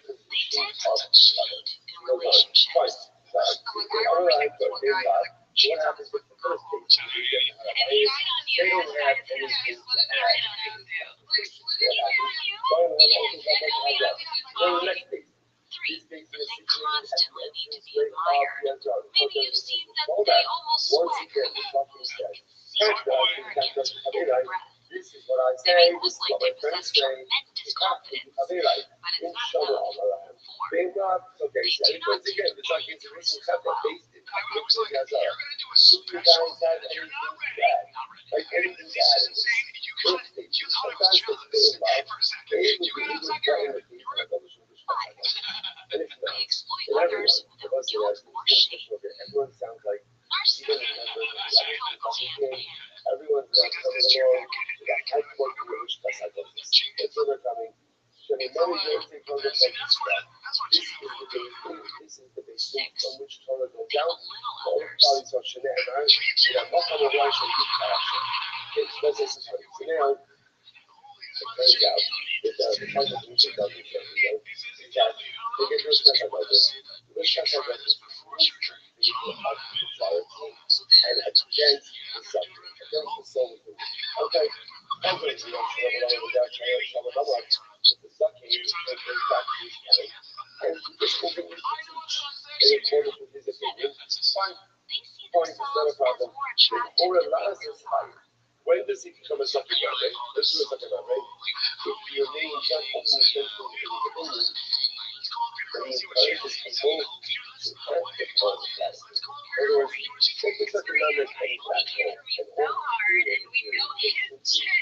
S3: tend to cheat in relationships. Like I remember one guy who cheats on his girl all the time. And he died on you. He died on you. He's living it right on you. Like, living it on you? Yeah. 3. They constantly need to be admired. Maybe you've seen that they almost sweat. Feel their breath. They may look like they possess tremendous confidence, but it's not enough. 4. They do not take opinions so well.
S7: I was like, you're going to do a special that you're not ready. Not ready. And this is insane. You thought it was jealous for a second. You got outside your head. You were
S3: 5. They exploit others without guilt or shame. Narcissism can go hand in hand.
S4: Everyone's not coming along.
S7: that's what
S4: This
S7: you
S4: is the base thing. This is the base thing
S3: 6.
S4: from which Torah goes
S3: They
S4: down.
S3: belittle
S4: All
S3: others.
S4: parties are Shana and I. What kind of life are you passionate? Let's say this one. So now, it turns out that the type of music doesn't change. They get real stressed about this. Real stressed about this. People have authority and against the subject, against the soul of it. Okay, I'm going to know the sucking is going to back to his time, and this will be in accordance with his opinion. Fine.
S3: They see
S4: Fine, it's not a
S3: themselves as
S4: problem.
S3: more
S4: The
S3: attractive
S4: Torah
S3: than they
S4: allows us
S3: really
S4: higher. When does he become a sucking rabbi? This is a sucking rabbi. If your name is not only essential to his opinion, then he encourages people to practice all of that. In other words, take the sucking rabbi and take that home. And
S3: so hard, and we know his chick.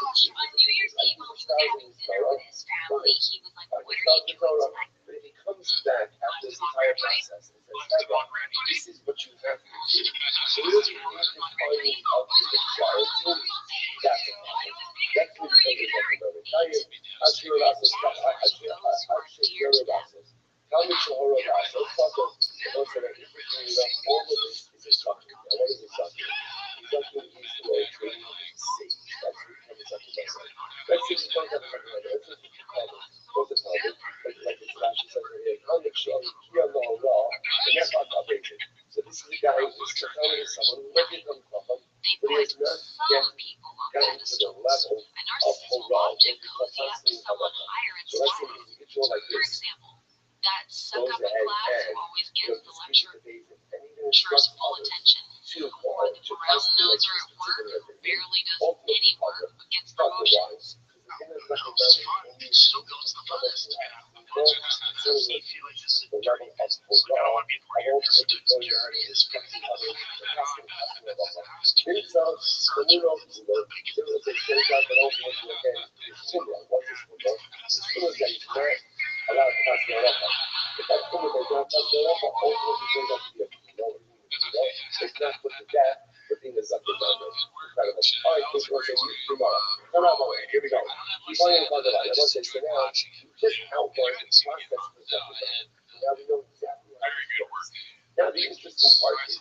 S3: On New Year's Eve, while he was having dinner with his family, he was like, "What are you doing tonight?"
S4: But if he comes back after this entire process and says, "Rabbi, this is what you have to do," so he doesn't have to find out the clarity. That's a problem. That's what he does with everybody. I share Rasas. I share Rasas. Tell me Shahara Rasas. Fuck up. Don't say that. All of this is a sucker. And what is a sucker? Sucker is the way to see. That's what becomes a sucker. Let's see if you don't have a sucker. Let's see if you have a what's the problem? Like it's Rashi says right here. Conviction. Here no law. And that's not updated. So this is a guy who's telling someone who might become from,
S3: They
S4: but he
S3: put
S4: has not
S3: some
S4: yet
S3: people on
S4: gotten to the
S3: pedestals.
S4: level
S3: A
S4: of
S3: narcissist will
S4: Hurrah.
S3: often cozy up to someone higher in
S4: So let's say
S3: status.
S4: if you get like
S3: For
S4: this,
S3: example, that
S4: goes
S3: suck up in
S4: ahead
S3: class who
S4: and
S3: always
S4: you
S3: gives
S4: know,
S3: the
S4: speaks
S3: lecture
S4: to the basic and even
S3: lecturer's
S4: instructs
S3: full
S4: others
S3: attention,
S4: to
S3: or
S4: fall
S3: the
S4: to
S3: brown
S4: custom like
S3: noser
S4: this
S3: at work
S4: particular
S3: who
S4: thing.
S3: barely does
S4: Ultimately,
S3: any work but gets
S4: Otherwise,
S3: promotions.
S4: because the thing is nothing better than when you
S7: so it's the funnest.
S4: so
S7: You feel like this is
S4: the level of
S7: like I don't want to be a lawyer.
S4: Hurrah,
S7: This is dirty. This is
S4: instructing others to custom
S7: the
S4: themselves, the new law, there was a change out that also went to again, the Simba, what is Simba? The Simba that is not allowed to pass the Europa. If that Simba does not pass the Europa, also he turns out to be a Kilo. It's not put to death, but being a Zucker Bandit. Incredible. All right, this was a new tomorrow. Come on, boy, here we go. Keep on in front of that. I want to say, so now, just outline the process of the Zucker Bandit. Now we know exactly how to do this. Now the interesting part is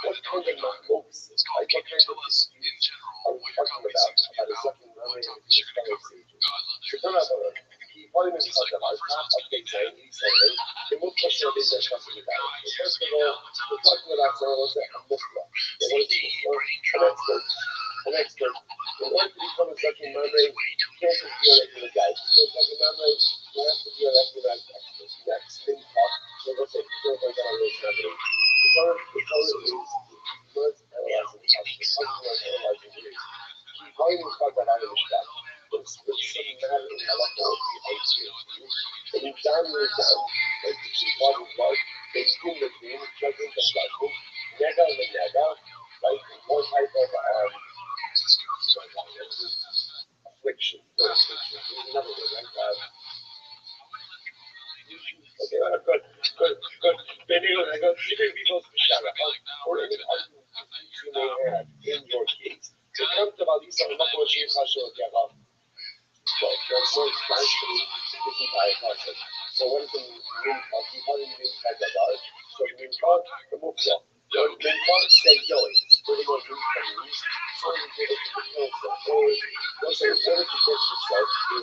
S4: what kind of books, like what kind of disputes are we talking about a sucking memory and his fellow sages. So come on, he put him in front of us, half of the saying, he's saying, and we'll push your business talking about it. So first of all, we're talking about someone who's a Muslim. An expert. An expert. In order to become a sucking memory, you can't just be a regular guy. To be a sucking memory, you have to be a regular expert. Next, thing talk. So let's say, so if I got a real memory. The color is words analyzing the text. The color is analyzing the words. Why do we call that out of the shot? It's something matter in how long we hate you. And you down, like the blood is blood, they skin the cream, judging and judging, nega and nega, right? One type of affliction. Another one, right? Okay, good. Maybe I go, even people shut up. Or any argument you may have in your case. So come to Valisa, I'm not going to change how she'll get off. Well, there's so thankfully this entire process. So what is the main cause? You probably mean like a large. So the main cause, the move flow. The main cause say going. So they go through the news. So they get it to the cancer. Or once they order to get yourself in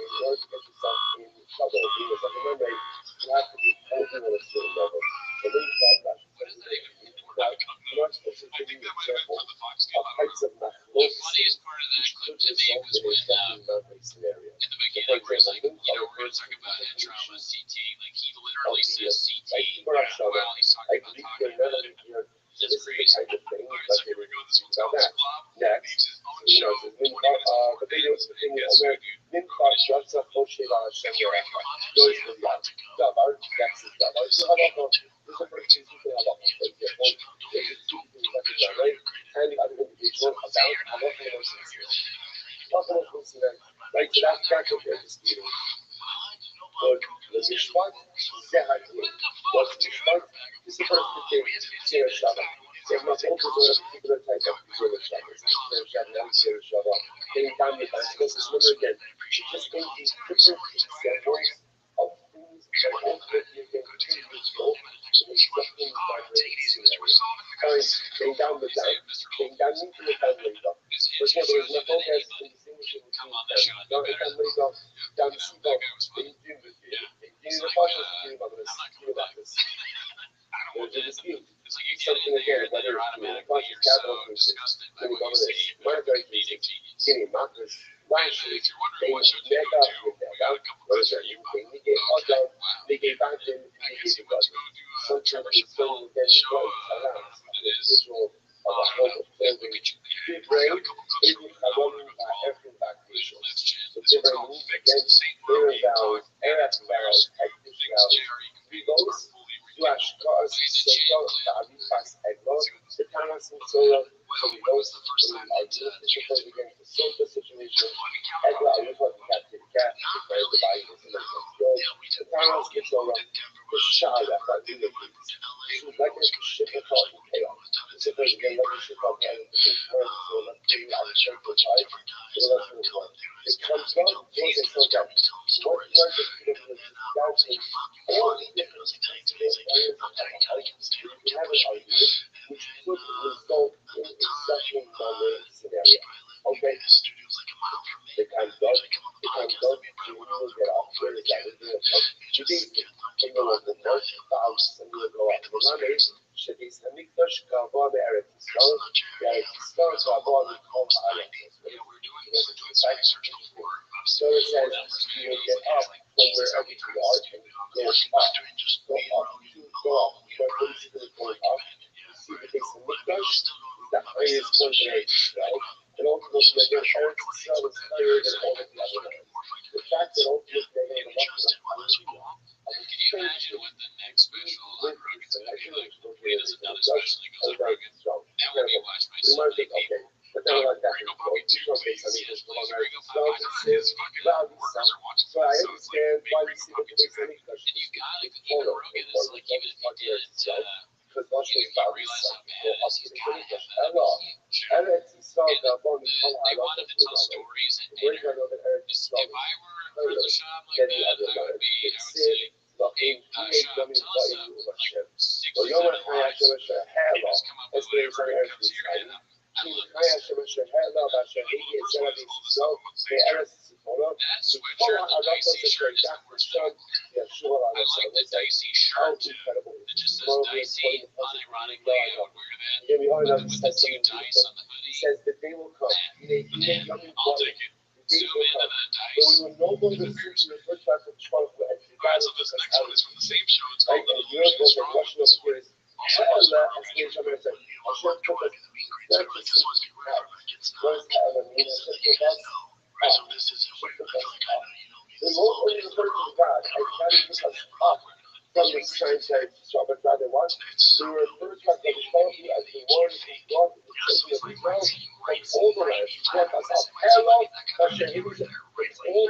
S4: trouble, because remember, you have to be holding on a certain level. So then you talk about I'm not supposed to give you an example of types of machlosis which could result in a second memory scenario.
S3: In the beginning, where he's like, we're going to talk about trauma, CT, like he literally says CT. Well, he's talking about
S4: this is the kind of thing that they would do about that. Next, the thing is, Minkoff just approached on somewhere. Goes to the double, next is double. So how about the first thing you have, for example, and the other individual about how much they want to see. Talk about what's next. Right, so that's practical disputing. But the Mishpat, what's Mishpat? Is the first thing Zero Shabbat. So I'm not going to do a particular type of Zero Shabbat. Zero Shabbat, Zero Shabbat. Anytime you find this, remember again, just in these different examples of things that ultimately you can continue to go in instructing migrating scenarios. Getting down the down, getting down into the down later. For example, there's no focus in distinguishing between down later, down the seatbelt, and you do the process of doing about this. There's a dispute. Something again, whether it's conscious capital increases, then we go to this. Monetary increases, getting markers, flashing, they neck up with that. What is that? They negate all down, negate back in, negate the budget. Sometimes it's so again, around the visual of a whole of clothing. Big brain, able to run everything back visuals. So different moves again, mirror vowels, RF vowels, hectic vowels, regos, flash cars, social, value, fast, eglos, the cameras and solar, so we go to again, the social situation, eglo, I was what we got to the cat, the body was in the cameras get over, the shaya, but we did so like a ship of chaos. So there's again, like a ship of chaos, so let's do our circle type, it comes down, goes and so down. What does it do with the all the different types of areas of we have an argument which could result in a second memory scenario. Okay? It comes up, you will get off where it's at. You think, you know, the north, and we'll go up the runners. Should be sending Kush, Gabon, the Eretz Yisrael, Gabon, and Kol Haaretz. So it says you will get up from wherever you are and go up, but basically going up. See the case of Mikdash, the highest point in Eretz Yisrael, and ultimately again, Eretz Yisrael is higher than all of the other lands. The fact that ultimately they're going to look at Hallelujah.
S3: Can you imagine what the next special on Rogan's going to be like? He does another special, he goes on Rogan. That would be watched by so many people. Ringo Bobby 2 plays Ringo Bobby 5 is fucking workers are watching.
S4: So I understand why you see the
S3: And you gotta, even Rogan is like, even if he didn't,
S4: because
S3: you realize how bad it is, he's gotta have that.
S4: And
S3: They want him to tell stories at dinner. If I were a shop like that, I would say, hey, shop, tell us 6 or 7 lines. You just come up with whatever comes to your head. I love this. That switch from the dicey shirt is the worst thing. I like the dicey shirt that just says dicey, unironically, I would wear that. With the 2 dice on the hoodie. Man, I'll take it. Zoom into the dice. Alright, so this next one is from the same show. It's called The Illusion is Strong with the Sword. Also,
S4: from the same side, so but rather once, we were first like the quality as the one who brought the city of Israel, like overland, hello, Hashem, it was all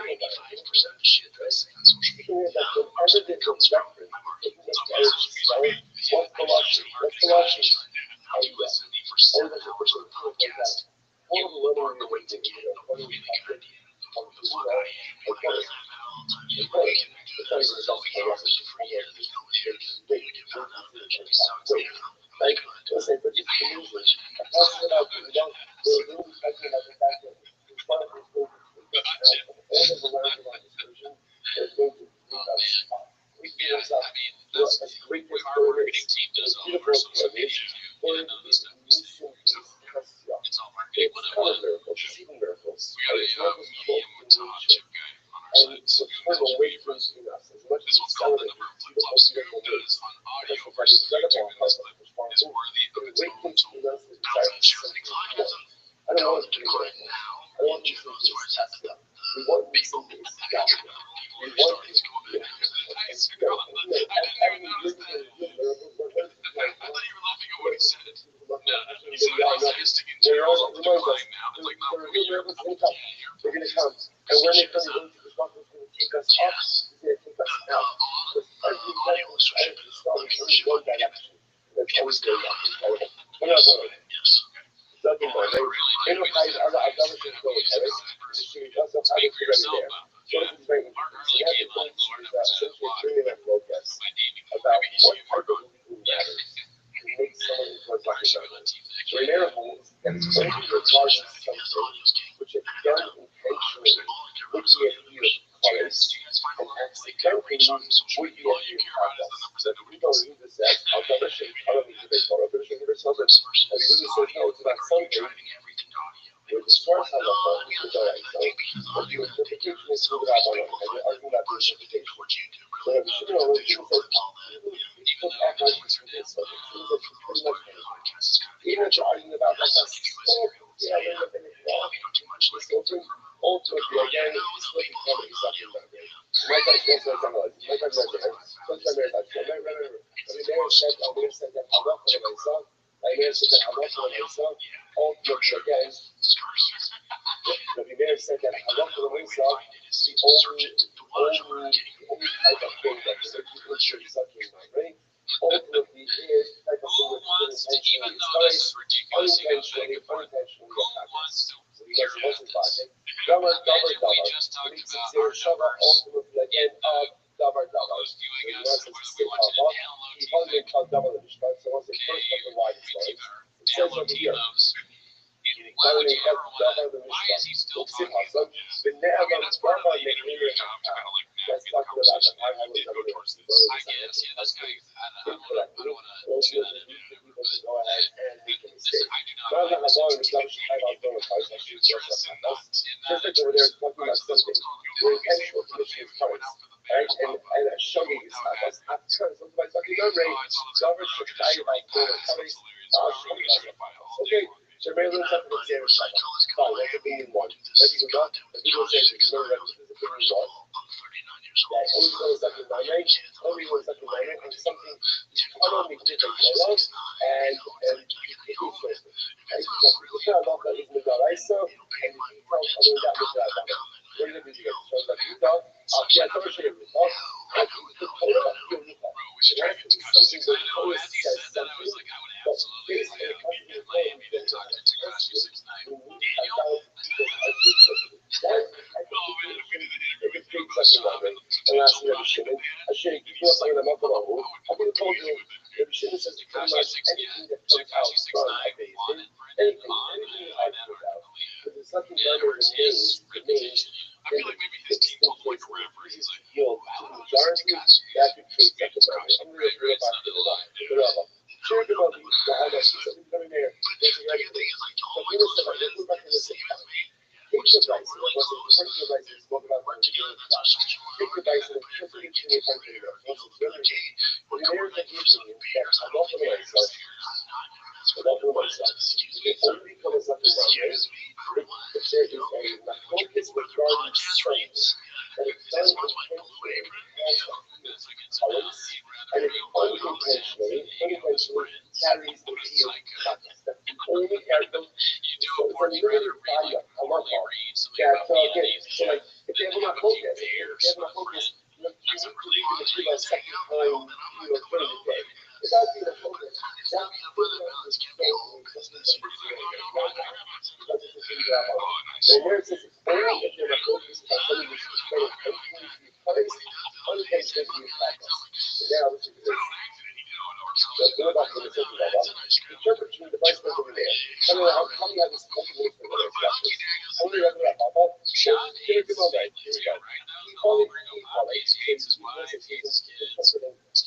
S7: whole bring up Hopkins hates his wife, hates his kids. His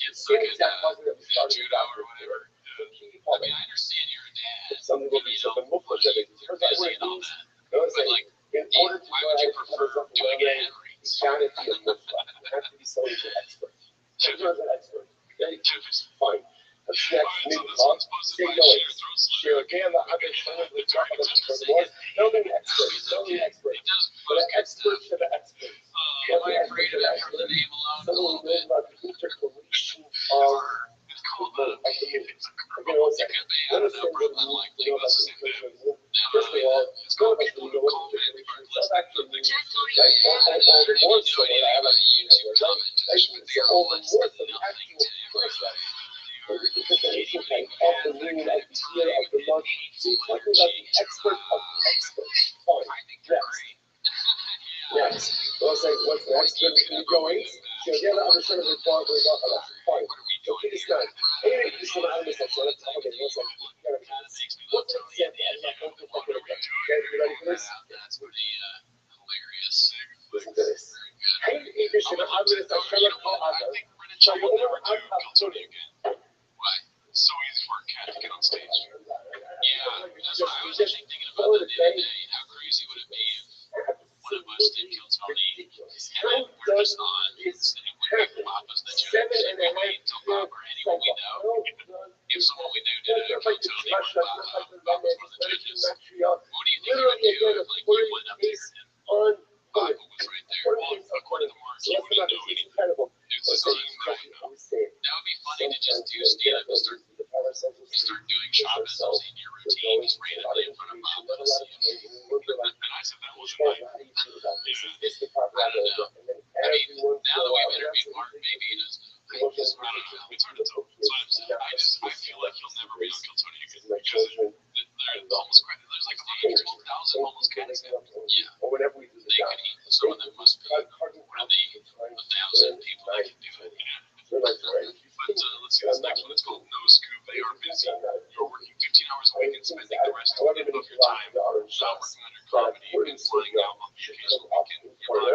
S7: kids look at judo or whatever. I mean, I understand you're a dad. And, you know, you're busy and all that. But like, why would you prefer doing it at rates?
S4: Fine. Share again, the understanding the job of the Lord. No being experts, no being experts. But an expert to the expert.
S7: Am I afraid of that from the name alone? A little bit.
S4: Interpolation
S7: It's called the. I don't know, bro. Unlikely. Let's just say that.
S4: First of all,
S7: It's called people who call me the
S4: back to the all the more so that I have a YouTube comment. All the more so the actual process. Of the meaning of the year of the month. So you're talking about the expert of the experts. Fine. Next. So I'll say, what's the expert in going? So again, I understand the report. Fine. So keep this going. Anyway, this is what I'm going to say. So let's talk about it. What's the example? I'm not going to talk about it. Okay, you ready for this?
S7: That's pretty hilarious.
S4: Listen to this. Hey, English, I'm going to say, Sherlock Holmes. So you over
S7: Why? It's so easy for a cat to get on stage. Yeah, that's what I was actually thinking about that the other day. How crazy would it be if one of us did kill Tony, and then we're just on, and we Papa's the judge, and we wait until Papa or anyone we know, if someone we knew did it, kill Tony, Papa's one of the judges. What do you think you would do if, like, you went up there and Papa was right there? Well, according to Mark, you wouldn't know anything. It's just that would be funny to just do stand up and start doing Shabbos in your routine just randomly in front of Papa to see him. And I said that wasn't right. I don't know. I mean, now that we've interviewed Mark, maybe it is. I don't know. It's hard to tell. So I feel like he'll never be on Kill Tony again because they're almost there's like 12,000 almost cats now. Yeah. They could eat. Some of them must be one of the 1,000 people that can do it. But let's see this next one. It's called No Scoop. They are busy. You're working 15 hours a week and spending the rest of your time not working on your comedy and flying out on the occasional weekend. I don't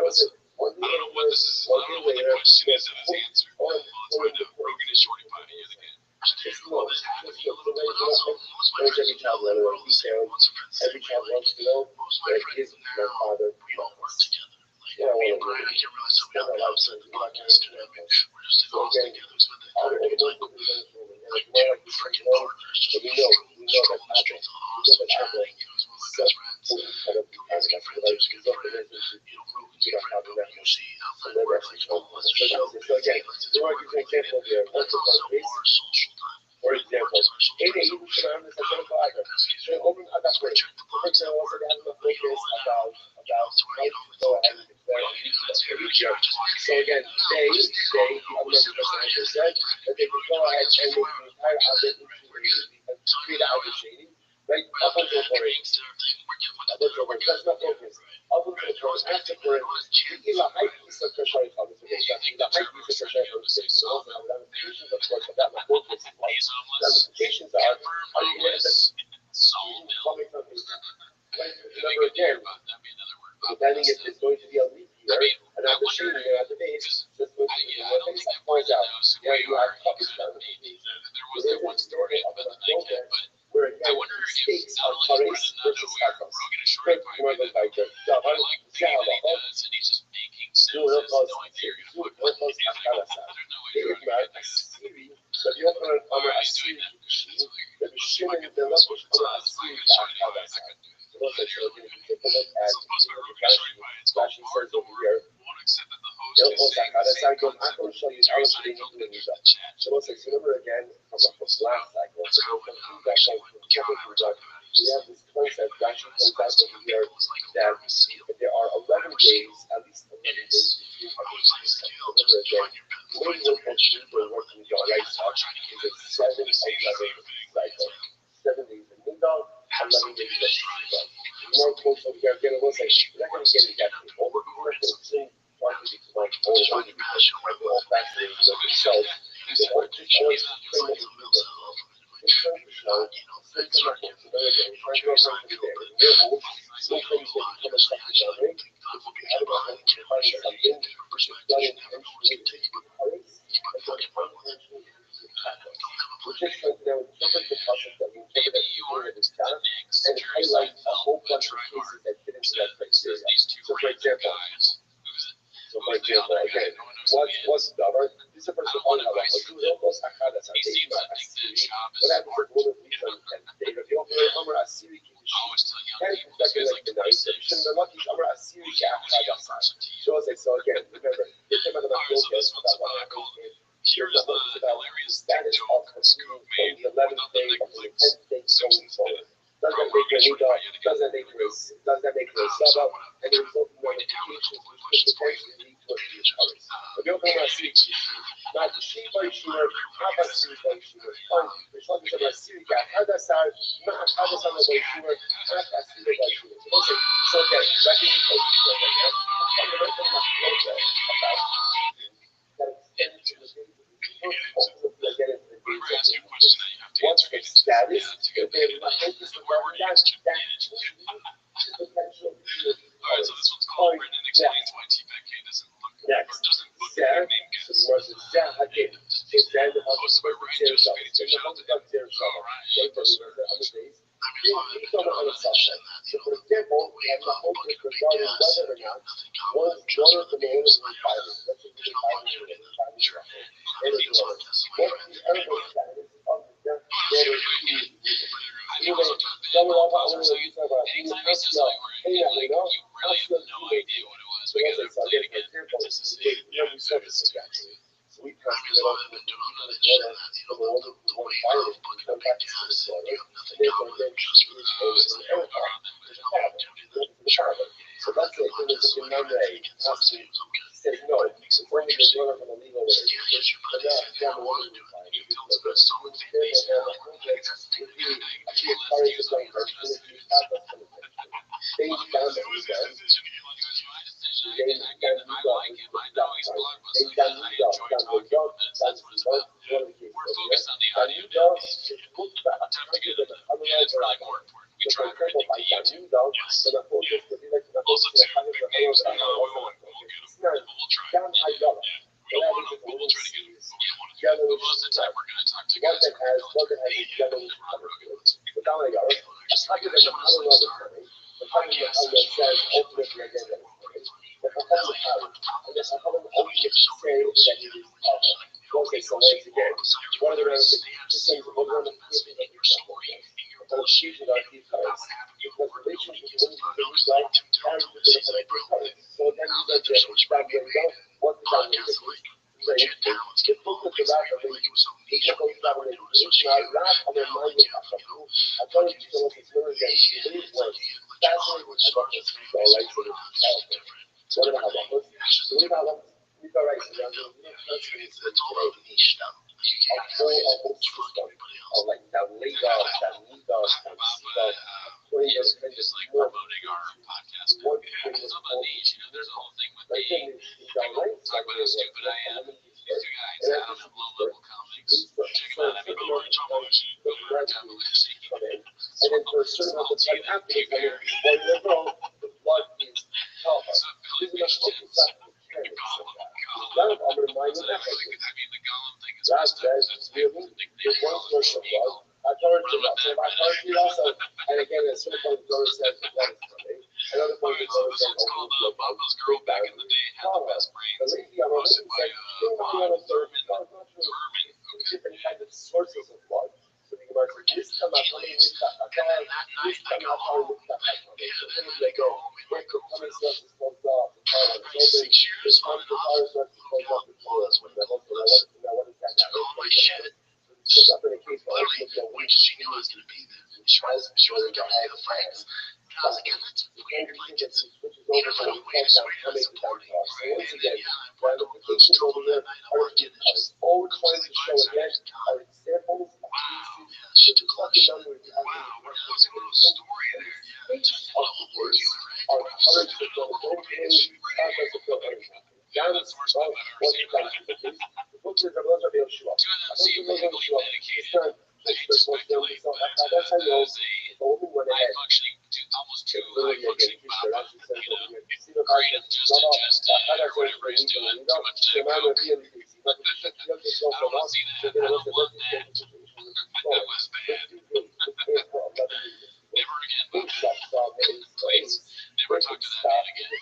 S7: know what this is. I don't know what the question is and his answer. Well, let's find out. Rogan is Shorty Pie. You're the kid. Well, this had to be a little bit also.
S4: Every child wants to know that his father.
S7: We all work together. Like, me and Brian, I can't realize that we have the outside of the podcast today. We're just in Austin together. It's been we're freaking partners. Just strong the streets of Austin chatting. He was one of my best friends. We have to get friends. You know, Rogan's a friend, but you see, outside of work, like, let's just show. Let's work. That's also our social time.
S4: For example, hey, you should have this as a open at that way. For example, also they have a focus about how to go ahead and declare every year. So again, they, I'm not just said, that they can go ahead and make the entire outlet into a street outlet shading, right? Up until for it. That's not focus. Up until for it, after for it, the high piece of the show is obviously the high piece of the show is so ramifications, of course, of that focus. Ramifications are you going to coming from his remember again, depending if it's going to be a leak here, and at the shooting or at the base, just going to be one thing that points out, yeah, you have copies done.
S7: There was that one story about the nightcap, but
S4: where again,
S7: I wonder if
S4: are Paris versus Tacos. Quick, remember by the
S7: I like the thing that he does, and he's just making sentences, knowing that you're going to fuck with it. There's no way you're going to do this.
S4: But you open it on
S7: Why
S4: a
S7: are you doing that?
S4: the machine in the level on a series so if you take a look at flashing says over here, I'm going to show you how they need to do that. So let's say, remember again from last cycle, so from that cycle, we have this concept that actually points out over here that there are 11 days, at least 11 days between remember again, when you look at we're working with our right side, is a 7-11 cycle. 7 days in Middag, 11 days in Middag. More close over here, again, it looks like we're not going to get exactly over we're going to quantity to my whole factory of itself. So what to show is
S3: perspective, you never know where it's going to take you, but keep a fucking run with it. Don't have a plan B. Maybe you are the next Jersey film that try hard. These two random guys.
S4: So, for example, again, what's governed? This is a person calling about dos ajadas a
S3: He seems to think that job is
S4: what happens
S3: smart.
S4: if one of these they go over a series
S3: I always tell young
S4: and
S3: people, this guy's like 26.
S4: the lucky over a series so again, remember, the tema de
S3: Alright, so this one's called Here's the hilarious dick joke Scoop made with nothing Netflix Simpsons did.
S4: Does that make you does that make you
S3: So
S4: sub
S3: I'm
S4: up and the result of
S3: going to down a couple quick questions for you.
S4: But you're going to see not the sheep by sheep, not by sheep by sheep. It's not just a series. Hada sar, not hada sar by sheep, not a series by sheep. So again, that means
S3: Whenever I ask you a question that you have to answer,
S4: what's the status?
S3: Where were you Alright, so this one's called Brendan Explains Why T-Back K doesn't look or doesn't look like a name guess. Hosted by Ryan Joseph 82. Shout out to him. Alright. I mean, it's fine. I don't understand that. You know, we have a fucking big guess. Nothing common. Just for the names. There's no fun in it. Sure. It's on this, my friend. I also taught that professor saying anytime he says something where you really have no idea what it was, we gotta play it again just to see.
S4: We
S3: I mean, as long as I've been doing all that shit, you know, the way of fucking a big gas, you have nothing common just for the names. There's no activity that sure.
S4: So that's the thing is in my way. Says no, it's when you just learn from the legal way.
S3: Yeah, yes, you put it if you don't want to do it. You feel it's good, someone's face now. That's the thing that you left you on purpose.
S4: They down the weekend.
S3: I like him. I know he's blockbuster. I enjoy talking about this. That's what it's about. We're focused on the audio now. Attempt to get it. Yeah, it's probably more important. We try everything to YouTube. Yes. Also, too, big names. No, we won't get them. But we'll try. Yeah. We don't want them, but we'll try to get them. We don't want to do it. But most of the time, we're going to talk to guys who are military. Rob Rogan. Just like there's someone else like Star. Podcast session.
S4: Okay, so once again, one of the rounds, just saying, one of the negotiations on these cards, because relations with women who don't like so then you go to that window, what does that mean? So you get booked with that, and then you go to that window, it's not that, and then mine will have to move. I told you to look at the again, it is worse. That's what it starts to go right for the what about that? We got one. We got right.
S3: It's all about the niche stuff. You can't
S4: like that lead off,
S3: just like promoting our podcast. It's all about niche. You know, there's a whole thing with me. Talk about how stupid I am. These two guys out of low-level comics. Check them out. If you go over to John Moshi, go over to Moshi.
S4: And then for a certain amount of time after the player, the blood is tough.
S3: Billy Beach tins.
S4: I'm going to mind you that.
S3: I mean, the Gollum thing is
S4: That's really the one source of love. I told you that. So I told you also, and again, at some point, the brother says, "What is coming?" Another point, the brother says,
S3: "It's called Bubba's Girl Back in the Day Had the Best Brains." Hosted by Ron Thurman.
S4: Different kinds of sources of love. So you might this come out.
S3: And then that night, I go home. And then I go home and my girlfriend of 6 years on and off. Was when the home was. Took all my shit. Literally, when she knew I was going to be there. She wasn't going to see the friends. And I was like, yeah, that's weird. Like, it's, everybody waves for you and supporting. Right? And then, yeah, I brought the close to him that night. I worked in this.
S4: Always trying to show again our examples.
S3: Wow, yeah, she took all that shit. Wow, we're closing a little story there. Yeah, just a little more to it, right?
S4: Our courage to go
S3: Yeah, that's the worst I've ever seen. Two of them seem legally dedicated. I hate to speculate, but as a high-functioning, almost too high-functioning Baba, you know, great and just adjusted or whatever he's doing,
S7: too much to go. I don't see that. I don't want that. That was bad. Never again, Bob. Please, never talk to that man again.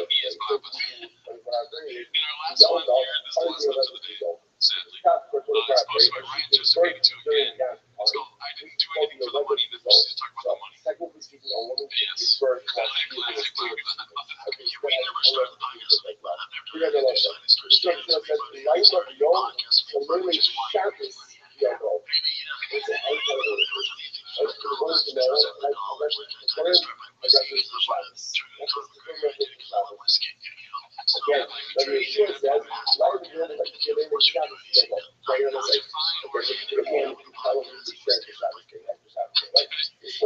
S7: He is Papa. In our last one here, this last up to the day, sadly, it's posted by Ryan Joseph 82 again. It's called I Didn't Do Anything for the Money. This is talking about the money. Yes. Classic Bobby. We never started the podcast like that. I've never done it. I started streaming everybody. I started a podcast for money. Just why. Maybe,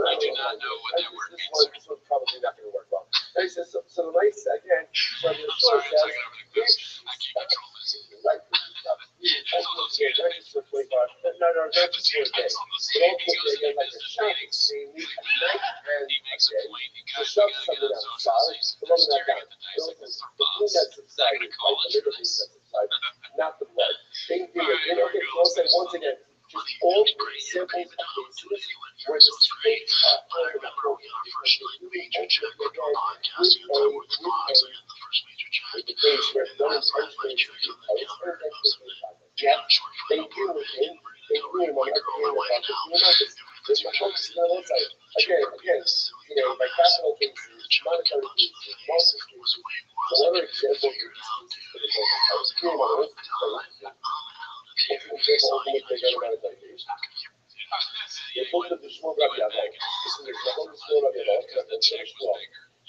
S7: I do not know what that word means.
S4: Probably not going to work well. So the lights again.
S7: I'm sorry, I'm talking over the clips. I can't control this. He makes a point. You gotta get on social season. They're staring at the dice like this. They're gonna call it for this.
S4: Not the blood. Once again, just all simple cases where the straight up
S7: I remember we had our first major check on our podcast. We were with Fox. I had the first major check.
S4: the case where
S7: And
S4: one
S7: that's my check on the counter. I was
S4: yeah,
S7: short for
S4: they
S7: no
S4: do
S7: part.
S4: with him. They do him on
S7: My girl, my wife now.
S4: there's my folks on the website. Again, by capital cases, monetary cases, lawsuit cases, another example here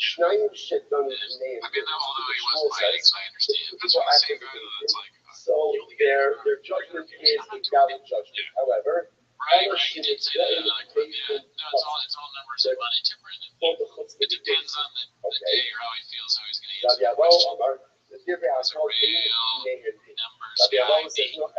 S4: Schneider shit done in his name.
S7: I mean, although he was fighting, so I understand. That's what I'm saying, it's like,
S4: So their judgment is a valid judgment. However,
S7: right, you did say that in another clip, yeah. No, it's all numbers and money to Brendan. It depends on the day or how he feels, how he's going to answer the question. It's a real numbers guy.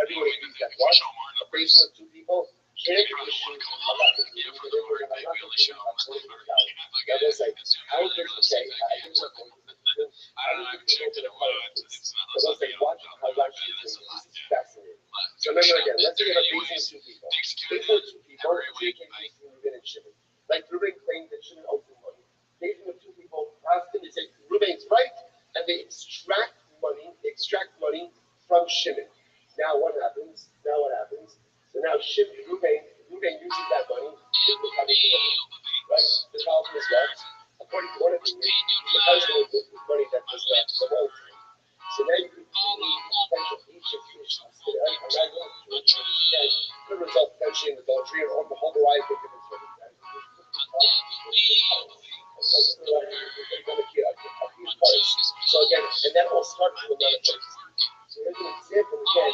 S4: Everybody thinks that what? A person of two people can't be issued a lot.
S7: Yeah, for the word, maybe we only show him stuff.
S4: That was like, how did okay, I think something.
S7: I don't know, I haven't checked it out. It's not
S4: Let's say watch how life is fascinating. So remember again, let's say you have a base of two people. Base of two people, three cases Ruben and Shimon. Like Ruben claims that Shimon owes him money. Base of two people, prosecute, they say Ruben's right, and they extract money from Shimon. Now what happens? So now Ruben uses that money. Right? The problem is what? According to one opinion, the husband with money that does not belong to him. So now you could potential each of these could result potentially in adultery or a whole variety of different circumstances. So again, and that all starts with another person. So here's an example again.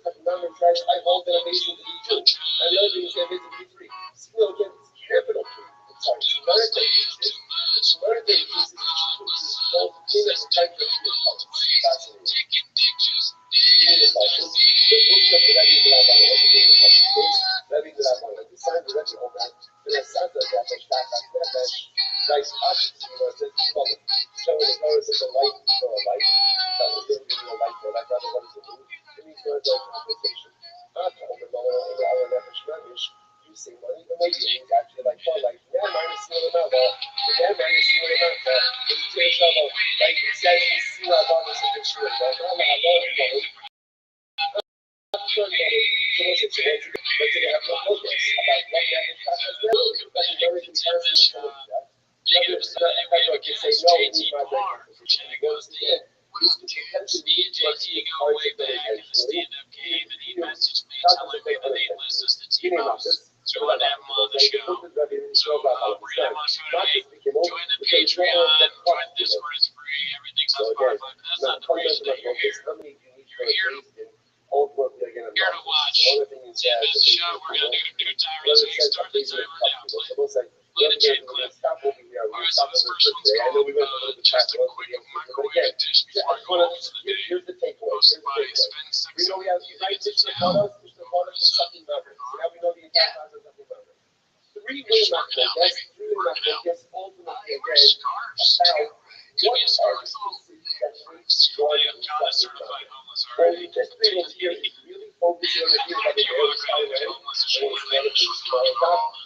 S4: The number says I hold that amazing to be two. And the other thing is amazing to be three. Still again, it's capital two. Sorry, it's monetary cases. It's monetary cases. Both in the type of fascinating. The book of the Rabbi Rabbi, what the name is Rabbi Rabbi, the sign of the Rabbi Omer, and the sign of the Rabbi Shaka, nice options, it says color. So when it goes as a light for a light, that would give you a light for a light, rather what is it? It means for a conversation. Not to open the Omer, our Rabbi Shmamish, you say money, but maybe it means actually like for light. Yeah, minus the amount, yeah, minus the amount, it's clear trouble. Like it says, you see what I'm on this in the tree, but they have no focus about what the other class has done. That's a very comparison to that. The other can say, no, we need my breakfast. And he goes to the end.
S7: JT go way back in the stand-up game, and he messaged me telling me that he listens to T-Mouse. So I want to have him on the show. So we're going to have him on the show today. Join the Patreon. Join the Discord. It's free. Everything's on Spotify. But that's not the reason that you're here. You're here to watch 10 minutes show. We're going to do tyrants. So you start the timer now. Play the chain clip. Alright, so this first one's called Just a Quick Microwave Edition before I go on to the day.
S4: Here's the takeaway.
S7: Posted by Spend Sex.
S4: We know we have United Now we know the entire concept of something better. Three-way macro, that's three-way macro, yes, ultimately again, about what are
S7: John is certified homeless already.
S4: Just being here is really focusing on the things that
S7: You walk around with homeless and shit like that.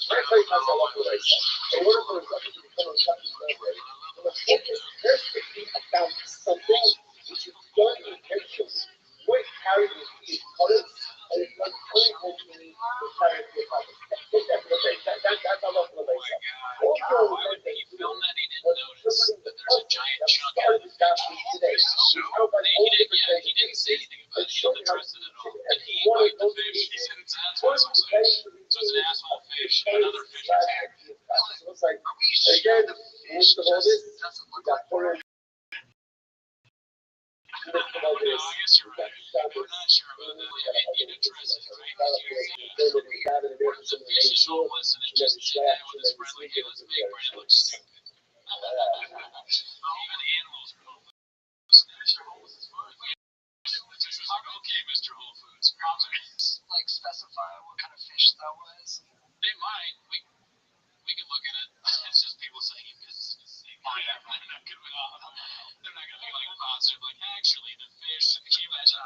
S4: I tell you myself what I said. And one of those things to become a fucking memory, focus perfectly about something which you've done intentionally. What carry with you colors and it's not unintentionally to carry it to your pocket. That's a lot of the way.
S7: Why would he film that? He didn't notice that there's a giant chunk out of the fish. He didn't say anything about it. He didn't trust it at all. Did he bite the fish? He said it's asshole. So it's an asshole fish. Another fish attack.
S4: So it's like, again, most of all this, we got four.
S7: I guess you're right. We're not sure about that. You didn't address it, right? The fish is homeless and it just sitting there with his friend like, hey, let's make Brandon look stupid. Even animals are homeless. Mr. Homeless is fine. Okay, Mr. Whole Foods.
S3: Like specify what kind of fish that was.
S7: They might. We can look at it. It's just people saying he pisses in his sink. They're not going to be like positive. Like, actually, the fish. Can you imagine?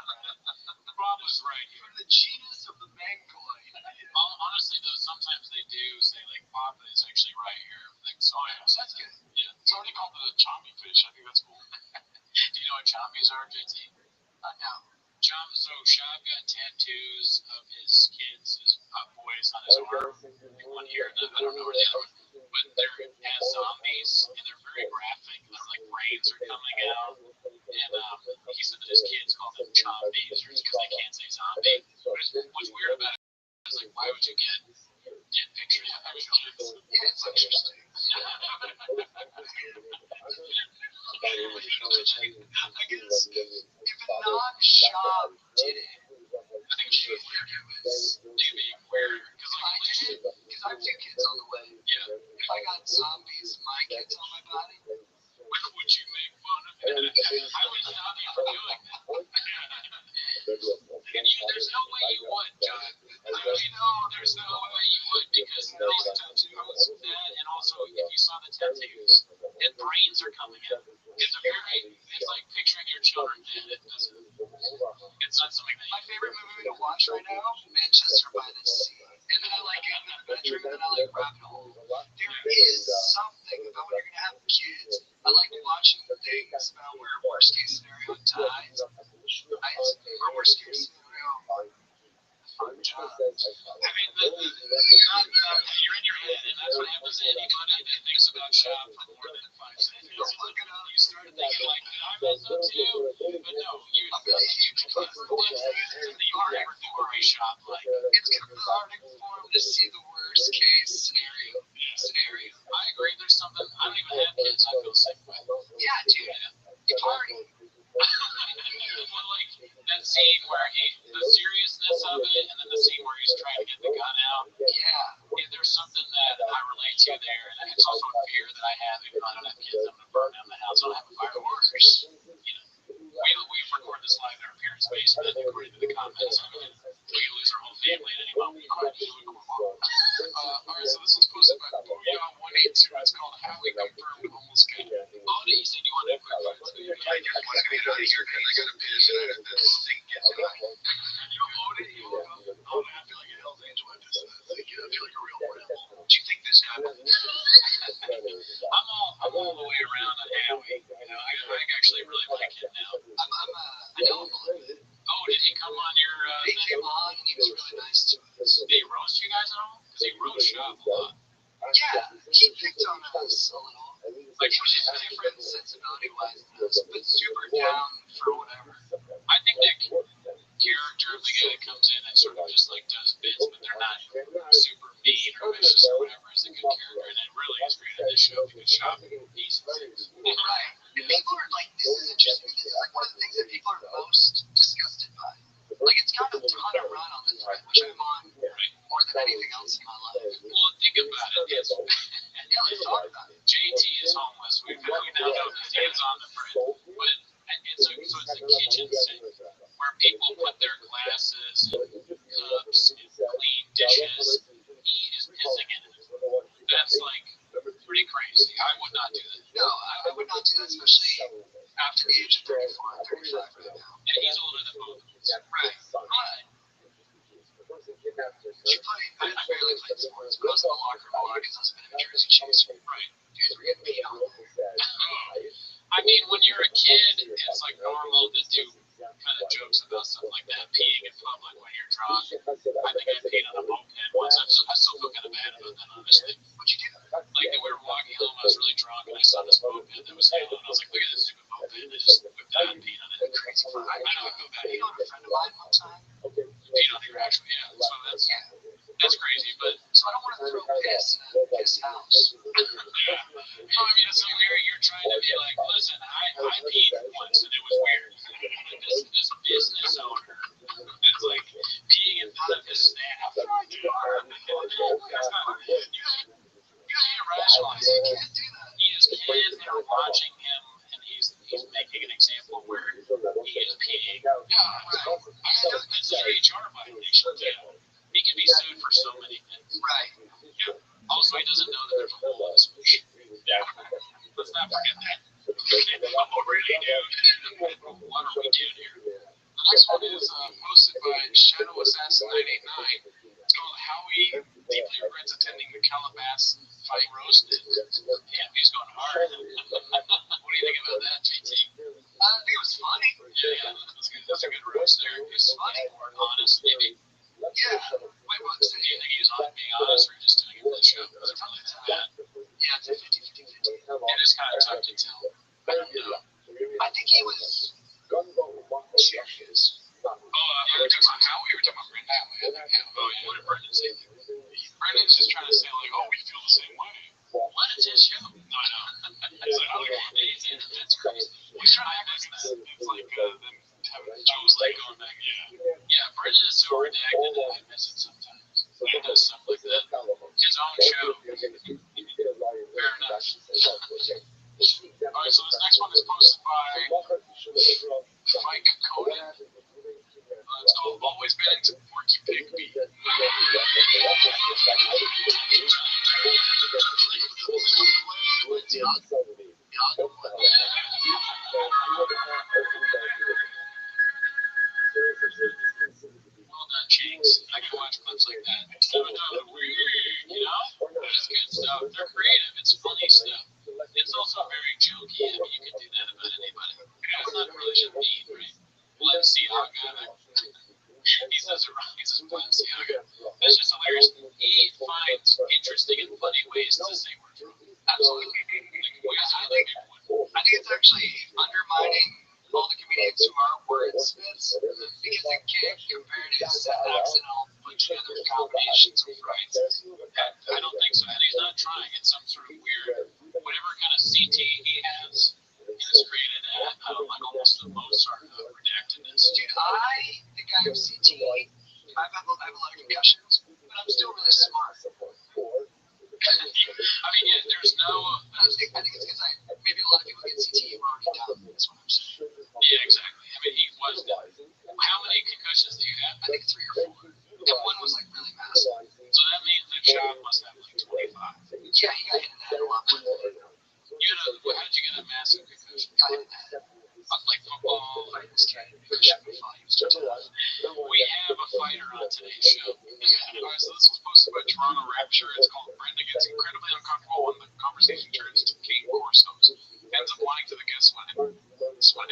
S7: Rob was right here.
S3: From the genus of the mangoid.
S7: Honestly, though, sometimes they do say, like, Papa is actually right here. Like, so that's good. Yeah. It's already called the chompy fish. I think that's cool. Do you know what chompies are, JT? No. So Shab got tattoos of his kids, his boys on his arm. One here, and I don't know where the other one, but they're as zombies, and they're very graphic. They're like brains are coming out, and he said that his kids call them chompies, because they can't say zombie. What's weird about it is like, why would you get pictures of your kids?
S3: Yeah, it's interesting. I guess if a non-shop did it,
S7: I think she was being weird, because
S3: I did it, because I have 2 kids on the way.
S7: Yeah.
S3: If I got zombies, my kids on my body,
S7: Would you make fun of it? I would stop you from doing that. There's no way you would, John. There's no way you would, because those tattoos, and also if you saw the tattoos, and brains are coming out. It's like picturing your children dead. It's not something that.
S3: my favorite movie to watch right now, Manchester by the Sea. And then I like it in the bedroom, and then I like Rabbit Hole. There is something about when you're going to have kids. I like watching things about where worst case scenario dies, or worst case scenario fun job.
S7: I mean, you're in your head, and that's what happens to anybody that thinks about shop for more than 5 seconds. You start thinking like, I mess up too, but no, you never think where I shop like.
S3: It's cathartic for them to see the worst case scenario.
S7: I agree. There's something. I don't even have kids. I feel sick with.
S3: Yeah, dude. You party.
S7: Well, like that scene where the seriousness of it, and then the scene where he's trying to get the gun out.
S3: Yeah.
S7: There's something that I relate to there, and it's also a fear that I have. Even though I don't have kids, I'm gonna burn down the house. I don't have a fireworks. We record this live in our parents' basement, according to the comments. We could lose our whole family at any moment. Alright, so this one's posted by Booyah182. It's called How We Confirmed Homeless Guy. Oh, you said you wanted a quick one. So you
S3: I just want to get out of here because I got to piss and this thing gets out.
S7: you own it, you woke up.
S3: Oh man, I feel like a Hell's Angel. I feel like a real rebel. Do you think this guy?
S7: I'm all the way around on Howie. I actually really like him now.
S3: I know him a little bit.
S7: Oh, did he come on your?
S3: He came on and he was really nice to us.
S7: Did he roast you guys at all? Because he roast Shop a lot.
S3: Yeah, he picked on us a little.
S7: Like,
S3: He was just different sensibility-wise than us, but super down for whatever.
S7: I think that character of the guy that comes in and sort of just like does bits, but they're not super mean or vicious or whatever, is a good character, and it really is great at this show because Shop he's
S3: Right. And people are like, this is interesting. This is like one of the things that people are most disgusted by. Like, it's got a ton of run on the thread, which I'm on more than anything else in my life.
S7: Well, think about it.
S3: Yeah, let's talk about it.
S7: JT is homeless. We now know that he is on the thread, but it's a kitchen sink where people put their glasses and cups and clean dishes. He is pissing in it. That's like pretty crazy. I would not do that.
S3: No, I would not do that, especially after age of 34 and 35 right now.
S7: And he's older than both of us.
S3: Right. But I barely played sports, but I was in the locker room a lot because I was a bit of a jersey chaser.
S7: Right.
S3: Dudes were getting beat on.
S7: I mean, when you're a kid, it's like normal to do kind of jokes about stuff like that, peeing in public when you're drunk. I think I peed on a moped once. I still feel kind of bad about that, honestly.
S3: What'd you do?
S7: Like, we were walking home, I was really drunk, and I saw this moped that was hailing, and I was like, look at this stupid moped. I just whipped out and peed on it.
S3: Crazy fun.
S7: I know, I feel bad.
S3: You know, a friend of mine one time.
S7: Peed on your actual, yeah. So that's crazy, but
S3: So I don't want to throw piss in his house.
S7: yeah. No, I mean, it's like you're trying to be like, listen, I peed once and it was weird. This business owner is like peeing in front of his staff. You can't rationalize it. You can't do that. He has kids that are watching him, and he's making an example where he is peeing. Yeah, right. I mean, that's a HR violation. Yeah. He can be sued for so many things.
S3: Right.
S7: Yeah. Also, he doesn't know that there's a hole in his fish. Yeah. Let's not forget that. I'm already doing. What are we doing here? The next one is posted by Shadow Assassin 989. It's called Howie deeply regrets attending the Calabas fight roasted. Damn, he's going hard. What do you think about that, JT?
S3: I think it was funny.
S7: Yeah, that's a good roast there. It's funny, honest, maybe.
S3: Yeah.
S7: Wait, what? So do you think he's on being honest or just doing it for the show? Is it really that bad?
S3: Yeah, it's a 50-50.
S7: It is kind of tough to tell. I don't know.
S3: I think he was serious.
S7: Oh, are we talking about Howie or are we talking about Brendan? Oh, yeah. What did Brendan say? Brendan's just trying to say, like, oh, we feel the same way. What is his show? No, I know. He's like, oh, that's crazy. He's trying to mix that. It's like them having Joe's leg going back. Yeah. Yeah, Brendan is so redacted that I miss it sometimes. He does stuff like that. His own show. Fair enough. Alright, so this next one is posted by Mike Conan. It's called Always Betting to Porky Pig Beat. Well done, Cheeks. I can watch clips like that. You know? It's good stuff. They're creative. It's funny stuff. It's also very jokey. I mean, you can do that about anybody. It's not really just mean, right? Balenciaga. He says it wrong. He says Balenciaga. That's just hilarious. He finds interesting and funny ways to say words wrong.
S3: Absolutely. I think it's actually undermining all the comedians who are wordsmiths because they can't compare his accidental put together combinations of rights.
S7: I don't think so. And he's not trying. It's some sort of weird, whatever kind of CT he has, he's created like almost a Mozart of redactedness.
S3: Dude, the guy of CTE, I have a lot of concussions, but I'm still really smart.
S7: I mean, yeah, there's no.
S3: I think it's because maybe a lot of people get CTE were already down. That's what I'm saying.
S7: Yeah, exactly. I mean, he was down. How many concussions do you have?
S3: I think 3 or 4. And one was like really massive.
S7: So that means the shot must have like 25.
S3: Yeah, he got hit in the head a lot.
S7: How did you get a massive concussion?
S3: Got hit in the head.
S7: Like football.
S3: Fighting this kid.
S7: We have a fighter on today's show. Alright, so this was posted by Toronto Rapture. It's called Brenda Gets Incredibly Uncomfortable When the Conversation Turns to Kate Corso's. Ends up lying to the guest when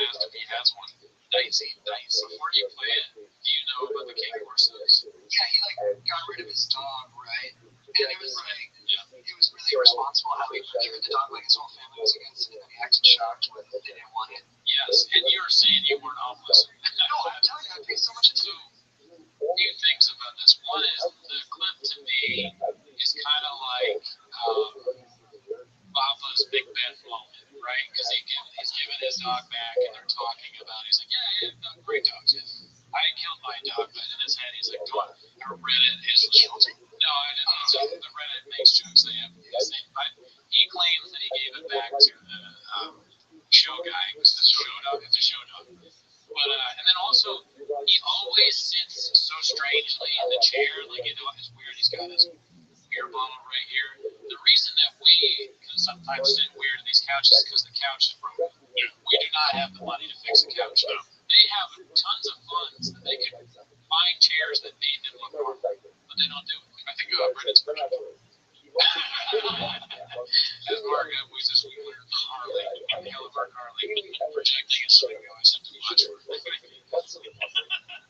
S7: asked if he has one. Dicey. Before you play it, do you know about the Kate Corso's?
S3: Yeah, he like got rid of his dog, right? And it was like, it was really irresponsible how he gave the dog like his whole family was against it, and then he acted shocked when they didn't want it.
S7: Yes, and you were saying you weren't homeless.
S3: No, I'm telling you, I paid so much attention.
S7: Two things about this. One is the clip to me is kind of like Baba's Big Bad Moment, right? Because he's giving his dog back and they're talking about it. He's like, yeah, great dogs. I killed my dog, but in his head he's like, don't. Or Reddit is guilty. No, I didn't. So the Reddit makes jokes. He claims that he gave it back to the show guy. It's a show dog. But and then also he always sits so strangely in the chair, like it's weird. He's got his beer bottle right here. The reason that we can sometimes sit weird in these couches is because the couch is broken. We do not have the money have tons of funds that they can buy chairs that made them look normal, but they don't do it. I think Reddit's pretty cool. As Mark Edwards, we were Harley, in the hell of our Harley, projecting and so we always have to watch it.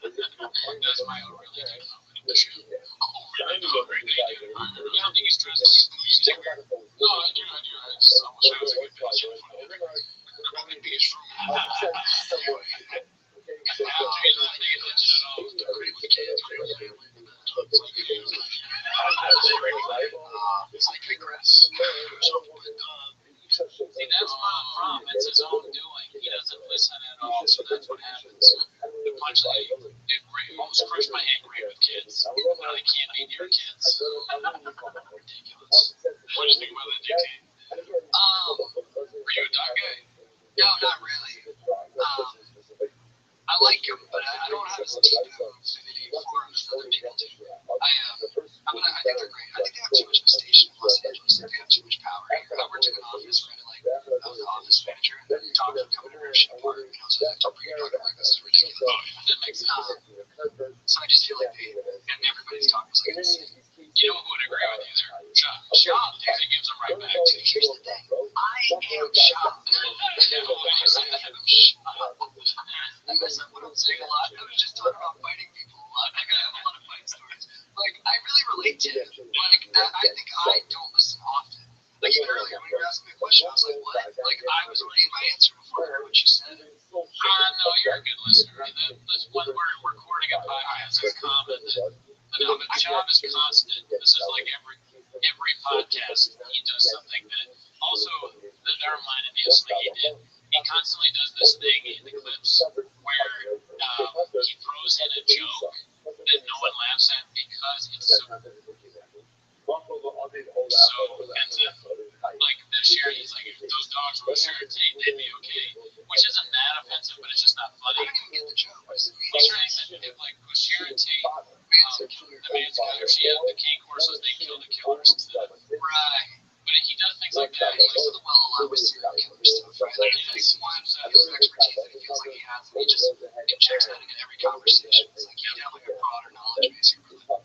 S7: That's my own religion. Oh, really? Oh, great idea. I don't think he's dressed as music. No, I do. I just almost I was a good picture. Maybe it's from it's like regress. See, that's not a problem. It's his own doing. He doesn't listen at all, so that's what happens. The punchline, it almost crushed my hand great with kids. Now they can't be near kids. Ridiculous. What do you think about that, JT? Were you a dog guy?
S3: No, not really. I like him, but I don't have as deep of an affinity for him as other people do. I think they're great. I think they have too much of a station in Los Angeles. I think they have too much power. I worked in an office where I was an office manager, and the dogs would come into Ocean Park, and I was like, don't bring your dog to work, this is ridiculous. That makes sense. So I just feel like and everybody's talking like,
S7: You know who would agree with you there? Shop. He gives them right back to you.
S3: here's the thing. I am shocked. I guess that's what I'm saying a lot. I was just talking about fighting people a lot. I have a lot of fight stories. Like, I really relate to it. Like, I think I don't listen often. Like, even earlier when you were asking me a question, I was like, what? Like, I was already in my answer before I heard what you said.
S7: No, you're a good listener. That's when we're recording a podcast. It's common that the job is constant. This is like every podcast. He does something that also that reminded me of something he did. He constantly does this thing in the clips where he throws in a joke that no one laughs at because it's so offensive. Like this year, he's like, if those dogs were sharing tape, they'd be okay. Which isn't that offensive, but it's just not funny.
S3: I didn't get the joke.
S7: He's trying to like with sharing tape. The man's killers, the king horses, they kill the killers instead.
S3: Right.
S7: But he does things like that.
S3: He likes to well along with serial killer stuff, right? Like, he feels expertise that he feels like he has, and he just injects that into every conversation. It's like, you have like a broader knowledge base.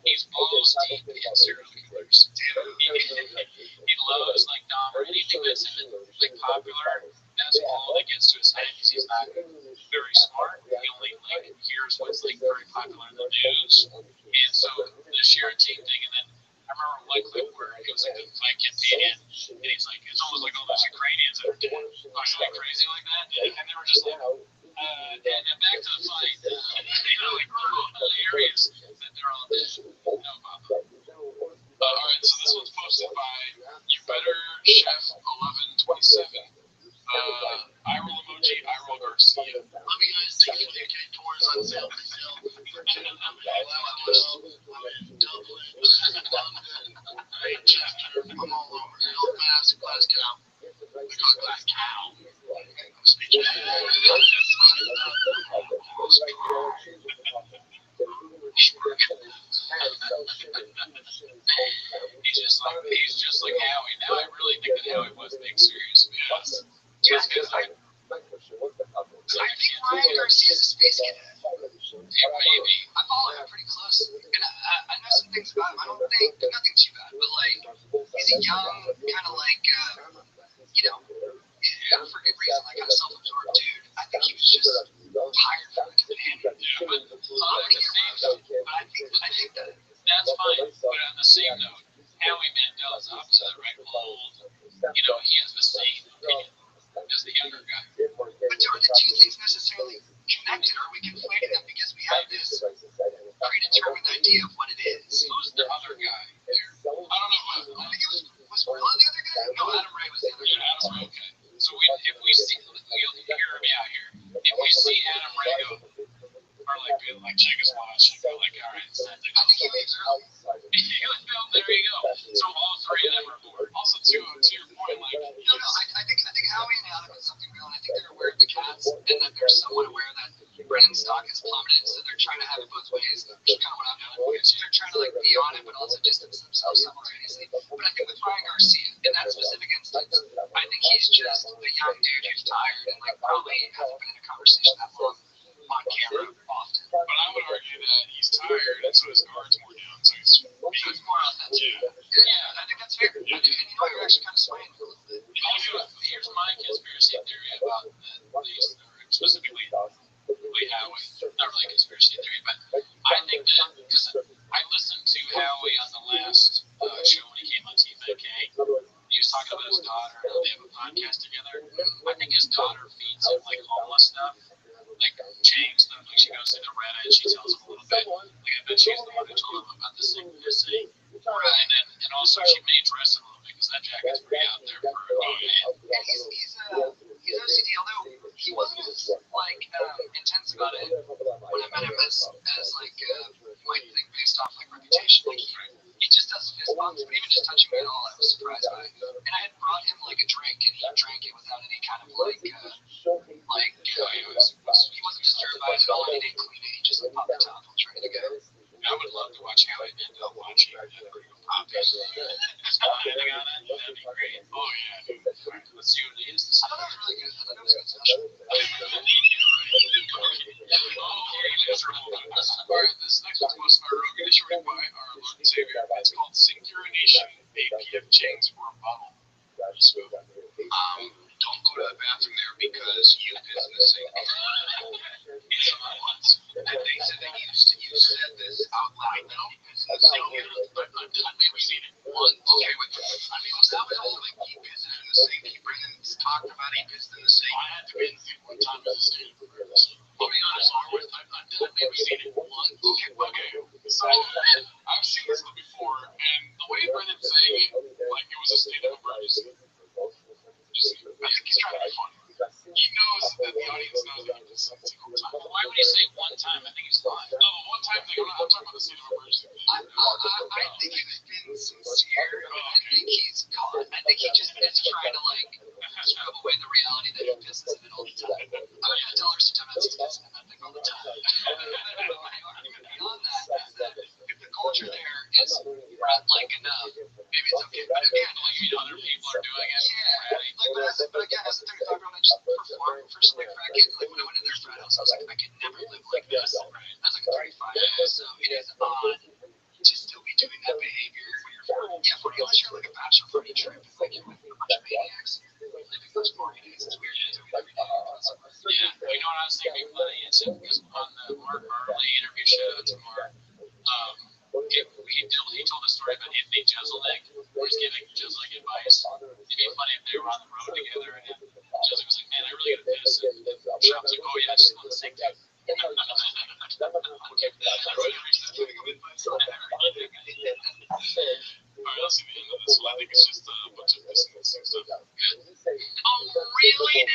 S7: He's balls deep in serial killers. He loves like Dahmer. Anything that's like popular, that's all that gets to his head because he's not very smart. He only like hears what's like very popular in the news. And so the Sharon Tate thing, and then I remember one clip where it was like the fight companion, and he's like, it's almost like all those Ukrainians that are dead. Are you like crazy like that? And they were just like, and then back to the fight, like hilarious that they're all dead. No problem. Alright, so this one's posted by You Better Chef 1127. I roll emoji, I roll Garcia.
S3: Let me guys take you to tours on sale for sale. I'm in Dublin, London, Manchester, I'm all over. Belfast, Glasgow. We got Glasgow.
S7: He's just like Howie. Now I really think that Howie was being serious.
S3: Yeah, because I think Ryan Garcia's a space cadet.
S7: Maybe.
S3: I follow him pretty closely, and I know some things about him. I don't think nothing too bad, but like he's a young, kind of like for good reason, like kind of self-absorbed dude. I think he was just tired from the companion.
S7: Yeah, but
S3: I think that
S7: that's fine. But on the same note, Howie Mandel is opposite, right? Old. He has the same opinion as the younger guy.
S3: But are the two things necessarily connected? Or are we conflating them because we have this predetermined idea of what it is?
S7: Who's the other guy there? I don't know.
S3: I think it was Gorilla the other guy? No, Adam Ray was the other guy.
S7: Adam Ray, okay. So if we see, hear me out here. If we see Adam Ray go, or like check his watch, and go like, all right, it's time to go.
S3: I think he leaves early.
S7: There you go. So all three of them are bored. Also, to your point, like,
S3: No, I think Howie and Adam is something real, and I think they're aware of the cats, and that they're somewhat aware that Brennan's stock has plummeted, so they're trying to have it both ways, which is kind of what I'm doing. Because they're trying to like be on it, but also distance themselves simultaneously. But I think with Ryan Garcia, in that specific instance, I think he's just a young dude who's tired and like probably hasn't been in a conversation that long on
S7: not really a conspiracy theory, but I think that because I listened to Howie on the last show when he came on TFNK. He was talking about his daughter. How they have a podcast together. I think his daughter feeds him like homeless stuff, like Jane stuff. Like she goes to the Reddit and she tells him a little bit. Like I bet she's the one who told him about the synchronicity. Right. And also she may dress him a little bit because that jacket's pretty out there for a man.
S3: Yeah, he's OCD, although he wasn't as like intense about it when I met him as like my thing based off like reputation. Like he just does fist bumps, but even just touching me at all, I was surprised by. And I had brought him like a drink, and he drank it without any kind of he wasn't disturbed by it at all. He didn't clean it. He just like popped the top and was ready to go.
S7: I would love to watch Howie Mandel watching that pop it. Just commenting on it. That'd be great. Oh yeah, dude. All right, let's see what it is.
S3: I thought that was really good. I thought it was good special.
S7: Alright, this next one's posted by Rogan. It's written by our Lord and Savior. It's called Synchronization, APF Chains for a Bubble.
S3: Don't go to the bathroom there because you piss in the sink. And they said that you said this out loud. No,
S7: I've never seen it.
S3: Okay, but I mean, was that all like he pissed in the sink? Brennan's talked about he pissed in the sink.
S7: I had to be in the sink one time as a state of emergency. I'll be honest, I've never seen it. Okay. So I've seen this one before, and the way Brendan's saying it, like it was a state of emergency. I think he's trying to be funny. He knows that the audience knows that he was a single time. Why would he say one time? I think he's lying. No, the one time thing, I'm talking about the state of emergency.
S3: I think he's been sincere. I think he's caught. I think he just is trying to like scrub away the reality that he pisses in it all the time. I mean, I tell her sometimes he's pissing in that thing all the time. Beyond that is that if the culture there is not like enough, maybe it's okay. But again, like
S7: Other people are doing it.
S3: Yeah, but again, as a 35-year-old, I just performed for some like frat kids. Like when I went to their frat house, I was like, I could never live like this. As like a 35, so it is odd to still be doing that behavior when you're 40. Yeah, 40 unless you're like a bachelor party trip. It's like you're with a bunch of maniacs living those 40 days. It's weird to do it every day.
S7: Yeah, you know what I was thinking funny? It's because on the Mark Marley interview, shout out to Mark, he told a story about Anthony Jeselnik, where he's giving Jeselnik advice. It'd be funny if they were on the road together and Jeselnik was like, man, I really gotta piss. And Shop's like, oh yeah, I just want to sing too. Alright, let's see the end of this one. I think it's just a bunch of pissing and sing stuff.
S3: Oh, really,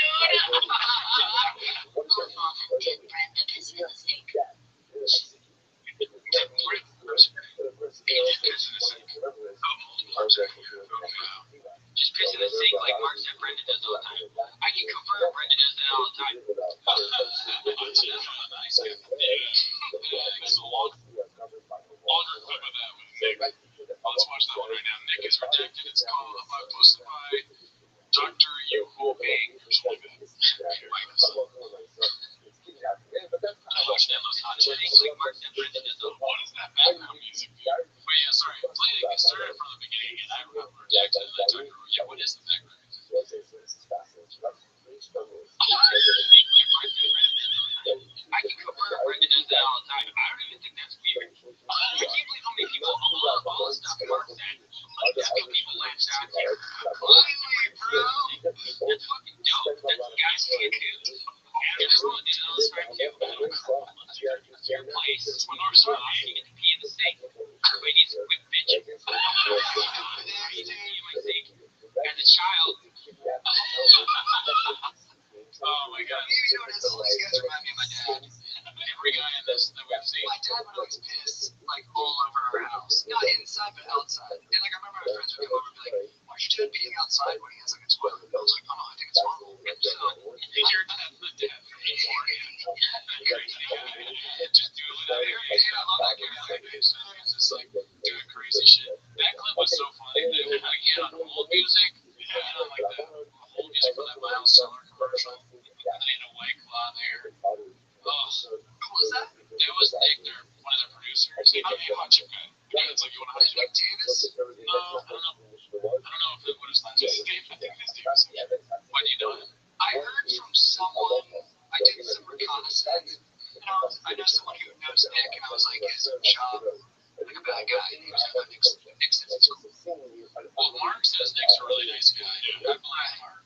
S3: Just piss in the sink like Mark said Brendan does all the time. I can confirm Brendan does that all the time.
S7: Nice. Yeah, it's a longer clip of that with Nick. Let's watch that one right now. Nick is rejected. It's called posted by Dr. Yuho Bang or something like that. I watched Endless Hot Chicks like Mark said Brendan does all the time. What is that background music, dude? But yeah, sorry. Played it, started from the beginning, and I remember rejected. And I took her, yeah, what is the background music?
S3: I can confirm Brendan does that all the time. I don't even think that's weird. I can't believe how many people love all the stuff Mark said. How many people latched out here. Finally, bro. That's fucking dope. That's guys can't do. Everyone did all this right too. Your place. When our son, you get to pee in the sink. Everybody needs to quit bitching. As a child.
S7: Oh my god.
S3: You know what it is? All these guys remind me of my dad.
S7: Every guy in this that we've seen.
S3: My dad would always piss like all over our house. Not inside, but outside. And like I remember my friends would come over and be like, why is your dad peeing outside when he has like a toilet? And I was like, oh no, I think it's normal. So,
S7: Your dad's the dad. Crazy guy. Just do it without air.
S3: and I love that guy.
S7: It's just like doing crazy shit. That clip was so funny. They had on old music. They had on like the old music from that Miles Seller commercial. And they had a White Claw there. Oh,
S3: Who was that?
S7: that was Nick, one of their producers. They had a hot chip guy. It's like you want a hot chip.
S3: Nick Davis?
S7: No, I don't know if it what his last name is. Dave. I think it's Davis. Why do you know him?
S3: I heard from someone, I did some reconnaissance, and I was I know someone who knows Nick, and I was like, is Shab like a bad guy? And he was like, Nick says it's cool.
S7: Well, Mark says Nick's a really nice guy. I believe Mark.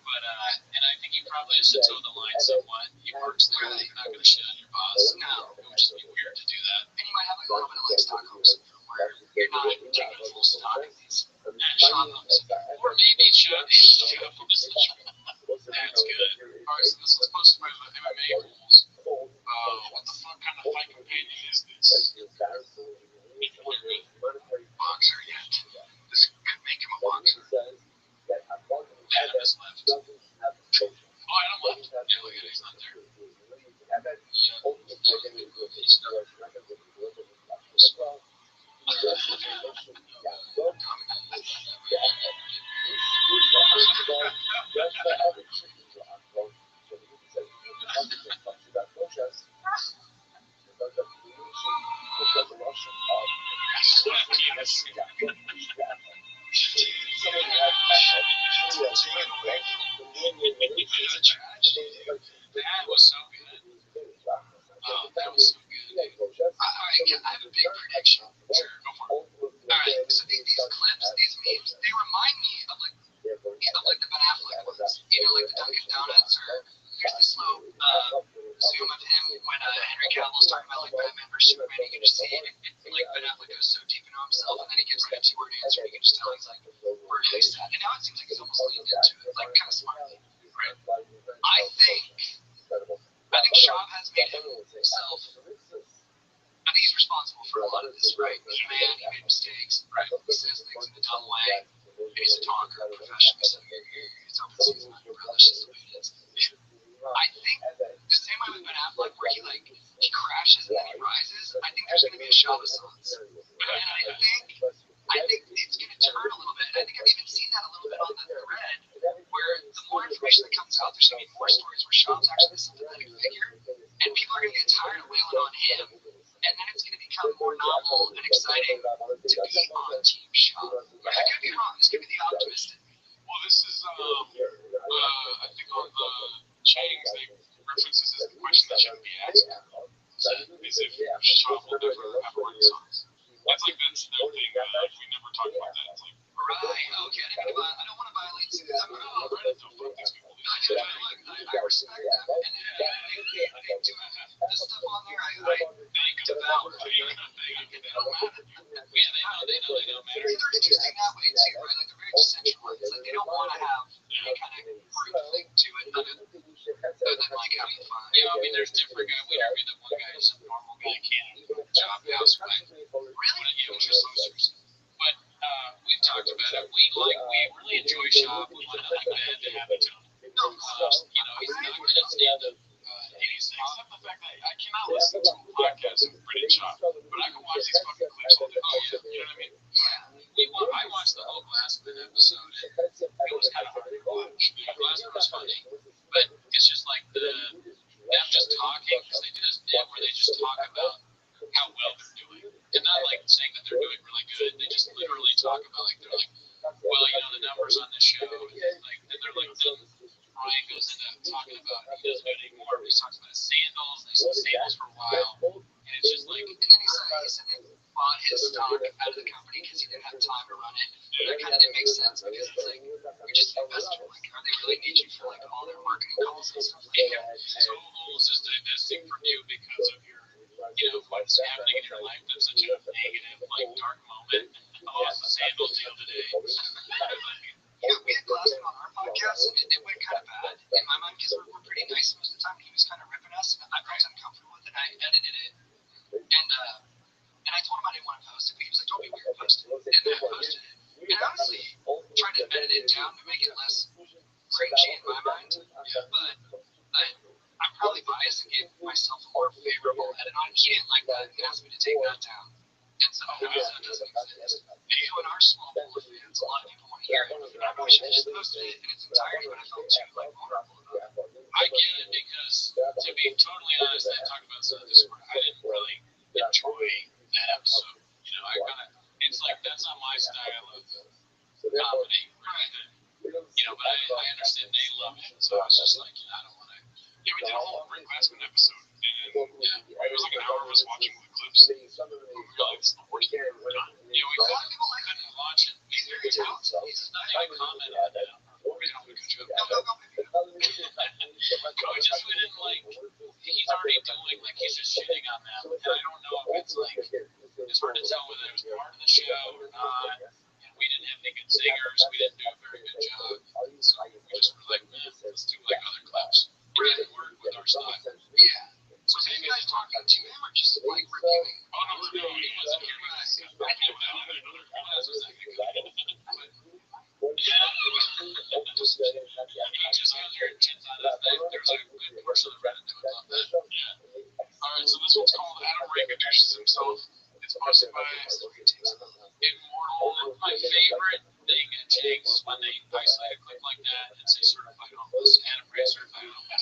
S7: And I think he probably has to toe the line somewhat. He works there. You're not going to shit on your boss.
S3: No.
S7: It would just be weird to do that.
S3: And you might have like a little bit of like Stockholm syndrome where you're not taking full stock of these Stockholm syndrome.
S7: Or maybe Shab was That's good. Alright, so this was posted by the MMA rules. What the fuck kind of fight companion is this?
S3: Boxer yet. This could make him a boxer.
S7: Adam is left. Oh, Adam left. Yeah, look at it. He's not there. That was so good. Oh, that was so good.
S3: I have a big prediction.
S7: Sure, go for it.
S3: Alright, so these clips, these memes, they remind me of like the Ben Affleck ones. You know, like the Dunkin' Donuts, or here's the slow zoom of him when Henry Cavill's talking about like Batman vs Superman. You can just see like Ben Affleck goes so deep into himself, and then he gives like a 2-word answer. You can just tell he's like really sad. And now it seems like he's almost leaned into it, like kind of smartly. Right? I think Shab has made himself. I think he's responsible for a lot of this, right? He's a man, he made mistakes, right? He says things in a dumb way, and he's a talker professionally, so it's open season, bro. That's just the way it is. I think the same way with Ben Affleck, where he crashes and then he rises, I think there's going to be a Shabazans. And I think it's going to turn a little bit. And I think I've even seen that a little bit on the thread, where the more information that comes out, there's going to be more stories where Shab's actually a sympathetic figure, and people are going to get tired of wailing on him. And then it's going to become more novel and exciting to be on Team Shab. I could be wrong. This could be the optimistic.
S7: Well, this is, I think on the Chinese thing references is the question that shouldn't be asked. Is if Shab will never have a renaissance. It's like that's their thing. We never talk about that. It's like,
S3: right, okay, I don't want to violate Susan.
S7: Don't fuck these people.
S3: I respect them. And they do have this stuff on there. I
S7: think about they don't matter. Yeah, they don't matter.
S3: They're interesting that way too, right? Like they're very decentralized. Like they don't want to have any kind of group link to it other than like having fun.
S7: Yeah, I mean there's different guys. We interviewed that one guy who's a normal guy in Canada, job house, right?
S3: Really?
S7: Yeah, we're just posters. But we've talked about it. We really enjoy Shab. We want another band to have it.
S3: No,
S7: You know, he's not going to stand up anything except the fact that I cannot listen to a podcast and British Shab, but I can watch these fucking clips all day. Oh yeah, you know what I mean? Yeah. I watched the whole Glassman episode, and it was kind of hard to watch. Glassman was funny, but it's just like them just talking, because they do this bit where they just talk about how well they're doing, and not like saying that they're doing really good. They just literally talk about they're like, well, you know, the numbers on the show, and they're like, then Ryan goes into talking about he doesn't do it anymore, but he talks about his sandals, and he sold sandals for a while, and it's just like,
S3: and then he said they bought his stock out of the company because he didn't have time to run it. That kind of didn't make sense, because it's like you're just an investor. Like, are they really need you for like all their marketing calls and stuff like that?
S7: So who's just investing from you because of your, you know, what's happening in your life that's such a negative, like dark moment. Oh, it's the sandals deal today.
S3: Yeah, we had Glassman on our podcast, and it went kind of bad in my mind because we're pretty nice most of the time. He was kind of ripping us, and I was uncomfortable with it. I edited it, and I told him I didn't want to post it, but he was like, "Don't be weird, post it." And then I posted it, and honestly, tried to edit it down to make it less cringy in my mind. But I'm probably biased and gave myself a more favorable edit on it. He didn't like that and asked me to take that down. And so the episode doesn't exist. Video in our small pool of fans, a lot of people want to hear it. I probably should have just posted it in its entirety, but I felt too vulnerable about it.
S7: I get it, because to be totally honest, I talked about some of this where I didn't really enjoy that episode. You know, I kind of, it's like that's not my style of comedy, right? You know, but I understand they love it, so I was just like, I don't want to. Yeah, we did a whole Rick Glassman episode he's already doing, like, he's just shitting on them. And I don't know if it's like, it's hard to tell whether it was part of the show or not. And we didn't have any good singers. We didn't do a very good job. So we just were like, man, let's do like other clips. It didn't work with our style.
S3: Yeah. Was you guys talking to him or just like reviewing?
S7: Oh, no, he wasn't here. I came out of another class. Was that good? He just got there and tins on it. There's a good portion of the Reddit that would love that. Yeah. All right, so this one's called Adam Ray Introduces Himself. It's posted by Immortal. My favorite thing at Jake's is when they isolate a clip like that and say certified homeless. Adam Ray certified homeless.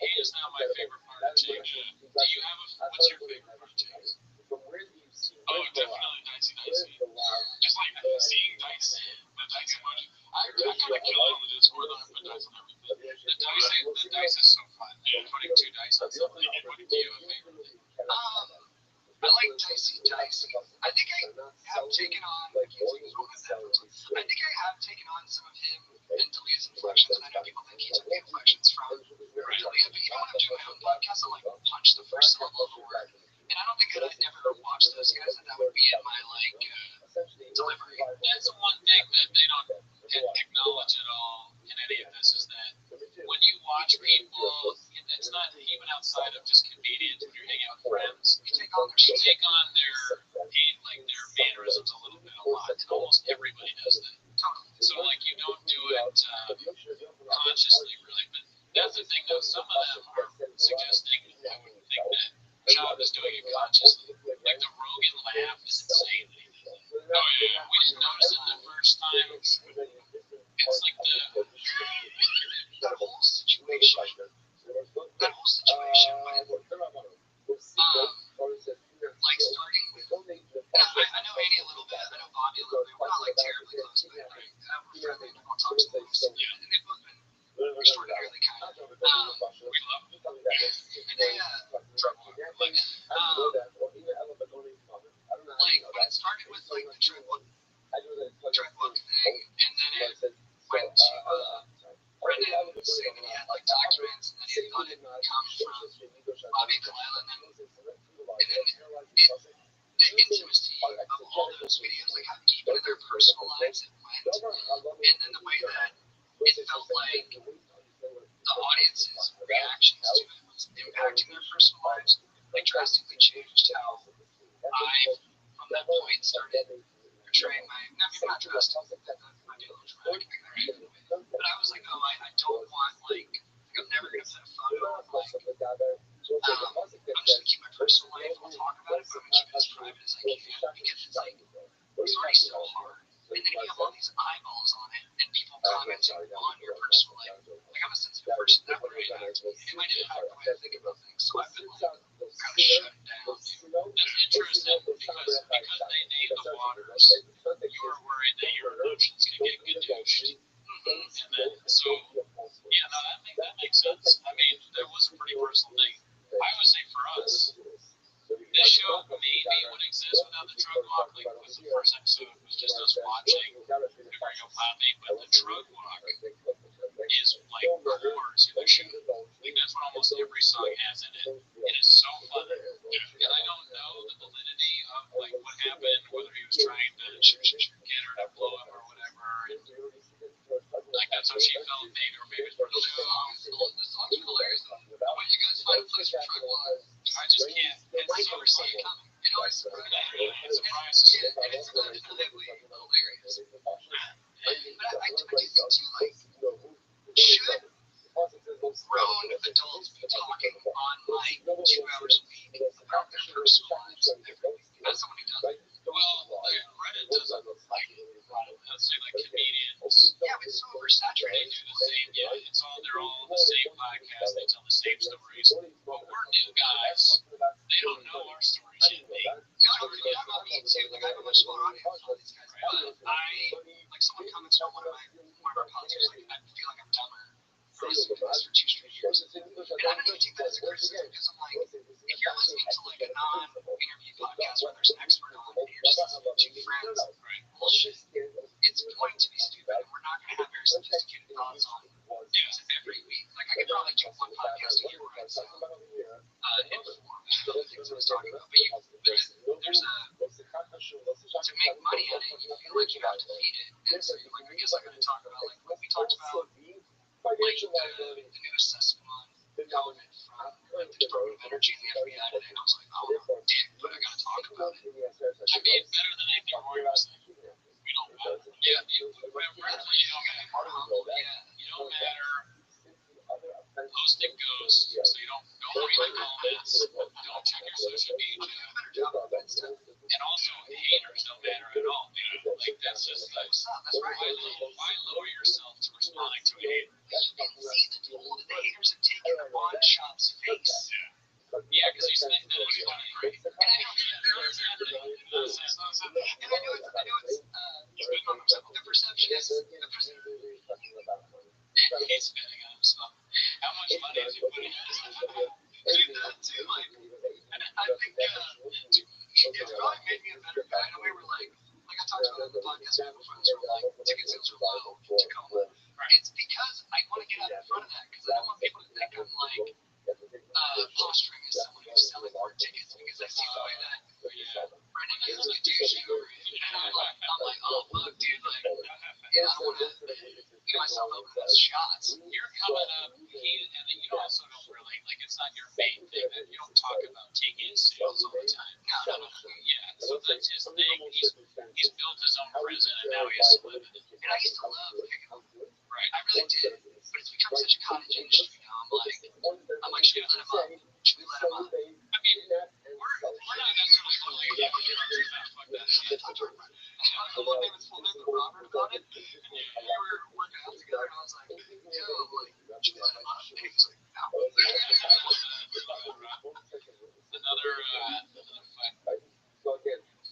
S7: He is now my favorite part of Jake's. Do you have what's your favorite part of Jake's? Oh, definitely Dicey. Just like seeing Dice, the Dice emoji. I kind of kill it on the Discord though. I put dice on everything. The dice is so fun. Man, putting 2 dice on something. And what do you have a favorite?
S3: I like Dicey. I think I have taken on. I think I have taken on some of him and Delia's inflections, and I know people think he took the inflections from Delia. But even when I'm doing my own podcast, I like punch the first syllable of a word. And I don't think that I'd never watch those guys, and that would be in my delivery.
S7: That's one thing that they don't acknowledge at all in any of this is that when you watch people, it's not even outside of just comedians. When you're hanging out with friends, you take on their mannerisms a little bit, a lot, and almost everybody does that. So like you don't do it consciously, really. But that's the thing, though. Some of them are suggesting I would think that Job is doing it consciously. Like the Rogan laugh is insane. Oh yeah, we didn't notice it the first time. It's like
S3: that whole situation with like starting with. I know Annie a little bit. I know Bobby a little bit. We're not like terribly close, but we're friendly. We don't talk to them. And they've both been extraordinarily kind. We love them. And they like when it started with like the dreadlock thing, and then it went to Brendan saying that he had like documents, and then he thought it come from Bobby and Delilah, and then the intimacy of all those videos, like how deep into their personal lives it went, and then the way that it felt like the audience's reactions to it was impacting their personal lives, like drastically changed how I, from that point, started portraying maybe not drastically, that might be a little dramatic, but I was like, oh, I don't want, like I'm never going to put a photo of, like, I'm just going to keep my personal life, I'll talk about it, but I'm going to keep it as private as I can, because it's like, it's already so hard, and then you have all these eyeballs on it, and people commenting on your personal life. Like, I'm a sensitive person, that would impact me. It might impact the way I think about things, so I've been, like, kind of shut it down.
S7: That's interesting, because they named the waters, you were worried that your emotions could get gadooshed. And then, so, yeah, no, that makes sense. I mean, that was a pretty personal thing. I would say for us, this show maybe would exist without the drug walk. Like, with the first episode was just us watching figuring out Bobby, but the drug walk is like core to the show. Like, that's what almost every song has in it. It is so fun. And I don't know the validity of like what happened, whether he was trying to get her to blow him or whatever. And, like that's how she felt, maybe it's for the show.
S3: The song's hilarious. How about you guys find a place for drug walk?
S7: I just can't. It's
S3: never see it coming. It always surprises me.
S7: It surprises me.
S3: And it's undeniably hilarious. But I do think too, like, should grown adults be talking on like 2 hours a week about their personal lives and everything? That's someone who does it.
S7: Well, Reddit doesn't like let's say like comedians.
S3: Yeah, but it's so oversaturated.
S7: They do the same. Yeah, they're all the same podcast. They tell the same stories. But we're new guys. They don't know our stories yet.
S3: No, about me too. Like, I have a much smaller audience than all these guys. But like someone comments on one of our podcasts, like I feel like I'm dumber for listening to this for 2 straight years. And I don't even take that as a criticism, because I'm like, if you're listening to like a non-interview podcast where there's an expert on and you're just listening to 2 friends, bullshit, it's going to be stupid, and we're not going to have very sophisticated thoughts on news every week. Like, I could probably do 1 podcast a year where I'd say, Gene the FBI today, and I was like, oh, dick, but I gotta talk about it.
S7: I mean, better than anything Roy was saying. We don't matter.
S3: Yeah, frankly, you don't get more humble. Yeah.
S7: You don't matter. Posting ghosts, so you don't read the comments. Don't check your social media. And also, haters don't matter at all. Like, that's just like,
S3: That's right.
S7: why lower yourself to responding to a hater?
S3: See the toll that the haters have taken on Shop's face.
S7: Yeah, because he's thinking that it's funny, right?
S3: And I know it's
S7: Spitting on himself.
S3: the perception is
S7: He's spitting on himself. How much money is he putting in this?
S3: dude, that too, like, I think it's probably made me a better guy in a way where, like I talked about on the podcast before, where like ticket sales are low to come. It's because I want to get out in front of that, because I don't want people to think I'm like posturing as someone who's selling more tickets, because I see the way that Brendan is like douchey over it. I'm like, oh fuck, dude, like, yeah, I don't want to get myself up in those shots.
S7: You're coming up heated, and then you also don't really, like, it's not your main thing. That you don't talk about ticket sales all the time.
S3: No.
S7: Yeah, so that's his thing. He's built his own prison, and now he's living it.
S3: And I used to love pickup.
S7: Right.
S3: I really did. But it's become such a cottage industry now. I'm like, should we let him up? Should we let him up?
S7: I mean, we're not necessarily going to get fuck that shit.
S3: I one name is full name with Robert about it. And we were working out together, and I was like, yo, like, should we let him up? And he was like, no.
S7: Another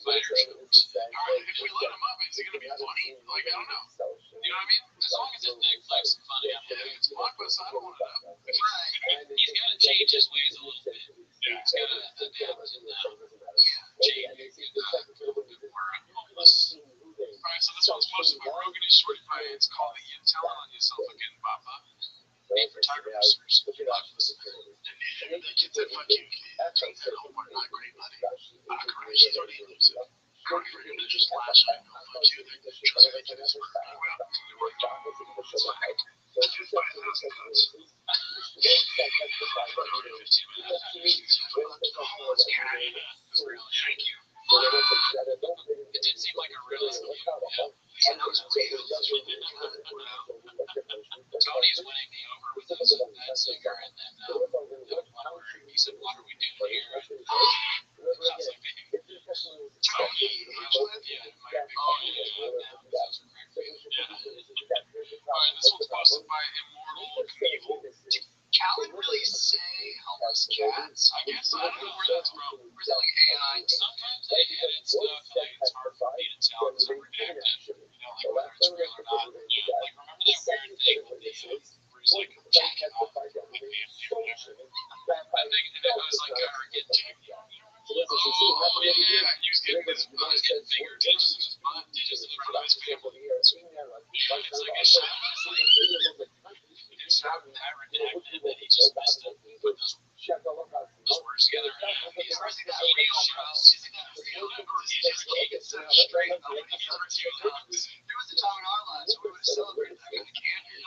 S3: Fighter shows. Alright, if we let him up, is it going to be funny? Like, I don't know. You know what I mean?
S7: as long as it's dick flex and funny, I'm okay.
S3: It's Blockbuster, I don't want it up. Right.
S7: He's got to change his ways a little bit.
S6: Yeah.
S7: He's got to adapt and change. We're homeless.
S3: Alright, so this one's posted by Rogan and Shorty Pie. It's called the Intel on Yourself Again, Papa. Named photographers. And the kid said, fuck you, kid. We're not great, buddy. Correct, he's already elusive. For him to just flash me, no, fuck you, then trust me, kid, it's working. It worked out. It's like, just buy a thousand cuts. Thank you.
S7: It did seem like a really
S3: And that was really
S7: Tony's winning the over with that singer, and then he said, "What are we doing here?" I was like,
S3: Tony,
S7: yeah, it might be. Those are great for you.
S3: Alright, this one's posted by Immortal Evil. Calvin really say homeless cats?
S7: I guess I don't know where that's from.
S3: Or is that like AI?
S7: Sometimes they edit stuff, like it's hard for me to tell because I'm redacted, like whether it's real or not. Yeah, like remember that weird thing with the, where he's like jacking off with family or whatever? I think it was like a get jacked off.
S3: Oh yeah, he was getting his
S7: finger digits in his butt, digits in front of his family. It's like a shot. It's not that redacted that he just missed it and put those words together.
S3: Is he that real, bro? Is he that real? Or is he just kicking stuff straight up when he gets two dogs? There was a time in our lives where we would have celebrated that kind of candy,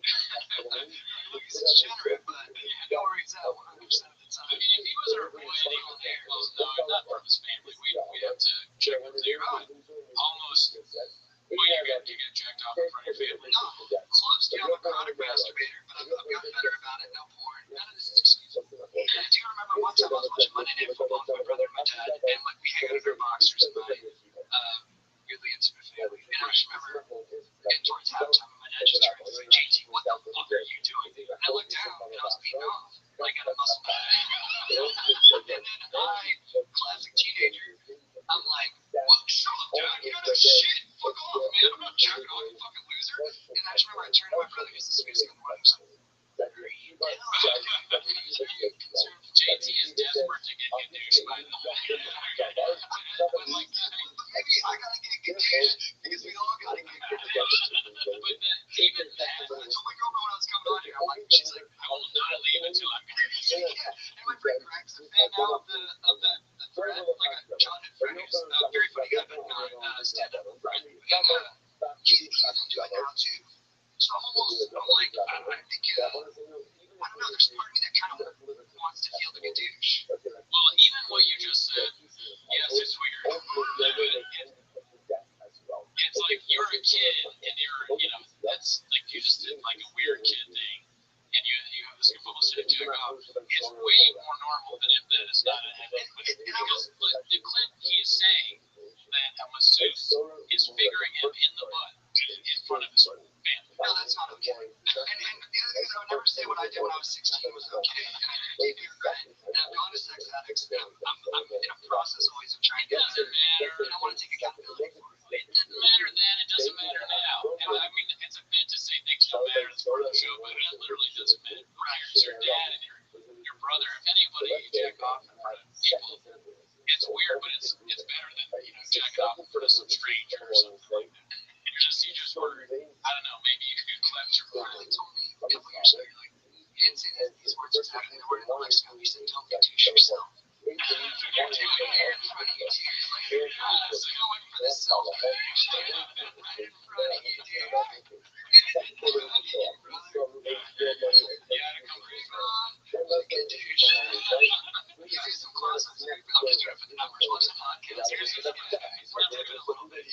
S3: Look, he's degenerate, but I know where he's at 100% of the time.
S7: I mean, if he was our boy and he was there, well, not from his family, we have to check with their almost. Well, you get jacked off in front of your family.
S3: No, close to I'm a chronic masturbator, but I've gotten better about it. No porn. None of this is excusable. Do you remember one time I was watching Monday Night Football with my brother and my dad, and like we hang out in our boxers in my weirdly intimate family. And I just remember getting towards halftime, and my dad just turned and was like, JT, what the fuck are you doing? And I looked down, and I was beating off, like at a muscle pack. And then classic teenager, I'm like, what? Shut up, Dad. You know shit. Fuck off, man. I'm not jacking off, you fucking loser. And I just remember I turned to my brother because this music on the radio.
S7: JT is desperate to get douche by the way.
S3: But like, maybe I gotta get douche because we all gotta get
S7: is way more normal than if that is not happening. Because the clip he is saying that a masseuse is figuring him in the butt in front of his family.
S3: No, that's not okay. And the other thing is, I would never say what I did when I was 16 was okay. And I deeply regret it. And I've gone to sex addicts, and I'm in a process always of trying to get better. And I want to take accountability for it.
S7: It didn't matter then, it doesn't matter now. And I mean, it's a bit to say things don't matter, it's part of the show, but it literally doesn't matter. Right, it's your dad and your brother. If anybody you jack off in front of people, it's weird, but it's better than, jacking off in front of some stranger or something like that. You just were, I don't know, maybe you could clap your
S3: Literally told me a couple years ago, you're like, you didn't say these words exactly, they were in the lexicon. You said, don't douche yourself. You're doing it in front of you, dude. Like, you're going for the selfie. You're straight up right in front of you, dude. Yeah, come on. Look at douche. You see some close-ups. I'm just doing it for the numbers. Watch the podcast. We're looking a little bit.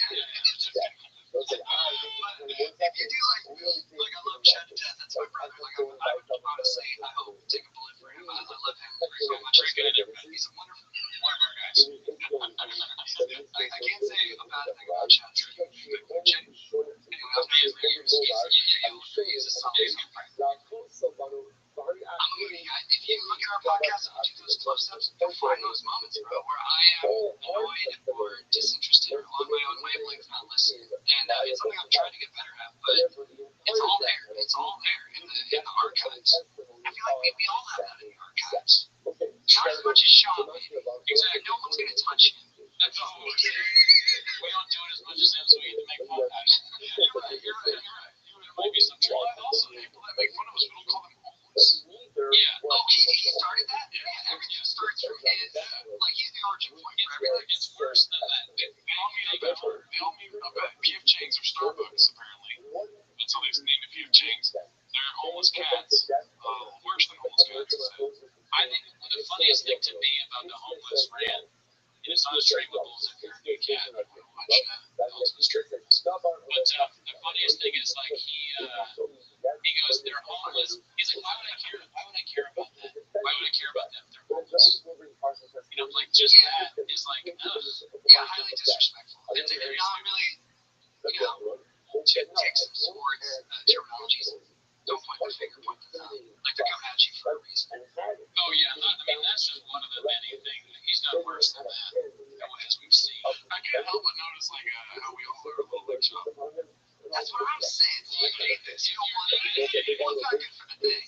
S3: But if you do like I love Chad to death. That's my brother. Like I would honestly, I hope take a bullet for him. I love him so much. He's a wonderful one of our guys. I can't say a bad thing about Chad. Anyway, he's a solid friend. If you look at our podcast and do those close-ups, you'll find those moments, bro, where I am annoyed or disinterested or on my own wavelength, not listening. And it's something I'm trying to get better at, but it's all there. It's all there in the archives. I feel like we all have that in the archives. Not as much as Sean, maybe. Exactly. No one's going to touch him.
S7: That's all. We don't do it as much as him, so we get to make fun of him. You're right. There might be some truth. Also, people that make fun of us, we don't call them homeless. Yeah.
S3: Oh, he started that? Yeah, everything starts from his, like, he's the origin point for everything.
S7: It's worse than that. They all meet up at P.F. Chang's or Starbucks, apparently. That's how they named it, P.F. Chang's. They're homeless cats. Worse than homeless cats. I think the funniest thing to me about the homeless rant is unstreamables if you're a new cat. I want to watch Unstreamables. But the funniest thing is, like, he goes, they're homeless. He's like, why would I care? Why would I care about that? Why would I care about them? They're homeless. Like, just that is like, ugh.
S3: Yeah, highly disrespectful. It's not really, to take some sports terminologies. Don't point the finger, point the thumb. Like, they're coming at you for a reason.
S7: Oh, yeah. I mean, that's just one of the many things. He's done worse than that, as we've seen. I can't help but notice, like, how we all are a little bit tough.
S3: That's what I'm saying. So you hate this. You don't want it. Well, it's not good for the thing.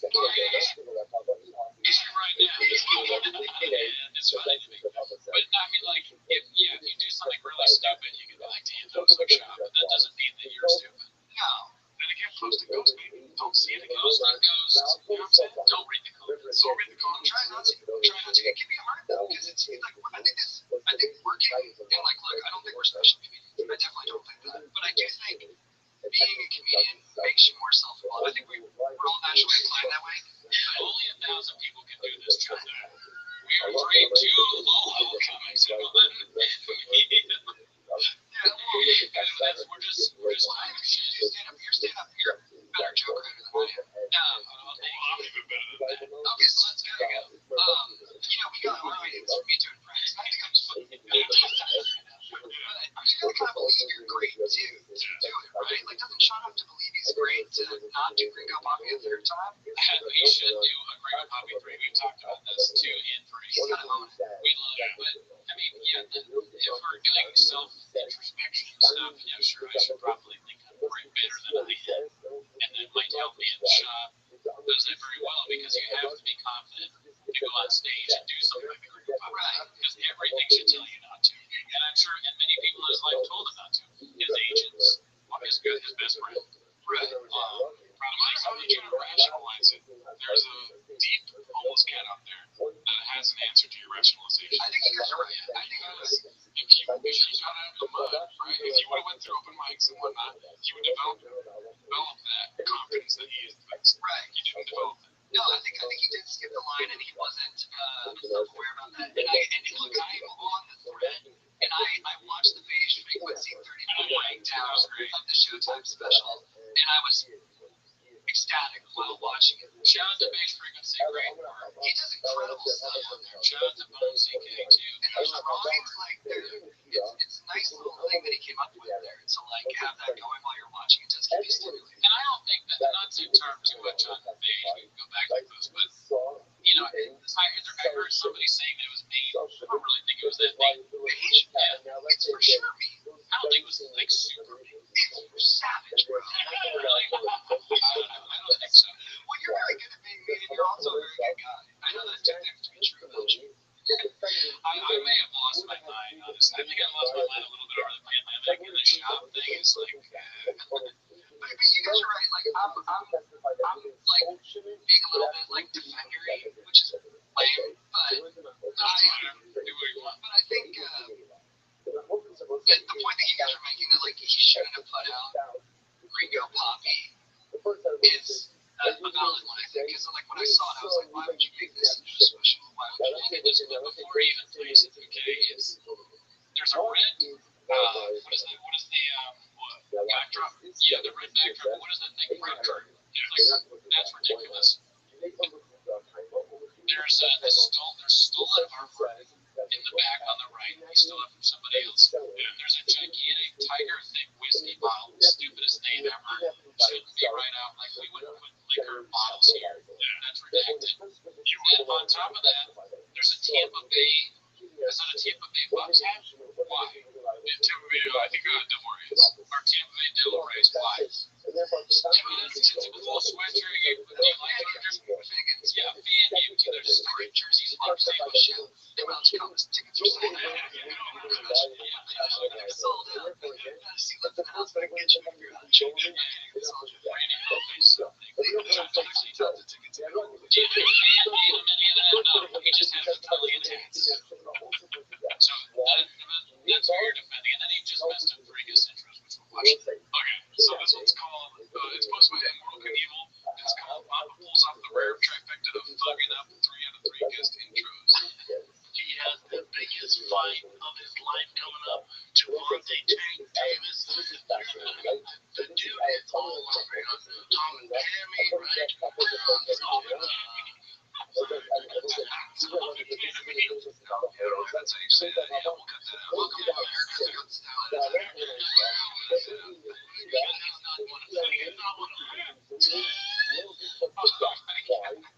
S7: Issue right now. It's funny to me. But, I mean, like, if you do something really stupid, you can be like, damn, that was like shot. But that doesn't mean that you're stupid.
S3: No.
S7: Then again, post a ghost, baby. Don't see the ghost, not ghost. You know what I'm saying? Don't read the comments. Don't read the comments.
S3: Try not to. It can be hard, though, because it's like, I think working, and like, look, I don't think we're special comedians. I definitely don't think that. But I do think being a comedian makes you more self-involved. I think we're all naturally inclined that way.
S7: Only 1,000 people can do this job. We are bringing 2 low-level comics who will let it.
S3: Yeah, well,
S7: we're just talking shit.
S3: You're a better joke writer than I am.
S7: I'm even better than that.
S3: Okay, so let's go. We got our audience for Me Too and Friends. I think I'm just fucking you gotta kind of believe you're great, too, to do it, right? Like, doesn't Sean have to believe he's great to not do Greek Up Poppy a third time?
S7: We should do a Greek Up Poppy 3. We've talked about this, too, in 3.
S3: He's gotta own it.
S7: We love it, but, I mean, if we're doing self-introspection stuff, sure, I should probably think I'm way better than I am. And that might help me in the shop. Does that very well, because you have to be confident to go on stage and do something like the Greek Up Poppy. Right. Because everything should tell you not to. And I'm sure, and many people in his life told him not to. His agents, his best friend.
S3: Right.
S7: No matter how you try to rationalize it, there's a deep homeless cat out there that has an answer to your rationalization.
S3: I think you guys are right. I think it was.
S7: If you got out of the mud, right? If you would have went through open mics and whatnot, you would develop that confidence that he is the best.
S3: Right.
S7: He didn't develop it.
S3: No, I think he did skip the line, and he wasn't self-aware about that. And look, I'm on the thread, and I watched the Beige Frequency 30-minute breakdown of the Showtime special, and I was
S7: ecstatic while watching it.
S2: Shout out to Base Frequency, great work.
S7: He does incredible stuff on there.
S2: Shout out to Bone CK too.
S7: And there's drawings like it's a nice little thing that he came up with there. So like have that going while you're watching it does keep you stimulated.
S2: And I don't think that, not to term too much on Beige, we can go back to those, but you know, I heard somebody saying that it was mean. I don't really think it was that mean.
S7: Beige?
S2: Yeah.
S7: It's for sure me.
S2: I don't think it was like super mean.
S7: It's savage, bro.
S2: Really? I don't think so.
S7: Well, you're very good at being mean, and you're also a very good guy. I know that's too different to be true about you.
S2: I may have lost my mind, honestly. I think I lost my mind a little bit over the pandemic, and the shop thing is like,
S7: But you guys are right. Like I'm like being a little bit like defendery, which is lame, but
S2: do what you want.
S7: But I think the point that you guys are making that like he shouldn't have put out Ringo Poppy is a valid one, I think. Because like when I saw it, I was like, why would you make this such a special? Why would you make this?
S2: But before he even plays it, okay, there's a red. What is the backdrop? Yeah, the red backdrop. What is that thing? Red curtain. Like, that's ridiculous. There's stolen armor in the back on the right. He stole it from somebody else. There's a gigantic Tiger thick whiskey bottle, the stupidest name ever. Shouldn't be right out like we would put liquor bottles here. That's redacted. And on top of that, there's a Tampa Bay. Is that a Tampa Bay Bucks hat? Why? Tampa Bay, I think Devil Rays. Or Tampa Bay Devil Rays. Why? I mean, it's a cool sweatshirt. Do you like it? Yeah, fan gave it to you. There's story jerseys on sale.
S7: They will come as tickets are sold out. Sold out. See, look at the house, but I can get you a figure out.
S2: Randy Puffy's something. Do you need any of that? No, he just has a million tats. So that's who you're defending. And then he just messed up Freakus intros, which we'll watch. Okay, so this one's called, it's posted by Immortal Knievel. It's called Papa Pulls Off the Rare Trifecta of Fucking Up 3 out of 3 guest intros.
S3: He has the biggest fight of his life coming up. Javante Tank Davis. The dude is all over Tom and Tammy, right?
S7: That's how you say that. Yeah, we'll cut that out. Welcome to America's Got Style.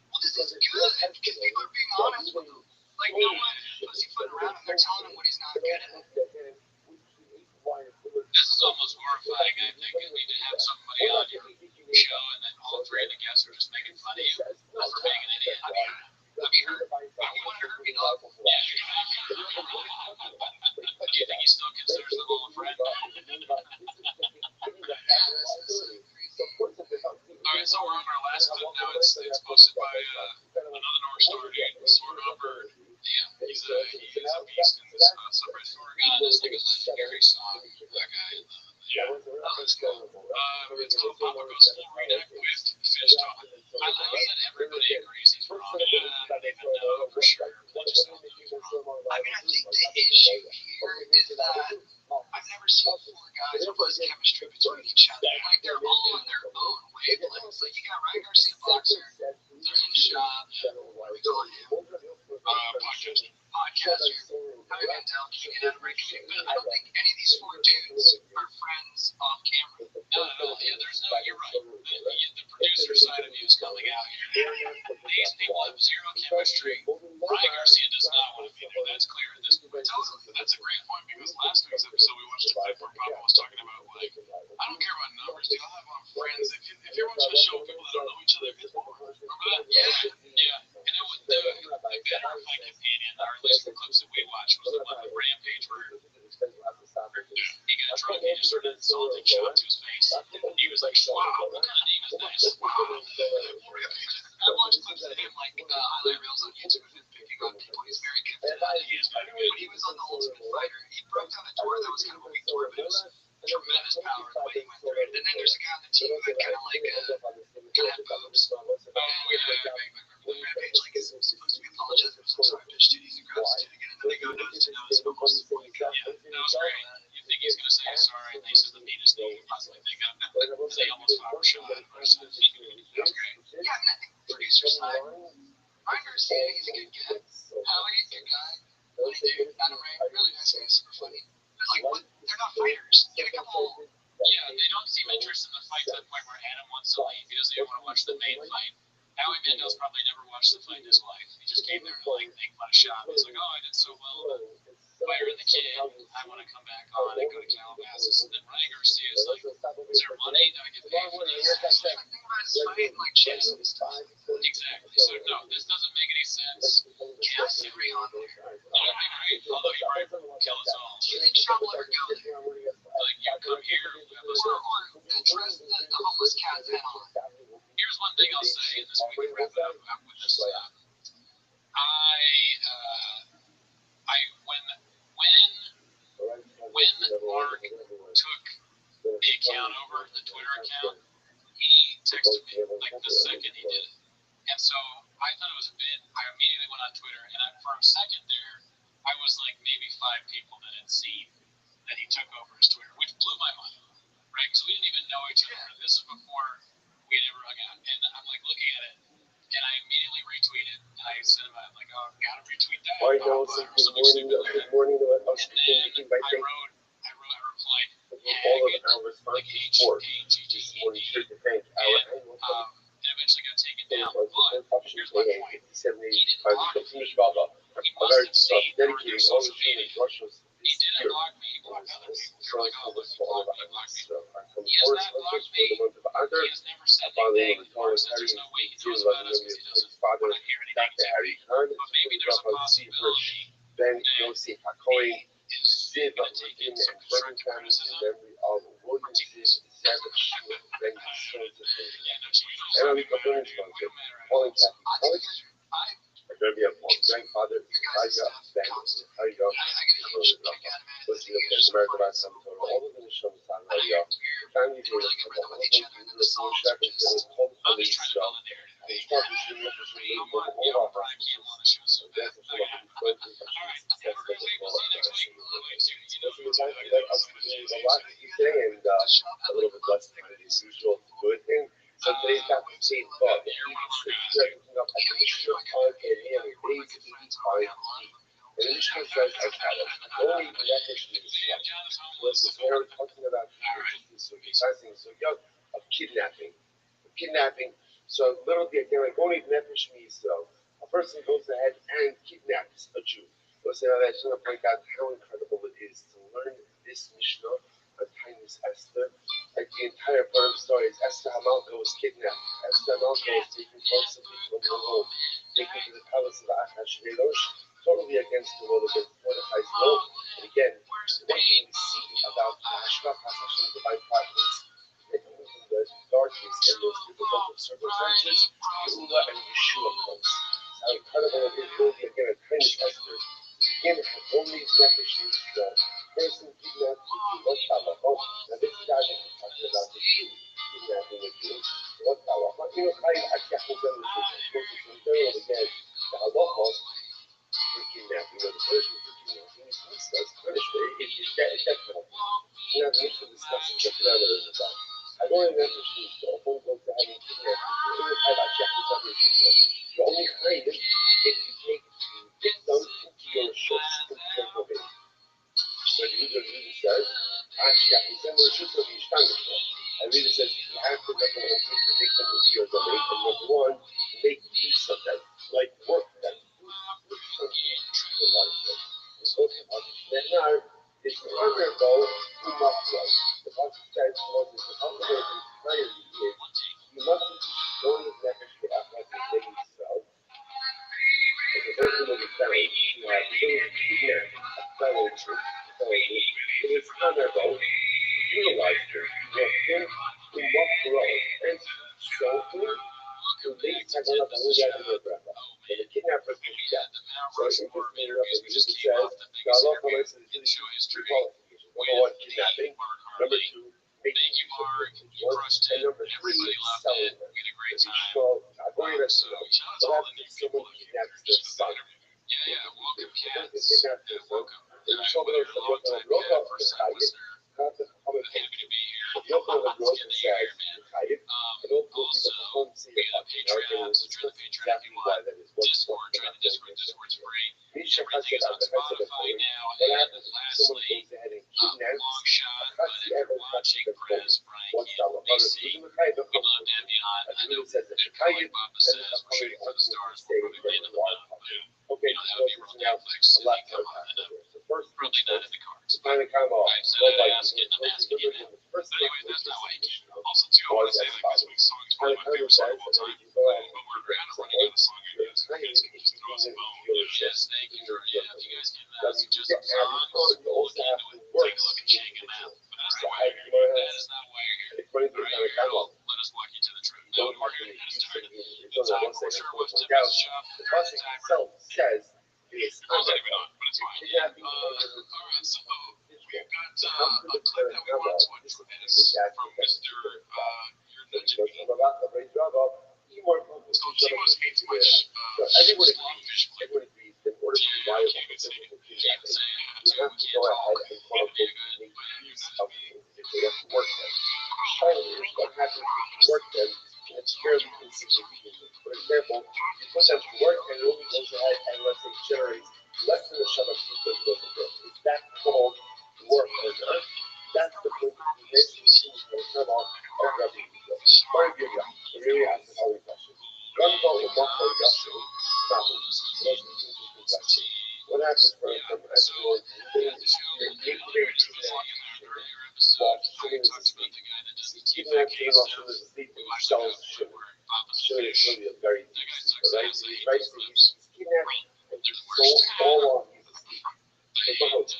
S7: Well, this is good because people are being honest with him. Like, no one pussyfooting around and they're telling him what he's not good at.
S2: This is almost horrifying. I think you need to have somebody on your show and then all 3 of the guests are just making fun of you for being an idiot.
S7: Have you heard? You want to hurt me, dog?
S2: Yeah. Do you think he still considers the whole a friend? Alright, so we're on our last clip now. It's posted by another North Star dude, Sword Bird. Yeah, he's a beast in this subreddit. Oregon is like a legendary song. That guy. Yeah, let's go. It's called Papa Goes Full Redneck with Fish Talk. I love that everybody agrees he's wrong. I don't even know for sure. They just don't know he's wrong.
S7: I mean, I think the issue here is that I've never seen 4 guys who has chemistry between each other. Like, they're all on their own wavelengths. Like, you got Ryan Garcia Boxer, they're in the shop. What do we call him? Podcaster. Howie Mandel, Keegan Edinburgh. But I don't think any of these 4 dudes are friends off camera.
S2: No, yeah, there's no, you're right. The producer side of you is coming out here. These people have zero chemistry. Ryan Garcia does not want to be there. That's clear at this point. That's a great point because last week's episode we watched the clip where Papa was talking about, like, I don't care about numbers, dude. I'll have on friends. If you're watching a show with people that don't know each other, it's more. Remember that? Yeah. And it was the better of my companion, or at least the clips that we watched, was the one with Rampage where he got drunk, he just started insulting Sean to his face. He was like, wow, what kind of name is that? Wow.
S7: I watched clips of him, like, highlight reels on YouTube of him picking on people. He's very gifted at it. When he was on The Ultimate Fighter, he broke down a door that was kind of a weak door, but it was tremendous power the way he went through it. And then there's a guy on the team who had kind of like had boobs. And Rampage, like, is supposed to be apologetic
S3: Yeah. Howie, good guy. Funny dude. Adam Ray, really nice guy, super funny. But like, what? They're not fighters. Get a couple.
S2: Yeah, they don't seem interested in the fight to the point where Adam wants to leave. He doesn't even want to watch the main fight. Howie Mandel's probably never watched the fight in his life. He just came there to like make fun of shop. He's like, oh, I did so well fighter the kid. I want to come back on and go to Calabasas. And then Ryan Garcia is like, is there money that I get paid for this?
S3: The thing about his fight, like, chess and stuff.
S2: Exactly. So no, this doesn't make any sense.
S3: Chaos every on there.
S2: That'd be great. Although you might kill us all.
S3: Do you think Trump will ever go there?
S2: Like you come here, we have a
S3: Or address the homeless cat head on?
S2: Here's one thing I'll say, and this we can wrap it up with this. When Mark took the account over, the Twitter account, he texted me like the second he did it, and so I thought it was a bit. I immediately went on Twitter, and for a second there, I was like maybe 5 people that had seen that he took over his Twitter, which blew my mind, right? Because we didn't even know each other. This is before we had ever hung out, and I'm like looking at it, and I immediately retweeted, and I sent him, I'm like, oh, gotta retweet that.
S4: I know, so good morning, I was
S2: And then
S4: thinking by
S2: I
S4: saying
S2: replied,
S4: all of our response
S2: like
S4: support this morning
S2: HKGGE,
S4: should to thank our annual
S2: and eventually got taken down.
S4: But
S2: But here's my point.
S4: 57
S2: He didn't block me.
S4: Finish Baba.
S2: He
S4: A
S2: must
S4: very
S2: have seen
S4: dedicated
S2: our
S4: all the
S2: social media.
S4: training Russia's
S2: He
S4: this
S2: didn't
S4: year.
S2: block me. He blocked other people. They're like, oh, look, he
S4: all
S2: blocked
S4: of
S2: me. He blocked me.
S4: us from
S2: He has
S4: Forest
S2: not blocked
S4: for the
S2: me.
S4: month of Adar.
S2: He has never said anything. Mark says there's no way he knows about us because he doesn't want to hear any
S4: Dr.
S2: negativity.
S4: Harry Khan,
S2: But maybe there's a possibility
S4: Ben
S2: that
S4: Yosef HaKohen,
S2: he is
S4: Ziv
S2: going to take
S4: in
S2: in some
S4: Birmingham
S2: constructive
S4: in
S2: criticism.
S4: memory of William Ziv, Zev Shua, Ben Yisrael.
S2: Yeah, no, so you
S4: And I'm
S2: don't
S4: a British
S2: matter.
S4: one,
S2: We don't matter at
S4: Pauline
S2: all. So
S4: Catholic
S3: I think
S4: College.
S3: I
S4: I'm going to be a grandfather, Elijah, Ben, how you go?
S3: get a huge kick out of it.
S4: Listen to the American Bible Torah, all of the Nishon San
S3: I
S4: Radio.
S3: know you're
S4: Family
S3: totally
S4: Days,
S3: get
S4: all
S3: rhythm
S4: of
S3: with
S4: the
S3: each other, and then the songs are just.
S2: I'm just trying to build a narrative. I'm on Brian Campbell on the show, so bad. All right, have a great week. We'll see you next week.
S4: A little bit less time than usual. Good thing. So today's got the same thought. And the Mishnah says, I tell it, only nefesh mitzvah. Listen, we're talking about of kidnapping. So literally again, like only nefesh mitzvah. A person goes ahead and kidnaps a Jew. Listen, I just want to point out how incredible it is to learn this Mishnah on Tainis Esther. Like the entire part of the story is Esther Hamalka was kidnapped. Esther Hamalka was taken forcibly from her home, taken to the palace of Ahasuerus, totally against the will of Mordecai's law. And again, what can we see about the Hashgacha Hashem's divine providence? Making them from the darkness and those difficult circumstances, Yehuda and Yeshua comes. How incredible it is, really, again, at Tainis Esther. Again, only nefesh mitzvah. Person kidnapped to do what halacha. Now this guy is talking about the Jew kidnapping a Jew. What halacha? You know, Chaim Akiyachuzem is again the halacha for kidnapping, or the person for kidnapping is mitzvah's punishment. It's death penalty. You know, the Mishnah discusses the further is about. I go in nefesh mitzvah. A phone call to having kidnapped. Chaim Akiyachuzem is you only hide it if you take victim into your shus, into your domain. But Yehuda says, he's in the shus of Yishtanishma. And Yehuda says, you have to take the victim into your domain, and number one, make use of them, like work them, do something to the life of. It's also Nehar is the other goal to not grow. The Pasuk says, Moses, the other entire year, you mustn't go in nefesh be'achad v'nei Yisrael. The person will be found to have little fear of fellowship. It is honorable to utilize them to him who must grow and so to make Tagala Bahuya to the Brahma. And the kidnapper can get. So I think this means that Jesus says, God comments in the two qualifications. Number one, kidnapping. Number two, making use of them. And number three, selling them. So, according to someone kidnaps their son.
S2: Welcome, Kat.
S4: Kidnaps their son.
S2: Welcome. I've been a long time fan, first time listener. Happy to be here.
S4: Your brother wrote and says, Chayiv, and also
S7: Also, we got Patreon, so join the Patreon if you want. Discord, join the Discord. Discord's free. Everything is on Spotify now. And lastly, long shot, but if you're watching Prez, Frank, and DC, we'd love to have you on. I know that Colin Papa says we're shooting for the stars. We're probably the end of the month. But, that would be real Netflix. So you come on, and probably not in the cards. I've said I'd ask it, and I'm asking you now. But anyway, that's not why you came. Also, too, I want to say that this week's song is probably my favorite song of all time. But we're kind of running out of song ideas. Yes, thank you for, if you guys can suggest some songs, we'll look into it, take a look and check them out. But that's not why you're here. That is not why you're here. All right, you're here. Let us walk you to the truth. No, we're here to start the time for sure was to the shop.
S4: The process itself says it's
S7: not even on, but it's fine. All right, so we've got a clip that we want to watch from Mr. You're Nudging Me. It's called Timo's Hate Too Much.
S4: Everyone agrees that in order to be viable, you have to go ahead and quote unquote make use of things if they have to work them. What happens if you work them in a fairly insignificant. For example, you put them to work and it only goes ahead and let's say generates less than a shot of food that goes to work. Is that called work or not? That's the point that you basically going to turn off of Rabbi. What if you're young? So here we have the following question. What happens for everyone in your day-to-day while sitting in the sleep? Even after you're not in the sleep, you sells sugar. Sugar is really a very deep sleeper, right? So he's kidnapped and just sold all while he's asleep.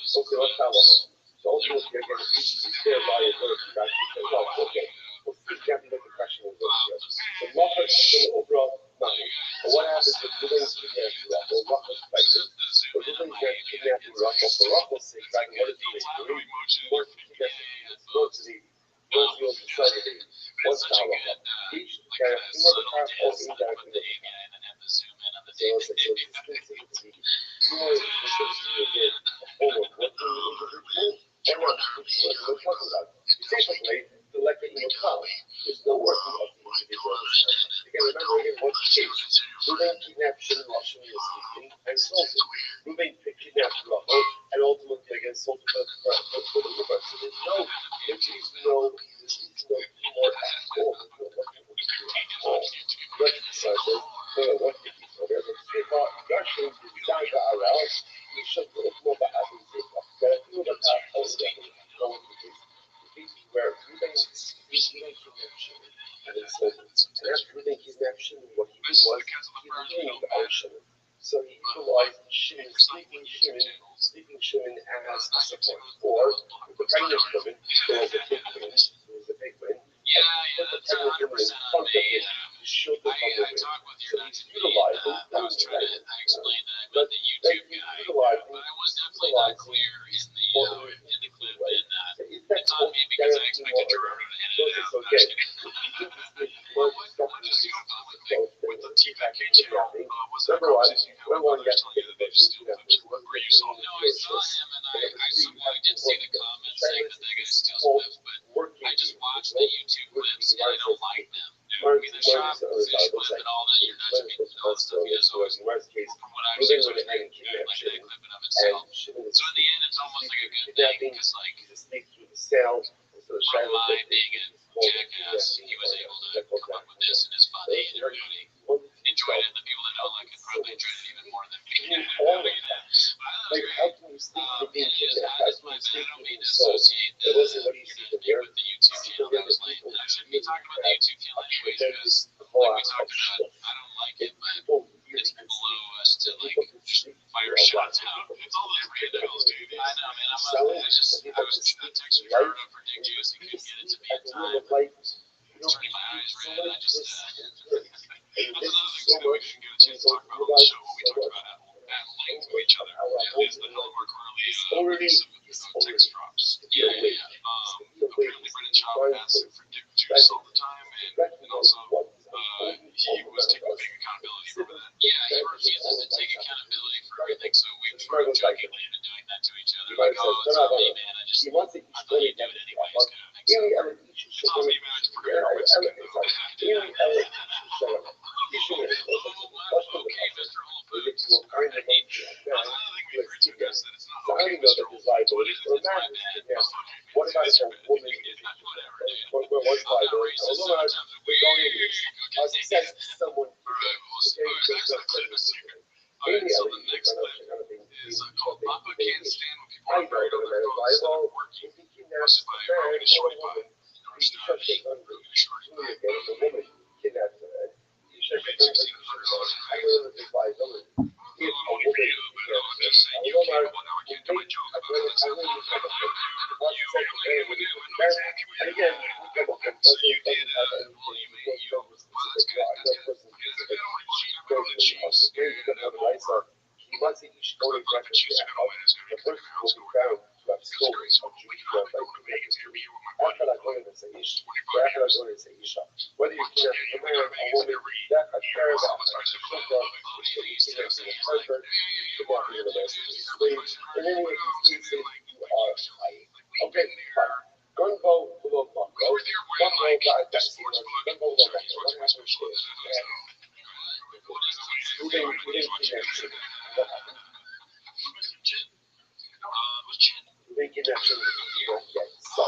S4: So let's have a hook. So ultimately, again, it's their liability. That's well, okay. We'll see exactly what the question will go here. So Rothschild is an overall nothing. But what happens if Ruben's kidnapping Rothschild? Rothschild's fighting. But Ruben's kidnapping Rothschild for Rothschild's sake. Right? What is he doing? He wants to kidnap him. He wants to decide to be. What's the Rothschild? Each guy, he wants to craft all things that are good. So it's like, so it's sensitivity. You know, it's again, homework. What do you do? And what we're talking about. Essentially, the electric college is the working of the individual. Again, remember again what's the case. Ruben kidnapped Shimon while Shimon was sleeping and sold him. Ruben kidnapped Rachel and ultimately again sold him for the Ruben. So there's no more at all. Let's decide this. What did he say? There's a three-part Russian design for around. We should look more about how we think of that. We look at how we think of where Ruben kidnapped Shimon and then sold him. And after Ruben kidnapped Shimon, what he did was he removed our Shimon. So he utilized Shimon, sleeping Shimon as a support. Or the pregnant woman, who was a big win, put the pregnant woman in front of him to shield her from the wind. So he's utilizing
S7: I was trying to explain that I meant the YouTube guy, but I was definitely not clear in the clip, and it's on me because I expected Gerardo to edit it out. Well, what does he go with the TPK channel? Was that a conversation you had with others telling you that they just steal clips? Were you saw? No, I saw him, and I did see the comments saying that they guys steal clips, but I just watched the YouTube clips and I don't like them. I mean, the shop, the fish clip, and all that, you're not me, all that stuff he does always, from what I've seen, so it's like that clip in of itself. So in the end, it's almost like a good thing, because like, from my being a jackass, he was able to come up with this, and it's funny, and everybody enjoyed it, and the people that don't like it probably enjoyed it even more than me. But I thought it was great. And just as my bad, I don't mean to associate the with the YouTube channel. That was like, I shouldn't be talking about the YouTube channel anyways, because like we talked about, I don't like it, but it's below us to like just fire shots out. It's all those randos, dude. I know, man. I was texting Gerardo for Dick Juice and couldn't get it to me in time. Turning my eyes red. I just that's another thing too. We didn't get a chance to talk about on the show when we talked about at length with each other. Is the hell of our curly text drops. Yeah. Apparently Brennan Chop asked him for Dick Juice all the time, and also he was taking big accountability for that. Yeah, he refuses to take accountability for everything, so we've sort of jokingly been doing that to each other. Like, oh, it's not me, man. I'm gonna do it anyways, kind of thing. It's off even it's pretty risky. Okay, Mr. Whole Foods. Another thing we heard too is that it's not okay, Mr. Whole Foods, but it's my bad.
S4: What about if a woman
S7: Whatever, dude.
S4: was by
S7: Not racist. Sometimes we okay.
S4: says someone
S7: Alright, next up, clip is secret. Alright, so the next clip is called Papa Can't Stand When People Are Buried on Their Phones Instead of Working. Hosted by Rogan and Shorty Pie.
S4: Whether you kidnap a man or a woman, that a sheriff, in any of these cases, you are lying. Okay, fine. Gunboat below Bucko. Bucko got that Gunboat below Bucko. What happened Moving connection, you don't get so.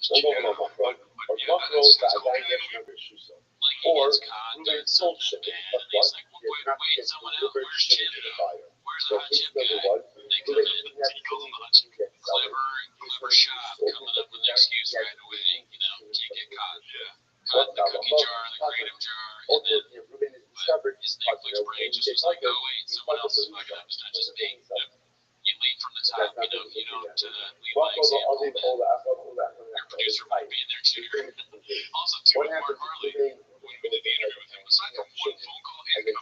S4: Gunboat below Bucko. Or Bucko got a digression of issues. Or moving soul shipping, but what? You're not getting delivered shit into the fire. So please number one, moving connection, you get
S7: Clever shot coming up with an excuse right away. Can't get caught. Caught in the cookie jar, the kratom jar, and then his Netflix brain just was like, oh wait, someone else is fucking up. It's not just me. You lead from the top, you don't lead by example. Your producer might be in there too. Also, too, with Mark Harley, when we did the interview with him, aside from one phone call incoming,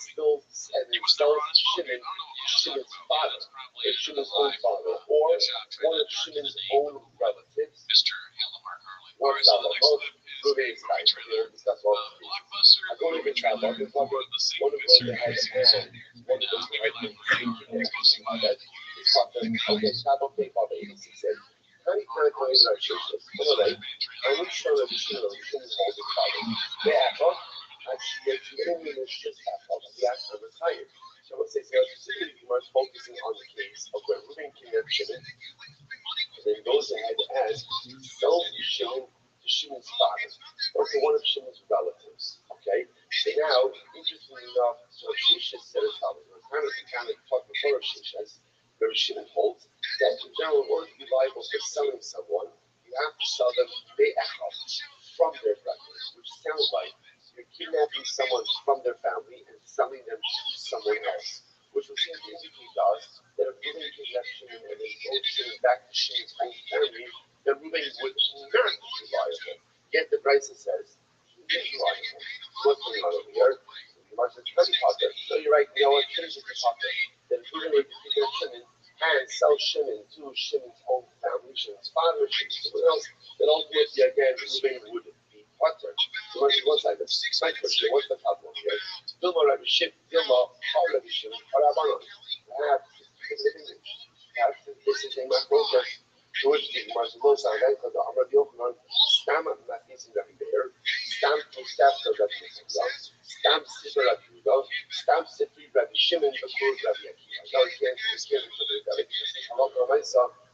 S7: he was never on his phone. I don't know what he was talking about. It's probably
S4: Shimon's own father, or one of Shimon's own relatives.
S7: Mr. Hello, Mark Harley. Alright, so the next clip is a movie trailer. Blockbuster, movie trailer for the single Mr. Casey. Maybe like exposing that.
S4: Focusing on the case of where Ruben kidnapped Shimon, and then goes ahead and sells Shimon to Shimon's father, or to one of Shimon's relatives. Okay? So now, interestingly enough, what Shisha said is how it's kind of talk before of Shisha's, where Shimon holds that in general, in order to be liable for selling someone, you have to sell them from their relatives, which sounds like you're kidnapping someone from their family and selling them to someone else, which would seem to indicate to us that if Ruben kidnapped Shimon and then goes Shimon back to Shimon's own family, then Ruben would not be liable. Yet the Bryson says he is liable. What's going on over here? So you're right, you know what? Finish the topic. Then Ruben would kidnap Shimon and sell Shimon to Shimon's own family, Shimon's father, someone else, then ultimately again Ruben would be potter. So one side, the second question, what's the problem here? Dilma Rabbi Shimon, Dilma, Rabbi Shimon, Rabbanon. This is a macro. George did much more than that, but the Rabbi Yochanan, Stam Matis in Rabbi Bear, Stam to Stam to Rabbi Yehuda, Stam Sister Rabbi Yehuda, Stam Sifri Rabbi Shimon, the Kur Rabbi Akiva. Now again,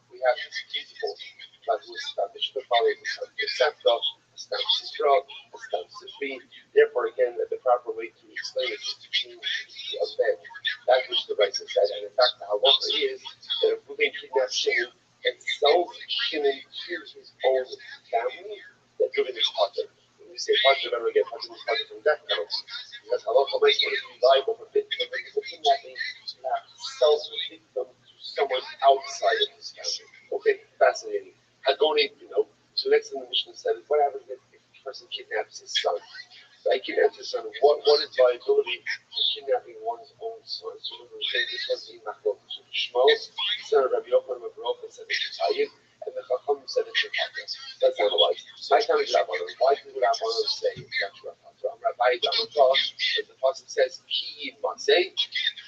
S4: we have this principle that was established the following except of Stam Sisra, Stam Sifri. Therefore, again, the proper way to explain it is to change the event. That which the Bryson said, and in fact, the halacha is that if Ruben kidnaps Shimon and sells Shimon to his own family, that Ruben is potter. When we say potter, remember again, potter is potter from death penalty. Because halacha makes it liable for kidnapping, you have to sell the victim to someone outside of his family. Okay, fascinating. Hagoni, so next thing the Mishnah said is what happens if a person kidnaps his son? I can answer son. What is liability for kidnapping one's own son? So we're saying this was in Machlok. So Shmuel, son of Rabbi Yochanan of Baruch, said it's Chayiv, and the Chacham said it's Shechata. That's analyzed. My time is Rabbanon. Why do Rabbanon say that's Shechata? So I'm Rabbi Damotah, as the pasuk says, Ki Matzei,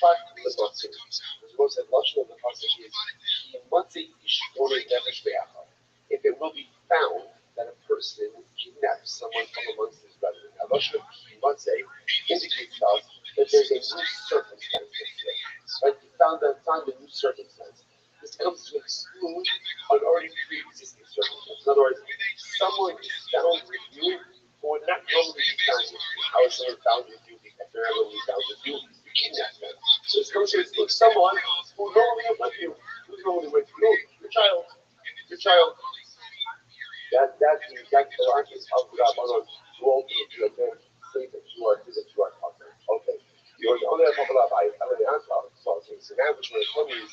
S4: Fat L'Matzei. As well said, Lashon of the pasuk is Ki Matzei Ishtonei Nefesh Be'achar. If it will be found that a person kidnapped someone from amongst his brethren. Now, Rosh Hashanah indicates to us that there's a new circumstance here. Right? He found a new circumstance. This comes to exclude an already pre-existing circumstance. In other words, someone is found with you who would not normally be found with you. How is someone found with you if they're not normally found with you? You kidnap them. So this comes to exclude someone who normally is with you. Who's normally with you? Your child. Your child. That Quran is of Rabbanon won't be to again say that you are talking. Okay. You're the only Rabbi. So now which one tell me is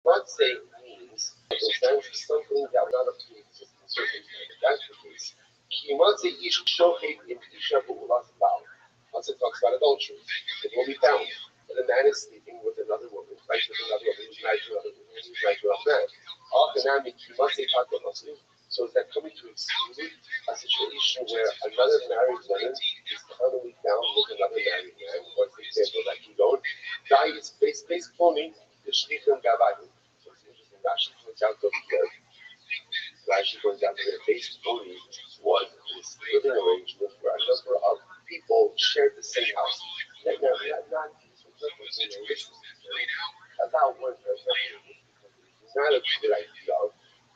S4: not say means something that was not a pre-existing circumstance. If that's the case, he wants to ish shohet in isha bu'ulas bal. Once it talks about adultery, it will be found that a man is sleeping with another woman, right? With another woman who's married to another woman, who's married to another man. So is that coming to exclude a situation where another married woman is commonly found with another married man? For example, like you don't die is based cloning the shlichim gavadim. So it's interesting. Rashi points out over here. Rashi points out that the base cloning was this living arrangement where a number of people shared the same house. Not about one person. It's not a good idea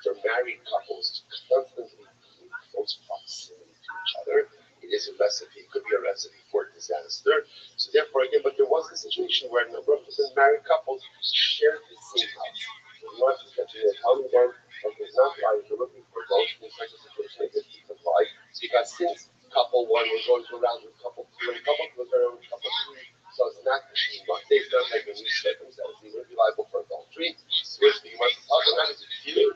S4: for married couples to constantly be in close proximity to each other. It is a recipe, it could be a recipe for disaster. So therefore, again, but there was a situation where a number of different married couples shared the same house. So we want to continue telling them that there's not why you're looking for both in such a situation. It doesn't apply because since couple one was going to around with couple two and couple two was around with couple three, so it's not it's not like a new circumstance. He wouldn't be liable for adultery. Which you must talk about is you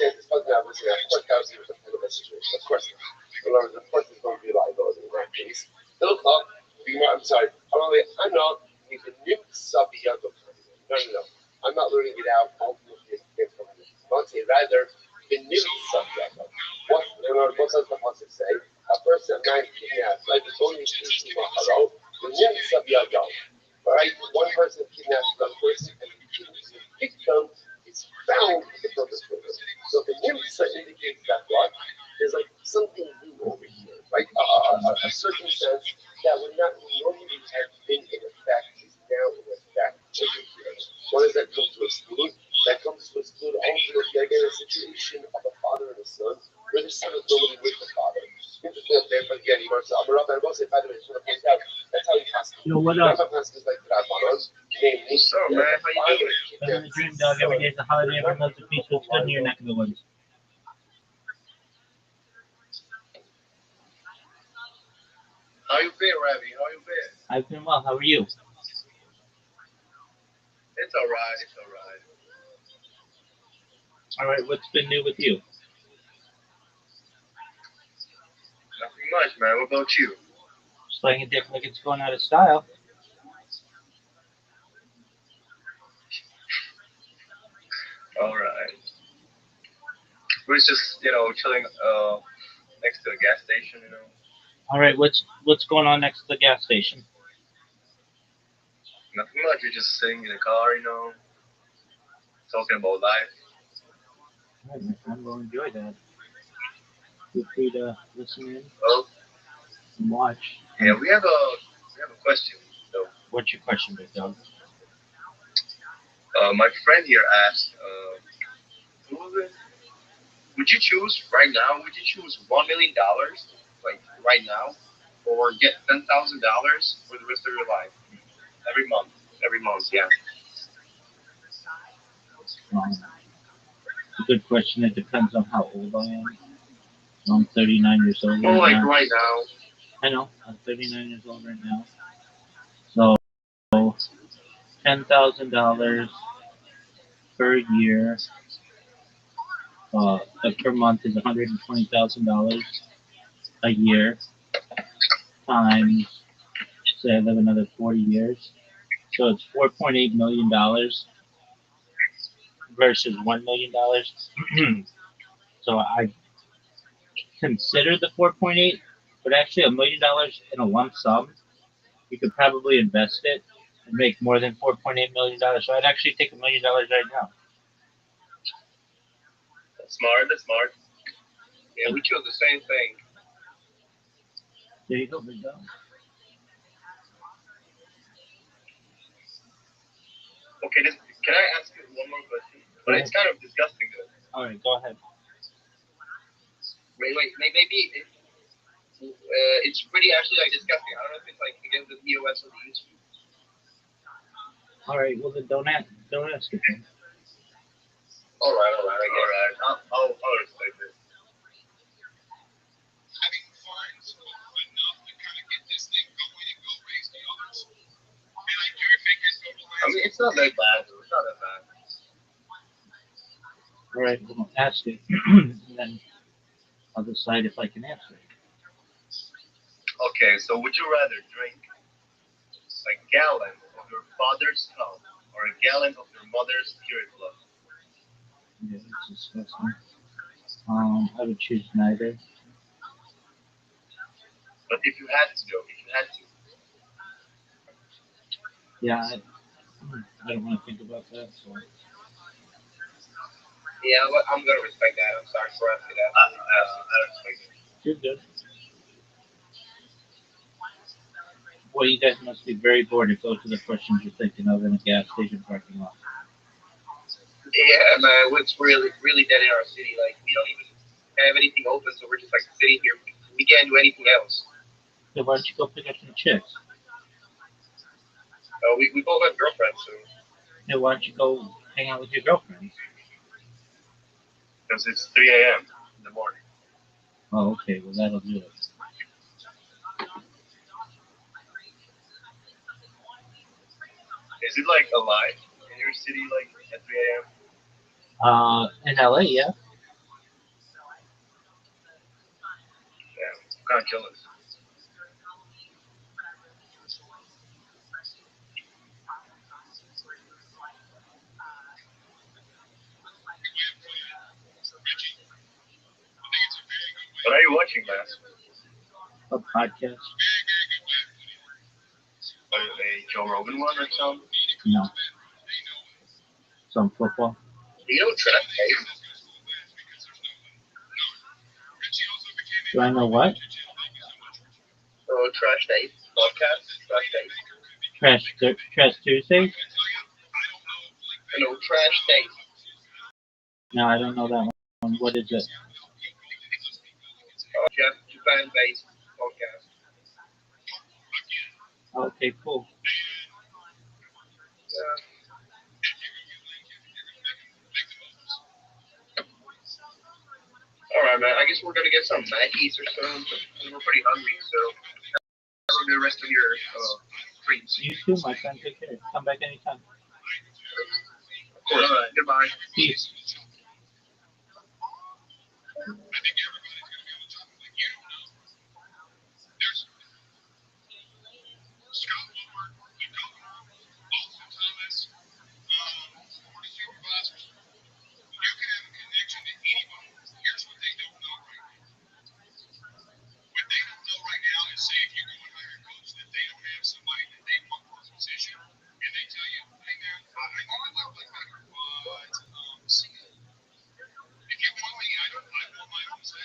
S4: said this fucking out was of course that was a kind of a situation. Of course not. In other words, of course there's going to be liability in that case. They'll talk, I'm sorry, I'm not even new subiyado. No. I'm not learning it out ultimately against from this. I'll say rather the new subiyado. What does the Pasuk say? A person man kidnapped, like it's only speaking mahalo, the new subiyado. Right? One person kidnaps another person and the victim is found for the purpose of it. So the Nimsa indicates that what? There's like something new over here, right? A circumstance that would not normally have been in effect is now in effect over here. What does that come to exclude? That comes to exclude ultimately again a situation of a father and a son where the son is normally with the father. Interesting up there, but again, he wants to Rabbi, I will say, by the way, just want to point out, that's how he passes.
S5: Yo, what up?
S4: Rabbi passes like the Rabbanon.
S6: What's up, man? How you doing?
S5: Living the dream, dog. Every day is a holiday. Everyone loves the peace. What's good in your neck of the woods?
S6: How you been, Rabbi? How you been?
S5: I've been well. How are you?
S6: It's all right. It's all right.
S5: All right. What's been new with you?
S6: Nothing much, man. What about you?
S5: Slaying a dick like it's going out of style.
S6: All right. We're just, chilling next to a gas station,
S5: All right. What's going on next to the gas station?
S6: Nothing much. We're just sitting in the car, talking about life.
S5: All right, my friend. We'll enjoy that. Feel free to listen in
S6: Well,
S5: and watch.
S6: yeah, we have a question. So,
S5: What's your question, big dog?
S6: my friend here asked, would you choose right now? Would you choose $1 million, like right now, or get $10,000 for the rest of your life, every month? Every month, yeah.
S5: It's a good question. It depends on how old I am. I'm 39 years old
S6: Well,
S5: right
S6: like
S5: now.
S6: right now.
S5: I know. I'm 39 years old right now. So $10,000 per year, per month is $120,000 a year times, say I live another 40 years. So it's $4.8 million versus $1 million. So I consider the 4.8, but actually $1 million in a lump sum, you could probably invest it and make more than $4.8 million. So I'd actually take $1 million right now.
S6: That's smart. That's smart. Yeah, we chose the same thing.
S5: There you go, big dog.
S6: Okay, can I ask you one more question? But it's kind of disgusting though.
S5: All right, go ahead.
S3: Wait, maybe it's pretty actually like disgusting. I don't know if it's like against the POS or the YouTube.
S5: All right, well then don't ask it.
S3: All right.
S6: I'll respect it.
S7: Having funds enough to kind of get this thing going and go raise the others. And I do think it's overlapping.
S6: I mean, it's not that bad. It's not that bad.
S5: All right, well, ask it, and then I'll decide if I can answer it.
S6: Okay, so would you rather drink a gallon of your father's cum or a gallon of your mother's period blood?
S5: Yeah, it's disgusting. I would choose neither.
S6: But if you had to go,
S5: Yeah, I don't want to think about that. So.
S3: Yeah, I'm gonna respect that. I'm sorry for asking that.
S6: I don't respect it.
S5: You're good. Well, you guys must be very bored if those are the questions you're thinking of in a gas station parking lot.
S3: Yeah, man, it's really dead in our city. Like we don't even have anything open, so we're just like sitting here. We can't do anything else.
S5: So why don't you go pick up some chicks?
S3: We both have girlfriends, so.
S5: Yeah, why don't you go hang out with your girlfriends?
S6: Because it's 3 a.m. in the morning.
S5: Oh, okay. Well, that'll do it.
S6: Is it like alive in your city, like at 3 a.m.?
S5: In LA, yeah.
S6: Yeah, I'm kind of jealous. What are you watching, man?
S5: A podcast?
S6: A Joe Rogan one or something?
S5: No. Some football?
S3: You don't trust tape.
S5: Do I know what?
S3: Oh, trash tape podcast. Trash tape.
S5: Trash Tuesday?
S3: No, trash tape.
S5: No, I don't know that one. What is it?
S3: Japan-based podcast.
S5: Okay, cool.
S3: All right, man. I guess we're gonna get some Mackies or something. We're pretty hungry, so have a good rest of your treats.
S5: You too, my friend. Take care. Come back anytime.
S3: Of course. All right. Goodbye.
S5: Peace.
S7: Scott Woodward, the governor, Austin Thomas, board of supervisors. You can have a connection to anybody. Here's what they don't know right now. What they don't know right now is, say, if you go and hire a coach, that they don't have somebody that they want for a position, and they tell you, hey man, I know I like Blake Becker, but see, if you want me, I want my own say.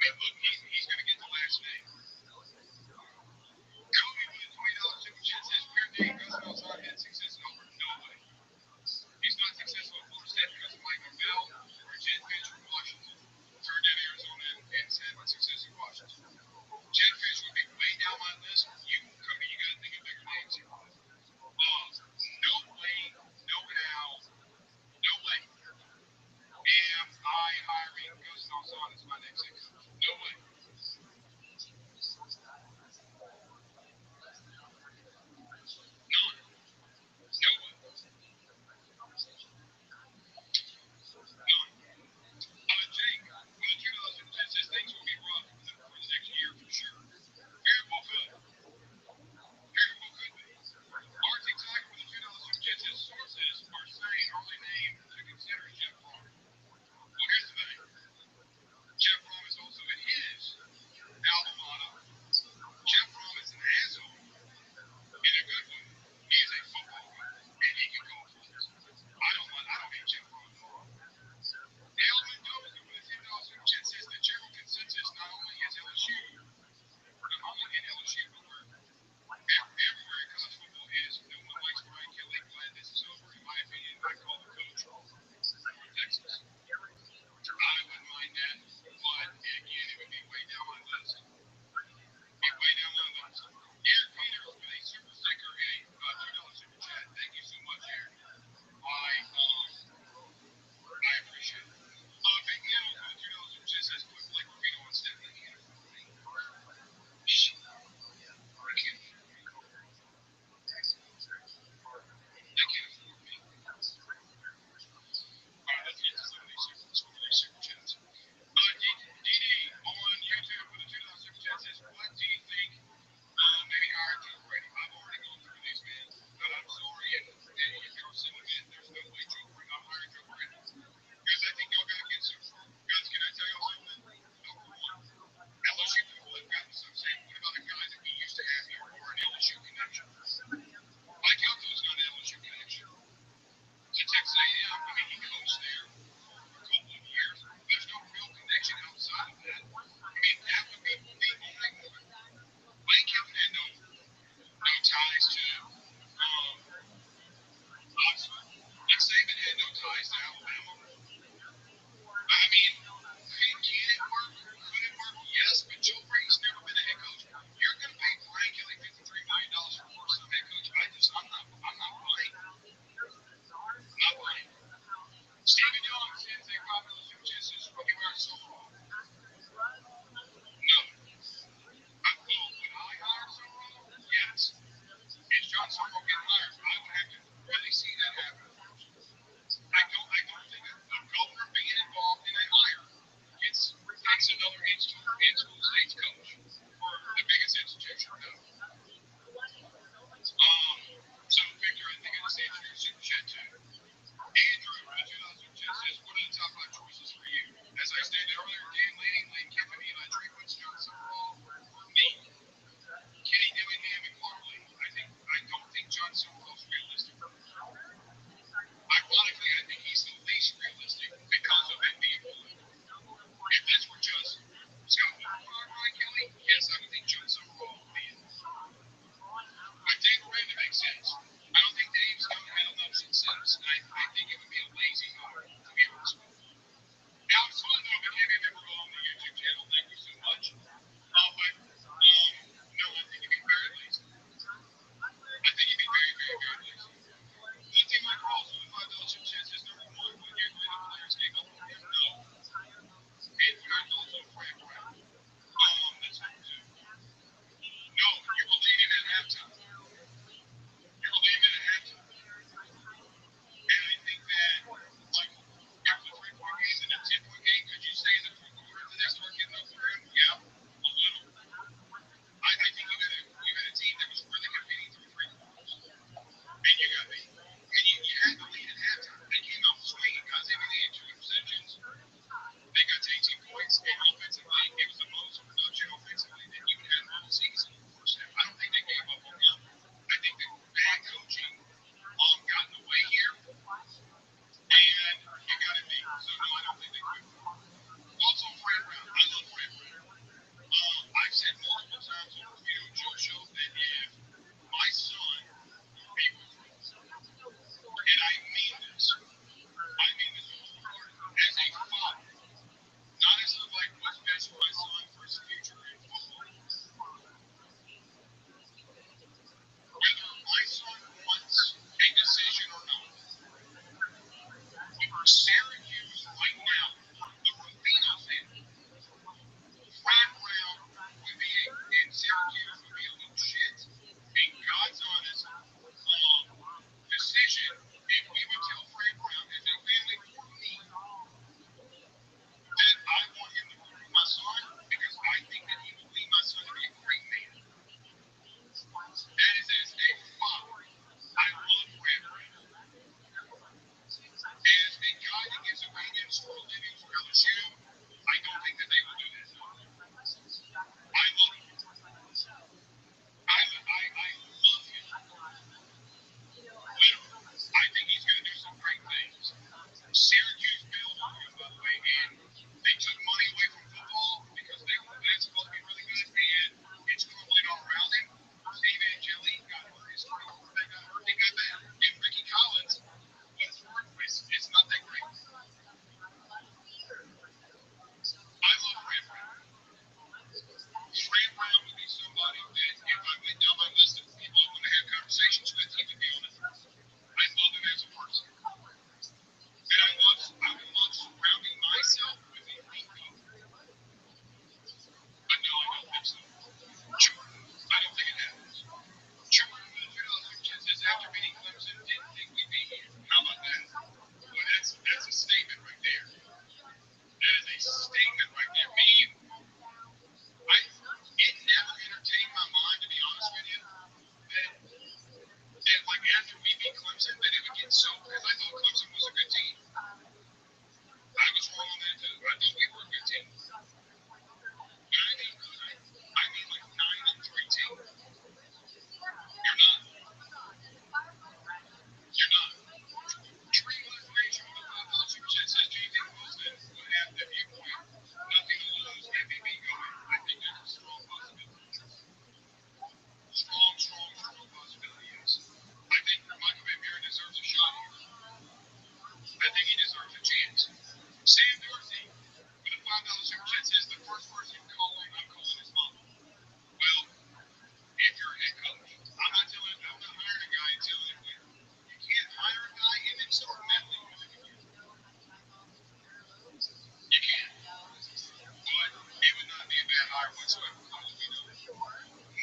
S7: mean, look, he's going to get the last name. Kobe with a $20 super chat says, weird day, Gus Malzahn had success in Auburn. No way. He's not successful at Florida State because of Mike Norvell or Jen Finch from Washington. Turned down Arizona and had success in Washington. Jen Finch would be way down my list. Cody, you got to think of bigger names here. No way, no how, no way am I hiring Gus Malzahn as my next head coach. No way. None. No way. None. Jake, with a $2 super chat says things will be rough for the next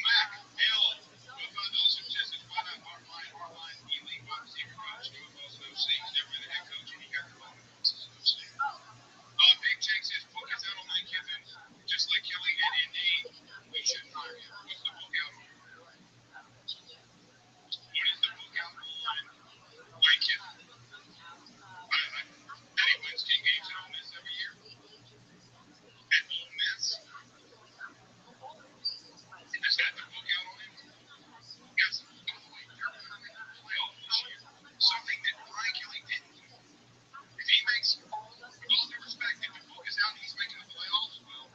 S7: Mac, Bill, both of those who tested why not Arline, elite wide receiver coach, UFO's OC, never been a head coach, and he got the phone calls as OC. Big Jake says book is out on Lane Kiffin, just like Kelly and Indy. We shouldn't hire him. What's the book out on? What is the book out on Lane Kiffin? That he wins 10 games at Ole Miss every year. At Ole Miss? Is that the book out on him? Yes. By the way, they're coming to the playoff this year. Something that Brian Kelly didn't do. If he makes, with all due respect, if the book is out and he's making the playoffs, well,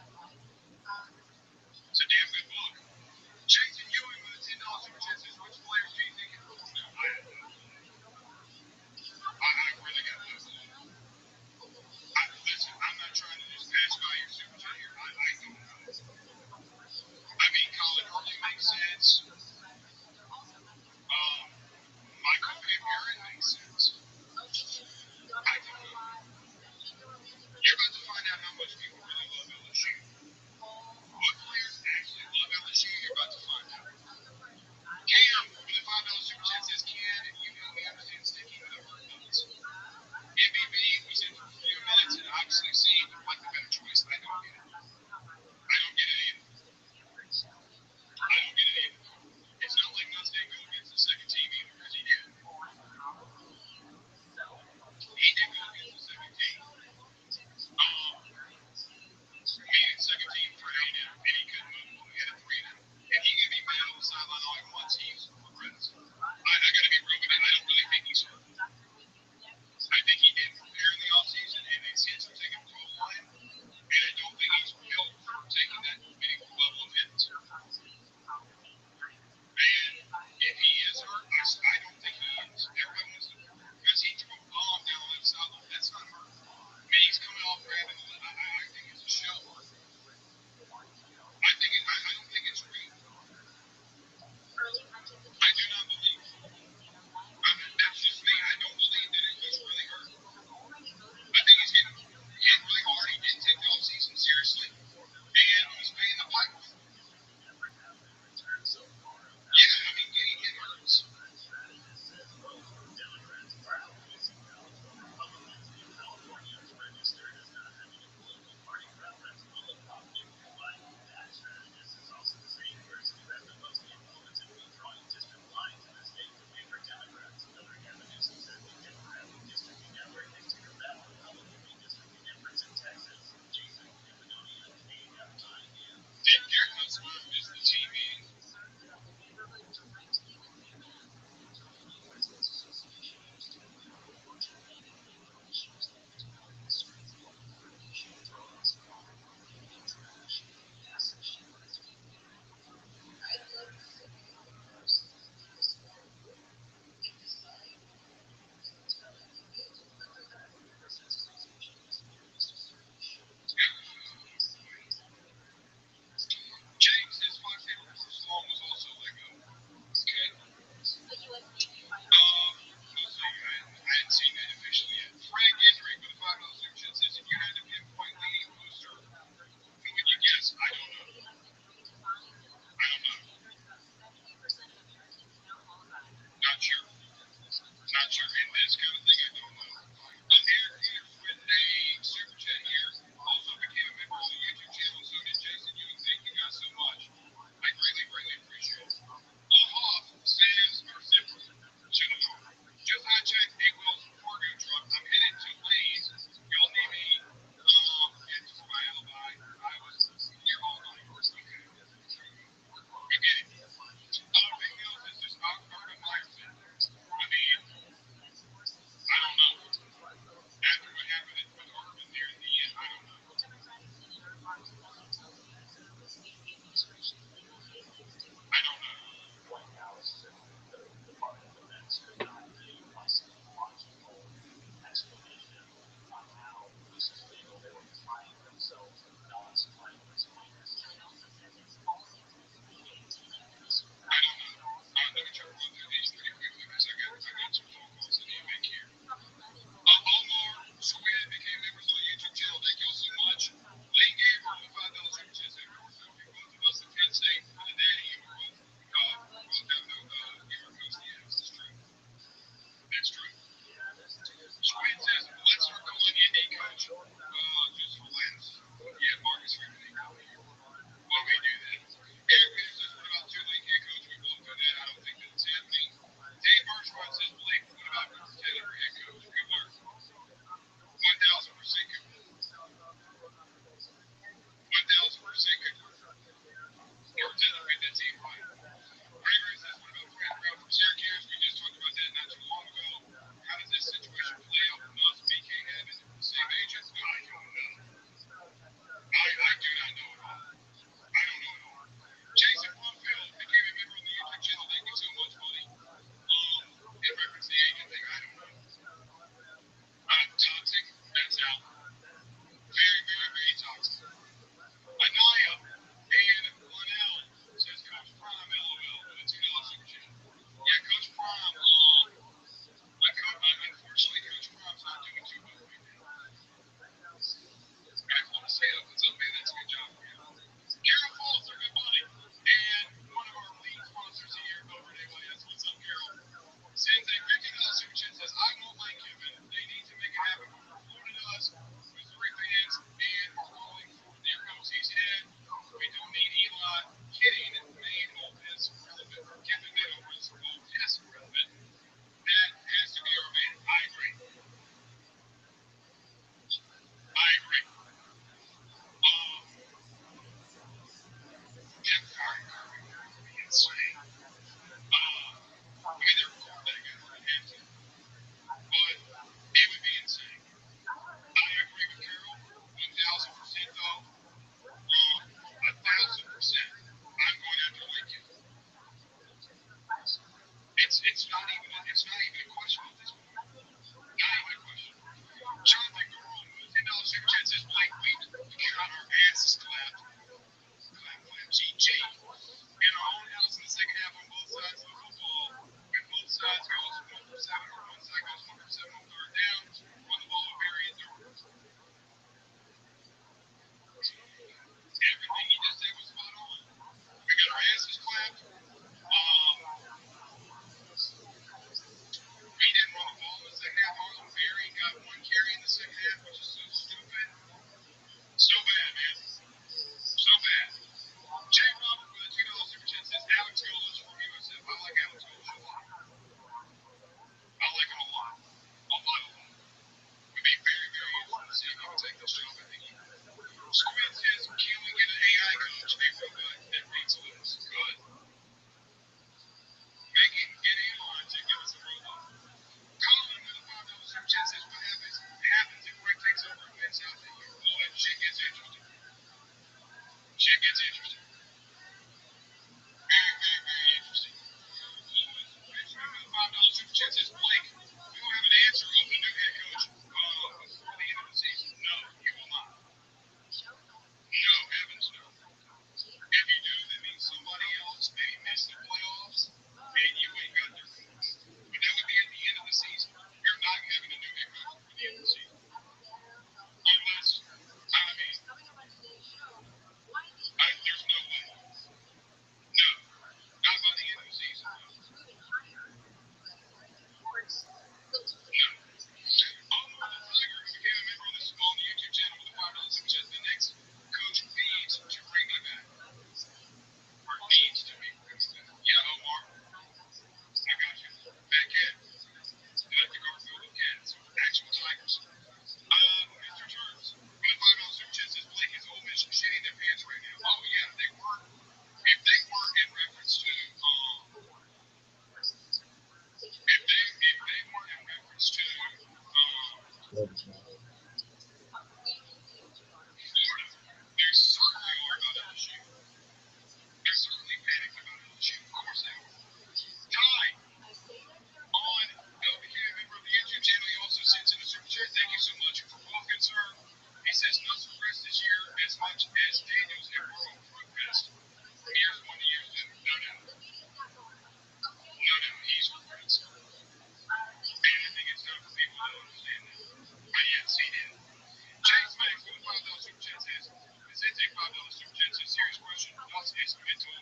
S7: mental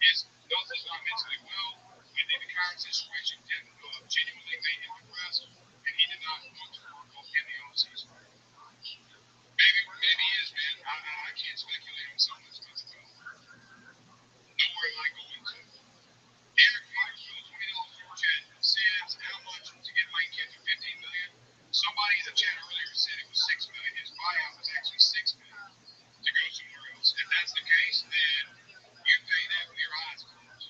S7: is Nelson's not mentally well. I think the current situation genuinely made him depressed, and he did not want to work in the offseason. Maybe he is, man. I can't speculate on someone's mental health. Nor am I going to. Eric Peters with a $20 super chat says how much to get Lane Kidd for $15 million. Somebody in the chat earlier said it was $6 million. His buyout was actually $6 million to go somewhere else. If that's the case, then you pay that with your eyes closed.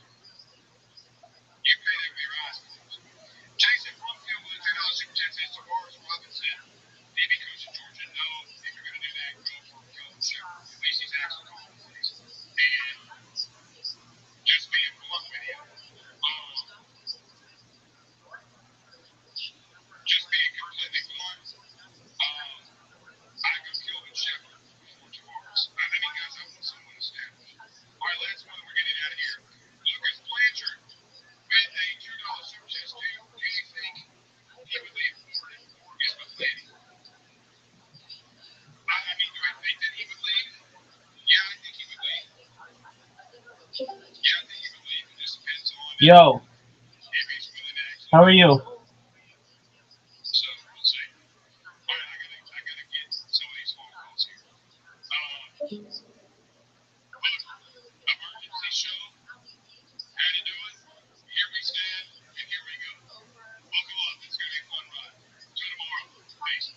S7: You pay that with your eyes closed. Jason Brumfield with a $2 super chat says Tavares Robinson, DB coach of Georgia, no, if you're going to do that, go for a fellowship. At least he's actually calling plays. And just being blunt with you, just being completely blunt, I go Kelvin Shepard before Tavares. I mean, guys, I want someone established. All right, last one, we're getting out of here. Lucas Blanchard with a $2 super chat. Do you think he would leave Florida or is McClady? I mean, do I think that he would leave? Yeah, I think he would leave. Yeah, I think he would leave. It just depends on
S5: Yo,
S7: if he's willing to actually.
S5: how are you?
S7: So we'll see. All right, I gotta get some of these phone calls here. Emergency show. How to do it? Here we stand, and here we go. Buckle up. It's gonna be a fun ride. Till tomorrow. Peace.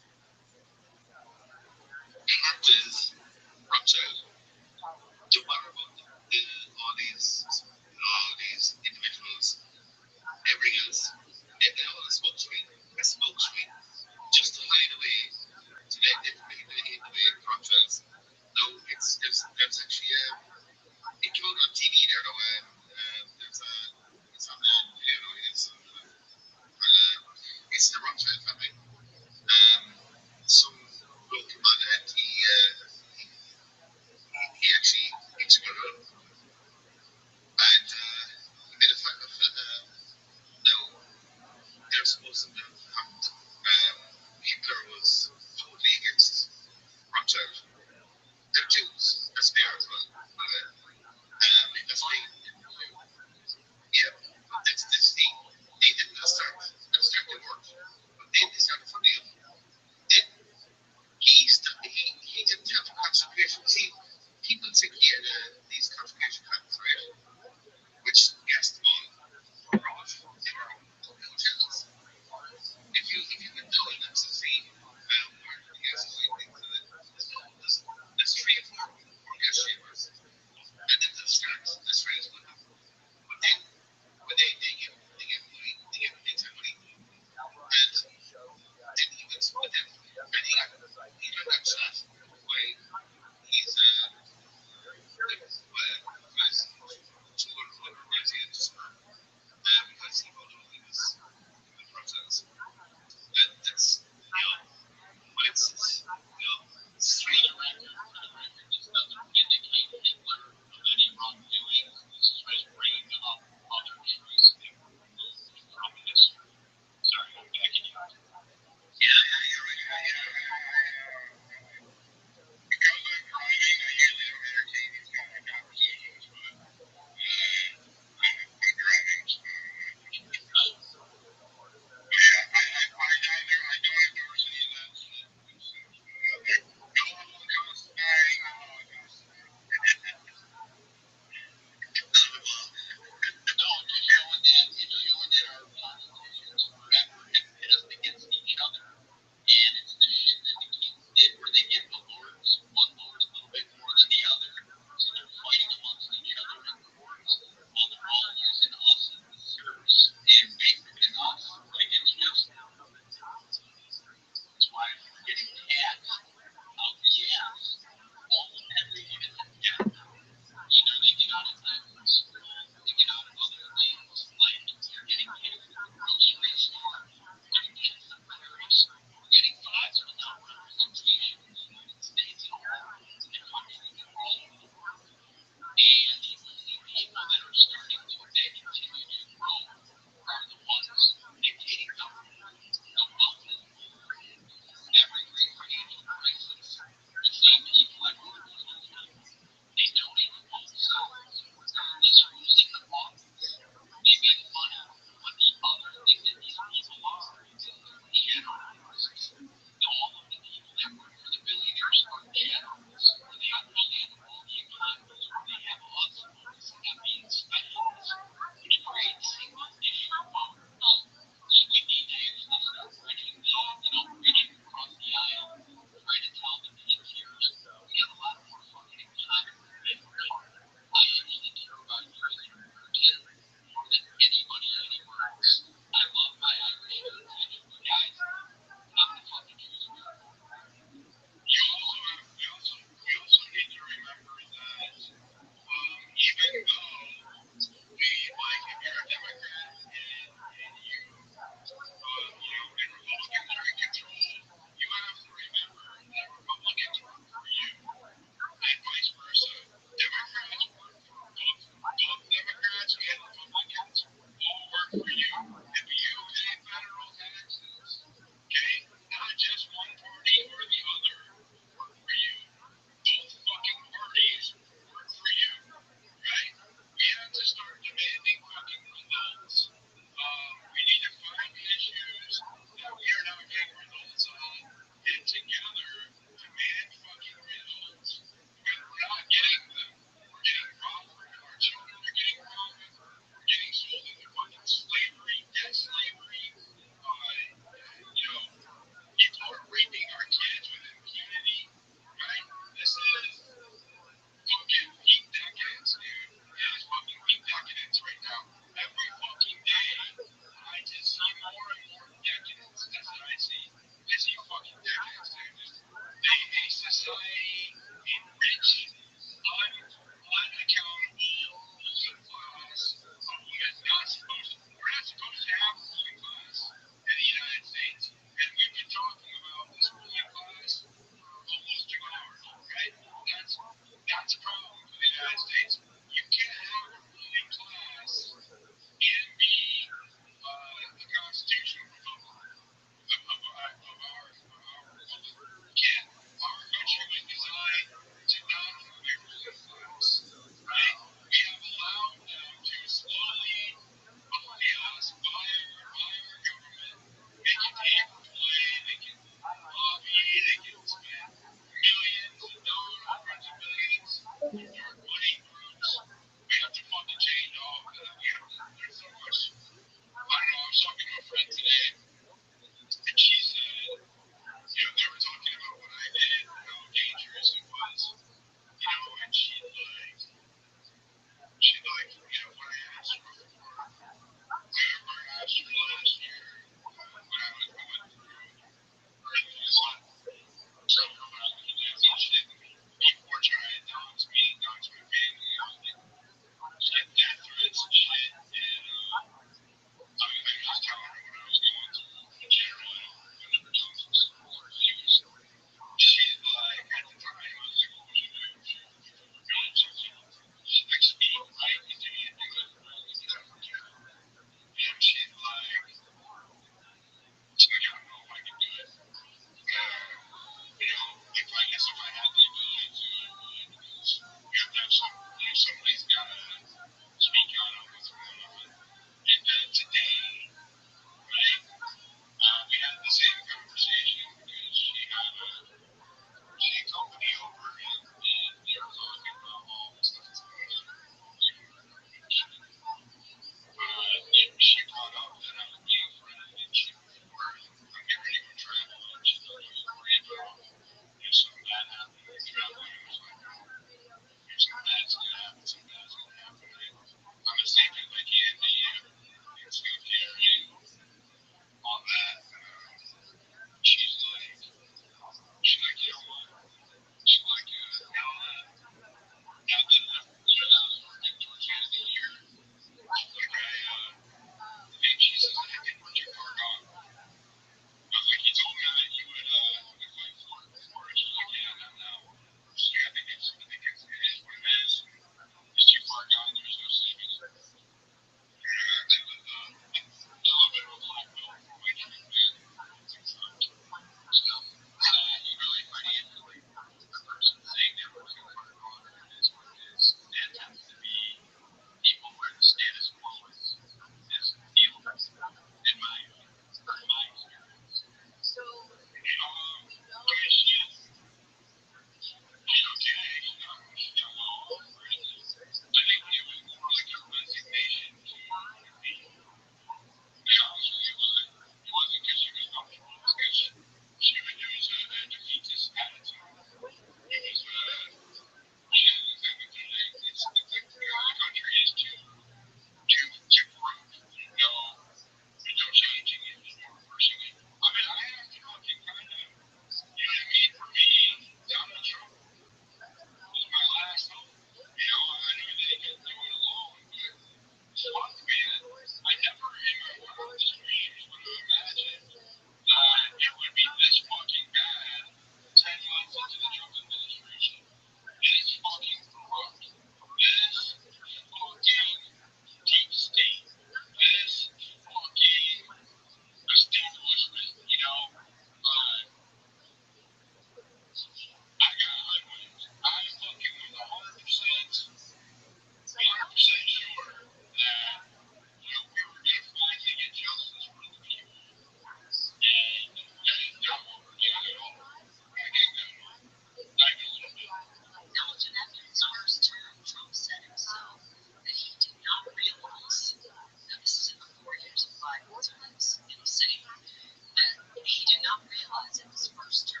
S3: register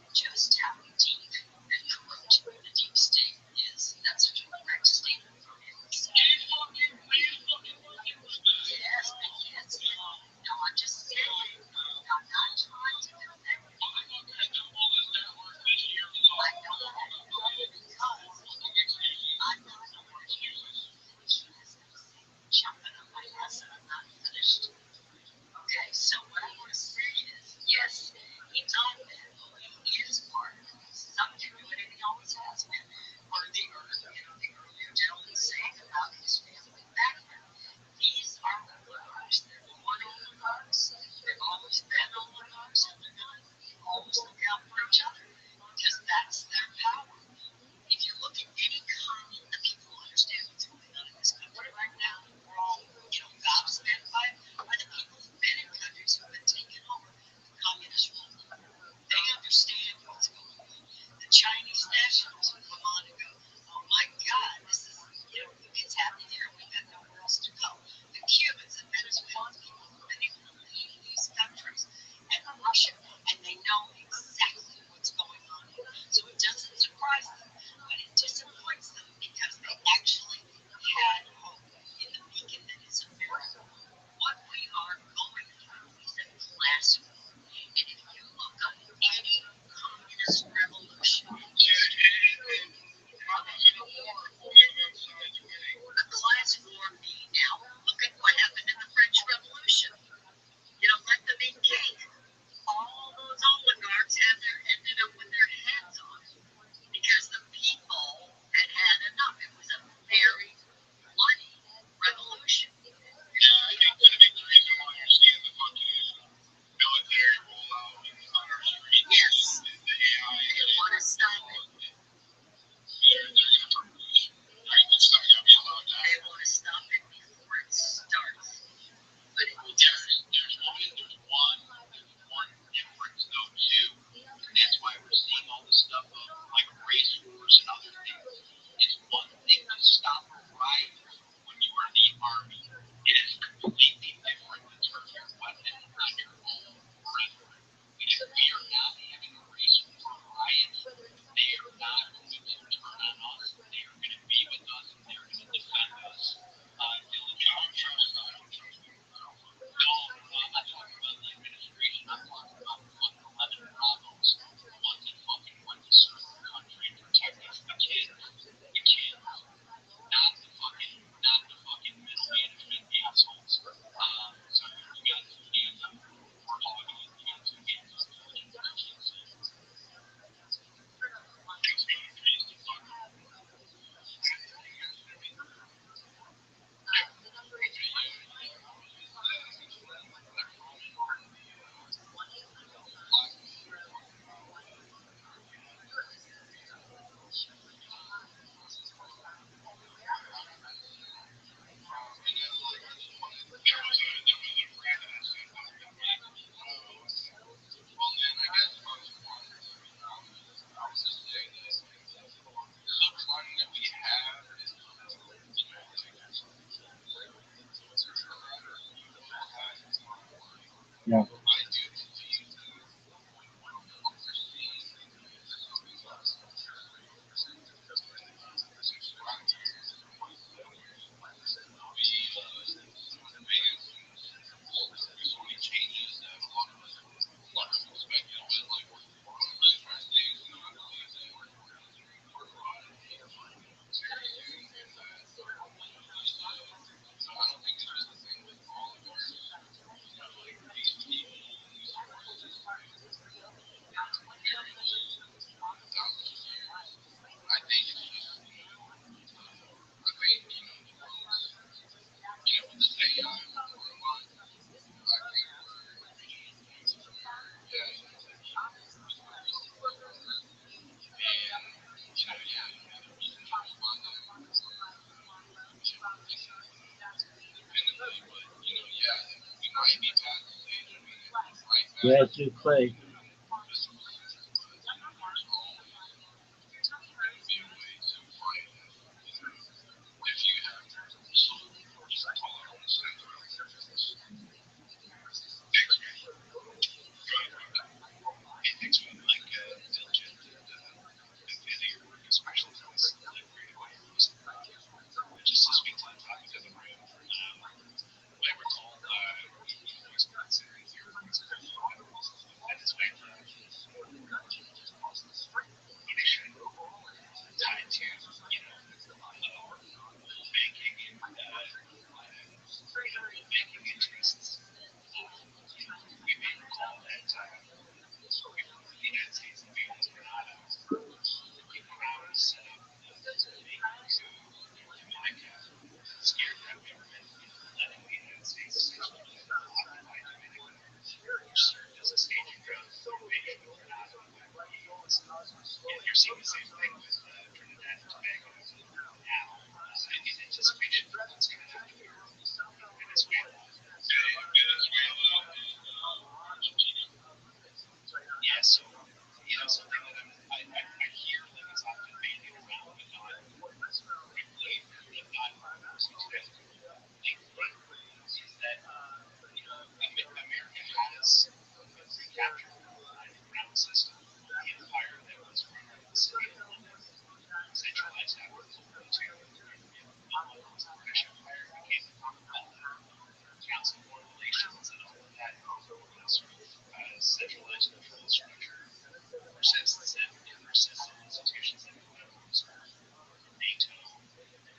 S3: just how deep and corrupt the deep state is. That's such a direct statement from him. Yes, but yes. No, I'm just saying. I'm not trying to defend anybody. I know that because I'm not jumping on my ass and I'm not finished. Okay, so what I want to say is, yes, he's on that. He is part of some community, and he always has been. Or the earlier gentleman saying about his family background. These are oligarchs. They're born oligarchs. They've always been oligarchs, and they're going to always look out for each other because that's their power. If you look at any country, the people who understand what's going on in this country right now, we're all, gobsmacked by it, are the people who've been in countries who've been taken over the communist rule. They understand what's going on. The Chinese nationals who come on and go, oh my God, this is, it's happening here. We've got nowhere else to go. The Cubans, the Venezuelans, people who've been able to leave these countries, and Russia, and they know exactly what's going on here. So it doesn't surprise them, but it disappoints them because they actually had hope in the beacon that is America. What we are going through is a class war. And if you look up any communist revolution, a class war being now, look at what happened in the French Revolution. Let them eat cake. All those oligarchs ended up with their heads on because the people had had enough. It was a very bloody revolution.
S7: Yeah, I think that the reason why you're seeing the fucking military roll out on our streets,
S3: Yes,
S7: the AI,
S3: they want to stop it.
S7: they're going to produce pretty much not going to be allowed to
S3: They want to stop it before it starts. But it doesn't.
S7: There's one difference though too, and that's why we're seeing all this stuff of like race wars and other things. It's one thing to stop a riot when you are in the army. It is completely different to turn your weapon on your own brethren. And if we are not having a race war riot, they are not going to turn on us. They are going to be with us and they're going to defend us. Diligently. I don't trust them. No, I'm not talking about the administration. I'm talking about the fucking 11 Bravos, the ones that fucking went to serve the country and protect us, the kids, not the fucking middle management assholes. So you got two hands up, we're hogging it. You got two hands up,
S5: Yeah. Yeah, too, Clay.
S3: you're seeing the same thing with Trinidad and Tobago now, in anticipation for what's going to happen here in Venezuela. Yeah, so something that I hear that is often bandied around, but not really, not is that America has recaptured the ground system, the empire that was run by the city of London, centralized agriculture to the British Empire, became the Commonwealth, Council of Foreign Relations, and all of that, sort of centralized control structure persists, and persists in institutions like the NATO,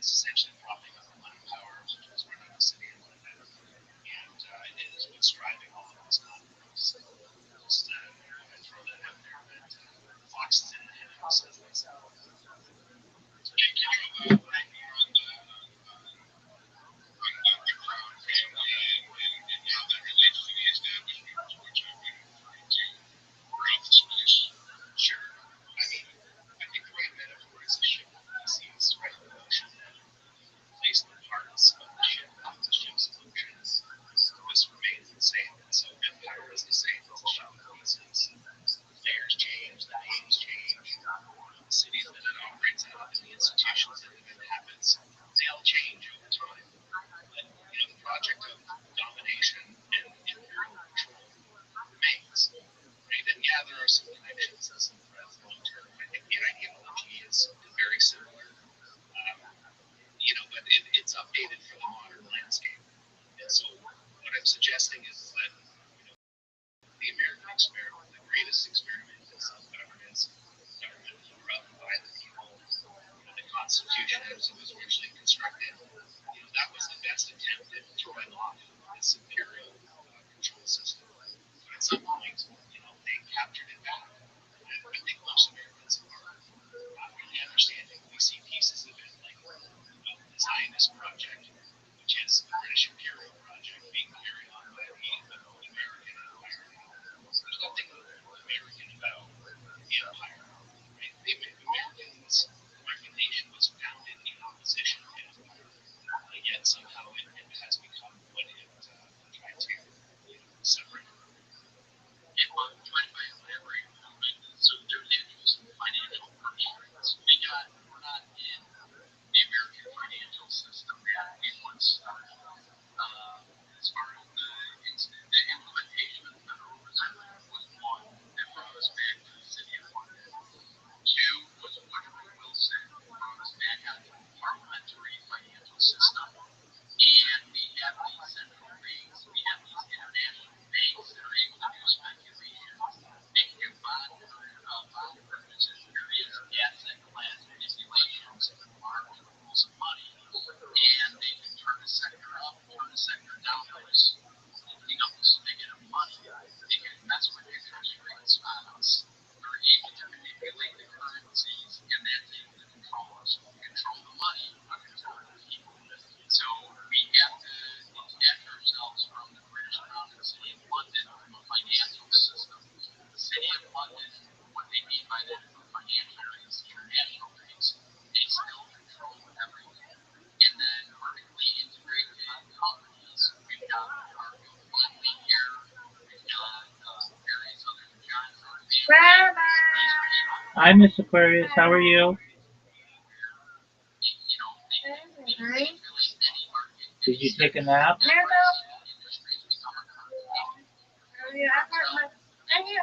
S3: is essentially propping up the London power, which was run out of the city of London, and it is what's driving all of this conflict. So just throw that out there, that Fox is in the head of this. Sure. I mean, I think the right metaphor is a ship of pieces, right? The notion that replacement parts of the ship of the ship's functions, this remains the same. And so empire is the same as the ship of pieces. The layers change, the names change, the cities that it operates out of, and the institutions that it inhabits, they all change over time. But the project of domination and imperial control remains. Right? And yeah, there are some connections and some threads long term. I think the ideology is very similar, but it's updated for the modern landscape. And so, what I'm suggesting is that the American experiment, the greatest experiment in self-governance, government run by the people, the Constitution as it was originally constructed, that was the best attempt at throwing off this imperial control system. But at some point, they captured it back. I think most Americans are not really understanding. We see pieces of it, like the Zionist project, which is the British imperial project being carried on by the American empire. There's nothing American about the empire. Right? The Americans, American nation was founded in opposition to empire, yet somehow it has become what it tried to separate. So there is some financial constraints. We're not in the American financial system that we once started. As far as the implementation of the Federal Reserve was one that brought us back to the city of London. Two was Woodrow Wilson brought us back onto a parliamentary financial system. And we have these central banks, we have these international banks that are able to do speculation. They can do bond purchases, various asset class manipulations in the market rules of money, and they can turn a sector up, turn a sector down by just opening up the spigot of money. They can mess with interest rates on us. They're able to manipulate the currencies, and that's able to control us. Control the money, but control the people. So we have to detach ourselves from the British Crown and City of London from a financial system. The City of London, what they mean by that is the financial banks, international banks, they still control everything. And then vertically integrated companies, we've got our family here, we've got various other Johnson.
S5: Hi, Miss Aquarius. How are you? Did you take a nap?
S8: I hit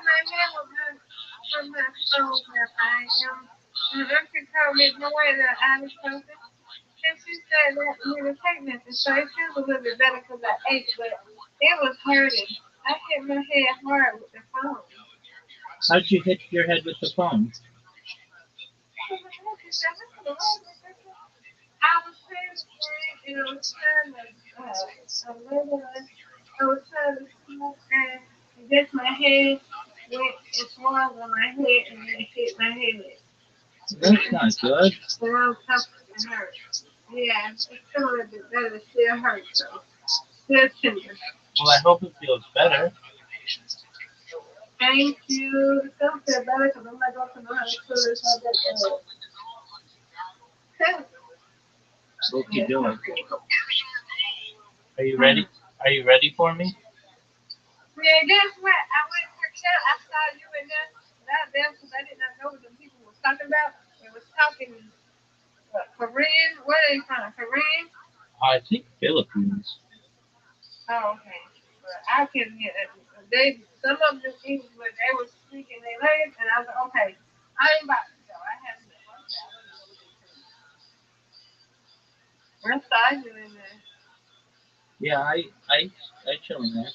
S8: my head with my phone, Rabbi. And Auntie told me the way that I was talking, and she said that me to take nothing. So it feels a little bit better because I ate, but it was hurting. I hit my head hard with the phone.
S5: How'd you hit your head with the phone?
S8: I was trying to and I was trying to smoke, and just my head went and swung on my head and then hit my head.
S5: That's not good.
S8: But I was tough and hurt. Yeah, it's still a little bit better. It still hurts though. Still tender.
S5: Well, I hope it feels better.
S8: Thank you. Don't feel better because I'm not going to know how to cook it. So
S5: What you doing? Are you ready? Are you ready for me?
S8: yeah, guess what? I went to church. I saw you in there. Not there because I did not know what the people was talking about. They was talking Korean. Where are they from? Korean?
S5: I think Philippines.
S8: Oh, okay. But I couldn't hear that. They, some of them knew English, but they were speaking their language, and I was like, okay, I ain't about to go. I have to go. I saw you in there.
S5: Yeah, I chill in there.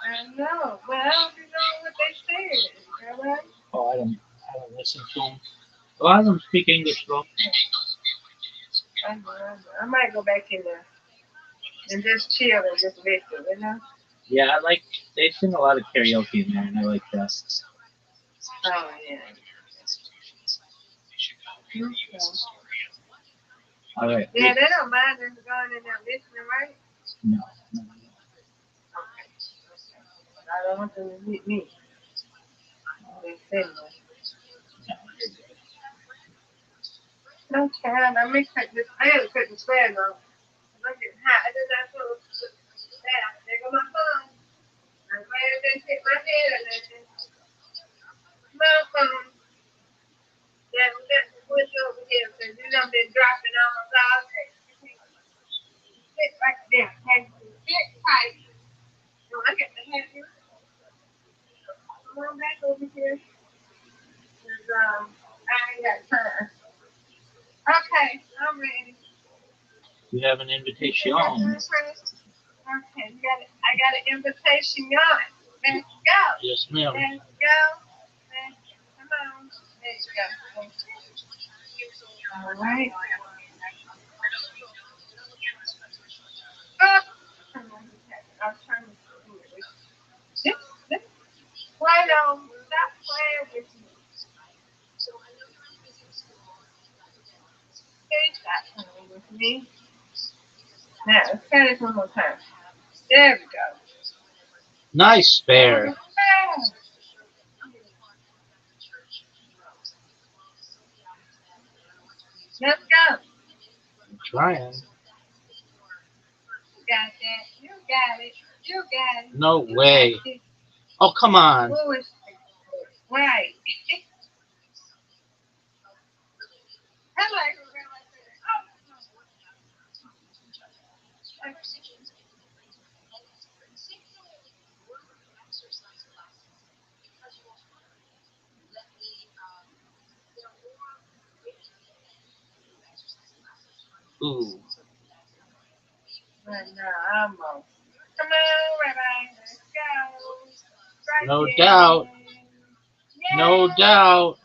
S8: I know, but I don't even know what they said. Right?
S5: Oh, I don't listen to them. A lot of them speak English though.
S8: I might go back in there and just chill and just listen, you know?
S5: Yeah, I like. They sing a lot of karaoke in there, and I like that.
S8: Oh, yeah. Okay.
S5: All right.
S8: Yeah, they don't mind us going in there listening, right?
S5: No, no,
S8: Okay. I don't want them to meet me. They sing me. No, child, I may cut this. I gotta cut this fan off. I'm getting hot. I did not put that. There go my phone. I'm glad I didn't hit my head or nothing. My phone. Yeah, we got to push over here because you know been dropping almost all day. Sit right there. Have you sit tight. No, I got to have you. Come on back over here. 'Cause, I ain't got time. Okay, I'm ready.
S5: you have an invitation.
S8: Okay, I got an invitation on. Let's go.
S5: Yes, ma'am.
S8: Let's go. Come on. Let's go. All right. Oh, I was trying to do it. This, why don't stop playing with me? Please stop playing with me. Now, let's try this one more time. There we go.
S5: Nice spare.
S8: Let's go.
S5: I'm trying.
S8: You got that. You got it. You got it.
S5: No
S8: You
S5: way.
S8: got it.
S5: Oh, come on.
S8: Who is right? I like it when I say, oh,
S5: Ooh.
S8: right now, almost. Come on, Rabbi. Let's go. Right
S5: No doubt.
S8: there.
S5: No
S8: Yeah.
S5: doubt.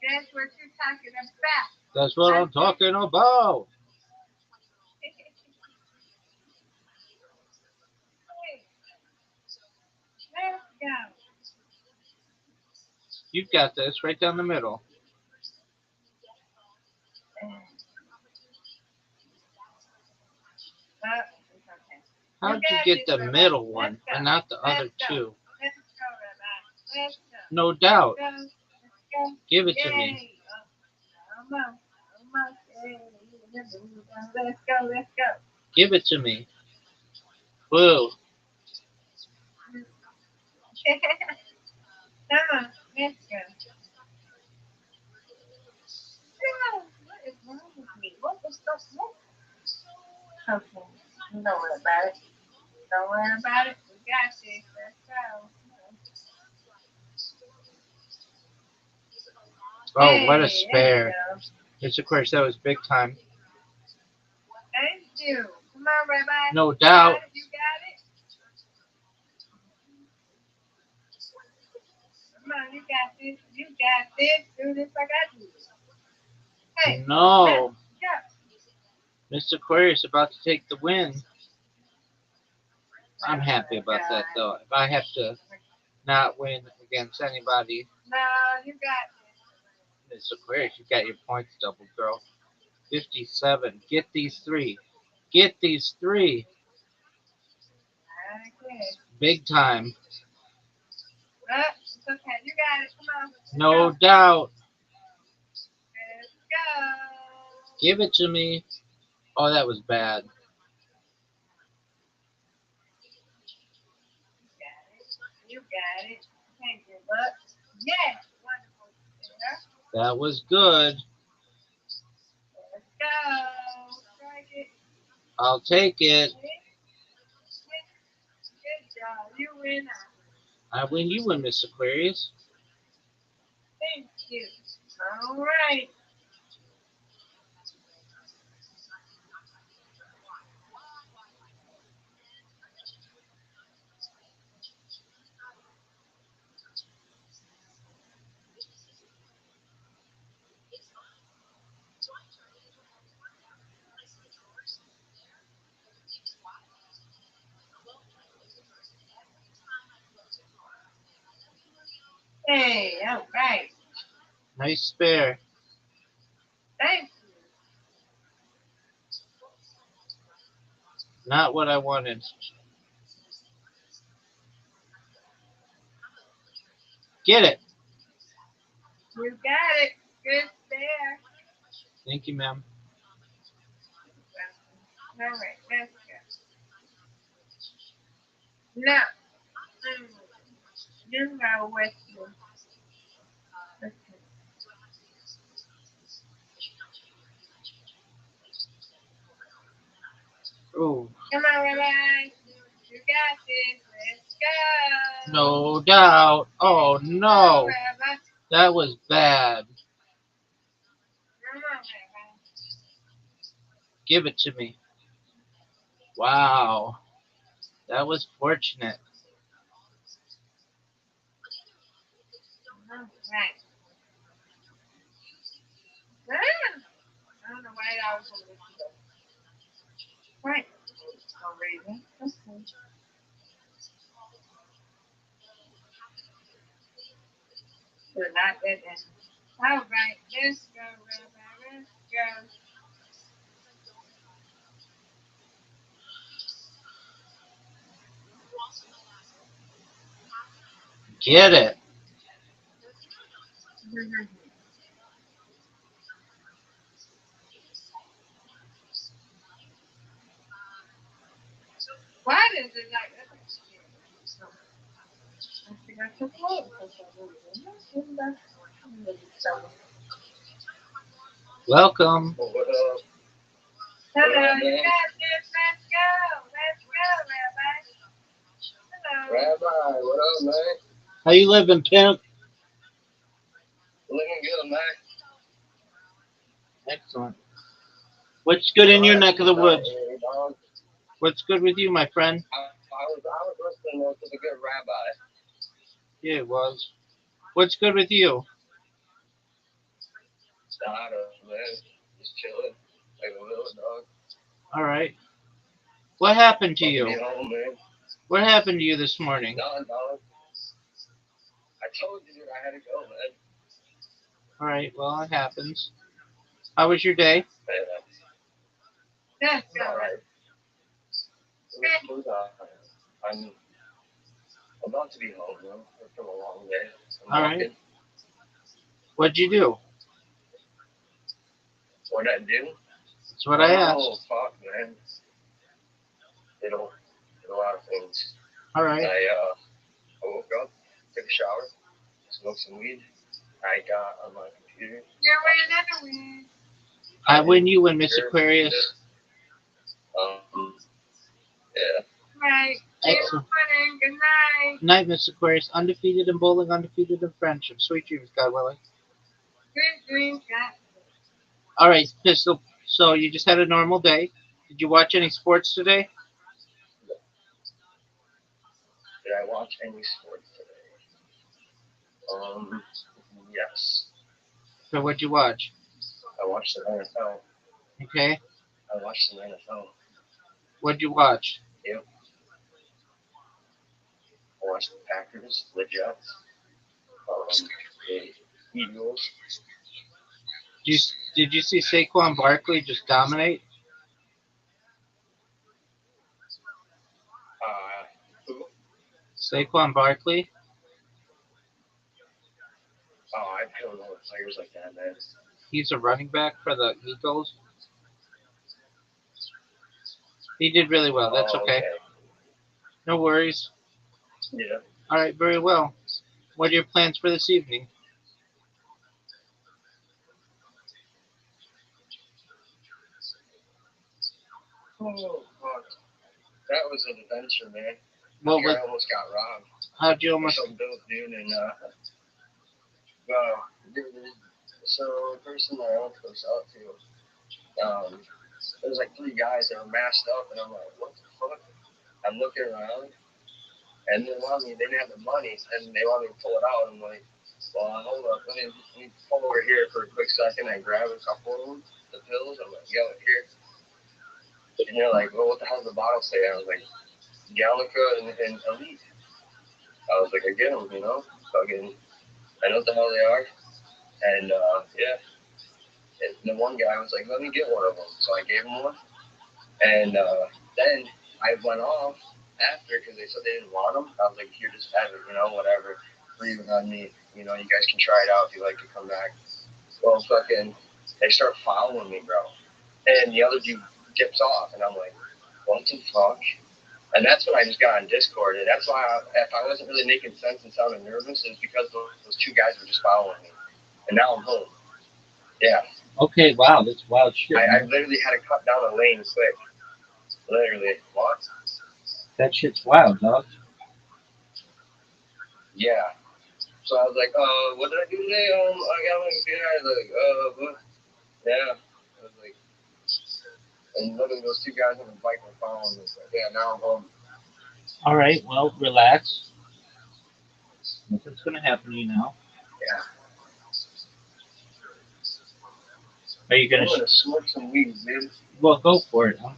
S8: That's what you're talking about.
S5: That's what I'm talking about.
S8: Let's go.
S5: You've got this right down the middle.
S8: It's okay.
S5: How'd you get the middle one and not the other two?
S8: Let's go, Rabbi. Let's go.
S5: No doubt.
S8: Let's go. Let's go.
S5: Give it to
S8: Yay.
S5: me.
S8: Almost. Almost. Yay. Let's go. Let's go.
S5: Give it to me. Woo.
S8: Come on. Let's go. What is wrong with me? What the stuff? Okay. Don't worry about it. Don't worry about it. We got this. Let's go.
S5: Oh, what a
S8: Hey, there
S5: spare.
S8: you go.
S5: Yes, of course, that was big time.
S8: Thank you. Come on, Rabbi.
S5: No
S8: You
S5: doubt.
S8: got it. You got it. Come on, you got this. You got this. Do this like I do. Hey,
S5: No.
S8: go.
S5: Mr. Aquarius about to take the win. I'm
S8: Oh,
S5: happy about
S8: God.
S5: that, though. If I have to not win against anybody,
S8: No, you got
S5: Mr. Aquarius, you got your points doubled, girl. 57. Get these three. Get these three.
S8: Okay.
S5: Big time.
S8: It's okay. You got it. Come on. Let's
S5: No
S8: go.
S5: doubt.
S8: Let's go.
S5: Give it to me. Oh, that was bad.
S8: You got it. Can't give up. Yes. Wonderful. There.
S5: That was good.
S8: Let's go. Strike it.
S5: I'll take it.
S8: Good job. You win.
S5: I win, you win, Miss Aquarius.
S8: Thank you. All right. Hey, all right.
S5: Nice spare.
S8: Thank you.
S5: Not what I wanted. Get it.
S8: You got it. Good there.
S5: Thank you, ma'am.
S8: All right. Let's go. Now, you know what you. Okay.
S5: Oh,
S8: Come on, Rabbi. You got this. Let's go.
S5: no doubt. Oh,
S8: Come on,
S5: no.
S8: Rabbi.
S5: That was bad.
S8: Come on, Rabbi.
S5: Give it to me. Wow. That was fortunate.
S8: All right. I don't know why I was over there. Right. No reason. Okay. So not that. All right. Let's go, Rabbi. Let's go.
S5: Get it.
S8: Why does it like that? I think I took hold for some reason.
S5: Welcome.
S6: Well, what up?
S8: Hello, you got this. Let's go. Let's go, Rabbi. Hello.
S6: Rabbi, what up, man?
S5: How you living, pimp?
S6: Looking good, man.
S5: Excellent. What's good in your neck of the woods?
S6: Hey, dog.
S5: What's good with you, my friend?
S6: I was listening to the good rabbi.
S5: Yeah, it was. What's good with you?
S6: I don't know, man. Just chilling. Like a little dog.
S5: All right. What happened to
S6: About to be
S5: you?
S6: home, man.
S5: What happened to you this morning?
S6: Nothing, dog. I told you, dude, I had to go, man.
S5: All right. Well, it happens. How was your day?
S6: Man,
S8: Let's
S6: it's
S8: go.
S6: all right. It was, I'm about to be home, you know, from a long day. I'm
S5: All right.
S6: walking.
S5: What'd you do?
S6: What'd I do?
S5: That's what I
S6: Oh,
S5: asked.
S6: fuck, man. Did a lot of things.
S5: All right.
S6: I woke up, took a shower, smoked some weed. I got on my computer.
S8: You're winning and win.
S5: I win, you win, Miss Aquarius.
S6: Yeah.
S8: Right. Good
S5: Excellent.
S8: morning. Good night.
S5: Night, Miss Aquarius. Undefeated in bowling, undefeated in friendship. Sweet dreams, God willing.
S8: Good dreams, God.
S5: All right, Pistol. So you just had a normal day. Did you watch any sports today?
S6: Did I watch any sports today? Yes.
S5: So what'd you watch?
S6: I watched the NFL.
S5: Okay.
S6: I watched the NFL.
S5: What'd you watch?
S6: Yep. I watched the Packers, the Jets, the Eagles.
S5: Did you see Saquon Barkley just dominate?
S6: Who?
S5: Saquon Barkley.
S6: Oh, I don't know players like that, man.
S5: He's a running back for the Eagles. He did really well. That's
S6: Oh,
S5: okay. No worries.
S6: Yeah.
S5: All right, very well. What are your plans for this evening?
S6: Oh, fuck. That was an adventure, man.
S5: What
S6: I
S5: was?
S6: almost got robbed.
S5: How'd you almost?
S6: Some dope dude, and so the person that I went to goes out to, there's like three guys that were masked up, and I'm like, what the fuck? I'm looking around, and they want me. They didn't have the money, and they want me to pull it out. I'm like, well, hold up, let me pull over here for a quick second and grab a couple of them, the pills. I'm like, yo, here. And they're like, well, what the hell does the bottle say? I was like, Gallica and Elite. I was like, I get them, fucking, I know what the hell they are. And yeah, and the one guy was like, let me get one of them. So I gave him one. And then I went off after because they said they didn't want them. I was like, here, just have it, whatever. Leave it on me. You guys can try it out if you like to come back. Well, fucking, they start following me, bro. And the other dude dips off. And I'm like, what the fuck? And that's when I just got on Discord. And that's why, if I wasn't really making sense and sounding nervous, it was because those two guys were just following me. And now I'm home. Yeah.
S5: Okay, wow, that's wild shit.
S6: I literally had to cut down a lane quick. Literally. What?
S5: That shit's wild, dog.
S6: Yeah. So I was like, what did I do today? I got my computer. I was like, what? Yeah. I was like, and literally those two guys on the bike were following me. So, yeah, now I'm home.
S5: All right, well, relax. Nothing's gonna happen to you now.
S6: Yeah.
S5: Are you
S6: I'm
S5: gonna?
S6: gonna smoke some weed, dude.
S5: Well, go for it. I'm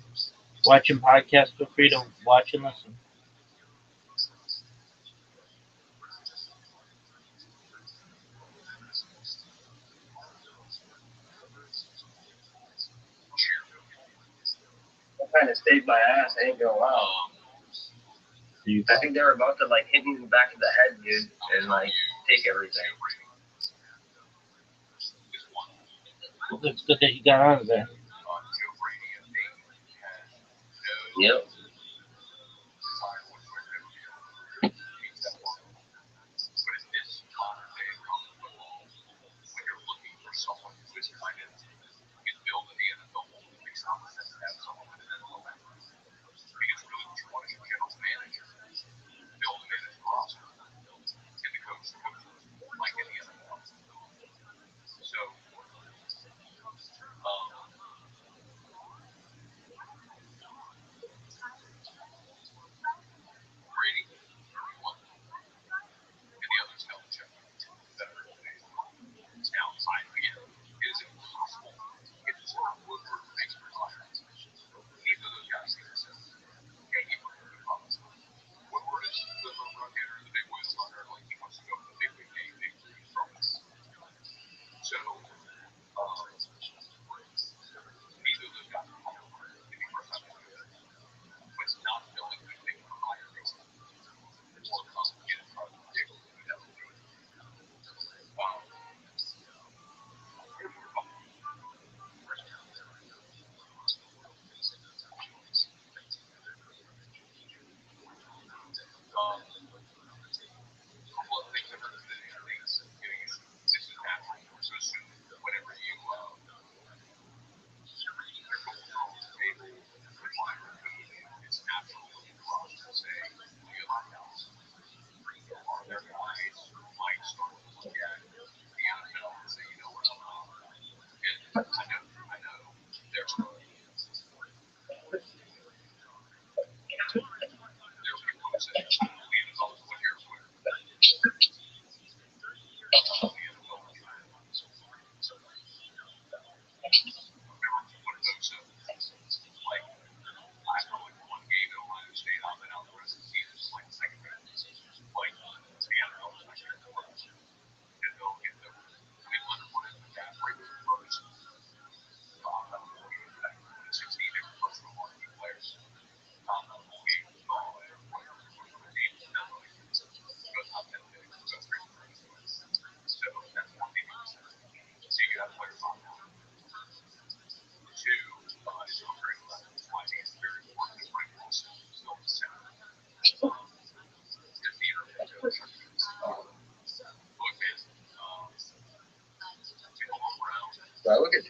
S5: watching podcasts. Feel free to watch and listen.
S6: I kind of saved my ass. I ain't gonna lie. I think they were about to like hit me in the back of the head, dude, and like take everything.
S5: Well, it's good that you got out of there.
S6: Yep.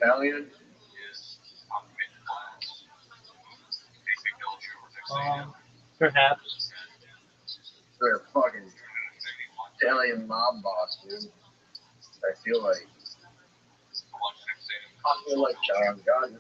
S6: Italian?
S5: Perhaps.
S6: They're a fucking Italian mob boss, dude. I feel like John Gunn.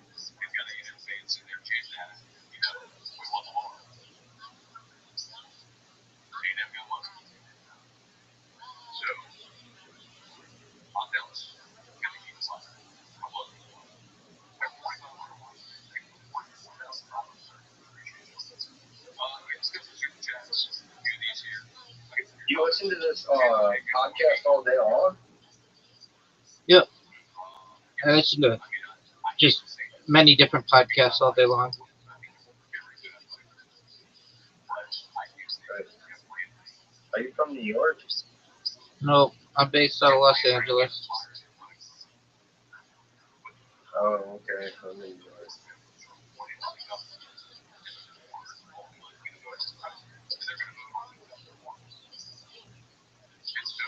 S6: You listen to this podcast all day long?
S5: Yep. I listen to just many different podcasts all day long.
S6: Are you from New York?
S5: No, I'm based out of Los Angeles.
S6: Oh, okay. I'm in New York.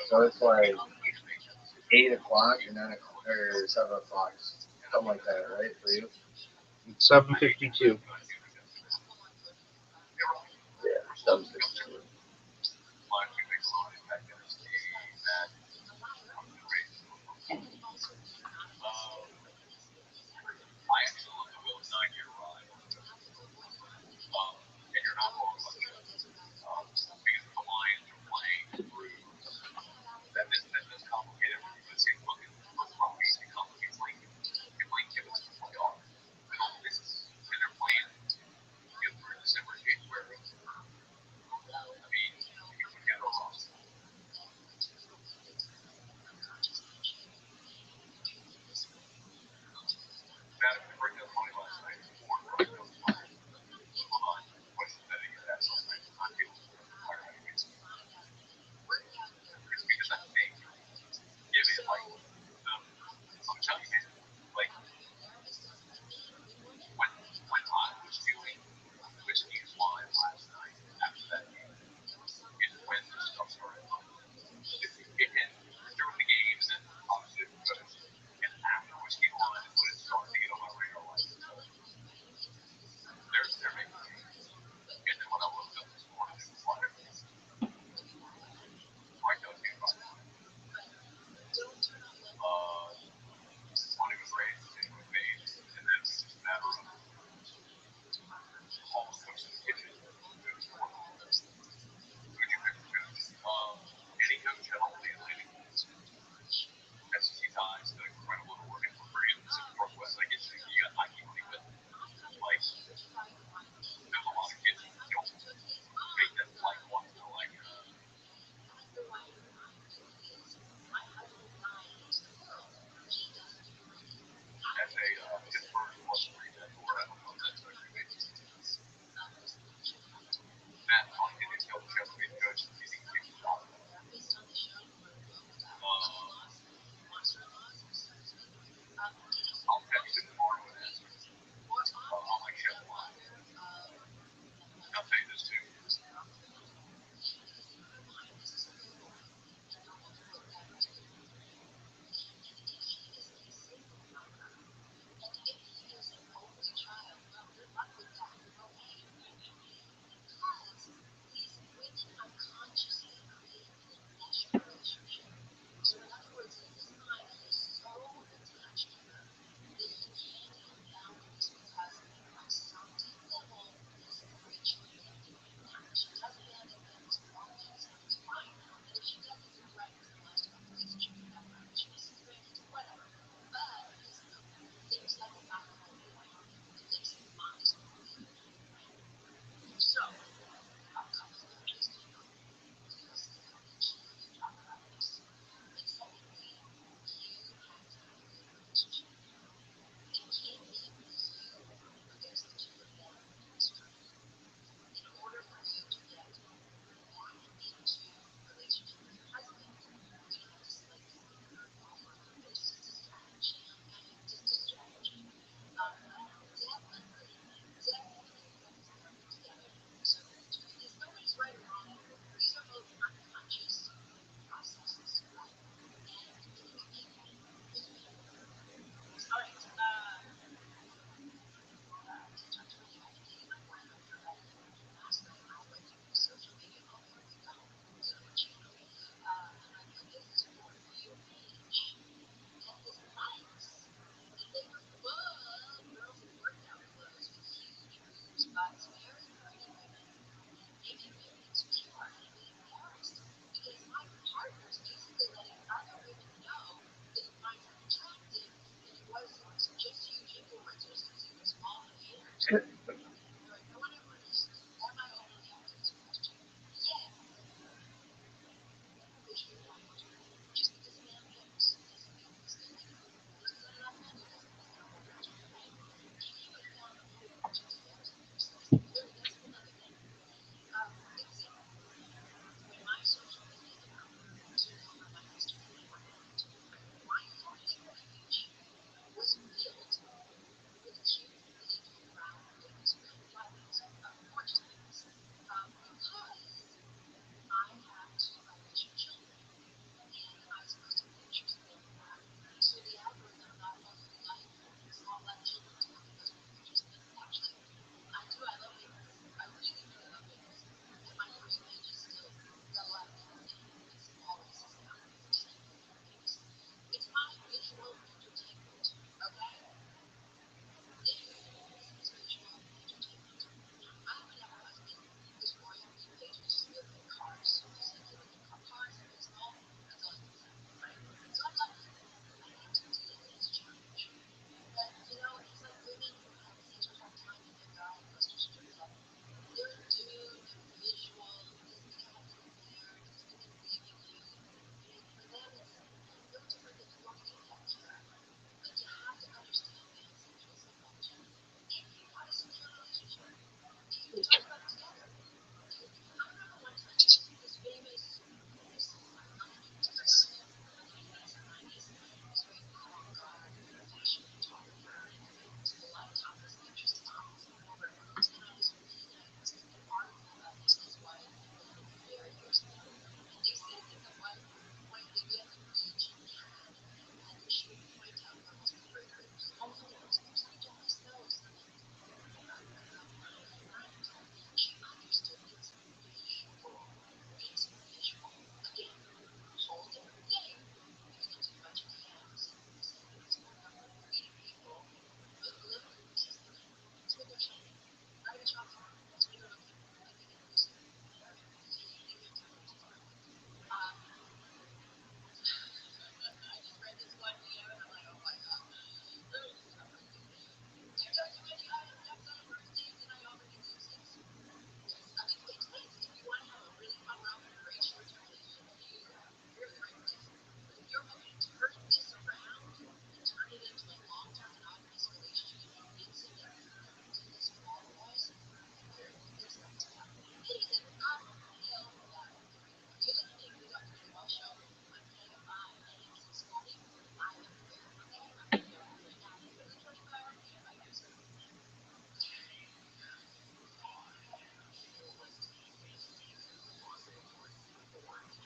S6: So it's like 8 o'clock and 9 o'clock, or 7 o'clock, something like that, right, for you?
S5: 7:52.
S6: Yeah, 7:52.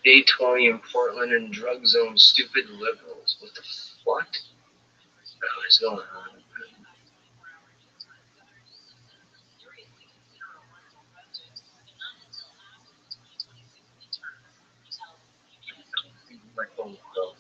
S3: 820 in Portland and drug zone stupid liberals. What the what? What is going on? My phone fell.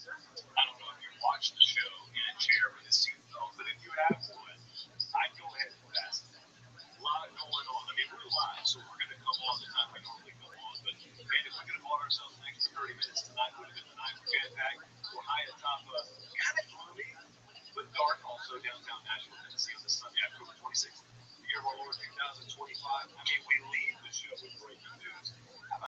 S7: I don't know if you watch the show in a chair with a seatbelt, but if you have one, I'd go ahead and pass that. A lot going on. I mean, we're live, so we're going to come on the time we normally come on. But, man, if we could have bought ourselves an extra 30 minutes tonight, would have been the night for Jetpack. We're high atop kind of gloomy, but dark also downtown Nashville, Tennessee on this Sunday, October 26th, the year of our Lord 2025. I mean, we leave the show with breaking news.